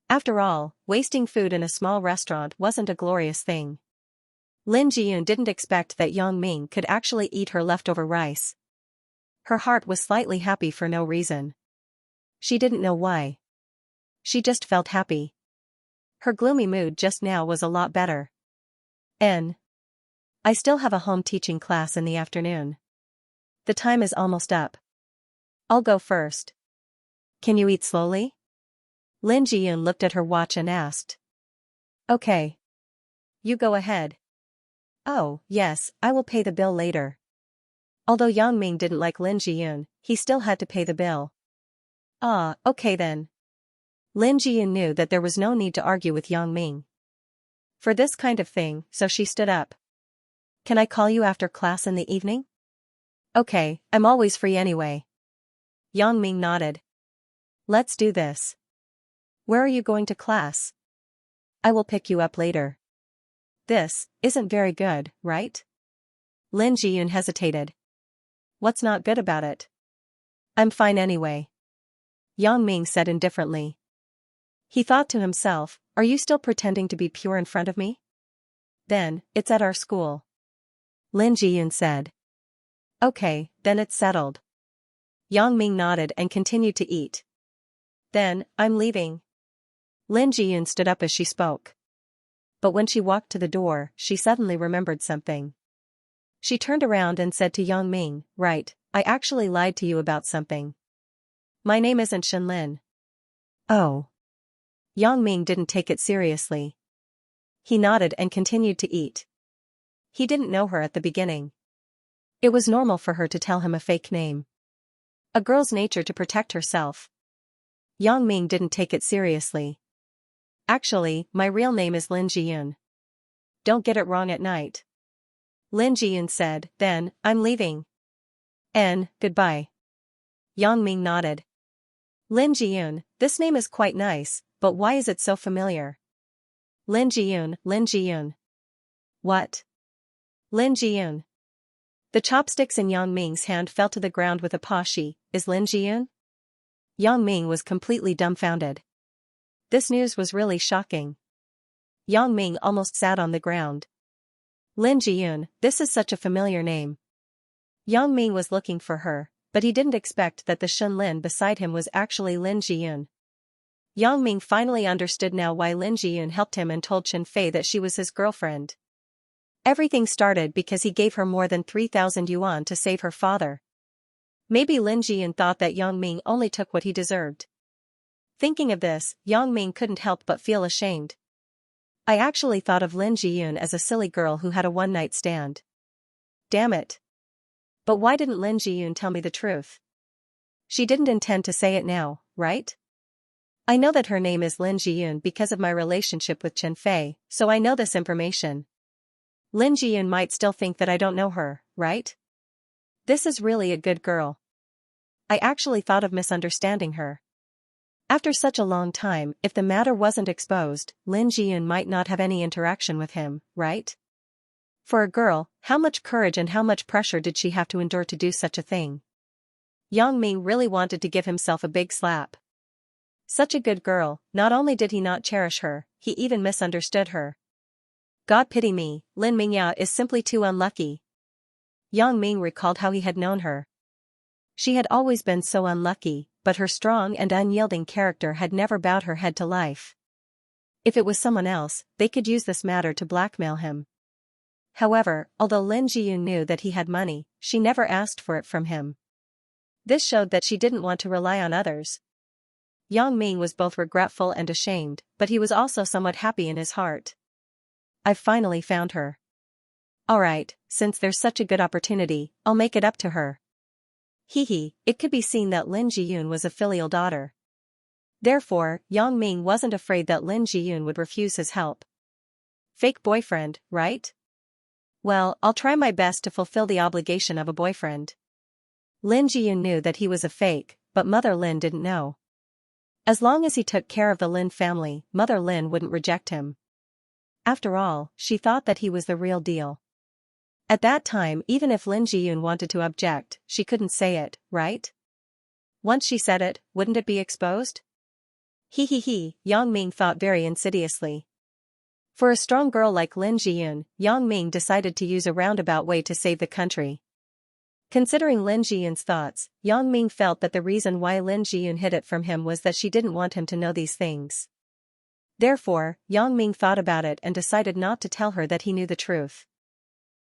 After all, wasting food in a small restaurant wasn't a glorious thing. Lin Jiyun didn't expect that Yang Ming could actually eat her leftover rice. Her heart was slightly happy for no reason. She didn't know why. She just felt happy. Her gloomy mood just now was a lot better. I still have a home teaching class in the afternoon. The time is almost up. I'll go first. Can you eat slowly? Lin Jiyun looked at her watch and asked. Okay. You go ahead. Oh, yes, I will pay the bill later. Although Yang Ming didn't like Lin Jiyun, he still had to pay the bill. Ah, okay then. Lin Jiyun knew that there was no need to argue with Yang Ming for this kind of thing, so she stood up. Can I call you after class in the evening? Okay, I'm always free anyway. Yang Ming nodded. Let's do this. Where are you going to class? I will pick you up later. This isn't very good, right? Lin Jiyun hesitated. What's not good about it? I'm fine anyway. Yang Ming said indifferently. He thought to himself, are you still pretending to be pure in front of me? Then, it's at our school. Lin Jiyun said. Okay, then it's settled. Yang Ming nodded and continued to eat. Then, I'm leaving. Lin Jiyun stood up as she spoke. But when she walked to the door, she suddenly remembered something. She turned around and said to Yang Ming, right, I actually lied to you about something. My name isn't Shenlin. Oh. Yang Ming didn't take it seriously. He nodded and continued to eat. He didn't know her at the beginning. It was normal for her to tell him a fake name. A girl's nature to protect herself. Yang Ming didn't take it seriously. Actually, my real name is Lin Jiyun. Don't get it wrong at night. Lin Jiyun said, then, I'm leaving. Goodbye. Yang Ming nodded. Lin Jiyun, this name is quite nice, but why is it so familiar? Lin Jiyun, Lin Jiyun. What? Lin Jiyun. The chopsticks in Yang Ming's hand fell to the ground with a pashi. Is Lin Jiyun? Yang Ming was completely dumbfounded. This news was really shocking. Yang Ming almost sat on the ground. Lin Jiyun, this is such a familiar name. Yang Ming was looking for her, but he didn't expect that the Shun Lin beside him was actually Lin Jiyun. Yang Ming finally understood now why Lin Jiyun helped him and told Chen Fei that she was his girlfriend. Everything started because he gave her more than 3,000 yuan to save her father. Maybe Lin Jiyun thought that Yang Ming only took what he deserved. Thinking of this, Yang Ming couldn't help but feel ashamed. I actually thought of Lin Jiyun as a silly girl who had a one-night stand. Damn it. But why didn't Lin Jiyun tell me the truth? She didn't intend to say it now, right? I know that her name is Lin Jiyun because of my relationship with Chen Fei, so I know this information. Lin Jiyun might still think that I don't know her, right? This is really a good girl. I actually thought of misunderstanding her. After such a long time, if the matter wasn't exposed, Lin Jiyun might not have any interaction with him, right? For a girl, how much courage and how much pressure did she have to endure to do such a thing? Yang Ming really wanted to give himself a big slap. Such a good girl, not only did he not cherish her, he even misunderstood her. God pity me, Lin Mingya is simply too unlucky. Yang Ming recalled how he had known her. She had always been so unlucky, but her strong and unyielding character had never bowed her head to life. If it was someone else, they could use this matter to blackmail him. However, although Lin Jiyun knew that he had money, she never asked for it from him. This showed that she didn't want to rely on others. Yang Ming was both regretful and ashamed, but he was also somewhat happy in his heart. I've finally found her. Alright, since there's such a good opportunity, I'll make it up to her. Hee, it could be seen that Lin Jiyun was a filial daughter. Therefore, Yang Ming wasn't afraid that Lin Jiyun would refuse his help. Fake boyfriend, right? Well, I'll try my best to fulfill the obligation of a boyfriend. Lin Jiyun knew that he was a fake, but Mother Lin didn't know. As long as he took care of the Lin family, Mother Lin wouldn't reject him. After all, she thought that he was the real deal. At that time, even if Lin Jiyun wanted to object, she couldn't say it, right? Once she said it, wouldn't it be exposed? Yang Ming thought very insidiously. For a strong girl like Lin Jiyun, Yang Ming decided to use a roundabout way to save the country. Considering Lin Jiyun's thoughts, Yang Ming felt that the reason why Lin Jiyun hid it from him was that she didn't want him to know these things. Therefore, Yang Ming thought about it and decided not to tell her that he knew the truth.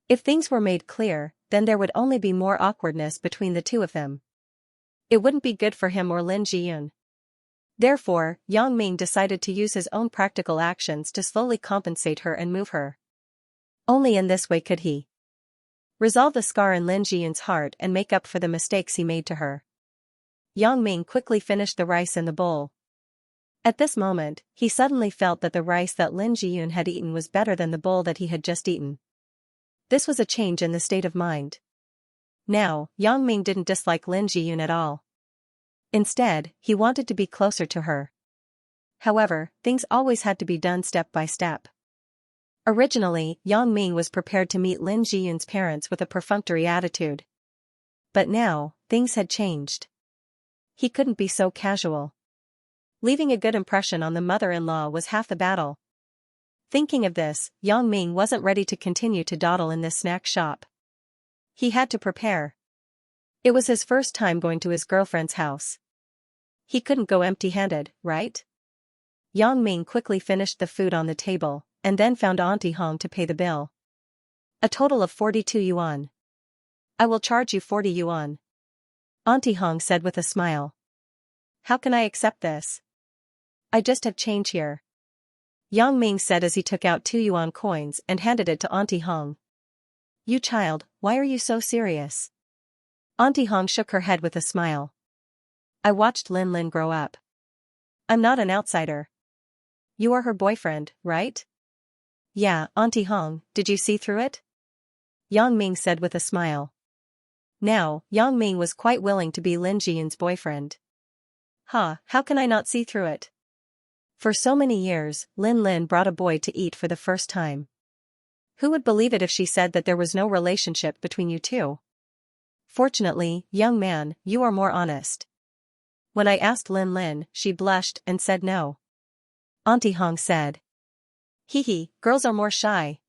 If things were made clear, then there would only be more awkwardness between the two of them. It wouldn't be good for him or Lin Jiyun. Therefore, Yang Ming decided to use his own practical actions to slowly compensate her and move her. Only in this way could he resolve the scar in Lin Jiyun's heart and make up for the mistakes he made to her. Yang Ming quickly finished the rice in the bowl. At this moment, he suddenly felt that the rice that Lin Jiyun had eaten was better than the bowl that he had just eaten. This was a change in the state of mind. Now, Yang Ming didn't dislike Lin Jiyun at all. Instead, he wanted to be closer to her. However, things always had to be done step by step. Originally, Yang Ming was prepared to meet Lin Jiyun's parents with a perfunctory attitude. But now, things had changed. He couldn't be so casual. Leaving a good impression on the mother-in-law was half the battle. Thinking of this, Yang Ming wasn't ready to continue to dawdle in this snack shop. He had to prepare. It was his first time going to his girlfriend's house. He couldn't go empty-handed, right? Yang Ming quickly finished the food on the table, and then found Auntie Hong to pay the bill. A total of 42 yuan. I will charge you 40 yuan. Auntie Hong said with a smile. How can I accept this? I just have change here. Yang Ming said as he took out 2 yuan coins and handed it to Auntie Hong. You child, why are you so serious? Auntie Hong shook her head with a smile. I watched Lin Lin grow up. I'm not an outsider. You are her boyfriend, right? Yeah, Auntie Hong, did you see through it? Yang Ming said with a smile. Now, Yang Ming was quite willing to be Lin Jiyun's boyfriend. How can I not see through it? For so many years, Lin Lin brought a boy to eat for the first time. Who would believe it if she said that there was no relationship between you two? Fortunately, young man, you are more honest. When I asked Lin Lin, she blushed and said no. Auntie Hong said. Girls are more shy.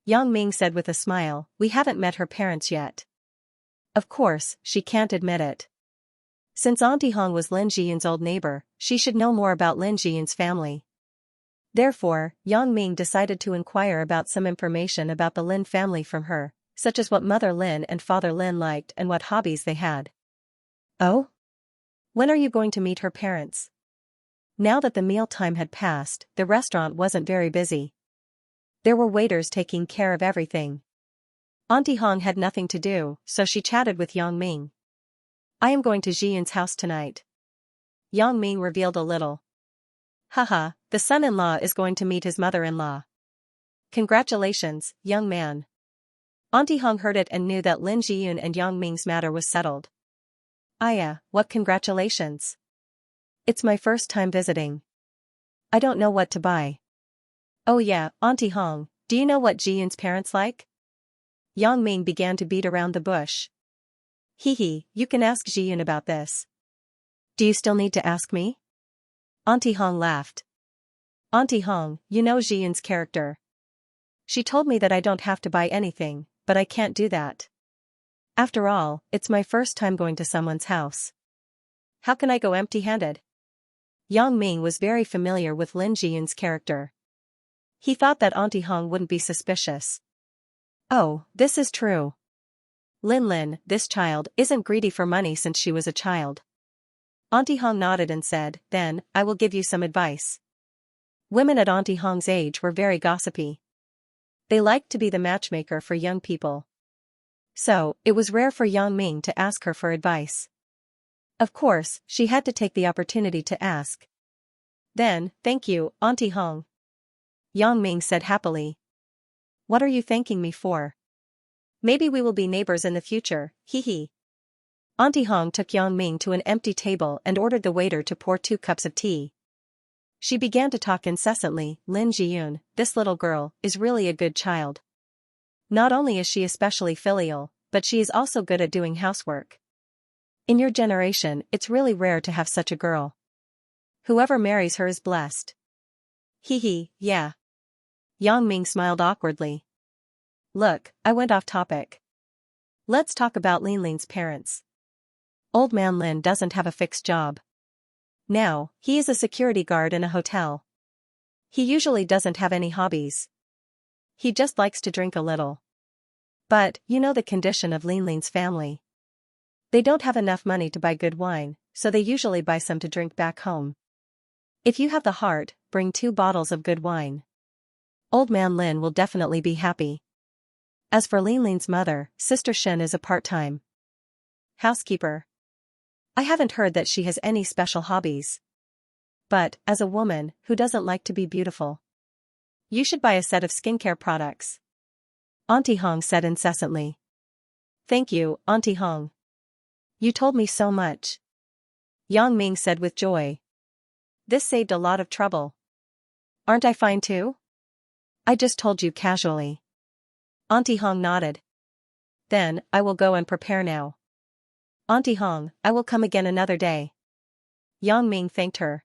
Yang Ming said with a smile, we haven't met her parents yet. Of course, she can't admit it. Since Auntie Hong was Lin Jiyun's old neighbor, she should know more about Lin Jiyun's family. Therefore, Yang Ming decided to inquire about some information about the Lin family from her, such as what Mother Lin and Father Lin liked and what hobbies they had. Oh? When are you going to meet her parents? Now that the meal time had passed, the restaurant wasn't very busy. There were waiters taking care of everything. Auntie Hong had nothing to do, so she chatted with Yang Ming. I am going to Jiyun's house tonight. Yang Ming revealed a little. The son-in-law is going to meet his mother-in-law. Congratulations, young man. Auntie Hong heard it and knew that Lin Jiyun and Yang Ming's matter was settled. What congratulations? It's my first time visiting. I don't know what to buy. Oh yeah, Auntie Hong, do you know what Jiyun's parents like? Yang Ming began to beat around the bush. You can ask Jiyun about this. Do you still need to ask me? Auntie Hong laughed. Auntie Hong, you know Jiyun's character. She told me that I don't have to buy anything, but I can't do that. After all, it's my first time going to someone's house. How can I go empty-handed? Yang Ming was very familiar with Lin Jiyun's character. He thought that Auntie Hong wouldn't be suspicious. Oh, this is true. Lin Lin, this child, isn't greedy for money since she was a child. Auntie Hong nodded and said, then, I will give you some advice. Women at Auntie Hong's age were very gossipy. They liked to be the matchmaker for young people. So, it was rare for Yang Ming to ask her for advice. Of course, she had to take the opportunity to ask. Then, thank you, Auntie Hong. Yang Ming said happily. What are you thanking me for? Maybe we will be neighbors in the future, hee hee. Auntie Hong took Yang Ming to an empty table and ordered the waiter to pour 2 cups of tea. She began to talk incessantly. Lin Jiyun, this little girl, is really a good child. Not only is she especially filial, but she is also good at doing housework. In your generation, it's really rare to have such a girl. Whoever marries her is blessed. Hee hee, yeah. Yang Ming smiled awkwardly. Look, I went off topic. Let's talk about Lin Lin's parents. Old man Lin doesn't have a fixed job. Now, he is a security guard in a hotel. He usually doesn't have any hobbies. He just likes to drink a little. But, you know the condition of Lin Lin's family. They don't have enough money to buy good wine, so they usually buy some to drink back home. If you have the heart, bring 2 bottles of good wine. Old man Lin will definitely be happy. As for Lin Lin's mother, Sister Shen is a part-time housekeeper. I haven't heard that she has any special hobbies. But, as a woman, who doesn't like to be beautiful? You should buy a set of skincare products. Auntie Hong said incessantly. Thank you, Auntie Hong. You told me so much. Yang Ming said with joy. This saved a lot of trouble. Aren't I fine too? I just told you casually. Auntie Hong nodded. Then, I will go and prepare now. Auntie Hong, I will come again another day. Yang Ming thanked her.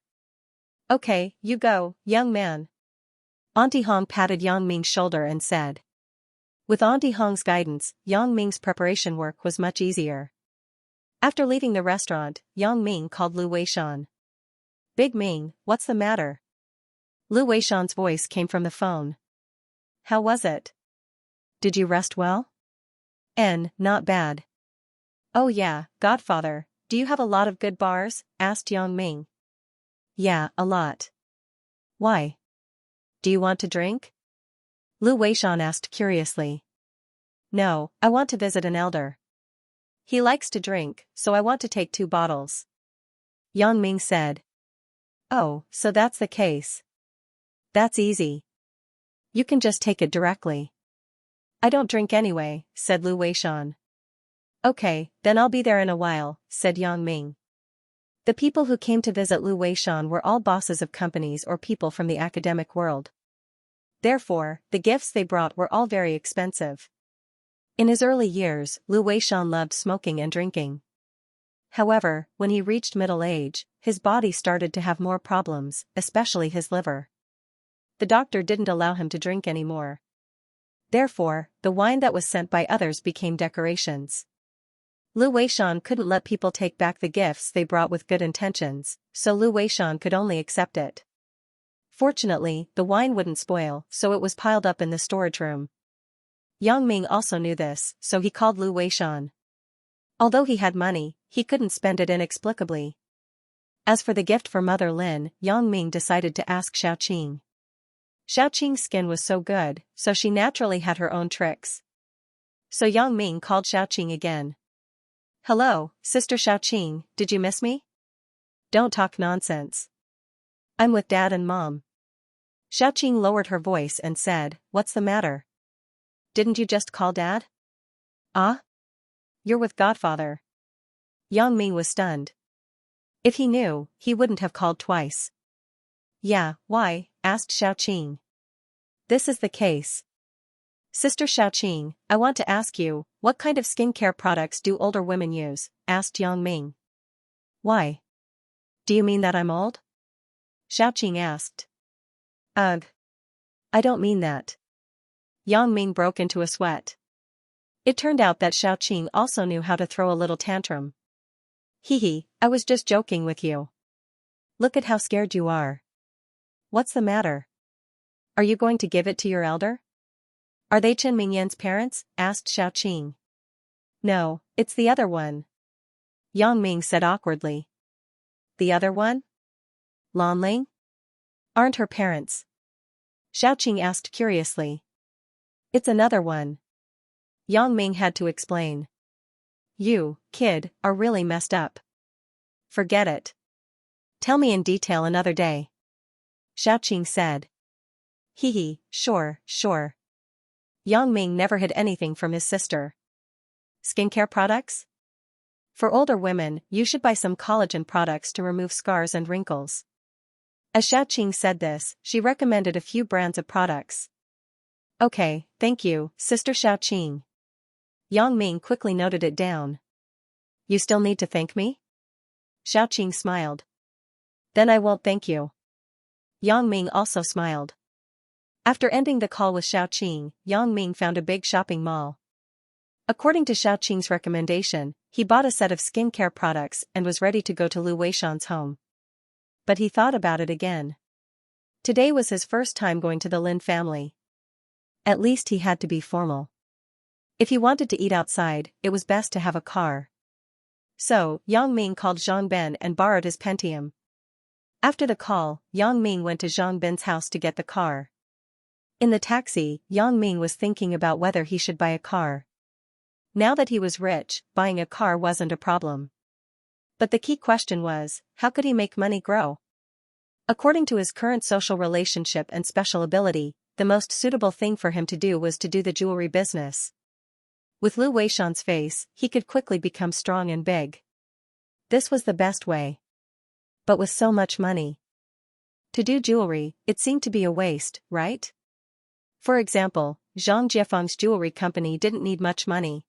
Okay, you go, young man. Auntie Hong patted Yang Ming's shoulder and said. With Auntie Hong's guidance, Yang Ming's preparation work was much easier. After leaving the restaurant, Yang Ming called Lu Weishan. Big Ming, what's the matter? Lu Weishan's voice came from the phone. How was it? Did you rest well? Not bad. Oh yeah, Godfather, do you have a lot of good bars? Asked Yang Ming. Yeah, a lot. Why? Do you want to drink? Lu Weishan asked curiously. No, I want to visit an elder. He likes to drink, so I want to take 2 bottles. Yang Ming said. Oh, so that's the case. That's easy. You can just take it directly. I don't drink anyway, said Lu Weishan. Okay, then I'll be there in a while, said Yang Ming. The people who came to visit Lu Weishan were all bosses of companies or people from the academic world. Therefore, the gifts they brought were all very expensive. In his early years, Lu Weishan loved smoking and drinking. However, when he reached middle age, his body started to have more problems, especially his liver. The doctor didn't allow him to drink anymore. Therefore, the wine that was sent by others became decorations. Lu Weishan couldn't let people take back the gifts they brought with good intentions, so Lu Weishan could only accept it. Fortunately, the wine wouldn't spoil, so it was piled up in the storage room. Yang Ming also knew this, so he called Lu Weishan. Although he had money, he couldn't spend it inexplicably. As for the gift for Mother Lin, Yang Ming decided to ask Xiaoqing. Xiaoqing's skin was so good, so she naturally had her own tricks. So Yang Ming called Xiaoqing again. Hello, Sister Xiaoqing, did you miss me? Don't talk nonsense. I'm with Dad and Mom. Xiaoqing lowered her voice and said, What's the matter? Didn't you just call Dad? Ah? You're with Godfather. Yang Ming was stunned. If he knew, he wouldn't have called twice. Yeah, why? Asked Xiaoqing. This is the case. Sister Xiaoqing, I want to ask you, what kind of skincare products do older women use? Asked Yang Ming. Why? Do you mean that I'm old? Xiaoqing asked. Ugh. I don't mean that. Yang Ming broke into a sweat. It turned out that Xiaoqing also knew how to throw a little tantrum. Hee hee, I was just joking with you. Look at how scared you are. What's the matter? Are you going to give it to your elder? Are they Chen Mingyan's parents? Asked Xiaoqing. No, it's the other one. Yang Ming said awkwardly. The other one? Lanling? Aren't her parents? Xiaoqing asked curiously. It's another one. Yang Ming had to explain. You, kid, are really messed up. Forget it. Tell me in detail another day. Xiaoqing said. Hee hee, sure. Yang Ming never hid anything from his sister. Skincare products? For older women, you should buy some collagen products to remove scars and wrinkles. As Xiaoqing said this, she recommended a few brands of products. Okay, thank you, Sister Xiaoqing. Yang Ming quickly noted it down. You still need to thank me? Xiaoqing smiled. Then I won't thank you. Yang Ming also smiled. After ending the call with Xiaoqing, Yang Ming found a big shopping mall. According to Xiaoqing's recommendation, he bought a set of skincare products and was ready to go to Lu Weishan's home. But he thought about it again. Today was his first time going to the Lin family. At least he had to be formal. If he wanted to eat outside, it was best to have a car. So, Yang Ming called Zhang Ben and borrowed his Pentium. After the call, Yang Ming went to Zhang Ben's house to get the car. In the taxi, Yang Ming was thinking about whether he should buy a car. Now that he was rich, buying a car wasn't a problem. But the key question was, how could he make money grow? According to his current social relationship and special ability, the most suitable thing for him to do was to do the jewelry business. With Lu Weishan's face, he could quickly become strong and big. This was the best way. But with so much money to do jewelry, it seemed to be a waste, right? For example, Zhang Jiefeng's jewelry company didn't need much money.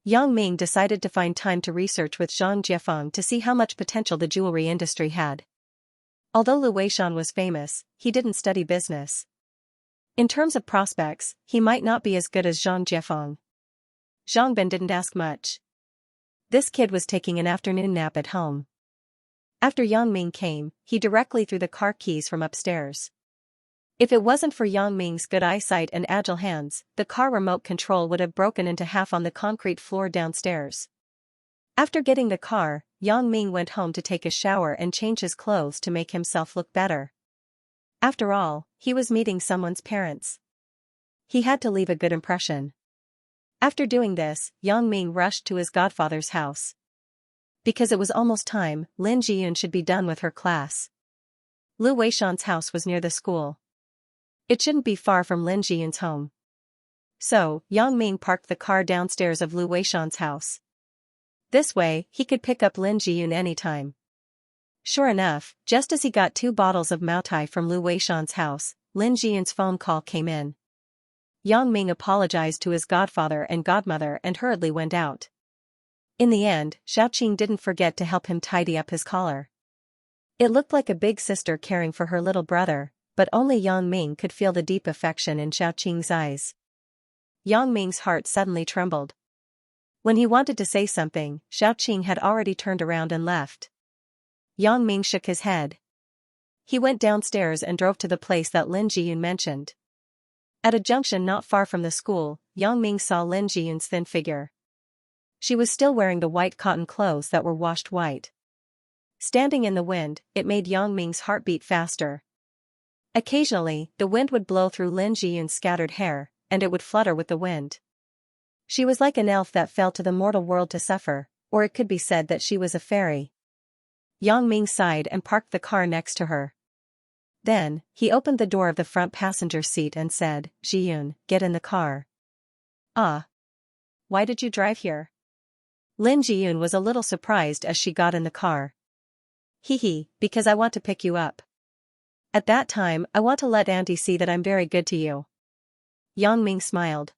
Yang Ming decided to find time to research with Zhang Jiefeng to see how much potential the jewelry industry had. Although Lu Weishan was famous, he didn't study business. In terms of prospects, he might not be as good as Zhang Jiefeng. Zhang Ben didn't ask much. This kid was taking an afternoon nap at home. After Yang Ming came, he directly threw the car keys from upstairs. If it wasn't for Yang Ming's good eyesight and agile hands, the car remote control would have broken into half on the concrete floor downstairs. After getting the car, Yang Ming went home to take a shower and change his clothes to make himself look better. After all, he was meeting someone's parents. He had to leave a good impression. After doing this, Yang Ming rushed to his godfather's house. Because it was almost time, Lin Jiyun should be done with her class. Lu Weishan's house was near the school. It shouldn't be far from Lin Jiyun's home. So, Yang Ming parked the car downstairs of Lu Weishan's house. This way, he could pick up Lin Jiyun anytime. Sure enough, just as he got 2 bottles of Maotai from Lu Weishan's house, Lin Jiyun's phone call came in. Yang Ming apologized to his godfather and godmother and hurriedly went out. In the end, Xiaoqing didn't forget to help him tidy up his collar. It looked like a big sister caring for her little brother, but only Yang Ming could feel the deep affection in Xiaoqing's eyes. Yang Ming's heart suddenly trembled. When he wanted to say something, Xiaoqing had already turned around and left. Yang Ming shook his head. He went downstairs and drove to the place that Lin Jiyun mentioned. At a junction not far from the school, Yang Ming saw Lin Jiyun's thin figure. She was still wearing the white cotton clothes that were washed white. Standing in the wind, it made Yang Ming's heart beat faster. Occasionally, the wind would blow through Lin Jiyun's scattered hair, and it would flutter with the wind. She was like an elf that fell to the mortal world to suffer, or it could be said that she was a fairy. Yang Ming sighed and parked the car next to her. Then, he opened the door of the front passenger seat and said, "Jiyun, get in the car." "Ah. Why did you drive here?" Lin Jiyun was a little surprised as she got in the car. "Hee, because I want to pick you up. At that time, I want to let Auntie see that I'm very good to you." Yang Ming smiled.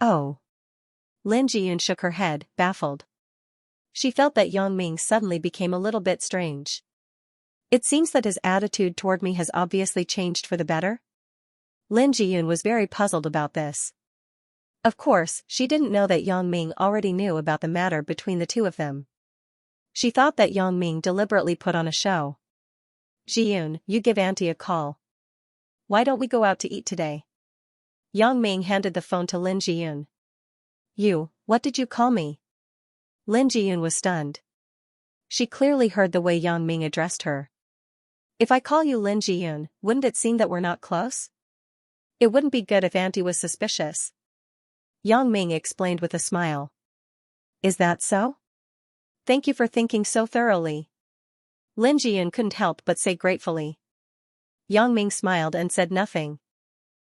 "Oh." Lin Jiyun shook her head, baffled. She felt that Yang Ming suddenly became a little bit strange. It seems that his attitude toward me has obviously changed for the better? Lin Jiyun was very puzzled about this. Of course, she didn't know that Yang Ming already knew about the matter between the two of them. She thought that Yang Ming deliberately put on a show. "Jiyun, you give Auntie a call. Why don't we go out to eat today?" Yang Ming handed the phone to Lin Jiyun. What did you call me?" Lin Jiyun was stunned. She clearly heard the way Yang Ming addressed her. "If I call you Lin Jiyun, wouldn't it seem that we're not close? It wouldn't be good if Auntie was suspicious." Yang Ming explained with a smile. "Is that so? Thank you for thinking so thoroughly." Lin Jiyun couldn't help but say gratefully. Yang Ming smiled and said nothing.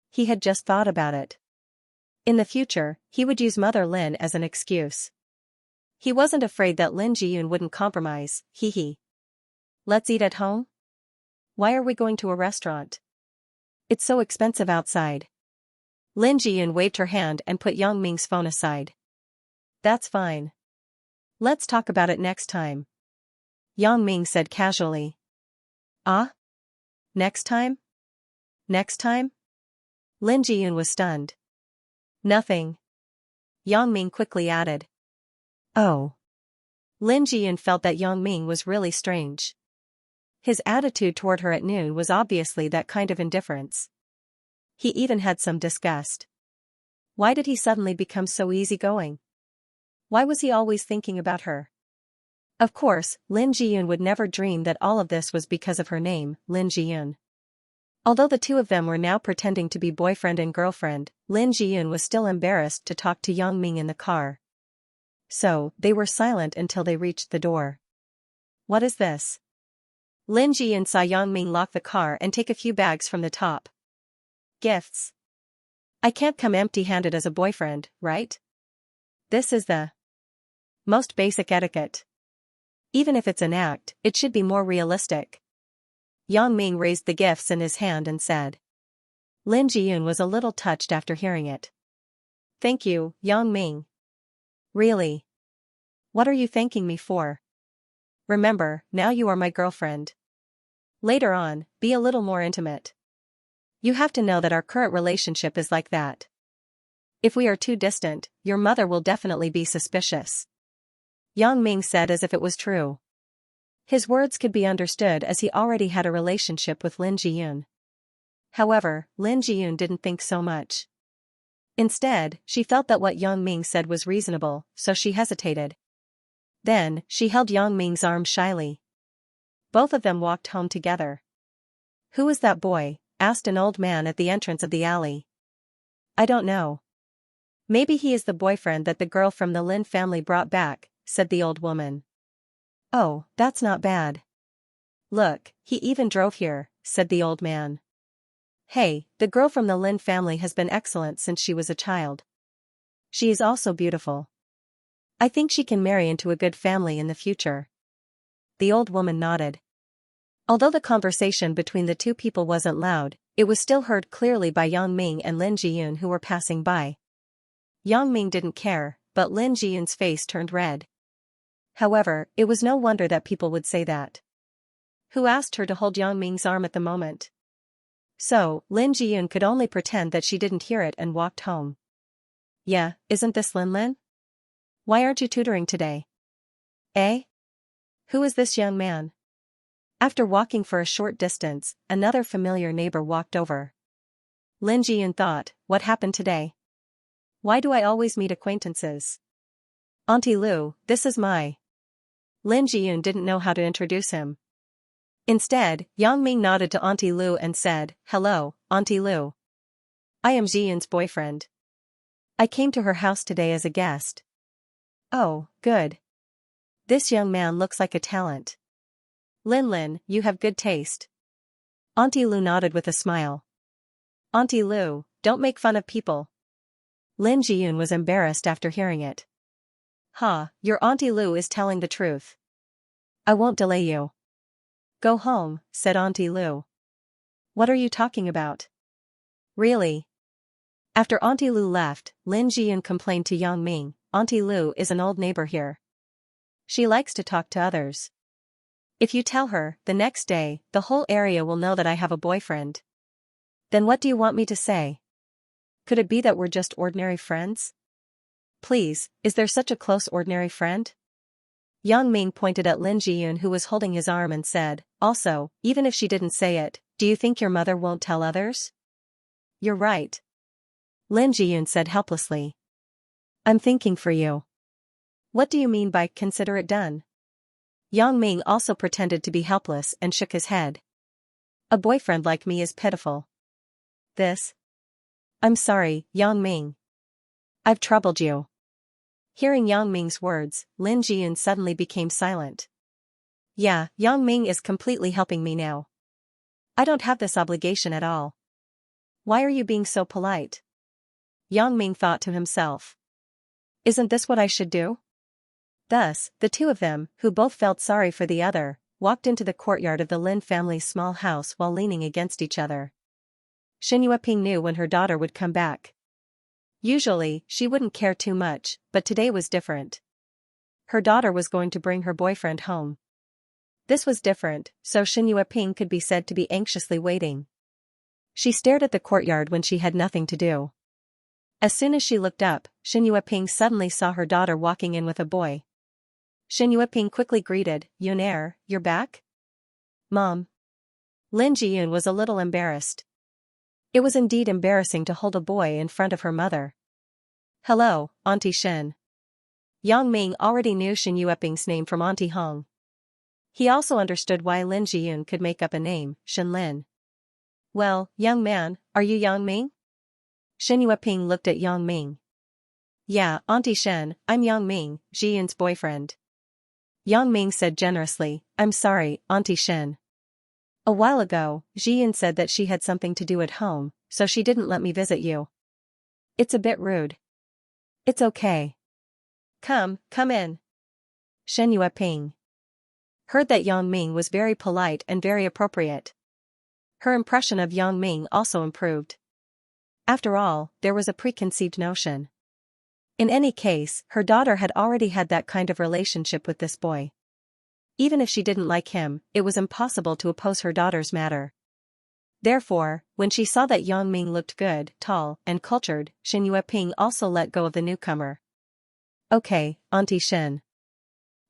He had just thought about it. In the future, he would use Mother Lin as an excuse. He wasn't afraid that Lin Jiyun wouldn't compromise, hee. Let's eat at home? Why are we going to a restaurant? It's so expensive outside. Lin Jiyun waved her hand and put Yang Ming's phone aside. That's fine. Let's talk about it next time. Yang Ming said casually. Ah? Next time? Next time? Lin Jiyun was stunned. Nothing. Yang Ming quickly added. Oh. Lin Jiyun felt that Yang Ming was really strange. His attitude toward her at noon was obviously that kind of indifference. He even had some disgust. Why did he suddenly become so easygoing? Why was he always thinking about her? Of course, Lin Jiyun would never dream that all of this was because of her name, Lin Jiyun. Although the two of them were now pretending to be boyfriend and girlfriend, Lin Jiyun was still embarrassed to talk to Yang Ming in the car. So, they were silent until they reached the door. What is this? Lin Jiyun saw Yang Ming lock the car and take a few bags from the top. Gifts. I can't come empty-handed as a boyfriend, right? This is the most basic etiquette. Even if it's an act, it should be more realistic. Yang Ming raised the gifts in his hand and said. Lin Jiyun was a little touched after hearing it. Thank you, Yang Ming. Really? What are you thanking me for? Remember, now you are my girlfriend. Later on, be a little more intimate. You have to know that our current relationship is like that. If we are too distant, your mother will definitely be suspicious. Yang Ming said as if it was true. His words could be understood as he already had a relationship with Lin Jiyun. However, Lin Jiyun didn't think so much. Instead, she felt that what Yang Ming said was reasonable, so she hesitated. Then, she held Yang Ming's arm shyly. Both of them walked home together. Who is that boy? Asked an old man at the entrance of the alley. I don't know. Maybe he is the boyfriend that the girl from the Lin family brought back, said the old woman. Oh, that's not bad. Look, he even drove here, said the old man. Hey, the girl from the Lin family has been excellent since she was a child. She is also beautiful. I think she can marry into a good family in the future. The old woman nodded. Although the conversation between the two people wasn't loud, it was still heard clearly by Yang Ming and Lin Jiyun who were passing by. Yang Ming didn't care, but Lin Jiyun's face turned red. However, it was no wonder that people would say that. Who asked her to hold Yang Ming's arm at the moment? So, Lin Jiyun could only pretend that she didn't hear it and walked home. Yeah, isn't this Lin? Why aren't you tutoring today? Eh? Who is this young man? After walking for a short distance, another familiar neighbor walked over. Lin Jiyun thought, what happened today? Why do I always meet acquaintances? Auntie Lu, this is my. Lin Jiyun didn't know how to introduce him. Instead, Yang Ming nodded to Auntie Lu and said, Hello, Auntie Lu. I am Jiyun's boyfriend. I came to her house today as a guest. Oh, good. This young man looks like a talent. Lin, you have good taste. Auntie Lu nodded with a smile. Auntie Lu, don't make fun of people. Lin Jiyun was embarrassed after hearing it. Your Auntie Lu is telling the truth. I won't delay you. Go home, said Auntie Lu. What are you talking about? Really? After Auntie Lu left, Lin Jiyun complained to Yang Ming, Auntie Lu is an old neighbor here. She likes to talk to others. If you tell her, the next day, the whole area will know that I have a boyfriend. Then what do you want me to say? Could it be that we're just ordinary friends? Please, is there such a close ordinary friend? Yang Ming pointed at Lin Jiyun who was holding his arm and said, also, even if she didn't say it, do you think your mother won't tell others? You're right. Lin Jiyun said helplessly. I'm thinking for you. What do you mean by consider it done? Yang Ming also pretended to be helpless and shook his head. A boyfriend like me is pitiful. This? I'm sorry, Yang Ming. I've troubled you. Hearing Yang Ming's words, Lin Jiyun suddenly became silent. Yeah, Yang Ming is completely helping me now. I don't have this obligation at all. Why are you being so polite? Yang Ming thought to himself. Isn't this what I should do? Thus, the two of them, who both felt sorry for the other, walked into the courtyard of the Lin family's small house while leaning against each other. Xin Yueping knew when her daughter would come back. Usually, she wouldn't care too much, but today was different. Her daughter was going to bring her boyfriend home. This was different, so Xin Yueping could be said to be anxiously waiting. She stared at the courtyard when she had nothing to do. As soon as she looked up, Xin Yueping suddenly saw her daughter walking in with a boy. Xin Yueping quickly greeted, "Yunair, you're back?" "Mom." Lin Jiyun was a little embarrassed. It was indeed embarrassing to hold a boy in front of her mother. "Hello, Auntie Shen." Yang Ming already knew Xin Yueping's name from Auntie Hong. He also understood why Lin Jiyun could make up a name, Shen Lin. "Well, young man, are you Yang Ming?" Xin Yueping looked at Yang Ming. "Yeah, Auntie Shen, I'm Yang Ming, Jiyun's boyfriend." Yang Ming said generously, "I'm sorry, Auntie Shen. A while ago, Jiyun said that she had something to do at home, so she didn't let me visit you. It's a bit rude." "It's okay. Come in." Shen Yueping heard that Yang Ming was very polite and very appropriate. Her impression of Yang Ming also improved. After all, there was a preconceived notion. In any case, her daughter had already had that kind of relationship with this boy. Even if she didn't like him, it was impossible to oppose her daughter's matter. Therefore, when she saw that Yang Ming looked good, tall, and cultured, Xin Yueping also let go of the newcomer. "Okay, Auntie Shen."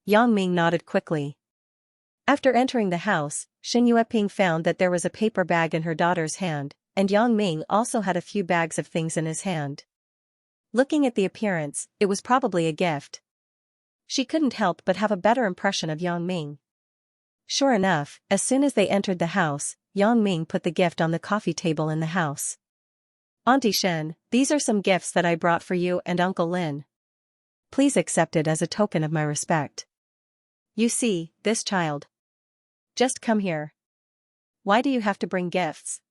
Yang Ming nodded quickly. After entering the house, Xin Yueping found that there was a paper bag in her daughter's hand, and Yang Ming also had a few bags of things in his hand. Looking at the appearance, it was probably a gift. She couldn't help but have a better impression of Yang Ming. Sure enough, as soon as they entered the house, Yang Ming put the gift on the coffee table in the house. "Auntie Shen, these are some gifts that I brought for you and Uncle Lin. Please accept it as a token of my respect. You see, this child. Just come here. Why do you have to bring gifts?"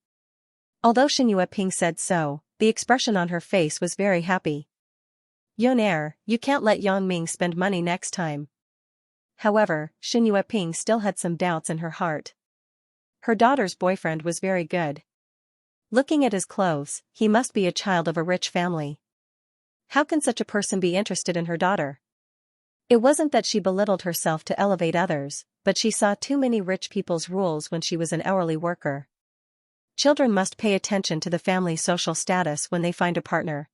Although Xin Yueping said so, the expression on her face was very happy. "Yunair, you can't let Yang Ming spend money next time." However, Xin Yueping still had some doubts in her heart. Her daughter's boyfriend was very good. Looking at his clothes, he must be a child of a rich family. How can such a person be interested in her daughter? It wasn't that she belittled herself to elevate others, but she saw too many rich people's rules when she was an hourly worker. Children must pay attention to the family's social status when they find a partner.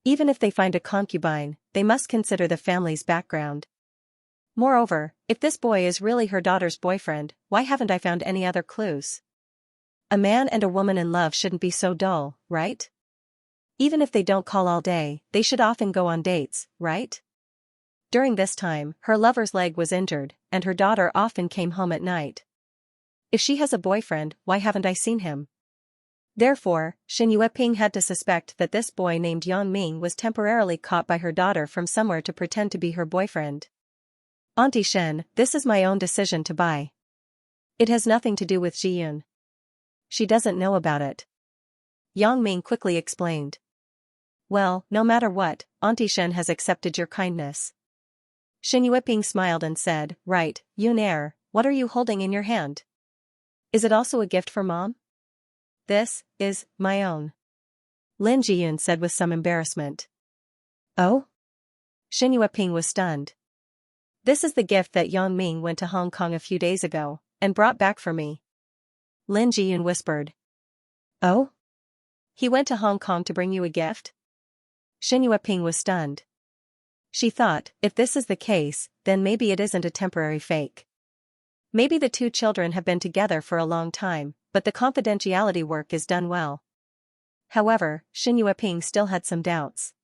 Even if they find a concubine, they must consider the family's background. Moreover, if this boy is really her daughter's boyfriend, why haven't I found any other clues? A man and a woman in love shouldn't be so dull, right? Even if they don't call all day, they should often go on dates, right? During this time, her lover's leg was injured, and her daughter often came home at night. If she has a boyfriend, why haven't I seen him? Therefore, Xin Yueping had to suspect that this boy named Yang Ming was temporarily caught by her daughter from somewhere to pretend to be her boyfriend. "Auntie Shen, this is my own decision to buy. It has nothing to do with Jiyun. She doesn't know about it." Yang Ming quickly explained. "Well, no matter what, Auntie Shen has accepted your kindness." Xin Yueping smiled and said, "Right, Yunair, what are you holding in your hand? Is it also a gift for Mom?" "This is my own," Lin Jiyun said with some embarrassment. "Oh?" Xin Yueping was stunned. "This is the gift that Yang Ming went to Hong Kong a few days ago, and brought back for me." Lin Jiyun whispered. "Oh? He went to Hong Kong to bring you a gift?" Xin Yueping was stunned. She thought, if this is the case, then maybe it isn't a temporary fake. Maybe the two children have been together for a long time, but the confidentiality work is done well. However, Xin Yueping still had some doubts.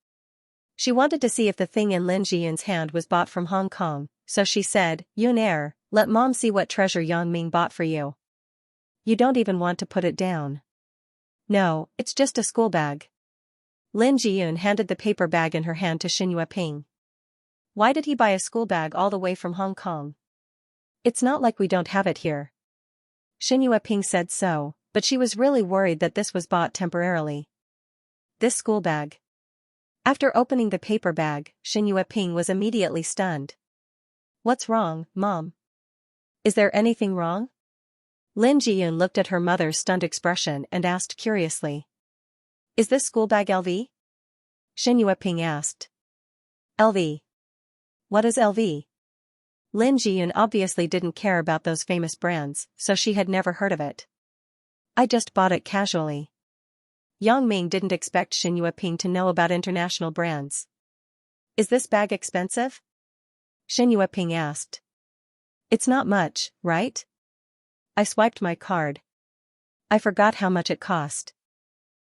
She wanted to see if the thing in Lin Jiyun's hand was bought from Hong Kong, so she said, "Yunair, let Mom see what treasure Yang Ming bought for you. You don't even want to put it down." "No, it's just a school bag." Lin Jiyun handed the paper bag in her hand to Xin Yueping. "Why did he buy a school bag all the way from Hong Kong? It's not like we don't have it here." Xin Yueping said so, but she was really worried that this was bought temporarily. "This school bag. After opening the paper bag, Shin Yueping was immediately stunned. What's wrong, Mom? Is there anything wrong? Lin Jiyun looked at her mother's stunned expression and asked curiously. Is this school bag LV? Shin Yueping asked. LV. What is LV? Lin Jiyun obviously didn't care about those famous brands, so she had never heard of it. I just bought it casually. Yang Ming didn't expect Shin Yueping to know about international brands. Is this bag expensive? Shin Yueping asked. It's not much, right? I swiped my card. I forgot how much it cost.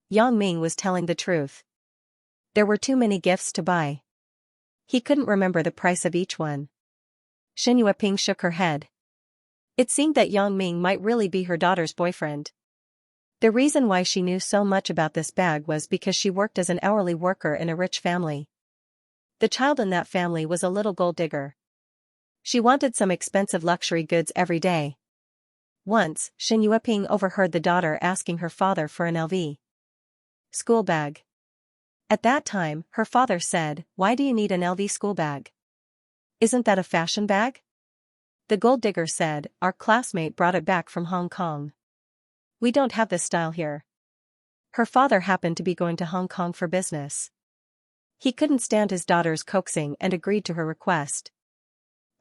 Yang Ming was telling the truth. There were too many gifts to buy. He couldn't remember the price of each one. Shin Yueping shook her head. It seemed that Yang Ming might really be her daughter's boyfriend. The reason why she knew so much about this bag was because she worked as an hourly worker in a rich family. The child in that family was a little gold digger. She wanted some expensive luxury goods every day. Once, Shin Yueping overheard the daughter asking her father for an LV school bag. At that time, her father said, "Why do you need an LV school bag? Isn't that a fashion bag?" The gold digger said, "Our classmate brought it back from Hong Kong. We don't have this style here." Her father happened to be going to Hong Kong for business. He couldn't stand his daughter's coaxing and agreed to her request.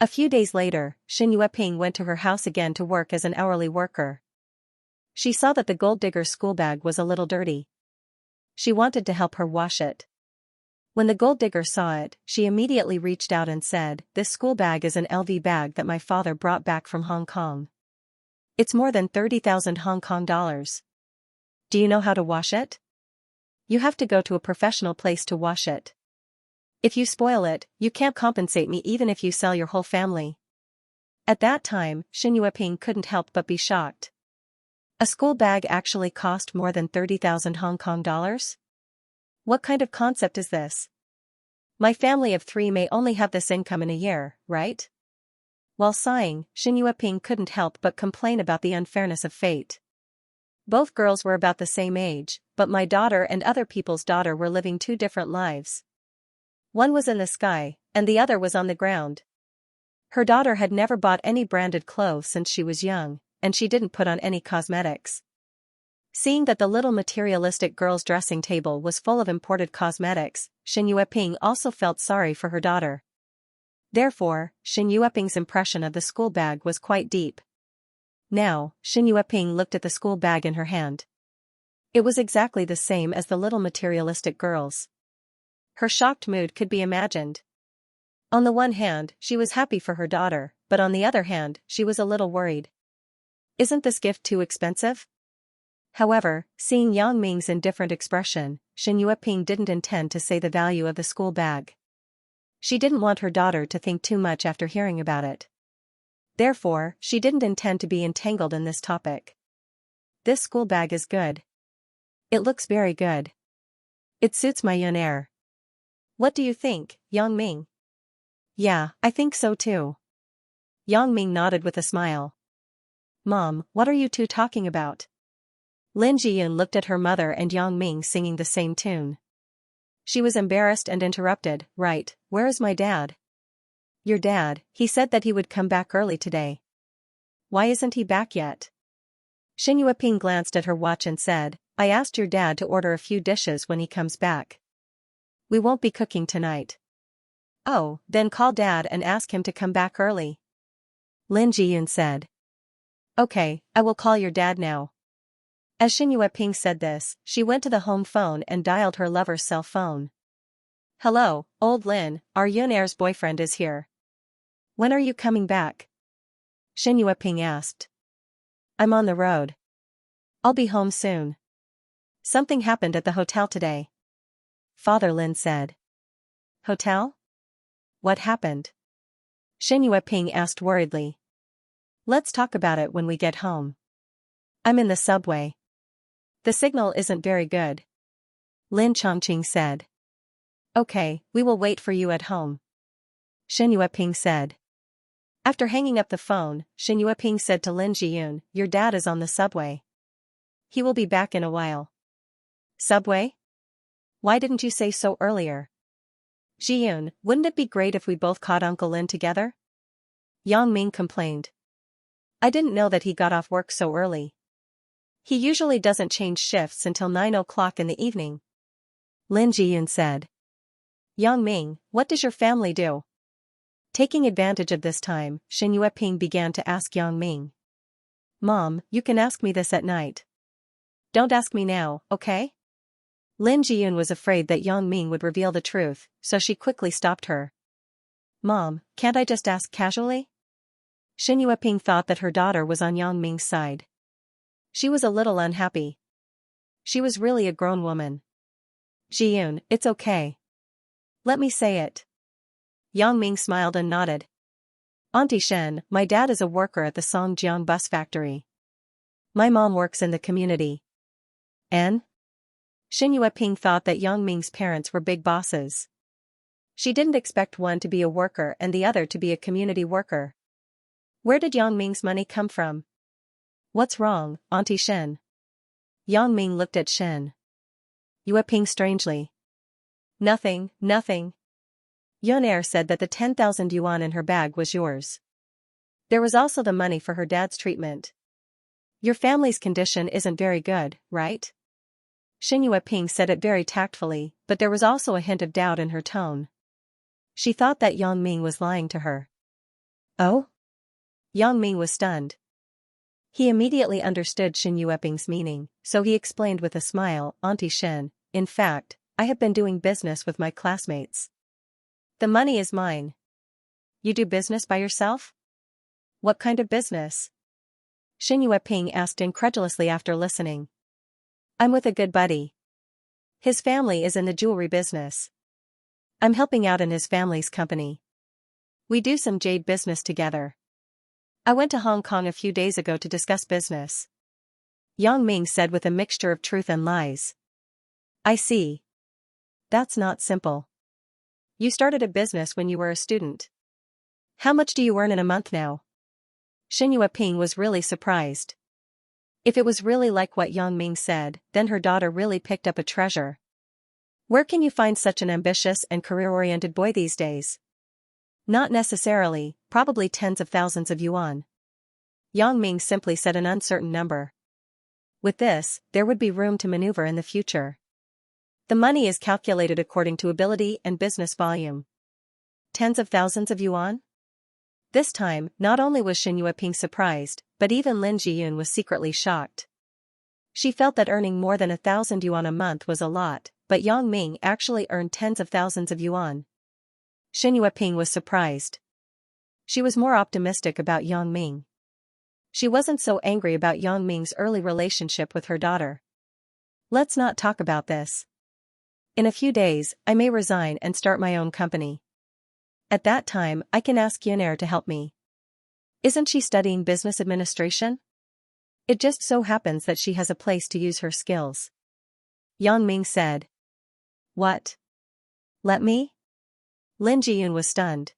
A few days later, Shin Yueping went to her house again to work as an hourly worker. She saw that the gold digger's school bag was a little dirty. She wanted to help her wash it. When the gold digger saw it, she immediately reached out and said, "This school bag is an LV bag that my father brought back from Hong Kong. It's more than 30,000 Hong Kong dollars. Do you know how to wash it? You have to go to a professional place to wash it. If you spoil it, you can't compensate me even if you sell your whole family." At that time, Shin Yueping couldn't help but be shocked. A school bag actually cost more than 30,000 Hong Kong dollars? What kind of concept is this? My family of 3 may only have this income in a year, right? While sighing, Shin Yueping couldn't help but complain about the unfairness of fate. Both girls were about the same age, but my daughter and other people's daughter were living 2 different lives. One was in the sky, and the other was on the ground. Her daughter had never bought any branded clothes since she was young, and she didn't put on any cosmetics. Seeing that the little materialistic girl's dressing table was full of imported cosmetics, Shin Yueping also felt sorry for her daughter. Therefore, Shin Yueping's impression of the school bag was quite deep. Now, Shin Yueping looked at the school bag in her hand. It was exactly the same as the little materialistic girl's. Her shocked mood could be imagined. On the one hand, she was happy for her daughter, but on the other hand, she was a little worried. Isn't this gift too expensive? However, seeing Yang Ming's indifferent expression, Shin Yueping didn't intend to say the value of the school bag. She didn't want her daughter to think too much after hearing about it. Therefore, she didn't intend to be entangled in this topic. This school bag is good. It looks very good. It suits my young heir. What do you think, Yang Ming? Yeah, I think so too. Yang Ming nodded with a smile. Mom, what are you two talking about? Lin Jiyun looked at her mother and Yang Ming singing the same tune. She was embarrassed and interrupted, "Right, where is my dad?" "Your dad, he said that he would come back early today." "Why isn't he back yet?" Shin Yueping glanced at her watch and said, "I asked your dad to order a few dishes when he comes back. We won't be cooking tonight." "Oh, then call Dad and ask him to come back early," Lin Jiyun said. "Okay, I will call your dad now." As Shin Yueping said this, she went to the home phone and dialed her lover's cell phone. "Hello, old Lin, our young heir's boyfriend is here. When are you coming back?" Shin Yueping asked. "I'm on the road. I'll be home soon. Something happened at the hotel today," Father Lin said. "Hotel? What happened?" Shin Yueping asked worriedly. "Let's talk about it when we get home. I'm in the subway. The signal isn't very good," Lin Chongqing said. "Okay, we will wait for you at home," Shin Yueping said. After hanging up the phone, Shin Yueping said to Lin Jiyun, "Your dad is on the subway. He will be back in a while." "Subway? Why didn't you say so earlier? Ji-yoon, wouldn't it be great if we both caught Uncle Lin together? Yang Ming complained. I didn't know that he got off work so early. He usually doesn't change shifts until 9 o'clock in the evening. Lin Ji-yoon said. Yang Ming, what does your family do? Taking advantage of this time, Shin Yueping began to ask Yang Ming. Mom, you can ask me this at night. Don't ask me now, okay? Lin Ji-yoon was afraid that Yang Ming would reveal the truth, so she quickly stopped her. Mom, can't I just ask casually? Shin Yueping thought that her daughter was on Yang Ming's side. She was a little unhappy. She was really a grown woman. Ji-yoon, it's okay. Let me say it. Yang Ming smiled and nodded. Auntie Shen, my dad is a worker at the Songjiang bus factory. My mom works in the community. And? Shin Yueping thought that Yang Ming's parents were big bosses. She didn't expect one to be a worker and the other to be a community worker. Where did Yang Ming's money come from? What's wrong, Auntie Shen? Yang Ming looked at Shen Yueping strangely. Nothing, nothing. Yonair said that the 10,000 yuan in her bag was yours. There was also the money for her dad's treatment. Your family's condition isn't very good, right? Shin Yueping said it very tactfully, but there was also a hint of doubt in her tone. She thought that Yang Ming was lying to her. Oh? Yang Ming was stunned. He immediately understood Shin Yueping's meaning, so he explained with a smile, Auntie Shen, in fact, I have been doing business with my classmates. The money is mine. You do business by yourself? What kind of business? Shin Yueping asked incredulously after listening. I'm with a good buddy. His family is in the jewelry business. I'm helping out in his family's company. We do some jade business together. I went to Hong Kong a few days ago to discuss business. Yang Ming said with a mixture of truth and lies. I see. That's not simple. You started a business when you were a student. How much do you earn in a month now? Shin Yueping was really surprised. If it was really like what Yang Ming said, then her daughter really picked up a treasure. Where can you find such an ambitious and career-oriented boy these days? Not necessarily, probably tens of thousands of yuan. Yang Ming simply said an uncertain number. With this, there would be room to maneuver in the future. The money is calculated according to ability and business volume. Tens of thousands of yuan? This time, not only was Shin Yueping surprised, but even Lin Ji-yoon was secretly shocked. She felt that earning more than 1,000 yuan a month was a lot, but Yang Ming actually earned tens of thousands of yuan. Shin Yueping was surprised. She was more optimistic about Yang Ming. She wasn't so angry about Yang Ming's early relationship with her daughter. Let's not talk about this. In a few days, I may resign and start my own company. At that time, I can ask Yonair to help me. Isn't she studying business administration? It just so happens that she has a place to use her skills. Yang Ming said. What? Let me? Lin Ji-yoon was stunned.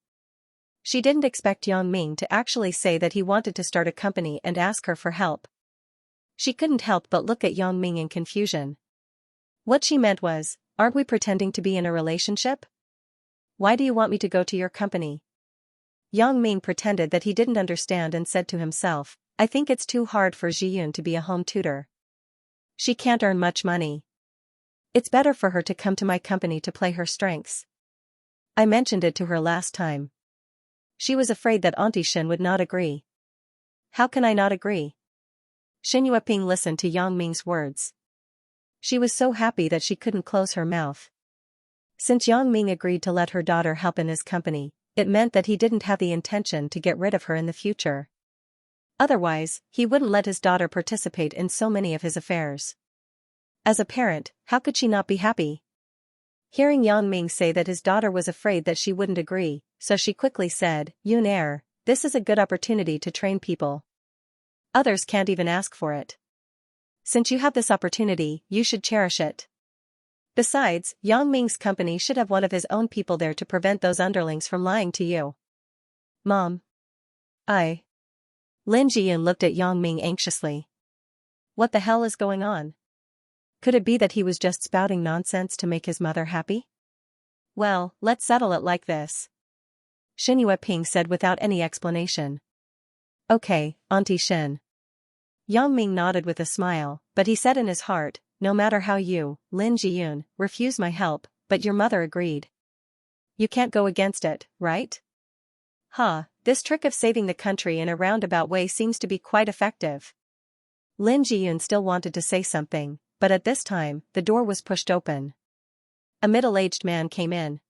She didn't expect Yang Ming to actually say that he wanted to start a company and ask her for help. She couldn't help but look at Yang Ming in confusion. What she meant was, aren't we pretending to be in a relationship? Why do you want me to go to your company? Yang Ming pretended that he didn't understand and said to himself, I think it's too hard for Ji-yoon to be a home tutor. She can't earn much money. It's better for her to come to my company to play her strengths. I mentioned it to her last time. She was afraid that Auntie Shen would not agree. How can I not agree? Shin Yueping listened to Yang Ming's words. She was so happy that she couldn't close her mouth. Since Yang Ming agreed to let her daughter help in his company, it meant that he didn't have the intention to get rid of her in the future. Otherwise, he wouldn't let his daughter participate in so many of his affairs. As a parent, how could she not be happy? Hearing Yang Ming say that his daughter was afraid that she wouldn't agree, so she quickly said, Yonair, this is a good opportunity to train people. Others can't even ask for it. Since you have this opportunity, you should cherish it. Besides, Yang Ming's company should have one of his own people there to prevent those underlings from lying to you. Mom. Lin Ji-yoon looked at Yang Ming anxiously. What the hell is going on? Could it be that he was just spouting nonsense to make his mother happy? Well, let's settle it like this, Xianxia Ping said without any explanation. Okay, Auntie Shin. Yang Ming nodded with a smile, but he said in his heart, no matter how you, Lin Jiyun, refuse my help, but your mother agreed. You can't go against it, right? This trick of saving the country in a roundabout way seems to be quite effective. Lin Jiyun still wanted to say something, but at this time, the door was pushed open. A middle-aged man came in.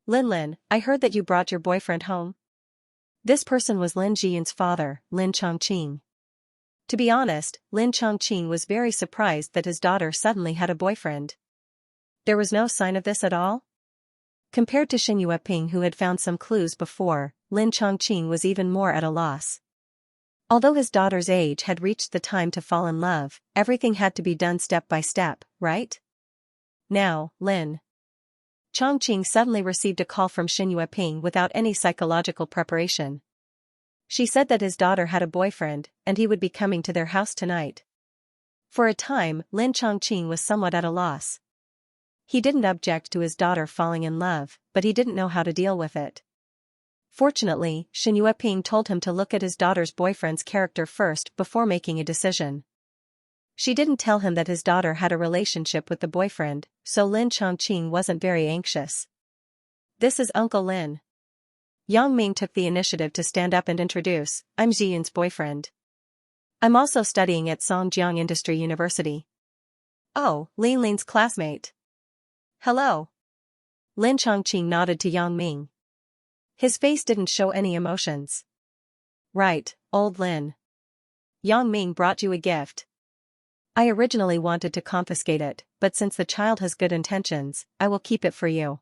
Lin, I heard that you brought your boyfriend home. This person was Lin Jiyun's father, Lin Chongqing. To be honest, Lin Chongqing was very surprised that his daughter suddenly had a boyfriend. There was no sign of this at all? Compared to Xianxia Ping, who had found some clues before, Lin Chongqing was even more at a loss. Although his daughter's age had reached the time to fall in love, everything had to be done step by step, right? Now, Lin Chongqing suddenly received a call from Xianxia Ping without any psychological preparation. She said that his daughter had a boyfriend, and he would be coming to their house tonight. For a time, Lin Chongqing was somewhat at a loss. He didn't object to his daughter falling in love, but he didn't know how to deal with it. Fortunately, Xianxia Ping told him to look at his daughter's boyfriend's character first before making a decision. She didn't tell him that his daughter had a relationship with the boyfriend, so Lin Chongqing wasn't very anxious. This is Uncle Lin. Yang Ming took the initiative to stand up and introduce, I'm Jiyun's boyfriend. I'm also studying at Songjiang Industry University. Oh, Lin's classmate. Hello. Lin Chongqing nodded to Yang Ming. His face didn't show any emotions. Right, old Lin. Yang Ming brought you a gift. I originally wanted to confiscate it, but since the child has good intentions, I will keep it for you.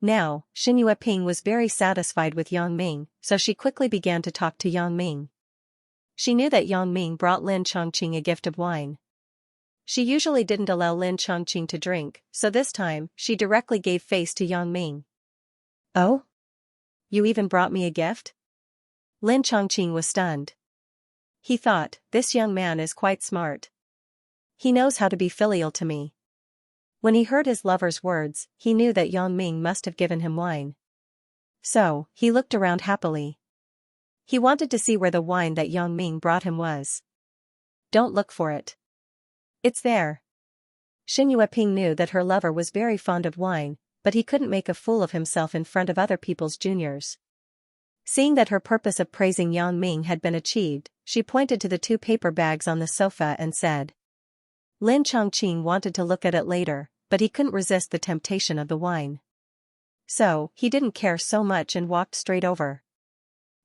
Now, Xianxia Ping was very satisfied with Yang Ming, so she quickly began to talk to Yang Ming. She knew that Yang Ming brought Lin Chongqing a gift of wine. She usually didn't allow Lin Chongqing to drink, so this time, she directly gave face to Yang Ming. Oh? You even brought me a gift? Lin Chongqing was stunned. He thought, this young man is quite smart. He knows how to be filial to me. When he heard his lover's words, he knew that Yang Ming must have given him wine. So, he looked around happily. He wanted to see where the wine that Yang Ming brought him was. Don't look for it. It's there. Xianxia Ping knew that her lover was very fond of wine, but he couldn't make a fool of himself in front of other people's juniors. Seeing that her purpose of praising Yang Ming had been achieved, she pointed to the 2 paper bags on the sofa and said. Lin Chongqing wanted to look at it later, but he couldn't resist the temptation of the wine. So, he didn't care so much and walked straight over.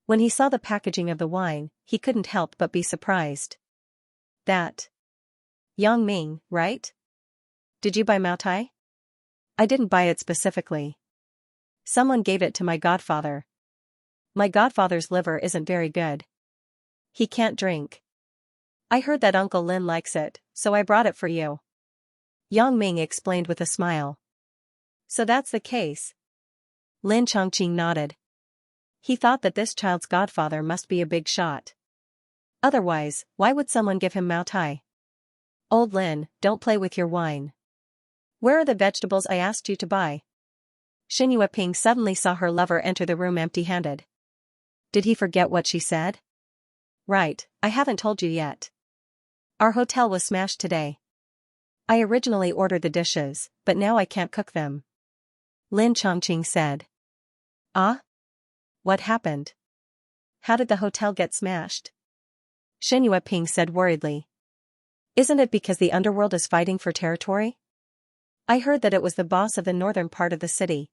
When he saw the packaging of the wine, he couldn't help but be surprised. That Yang Ming, right? Did you buy Maotai? I didn't buy it specifically. Someone gave it to my godfather. My godfather's liver isn't very good. He can't drink. I heard that Uncle Lin likes it, so I brought it for you. Yang Ming explained with a smile. So that's the case. Lin Chongqing nodded. He thought that this child's godfather must be a big shot. Otherwise, why would someone give him Maotai? Old Lin, don't play with your wine. Where are the vegetables I asked you to buy? Xianxia Ping suddenly saw her lover enter the room empty-handed. Did he forget what she said? Right, I haven't told you yet. Our hotel was smashed today. I originally ordered the dishes, but now I can't cook them. Lin Chongqing said. Ah? What happened? How did the hotel get smashed? Xianxia Ping said worriedly. Isn't it because the underworld is fighting for territory? I heard that it was the boss of the northern part of the city.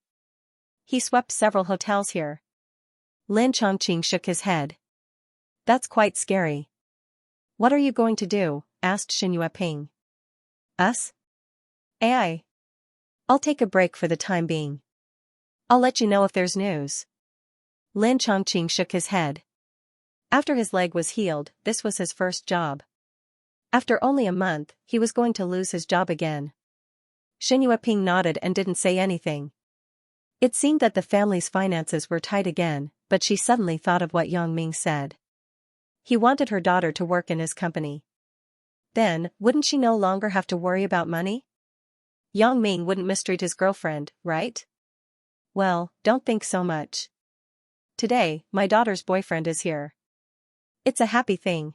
He swept several hotels here. Lin Chongqing shook his head. That's quite scary. What are you going to do? Asked Xianxia Ping. Us? I'll take a break for the time being. I'll let you know if there's news. Lin Chongqing shook his head. After his leg was healed, this was his first job. After only a month, he was going to lose his job again. Xianxia Ping nodded and didn't say anything. It seemed that the family's finances were tight again, but she suddenly thought of what Yang Ming said. He wanted her daughter to work in his company. Then, wouldn't she no longer have to worry about money? Yang Ming wouldn't mistreat his girlfriend, right? Well, don't think so much. Today, my daughter's boyfriend is here. It's a happy thing.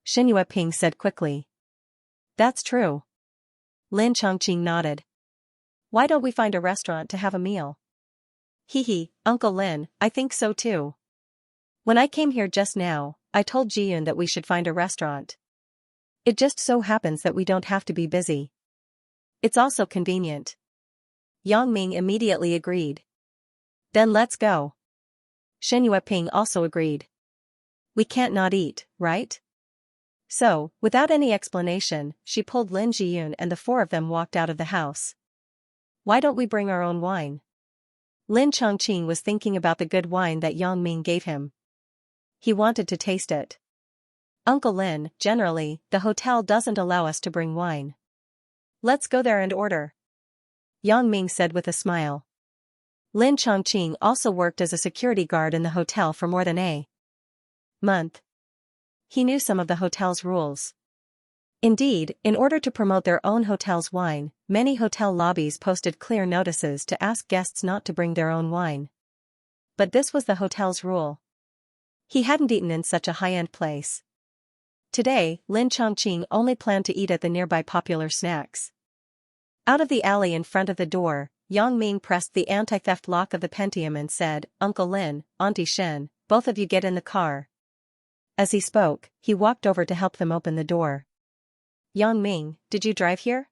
Xinhua Ping said quickly. That's true. Lin Chongqing nodded. Why don't we find a restaurant to have a meal? Hee, Uncle Lin, I think so too. When I came here just now, I told Jiyun that we should find a restaurant. It just so happens that we don't have to be busy. It's also convenient. Yang Ming immediately agreed. Then let's go. Xinhua Ping also agreed. We can't not eat, right? So, without any explanation, she pulled Lin Jiyun and the four of them walked out of the house. Why don't we bring our own wine? Lin Chongqing was thinking about the good wine that Yang Ming gave him. He wanted to taste it. Uncle Lin, generally, the hotel doesn't allow us to bring wine. Let's go there and order. Yang Ming said with a smile. Lin Chongqing also worked as a security guard in the hotel for more than a month. He knew some of the hotel's rules. Indeed, in order to promote their own hotel's wine, many hotel lobbies posted clear notices to ask guests not to bring their own wine. But this was the hotel's rule. He hadn't eaten in such a high-end place. Today, Lin Chongqing only planned to eat at the nearby popular snacks. Out of the alley in front of the door, Yang Ming pressed the anti-theft lock of the Pentium and said, Uncle Lin, Auntie Shen, both of you get in the car. As he spoke, he walked over to help them open the door. Yang Ming, did you drive here?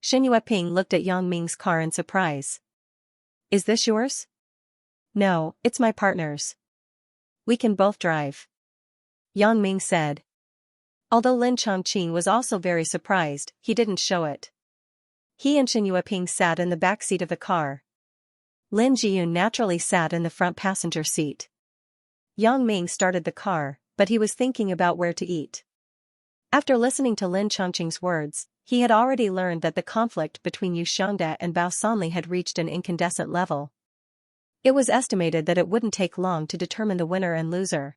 Xinhua Ping looked at Yang Ming's car in surprise. Is this yours? No, it's my partner's. We can both drive. Yang Ming said. Although Lin Chongqing was also very surprised, he didn't show it. He and Xinhua Ping sat in the back seat of the car. Lin Jiyun naturally sat in the front passenger seat. Yang Ming started the car, but he was thinking about where to eat. After listening to Lin Chongqing's words, he had already learned that the conflict between Yu Xiongda and Bao Sanli had reached an incandescent level. It was estimated that it wouldn't take long to determine the winner and loser.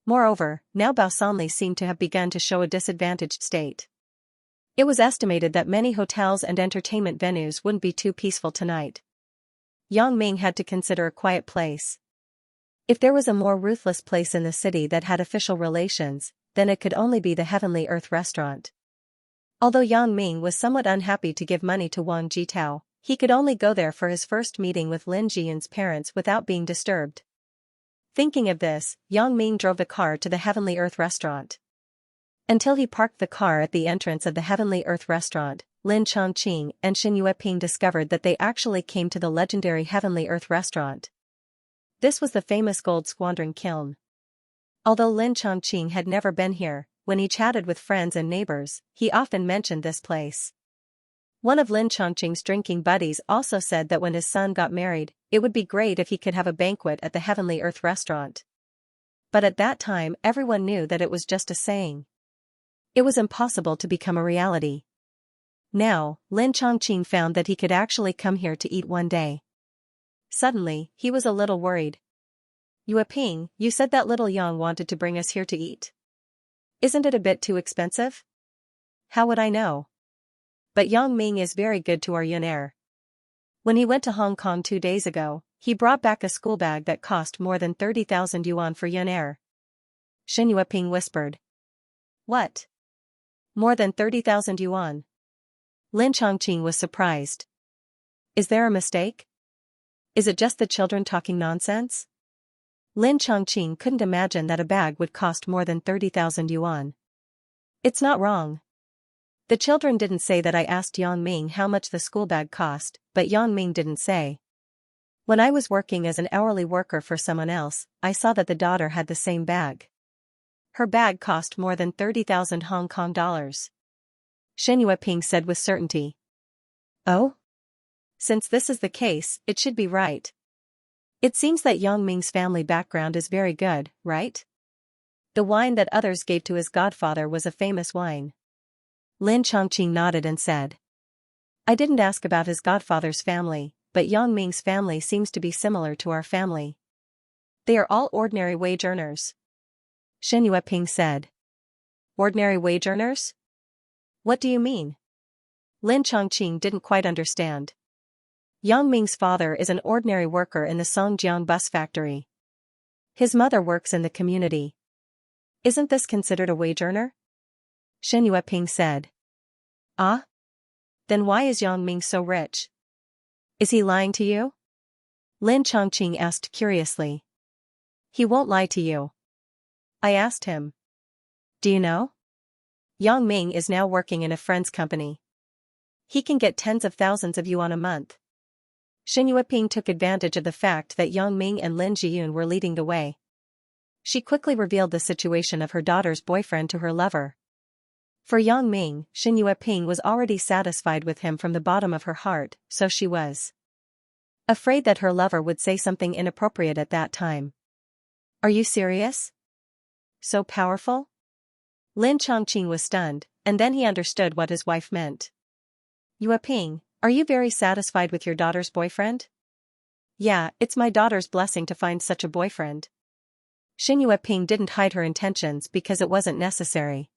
Moreover, now Bao Sanli seemed to have begun to show a disadvantaged state. It was estimated that many hotels and entertainment venues wouldn't be too peaceful tonight. Yang Ming had to consider a quiet place. If there was a more ruthless place in the city that had official relations, then it could only be the Heavenly Earth restaurant. Although Yang Ming was somewhat unhappy to give money to Wang Jitao, he could only go there for his first meeting with Lin Jiyun's parents without being disturbed. Thinking of this, Yang Ming drove the car to the Heavenly Earth restaurant. Until he parked the car at the entrance of the Heavenly Earth restaurant, Lin Chongqing and Xinhua Ping discovered that they actually came to the legendary Heavenly Earth restaurant. This was the famous gold squandering kiln. Although Lin Chongqing had never been here, when he chatted with friends and neighbors, he often mentioned this place. One of Lin Chongqing's drinking buddies also said that when his son got married, it would be great if he could have a banquet at the Heavenly Earth restaurant. But at that time everyone knew that it was just a saying. It was impossible to become a reality. Now, Lin Chongqing found that he could actually come here to eat one day. Suddenly, he was a little worried. Yue Ping, you said that little Yang wanted to bring us here to eat. Isn't it a bit too expensive? How would I know? But Yang Ming is very good to our Yunair. When he went to Hong Kong 2 days ago, he brought back a school bag that cost more than 30,000 yuan for Yunair. Xinhua Ping whispered. What? More than 30,000 yuan. Lin Chongqing was surprised. Is there a mistake? Is it just the children talking nonsense? Lin Chongqing couldn't imagine that a bag would cost more than 30,000 yuan. It's not wrong. The children didn't say that. I asked Yang Ming how much the school bag cost, but Yang Ming didn't say. When I was working as an hourly worker for someone else, I saw that the daughter had the same bag. Her bag cost more than 30,000 Hong Kong dollars. Xinhua Ping said with certainty. Oh? Since this is the case, it should be right. It seems that Yang Ming's family background is very good, right? The wine that others gave to his godfather was a famous wine. Lin Chongqing nodded and said. I didn't ask about his godfather's family, but Yang Ming's family seems to be similar to our family. They are all ordinary wage earners. Xinhua Ping said. Ordinary wage earners? What do you mean? Lin Chongqing didn't quite understand. Yang Ming's father is an ordinary worker in the Songjiang bus factory. His mother works in the community. Isn't this considered a wage earner? Shen Yueping said. Ah? Then why is Yang Ming so rich? Is he lying to you? Lin Chongqing asked curiously. He won't lie to you. I asked him. Do you know? Yang Ming is now working in a friend's company. He can get tens of thousands of yuan a month. Shen Yueping took advantage of the fact that Yang Ming and Lin Jiyun were leading the way. She quickly revealed the situation of her daughter's boyfriend to her lover. For Yang Ming, Shen Yueping was already satisfied with him from the bottom of her heart, so she was afraid that her lover would say something inappropriate at that time. Are you serious? So powerful? Lin Chongqing was stunned, and then he understood what his wife meant. Yueping, are you very satisfied with your daughter's boyfriend? Yeah, it's my daughter's blessing to find such a boyfriend. Shen Yueping didn't hide her intentions because it wasn't necessary.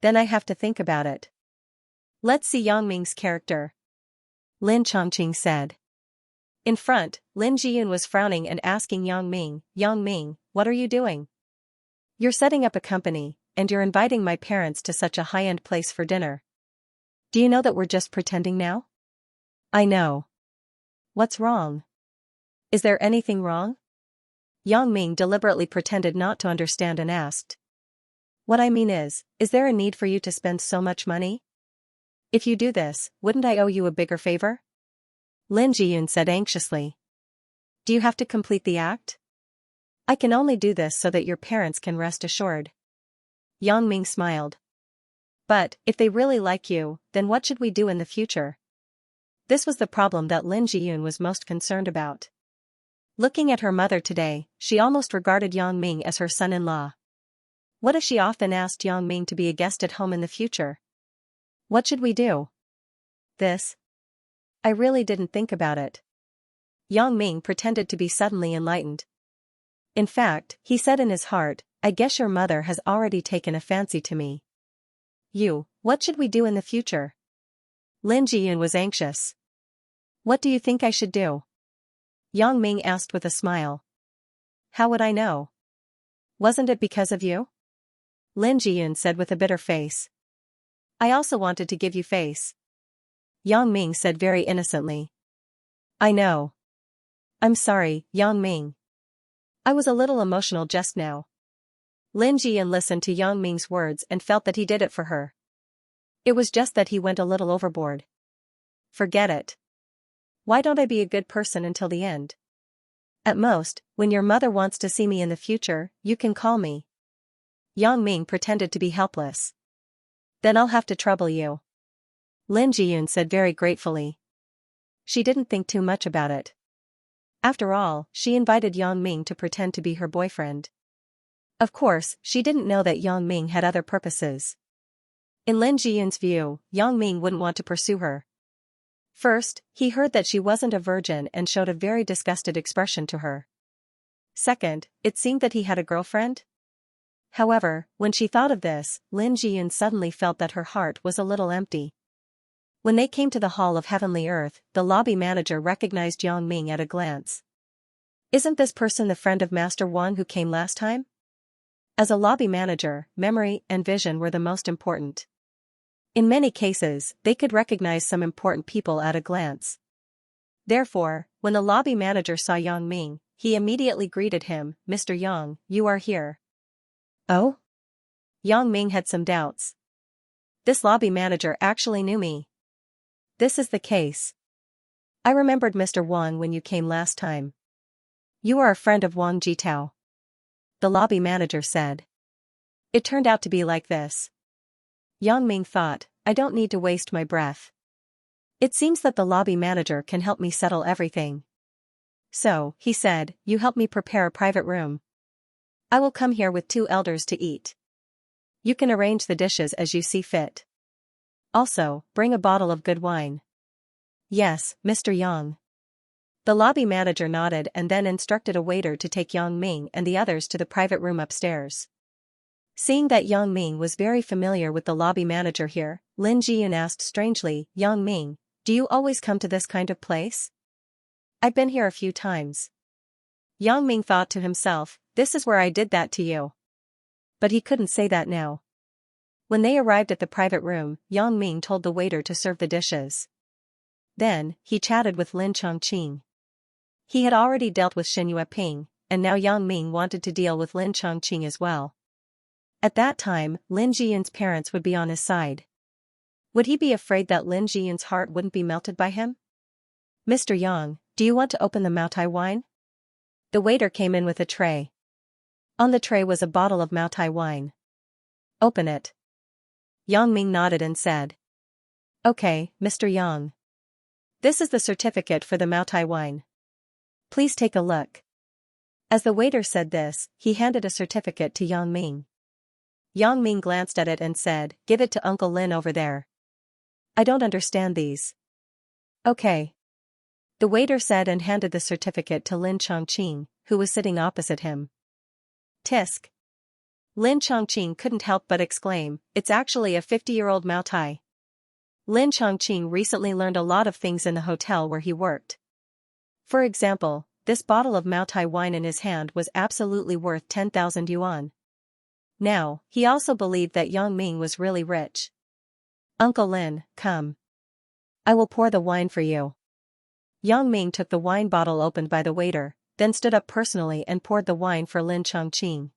Then I have to think about it. Let's see Yang Ming's character. Lin Chongqing said. In front, Lin Jiyun was frowning and asking Yang Ming, what are you doing? You're setting up a company, and you're inviting my parents to such a high-end place for dinner. Do you know that we're just pretending now? I know. What's wrong? Is there anything wrong? Yang Ming deliberately pretended not to understand and asked. What I mean is there a need for you to spend so much money? If you do this, wouldn't I owe you a bigger favor? Lin Jiyun said anxiously. Do you have to complete the act? I can only do this so that your parents can rest assured. Yang Ming smiled. But, if they really like you, then what should we do in the future? This was the problem that Lin Jiyun was most concerned about. Looking at her mother today, she almost regarded Yang Ming as her son-in-law. What if she often asked Yang Ming to be a guest at home in the future? What should we do? This? I really didn't think about it. Yang Ming pretended to be suddenly enlightened. In fact, he said in his heart, I guess your mother has already taken a fancy to me. What should we do in the future? Lin Jiyun was anxious. What do you think I should do? Yang Ming asked with a smile. How would I know? Wasn't it because of you? Lin Jiyun said with a bitter face. I also wanted to give you face. Yang Ming said very innocently. I know. I'm sorry, Yang Ming. I was a little emotional just now. Lin Jiyun listened to Yang Ming's words and felt that he did it for her. It was just that he went a little overboard. Forget it. Why don't I be a good person until the end? At most, when your mother wants to see me in the future, you can call me. Yang Ming pretended to be helpless. Then I'll have to trouble you. Lin Jiyun said very gratefully. She didn't think too much about it. After all, she invited Yang Ming to pretend to be her boyfriend. Of course, she didn't know that Yang Ming had other purposes. In Lin Jiyun's view, Yang Ming wouldn't want to pursue her. First, he heard that she wasn't a virgin and showed a very disgusted expression to her. Second, it seemed that he had a girlfriend. However, when she thought of this, Lin Jiyun suddenly felt that her heart was a little empty. When they came to the Hall of Heavenly Earth, the lobby manager recognized Yang Ming at a glance. Isn't this person the friend of Master Wang who came last time? As a lobby manager, memory and vision were the most important. In many cases, they could recognize some important people at a glance. Therefore, when the lobby manager saw Yang Ming, he immediately greeted him, Mr. Yang, you are here. Oh? Yang Ming had some doubts. This lobby manager actually knew me. This is the case. I remembered Mr. Wang when you came last time. You are a friend of Wang Jitao. The lobby manager said. It turned out to be like this. Yang Ming thought, I don't need to waste my breath. It seems that the lobby manager can help me settle everything. So, he said, you help me prepare a private room. I will come here with 2 elders to eat. You can arrange the dishes as you see fit. Also, bring a bottle of good wine. Yes, Mr. Yang. The lobby manager nodded and then instructed a waiter to take Yang Ming and the others to the private room upstairs. Seeing that Yang Ming was very familiar with the lobby manager here, Lin Jiyun asked strangely, Yang Ming, do you always come to this kind of place? I've been here a few times. Yang Ming thought to himself, this is where I did that to you. But he couldn't say that now. When they arrived at the private room, Yang Ming told the waiter to serve the dishes. Then, he chatted with Lin Chongqing. He had already dealt with Xianxia Ping, and now Yang Ming wanted to deal with Lin Chongqing as well. At that time, Lin Jiyun's parents would be on his side. Would he be afraid that Lin Jiyun's heart wouldn't be melted by him? Mr. Yang, do you want to open the Maotai wine? The waiter came in with a tray. On the tray was a bottle of Maotai wine. Open it. Yang Ming nodded and said. Okay, Mr. Yang. This is the certificate for the Maotai wine. Please take a look. As the waiter said this, he handed a certificate to Yang Ming. Yang Ming glanced at it and said, give it to Uncle Lin over there. I don't understand these. Okay. The waiter said and handed the certificate to Lin Chongqing, who was sitting opposite him. Tisk. Lin Chongqing couldn't help but exclaim, it's actually a 50-year-old Maotai. Lin Chongqing recently learned a lot of things in the hotel where he worked. For example, this bottle of Maotai wine in his hand was absolutely worth 10,000 yuan. Now, he also believed that Yang Ming was really rich. Uncle Lin, come. I will pour the wine for you. Yang Ming took the wine bottle opened by the waiter, then stood up personally and poured the wine for Lin Chongqing.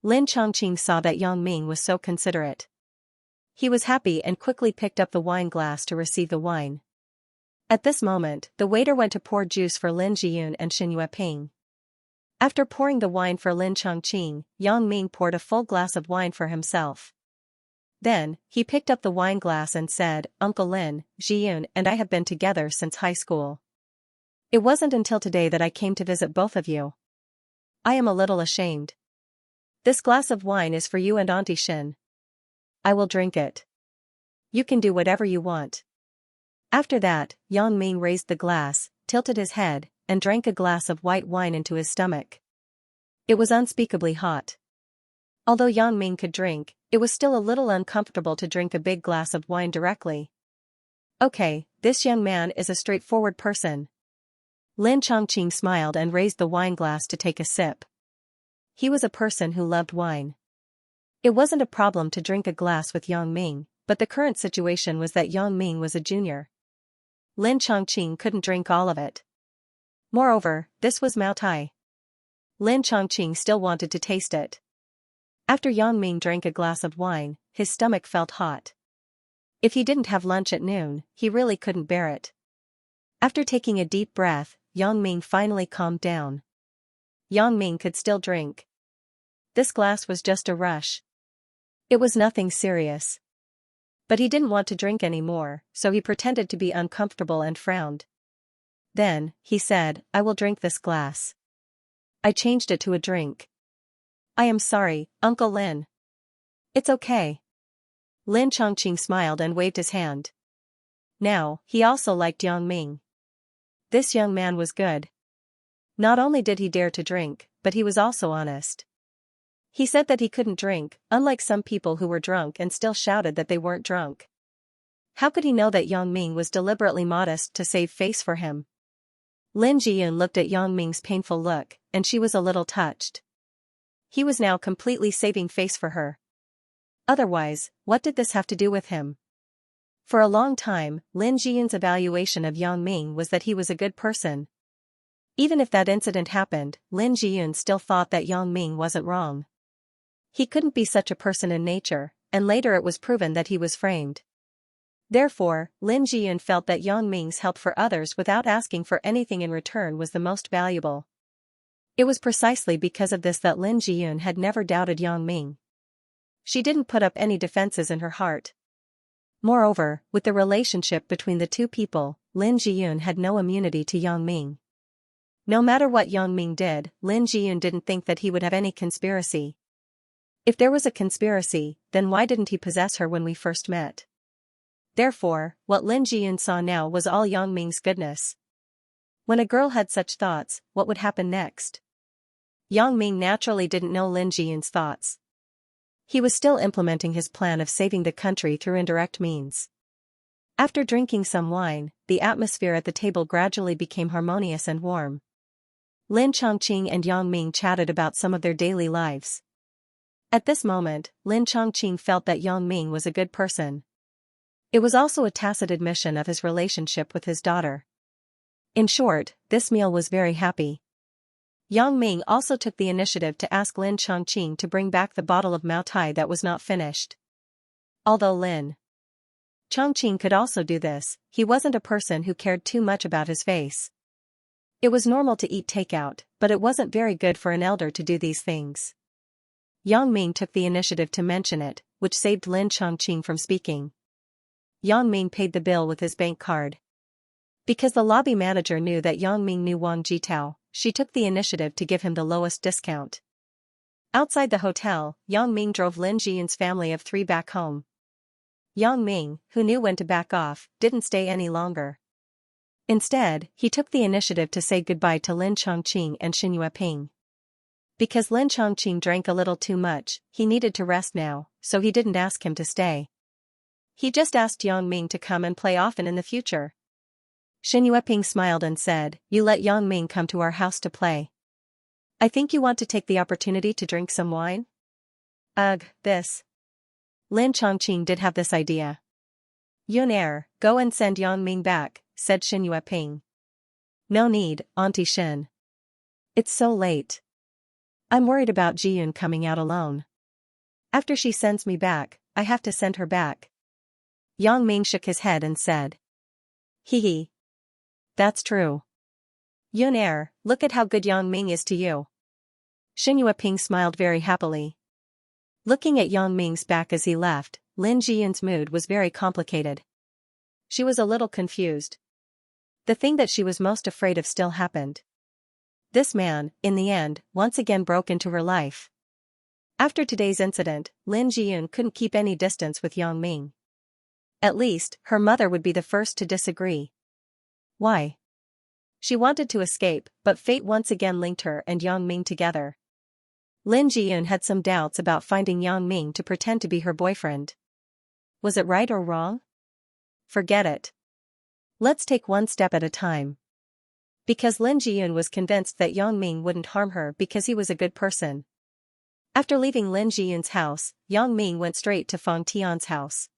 Lin Chongqing saw that Yang Ming was so considerate. He was happy and quickly picked up the wine glass to receive the wine. At this moment, the waiter went to pour juice for Lin Jiyun and Xianxia Ping. After pouring the wine for Lin Chongqing, Yang Ming poured a full glass of wine for himself. Then, he picked up the wine glass and said, Uncle Lin, Jiyun and I have been together since high school. It wasn't until today that I came to visit both of you. I am a little ashamed. This glass of wine is for you and Auntie Shin. I will drink it. You can do whatever you want. After that, Yang Ming raised the glass, tilted his head, and drank a glass of white wine into his stomach. It was unspeakably hot. Although Yang Ming could drink, it was still a little uncomfortable to drink a big glass of wine directly. Okay, this young man is a straightforward person. Lin Chongqing smiled and raised the wine glass to take a sip. He was a person who loved wine. It wasn't a problem to drink a glass with Yang Ming, but the current situation was that Yang Ming was a junior. Lin Chongqing couldn't drink all of it. Moreover, this was Maotai. Lin Chongqing still wanted to taste it. After Yang Ming drank a glass of wine, his stomach felt hot. If he didn't have lunch at noon, he really couldn't bear it. After taking a deep breath, Yang Ming finally calmed down. Yang Ming could still drink. This glass was just a rush. It was nothing serious. But he didn't want to drink anymore, so he pretended to be uncomfortable and frowned. Then, he said, I will drink this glass. I changed it to a drink. I am sorry, Uncle Lin. It's okay. Lin Chongqing smiled and waved his hand. Now, he also liked Yang Ming. This young man was good. Not only did he dare to drink, but he was also honest. He said that he couldn't drink, unlike some people who were drunk and still shouted that they weren't drunk. How could he know that Yang Ming was deliberately modest to save face for him? Lin Jiyun looked at Yang Ming's painful look, and she was a little touched. He was now completely saving face for her. Otherwise, what did this have to do with him? For a long time, Lin Jiyun's evaluation of Yang Ming was that he was a good person. Even if that incident happened, Lin Jiyun still thought that Yang Ming wasn't wrong. He couldn't be such a person in nature, and later it was proven that he was framed. Therefore, Lin Jiyun felt that Yang Ming's help for others without asking for anything in return was the most valuable. It was precisely because of this that Lin Jiyun had never doubted Yang Ming. She didn't put up any defenses in her heart. Moreover, with the relationship between the two people, Lin Jiyun had no immunity to Yang Ming. No matter what Yang Ming did, Lin Jiyun didn't think that he would have any conspiracy. If there was a conspiracy, then why didn't he possess her when we first met? Therefore, what Lin Jiyun saw now was all Yang Ming's goodness. When a girl had such thoughts, what would happen next? Yang Ming naturally didn't know Lin Jiyun's thoughts. He was still implementing his plan of saving the country through indirect means. After drinking some wine, the atmosphere at the table gradually became harmonious and warm. Lin Chongqing and Yang Ming chatted about some of their daily lives. At this moment, Lin Chongqing felt that Yang Ming was a good person. It was also a tacit admission of his relationship with his daughter. In short, this meal was very happy. Yang Ming also took the initiative to ask Lin Chongqing to bring back the bottle of Mao Tai that was not finished. Although Lin Chongqing could also do this, he wasn't a person who cared too much about his face. It was normal to eat takeout, but it wasn't very good for an elder to do these things. Yang Ming took the initiative to mention it, which saved Lin Chongqing from speaking. Yang Ming paid the bill with his bank card. Because the lobby manager knew that Yang Ming knew Wang Jitao, she took the initiative to give him the lowest discount. Outside the hotel, Yang Ming drove Lin Jiyun's family of 3 back home. Yang Ming, who knew when to back off, didn't stay any longer. Instead, he took the initiative to say goodbye to Lin Chongqing and Xin Yueping. Because Lin Chongqing drank a little too much, he needed to rest now, so he didn't ask him to stay. He just asked Yang Ming to come and play often in the future. Xin Yueping smiled and said, "You let Yang Ming come to our house to play. I think you want to take the opportunity to drink some wine?" Ugh, this. Lin Chongqing did have this idea. "Yun go and send Yang Ming back," said Xin Yueping. "No need, Auntie Xin. It's so late. I'm worried about Jiyun coming out alone. After she sends me back, I have to send her back." Yang Ming shook his head and said, "Hee hee. That's true. Yun look at how good Yang Ming is to you." Xin Yueping smiled very happily. Looking at Yang Ming's back as he left, Lin Jiyun's mood was very complicated. She was a little confused. The thing that she was most afraid of still happened. This man, in the end, once again broke into her life. After today's incident, Lin Jiyun couldn't keep any distance with Yang Ming. At least, her mother would be the first to disagree. Why? She wanted to escape, but fate once again linked her and Yang Ming together. Lin Jiyun had some doubts about finding Yang Ming to pretend to be her boyfriend. Was it right or wrong? Forget it. Let's take one step at a time. Because Lin Jiyun was convinced that Yang Ming wouldn't harm her because he was a good person. After leaving Lin Jiyun's house, Yang Ming went straight to Fang Tian's house.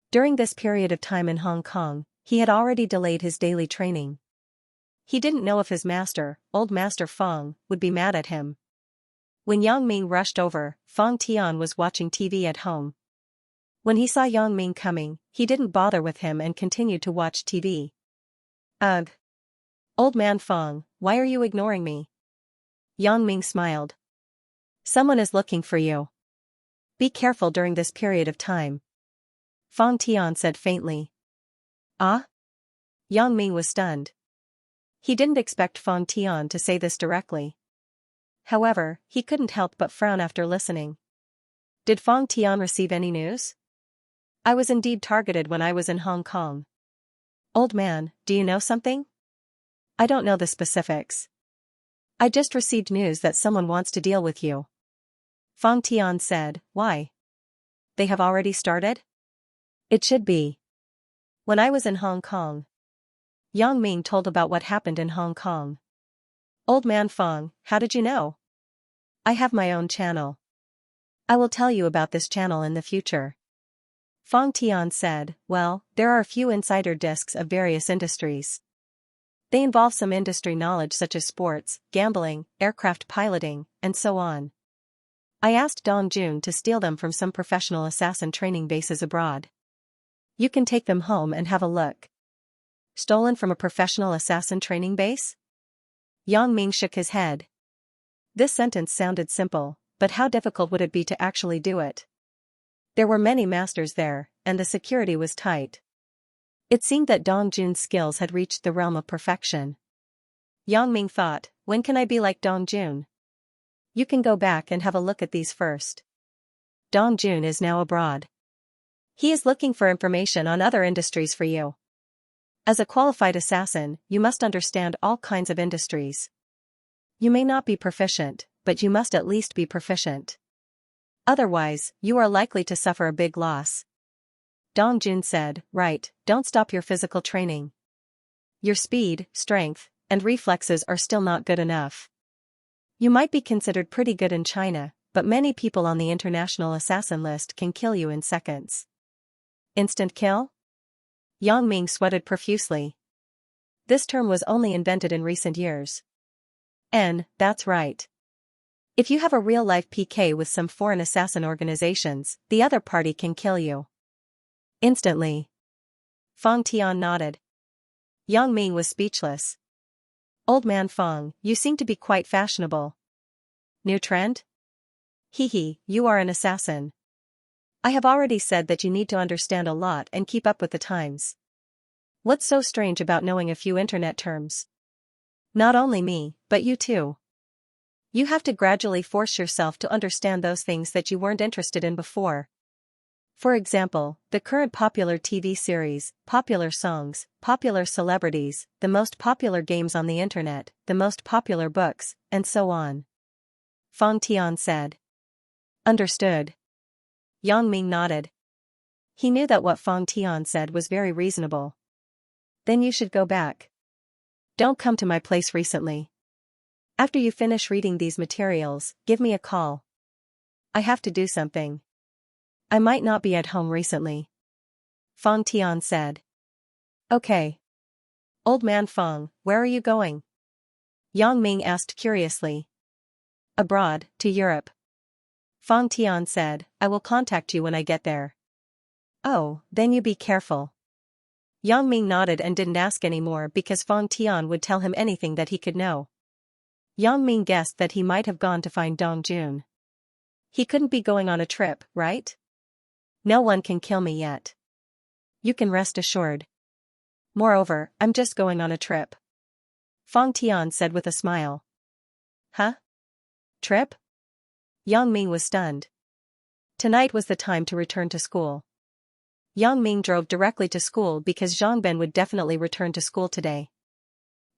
During this period of time in Hong Kong, he had already delayed his daily training. He didn't know if his master, old Master Fang, would be mad at him. When Yang Ming rushed over, Fang Tian was watching TV at home. When he saw Yang Ming coming, he didn't bother with him and continued to watch TV. Ugh. Old man Fang, why are you ignoring me? Yang Ming smiled. Someone is looking for you. Be careful during this period of time. Fang Tian said faintly. Ah? Yang Ming was stunned. He didn't expect Fang Tian to say this directly. However, he couldn't help but frown after listening. Did Fang Tian receive any news? I was indeed targeted when I was in Hong Kong. Old man, do you know something? I don't know the specifics. I just received news that someone wants to deal with you. Fang Tian said, why? They have already started? It should be. When I was in Hong Kong. Yang Ming told about what happened in Hong Kong. Old man Fang, how did you know? I have my own channel. I will tell you about this channel in the future. Fang Tian said, well, there are a few insider discs of various industries. They involve some industry knowledge such as sports, gambling, aircraft piloting, and so on. I asked Dong Jun to steal them from some professional assassin training bases abroad. You can take them home and have a look. Stolen from a professional assassin training base? Yang Ming shook his head. This sentence sounded simple, but how difficult would it be to actually do it? There were many masters there, and the security was tight. It seemed that Dong Jun's skills had reached the realm of perfection. Yang Ming thought, when can I be like Dong Jun? You can go back and have a look at these first. Dong Jun is now abroad. He is looking for information on other industries for you. As a qualified assassin, you must understand all kinds of industries. You may not be proficient, but you must at least be proficient. Otherwise, you are likely to suffer a big loss. Dong Jun said, right, don't stop your physical training. Your speed, strength, and reflexes are still not good enough. You might be considered pretty good in China, but many people on the international assassin list can kill you in seconds. Instant kill? Yang Ming sweated profusely. This term was only invented in recent years. That's right. If you have a real-life PK with some foreign assassin organizations, the other party can kill you instantly. Fang Tian nodded. Yang Ming was speechless. Old man Fang, you seem to be quite fashionable. New trend? Hee, you are an assassin. I have already said that you need to understand a lot and keep up with the times. What's so strange about knowing a few internet terms? Not only me, but you too. You have to gradually force yourself to understand those things that you weren't interested in before. For example, the current popular TV series, popular songs, popular celebrities, the most popular games on the internet, the most popular books, and so on. Fang Tian said. Understood. Yang Ming nodded. He knew that what Fang Tian said was very reasonable. Then you should go back. Don't come to my place recently. After you finish reading these materials, give me a call. I have to do something. I might not be at home recently. Fang Tian said. Okay. Old man Fang, where are you going? Yang Ming asked curiously. Abroad, to Europe. Fang Tian said, I will contact you when I get there. Oh, then you be careful. Yang Ming nodded and didn't ask any more because Fang Tian would tell him anything that he could know. Yang Ming guessed that he might have gone to find Dong Jun. He couldn't be going on a trip, right? No one can kill me yet. You can rest assured. Moreover, I'm just going on a trip. Fang Tian said with a smile. Huh? Trip? Yang Ming was stunned. Tonight was the time to return to school. Yang Ming drove directly to school because Zhang Ben would definitely return to school today.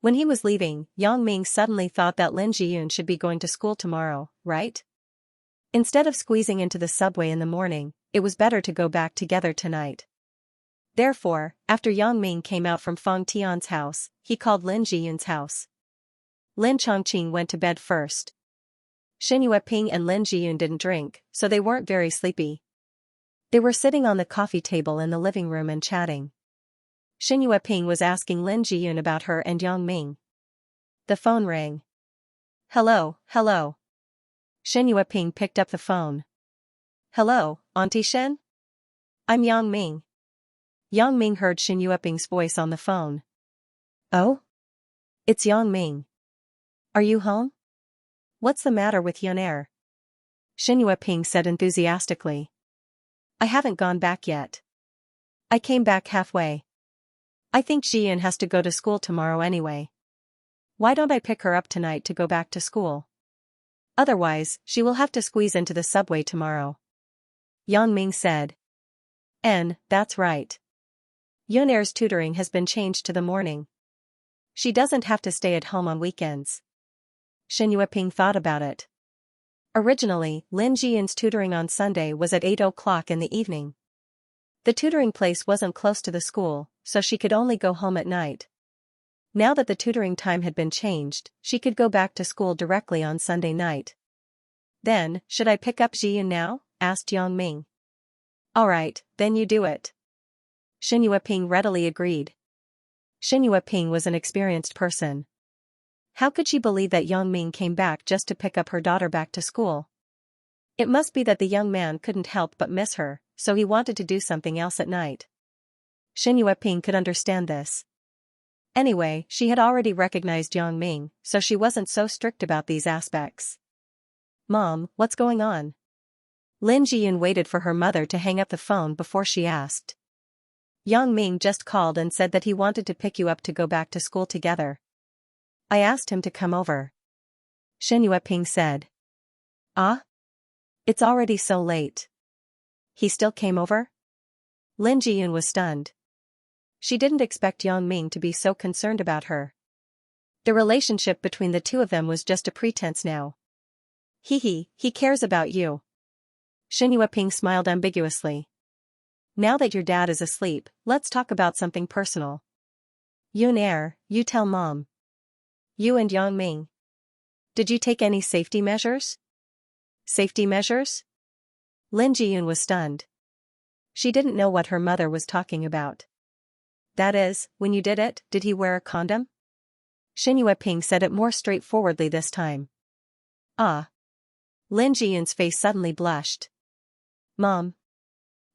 When he was leaving, Yang Ming suddenly thought that Lin Jiyun should be going to school tomorrow, right? Instead of squeezing into the subway in the morning, it was better to go back together tonight. Therefore, after Yang Ming came out from Fang Tian's house, he called Lin Jiyun's house. Lin Chongqing went to bed first. Xin Yueping and Lin Jiyun didn't drink, so they weren't very sleepy. They were sitting on the coffee table in the living room and chatting. Xin Yueping was asking Lin Jiyun about her and Yang Ming. The phone rang. Hello. Xin Yueping picked up the phone. Hello, Auntie Shen? I'm Yang Ming. Yang Ming heard Xin Yueping's voice on the phone. Oh? It's Yang Ming. Are you home? What's the matter with Yunair? Xin Yueping said enthusiastically. I haven't gone back yet. I came back halfway. I think Jian has to go to school tomorrow anyway. Why don't I pick her up tonight to go back to school? Otherwise, she will have to squeeze into the subway tomorrow. Yang Ming said. That's right. Yunair's tutoring has been changed to the morning. She doesn't have to stay at home on weekends. Xin Yueping thought about it. Originally, Lin Jiyun's tutoring on Sunday was at 8 o'clock in the evening. The tutoring place wasn't close to the school, so she could only go home at night. Now that the tutoring time had been changed, she could go back to school directly on Sunday night. Then, should I pick up Jiyun now? Asked Yang Ming. Alright, then you do it. Xin Yueping readily agreed. Xin Yueping was an experienced person. How could she believe that Yang Ming came back just to pick up her daughter back to school? It must be that the young man couldn't help but miss her, so he wanted to do something else at night. Xin Yueping could understand this. Anyway, she had already recognized Yang Ming, so she wasn't so strict about these aspects. Mom, what's going on? Lin Jiyun waited for her mother to hang up the phone before she asked. Yang Ming just called and said that he wanted to pick you up to go back to school together. I asked him to come over. Xin Yueping said. Ah? It's already so late. He still came over? Lin Jiyun was stunned. She didn't expect Yang Ming to be so concerned about her. The relationship between the two of them was just a pretense now. He cares about you. Xin Yueping smiled ambiguously. Now that your dad is asleep, let's talk about something personal. Yun, you tell mom. You and Yang Ming. Did you take any safety measures? Safety measures? Lin Jiyun was stunned. She didn't know what her mother was talking about. That is, when you did it, did he wear a condom? Xin Yueping said it more straightforwardly this time. Ah. Lin Jiyun's face suddenly blushed. Mom,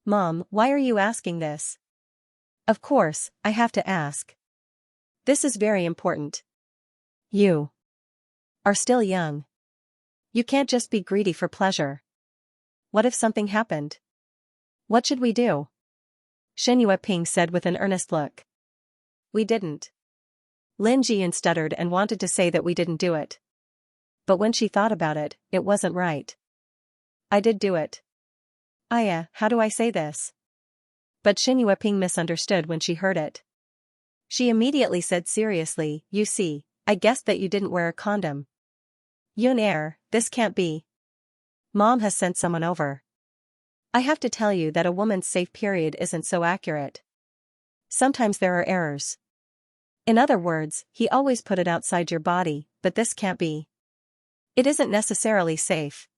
why are you asking this? Of course, I have to ask. This is very important. You are still young. You can't just be greedy for pleasure. What if something happened? What should we do? Xin Yueping said with an earnest look. We didn't. Lin Jiyun stuttered and wanted to say that we didn't do it. But when she thought about it, it wasn't right. I did do it. How do I say this? But Xin Yueping misunderstood when she heard it. She immediately said seriously, you see, I guessed that you didn't wear a condom. Yun, this can't be. Mom has sent someone over. I have to tell you that a woman's safe period isn't so accurate. Sometimes there are errors. In other words, he always put it outside your body, but this can't be. It isn't necessarily safe.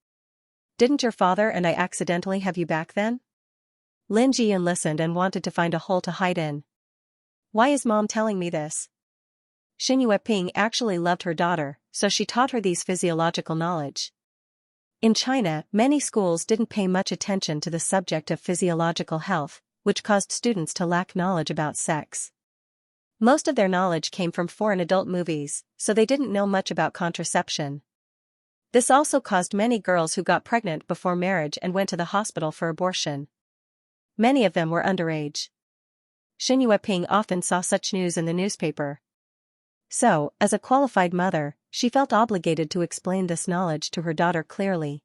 Didn't your father and I accidentally have you back then? Lin Jiyun listened and wanted to find a hole to hide in. Why is mom telling me this? Xin Yueping actually loved her daughter, so she taught her these physiological knowledge. In China, many schools didn't pay much attention to the subject of physiological health, which caused students to lack knowledge about sex. Most of their knowledge came from foreign adult movies, so they didn't know much about contraception. This also caused many girls who got pregnant before marriage and went to the hospital for abortion. Many of them were underage. Xin Yueping often saw such news in the newspaper. So, as a qualified mother, she felt obligated to explain this knowledge to her daughter clearly.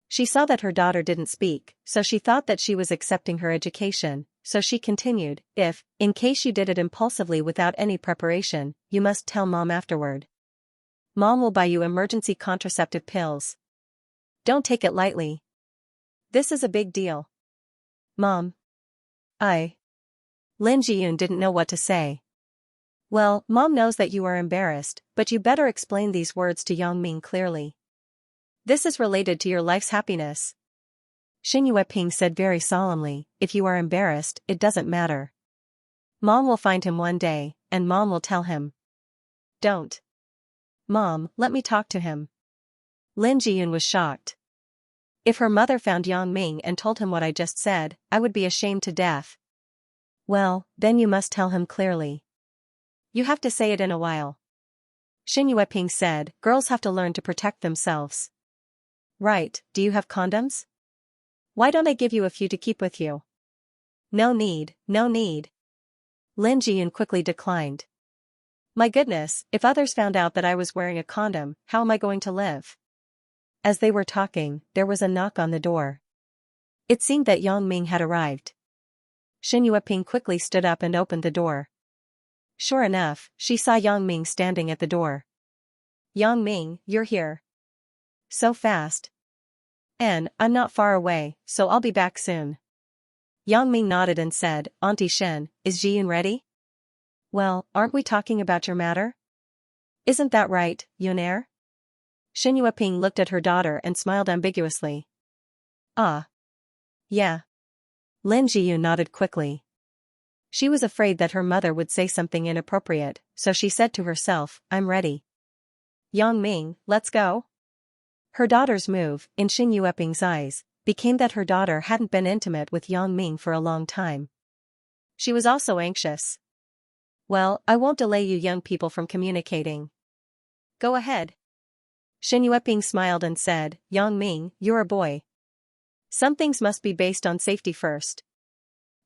She saw that her daughter didn't speak, so she thought that she was accepting her education, so she continued, if, in case you did it impulsively without any preparation, you must tell mom afterward. Mom will buy you emergency contraceptive pills. Don't take it lightly. This is a big deal. Mom. Lin Jiyun didn't know what to say. Well, mom knows that you are embarrassed, but you better explain these words to Yang Ming clearly. This is related to your life's happiness. Xin Yueping said very solemnly, if you are embarrassed, it doesn't matter. Mom will find him one day, and mom will tell him. Don't. Mom, let me talk to him. Lin Jiyun was shocked. If her mother found Yang Ming and told him what I just said, I would be ashamed to death. Well, then you must tell him clearly. You have to say it in a while. Xin Yueping said, girls have to learn to protect themselves. Right, do you have condoms? Why don't I give you a few to keep with you? No need. Lin Jiyun quickly declined. My goodness, if others found out that I was wearing a condom, how am I going to live? As they were talking, there was a knock on the door. It seemed that Yang Ming had arrived. Xin Yueping quickly stood up and opened the door. Sure enough, she saw Yang Ming standing at the door. Yang Ming, you're here. So fast. And, I'm not far away, so I'll be back soon. Yang Ming nodded and said, Auntie Shen, is Jiyun ready? Well, aren't we talking about your matter? Isn't that right, Yun? Xin Yueping looked at her daughter and smiled ambiguously. Ah. Yeah. Lin Jiyun nodded quickly. She was afraid that her mother would say something inappropriate, so she said to herself, I'm ready. Yang Ming, let's go. Her daughter's move, in Xin Yueping's eyes, became that her daughter hadn't been intimate with Yang Ming for a long time. She was also anxious. Well, I won't delay you young people from communicating. Go ahead. Xin Yueping smiled and said, Yang Ming, you're a boy. Some things must be based on safety first.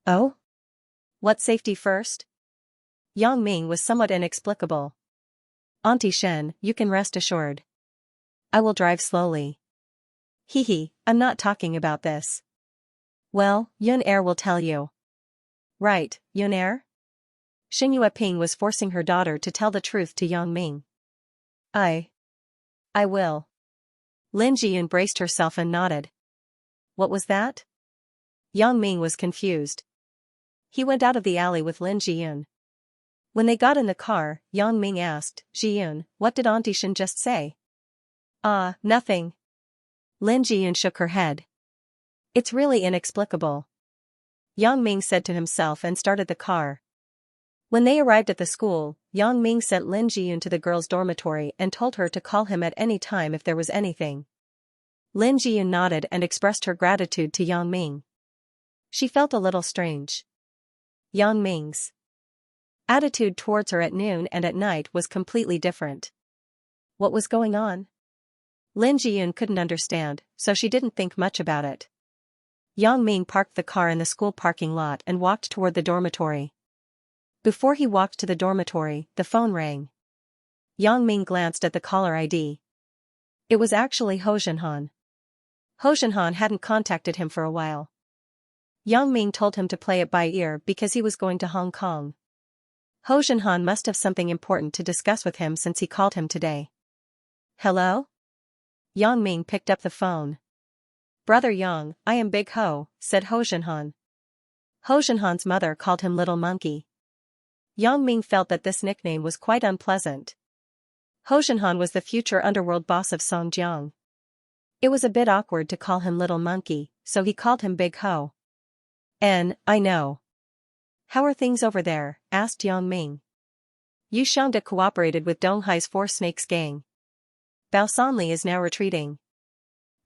Oh? What safety first? Yang Ming was somewhat inexplicable. Auntie Shen, you can rest assured. I will drive slowly. I'm not talking about this. Well, Yun will tell you. Right, Yun? Xin Yueping was forcing her daughter to tell the truth to Yang Ming. I will. Lin Jiyun braced herself and nodded. what was that? Yang Ming was confused. He went out of the alley with Lin Jiyun. When they got in the car, Yang Ming asked, Jiyun, what did Auntie Shen just say? Nothing. Lin Jiyun shook her head. It's really inexplicable. Yang Ming said to himself and started the car. When they arrived at the school, Yang Ming sent Lin Jiyun to the girls' dormitory and told her to call him at any time if there was anything. Lin Jiyun nodded and expressed her gratitude to Yang Ming. She felt a little strange. Yang Ming's attitude towards her at noon and at night was completely different. What was going on? Lin Jiyun couldn't understand, so she didn't think much about it. Yang Ming parked the car in the school parking lot and walked toward the dormitory. Before he walked to the dormitory, the phone rang. Yang Ming glanced at the caller ID. It was actually Ho Jinhan. Ho Jinhan hadn't contacted him for a while. Yang Ming told him to play it by ear because he was going to Hong Kong. Ho Jinhan must have something important to discuss with him since he called him today. Hello? Yang Ming picked up the phone. Brother Yang, I am Big Ho, said Ho Jinhan. Ho Jinhan's mother called him Little Monkey. Yang Ming felt that this nickname was quite unpleasant. Ho Jinhan was the future underworld boss of Songjiang. It was a bit awkward to call him Little Monkey, so he called him Big Ho. I know. How are things over there? Asked Yang Ming. Yu Xianxia cooperated with Dong Hai's Four Snakes gang. Bao Sanli is now retreating.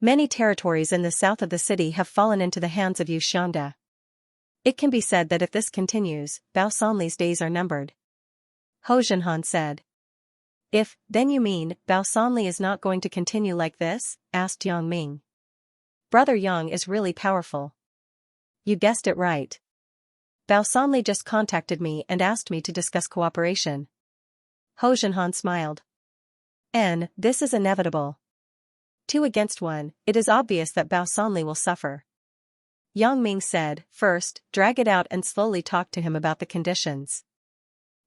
Many territories in the south of the city have fallen into the hands of Yu Xianxia. It can be said that if this continues, Bao Sanli's days are numbered. Ho Jinhan said. Then you mean, Bao Sanli is not going to continue like this? Asked Yang Ming. Brother Yang is really powerful. You guessed it right. Bao Sanli just contacted me and asked me to discuss cooperation. Ho Jinhan smiled. This is inevitable. 2 against 1, it is obvious that Bao Sanli will suffer. Yang Ming said, first, drag it out and slowly talk to him about the conditions.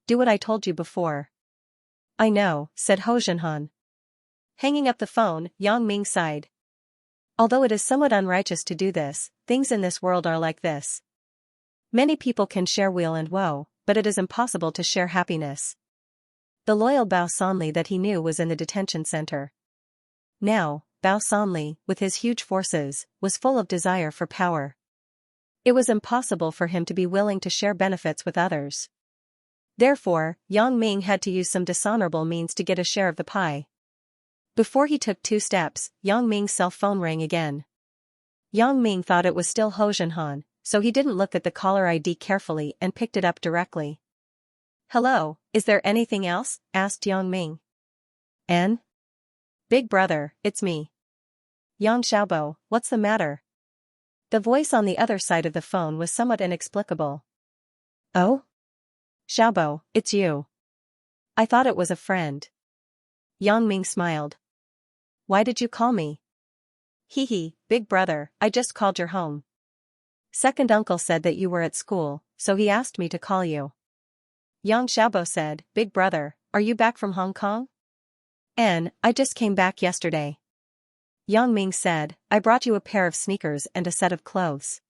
Do what I told you before. I know, said Ho Jinhan. Hanging up the phone, Yang Ming sighed. Although it is somewhat unrighteous to do this, things in this world are like this. Many people can share weal and woe, but it is impossible to share happiness. The loyal Bao Sanli that he knew was in the detention center. Now, Bao Sanli, with his huge forces, was full of desire for power. It was impossible for him to be willing to share benefits with others. Therefore, Yang Ming had to use some dishonorable means to get a share of the pie. Before he took 2 steps, Yang Ming's cell phone rang again. Yang Ming thought it was still Ho Jinhan, so he didn't look at the caller ID carefully and picked it up directly. Hello, is there anything else? Asked Yang Ming. Big brother, it's me. Yang Xiaobo, what's the matter? The voice on the other side of the phone was somewhat inexplicable. Oh? Xiaobo, it's you. I thought it was a friend. Yang Ming smiled. Why did you call me? Hee, big brother, I just called your home. Second uncle said that you were at school, so he asked me to call you. Yang Xiaobo said, Big brother, are you back from Hong Kong? I just came back yesterday. Yang Ming said, I brought you a pair of sneakers and a set of clothes.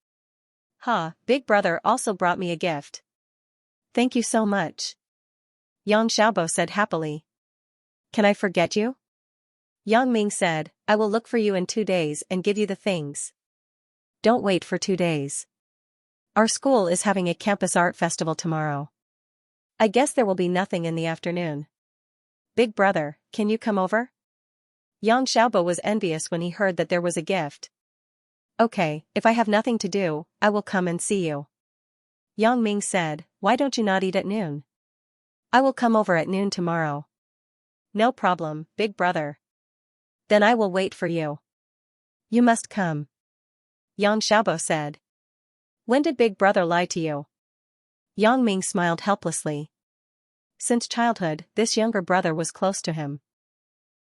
Big brother also brought me a gift. Thank you so much. Yang Xiaobo said happily. Can I forget you? Yang Ming said, I will look for you in 2 days and give you the things. Don't wait for 2 days. Our school is having a campus art festival tomorrow. I guess there will be nothing in the afternoon. Big brother, can you come over? Yang Xiaobo was envious when he heard that there was a gift. Okay, if I have nothing to do, I will come and see you. Yang Ming said, why don't you not eat at noon? I will come over at noon tomorrow. No problem, big brother. Then I will wait for you. You must come. Yang Xiaobo said. When did big brother lie to you? Yang Ming smiled helplessly. Since childhood, this younger brother was close to him.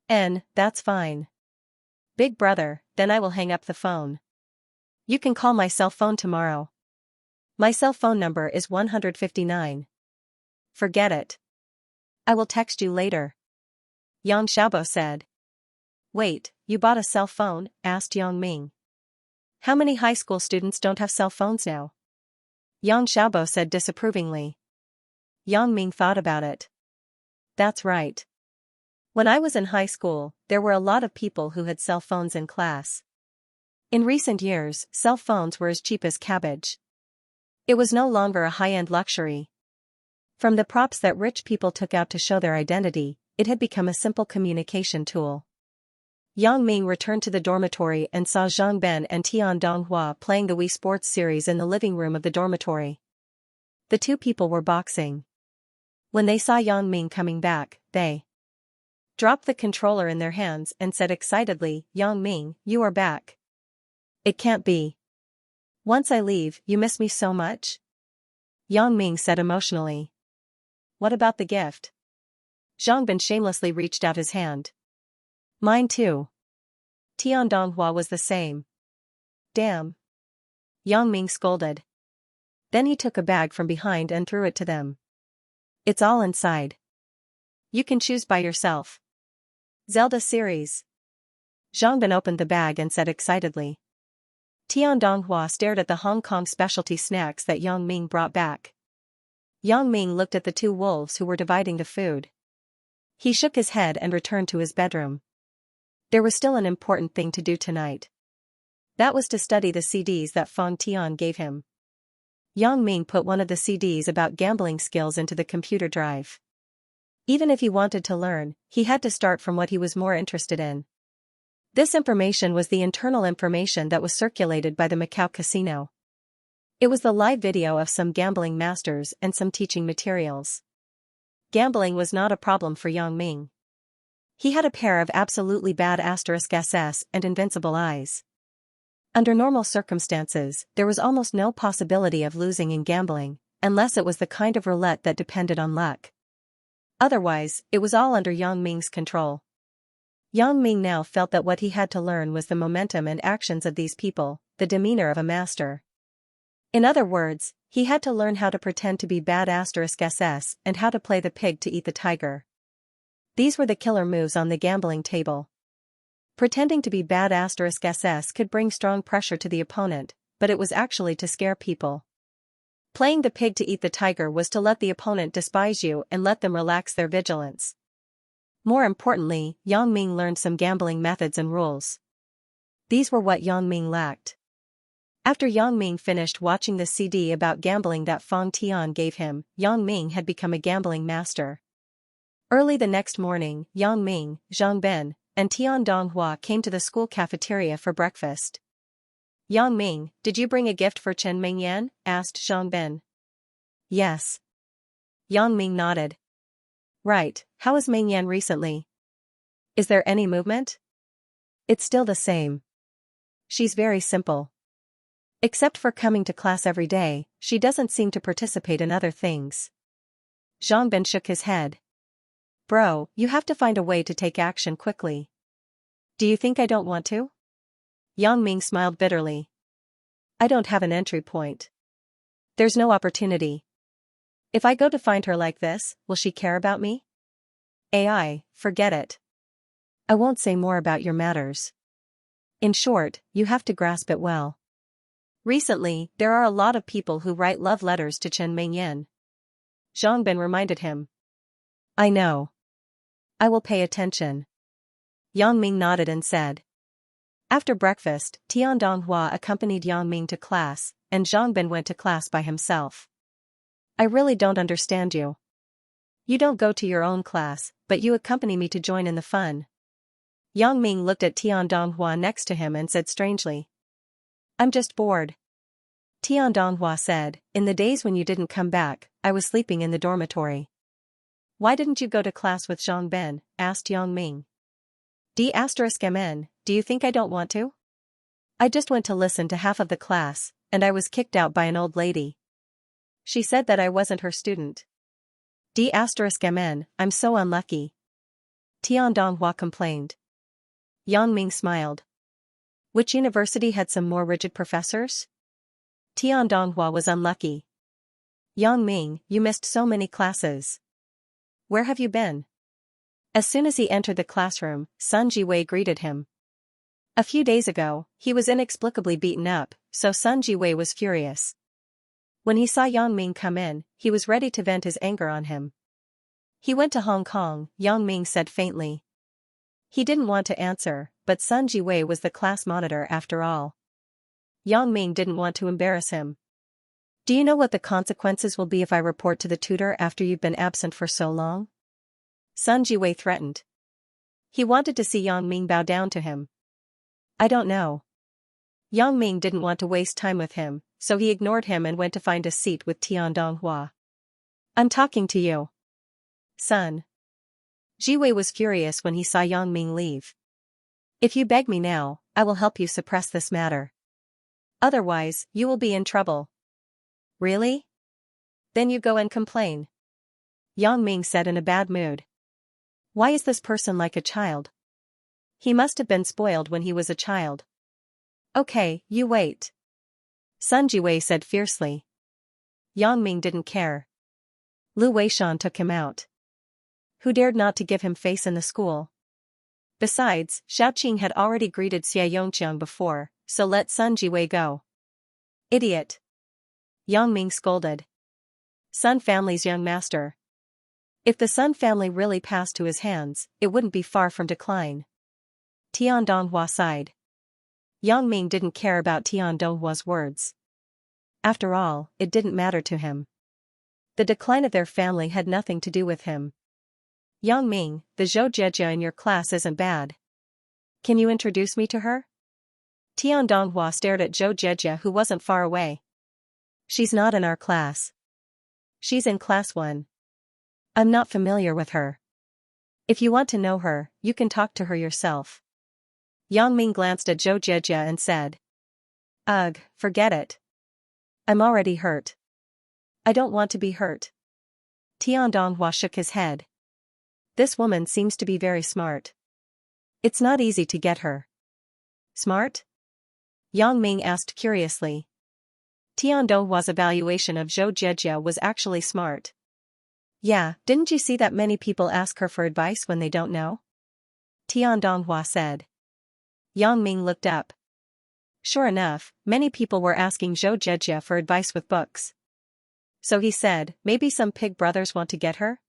That's fine. Big brother, then I will hang up the phone. You can call my cell phone tomorrow. My cell phone number is 159. Forget it. I will text you later. Yang Xiaobo said. Wait, you bought a cell phone? Asked Yang Ming. How many high school students don't have cell phones now? Yang Xiaobo said disapprovingly. Yang Ming thought about it. That's right. When I was in high school, there were a lot of people who had cell phones in class. In recent years, cell phones were as cheap as cabbage. It was no longer a high-end luxury. From the props that rich people took out to show their identity, it had become a simple communication tool. Yang Ming returned to the dormitory and saw Zhang Ben and Tian Donghua playing the Wii Sports series in the living room of the dormitory. The two people were boxing. When they saw Yang Ming coming back, they dropped the controller in their hands and said excitedly, "Yang Ming, you are back. It can't be. Once I leave, you miss me so much?" Yang Ming said emotionally. "What about the gift?" Zhang Ben shamelessly reached out his hand. "Mine too." Tian Donghua was the same. "Damn." Yang Ming scolded. Then he took a bag from behind and threw it to them. "It's all inside. You can choose by yourself." Zelda series. Zhang Ben opened the bag and said excitedly. Tian Donghua stared at the Hong Kong specialty snacks that Yang Ming brought back. Yang Ming looked at the two wolves who were dividing the food. He shook his head and returned to his bedroom. There was still an important thing to do tonight. That was to study the CDs that Feng Tian gave him. Yang Ming put one of the CDs about gambling skills into the computer drive. Even if he wanted to learn, he had to start from what he was more interested in. This information was the internal information that was circulated by the Macau casino. It was the live video of some gambling masters and some teaching materials. Gambling was not a problem for Yang Ming. He had a pair of absolutely bad *SS and invincible eyes. Under normal circumstances, there was almost no possibility of losing in gambling, unless it was the kind of roulette that depended on luck. Otherwise, it was all under Yang Ming's control. Yang Ming now felt that what he had to learn was the momentum and actions of these people, the demeanor of a master. In other words, he had to learn how to pretend to be bad *SS and how to play the pig to eat the tiger. These were the killer moves on the gambling table. Pretending to be bad *SS could bring strong pressure to the opponent, but it was actually to scare people. Playing the pig to eat the tiger was to let the opponent despise you and let them relax their vigilance. More importantly, Yang Ming learned some gambling methods and rules. These were what Yang Ming lacked. After Yang Ming finished watching the CD about gambling that Feng Tian gave him, Yang Ming had become a gambling master. Early the next morning, Yang Ming, Zhang Ben, and Tian Donghua came to the school cafeteria for breakfast. "Yang Ming, did you bring a gift for Chen Mingyan?" asked Zhang Ben. "Yes." Yang Ming nodded. "Right, how is Mingyan recently? Is there any movement?" "It's still the same. She's very simple. Except for coming to class every day, she doesn't seem to participate in other things." Zhang Ben shook his head. "Bro, you have to find a way to take action quickly." "Do you think I don't want to?" Yang Ming smiled bitterly. "I don't have an entry point. There's no opportunity. If I go to find her like this, will she care about me?" "AI, forget it. I won't say more about your matters. In short, you have to grasp it well. Recently, there are a lot of people who write love letters to Chen Mingyan." Zhang Ben reminded him. "I know. I will pay attention." Yang Ming nodded and said. After breakfast, Tian Donghua accompanied Yang Ming to class, and Zhang Ben went to class by himself. "I really don't understand you. You don't go to your own class, but you accompany me to join in the fun." Yang Ming looked at Tian Donghua next to him and said strangely. "I'm just bored." Tian Donghua said, "In the days when you didn't come back, I was sleeping in the dormitory." "Why didn't you go to class with Zhang Ben?" asked Yang Ming. "****, do you think I don't want to? I just went to listen to half of the class, and I was kicked out by an old lady. She said that I wasn't her student. I'm so unlucky." Tian Donghua complained. Yang Ming smiled. "Which university had some more rigid professors?" Tian Donghua was unlucky. "Yang Ming, you missed so many classes. Where have you been?" As soon as he entered the classroom, Sun Jiwei greeted him. A few days ago, he was inexplicably beaten up, so Sun Jiwei was furious. When he saw Yang Ming come in, he was ready to vent his anger on him. He went to Hong Kong, Yang Ming said faintly. He didn't want to answer, but Sun Jiwei was the class monitor after all. Yang Ming didn't want to embarrass him. Do you know what the consequences will be if I report to the tutor after you've been absent for so long? Sun Jiwei threatened. He wanted to see Yang Ming bow down to him. I don't know. Yang Ming didn't want to waste time with him, so he ignored him and went to find a seat with Tian Donghua. I'm talking to you. Sun. Jiwei was furious when he saw Yang Ming leave. If you beg me now, I will help you suppress this matter. Otherwise, you will be in trouble. Really? Then you go and complain. Yang Ming said in a bad mood. Why is this person like a child? He must have been spoiled when he was a child. Okay, you wait. Sun Jiwei said fiercely. Yang Ming didn't care. Lu Weishan took him out. Who dared not to give him face in the school? Besides, Xiaoqing had already greeted Xia Yongqiang before, so let Sun Jiwei go. Idiot. Yang Ming scolded. Sun family's young master. If the Sun family really passed to his hands, it wouldn't be far from decline. Tian Donghua sighed. Yang Ming didn't care about Tian Donghua's words. After all, it didn't matter to him. The decline of their family had nothing to do with him. Yang Ming, the Zhou Jejia in your class isn't bad. Can you introduce me to her? Tian Donghua stared at Zhou Jejia, who wasn't far away. She's not in our class. She's in class 1. I'm not familiar with her. If you want to know her, you can talk to her yourself. Yang Ming glanced at Zhou Jejia and said. Ugh, forget it. I'm already hurt. I don't want to be hurt. Tian Donghua shook his head. This woman seems to be very smart. It's not easy to get her. Smart? Yang Ming asked curiously. Tian Donghua's evaluation of Zhou Jejia was actually smart. Yeah, didn't you see that many people ask her for advice when they don't know? Tian Donghua said. Yang Ming looked up. Sure enough, many people were asking Zhou Jejia for advice with books. So he said, maybe some pig brothers want to get her?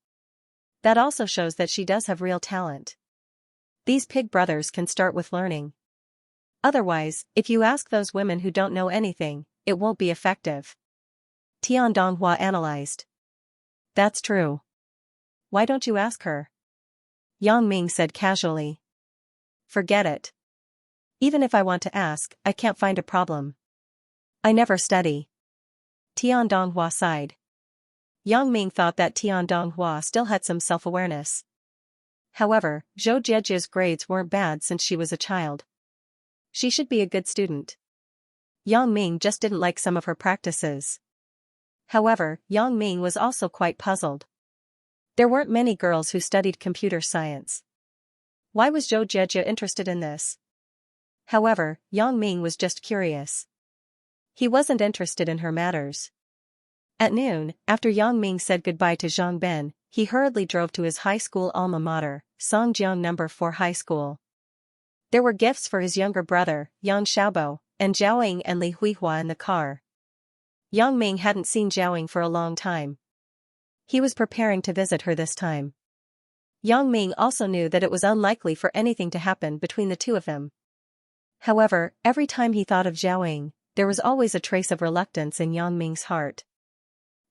That also shows that she does have real talent. These pig brothers can start with learning. Otherwise, if you ask those women who don't know anything, it won't be effective. Tian Donghua analyzed. That's true. Why don't you ask her? Yang Ming said casually. Forget it. Even if I want to ask, I can't find a problem. I never study. Tian Donghua sighed. Yang Ming thought that Tian Donghua still had some self-awareness. However, Zhou Jejia's grades weren't bad since she was a child. She should be a good student. Yang Ming just didn't like some of her practices. However, Yang Ming was also quite puzzled. There weren't many girls who studied computer science. Why was Zhou Jejia interested in this? However, Yang Ming was just curious. He wasn't interested in her matters. At noon, after Yang Ming said goodbye to Zhang Ben, he hurriedly drove to his high school alma mater, Songjiang No. 4 High School. There were gifts for his younger brother, Yang Xiaobo, and Zhaoying and Li Huihua in the car. Yang Ming hadn't seen Zhaoying for a long time. He was preparing to visit her this time. Yang Ming also knew that it was unlikely for anything to happen between the two of them. However, every time he thought of Zhaoying, there was always a trace of reluctance in Yang Ming's heart.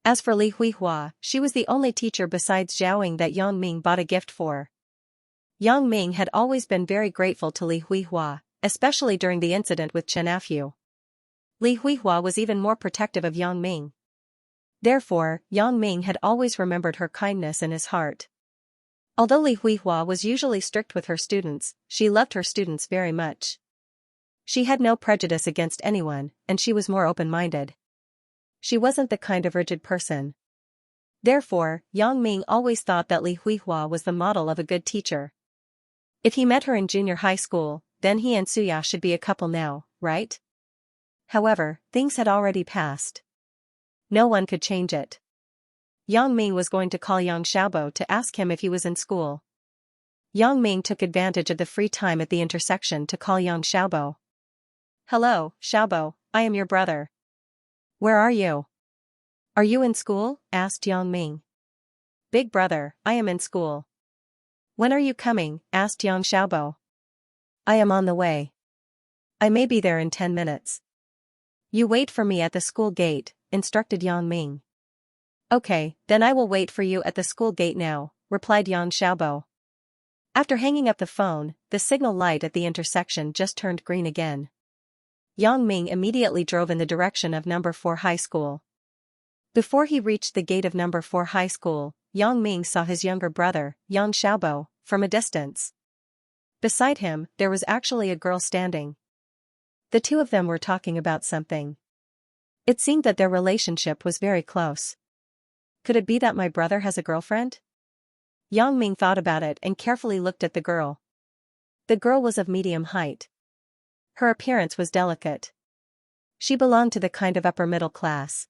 As for Li Huihua, she was the only teacher besides Zhaoying that Yang Ming bought a gift for. Yang Ming had always been very grateful to Li Huihua, especially during the incident with Chen Afu. Li Huihua was even more protective of Yang Ming. Therefore, Yang Ming had always remembered her kindness in his heart. Although Li Huihua was usually strict with her students, she loved her students very much. She had no prejudice against anyone, and she was more open-minded. She wasn't the kind of rigid person. Therefore, Yang Ming always thought that Li Huihua was the model of a good teacher. If he met her in junior high school, then he and Suya should be a couple now, right? However, things had already passed. No one could change it. Yang Ming was going to call Yang Xiaobo to ask him if he was in school. Yang Ming took advantage of the free time at the intersection to call Yang Xiaobo. Hello, Xiaobo, I am your brother. Where are you? Are you in school? Asked Yang Ming. Big brother, I am in school. When are you coming? Asked Yang Xiaobo. I am on the way. I may be there in 10 minutes. You wait for me at the school gate, instructed Yang Ming. Okay, then I will wait for you at the school gate now, replied Yang Xiaobo. After hanging up the phone, the signal light at the intersection just turned green again. Yang Ming immediately drove in the direction of number 4 high school. Before he reached the gate of number 4 high school, Yang Ming saw his younger brother, Yang Xiaobo, from a distance. Beside him, there was actually a girl standing. The two of them were talking about something. It seemed that their relationship was very close. Could it be that my brother has a girlfriend? Yang Ming thought about it and carefully looked at the girl. The girl was of medium height. Her appearance was delicate. She belonged to the kind of upper middle class.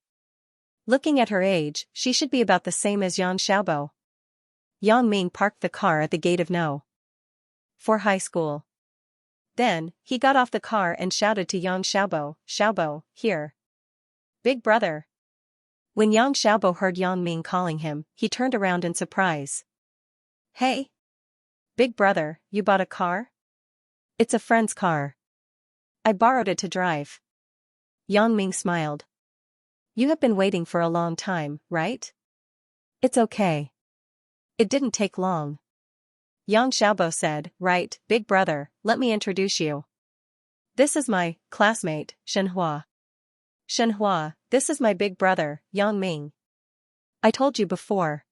Looking at her age, she should be about the same as Yang Xiaobo. Yang Ming parked the car at the gate of No. 4 high school. Then, he got off the car and shouted to Yang Xiaobo, Xiaobo, here. Big brother. When Yang Xiaobo heard Yang Ming calling him, he turned around in surprise. Hey! Big brother, you bought a car? It's a friend's car. I borrowed it to drive. Yang Ming smiled. You have been waiting for a long time, right? It's okay. It didn't take long. Yang Xiaobo said, right, big brother, let me introduce you. This is my classmate, Xianxia. Xianxia, this is my big brother, Yang Ming. I told you before.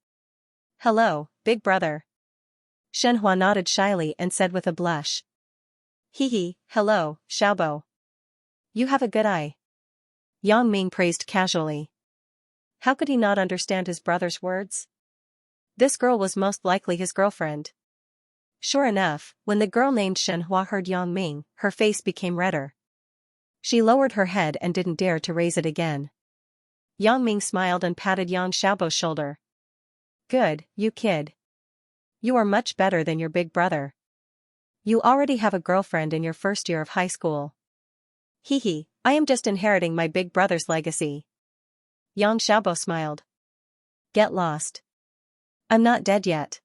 Hello, big brother. Xianxia nodded shyly and said with a blush. Hee, hello, Xiaobo. You have a good eye. Yang Ming praised casually. How could he not understand his brother's words? This girl was most likely his girlfriend. Sure enough, when the girl named Xianxia heard Yang Ming, her face became redder. She lowered her head and didn't dare to raise it again. Yang Ming smiled and patted Yang Xiaobo's shoulder. Good, you kid. You are much better than your big brother. You already have a girlfriend in your first year of high school. Hee, I am just inheriting my big brother's legacy. Yang Xiaobo smiled. Get lost. I'm not dead yet.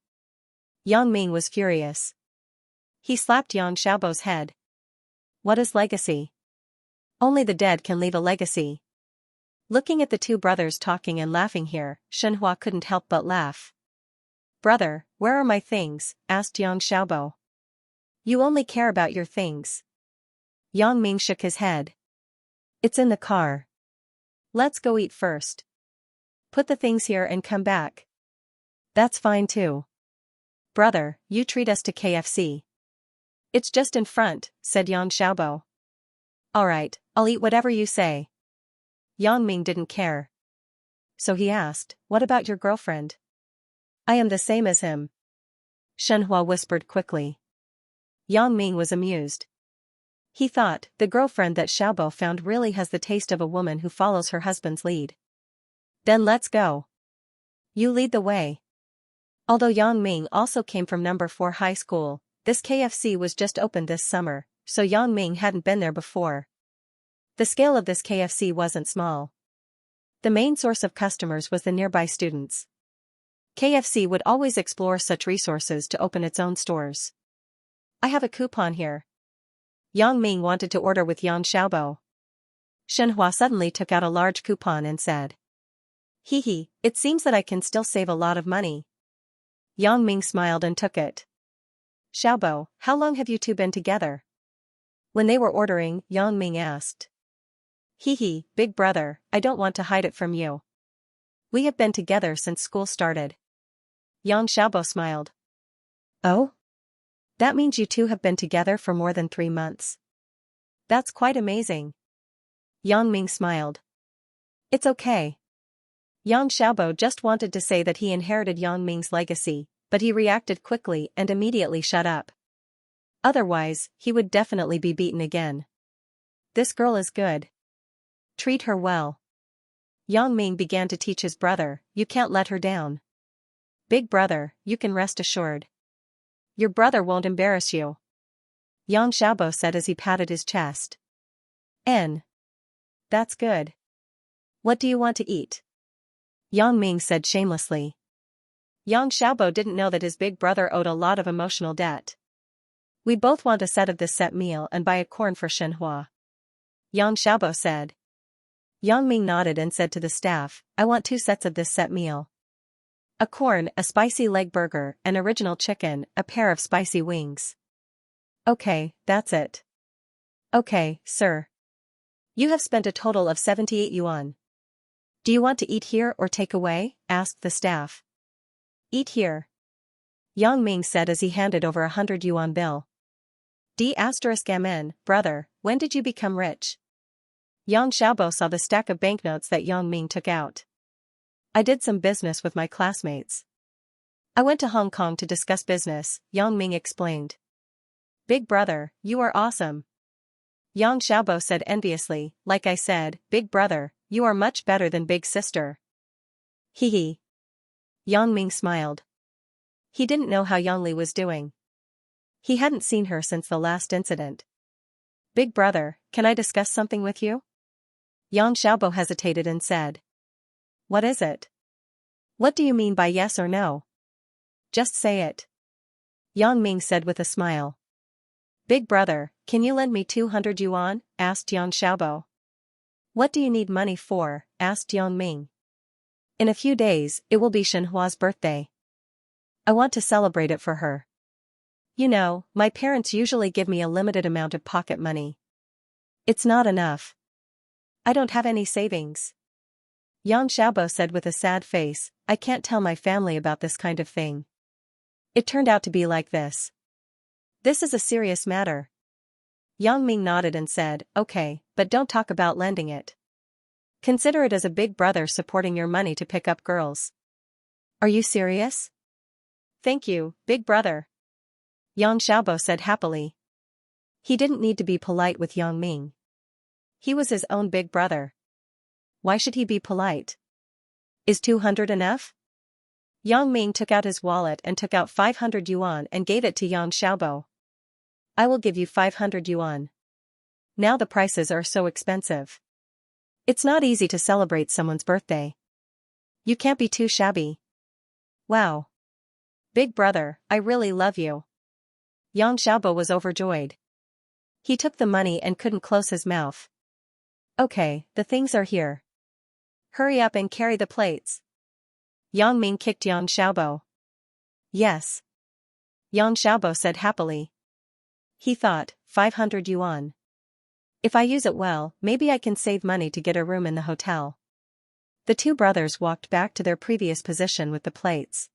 Yang Ming was furious. He slapped Yang Xiaobo's head. What is legacy? Only the dead can leave a legacy. Looking at the two brothers talking and laughing here, Xianxia couldn't help but laugh. Brother, where are my things? Asked Yang Xiaobo. You only care about your things. Yang Ming shook his head. It's in the car. Let's go eat first. Put the things here and come back. That's fine too. Brother, you treat us to KFC. It's just in front, said Yang Xiaobo. Alright, I'll eat whatever you say. Yang Ming didn't care. So he asked, what about your girlfriend? I am the same as him. Xianxia whispered quickly. Yang Ming was amused. He thought, the girlfriend that Xiaobo found really has the taste of a woman who follows her husband's lead. Then let's go. You lead the way. Although Yang Ming also came from number 4 high school, this KFC was just opened this summer, so Yang Ming hadn't been there before. The scale of this KFC wasn't small. The main source of customers was the nearby students. KFC would always explore such resources to open its own stores. I have a coupon here. Yang Ming wanted to order with Yang Xiaobo. Xianxia suddenly took out a large coupon and said. Hee, it seems that I can still save a lot of money. Yang Ming smiled and took it. Xiaobo, how long have you two been together? When they were ordering, Yang Ming asked. Hee, big brother, I don't want to hide it from you. We have been together since school started. Yang Xiaobo smiled. Oh? That means you two have been together for more than 3 months. That's quite amazing. Yang Ming smiled. It's okay. Yang Xiaobo just wanted to say that he inherited Yang Ming's legacy, but he reacted quickly and immediately shut up. Otherwise, he would definitely be beaten again. This girl is good. Treat her well. Yang Ming began to teach his brother, you can't let her down. Big brother, you can rest assured. Your brother won't embarrass you, Yang Xiaobo said as he patted his chest. That's good. What do you want to eat? Yang Ming said shamelessly. Yang Xiaobo didn't know that his big brother owed a lot of emotional debt. We both want a set of this set meal and buy a corn for Xianxia, Yang Xiaobo said. Yang Ming nodded and said to the staff, I want 2 sets of this set meal. A corn, a spicy leg burger, an original chicken, a pair of spicy wings. Okay, that's it. Okay, sir. You have spent a total of 78 yuan. Do you want to eat here or take away? Asked the staff. Eat here, Yang Ming said as he handed over 100 yuan bill. D*Amen, brother, when did you become rich? Yang Xiaobo saw the stack of banknotes that Yang Ming took out. I did some business with my classmates. I went to Hong Kong to discuss business, Yang Ming explained. Big brother, you are awesome, Yang Xiaobo said enviously. Like I said, big brother, you are much better than big sister. Hee. Yang Ming smiled. He didn't know how Yang Li was doing. He hadn't seen her since the last incident. Big brother, can I discuss something with you? Yang Xiaobo hesitated and said. What is it? What do you mean by yes or no? Just say it, Yang Ming said with a smile. Big brother, can you lend me 200 yuan? Asked Yang Xiaobo. What do you need money for? Asked Yang Ming. In a few days, it will be Shenhua's birthday. I want to celebrate it for her. You know, my parents usually give me a limited amount of pocket money. It's not enough. I don't have any savings. Yang Xiaobo said with a sad face, I can't tell my family about this kind of thing. It turned out to be like this. This is a serious matter. Yang Ming nodded and said, okay, but don't talk about lending it. Consider it as a big brother supporting your money to pick up girls. Are you serious? Thank you, big brother, Yang Xiaobo said happily. He didn't need to be polite with Yang Ming. He was his own big brother. Why should he be polite? Is 200 enough? Yang Ming took out his wallet and took out 500 yuan and gave it to Yang Xiaobo. I will give you 500 yuan. Now the prices are so expensive. It's not easy to celebrate someone's birthday. You can't be too shabby. Wow. Big brother, I really love you. Yang Xiaobo was overjoyed. He took the money and couldn't close his mouth. Okay, the things are here. Hurry up and carry the plates. Yang Ming kicked Yang Xiaobo. Yes, Yang Xiaobo said happily. He thought, 500 yuan. If I use it well, maybe I can save money to get a room in the hotel. The two brothers walked back to their previous position with the plates.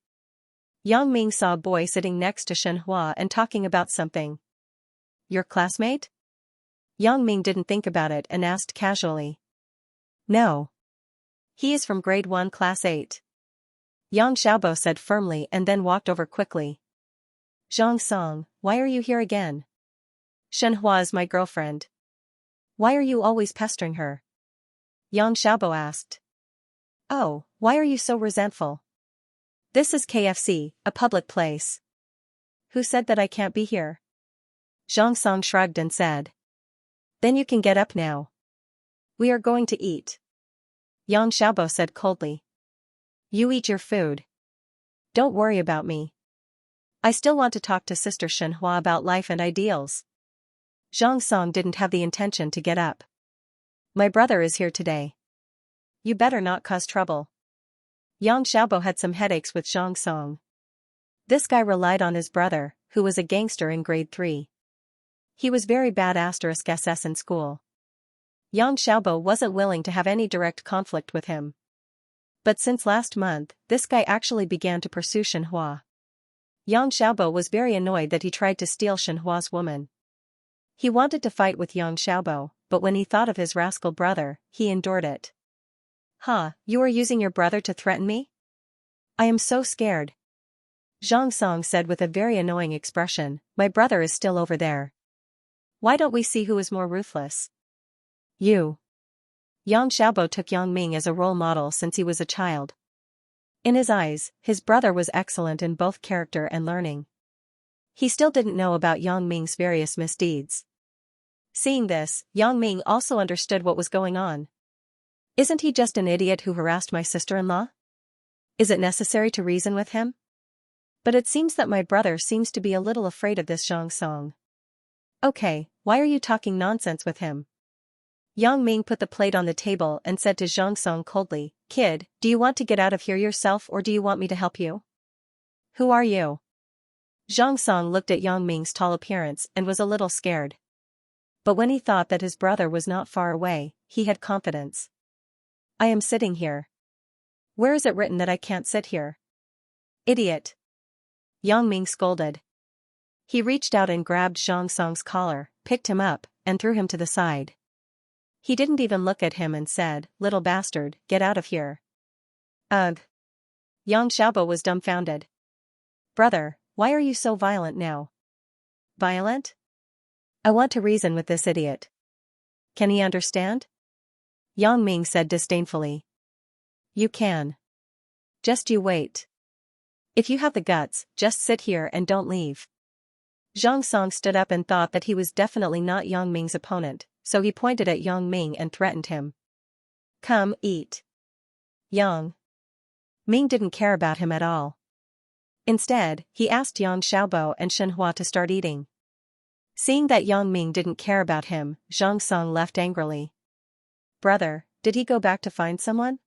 Yang Ming saw a boy sitting next to Shenhua and talking about something. Your classmate? Yang Ming didn't think about it and asked casually. No. He is from grade 1 class 8. Yang Xiaobo said firmly and then walked over quickly. Zhang Song, why are you here again? Shenhua is my girlfriend. Why are you always pestering her? Yang Xiaobo asked. Oh, why are you so resentful? This is KFC, a public place. Who said that I can't be here? Zhang Song shrugged and said. Then you can get up now. We are going to eat. Yang Xiaobo said coldly. You eat your food. Don't worry about me. I still want to talk to Sister Shenhua about life and ideals. Zhang Song didn't have the intention to get up. My brother is here today. You better not cause trouble. Yang Xiaobo had some headaches with Zhang Song. This guy relied on his brother, who was a gangster in grade 3. He was very bad *SS in school. Yang Xiaobo wasn't willing to have any direct conflict with him. But since last month, this guy actually began to pursue Shenhua. Yang Xiaobo was very annoyed that he tried to steal Shenhua's woman. He wanted to fight with Yang Xiaobo, but when he thought of his rascal brother, he endured it. You are using your brother to threaten me? I am so scared. Zhang Song said with a very annoying expression, my brother is still over there. Why don't we see who is more ruthless? You. Yang Xiaobo took Yang Ming as a role model since he was a child. In his eyes, his brother was excellent in both character and learning. He still didn't know about Yang Ming's various misdeeds. Seeing this, Yang Ming also understood what was going on. Isn't he just an idiot who harassed my sister-in-law? Is it necessary to reason with him? But it seems that my brother seems to be a little afraid of this Zhang Song. Okay, why are you talking nonsense with him? Yang Ming put the plate on the table and said to Zhang Song coldly, "Kid, do you want to get out of here yourself or do you want me to help you? Who are you?" Zhang Song looked at Yang Ming's tall appearance and was a little scared. But when he thought that his brother was not far away, he had confidence. "I am sitting here. Where is it written that I can't sit here?" "Idiot!" Yang Ming scolded. He reached out and grabbed Zhang Song's collar, picked him up, and threw him to the side. He didn't even look at him and said, "Little bastard, get out of here." Ugh. Yang Xiaobo was dumbfounded. "Brother, why are you so violent now?" "Violent? I want to reason with this idiot. Can he understand?" Yang Ming said disdainfully. "You can. Just you wait. If you have the guts, just sit here and don't leave." Zhang Song stood up and thought that he was definitely not Yang Ming's opponent, so he pointed at Yang Ming and threatened him. "Come, eat." Yang Ming didn't care about him at all. Instead, he asked Yang Xiaobo and Shenhua to start eating. Seeing that Yang Ming didn't care about him, Zhang Song left angrily. "Brother, did he go back to find someone?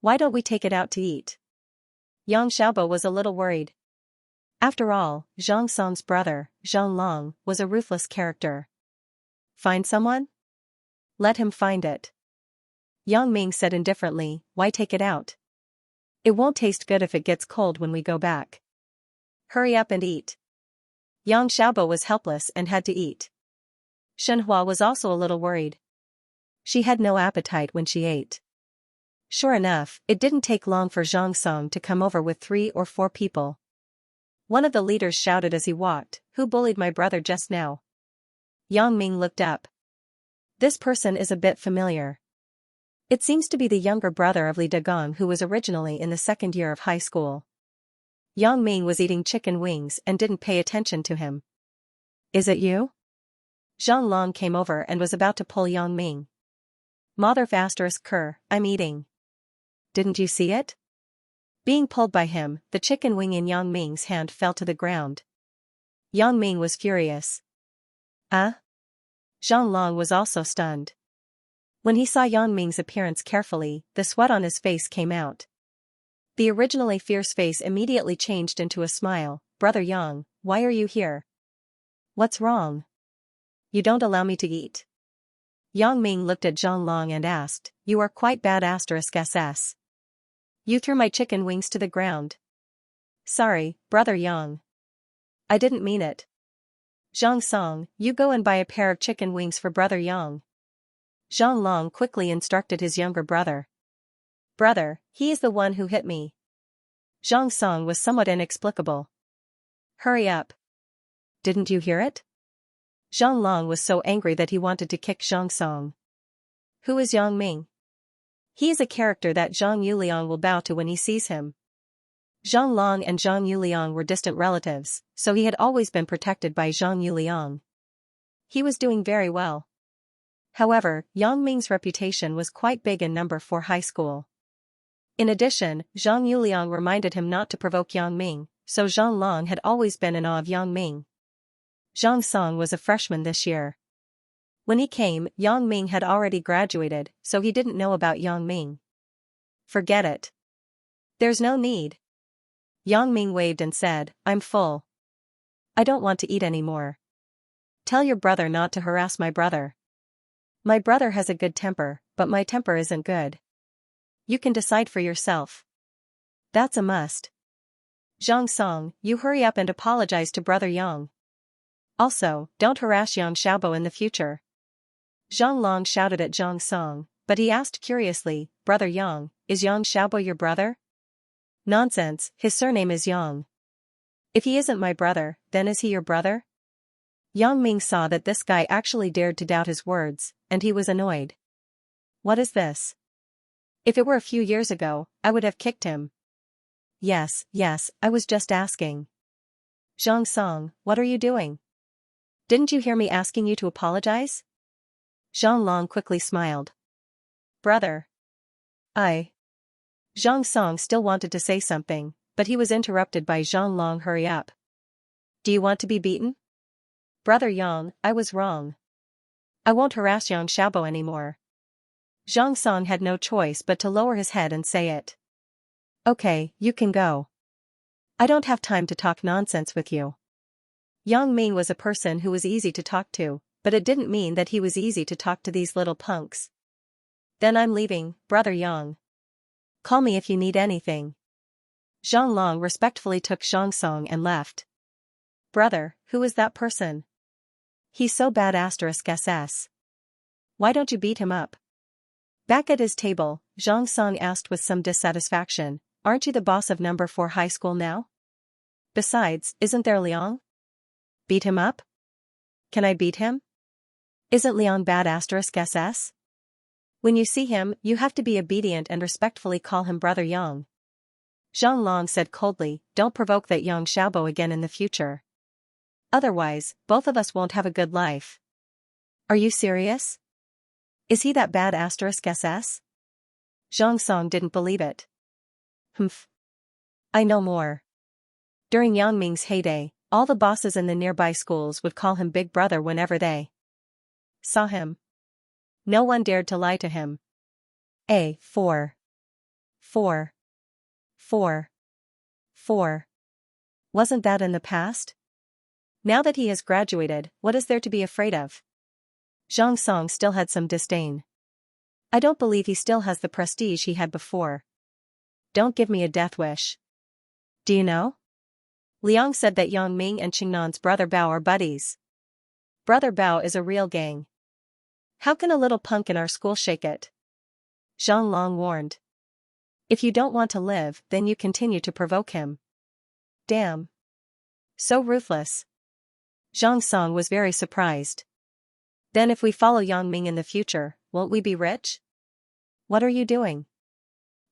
Why don't we take it out to eat?" Yang Xiaobo was a little worried. After all, Zhang Song's brother, Zhang Long, was a ruthless character. "Find someone? Let him find it." Yang Ming said indifferently, "Why take it out? It won't taste good if it gets cold when we go back. Hurry up and eat." Yang Xiaobo was helpless and had to eat. Shenhua was also a little worried. She had no appetite when she ate. Sure enough, it didn't take long for Zhang Song to come over with 3 or 4 people. One of the leaders shouted as he walked, "Who bullied my brother just now?" Yang Ming looked up. This person is a bit familiar. It seems to be the younger brother of Li Dagong who was originally in the 2nd year of high school. Yang Ming was eating chicken wings and didn't pay attention to him. "Is it you?" Zhang Long came over and was about to pull Yang Ming. "Mother ***, I'm eating. Didn't you see it?" Being pulled by him, the chicken wing in Yang Ming's hand fell to the ground. Yang Ming was furious. Zhang Long was also stunned. When he saw Yang Ming's appearance carefully, the sweat on his face came out. The originally fierce face immediately changed into a smile. "Brother Yang, why are you here? What's wrong? You don't allow me to eat." Yang Ming looked at Zhang Long and asked, "You are quite bad ***. You threw my chicken wings to the ground." "Sorry, Brother Yang. I didn't mean it." "Zhang Song, you go and buy a pair of chicken wings for Brother Yang." Zhang Long quickly instructed his younger brother. "Brother, he is the one who hit me." Zhang Song was somewhat inexplicable. "Hurry up. Didn't you hear it?" Zhang Long was so angry that he wanted to kick Zhang Song. Who is Yang Ming? He is a character that Zhang Yuliang will bow to when he sees him. Zhang Long and Zhang Yuliang were distant relatives, so he had always been protected by Zhang Yuliang. He was doing very well. However, Yang Ming's reputation was quite big in number 4 high school. In addition, Zhang Yuliang reminded him not to provoke Yang Ming, so Zhang Long had always been in awe of Yang Ming. Zhang Song was a freshman this year. When he came, Yang Ming had already graduated, so he didn't know about Yang Ming. "Forget it. There's no need." Yang Ming waved and said, "I'm full. I don't want to eat anymore. Tell your brother not to harass my brother. My brother has a good temper, but my temper isn't good. You can decide for yourself. That's a must. Zhang Song, you hurry up and apologize to Brother Yang. Also, don't harass Yang Xiaobo in the future." Zhang Long shouted at Zhang Song, but he asked curiously, "Brother Yang, is Yang Xiaobo your brother?" "Nonsense, his surname is Yang. If he isn't my brother, then is he your brother?" Yang Ming saw that this guy actually dared to doubt his words, and he was annoyed. What is this? If it were a few years ago, I would have kicked him. Yes, I was just asking." Xianxia, what are you doing? Didn't you hear me asking you to apologize? Xianlong quickly smiled. Brother. Zhang Song still wanted to say something, but he was interrupted by Xianlong. Hurry up. Do you want to be beaten? Brother Yang, I was wrong. I won't harass Yang Xiaobo anymore. Zhang Song had no choice but to lower his head and say it. Okay, you can go. I don't have time to talk nonsense with you. Yang Ming was a person who was easy to talk to, but it didn't mean that he was easy to talk to these little punks. Then I'm leaving, Brother Yang. Call me if you need anything. Zhang Long respectfully took Zhang Song and left. Brother, who is that person? He's so bad *SS. Why don't you beat him up? Back at his table, Zhang Song asked with some dissatisfaction, aren't you the boss of number 4 high school now? Besides, isn't there Liang? Beat him up? Can I beat him? Isn't Liang bad *SS? When you see him, you have to be obedient and respectfully call him Brother Yang. Zhang Long said coldly, don't provoke that Yang Xiaobo again in the future. Otherwise, both of us won't have a good life. Are you serious? Is he that bad *SS? Zhang Song didn't believe it. Humph. I know more. During Yang Ming's heyday, all the bosses in the nearby schools would call him Big Brother whenever they saw him. No one dared to lie to him. Four. Wasn't that in the past? Now that he has graduated, what is there to be afraid of? Zhang Song still had some disdain. I don't believe he still has the prestige he had before. Don't give me a death wish. Do you know? Liang said that Yang Ming and Qingnan's brother Bao are buddies. Brother Bao is a real gang. How can a little punk in our school shake it? Zhang Long warned. If you don't want to live, then you continue to provoke him. Damn. So ruthless. Zhang Song was very surprised. Then if we follow Yang Ming in the future, won't we be rich? What are you doing?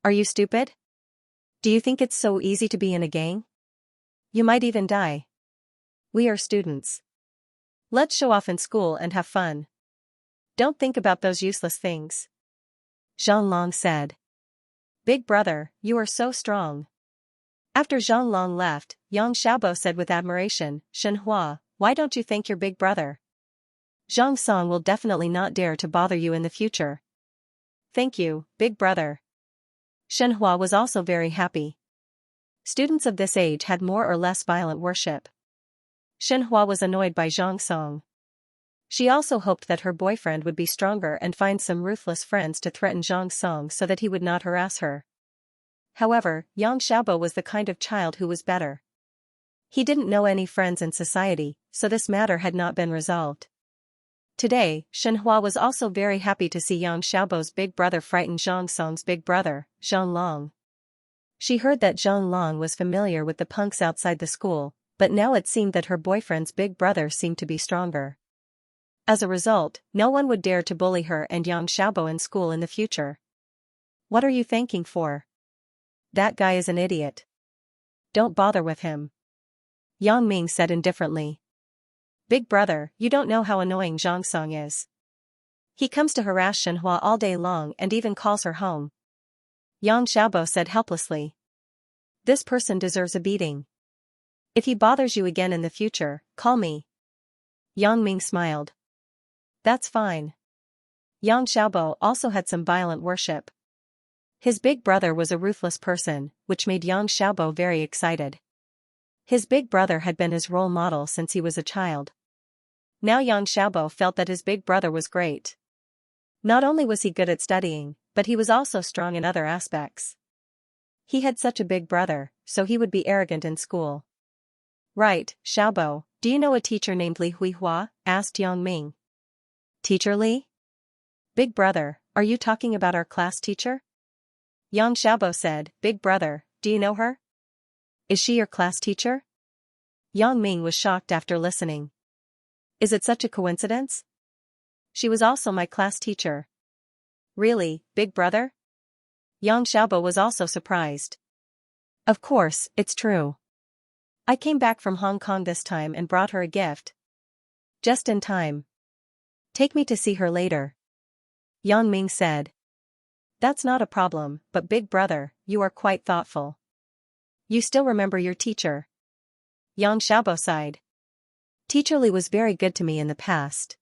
Are you stupid? Do you think it's so easy to be in a gang? You might even die. We are students. Let's show off in school and have fun. Don't think about those useless things. Zhang Long said. Big brother, you are so strong. After Zhang Long left, Yang Xiaobo said with admiration, Shenhua, why don't you thank your big brother? Zhang Song will definitely not dare to bother you in the future. Thank you, big brother. Shenhua was also very happy. Students of this age had more or less violent worship. Shenhua was annoyed by Zhang Song. She also hoped that her boyfriend would be stronger and find some ruthless friends to threaten Zhang Song so that he would not harass her. However, Yang Xiaobo was the kind of child who was better. He didn't know any friends in society, so this matter had not been resolved. Today, Shenhua was also very happy to see Yang Xiaobo's big brother frighten Zhang Song's big brother, Zhang Long. She heard that Zhang Long was familiar with the punks outside the school, but now it seemed that her boyfriend's big brother seemed to be stronger. As a result, no one would dare to bully her and Yang Xiaobo in school in the future. What are you thanking for? That guy is an idiot. Don't bother with him. Yang Ming said indifferently. Big brother, you don't know how annoying Zhang Song is. He comes to harass Shenhua all day long and even calls her home. Yang Xiaobo said helplessly. This person deserves a beating. If he bothers you again in the future, call me. Yang Ming smiled. That's fine. Yang Xiaobo also had some violent worship. His big brother was a ruthless person, which made Yang Xiaobo very excited. His big brother had been his role model since he was a child. Now Yang Xiaobo felt that his big brother was great. Not only was he good at studying, but he was also strong in other aspects. He had such a big brother, so he would be arrogant in school. Right, Xiaobo, do you know a teacher named Li Huihua? Asked Yang Ming. Teacher Li? Big brother, are you talking about our class teacher? Yang Xiaobo said, Big brother, do you know her? Is she your class teacher? Yang Ming was shocked after listening. Is it such a coincidence? She was also my class teacher. Really, big brother? Yang Xiaobo was also surprised. Of course, it's true. I came back from Hong Kong this time and brought her a gift. Just in time. Take me to see her later. Yang Ming said. That's not a problem, but big brother, you are quite thoughtful. You still remember your teacher. Yang Xiaobo sighed. Teacher Li was very good to me in the past.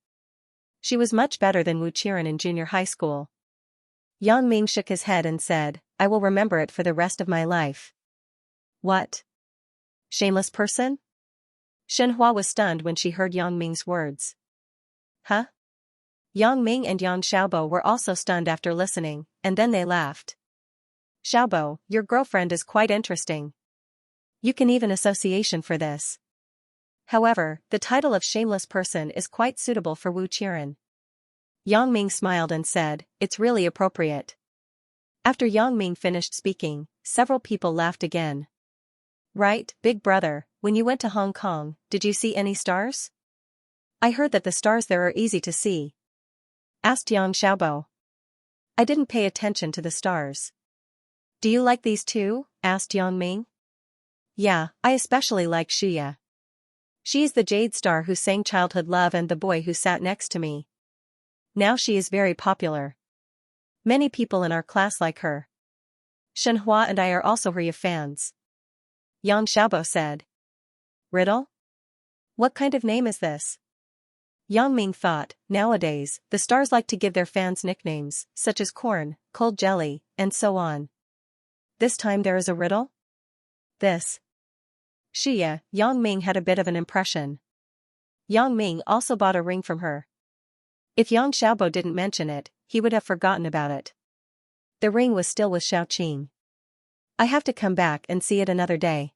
She was much better than Wu Qiren in junior high school. Yang Ming shook his head and said, I will remember it for the rest of my life. What? Shameless person? Shenhua was stunned when she heard Yang Ming's words. Huh? Yang Ming and Yang Xiaobo were also stunned after listening, and then they laughed. Xiaobo, your girlfriend is quite interesting. You can even association for this. However, the title of shameless person is quite suitable for Wu Qiren. Yang Ming smiled and said, it's really appropriate. After Yang Ming finished speaking, several people laughed again. Right, big brother, when you went to Hong Kong, did you see any stars? I heard that the stars there are easy to see. Asked Yang Xiaobo. I didn't pay attention to the stars. Do you like these too? Asked Yang Ming. Yeah, I especially like Xianxia. She's the jade star who sang Childhood Love and the boy who sat next to me. Now she is very popular. Many people in our class like her. Shenhua and I are also her fans. Yang Xiaobo said. Riddle? What kind of name is this? Yang Ming thought, nowadays, the stars like to give their fans nicknames, such as corn, cold jelly, and so on. This time there is a riddle? This. Xianxia, Yang Ming had a bit of an impression. Yang Ming also bought a ring from her. If Yang Xiaobo didn't mention it, he would have forgotten about it. The ring was still with Xiaoqing. I have to come back and see it another day.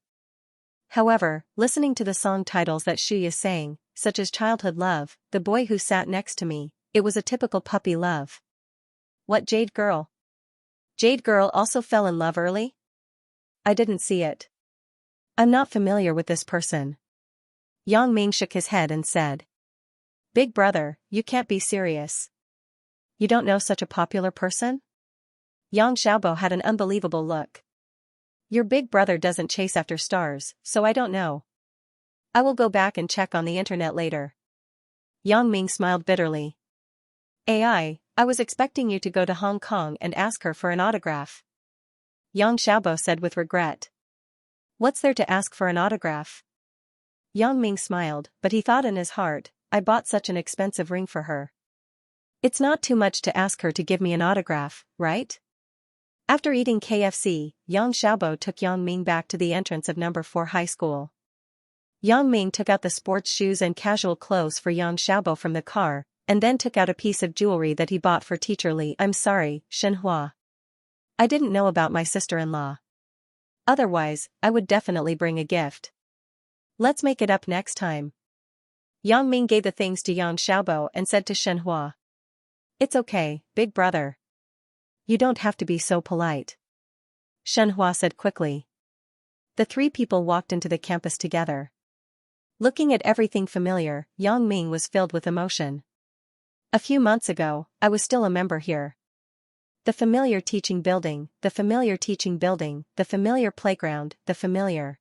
However, listening to the song titles that Xianxia sang, such as Childhood Love, The Boy Who Sat Next to Me, it was a typical puppy love. What Jade Girl? Jade Girl also fell in love early? I didn't see it. I'm not familiar with this person. Yang Ming shook his head and said. Big brother, you can't be serious. You don't know such a popular person? Yang Xiaobo had an unbelievable look. Your big brother doesn't chase after stars, so I don't know. I will go back and check on the internet later. Yang Ming smiled bitterly. I was expecting you to go to Hong Kong and ask her for an autograph. Yang Xiaobo said with regret. What's there to ask for an autograph? Yang Ming smiled, but he thought in his heart, I bought such an expensive ring for her. It's not too much to ask her to give me an autograph, right? After eating KFC, Yang Xiaobo took Yang Ming back to the entrance of number 4 high school. Yang Ming took out the sports shoes and casual clothes for Yang Xiaobo from the car, and then took out a piece of jewelry that he bought for Teacher Li. I'm sorry, Shenhua. I didn't know about my sister-in-law. Otherwise, I would definitely bring a gift. Let's make it up next time. Yang Ming gave the things to Yang Xiaobo and said to Shenhua. It's okay, big brother. You don't have to be so polite. Shenhua said quickly. The three people walked into the campus together. Looking at everything familiar, Yang Ming was filled with emotion. A few months ago, I was still a member here. The familiar teaching building, the familiar teaching building, the familiar playground, the familiar.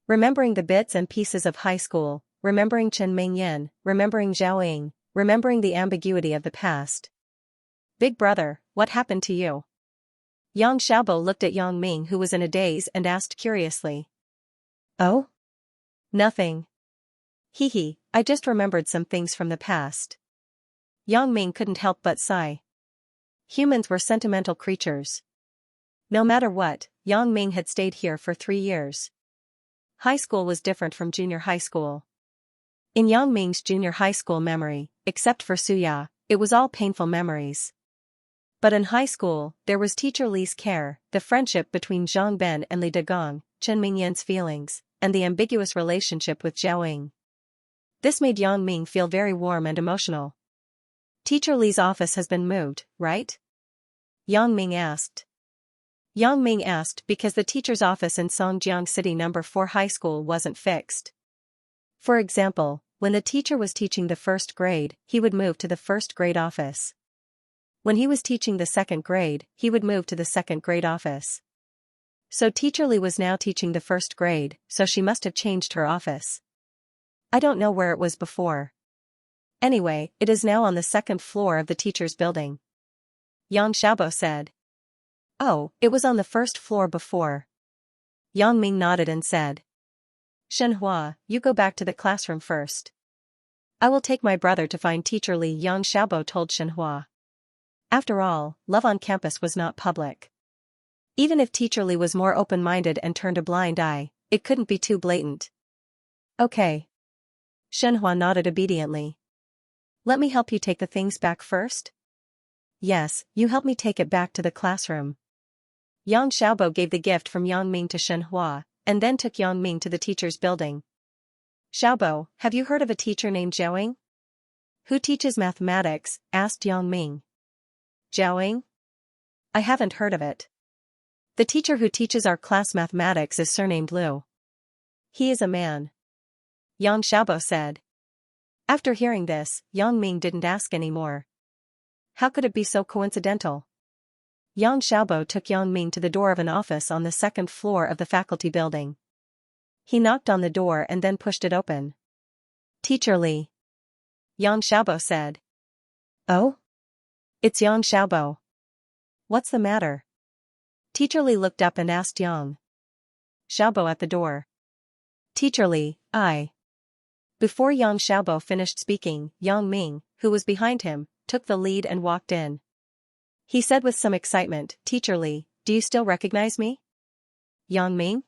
Remembering the bits and pieces of high school, remembering Chen Mingyan, remembering Zhao Ying, remembering the ambiguity of the past. Big brother, what happened to you? Yang Xiaobo looked at Yang Ming, who was in a daze, and asked curiously. Oh? Nothing. Hee, I just remembered some things from the past. Yang Ming couldn't help but sigh. Humans were sentimental creatures. No matter what, Yang Ming had stayed here for 3 years. High school was different from junior high school. In Yang Ming's junior high school memory, except for Suya, it was all painful memories. But in high school, there was Teacher Li's care, the friendship between Zhang Ben and Li Degong, Chen Mingyan's feelings, and the ambiguous relationship with Zhao Ying. This made Yang Ming feel very warm and emotional. Teacher Li's office has been moved, right? Yang Ming asked. Yang Ming asked because the teacher's office in Songjiang City No. 4 high school wasn't fixed. For example, when the teacher was teaching the first grade, he would move to the first grade office. When he was teaching the second grade, he would move to the second grade office. So Teacher Li was now teaching the first grade, so she must have changed her office. I don't know where it was before. Anyway, it is now on the second floor of the teacher's building. Yang Xiaobo said. Oh, it was on the first floor before. Yang Ming nodded and said. Shenhua, you go back to the classroom first. I will take my brother to find Teacher Li, Yang Xiaobo told Shenhua. After all, love on campus was not public. Even if Teacher Li was more open-minded and turned a blind eye, it couldn't be too blatant. Okay. Shenhua nodded obediently. Let me help you take the things back first? Yes, you help me take it back to the classroom. Yang Xiaobo gave the gift from Yang Ming to Shenhua, and then took Yang Ming to the teacher's building. Xiaobo, have you heard of a teacher named Zhaoying? Who teaches mathematics? Asked Yang Ming. Zhaoying? I haven't heard of it. The teacher who teaches our class mathematics is surnamed Liu. He is a man. Yang Xiaobo said. After hearing this, Yang Ming didn't ask any more. How could it be so coincidental? Yang Xiaobo took Yang Ming to the door of an office on the second floor of the faculty building. He knocked on the door and then pushed it open. Teacher Li. Yang Xiaobo said. Oh? It's Yang Xiaobo. What's the matter? Teacher Li looked up and asked Yang Xiaobo at the door. Teacher Li, I. Before Yang Xiaobo finished speaking, Yang Ming, who was behind him, took the lead and walked in. He said with some excitement, Teacher Li, do you still recognize me? Yang Ming?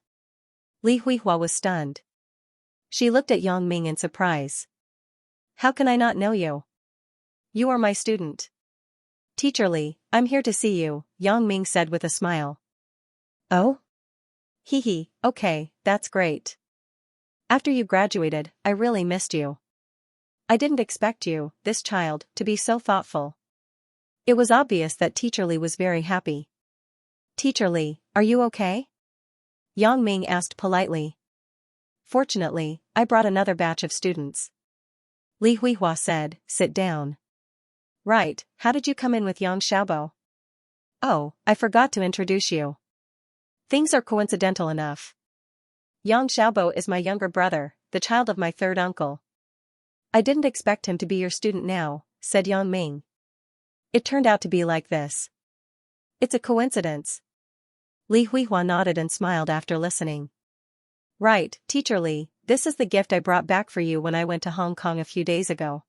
Li Huihua was stunned. She looked at Yang Ming in surprise. How can I not know you? You are my student. Teacher Li, I'm here to see you, Yang Ming said with a smile. Oh? Hee, okay, that's great. After you graduated, I really missed you. I didn't expect you, this child, to be so thoughtful. It was obvious that Teacher Li was very happy. Teacher Li, are you okay? Yang Ming asked politely. Fortunately, I brought another batch of students. Li Huihua said, sit down. Right, how did you come in with Yang Xiaobo? Oh, I forgot to introduce you. Things are coincidental enough. Yang Xiaobo is my younger brother, the child of my third uncle. I didn't expect him to be your student now, said Yang Ming. It turned out to be like this. It's a coincidence. Li Huihua nodded and smiled after listening. Right, Teacher Li, this is the gift I brought back for you when I went to Hong Kong a few days ago.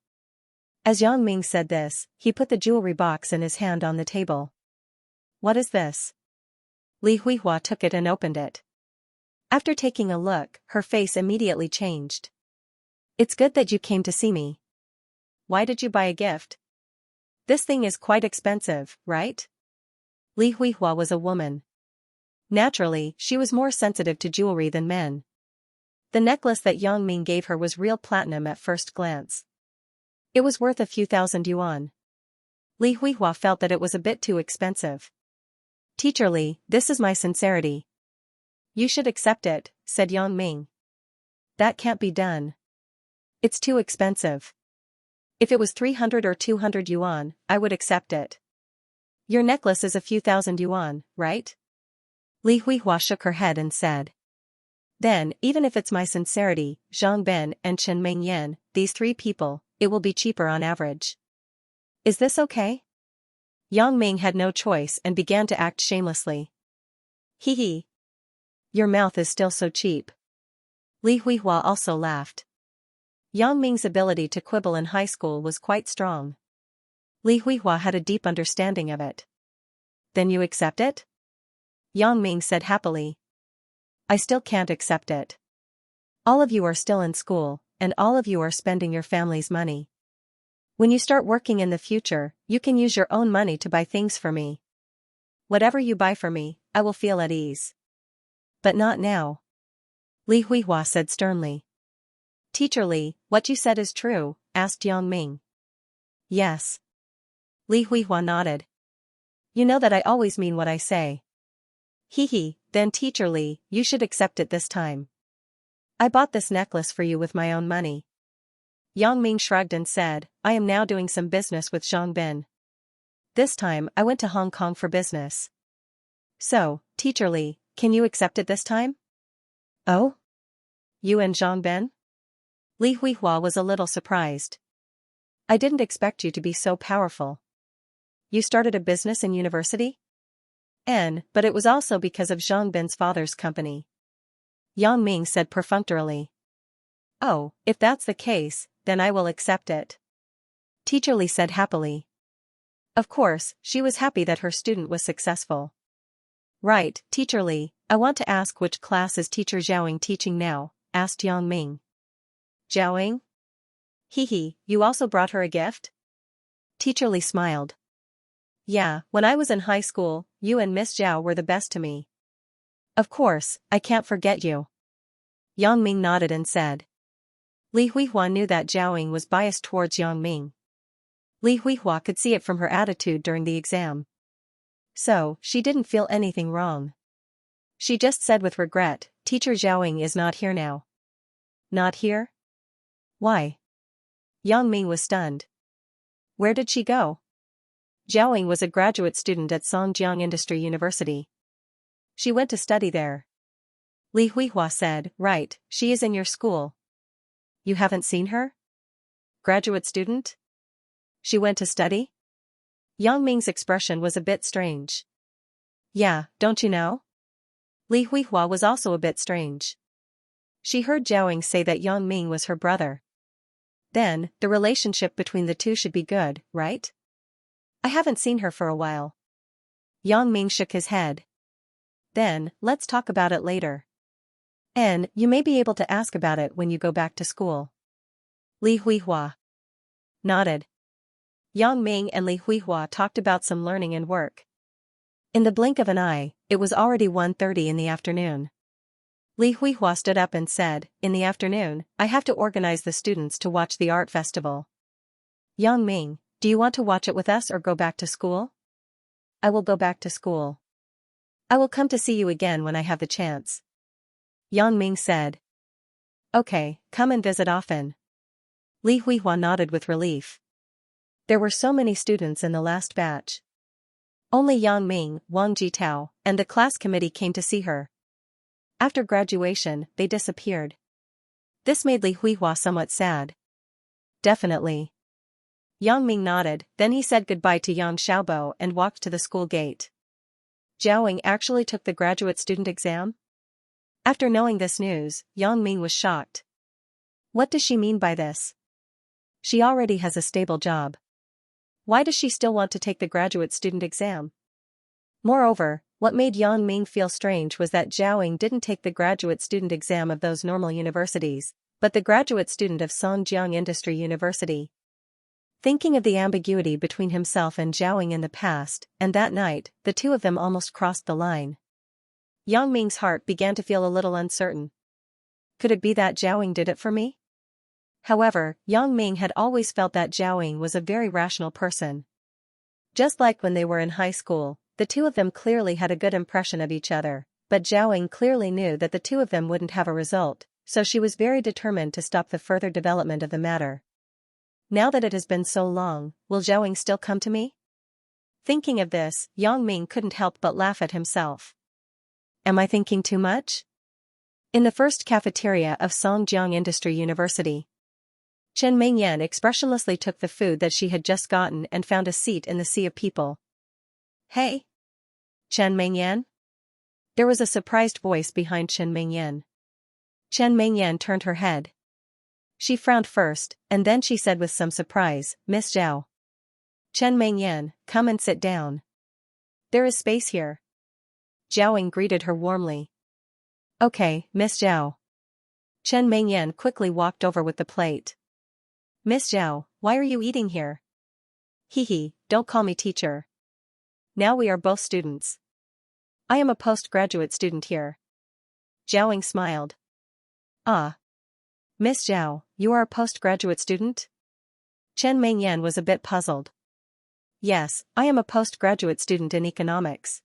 As Yang Ming said this, he put the jewelry box in his hand on the table. What is this? Li Huihua took it and opened it. After taking a look, her face immediately changed. It's good that you came to see me. Why did you buy a gift? This thing is quite expensive, right? Li Huihua was a woman. Naturally, she was more sensitive to jewelry than men. The necklace that Yang Ming gave her was real platinum at first glance. It was worth a few thousand yuan. Li Huihua felt that it was a bit too expensive. Teacher Li, this is my sincerity. You should accept it, said Yang Ming. That can't be done. It's too expensive. If it was 300 or 200 yuan, I would accept it. Your necklace is a few thousand yuan, right? Li Huihua shook her head and said. Then, even if it's my sincerity, Zhang Ben and Chen Mengyan, these three people, it will be cheaper on average. Is this okay? Yang Ming had no choice and began to act shamelessly. Hee. Your mouth is still so cheap. Li Huihua also laughed. Yang Ming's ability to quibble in high school was quite strong. Li Huihua had a deep understanding of it. Then you accept it? Yang Ming said happily. I still can't accept it. All of you are still in school, and all of you are spending your family's money. When you start working in the future, you can use your own money to buy things for me. Whatever you buy for me, I will feel at ease. But not now. Li Huihua said sternly. Teacher Li, what you said is true, asked Yang Ming. Yes. Li Huihua nodded. You know that I always mean what I say. Hee, then Teacher Li, you should accept it this time. I bought this necklace for you with my own money. Yang Ming shrugged and said, I am now doing some business with Zhang Ben. This time I went to Hong Kong for business. So, Teacher Li, Can you accept it this time? Oh? You and Zhangbin? Li Huihua was a little surprised. I didn't expect you to be so powerful. You started a business in university? But it was also because of Zhangbin's father's company. Yang Ming said perfunctorily. Oh, if that's the case, then I will accept it. Teacher Li said happily. Of course, she was happy that her student was successful. Right, Teacher Li, I want to ask which class is Teacher Zhaoing teaching now, asked Yang Ming. Zhaoing? Hee, you also brought her a gift? Teacher Li smiled. Yeah, when I was in high school, you and Miss Zhao were the best to me. Of course, I can't forget you. Yang Ming nodded and said. Li Huihua knew that Zhaoing was biased towards Yang Ming. Li Huihua could see it from her attitude during the exam. So, she didn't feel anything wrong. She just said with regret, Teacher Zhaoing is not here now. Not here? Why? Yang Ming was stunned. Where did she go? Zhaoing was a graduate student at Songjiang Industry University. She went to study there. Li Huihua said, right, she is in your school. You haven't seen her? Graduate student? She went to study? Yang Ming's expression was a bit strange. Yeah, don't you know? Li Huihua was also a bit strange. She heard Zhaoing say that Yang Ming was her brother. Then, the relationship between the two should be good, right? I haven't seen her for a while. Yang Ming shook his head. Then, let's talk about it later. And you may be able to ask about it when you go back to school. Li Huihua nodded. Yang Ming and Li Huihua talked about some learning and work. In the blink of an eye, it was already 1:30 in the afternoon. Li Huihua stood up and said, in the afternoon, I have to organize the students to watch the art festival. Yang Ming, do you want to watch it with us or go back to school? I will go back to school. I will come to see you again when I have the chance. Yang Ming said. Okay, come and visit often. Li Huihua nodded with relief. There were so many students in the last batch. Only Yang Ming, Wang Jitao, and the class committee came to see her. After graduation, they disappeared. This made Li Huihua somewhat sad. Definitely. Yang Ming nodded, then he said goodbye to Yang Xiaobo and walked to the school gate. Zhaoing actually took the graduate student exam? After knowing this news, Yang Ming was shocked. What does she mean by this? She already has a stable job. Why does she still want to take the graduate student exam? Moreover, what made Yang Ming feel strange was that Zhaoing didn't take the graduate student exam of those normal universities, but the graduate student of Songjiang Industry University. Thinking of the ambiguity between himself and Zhaoing in the past, and that night, the two of them almost crossed the line. Yang Ming's heart began to feel a little uncertain. Could it be that Zhaoing did it for me? However, Yang Ming had always felt that Zhaoing was a very rational person. Just like when they were in high school, the two of them clearly had a good impression of each other, but Zhaoing clearly knew that the two of them wouldn't have a result, so she was very determined to stop the further development of the matter. Now that it has been so long, will Zhaoing still come to me? Thinking of this, Yang Ming couldn't help but laugh at himself. Am I thinking too much? In the first cafeteria of Songjiang Industry University, Chen Mingyan expressionlessly took the food that she had just gotten and found a seat in the sea of people. Hey! Chen Mingyan? There was a surprised voice behind Chen Mingyan. Chen Mingyan turned her head. She frowned first, and then she said with some surprise, Miss Zhao. Chen Mingyan, come and sit down. There is space here. Zhaoing greeted her warmly. Okay, Miss Zhao. Chen Mingyan quickly walked over with the plate. Miss Zhao, why are you eating here? Hee, don't call me teacher. Now we are both students. I am a postgraduate student here. Zhaoing smiled. Ah. Miss Zhao, you are a postgraduate student? Chen Mingyan was a bit puzzled. Yes, I am a postgraduate student in economics.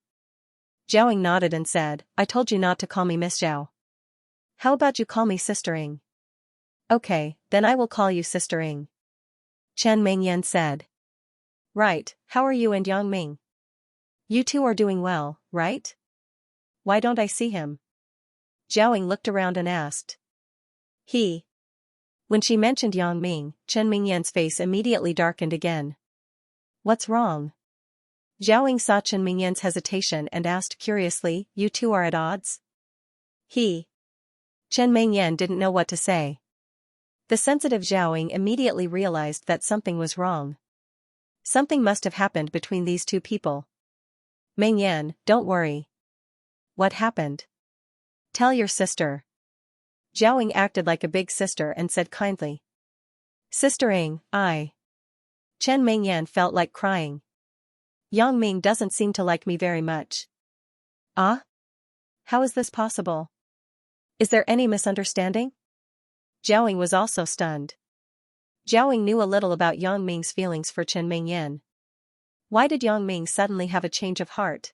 Zhaoing nodded and said, I told you not to call me Miss Zhao. How about you call me Sister Ing? Okay, then I will call you Sister Ing. Chen Mingyan said. Right, how are you and Yang Ming? You two are doing well, right? why don't I see him? Zhao Ying looked around and asked. He. When she mentioned Yang Ming, Chen Mingyan's face immediately darkened again. What's wrong? Zhao Ying saw Chen Mingyan's hesitation and asked curiously, you two are at odds? He. Chen Mingyan didn't know what to say. The sensitive Zhao Ying immediately realized that something was wrong. Something must have happened between these two people. Mingyan, don't worry. What happened? Tell your sister. Zhao Ying acted like a big sister and said kindly. Sister Ying, Chen Mingyan felt like crying. Yang Ming doesn't seem to like me very much. Ah? How is this possible? Is there any misunderstanding? Zhao Ying was also stunned. Zhao Ying knew a little about Yang Ming's feelings for Chen Mingyan. Why did Yang Ming suddenly have a change of heart?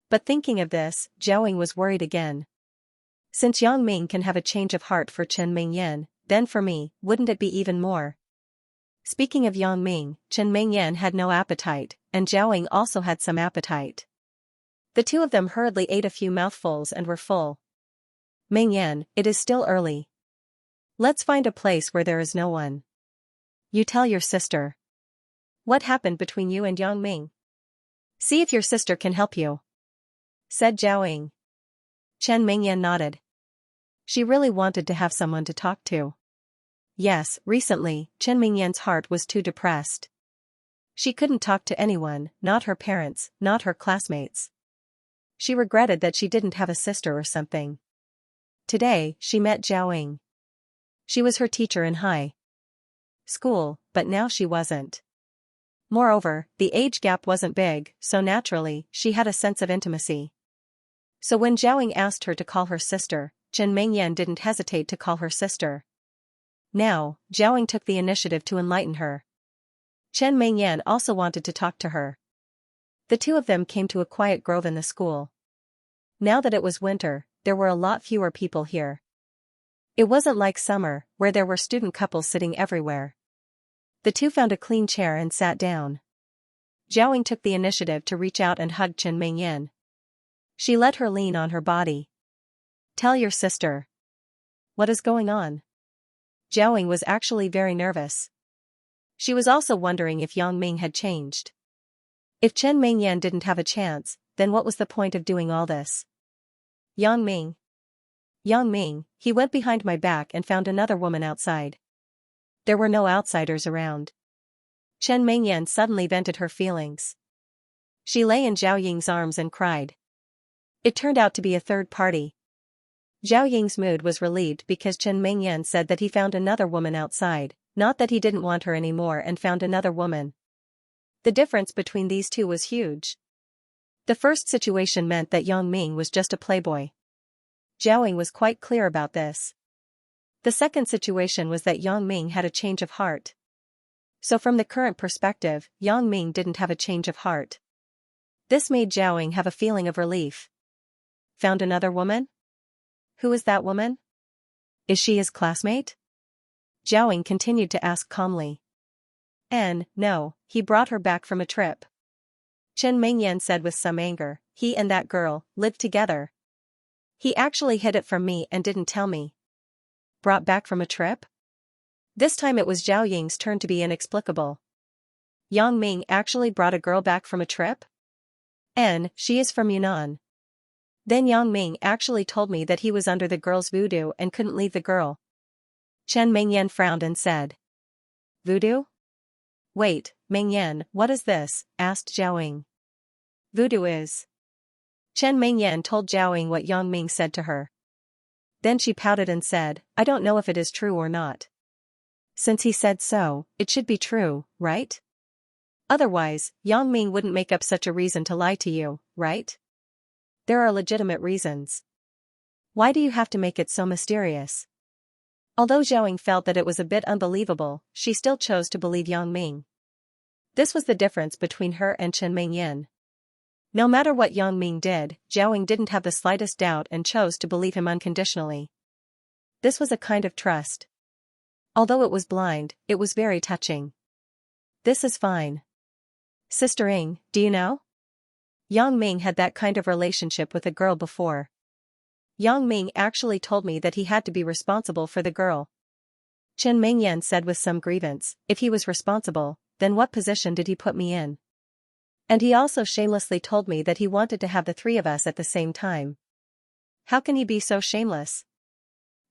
But thinking of this, Zhao Ying was worried again. Since Yang Ming can have a change of heart for Chen Mingyan, then for me, wouldn't it be even more? Speaking of Yang Ming, Chen Mingyan had no appetite, and Zhao Ying also had some appetite. The two of them hurriedly ate a few mouthfuls and were full. Mingyan, it is still early. Let's find a place where there is no one. You tell your sister. What happened between you and Yang Ming? See if your sister can help you, said Zhao Ying. Chen Mingyan nodded. She really wanted to have someone to talk to. Yes, recently, Chen Mingyan's heart was too depressed. She couldn't talk to anyone, not her parents, not her classmates. She regretted that she didn't have a sister or something. Today, she met Zhao Ying. She was her teacher in high school, but now she wasn't. Moreover, the age gap wasn't big, so naturally, she had a sense of intimacy. So when Zhao Ying asked her to call her sister, Chen Mingyan didn't hesitate to call her sister. Now, Zhao Ying took the initiative to enlighten her. Chen Mingyan also wanted to talk to her. The two of them came to a quiet grove in the school. Now that it was winter, there were a lot fewer people here. It wasn't like summer, where there were student couples sitting everywhere. The two found a clean chair and sat down. Zhao Ying took the initiative to reach out and hug Chen Mingyan. She let her lean on her body. Tell your sister. What is going on? Zhao Ying was actually very nervous. She was also wondering if Yang Ming had changed. If Chen Mingyan didn't have a chance, then what was the point of doing all this? Yang Ming. Yang Ming, he went behind my back and found another woman outside. There were no outsiders around. Chen Mingyan suddenly vented her feelings. She lay in Zhao Ying's arms and cried. It turned out to be a third party. Zhao Ying's mood was relieved because Chen Mingyan said that he found another woman outside, not that he didn't want her anymore and found another woman. The difference between these two was huge. The first situation meant that Yang Ming was just a playboy. Zhao Ying was quite clear about this. The second situation was that Yang Ming had a change of heart. So from the current perspective, Yang Ming didn't have a change of heart. This made Zhao Ying have a feeling of relief. Found another woman? Who is that woman? Is she his classmate? Zhao Ying continued to ask calmly. No, he brought her back from a trip. Chen Mingyan said with some anger, he and that girl lived together. He actually hid it from me and didn't tell me. Brought back from a trip? This time it was Zhao Ying's turn to be inexplicable. Yang Ming actually brought a girl back from a trip? She is from Yunnan. Then Yang Ming actually told me that he was under the girl's voodoo and couldn't leave the girl. Chen Mingyan frowned and said. Voodoo? Wait, Mingyan, what is this? Asked Zhao Ying. Voodoo is. Chen Mingyan told Zhao Ying what Yang Ming said to her. Then she pouted and said, I don't know if it is true or not. Since he said so, it should be true, right? Otherwise, Yang Ming wouldn't make up such a reason to lie to you, right? There are legitimate reasons. Why do you have to make it so mysterious? Although Zhao Ying felt that it was a bit unbelievable, she still chose to believe Yang Ming. This was the difference between her and Chen Mingyan. No matter what Yang Ming did, Zhao Ying didn't have the slightest doubt and chose to believe him unconditionally. This was a kind of trust. Although it was blind, it was very touching. This is fine. Sister Ying, do you know? Yang Ming had that kind of relationship with a girl before. Yang Ming actually told me that he had to be responsible for the girl. Chen Mingyan said with some grievance, if he was responsible, then what position did he put me in? And he also shamelessly told me that he wanted to have the three of us at the same time. How can he be so shameless?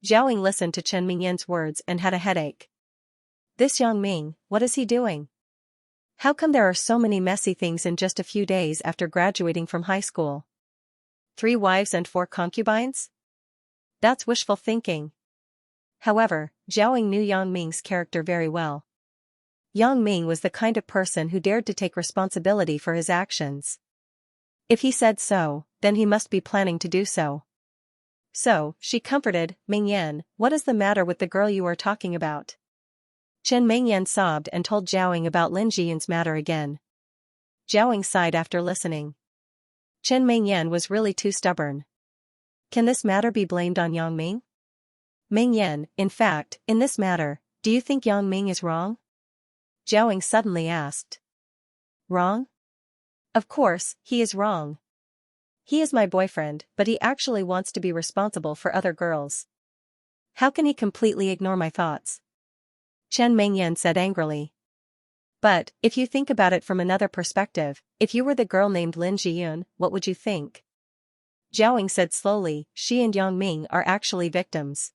Zhaoying listened to Chen Mingyan's words and had a headache. This Yang Ming, what is he doing? How come there are so many messy things in just a few days after graduating from high school? 3 wives and 4 concubines? That's wishful thinking. However, Zhaoying knew Yang Ming's character very well. Yang Ming was the kind of person who dared to take responsibility for his actions. If he said so, then he must be planning to do so. So, she comforted, Mingyan, what is the matter with the girl you are talking about? Chen Mingyan sobbed and told Zhaoying about Lin Jiyun's matter again. Zhaoying sighed after listening. Chen Mingyan was really too stubborn. Can this matter be blamed on Yang Ming? Mingyan, in fact, in this matter, do you think Yang Ming is wrong? Zhaoying suddenly asked. Wrong? Of course, he is wrong. He is my boyfriend, but he actually wants to be responsible for other girls. How can he completely ignore my thoughts? Chen Mingyan said angrily. But, if you think about it from another perspective, if you were the girl named Lin Jiyun, what would you think? Zhaoying said slowly, she and Yang Ming are actually victims.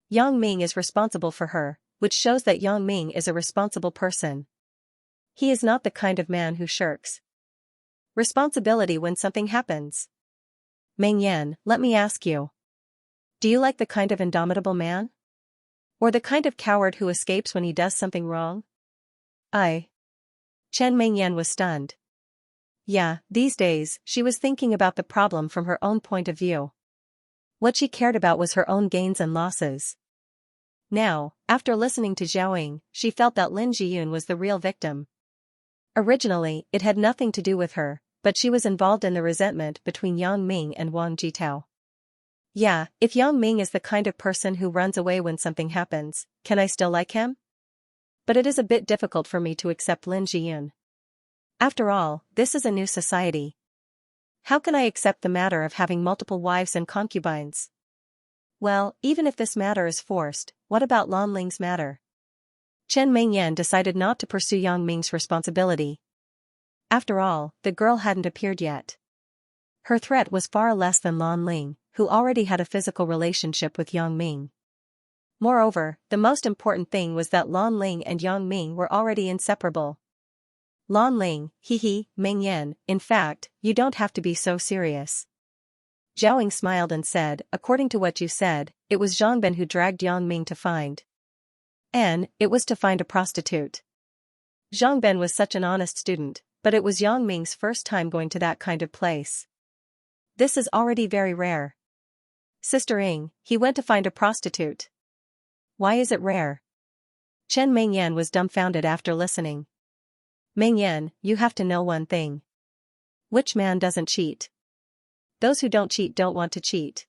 Yang Ming is responsible for her, which shows that Yang Ming is a responsible person. He is not the kind of man who shirks responsibility when something happens. Mingyan, let me ask you. Do you like the kind of indomitable man? Or the kind of coward who escapes when he does something wrong? Chen Mingyan was stunned. Yeah, these days, she was thinking about the problem from her own point of view. What she cared about was her own gains and losses. Now, after listening to Zhaoying, she felt that Lin Jiyun was the real victim. Originally, it had nothing to do with her, but she was involved in the resentment between Yang Ming and Wang Jitao. Yeah, if Yang Ming is the kind of person who runs away when something happens, can I still like him? But it is a bit difficult for me to accept Lin Jiyun. After all, this is a new society. How can I accept the matter of having multiple wives and concubines? Well, even if this matter is forced, what about Lan Ling's matter? Chen Mingyan decided not to pursue Yang Ming's responsibility. After all, the girl hadn't appeared yet. Her threat was far less than Lan Ling, who already had a physical relationship with Yang Ming. Moreover, the most important thing was that Lan Ling and Yang Ming were already inseparable. Lan Ling, Mingyan, in fact, you don't have to be so serious. Zhaoying smiled and said, according to what you said, it was Zhangben who dragged Yang Ming to find. And, it was to find a prostitute. Zhangben was such an honest student, but it was Yang Ming's first time going to that kind of place. This is already very rare. Sister Ying, he went to find a prostitute. Why is it rare? Chen Mingyan was dumbfounded after listening. Mingyan, you have to know one thing. Which man doesn't cheat? Those who don't cheat don't want to cheat.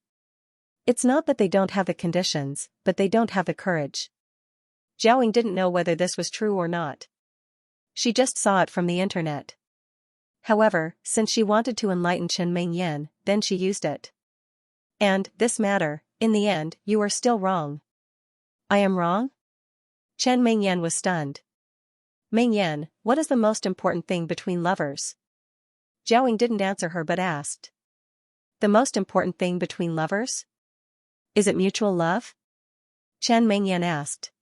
It's not that they don't have the conditions, but they don't have the courage. Zhaoying didn't know whether this was true or not. She just saw it from the internet. However, since she wanted to enlighten Chen Mingyan, then she used it. And, this matter, in the end, you are still wrong. I am wrong? Chen Mingyan was stunned. Mingyan, what is the most important thing between lovers? Zhaoying didn't answer her but asked. The most important thing between lovers? Is it mutual love? Chen Mingyan asked.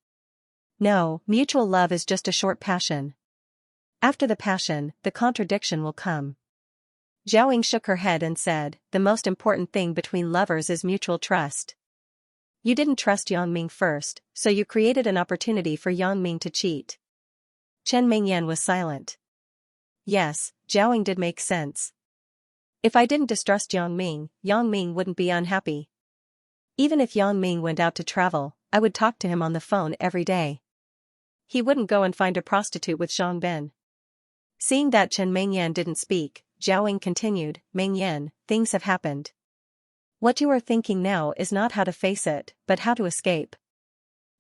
No, mutual love is just a short passion. After the passion, the contradiction will come. Zhaoying shook her head and said, the most important thing between lovers is mutual trust. You didn't trust Yang Ming first, so you created an opportunity for Yang Ming to cheat. Chen Mingyan was silent. Yes, Zhaoying did make sense. If I didn't distrust Yang Ming wouldn't be unhappy. Even if Yang Ming went out to travel, I would talk to him on the phone every day. He wouldn't go and find a prostitute with Zhang Ben. Seeing that Chen Mingyan didn't speak, Zhaoying continued, Mingyan, things have happened. What you are thinking now is not how to face it, but how to escape.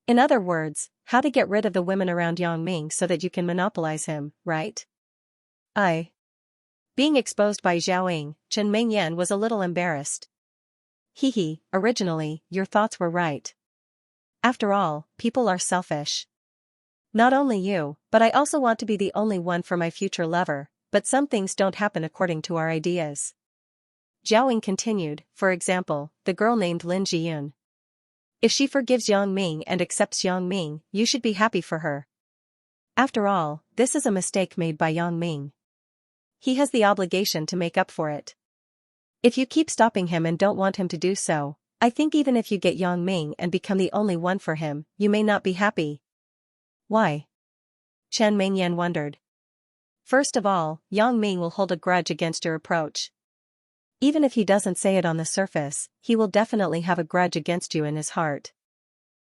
In other words, how to get rid of the women around Yang Ming so that you can monopolize him, right? Being exposed by Zhao Ying, Chen Mingyan was a little embarrassed. Originally, your thoughts were right. After all, people are selfish. Not only you, but I also want to be the only one for my future lover, but some things don't happen according to our ideas. Zhao Ying continued, for example, the girl named Lin Jiyun. If she forgives Yang Ming and accepts Yang Ming, you should be happy for her. After all, this is a mistake made by Yang Ming. He has the obligation to make up for it. If you keep stopping him and don't want him to do so, I think even if you get Yang Ming and become the only one for him, you may not be happy. Why? Chen Mingyan wondered. First of all, Yang Ming will hold a grudge against your approach. Even if he doesn't say it on the surface, he will definitely have a grudge against you in his heart.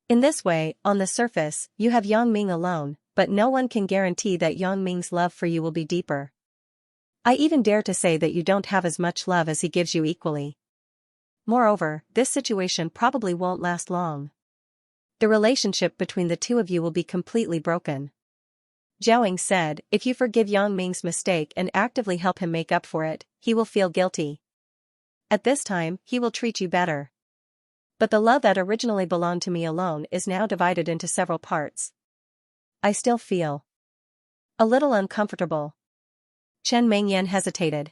In this way, on the surface, you have Yang Ming alone, but no one can guarantee that Yang Ming's love for you will be deeper. I even dare to say that you don't have as much love as he gives you equally. Moreover, this situation probably won't last long. The relationship between the two of you will be completely broken. Zhao Ying said, if you forgive Yang Ming's mistake and actively help him make up for it, he will feel guilty. At this time, he will treat you better. But the love that originally belonged to me alone is now divided into several parts. I still feel a little uncomfortable. Chen Mingyan hesitated.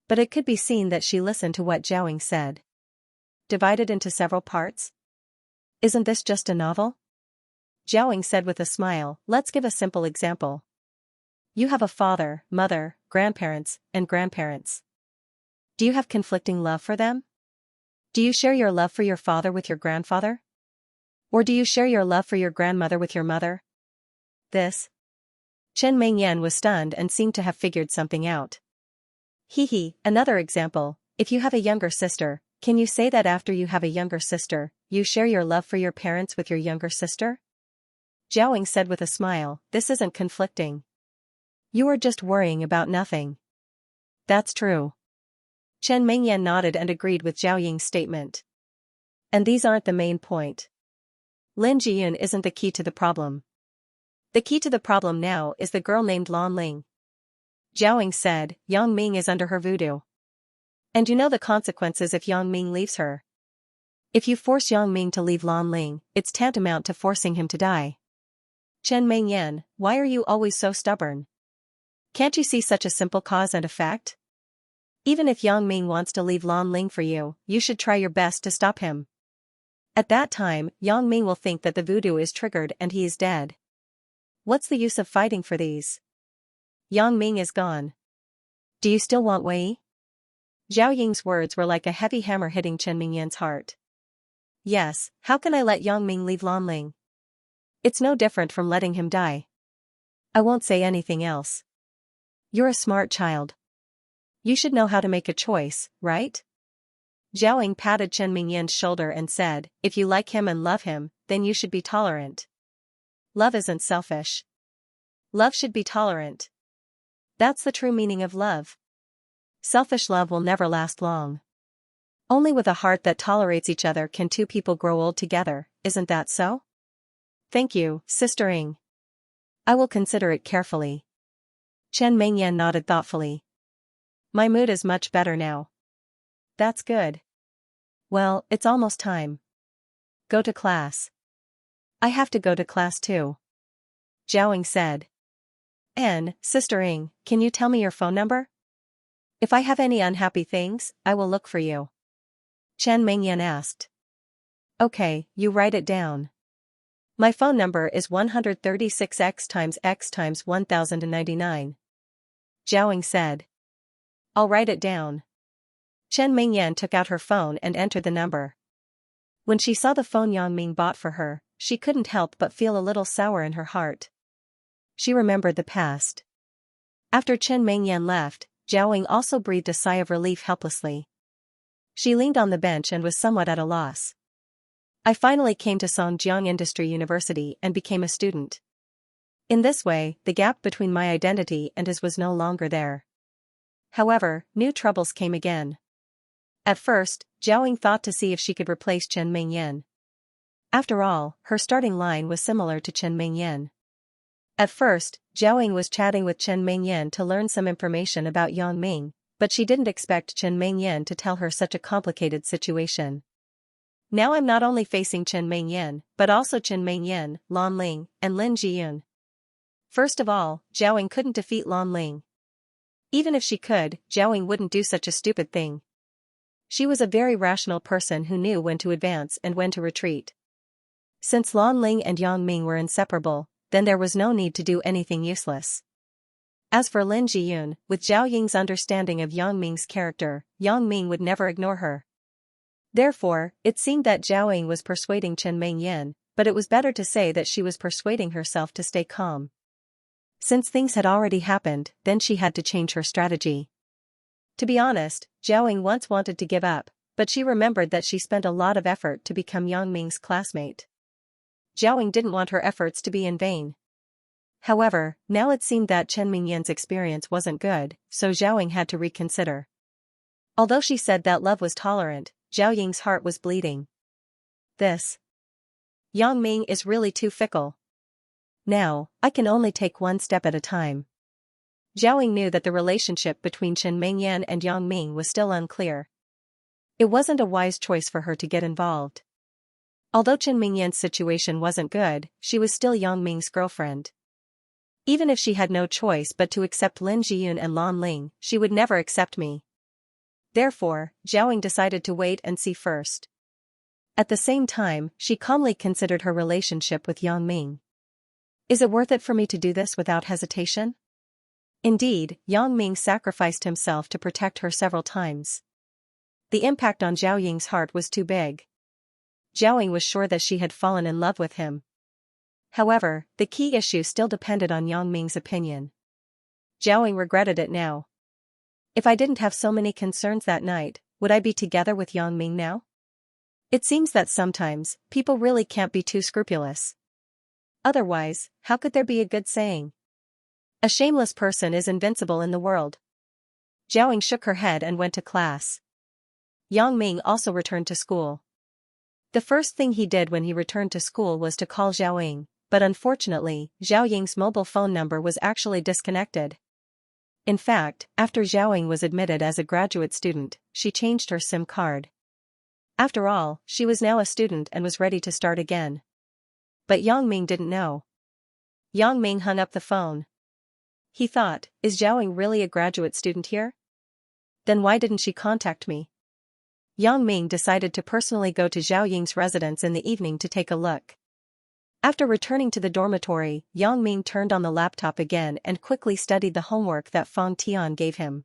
But it could be seen that she listened to what Zhao Ying said. Divided into several parts? Isn't this just a novel? Zhao Ying said with a smile, let's give a simple example. You have a father, mother, grandparents, and grandparents. Do you have conflicting love for them? Do you share your love for your father with your grandfather? Or do you share your love for your grandmother with your mother? Chen Mingyan was stunned and seemed to have figured something out. Another example, if you have a younger sister, can you say that after you have a younger sister, you share your love for your parents with your younger sister? Zhao Ying said with a smile, this isn't conflicting. You are just worrying about nothing. That's true. Chen Mingyan nodded and agreed with Zhao Ying's statement. And these aren't the main point. Lin Jiyun isn't the key to the problem. The key to the problem now is the girl named Lan Ling. Zhao Ying said, Yang Ming is under her voodoo. And you know the consequences if Yang Ming leaves her. If you force Yang Ming to leave Lan Ling, it's tantamount to forcing him to die. Chen Mingyan, why are you always so stubborn? Can't you see such a simple cause and effect? Even if Yang Ming wants to leave Lan Ling for you, you should try your best to stop him. At that time, Yang Ming will think that the voodoo is triggered and he is dead. What's the use of fighting for these? Yang Ming is gone. Do you still want Wei? Zhao Ying's words were like a heavy hammer hitting Chen Mingyan's heart. Yes, how can I let Yang Ming leave Lan Ling? It's no different from letting him die. I won't say anything else. You're a smart child. You should know how to make a choice, right? Zhao Ying patted Chen Mingyan's shoulder and said, if you like him and love him, then you should be tolerant. Love isn't selfish. Love should be tolerant. That's the true meaning of love. Selfish love will never last long. Only with a heart that tolerates each other can two people grow old together, isn't that so? Thank you, Sister Ying. I will consider it carefully. Chen Mingyan nodded thoughtfully. My mood is much better now. That's good. Well, it's almost time. Go to class. I have to go to class too. Zhao Ying said. And, Sister Ying, can you tell me your phone number? If I have any unhappy things, I will look for you. Chen Mingyan asked. Okay, you write it down. My phone number is 136x times x times 1099. Zhao Ying said. I'll write it down. Chen Mingyan took out her phone and entered the number. When she saw the phone Yang Ming bought for her, she couldn't help but feel a little sour in her heart. She remembered the past. After Chen Mingyan left, Zhao Ying also breathed a sigh of relief helplessly. She leaned on the bench and was somewhat at a loss. I finally came to Songjiang Industry University and became a student. In this way, the gap between my identity and his was no longer there. However, new troubles came again. At first, Zhao Ying thought to see if she could replace Chen Mingyan. After all, her starting line was similar to Chen Mingyan. At first, Zhao Ying was chatting with Chen Mingyan to learn some information about Yang Ming, but she didn't expect Chen Mingyan to tell her such a complicated situation. Now I'm not only facing Chen Mingyan, but also Chen Mingyan, Lan Ling, and Lin Jiyun. First of all, Zhao Ying couldn't defeat Lan Ling. Even if she could, Zhao Ying wouldn't do such a stupid thing. She was a very rational person who knew when to advance and when to retreat. Since Lan Ling and Yang Ming were inseparable, then there was no need to do anything useless. As for Lin Jiyun, with Zhao Ying's understanding of Yang Ming's character, Yang Ming would never ignore her. Therefore, it seemed that Zhao Ying was persuading Chen Mingyan, but it was better to say that she was persuading herself to stay calm. Since things had already happened, then she had to change her strategy. To be honest, Zhao Ying once wanted to give up, but she remembered that she spent a lot of effort to become Yang Ming's classmate. Zhao Ying didn't want her efforts to be in vain. However, now it seemed that Chen Mingyan's experience wasn't good, so Zhao Ying had to reconsider. Although she said that love was tolerant, Zhao Ying's heart was bleeding. This Yang Ming is really too fickle. Now, I can only take one step at a time. Zhao Ying knew that the relationship between Chen Mingyan and Yang Ming was still unclear. It wasn't a wise choice for her to get involved. Although Chen Mingyan's situation wasn't good, she was still Yang Ming's girlfriend. Even if she had no choice but to accept Lin Jiyun and Lan Ling, she would never accept me. Therefore, Zhao Ying decided to wait and see first. At the same time, she calmly considered her relationship with Yang Ming. Is it worth it for me to do this without hesitation? Indeed, Yang Ming sacrificed himself to protect her several times. The impact on Zhao Ying's heart was too big. Zhao Ying was sure that she had fallen in love with him. However, the key issue still depended on Yang Ming's opinion. Zhao Ying regretted it now. If I didn't have so many concerns that night, would I be together with Yang Ming now? It seems that sometimes, people really can't be too scrupulous. Otherwise, how could there be a good saying? A shameless person is invincible in the world. Zhao Ying shook her head and went to class. Yang Ming also returned to school. The first thing he did when he returned to school was to call Zhao Ying, but unfortunately, Zhao Ying's mobile phone number was actually disconnected. In fact, after Zhao Ying was admitted as a graduate student, she changed her SIM card. After all, she was now a student and was ready to start again. But Yang Ming didn't know. Yang Ming hung up the phone. He thought, is Zhao Ying really a graduate student here? Then why didn't she contact me? Yang Ming decided to personally go to Zhao Ying's residence in the evening to take a look. After returning to the dormitory, Yang Ming turned on the laptop again and quickly studied the homework that Fang Tian gave him.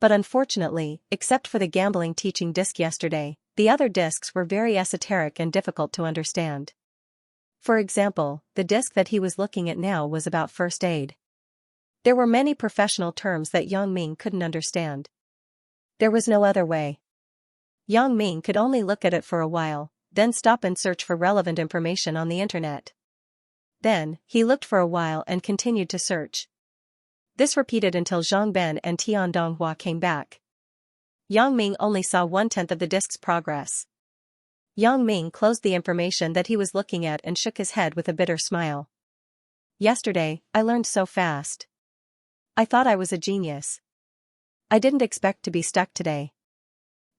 But unfortunately, except for the gambling teaching disc yesterday, the other discs were very esoteric and difficult to understand. For example, the disc that he was looking at now was about first aid. There were many professional terms that Yang Ming couldn't understand. There was no other way. Yang Ming could only look at it for a while, then stop and search for relevant information on the internet. Then, he looked for a while and continued to search. This repeated until Zhang Ben and Tian Donghua came back. Yang Ming only saw 1/10 of the disc's progress. Yang Ming closed the information that he was looking at and shook his head with a bitter smile. Yesterday, I learned so fast. I thought I was a genius. I didn't expect to be stuck today.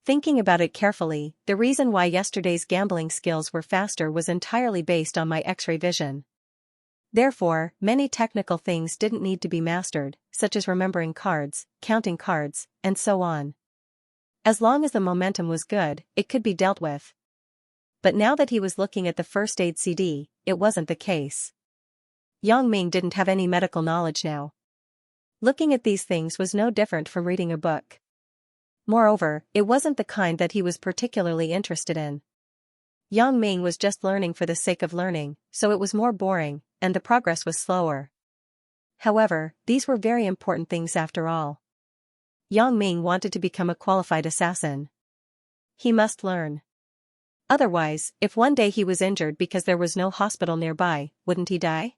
Thinking about it carefully, the reason why yesterday's gambling skills were faster was entirely based on my X-ray vision. Therefore, many technical things didn't need to be mastered, such as remembering cards, counting cards, and so on. As long as the momentum was good, it could be dealt with. But now that he was looking at the first aid CD, it wasn't the case. Yang Ming didn't have any medical knowledge now. Looking at these things was no different from reading a book. Moreover, it wasn't the kind that he was particularly interested in. Yang Ming was just learning for the sake of learning, so it was more boring, and the progress was slower. However, these were very important things after all. Yang Ming wanted to become a qualified assassin. He must learn. Otherwise, if one day he was injured because there was no hospital nearby, wouldn't he die?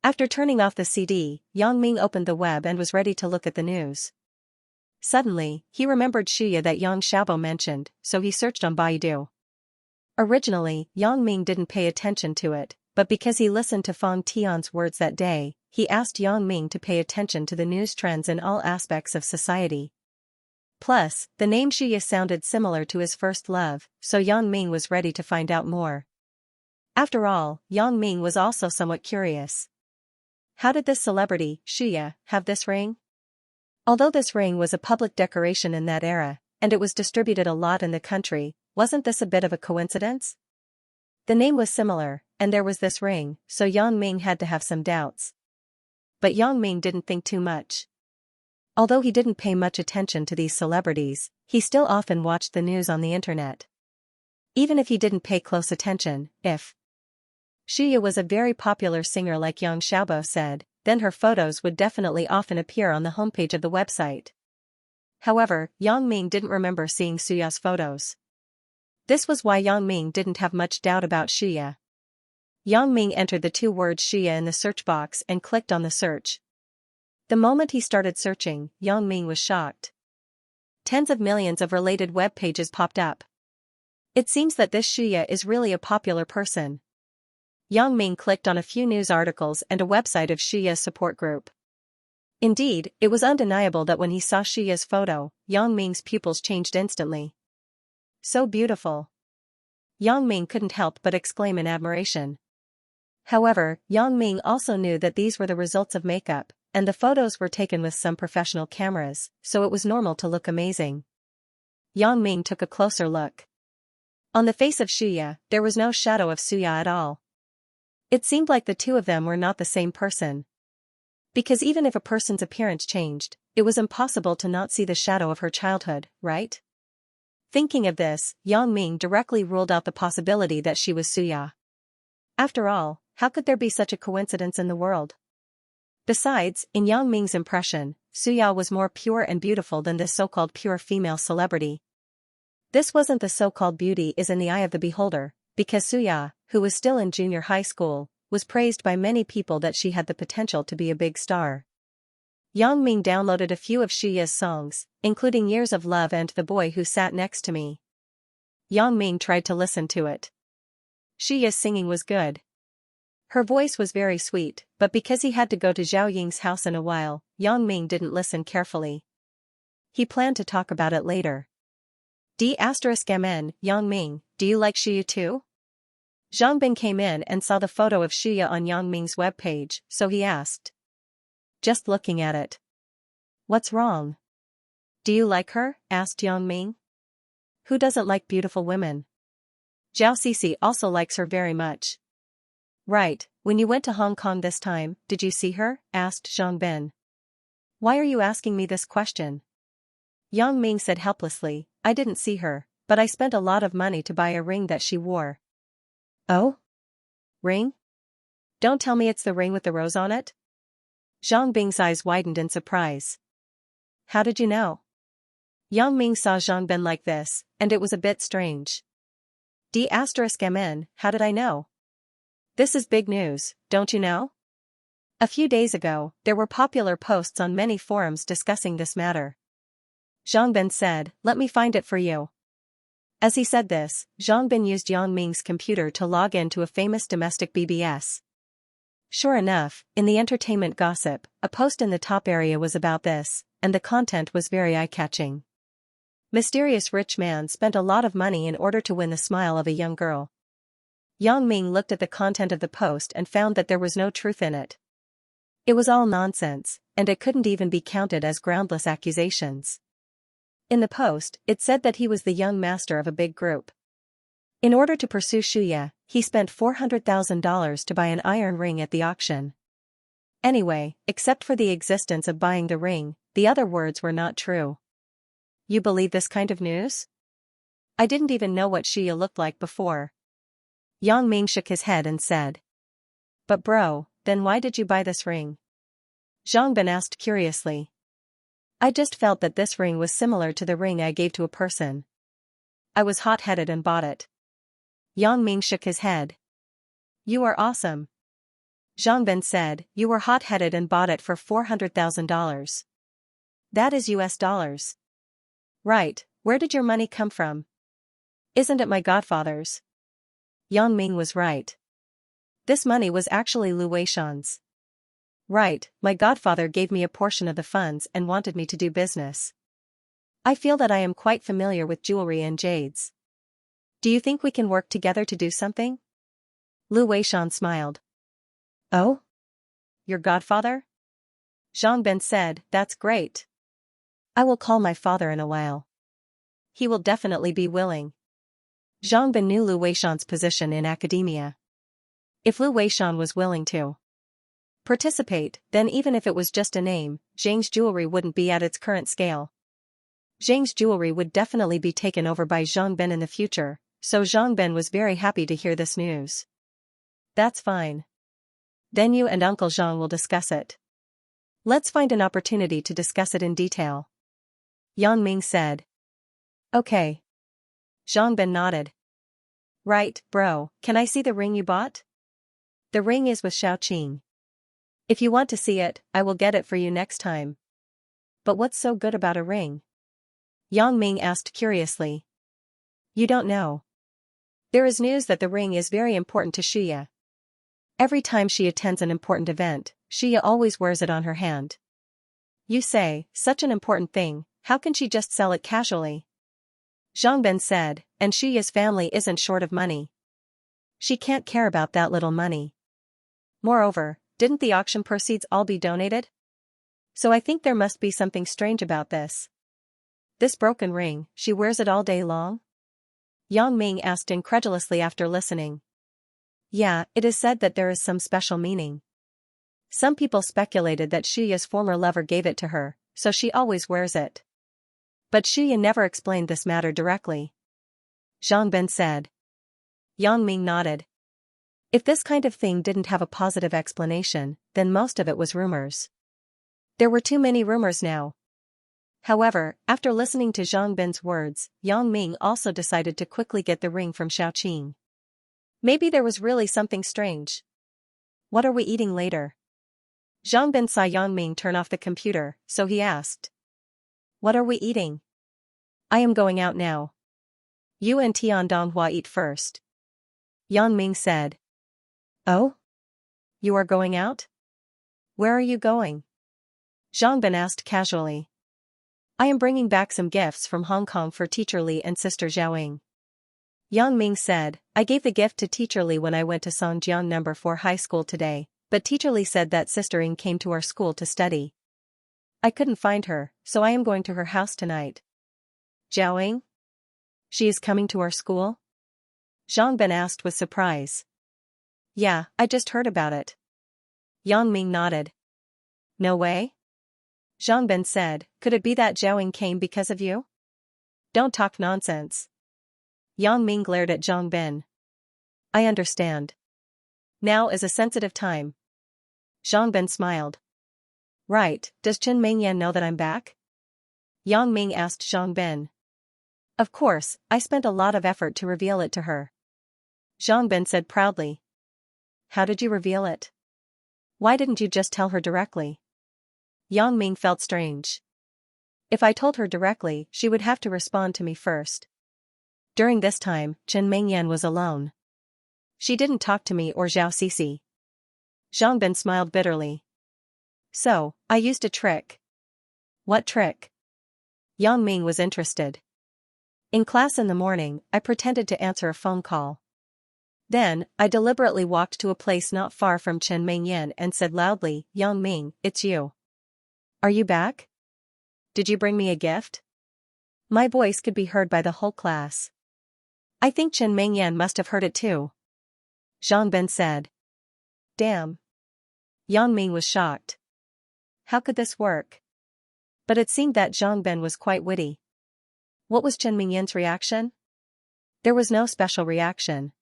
After turning off the CD, Yang Ming opened the web and was ready to look at the news. Suddenly, he remembered Xianxia that Yang Xiaobo mentioned, so he searched on Baidu. Originally, Yang Ming didn't pay attention to it, but because he listened to Fang Tian's words that day, he asked Yang Ming to pay attention to the news trends in all aspects of society. Plus, the name Xianxia sounded similar to his first love, so Yang Ming was ready to find out more. After all, Yang Ming was also somewhat curious. How did this celebrity, Xianxia, have this ring? Although this ring was a public decoration in that era, and it was distributed a lot in the country, wasn't this a bit of a coincidence? The name was similar, and there was this ring, so Yang Ming had to have some doubts. But Yang Ming didn't think too much. Although he didn't pay much attention to these celebrities, he still often watched the news on the internet. Even if he didn't pay close attention, if Xianxia was a very popular singer like Yang Xiaobo said, then her photos would definitely often appear on the homepage of the website. However, Yang Ming didn't remember seeing Xiaoxia's photos. This was why Yang Ming didn't have much doubt about Xianxia. Yang Ming entered the two words Xianxia in the search box and clicked on the search. The moment he started searching, Yang Ming was shocked. Tens of millions of related web pages popped up. It seems that this Xianxia is really a popular person. Yang Ming clicked on a few news articles and a website of Xianxia's support group. Indeed, it was undeniable that when he saw Xianxia's photo, Yang Ming's pupils changed instantly. So beautiful. Yang Ming couldn't help but exclaim in admiration. However, Yang Ming also knew that these were the results of makeup, and the photos were taken with some professional cameras, so it was normal to look amazing. Yang Ming took a closer look. On the face of Xianxia, there was no shadow of Xianxia at all. It seemed like the two of them were not the same person. Because even if a person's appearance changed, it was impossible to not see the shadow of her childhood, right? Thinking of this, Yang Ming directly ruled out the possibility that she was Xianxia. After all, how could there be such a coincidence in the world? Besides, in Yang Ming's impression, Xianxia was more pure and beautiful than this so-called pure female celebrity. This wasn't the so-called beauty is in the eye of the beholder, because Xianxia, who was still in junior high school, was praised by many people that she had the potential to be a big star. Yang Ming downloaded a few of Xianxia's songs, including Years of Love and The Boy Who Sat Next to Me. Yang Ming tried to listen to it. Xianxia's singing was good. Her voice was very sweet, but because he had to go to Zhao Ying's house in a while, Yang Ming didn't listen carefully. He planned to talk about it later. D***MN, Yang Ming, do you like Xianxia too? Zhang Bin came in and saw the photo of Xianxia on Yang Ming's webpage, so he asked. Just looking at it. What's wrong? Do you like her? Asked Yang Ming. Who doesn't like beautiful women? Zhao Sisi also likes her very much. Right, when you went to Hong Kong this time, did you see her? Asked Zhang Bin. Why are you asking me this question? Yang Ming said helplessly, I didn't see her, but I spent a lot of money to buy a ring that she wore. Oh? Ring? Don't tell me it's the ring with the rose on it? Zhang Bing's eyes widened in surprise. How did you know? Yang Ming saw Zhang Bin like this, and it was a bit strange. D***MN, how did I know? This is big news, don't you know? A few days ago, there were popular posts on many forums discussing this matter. Zhang Bin said, let me find it for you. As he said this, Zhang Bin used Yang Ming's computer to log in to a famous domestic BBS. Sure enough, in the entertainment gossip, a post in the top area was about this, and the content was very eye-catching. Mysterious rich man spent a lot of money in order to win the smile of a young girl. Yang Ming looked at the content of the post and found that there was no truth in it. It was all nonsense, and it couldn't even be counted as groundless accusations. In the post, it said that he was the young master of a big group. In order to pursue Xianxia, he spent $400,000 to buy an iron ring at the auction. Anyway, except for the existence of buying the ring, the other words were not true. You believe this kind of news? I didn't even know what Xianxia looked like before. Yang Ming shook his head and said. But bro, then why did you buy this ring? Zhang Bin asked curiously. I just felt that this ring was similar to the ring I gave to a person. I was hot-headed and bought it. Yang Ming shook his head. You are awesome. Zhang Bin said, you were hot-headed and bought it for $400,000. That is US dollars. Right, where did your money come from? Isn't it my godfather's? Yang Ming was right. This money was actually Lu Weishan's. Right, my godfather gave me a portion of the funds and wanted me to do business. I feel that I am quite familiar with jewelry and jades. Do you think we can work together to do something? Lu Weishan smiled. Oh? Your godfather? Zhang Ben said, that's great. I will call my father in a while. He will definitely be willing. Zhang Ben knew Lu Weishan's position in academia. If Lu Weishan was willing to participate, then even if it was just a name, Zhang's jewelry wouldn't be at its current scale. Zhang's jewelry would definitely be taken over by Zhang Ben in the future, so Zhang Ben was very happy to hear this news. That's fine. Then you and Uncle Zhang will discuss it. Let's find an opportunity to discuss it in detail. Yang Ming said. Okay. Zhang Ben nodded. Right, bro, can I see the ring you bought? The ring is with Xiaoqing. If you want to see it, I will get it for you next time. But what's so good about a ring? Yang Ming asked curiously. You don't know. There is news that the ring is very important to Xianxia. Every time she attends an important event, Xianxia always wears it on her hand. You say, such an important thing, how can she just sell it casually? Zhang Ben said, and Xianxia's family isn't short of money. She can't care about that little money. Moreover, didn't the auction proceeds all be donated? So I think there must be something strange about this. This broken ring, she wears it all day long? Yang Ming asked incredulously after listening. Yeah, it is said that there is some special meaning. Some people speculated that Xianxia's former lover gave it to her, so she always wears it. But Xianxia never explained this matter directly. Zhang Ben said. Yang Ming nodded. If this kind of thing didn't have a positive explanation, then most of it was rumors. There were too many rumors now. However, after listening to Zhang Ben's words, Yang Ming also decided to quickly get the ring from Xiaoqing. Maybe there was really something strange. What are we eating later? Zhang Ben saw Yang Ming turn off the computer, so he asked. What are we eating? I am going out now. You and Tian Donghua eat first. Yang Ming said. Oh? You are going out? Where are you going? Zhang Ben asked casually. I am bringing back some gifts from Hong Kong for Teacher Li and Sister Zhaoying. Yang Ming said, I gave the gift to Teacher Li when I went to Songjiang No. 4 high school today, but Teacher Li said that Sister Ying came to our school to study. I couldn't find her, so I am going to her house tonight. Zhaoying? She is coming to our school? Zhang Ben asked with surprise. Yeah, I just heard about it. Yang Ming nodded. No way? Zhang Ben said, could it be that Zhaoying came because of you? Don't talk nonsense. Yang Ming glared at Zhang Ben. I understand. Now is a sensitive time. Zhang Ben smiled. Right, does Chen Mengyan know that I'm back? Yang Ming asked Zhang Ben. Of course, I spent a lot of effort to reveal it to her. Zhang Ben said proudly. How did you reveal it? Why didn't you just tell her directly? Yang Ming felt strange. If I told her directly, she would have to respond to me first. During this time, Chen Mengyan was alone. She didn't talk to me or Zhao Sisi. Zhang Ben smiled bitterly. So, I used a trick. What trick? Yang Ming was interested. In class in the morning, I pretended to answer a phone call. Then, I deliberately walked to a place not far from Chen Mengyan and said loudly, Yang Ming, it's you. Are you back? Did you bring me a gift? My voice could be heard by the whole class. I think Chen Mengyan must have heard it too. Zhang Ben said. Damn. Yang Ming was shocked. How could this work? But it seemed that Zhang Ben was quite witty. What was Chen Mengyan's reaction? There was no special reaction.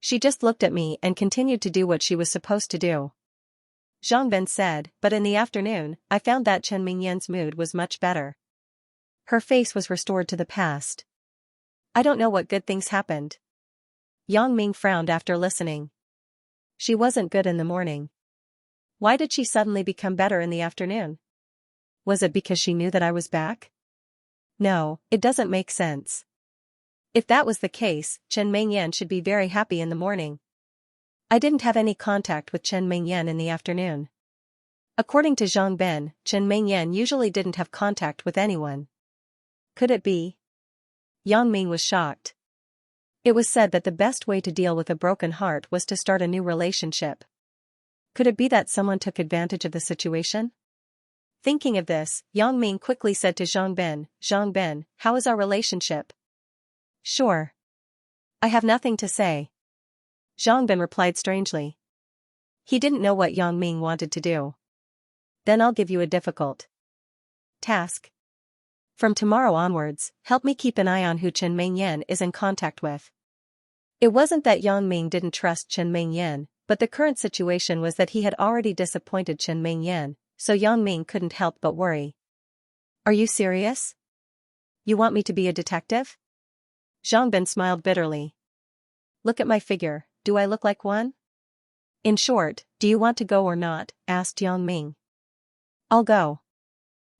She just looked at me and continued to do what she was supposed to do. Zhang Ben said, but in the afternoon, I found that Chen Mengyan's mood was much better. Her face was restored to the past. I don't know what good things happened. Yang Ming frowned after listening. She wasn't good in the morning. Why did she suddenly become better in the afternoon? Was it because she knew that I was back? No, it doesn't make sense. If that was the case, Chen Mengyan should be very happy in the morning. I didn't have any contact with Chen Mingyan in the afternoon. According to Zhang Bin, Chen Mingyan usually didn't have contact with anyone. Could it be? Yang Ming was shocked. It was said that the best way to deal with a broken heart was to start a new relationship. Could it be that someone took advantage of the situation? Thinking of this, Yang Ming quickly said to Zhang Bin, how is our relationship? Sure. I have nothing to say. Zhang Bin replied strangely. He didn't know what Yang Ming wanted to do. Then I'll give you a difficult task. From tomorrow onwards, help me keep an eye on who Chen Mingyan is in contact with. It wasn't that Yang Ming didn't trust Chen Mingyan, but the current situation was that he had already disappointed Chen Mingyan, so Yang Ming couldn't help but worry. Are you serious? You want me to be a detective? Zhang Bin smiled bitterly. Look at my figure, do I look like one? In short, do you want to go or not? Asked Yang Ming. I'll go.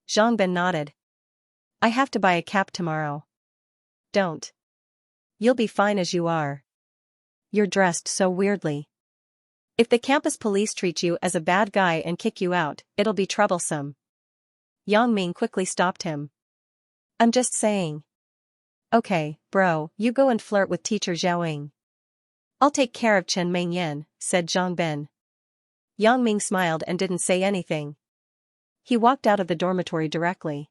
Zhang Bin nodded. I have to buy a cap tomorrow. Don't. You'll be fine as you are. You're dressed so weirdly. If the campus police treat you as a bad guy and kick you out, it'll be troublesome. Yang Ming quickly stopped him. I'm just saying. Okay, bro, you go and flirt with teacher Zhaoying. I'll take care of Chen Mingyan, said Zhang Bin. Yang Ming smiled and didn't say anything. He walked out of the dormitory directly.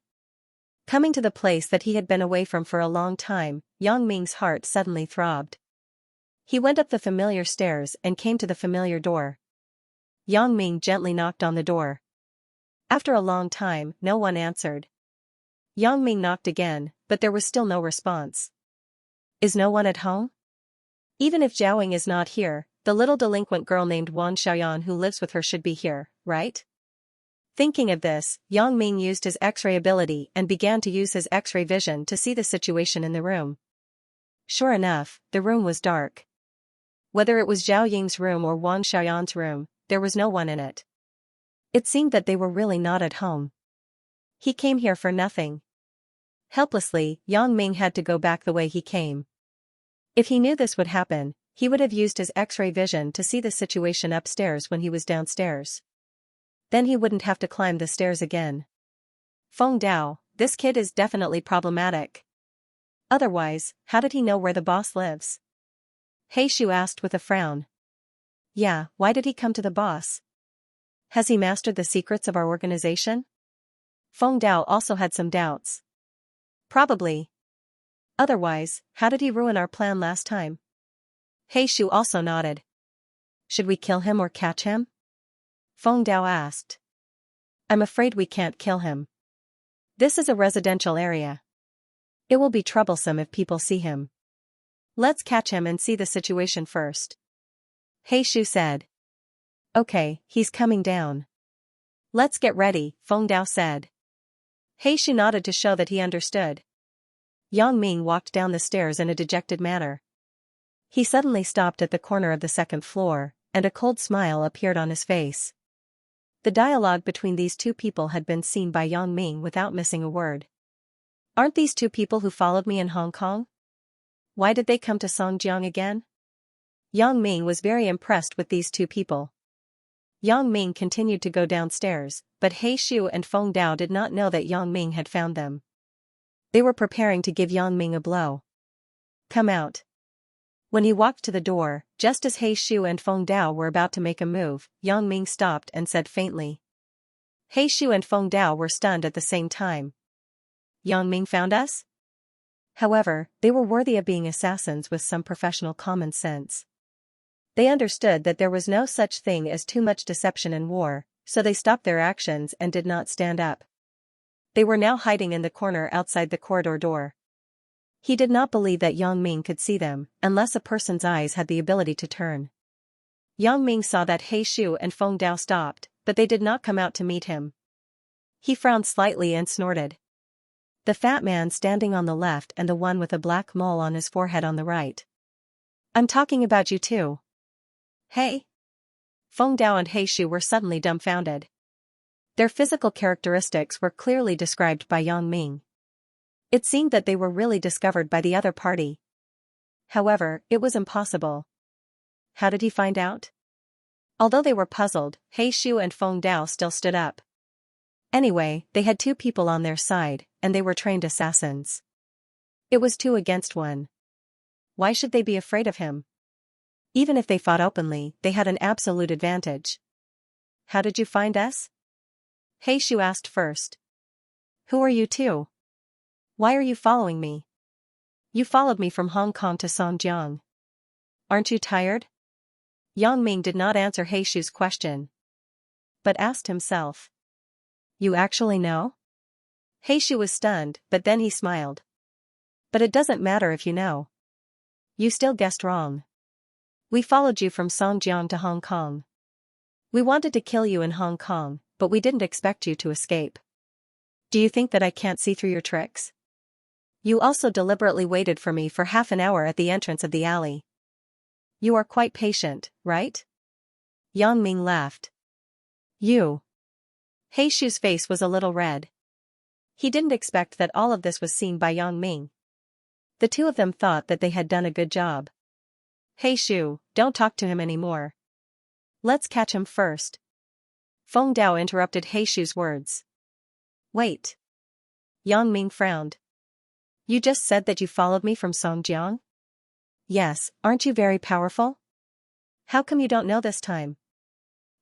Coming to the place that he had been away from for a long time, Yang Ming's heart suddenly throbbed. He went up the familiar stairs and came to the familiar door. Yang Ming gently knocked on the door. After a long time, no one answered. Yang Ming knocked again, but there was still no response. Is no one at home? Even if Zhaoying is not here, the little delinquent girl named Wang Xiaoyan who lives with her should be here, right? Thinking of this, Yang Ming used his X-ray ability and began to use his X-ray vision to see the situation in the room. Sure enough, the room was dark. Whether it was Zhao Ying's room or Wang Xiaoyan's room, there was no one in it. It seemed that they were really not at home. He came here for nothing. Helplessly, Yang Ming had to go back the way he came. If he knew this would happen, he would have used his X-ray vision to see the situation upstairs when he was downstairs. Then he wouldn't have to climb the stairs again. Feng Dao, this kid is definitely problematic. Otherwise, how did he know where the boss lives? He Shu asked with a frown. Yeah, why did he come to the boss? Has he mastered the secrets of our organization? Feng Dao also had some doubts. Probably. Otherwise, how did he ruin our plan last time? He Shu also nodded. Should we kill him or catch him? Feng Dao asked. I'm afraid we can't kill him. This is a residential area. It will be troublesome if people see him. Let's catch him and see the situation first. He Shu said. Okay, he's coming down. Let's get ready, Feng Dao said. He Shu nodded to show that he understood. Yang Ming walked down the stairs in a dejected manner. He suddenly stopped at the corner of the second floor, and a cold smile appeared on his face. The dialogue between these two people had been seen by Yang Ming without missing a word. Aren't these two people who followed me in Hong Kong? Why did they come to Songjiang again? Yang Ming was very impressed with these two people. Yang Ming continued to go downstairs, but He Shu and Feng Dao did not know that Yang Ming had found them. They were preparing to give Yang Ming a blow. Come out. When he walked to the door, just as He Shu and Feng Dao were about to make a move, Yang Ming stopped and said faintly. He Shu and Feng Dao were stunned at the same time. Yang Ming found us? However, they were worthy of being assassins with some professional common sense. They understood that there was no such thing as too much deception in war, so they stopped their actions and did not stand up. They were now hiding in the corner outside the corridor door. He did not believe that Yang Ming could see them, unless a person's eyes had the ability to turn. Yang Ming saw that He Shu and Feng Dao stopped, but they did not come out to meet him. He frowned slightly and snorted. The fat man standing on the left and the one with a black mole on his forehead on the right. I'm talking about you too. Hey? Feng Dao and He Shu were suddenly dumbfounded. Their physical characteristics were clearly described by Yang Ming. It seemed that they were really discovered by the other party. However, it was impossible. How did he find out? Although they were puzzled, He Shu and Feng Dao still stood up. Anyway, they had two people on their side, and they were trained assassins. It was 2 against 1. Why should they be afraid of him? Even if they fought openly, they had an absolute advantage. How did you find us? He Shu asked first. Who are you two? Why are you following me? You followed me from Hong Kong to Songjiang. Aren't you tired? Yang Ming did not answer He Shu's question, but asked himself. You actually know? He Shu was stunned, but then he smiled. But it doesn't matter if you know. You still guessed wrong. We followed you from Songjiang to Hong Kong. We wanted to kill you in Hong Kong, but we didn't expect you to escape. Do you think that I can't see through your tricks? You also deliberately waited for me for half an hour at the entrance of the alley. You are quite patient, right? Yang Ming laughed. You. He Shu's face was a little red. He didn't expect that all of this was seen by Yang Ming. The two of them thought that they had done a good job. He Shu, don't talk to him anymore. Let's catch him first. Feng Dao interrupted He Shu's words. Wait. Yang Ming frowned. You just said that you followed me from Songjiang? Yes, aren't you very powerful? How come you don't know this time?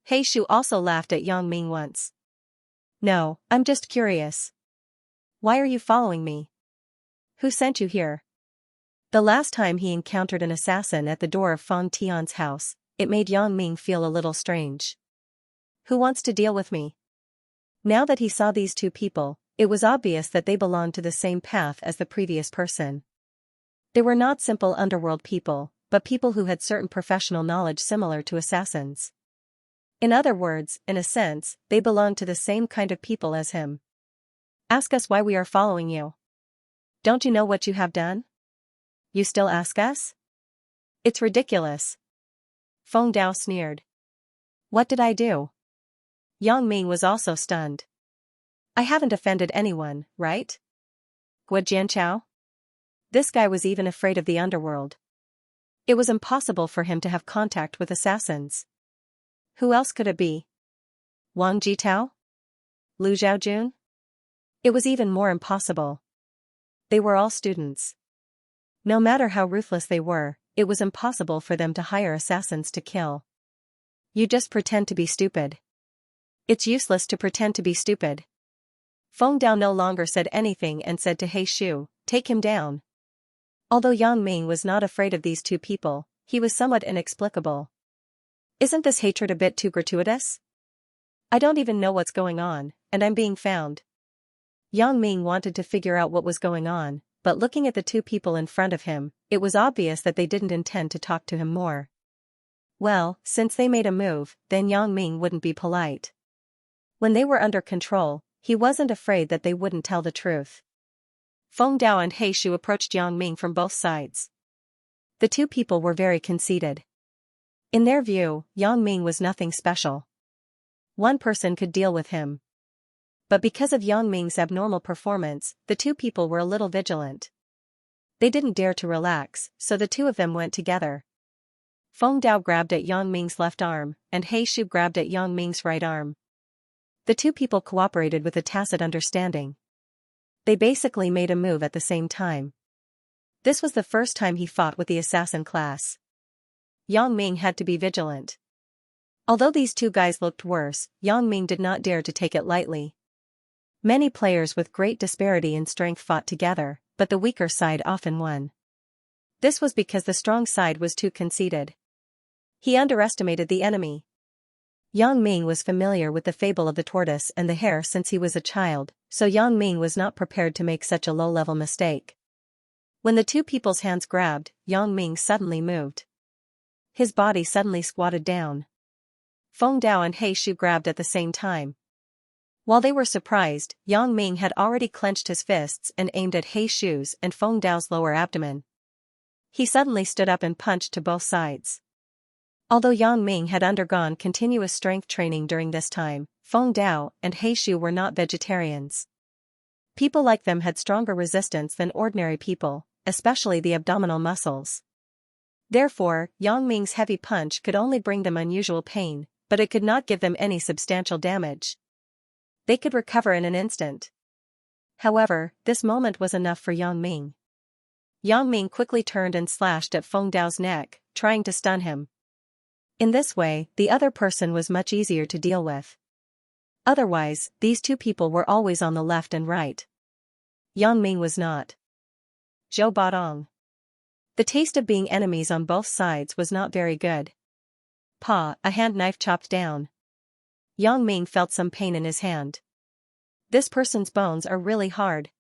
He Shu also laughed at Yang Ming once. No, I'm just curious. Why are you following me? Who sent you here? The last time he encountered an assassin at the door of Feng Tian's house, it made Yang Ming feel a little strange. Who wants to deal with me? Now that he saw these two people, it was obvious that they belonged to the same path as the previous person. They were not simple underworld people, but people who had certain professional knowledge similar to assassins. In other words, in a sense, they belonged to the same kind of people as him. Ask us why we are following you. Don't you know what you have done? You still ask us? It's ridiculous. Feng Dao sneered. What did I do? Yang Ming was also stunned. I haven't offended anyone, right? Guo Jianchao? This guy was even afraid of the underworld. It was impossible for him to have contact with assassins. Who else could it be? Wang Jitao? Lu Zhaojun? It was even more impossible. They were all students. No matter how ruthless they were, it was impossible for them to hire assassins to kill. You just pretend to be stupid. It's useless to pretend to be stupid. Feng Dao no longer said anything and said to He Shu, take him down. Although Yang Ming was not afraid of these two people, he was somewhat inexplicable. Isn't this hatred a bit too gratuitous? I don't even know what's going on, and I'm being found. Yang Ming wanted to figure out what was going on, but looking at the two people in front of him, it was obvious that they didn't intend to talk to him more. Well, since they made a move, then Yang Ming wouldn't be polite. When they were under control, he wasn't afraid that they wouldn't tell the truth. Feng Dao and He Shu approached Yang Ming from both sides. The two people were very conceited. In their view, Yang Ming was nothing special. One person could deal with him. But because of Yang Ming's abnormal performance, the two people were a little vigilant. They didn't dare to relax, so the two of them went together. Feng Dao grabbed at Yang Ming's left arm, and He Shu grabbed at Yang Ming's right arm. The two people cooperated with a tacit understanding. They basically made a move at the same time. This was the first time he fought with the assassin class. Yang Ming had to be vigilant. Although these two guys looked worse, Yang Ming did not dare to take it lightly. Many players with great disparity in strength fought together, but the weaker side often won. This was because the strong side was too conceited. He underestimated the enemy. Yang Ming was familiar with the fable of the tortoise and the hare since he was a child, so Yang Ming was not prepared to make such a low-level mistake. When the two people's hands grabbed, Yang Ming suddenly moved. His body suddenly squatted down. Feng Dao and He Shu grabbed at the same time. While they were surprised, Yang Ming had already clenched his fists and aimed at He Shu's and Feng Dao's lower abdomen. He suddenly stood up and punched to both sides. Although Yang Ming had undergone continuous strength training during this time, Feng Dao and He Shu were not vegetarians. People like them had stronger resistance than ordinary people, especially the abdominal muscles. Therefore, Yang Ming's heavy punch could only bring them unusual pain, but it could not give them any substantial damage. They could recover in an instant. However, this moment was enough for Yang Ming. Yang Ming quickly turned and slashed at Feng Dao's neck, trying to stun him. In this way, the other person was much easier to deal with. Otherwise, these two people were always on the left and right. Yang Ming was not. Zhou Baodong. The taste of being enemies on both sides was not very good. Pa, a hand knife chopped down. Yang Ming felt some pain in his hand. This person's bones are really hard.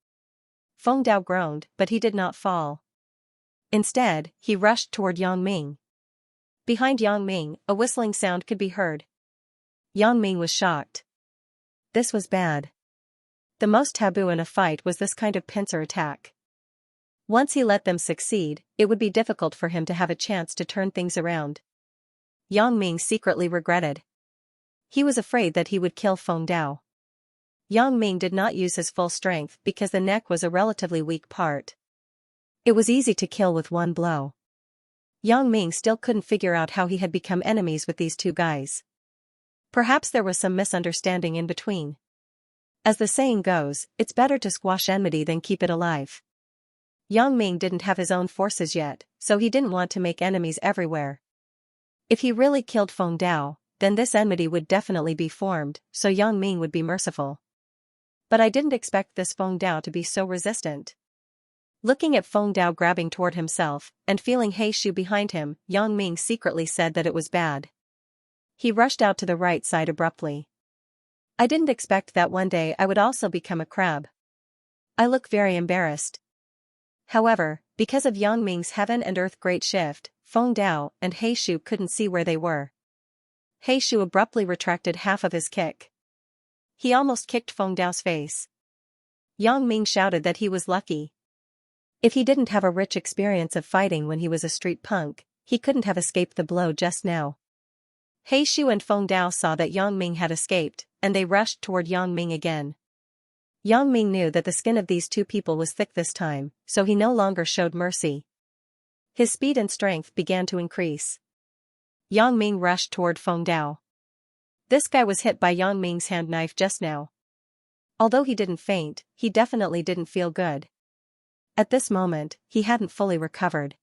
Feng Dao groaned, but he did not fall. Instead, he rushed toward Yang Ming. Behind Yang Ming, a whistling sound could be heard. Yang Ming was shocked. This was bad. The most taboo in a fight was this kind of pincer attack. Once he let them succeed, it would be difficult for him to have a chance to turn things around. Yang Ming secretly regretted. He was afraid that he would kill Feng Dao. Yang Ming did not use his full strength because the neck was a relatively weak part. It was easy to kill with one blow. Yang Ming still couldn't figure out how he had become enemies with these two guys. Perhaps there was some misunderstanding in between. As the saying goes, it's better to squash enmity than keep it alive. Yang Ming didn't have his own forces yet, so he didn't want to make enemies everywhere. If he really killed Feng Dao, then this enmity would definitely be formed, so Yang Ming would be merciful. But I didn't expect this Feng Dao to be so resistant. Looking at Feng Dao grabbing toward himself, and feeling He Shu behind him, Yang Ming secretly said that it was bad. He rushed out to the right side abruptly. I didn't expect that one day I would also become a crab. I look very embarrassed. However, because of Yang Ming's heaven and earth great shift, Feng Dao and He Shu couldn't see where they were. He Shu abruptly retracted half of his kick. He almost kicked Feng Dao's face. Yang Ming shouted that he was lucky. If he didn't have a rich experience of fighting when he was a street punk, he couldn't have escaped the blow just now. He Shu and Feng Dao saw that Yang Ming had escaped, and they rushed toward Yang Ming again. Yang Ming knew that the skin of these two people was thick this time, so he no longer showed mercy. His speed and strength began to increase. Yang Ming rushed toward Feng Dao. This guy was hit by Yang Ming's hand knife just now. Although he didn't faint, he definitely didn't feel good. At this moment, he hadn't fully recovered.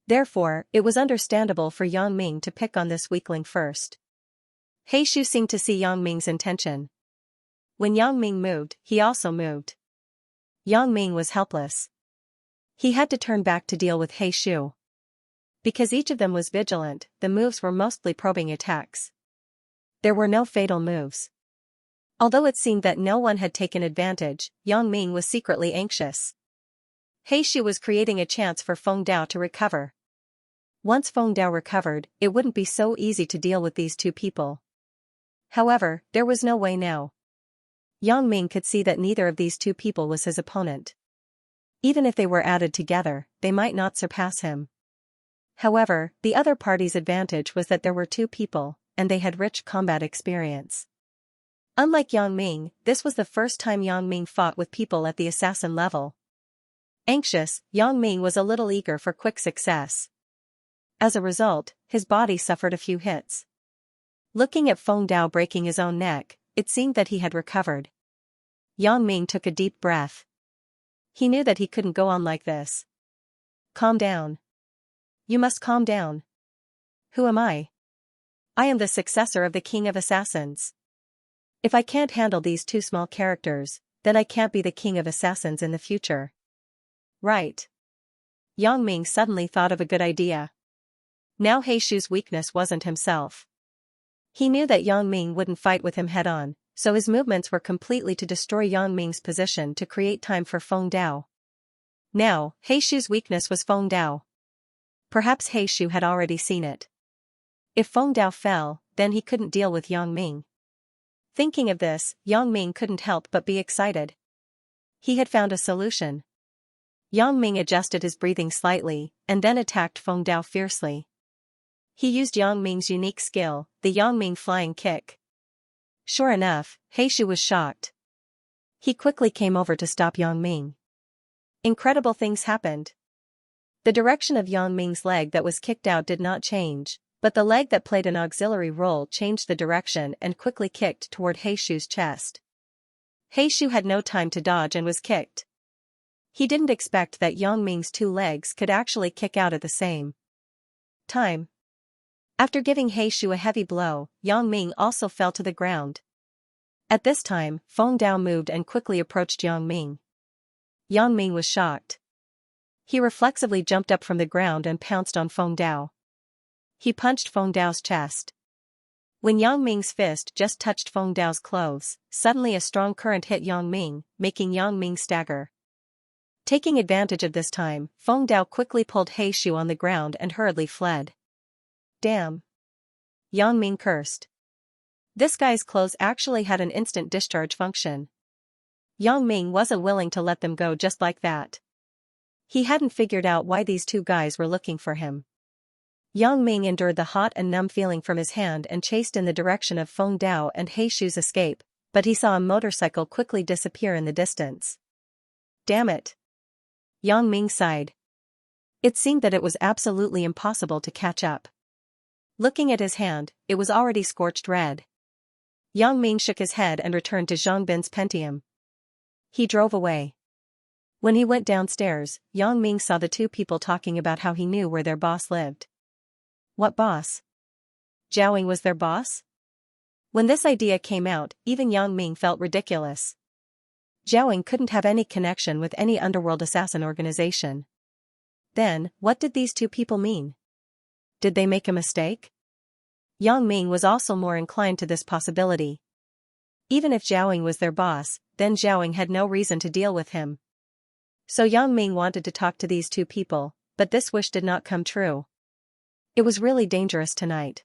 Therefore, it was understandable for Yang Ming to pick on this weakling first. He Shu seemed to see Yang Ming's intention. When Yang Ming moved, he also moved. Yang Ming was helpless. He had to turn back to deal with He Shu. Because each of them was vigilant, the moves were mostly probing attacks. There were no fatal moves. Although it seemed that no one had taken advantage, Yang Ming was secretly anxious. He Shu was creating a chance for Feng Dao to recover. Once Feng Dao recovered, it wouldn't be so easy to deal with these two people. However, there was no way now. Yang Ming could see that neither of these two people was his opponent. Even if they were added together, they might not surpass him. However, the other party's advantage was that there were two people, and they had rich combat experience. Unlike Yang Ming, this was the first time Yang Ming fought with people at the assassin level. Anxious, Yang Ming was a little eager for quick success. As a result, his body suffered a few hits. Looking at Feng Dao breaking his own neck, it seemed that he had recovered. Yang Ming took a deep breath. He knew that he couldn't go on like this. Calm down. You must calm down. Who am I? I am the successor of the King of Assassins. If I can't handle these two small characters, then I can't be the King of Assassins in the future. Right. Yang Ming suddenly thought of a good idea. Now He Shu's weakness wasn't himself. He knew that Yang Ming wouldn't fight with him head-on, so his movements were completely to destroy Yang Ming's position to create time for Feng Dao. Now, He Shu's weakness was Feng Dao. Perhaps He Shu had already seen it. If Feng Dao fell, then he couldn't deal with Yang Ming. Thinking of this, Yang Ming couldn't help but be excited. He had found a solution. Yang Ming adjusted his breathing slightly, and then attacked Feng Dao fiercely. He used Yang Ming's unique skill, the Yang Ming flying kick. Sure enough, He Shu was shocked. He quickly came over to stop Yang Ming. Incredible things happened. The direction of Yang Ming's leg that was kicked out did not change, but the leg that played an auxiliary role changed the direction and quickly kicked toward Heishu's chest. Heishu had no time to dodge and was kicked. He didn't expect that Yang Ming's two legs could actually kick out at the same time. After giving Heishu a heavy blow, Yang Ming also fell to the ground. At this time, Feng Dao moved and quickly approached Yang Ming. Yang Ming was shocked. He reflexively jumped up from the ground and pounced on Feng Dao. He punched Feng Dao's chest. When Yang Ming's fist just touched Feng Dao's clothes, suddenly a strong current hit Yang Ming, making Yang Ming stagger. Taking advantage of this time, Feng Dao quickly pulled Heishu on the ground and hurriedly fled. Damn! Yang Ming cursed. This guy's clothes actually had an instant discharge function. Yang Ming wasn't willing to let them go just like that. He hadn't figured out why these two guys were looking for him. Yang Ming endured the hot and numb feeling from his hand and chased in the direction of Feng Dao and Heishu's escape, but he saw a motorcycle quickly disappear in the distance. Damn it! Yang Ming sighed. It seemed that it was absolutely impossible to catch up. Looking at his hand, it was already scorched red. Yang Ming shook his head and returned to Zhang Bin's Pentium. He drove away. When he went downstairs, Yang Ming saw the two people talking about how he knew where their boss lived. What boss? Zhaoying was their boss? When this idea came out, even Yang Ming felt ridiculous. Zhaoying couldn't have any connection with any underworld assassin organization. Then, what did these two people mean? Did they make a mistake? Yang Ming was also more inclined to this possibility. Even if Zhaoying was their boss, then Zhaoying had no reason to deal with him. So Yang Ming wanted to talk to these two people, but this wish did not come true. It was really dangerous tonight.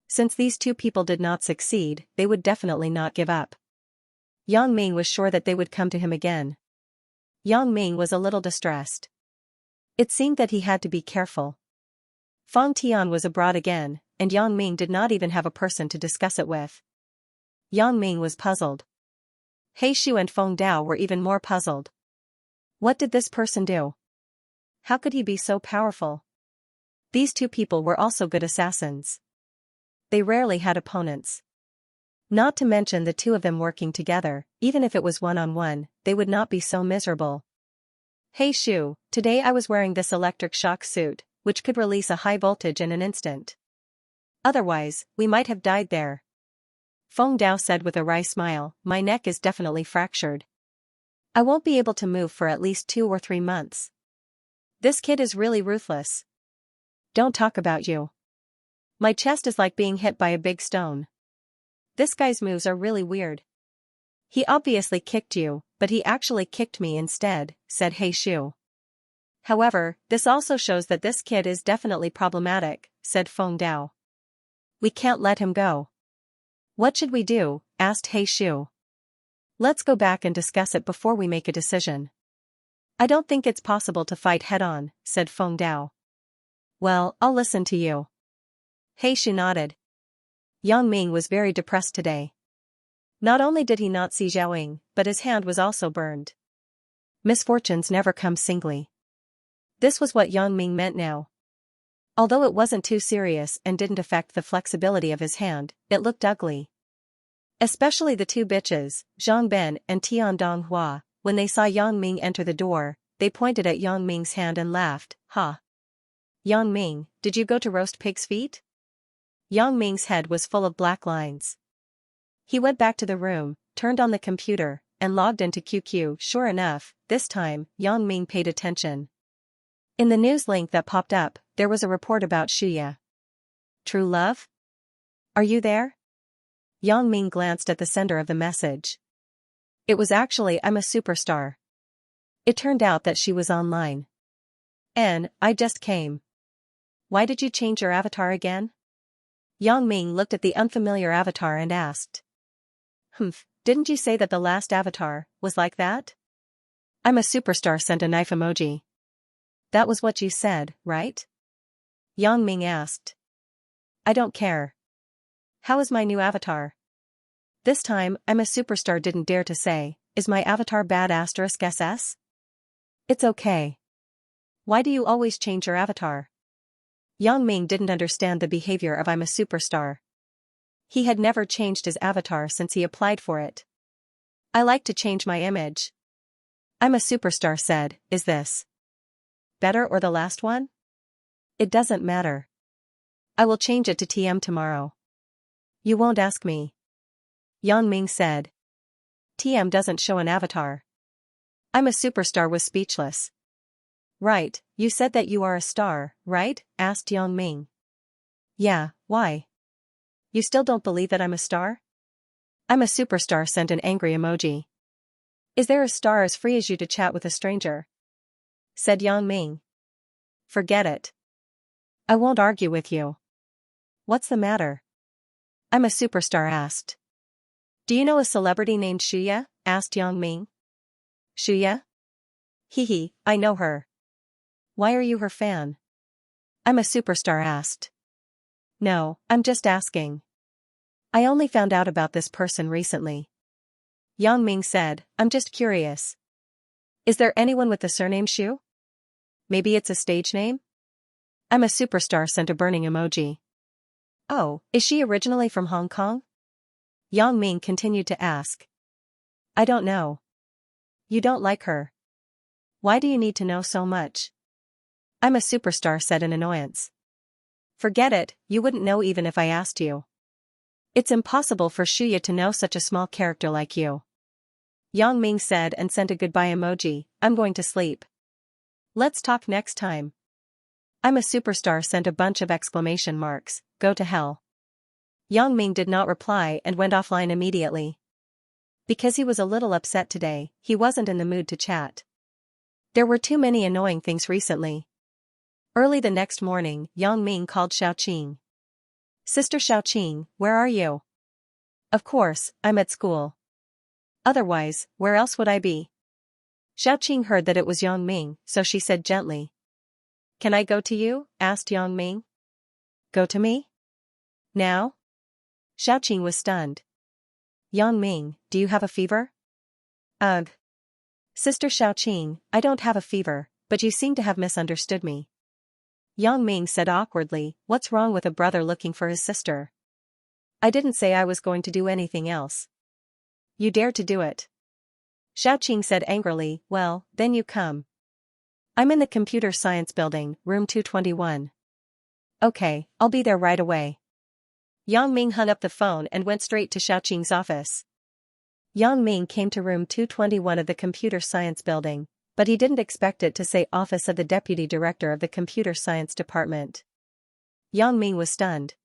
Since these two people did not succeed, they would definitely not give up. Yang Ming was sure that they would come to him again. Yang Ming was a little distressed. It seemed that he had to be careful. Feng Tian was abroad again, and Yang Ming did not even have a person to discuss it with. Yang Ming was puzzled. Heishu and Feng Dao were even more puzzled. What did this person do? How could he be so powerful? These two people were also good assassins. They rarely had opponents. Not to mention the two of them working together, even if it was one-on-one, they would not be so miserable. Heishu, today I was wearing this electric shock suit, which could release a high voltage in an instant. Otherwise, we might have died there. Feng Dao said with a wry smile, my neck is definitely fractured. I won't be able to move for at least 2 or 3 months. This kid is really ruthless. Don't talk about you. My chest is like being hit by a big stone. This guy's moves are really weird. He obviously kicked you, but he actually kicked me instead, said Heishu. However, this also shows that this kid is definitely problematic, said Feng Dao. We can't let him go. What should we do? Asked Heishu. Let's go back and discuss it before we make a decision. I don't think it's possible to fight head-on, said Feng Dao. Well, I'll listen to you. Heishu nodded. Yang Ming was very depressed today. Not only did he not see Zhaoying, but his hand was also burned. Misfortunes never come singly. This was what Yang Ming meant now. Although it wasn't too serious and didn't affect the flexibility of his hand, it looked ugly. Especially the two bitches, Zhang Ben and Tian Donghua, when they saw Yang Ming enter the door, they pointed at Yang Ming's hand and laughed, ha. Yang Ming, did you go to roast pig's feet? Yang Ming's head was full of black lines. He went back to the room, turned on the computer, and logged into QQ. Sure enough, this time, Yang Ming paid attention. In the news link that popped up, there was a report about Xianxia. True love? Are you there? Yang Ming glanced at the sender of the message. It was actually I'm a superstar. It turned out that she was online. I just came. Why did you change your avatar again? Yang Ming looked at the unfamiliar avatar and asked. Didn't you say that the last avatar was like that? I'm a superstar sent a knife emoji. That was what you said, right? Yang Ming asked. I don't care. How is my new avatar? This time, I'm a superstar didn't dare to say, is my avatar bad *SS? It's okay. Why do you always change your avatar? Yang Ming didn't understand the behavior of I'm a superstar. He had never changed his avatar since he applied for it. I like to change my image. I'm a superstar said, is this better or the last one? It doesn't matter. I will change it to TM tomorrow. You won't ask me. Yang Ming said. TM doesn't show an avatar. I'm a superstar was speechless. Right, you said that you are a star, right? Asked Yang Ming. Yeah, why? You still don't believe that I'm a star? I'm a superstar sent an angry emoji. Is there a star as free as you to chat with a stranger? Said Yang Ming. Forget it. I won't argue with you. What's the matter? I'm a superstar asked. Do you know a celebrity named Xianxia? Asked Yang Ming. Xianxia? Hee, I know her. Why are you her fan? I'm a superstar asked. No, I'm just asking. I only found out about this person recently. Yang Ming said, I'm just curious. Is there anyone with the surname Xu? Maybe it's a stage name? I'm a superstar sent a burning emoji. Oh, is she originally from Hong Kong? Yang Ming continued to ask. I don't know. You don't like her. Why do you need to know so much? I'm a superstar said in annoyance. Forget it, you wouldn't know even if I asked you. It's impossible for Xianxia to know such a small character like you. Yang Ming said and sent a goodbye emoji, I'm going to sleep. Let's talk next time. I'm a superstar sent a bunch of exclamation marks, go to hell. Yang Ming did not reply and went offline immediately. Because he was a little upset today, he wasn't in the mood to chat. There were too many annoying things recently. Early the next morning, Yang Ming called Xiaoqing. Sister Xiaoqing, where are you? Of course, I'm at school. Otherwise, where else would I be? Xiaoqing heard that it was Yang Ming, so she said gently. Can I go to you? Asked Yang Ming. Go to me? Now? Xiaoqing was stunned. Yang Ming, do you have a fever? Ugh. Sister Xiaoqing, I don't have a fever, but you seem to have misunderstood me. Yang Ming said awkwardly, what's wrong with a brother looking for his sister? I didn't say I was going to do anything else. You dared to do it. Xiaoqing said angrily, well, then you come. I'm in the computer science building, room 221. Okay, I'll be there right away. Yang Ming hung up the phone and went straight to Xiaoqing's office. Yang Ming came to room 221 of the computer science building, but he didn't expect it to say Office of the Deputy Director of the Computer Science Department. Yang Ming was stunned.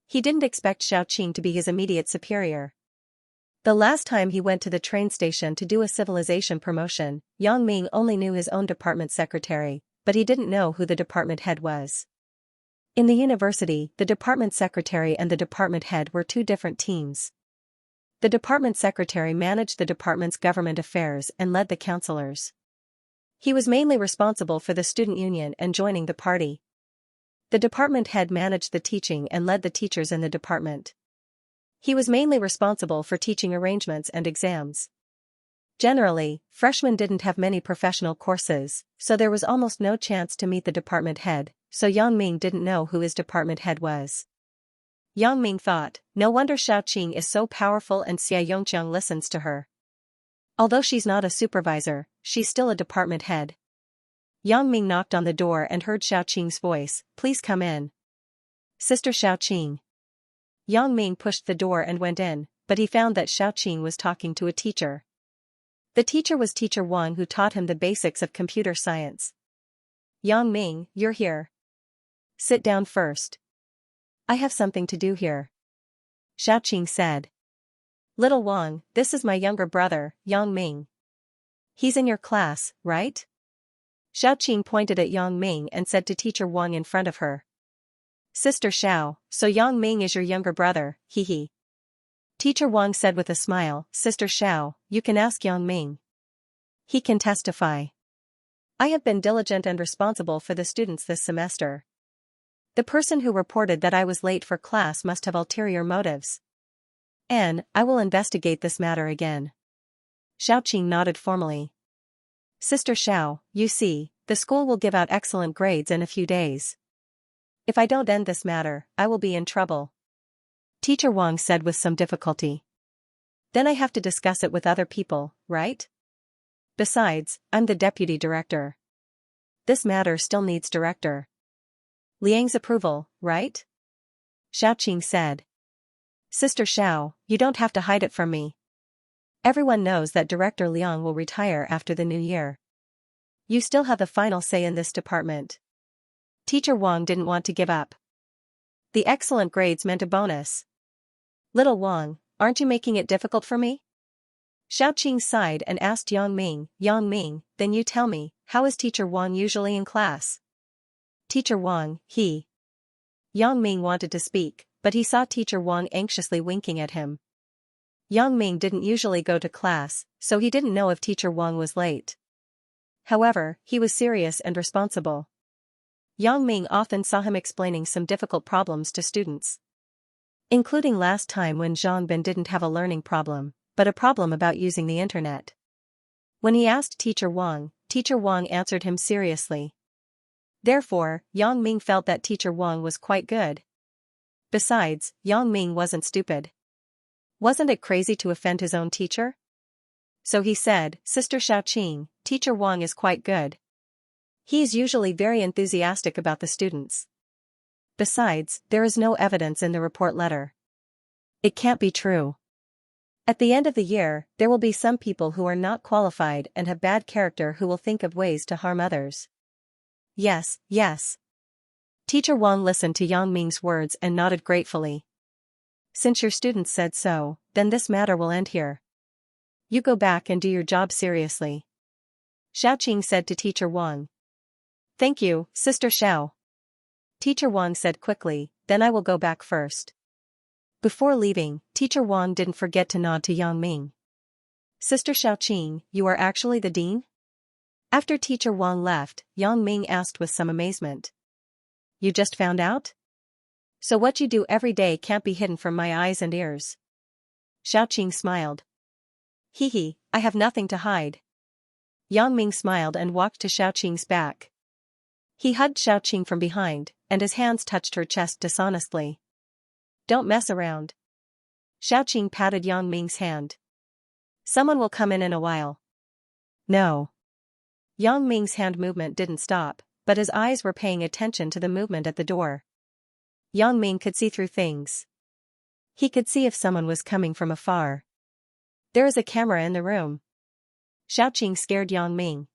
He didn't expect Xiaoqing to be his immediate superior. The last time he went to the train station to do a civilization promotion, Yang Ming only knew his own department secretary, but he didn't know who the department head was. In the university, the department secretary and the department head were two different teams. The department secretary managed the department's government affairs and led the counselors. He was mainly responsible for the student union and joining the party. The department head managed the teaching and led the teachers in the department. He was mainly responsible for teaching arrangements and exams. Generally, freshmen didn't have many professional courses, so there was almost no chance to meet the department head, so Yang Ming didn't know who his department head was. Yang Ming thought, no wonder Xiaoqing is so powerful and Xiaoqiang listens to her. Although she's not a supervisor, she's still a department head. Yang Ming knocked on the door and heard Xiaoqing's voice, please come in. Sister Xiaoqing. Yang Ming pushed the door and went in, but he found that Xiaoqing was talking to a teacher. The teacher was Teacher Wang, who taught him the basics of computer science. Yang Ming, you're here. Sit down first. I have something to do here. Xiaoqing said. Little Wang, this is my younger brother, Yang Ming. He's in your class, right? Xiaoqing pointed at Yang Ming and said to Teacher Wang in front of her. Sister Xiao, so Yang Ming is your younger brother, hee. Teacher Wang said with a smile, Sister Xiao, you can ask Yang Ming. He can testify. I have been diligent and responsible for the students this semester. The person who reported that I was late for class must have ulterior motives. And I will investigate this matter again. Xiaoqing nodded formally. Sister Xiao, you see, the school will give out excellent grades in a few days. If I don't end this matter, I will be in trouble. Teacher Wang said with some difficulty. Then I have to discuss it with other people, right? Besides, I'm the deputy director. This matter still needs director Liang's approval, right? Xiaoqing said. Sister Xiao, you don't have to hide it from me. Everyone knows that Director Liang will retire after the new year. You still have the final say in this department. Teacher Wang didn't want to give up. The excellent grades meant a bonus. Little Wang, aren't you making it difficult for me? Xiaoqing sighed and asked Yang Ming, then you tell me, how is Teacher Wang usually in class? Teacher Wang, Yang Ming wanted to speak, but he saw Teacher Wang anxiously winking at him. Yang Ming didn't usually go to class, so he didn't know if Teacher Wang was late. However, he was serious and responsible. Yang Ming often saw him explaining some difficult problems to students. Including last time when Zhang Bin didn't have a learning problem, but a problem about using the internet. When he asked Teacher Wang answered him seriously. Therefore, Yang Ming felt that Teacher Wang was quite good. Besides, Yang Ming wasn't stupid. Wasn't it crazy to offend his own teacher? So he said, Sister Xiaoqing, Teacher Wang is quite good. He is usually very enthusiastic about the students. Besides, there is no evidence in the report letter. It can't be true. At the end of the year, there will be some people who are not qualified and have bad character who will think of ways to harm others. Yes. Teacher Wang listened to Yang Ming's words and nodded gratefully. Since your students said so, then this matter will end here. You go back and do your job seriously. Xiaoqing said to Teacher Wang. Thank you, Sister Xiao. Teacher Wang said quickly, then I will go back first. Before leaving, Teacher Wang didn't forget to nod to Yang Ming. Sister Xiaoqing, you are actually the dean? After Teacher Wang left, Yang Ming asked with some amazement. You just found out? So what you do every day can't be hidden from my eyes and ears. Xiaoqing smiled. I have nothing to hide. Yang Ming smiled and walked to Xiaoqing's back. He hugged Xiaoqing from behind, and his hands touched her chest dishonestly. Don't mess around. Xiaoqing patted Yang Ming's hand. Someone will come in a while. No. Yang Ming's hand movement didn't stop, but his eyes were paying attention to the movement at the door. Yang Ming could see through things. He could see if someone was coming from afar. There is a camera in the room. Xiaoqing scared Yang Ming.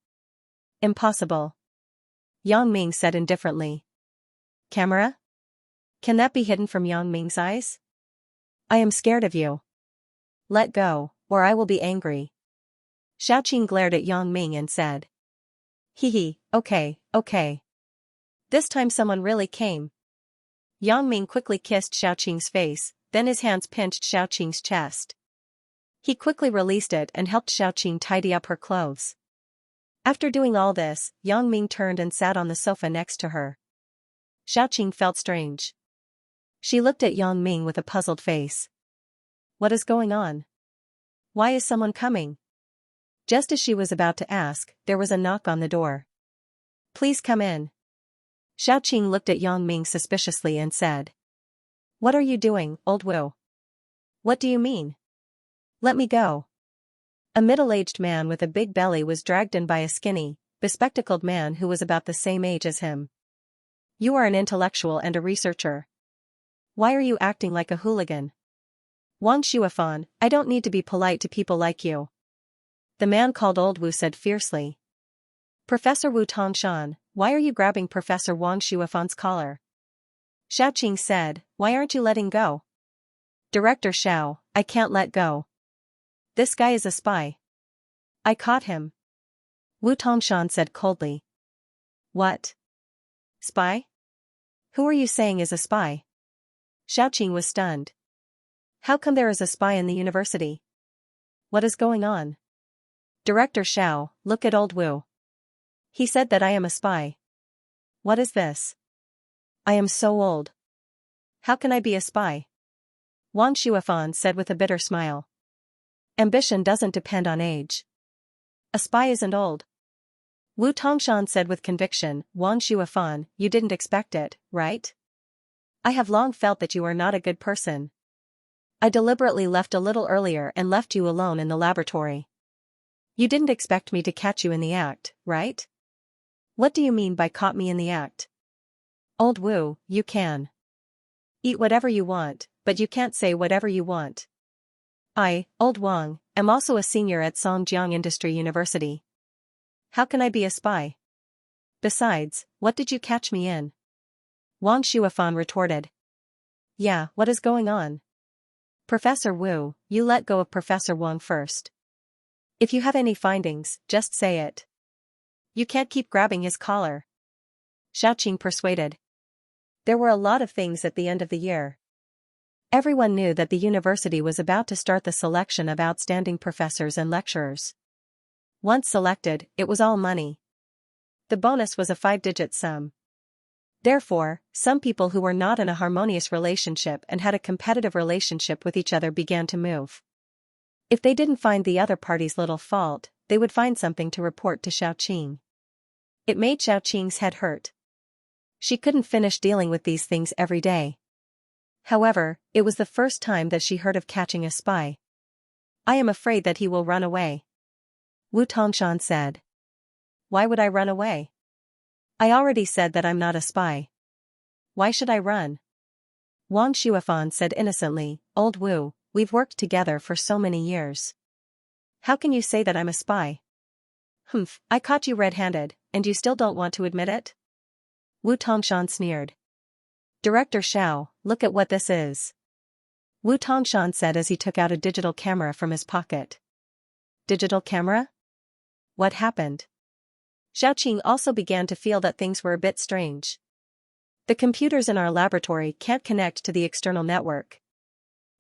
Impossible. Yang Ming said indifferently. Camera? Can that be hidden from Yang Ming's eyes? I am scared of you. Let go, or I will be angry. Xiaoqing glared at Yang Ming and said. Okay. This time someone really came. Yang Ming quickly kissed Xiaoqing's face, then his hands pinched Xiaoqing's chest. He quickly released it and helped Xiaoqing tidy up her clothes. After doing all this, Yang Ming turned and sat on the sofa next to her. Xiaoqing felt strange. She looked at Yang Ming with a puzzled face. What is going on? Why is someone coming? Just as she was about to ask, there was a knock on the door. Please come in. Xiaoqing looked at Yang Ming suspiciously and said. What are you doing, old Wu? What do you mean? Let me go. A middle-aged man with a big belly was dragged in by a skinny, bespectacled man who was about the same age as him. You are an intellectual and a researcher. Why are you acting like a hooligan? Wang Shuifan, I don't need to be polite to people like you. The man called Old Wu said fiercely. Professor Wu Tongshan, why are you grabbing Professor Wang Shuifan's collar? Xiaoqing said, why aren't you letting go? Director Xiao, I can't let go. This guy is a spy. I caught him. Wu Tongshan said coldly. What? Spy? Who are you saying is a spy? Xiaoqing was stunned. How come there is a spy in the university? What is going on? Director Xiao, look at old Wu. He said that I am a spy. What is this? I am so old. How can I be a spy? Wang Shuifan said with a bitter smile. Ambition doesn't depend on age. A spy isn't old. Wu Tongshan said with conviction. Wang Shuafan, you didn't expect it, right? I have long felt that you are not a good person. I deliberately left a little earlier and left you alone in the laboratory. You didn't expect me to catch you in the act, right? What do you mean by caught me in the act? Old Wu, you can eat whatever you want, but you can't say whatever you want. I, Old Wang, am also a senior at Songjiang Industry University. How can I be a spy? Besides, what did you catch me in? Wang Shuafan retorted. Yeah, what is going on? Professor Wu, you let go of Professor Wang first. If you have any findings, just say it. You can't keep grabbing his collar. Xiaoqing persuaded. There were a lot of things at the end of the year. Everyone knew that the university was about to start the selection of outstanding professors and lecturers. Once selected, it was all money. The bonus was a 5-digit sum. Therefore, some people who were not in a harmonious relationship and had a competitive relationship with each other began to move. If they didn't find the other party's little fault, they would find something to report to Xiaoqing. It made Xiaoqing's head hurt. She couldn't finish dealing with these things every day. However, it was the first time that she heard of catching a spy. I am afraid that he will run away. Wu Tongshan said. Why would I run away? I already said that I'm not a spy. Why should I run? Wang Shuafan said innocently. Old Wu, we've worked together for so many years. How can you say that I'm a spy? Humph, I caught you red-handed, and you still don't want to admit it? Wu Tongshan sneered. Director Xiao, look at what this is. Wu Tongshan said as he took out a digital camera from his pocket. Digital camera? What happened? Xiaoqing also began to feel that things were a bit strange. The computers in our laboratory can't connect to the external network.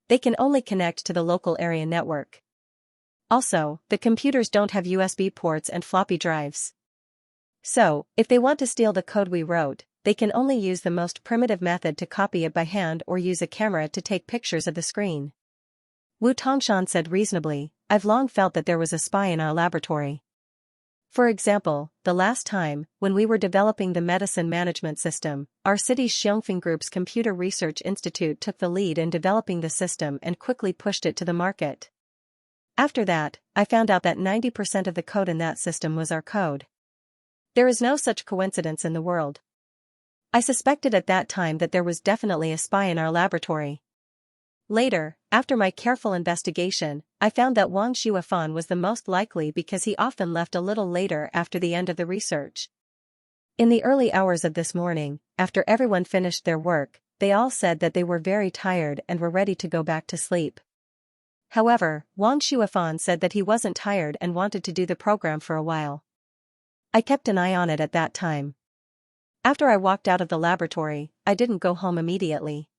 They can only connect to the local area network. Also, the computers don't have USB ports and floppy drives. So, if they want to steal the code we wrote, they can only use the most primitive method to copy it by hand or use a camera to take pictures of the screen. Wu Tongshan said reasonably, I've long felt that there was a spy in our laboratory. For example, the last time, when we were developing the medicine management system, our city's Xiongfeng Group's Computer Research Institute took the lead in developing the system and quickly pushed it to the market. After that, I found out that 90% of the code in that system was our code. There is no such coincidence in the world. I suspected at that time that there was definitely a spy in our laboratory. Later, after my careful investigation, I found that Wang Shuafan was the most likely because he often left a little later after the end of the research. In the early hours of this morning, after everyone finished their work, they all said that they were very tired and were ready to go back to sleep. However, Wang Shuafan said that he wasn't tired and wanted to do the program for a while. I kept an eye on it at that time. After I walked out of the laboratory, I didn't go home immediately.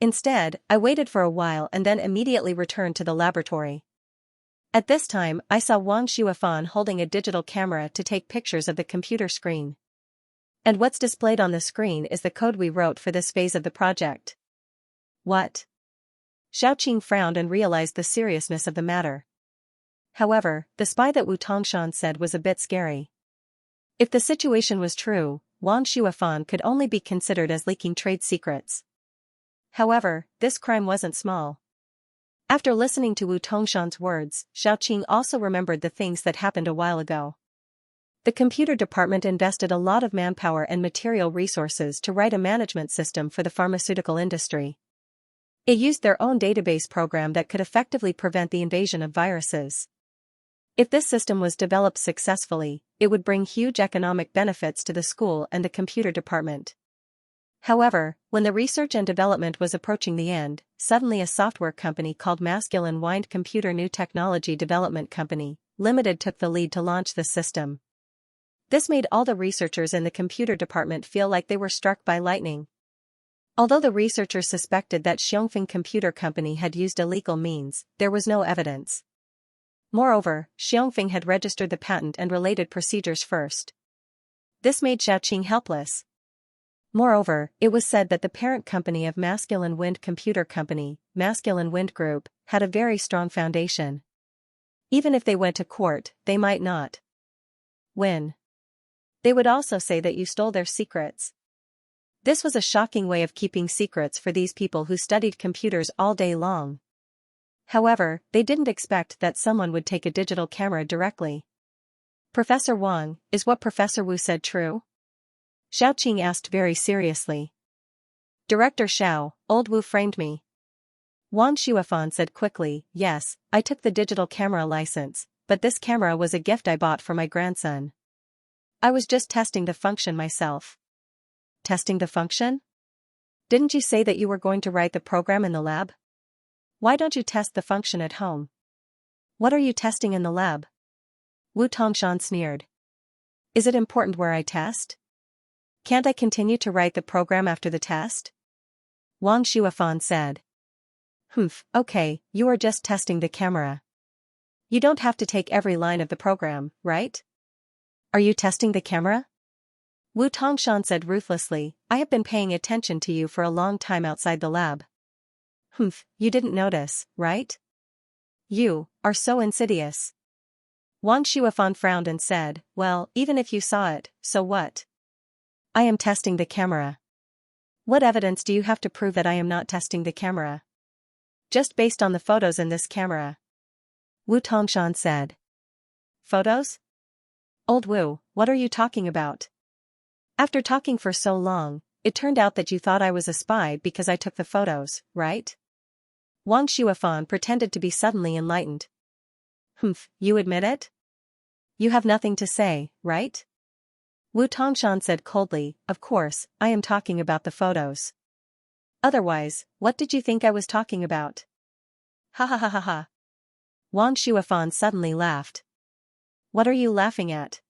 Instead, I waited for a while and then immediately returned to the laboratory. At this time, I saw Wang Shuafan holding a digital camera to take pictures of the computer screen. And what's displayed on the screen is the code we wrote for this phase of the project. What? Xiaoqing frowned and realized the seriousness of the matter. However, the spy that Wu Tongshan said was a bit scary. If the situation was true, Wang Shuafan could only be considered as leaking trade secrets. However, this crime wasn't small. After listening to Wu Tongshan's words, Xiaoqing also remembered the things that happened a while ago. The computer department invested a lot of manpower and material resources to write a management system for the pharmaceutical industry. It used their own database program that could effectively prevent the invasion of viruses. If this system was developed successfully, it would bring huge economic benefits to the school and the computer department. However, when the research and development was approaching the end, suddenly a software company called Masculine Wind Computer New Technology Development Company, Limited took the lead to launch the system. This made all the researchers in the computer department feel like they were struck by lightning. Although the researchers suspected that Xiongfeng Computer Company had used illegal means, there was no evidence. Moreover, Xiongfeng had registered the patent and related procedures first. This made Xiaoqing helpless. Moreover, it was said that the parent company of Masculine Wind Computer Company, Masculine Wind Group, had a very strong foundation. Even if they went to court, they might not win. They would also say that you stole their secrets. This was a shocking way of keeping secrets for these people who studied computers all day long. However, they didn't expect that someone would take a digital camera directly. Professor Wang, is what Professor Wu said true? Xiaoqing asked very seriously. Director Xiao, old Wu framed me. Wang Shuafan said quickly, yes, I took the digital camera license, but this camera was a gift I bought for my grandson. I was just testing the function myself. Testing the function? Didn't you say that you were going to write the program in the lab? Why don't you test the function at home? What are you testing in the lab? Wu Tongshan sneered. Is it important where I test? Can't I continue to write the program after the test? Wang Shuafan said. Okay, you are just testing the camera. You don't have to take every line of the program, right? Are you testing the camera? Wu Tongshan said ruthlessly, I have been paying attention to you for a long time outside the lab. You didn't notice, right? You are so insidious. Wang Shuafan frowned and said, well, even if you saw it, so what? I am testing the camera. What evidence do you have to prove that I am not testing the camera? Just based on the photos in this camera. Wu Tongshan said. Photos? Old Wu, what are you talking about? After talking for so long, it turned out that you thought I was a spy because I took the photos, right? Wang Shuafan pretended to be suddenly enlightened. You admit it? You have nothing to say, right? Wu Tongshan said coldly, of course, I am talking about the photos. Otherwise, what did you think I was talking about? Ha ha ha ha ha. Wang Shuafan suddenly laughed. What are you laughing at?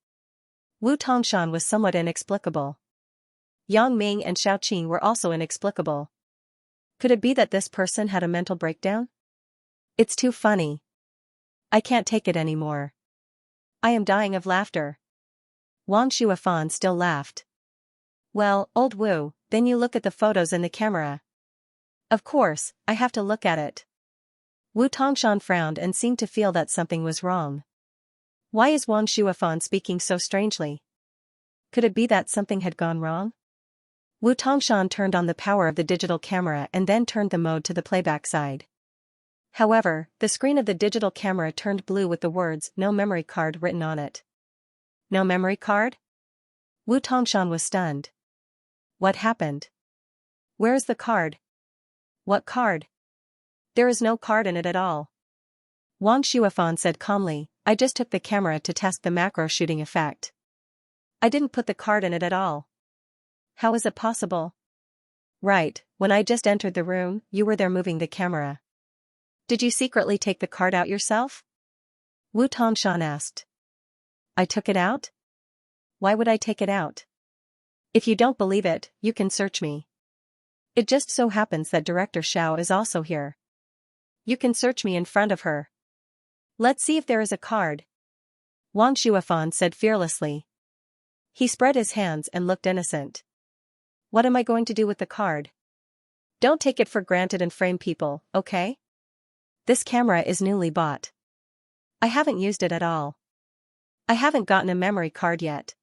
Wu Tongshan was somewhat inexplicable. Yang Ming and Xiaoqing were also inexplicable. Could it be that this person had a mental breakdown? It's too funny. I can't take it anymore. I am dying of laughter. Wang Shuafan still laughed. Well, old Wu, then you look at the photos in the camera. Of course, I have to look at it. Wu Tongshan frowned and seemed to feel that something was wrong. Why is Wang Shuafan speaking so strangely? Could it be that something had gone wrong? Wu Tongshan turned on the power of the digital camera and then turned the mode to the playback side. However, the screen of the digital camera turned blue with the words "No memory card" written on it. No memory card? Wu Tongshan was stunned. What happened? Where is the card? What card? There is no card in it at all. Wang Shuafan said calmly, I just took the camera to test the macro shooting effect. I didn't put the card in it at all. How is it possible? Right, when I just entered the room, you were there moving the camera. Did you secretly take the card out yourself? Wu Tongshan asked. I took it out? Why would I take it out? If you don't believe it, you can search me. It just so happens that Director Xiao is also here. You can search me in front of her. Let's see if there is a card. Wang Shuafan said fearlessly. He spread his hands and looked innocent. What am I going to do with the card? Don't take it for granted and frame people, okay? This camera is newly bought. I haven't used it at all. I haven't gotten a memory card yet.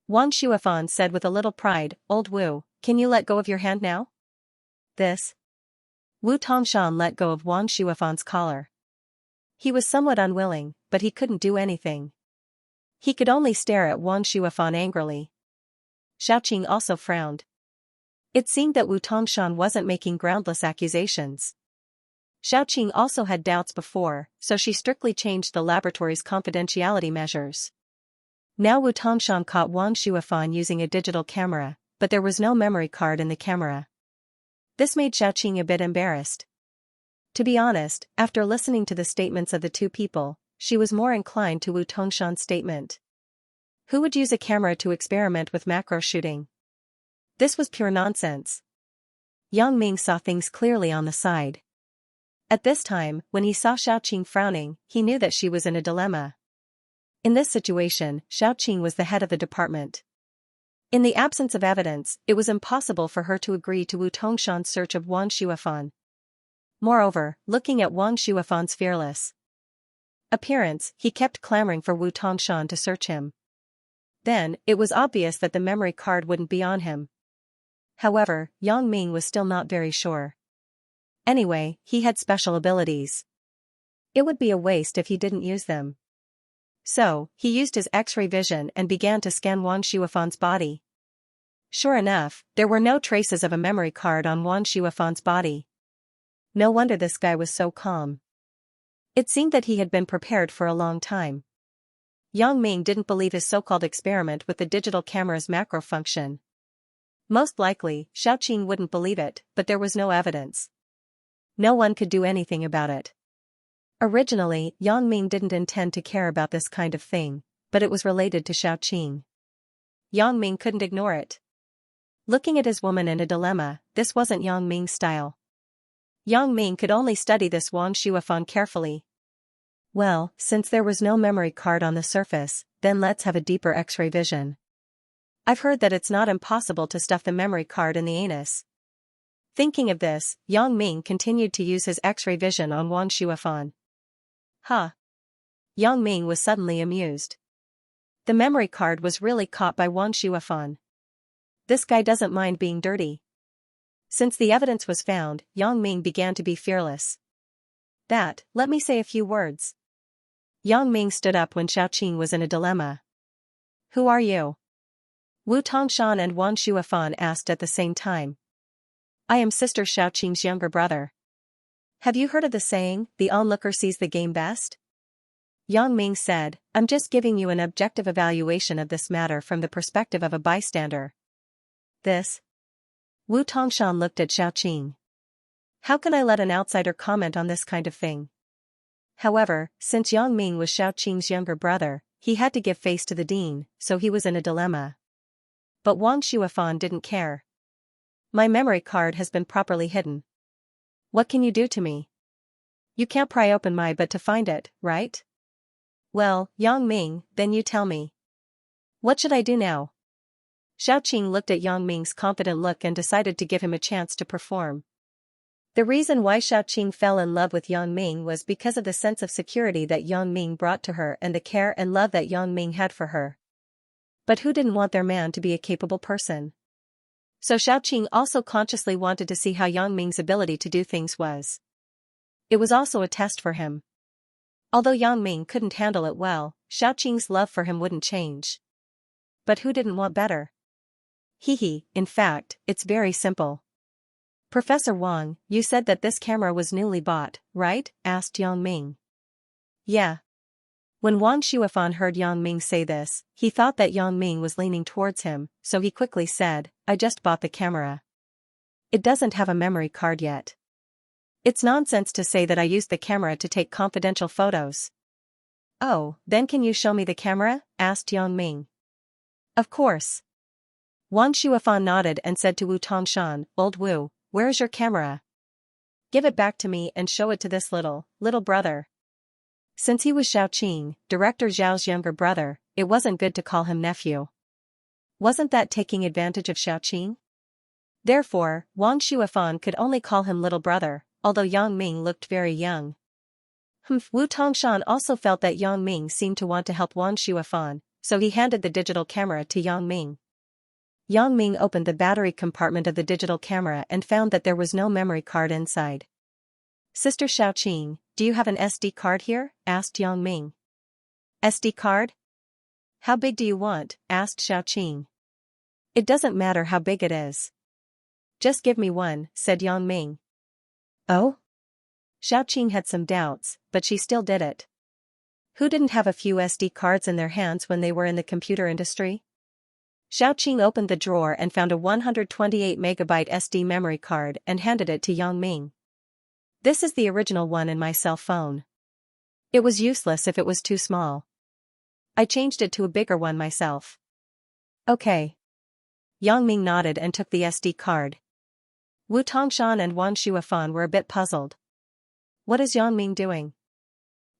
Wang Shuafan said with a little pride, Old Wu, can you let go of your hand now? This. Wu Tongshan let go of Wang Shuafan's collar. He was somewhat unwilling, but he couldn't do anything. He could only stare at Wang Shuafan angrily. Xiaoqing also frowned. It seemed that Wu Tongshan wasn't making groundless accusations. Xiaoqing also had doubts before, so she strictly changed the laboratory's confidentiality measures. Now Wu Tongshan caught Wang Shuafan using a digital camera, but there was no memory card in the camera. This made Xiaoqing a bit embarrassed. To be honest, after listening to the statements of the two people, she was more inclined to Wu Tongshan's statement. Who would use a camera to experiment with macro shooting? This was pure nonsense. Yang Ming saw things clearly on the side. At this time, when he saw Xiaoqing frowning, he knew that she was in a dilemma. In this situation, Xiaoqing was the head of the department. In the absence of evidence, it was impossible for her to agree to Wu Tongshan's search of Wang Shuafan. Moreover, looking at Wang Shuafan's fearless appearance, he kept clamoring for Wu Tongshan to search him. Then, it was obvious that the memory card wouldn't be on him. However, Yang Ming was still not very sure. Anyway, he had special abilities. It would be a waste if he didn't use them. So, he used his X-ray vision and began to scan Wang Shuafan's body. Sure enough, there were no traces of a memory card on Wang Shuafan's body. No wonder this guy was so calm. It seemed that he had been prepared for a long time. Yang Ming didn't believe his so-called experiment with the digital camera's macro function. Most likely, Xiaoqing wouldn't believe it, but there was no evidence. No one could do anything about it. Originally, Yang Ming didn't intend to care about this kind of thing, but it was related to Xiaoqing. Yang Ming couldn't ignore it. Looking at his woman in a dilemma, this wasn't Yang Ming's style. Yang Ming could only study this Wang Shuafan carefully. Well, since there was no memory card on the surface, then let's have a deeper X-ray vision. I've heard that it's not impossible to stuff the memory card in the anus. Thinking of this, Yang Ming continued to use his X-ray vision on Wang Shuafan. Huh. Yang Ming was suddenly amused. The memory card was really caught by Wang Shuafan. This guy doesn't mind being dirty. Since the evidence was found, Yang Ming began to be fearless. Let me say a few words. Yang Ming stood up when Xiaoqing was in a dilemma. Who are you? Wu Tongshan and Wang Shuafan asked at the same time. I am Sister Xiaoqing's younger brother. Have you heard of the saying, the onlooker sees the game best? Yang Ming said, I'm just giving you an objective evaluation of this matter from the perspective of a bystander. This? Wu Tongshan looked at Xiaoqing. How can I let an outsider comment on this kind of thing? However, since Yang Ming was Xiaoqing's younger brother, he had to give face to the dean, so he was in a dilemma. But Wang Shuafan didn't care. My memory card has been properly hidden. What can you do to me? You can't pry open my butt to find it, right? Well, Yang Ming, then you tell me. What should I do now? Xiaoqing looked at Yang Ming's confident look and decided to give him a chance to perform. The reason why Xiaoqing fell in love with Yang Ming was because of the sense of security that Yang Ming brought to her and the care and love that Yang Ming had for her. But who didn't want their man to be a capable person? So Xiaoqing also consciously wanted to see how Yang Ming's ability to do things was. It was also a test for him. Although Yang Ming couldn't handle it well, Xiaoqing's love for him wouldn't change. But who didn't want better? In fact, it's very simple. Professor Wang, you said that this camera was newly bought, right? Asked Yang Ming. Yeah. When Wang Shuafan heard Yang Ming say this, he thought that Yang Ming was leaning towards him, so he quickly said, I just bought the camera. It doesn't have a memory card yet. It's nonsense to say that I used the camera to take confidential photos. Oh, then can you show me the camera? Asked Yang Ming. Of course. Wang Shuafan nodded and said to Wu Tongshan, Old Wu, where is your camera? Give it back to me and show it to this little brother. Since he was Xiaoqing, Director Zhao's younger brother, it wasn't good to call him nephew. Wasn't that taking advantage of Xiaoqing? Therefore, Wang Shuafan could only call him little brother, although Yang Ming looked very young. Wu Tongshan also felt that Yang Ming seemed to want to help Wang Shuafan, so he handed the digital camera to Yang Ming. Yang Ming opened the battery compartment of the digital camera and found that there was no memory card inside. Sister Xiaoqing, do you have an SD card here? Asked Yang Ming. SD card? How big do you want? Asked Xiaoqing. It doesn't matter how big it is. Just give me one, said Yang Ming. Oh? Xiaoqing had some doubts, but she still did it. Who didn't have a few SD cards in their hands when they were in the computer industry? Xiaoqing opened the drawer and found a 128 megabyte SD memory card and handed it to Yang Ming. This is the original one in my cell phone. It was useless if it was too small. I changed it to a bigger one myself. Okay. Yang Ming nodded and took the SD card. Wu Tongshan and Wang Shuafan were a bit puzzled. What is Yang Ming doing?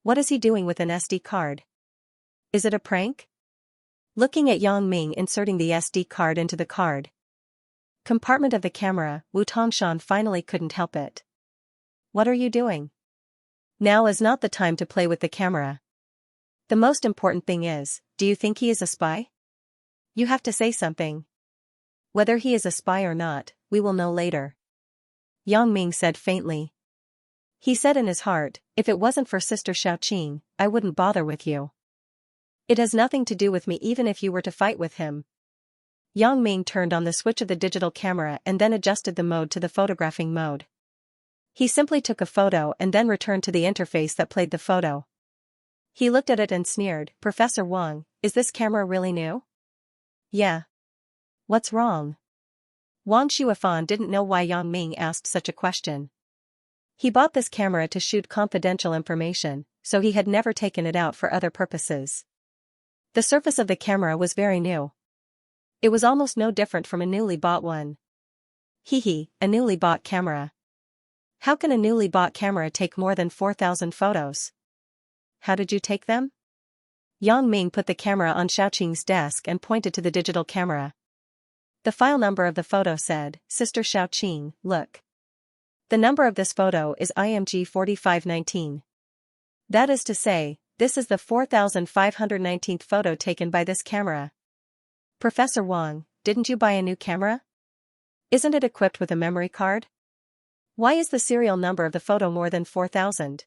What is he doing with an SD card? Is it a prank? Looking at Yang Ming inserting the SD card into the card compartment of the camera, Wu Tongshan finally couldn't help it. What are you doing? Now is not the time to play with the camera. The most important thing is, do you think he is a spy? You have to say something. Whether he is a spy or not, we will know later. Yang Ming said faintly. He said in his heart, if it wasn't for Sister Xiaoqing, I wouldn't bother with you. It has nothing to do with me even if you were to fight with him. Yang Ming turned on the switch of the digital camera and then adjusted the mode to the photographing mode. He simply took a photo and then returned to the interface that played the photo. He looked at it and sneered, Professor Wang, is this camera really new? Yeah. What's wrong? Wang Shuifan didn't know why Yang Ming asked such a question. He bought this camera to shoot confidential information, so he had never taken it out for other purposes. The surface of the camera was very new. It was almost no different from a newly bought one. A newly bought camera. How can a newly bought camera take more than 4,000 photos? How did you take them? Yang Ming put the camera on Xiaoqing's desk and pointed to the digital camera. The file number of the photo said, Sister Xiaoqing, look. The number of this photo is IMG 4519. That is to say, this is the 4,519th photo taken by this camera. Professor Wang, didn't you buy a new camera? Isn't it equipped with a memory card? Why is the serial number of the photo more than 4,000?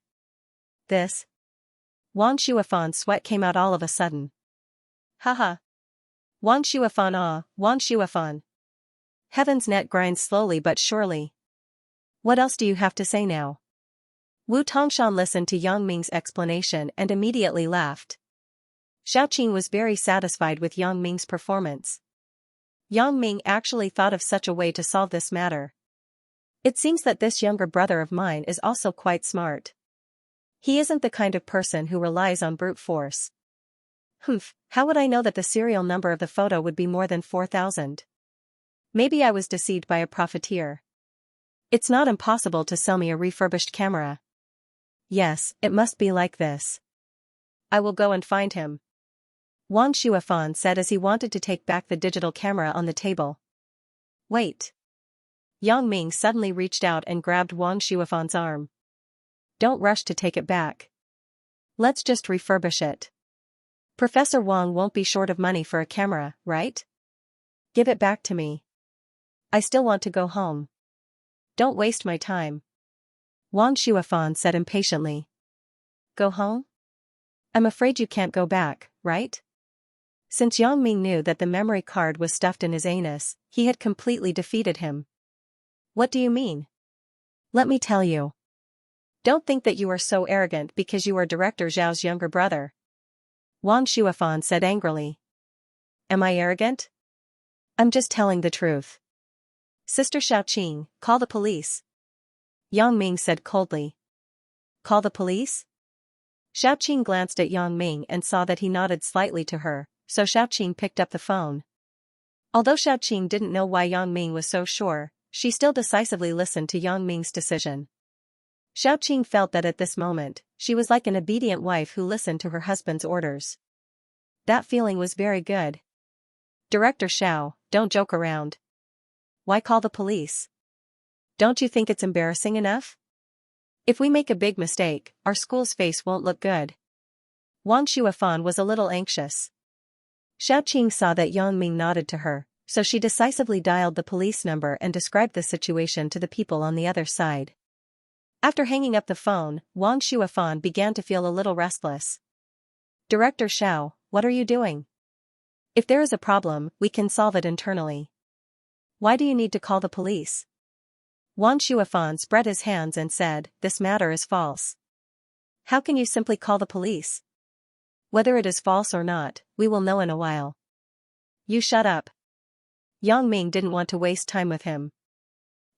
This. Wang Shuifan's sweat came out all of a sudden. Haha. Wang Shuifan. Heaven's net grinds slowly but surely. What else do you have to say now? Wu Tongshan listened to Yang Ming's explanation and immediately laughed. Xiaoqing was very satisfied with Yang Ming's performance. Yang Ming actually thought of such a way to solve this matter. It seems that this younger brother of mine is also quite smart. He isn't the kind of person who relies on brute force. How would I know that the serial number of the photo would be more than 4,000? Maybe I was deceived by a profiteer. It's not impossible to sell me a refurbished camera. Yes, it must be like this. I will go and find him. Wang Shuifan said as he wanted to take back the digital camera on the table. Wait. Yang Ming suddenly reached out and grabbed Wang Shuifan's arm. Don't rush to take it back. Let's just refurbish it. Professor Wang won't be short of money for a camera, right? Give it back to me. I still want to go home. Don't waste my time. Wang Shuifan said impatiently. Go home? I'm afraid you can't go back, right? Since Yang Ming knew that the memory card was stuffed in his anus, he had completely defeated him. What do you mean? Let me tell you. Don't think that you are so arrogant because you are Director Zhao's younger brother. Wang Shuifan said angrily. Am I arrogant? I'm just telling the truth. Sister Xiaoqing, call the police. Yang Ming said coldly. Call the police? Xiaoqing glanced at Yang Ming and saw that he nodded slightly to her, so Xiaoqing picked up the phone. Although Xiaoqing didn't know why Yang Ming was so sure, she still decisively listened to Yang Ming's decision. Xiaoqing felt that at this moment, she was like an obedient wife who listened to her husband's orders. That feeling was very good. Director Xiao, don't joke around. Why call the police? Don't you think it's embarrassing enough? If we make a big mistake, our school's face won't look good. Wang Shuifan was a little anxious. Xiaoqing saw that Yang Ming nodded to her, so she decisively dialed the police number and described the situation to the people on the other side. After hanging up the phone, Wang Shuifan began to feel a little restless. Director Xiao, what are you doing? If there is a problem, we can solve it internally. Why do you need to call the police? Wang Shuifan spread his hands and said, this matter is false. How can you simply call the police? Whether it is false or not, we will know in a while. You shut up. Yang Ming didn't want to waste time with him.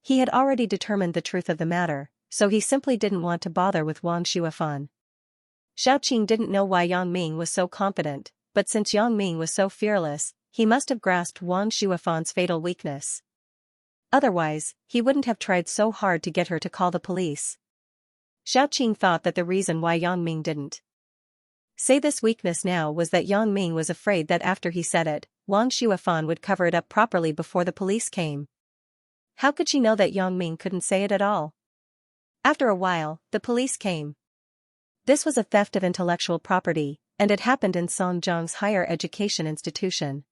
He had already determined the truth of the matter, so he simply didn't want to bother with Wang Shuifan. Xiaoqing didn't know why Yang Ming was so confident, but since Yang Ming was so fearless, he must have grasped Wang Shuifan's fatal weakness. Otherwise, he wouldn't have tried so hard to get her to call the police. Xiaoqing thought that the reason why Yang Ming didn't say this weakness now was that Yang Ming was afraid that after he said it, Wang Shuifan would cover it up properly before the police came. How could she know that Yang Ming couldn't say it at all? After a while, the police came. This was a theft of intellectual property, and it happened in Song Zhang's higher education institution.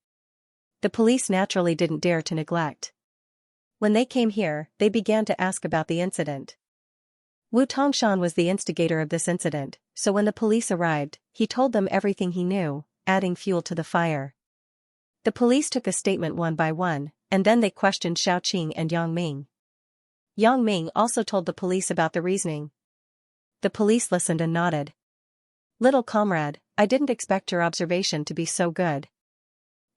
the police naturally didn't dare to neglect. When they came here, they began to ask about the incident. Wu Tongshan was the instigator of this incident, so when the police arrived, he told them everything he knew, adding fuel to the fire. The police took a statement one by one, and then they questioned Xiaoqing and Yang Ming. Yang Ming also told the police about the reasoning. The police listened and nodded. Little comrade, I didn't expect your observation to be so good.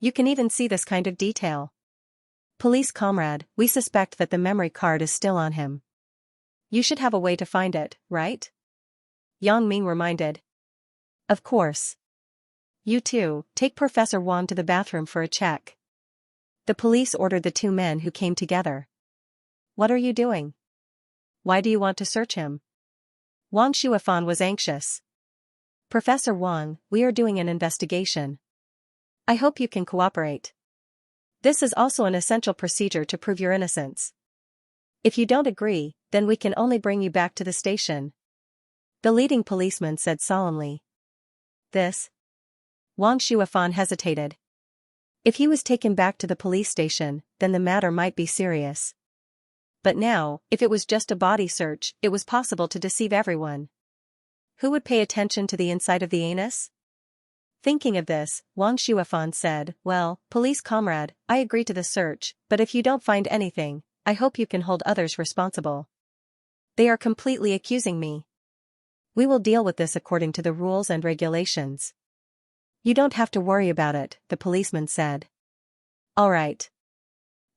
You can even see this kind of detail. Police comrade, we suspect that the memory card is still on him. You should have a way to find it, right? Yang Ming reminded. Of course. You two, take Professor Wang to the bathroom for a check. The police ordered the two men who came together. What are you doing? Why do you want to search him? Wang Shuifan was anxious. Professor Wang, we are doing an investigation. I hope you can cooperate. This is also an essential procedure to prove your innocence. If you don't agree, then we can only bring you back to the station. The leading policeman said solemnly. This? Wang Shuifan hesitated. If he was taken back to the police station, then the matter might be serious. But now, if it was just a body search, it was possible to deceive everyone. Who would pay attention to the inside of the anus? Thinking of this, Wang Shuifan said, well, police comrade, I agree to the search, but if you don't find anything, I hope you can hold others responsible. They are completely accusing me. We will deal with this according to the rules and regulations. You don't have to worry about it, the policeman said. All right.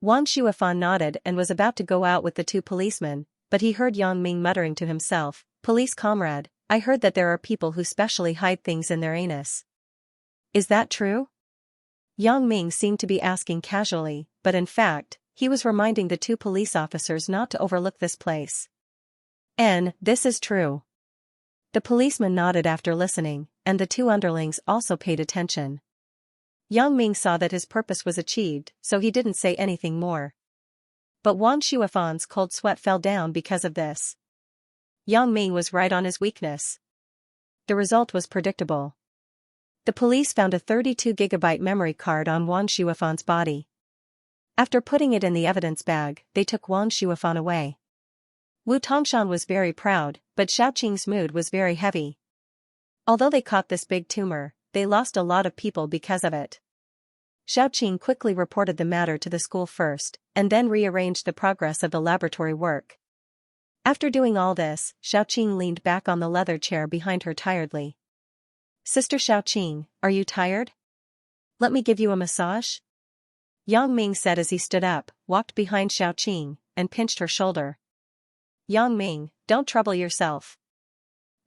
Wang Shuifan nodded and was about to go out with the two policemen, but he heard Yang Ming muttering to himself, police comrade, I heard that there are people who specially hide things in their anus. Is that true? Yang Ming seemed to be asking casually, but in fact, he was reminding the two police officers not to overlook this place. This is true. The policeman nodded after listening, and the two underlings also paid attention. Yang Ming saw that his purpose was achieved, so he didn't say anything more. But Wang Shuifan's cold sweat fell down because of this. Yang Ming was right on his weakness. The result was predictable. The police found a 32-gigabyte memory card on Wang Shuifan's body. After putting it in the evidence bag, they took Wang Shuifan away. Wu Tongshan was very proud, but Xiaoqing's mood was very heavy. Although they caught this big tumor, they lost a lot of people because of it. Xiaoqing quickly reported the matter to the school first, and then rearranged the progress of the laboratory work. After doing all this, Xiaoqing leaned back on the leather chair behind her tiredly. Sister Xiaoqing, are you tired? Let me give you a massage? Yang Ming said as he stood up, walked behind Xiaoqing, and pinched her shoulder. Yang Ming, don't trouble yourself.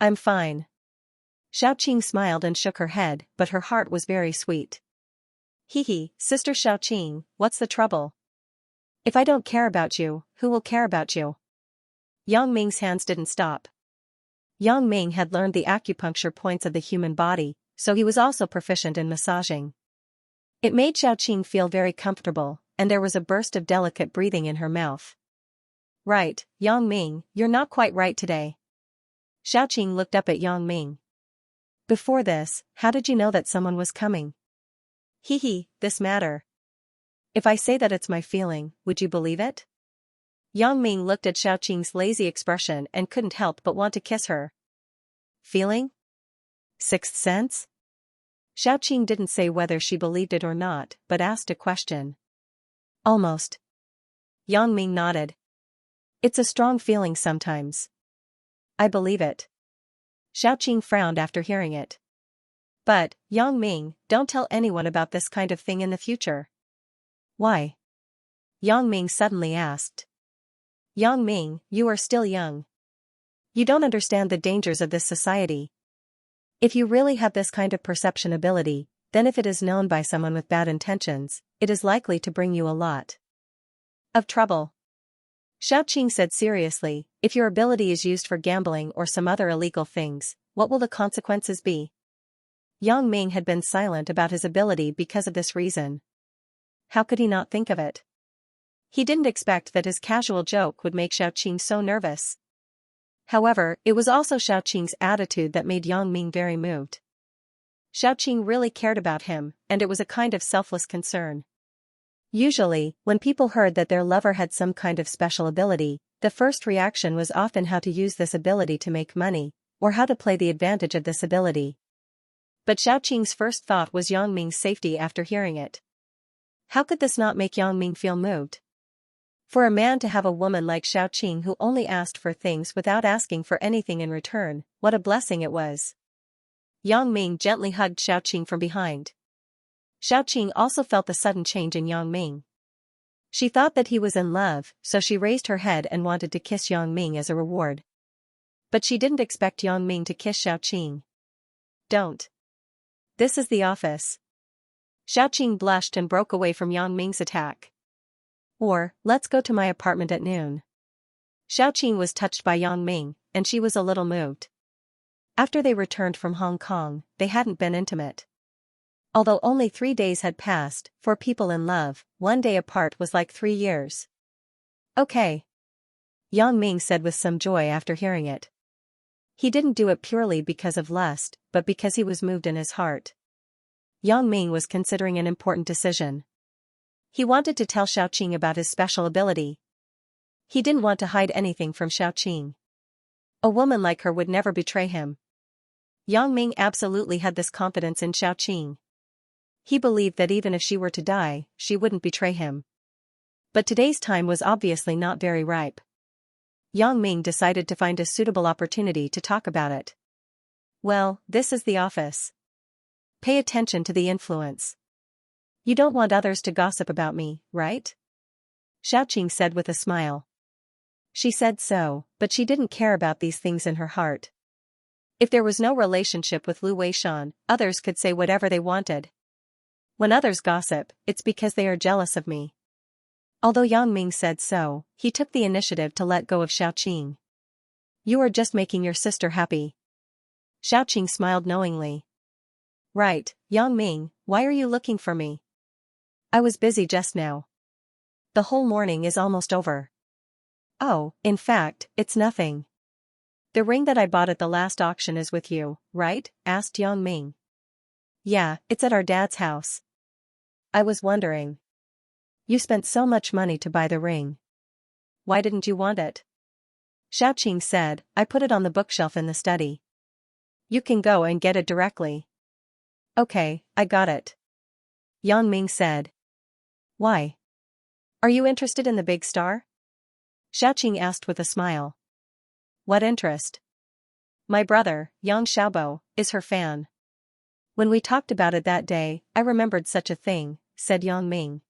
I'm fine. Xiaoqing smiled and shook her head, but her heart was very sweet. Hee, Sister Xiaoqing, what's the trouble? If I don't care about you, who will care about you? Yang Ming's hands didn't stop. Yang Ming had learned the acupuncture points of the human body, so he was also proficient in massaging. It made Xiaoqing feel very comfortable, and there was a burst of delicate breathing in her mouth. Right, Yang Ming, you're not quite right today. Xiaoqing looked up at Yang Ming. Before this, how did you know that someone was coming? This matter. If I say that it's my feeling, would you believe it? Yang Ming looked at Xiaoqing's lazy expression and couldn't help but want to kiss her. Feeling? Sixth sense? Xiaoqing didn't say whether she believed it or not, but asked a question. Almost. Yang Ming nodded. It's a strong feeling sometimes. I believe it. Xiaoqing frowned after hearing it. But, Yang Ming, don't tell anyone about this kind of thing in the future. Why? Yang Ming suddenly asked. Yang Ming, you are still young. You don't understand the dangers of this society. If you really have this kind of perception ability, then if it is known by someone with bad intentions, it is likely to bring you a lot of trouble. Xiaoqing said seriously, if your ability is used for gambling or some other illegal things, what will the consequences be? Yang Ming had been silent about his ability because of this reason. How could he not think of it? He didn't expect that his casual joke would make Xiaoqing so nervous. However, it was also Xiaoqing's attitude that made Yang Ming very moved. Xiaoqing really cared about him, and it was a kind of selfless concern. Usually, when people heard that their lover had some kind of special ability, the first reaction was often how to use this ability to make money, or how to play the advantage of this ability. But Xiaoqing's first thought was Yang Ming's safety after hearing it. How could this not make Yang Ming feel moved? For a man to have a woman like Xiaoqing who only asked for things without asking for anything in return, what a blessing it was. Yang Ming gently hugged Xiaoqing from behind. Xiaoqing also felt the sudden change in Yang Ming. She thought that he was in love, so she raised her head and wanted to kiss Yang Ming as a reward. But she didn't expect Yang Ming to kiss Xiaoqing. Don't. This is the office. Xiaoqing blushed and broke away from Yang Ming's attack. Or, let's go to my apartment at noon. Xiaoqing was touched by Yang Ming, and she was a little moved. After they returned from Hong Kong, they hadn't been intimate. Although only 3 days had passed, for people in love, 1 day apart was like 3 years. Okay. Yang Ming said with some joy after hearing it. He didn't do it purely because of lust, but because he was moved in his heart. Yang Ming was considering an important decision. He wanted to tell Xiaoqing about his special ability. He didn't want to hide anything from Xiaoqing. A woman like her would never betray him. Yang Ming absolutely had this confidence in Xiaoqing. He believed that even if she were to die, she wouldn't betray him. But today's time was obviously not very ripe. Yang Ming decided to find a suitable opportunity to talk about it. Well, this is the office. Pay attention to the influence. You don't want others to gossip about me, right? Xiaoqing said with a smile. She said so, but she didn't care about these things in her heart. If there was no relationship with Lu Weishan, others could say whatever they wanted. When others gossip, it's because they are jealous of me. Although Yang Ming said so, he took the initiative to let go of Xiaoqing. You are just making your sister happy. Xiaoqing smiled knowingly. Right, Yang Ming, why are you looking for me? I was busy just now. The whole morning is almost over. Oh, in fact, it's nothing. The ring that I bought at the last auction is with you, right? Asked Yang Ming. Yeah, it's at our dad's house. I was wondering. You spent so much money to buy the ring. Why didn't you want it? Xiaoqing said, I put it on the bookshelf in the study. You can go and get it directly. Okay, I got it. Yang Ming said. Why? Are you interested in the big star? Xiaoqing asked with a smile. What interest? My brother, Yang Xiaobo, is her fan. When we talked about it that day, I remembered such a thing, said Yang Ming.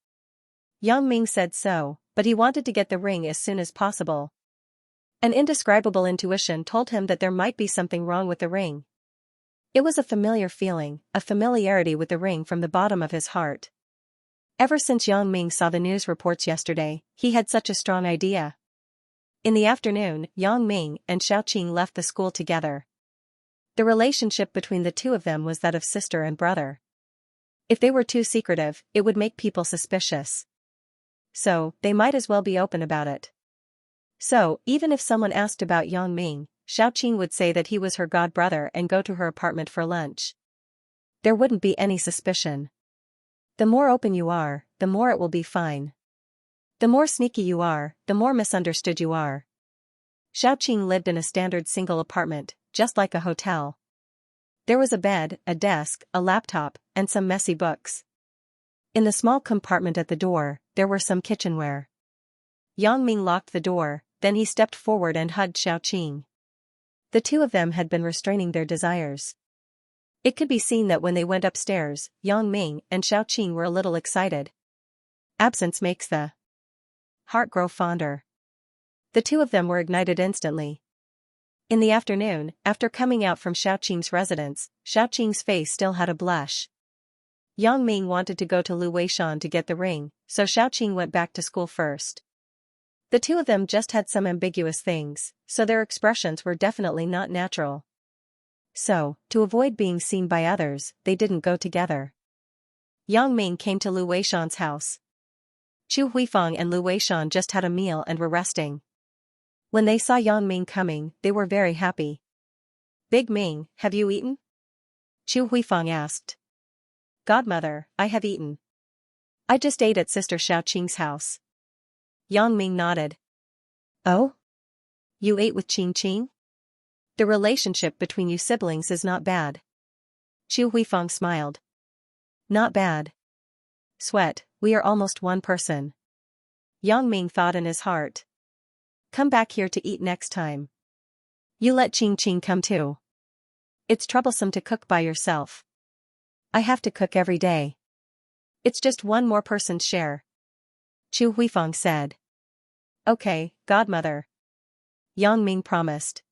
Yang Ming said so, but he wanted to get the ring as soon as possible. An indescribable intuition told him that there might be something wrong with the ring. It was a familiar feeling, a familiarity with the ring from the bottom of his heart. Ever since Yang Ming saw the news reports yesterday, he had such a strong idea. In the afternoon, Yang Ming and Xiaoqing left the school together. The relationship between the two of them was that of sister and brother. If they were too secretive, it would make people suspicious. So, they might as well be open about it. So, even if someone asked about Yang Ming, Xiaoqing would say that he was her god-brother and go to her apartment for lunch. There wouldn't be any suspicion. The more open you are, the more it will be fine. The more sneaky you are, the more misunderstood you are. Xiaoqing lived in a standard single apartment, just like a hotel. There was a bed, a desk, a laptop, and some messy books. In the small compartment at the door, there were some kitchenware. Yang Ming locked the door, then he stepped forward and hugged Xiaoqing. The two of them had been restraining their desires. It could be seen that when they went upstairs, Yang Ming and Xiaoqing were a little excited. Absence makes the heart grow fonder. The two of them were ignited instantly. In the afternoon, after coming out from Xiaoqing's residence, Xiaoqing's face still had a blush. Yang Ming wanted to go to Lu Weishan to get the ring, so Xiaoqing went back to school first. The two of them just had some ambiguous things, so their expressions were definitely not natural. So, to avoid being seen by others, they didn't go together. Yang Ming came to Lu Weishan's house. Chu Huifeng and Lu Weishan just had a meal and were resting. When they saw Yang Ming coming, they were very happy. Big Ming, have you eaten? Chu Huifeng asked. Godmother, I have eaten. I just ate at Sister Xiaoqing's house. Yang Ming nodded. Oh? You ate with Qing? The relationship between you siblings is not bad. Chu Huifeng smiled. Not bad. Sweat, we are almost one person. Yang Ming thought in his heart. Come back here to eat next time. You let Qing come too. It's troublesome to cook by yourself. I have to cook every day. It's just one more person's share. Chu Huifeng said. Okay, godmother. Yang Ming promised.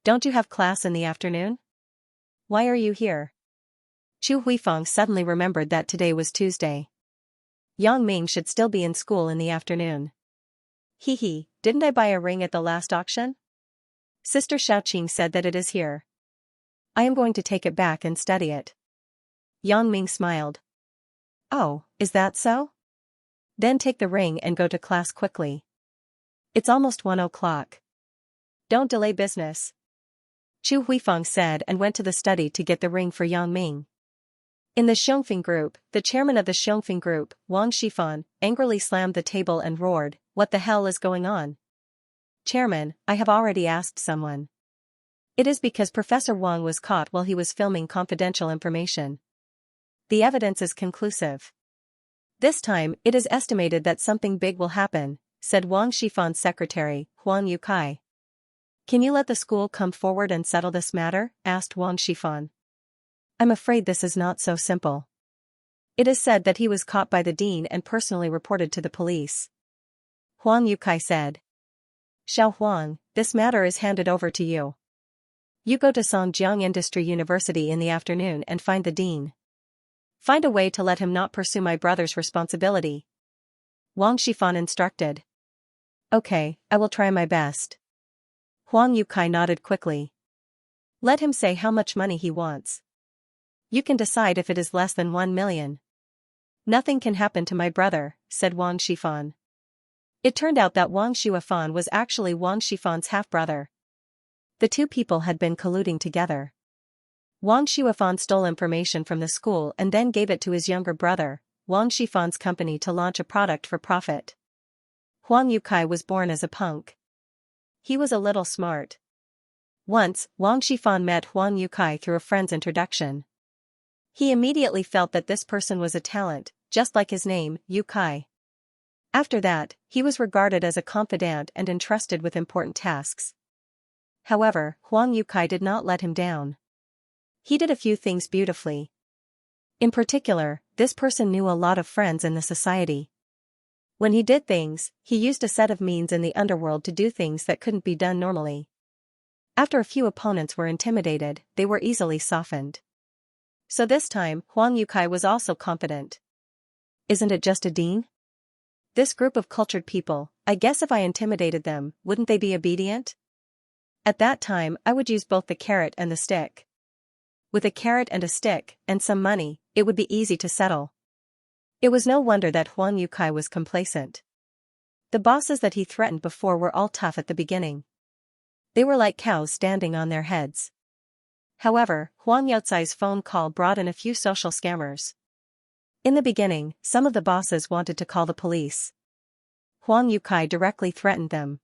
Don't you have class in the afternoon? Why are you here? Chu Huifeng suddenly remembered that today was Tuesday. Yang Ming should still be in school in the afternoon. Hee, didn't I buy a ring at the last auction? Sister Xiaoqing said that it is here. I am going to take it back and study it. Yang Ming smiled. Oh, is that so? Then take the ring and go to class quickly. It's almost 1 o'clock. Don't delay business. Chu Huifeng said and went to the study to get the ring for Yang Ming. In the Xiongfeng group, the chairman of the Xiongfeng group, Wang Shifan, angrily slammed the table and roared, "What the hell is going on? Chairman, I have already asked someone. It is because Professor Wang was caught while he was filming confidential information. The evidence is conclusive. This time, it is estimated that something big will happen," said Wang Shifan's secretary, Huang Yukai. Can you let the school come forward and settle this matter? Asked Wang Shifan. I'm afraid this is not so simple. It is said that he was caught by the dean and personally reported to the police. Huang Yukai said. Xiao Huang, this matter is handed over to you. You go to Songjiang Industry University in the afternoon and find the dean. Find a way to let him not pursue my brother's responsibility. Wang Shifan instructed. Okay, I will try my best. Huang Yukai nodded quickly. Let him say how much money he wants. You can decide if it is less than 1 million. Nothing can happen to my brother, said Wang Shifan. It turned out that Wang Shuafan was actually Wang Shifan's half-brother. The two people had been colluding together. Wang Shuafan stole information from the school and then gave it to his younger brother, Wang Shifan's company, to launch a product for profit. Huang Yukai was born as a punk. He was a little smart. Once, Wang Shifan met Huang Yukai through a friend's introduction. He immediately felt that this person was a talent, just like his name, Yukai. After that, he was regarded as a confidant and entrusted with important tasks. However, Huang Yukai did not let him down. He did a few things beautifully. In particular, this person knew a lot of friends in the society. When he did things, he used a set of means in the underworld to do things that couldn't be done normally. After a few opponents were intimidated, they were easily softened. So this time, Huang Yukai was also confident. Isn't it just a dean? This group of cultured people, I guess if I intimidated them, wouldn't they be obedient? At that time, I would use both the carrot and the stick. With a carrot and a stick, and some money, it would be easy to settle. It was no wonder that Huang Yukai was complacent. The bosses that he threatened before were all tough at the beginning. They were like cows standing on their heads. However, Huang Yaocai's phone call brought in a few social scammers. In the beginning, some of the bosses wanted to call the police. Huang Yukai directly threatened them.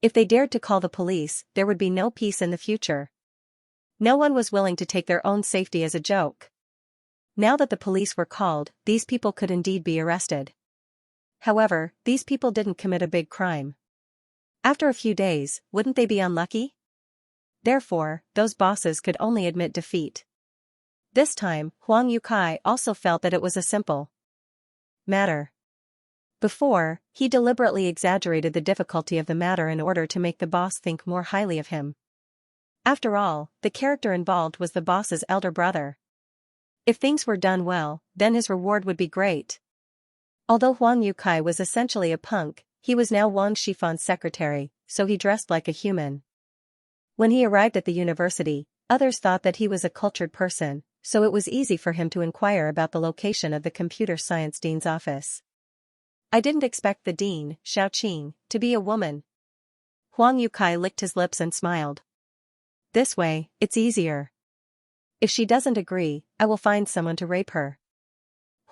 If they dared to call the police, there would be no peace in the future. No one was willing to take their own safety as a joke. Now that the police were called, these people could indeed be arrested. However, these people didn't commit a big crime. After a few days, wouldn't they be unlucky? Therefore, those bosses could only admit defeat. This time, Huang Yukai also felt that it was a simple matter. Before, he deliberately exaggerated the difficulty of the matter in order to make the boss think more highly of him. After all, the character involved was the boss's elder brother. If things were done well, then his reward would be great. Although Huang Yukai was essentially a punk, he was now Wang Shifan's secretary, so he dressed like a human. When he arrived at the university, others thought that he was a cultured person, so it was easy for him to inquire about the location of the computer science dean's office. I didn't expect the dean, Xiaoqing, to be a woman. Huang Yukai licked his lips and smiled. This way, it's easier. If she doesn't agree, I will find someone to rape her.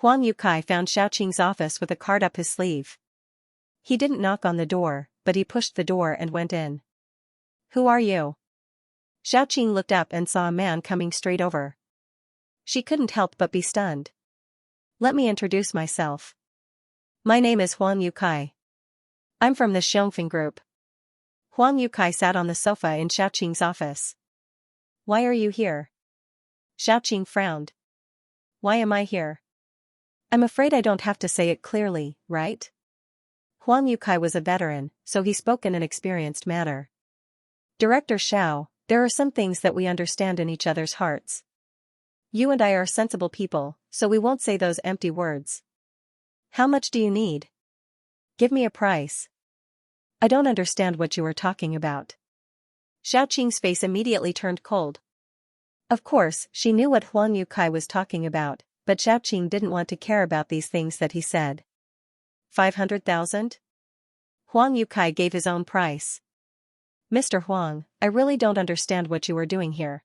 Huang Yukai found Xiaoqing's office with a card up his sleeve. He didn't knock on the door, but he pushed the door and went in. Who are you? Xiaoqing looked up and saw a man coming straight over. She couldn't help but be stunned. Let me introduce myself. My name is Huang Yukai. I'm from the Xiongfeng group. Huang Yukai sat on the sofa in Xiaoqing's office. Why are you here? Xiaoqing frowned. Why am I here? I'm afraid I don't have to say it clearly, right? Huang Yukai was a veteran, so he spoke in an experienced manner. Director Xiao, there are some things that we understand in each other's hearts. You and I are sensible people, so we won't say those empty words. How much do you need? Give me a price. I don't understand what you are talking about. Xiaoqing's face immediately turned cold. Of course, she knew what Huang Yukai was talking about, but Xiaoqing didn't want to care about these things that he said. 500,000? Huang Yukai gave his own price. Mr. Huang, I really don't understand what you are doing here.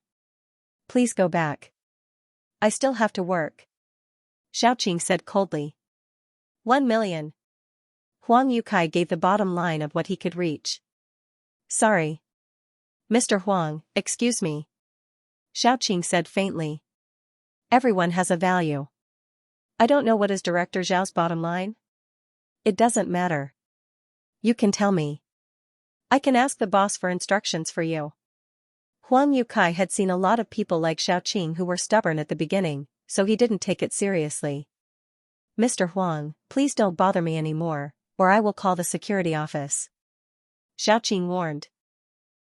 Please go back. I still have to work. Xiaoqing said coldly. 1 million. Huang Yukai gave the bottom line of what he could reach. Sorry. Mr. Huang, excuse me. Xiaoqing said faintly. Everyone has a value. I don't know what is Director Zhao's bottom line. It doesn't matter. You can tell me. I can ask the boss for instructions for you. Huang Yukai had seen a lot of people like Xiaoqing who were stubborn at the beginning, so he didn't take it seriously. Mr. Huang, please don't bother me anymore, or I will call the security office. Xiaoqing warned.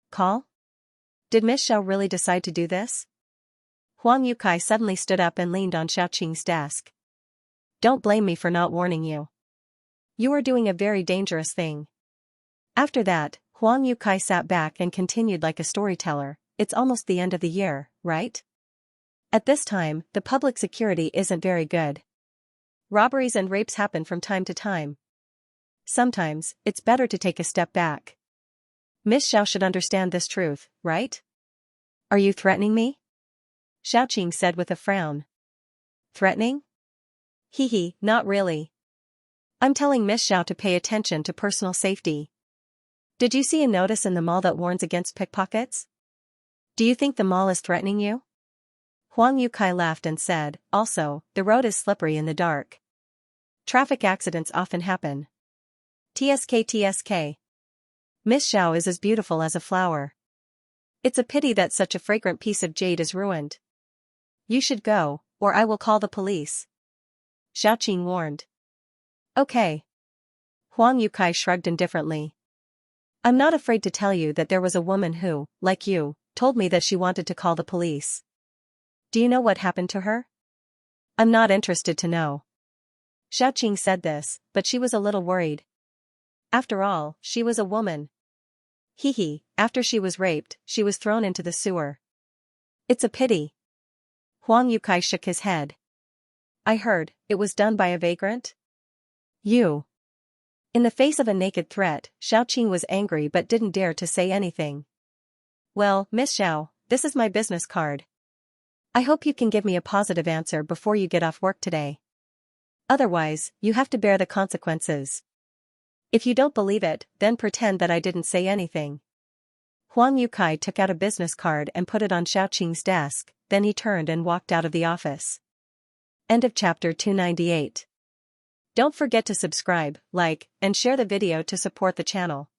Call? Did Miss Xiao really decide to do this? Huang Yukai suddenly stood up and leaned on Xiaoqing's desk. Don't blame me for not warning you. You are doing a very dangerous thing. After that, Huang Yukai sat back and continued like a storyteller. It's almost the end of the year, right? At this time, the public security isn't very good. Robberies and rapes happen from time to time. Sometimes, it's better to take a step back. Miss Xiao should understand this truth, right? Are you threatening me? Xiaoqing said with a frown. Threatening? Hee, not really. I'm telling Miss Xiao to pay attention to personal safety. Did you see a notice in the mall that warns against pickpockets? Do you think the mall is threatening you? Huang Yukai laughed and said, also, the road is slippery in the dark. Traffic accidents often happen. TSK. Miss Xiao is as beautiful as a flower. It's a pity that such a fragrant piece of jade is ruined. You should go, or I will call the police. Xiaoqing warned. Okay. Huang Yukai shrugged indifferently. I'm not afraid to tell you that there was a woman who, like you, told me that she wanted to call the police. Do you know what happened to her? I'm not interested to know. Xiaoqing said this, but she was a little worried. After all, she was a woman. After she was raped, she was thrown into the sewer. It's a pity. Huang Yukai shook his head. I heard, it was done by a vagrant? You. In the face of a naked threat, Xiaoqing was angry but didn't dare to say anything. Well, Miss Xiao, this is my business card. I hope you can give me a positive answer before you get off work today. Otherwise, you have to bear the consequences. If you don't believe it, then pretend that I didn't say anything. Huang Yukai took out a business card and put it on Xiaoqing's desk, then he turned and walked out of the office. End of chapter 298. Don't forget to subscribe, like, and share the video to support the channel.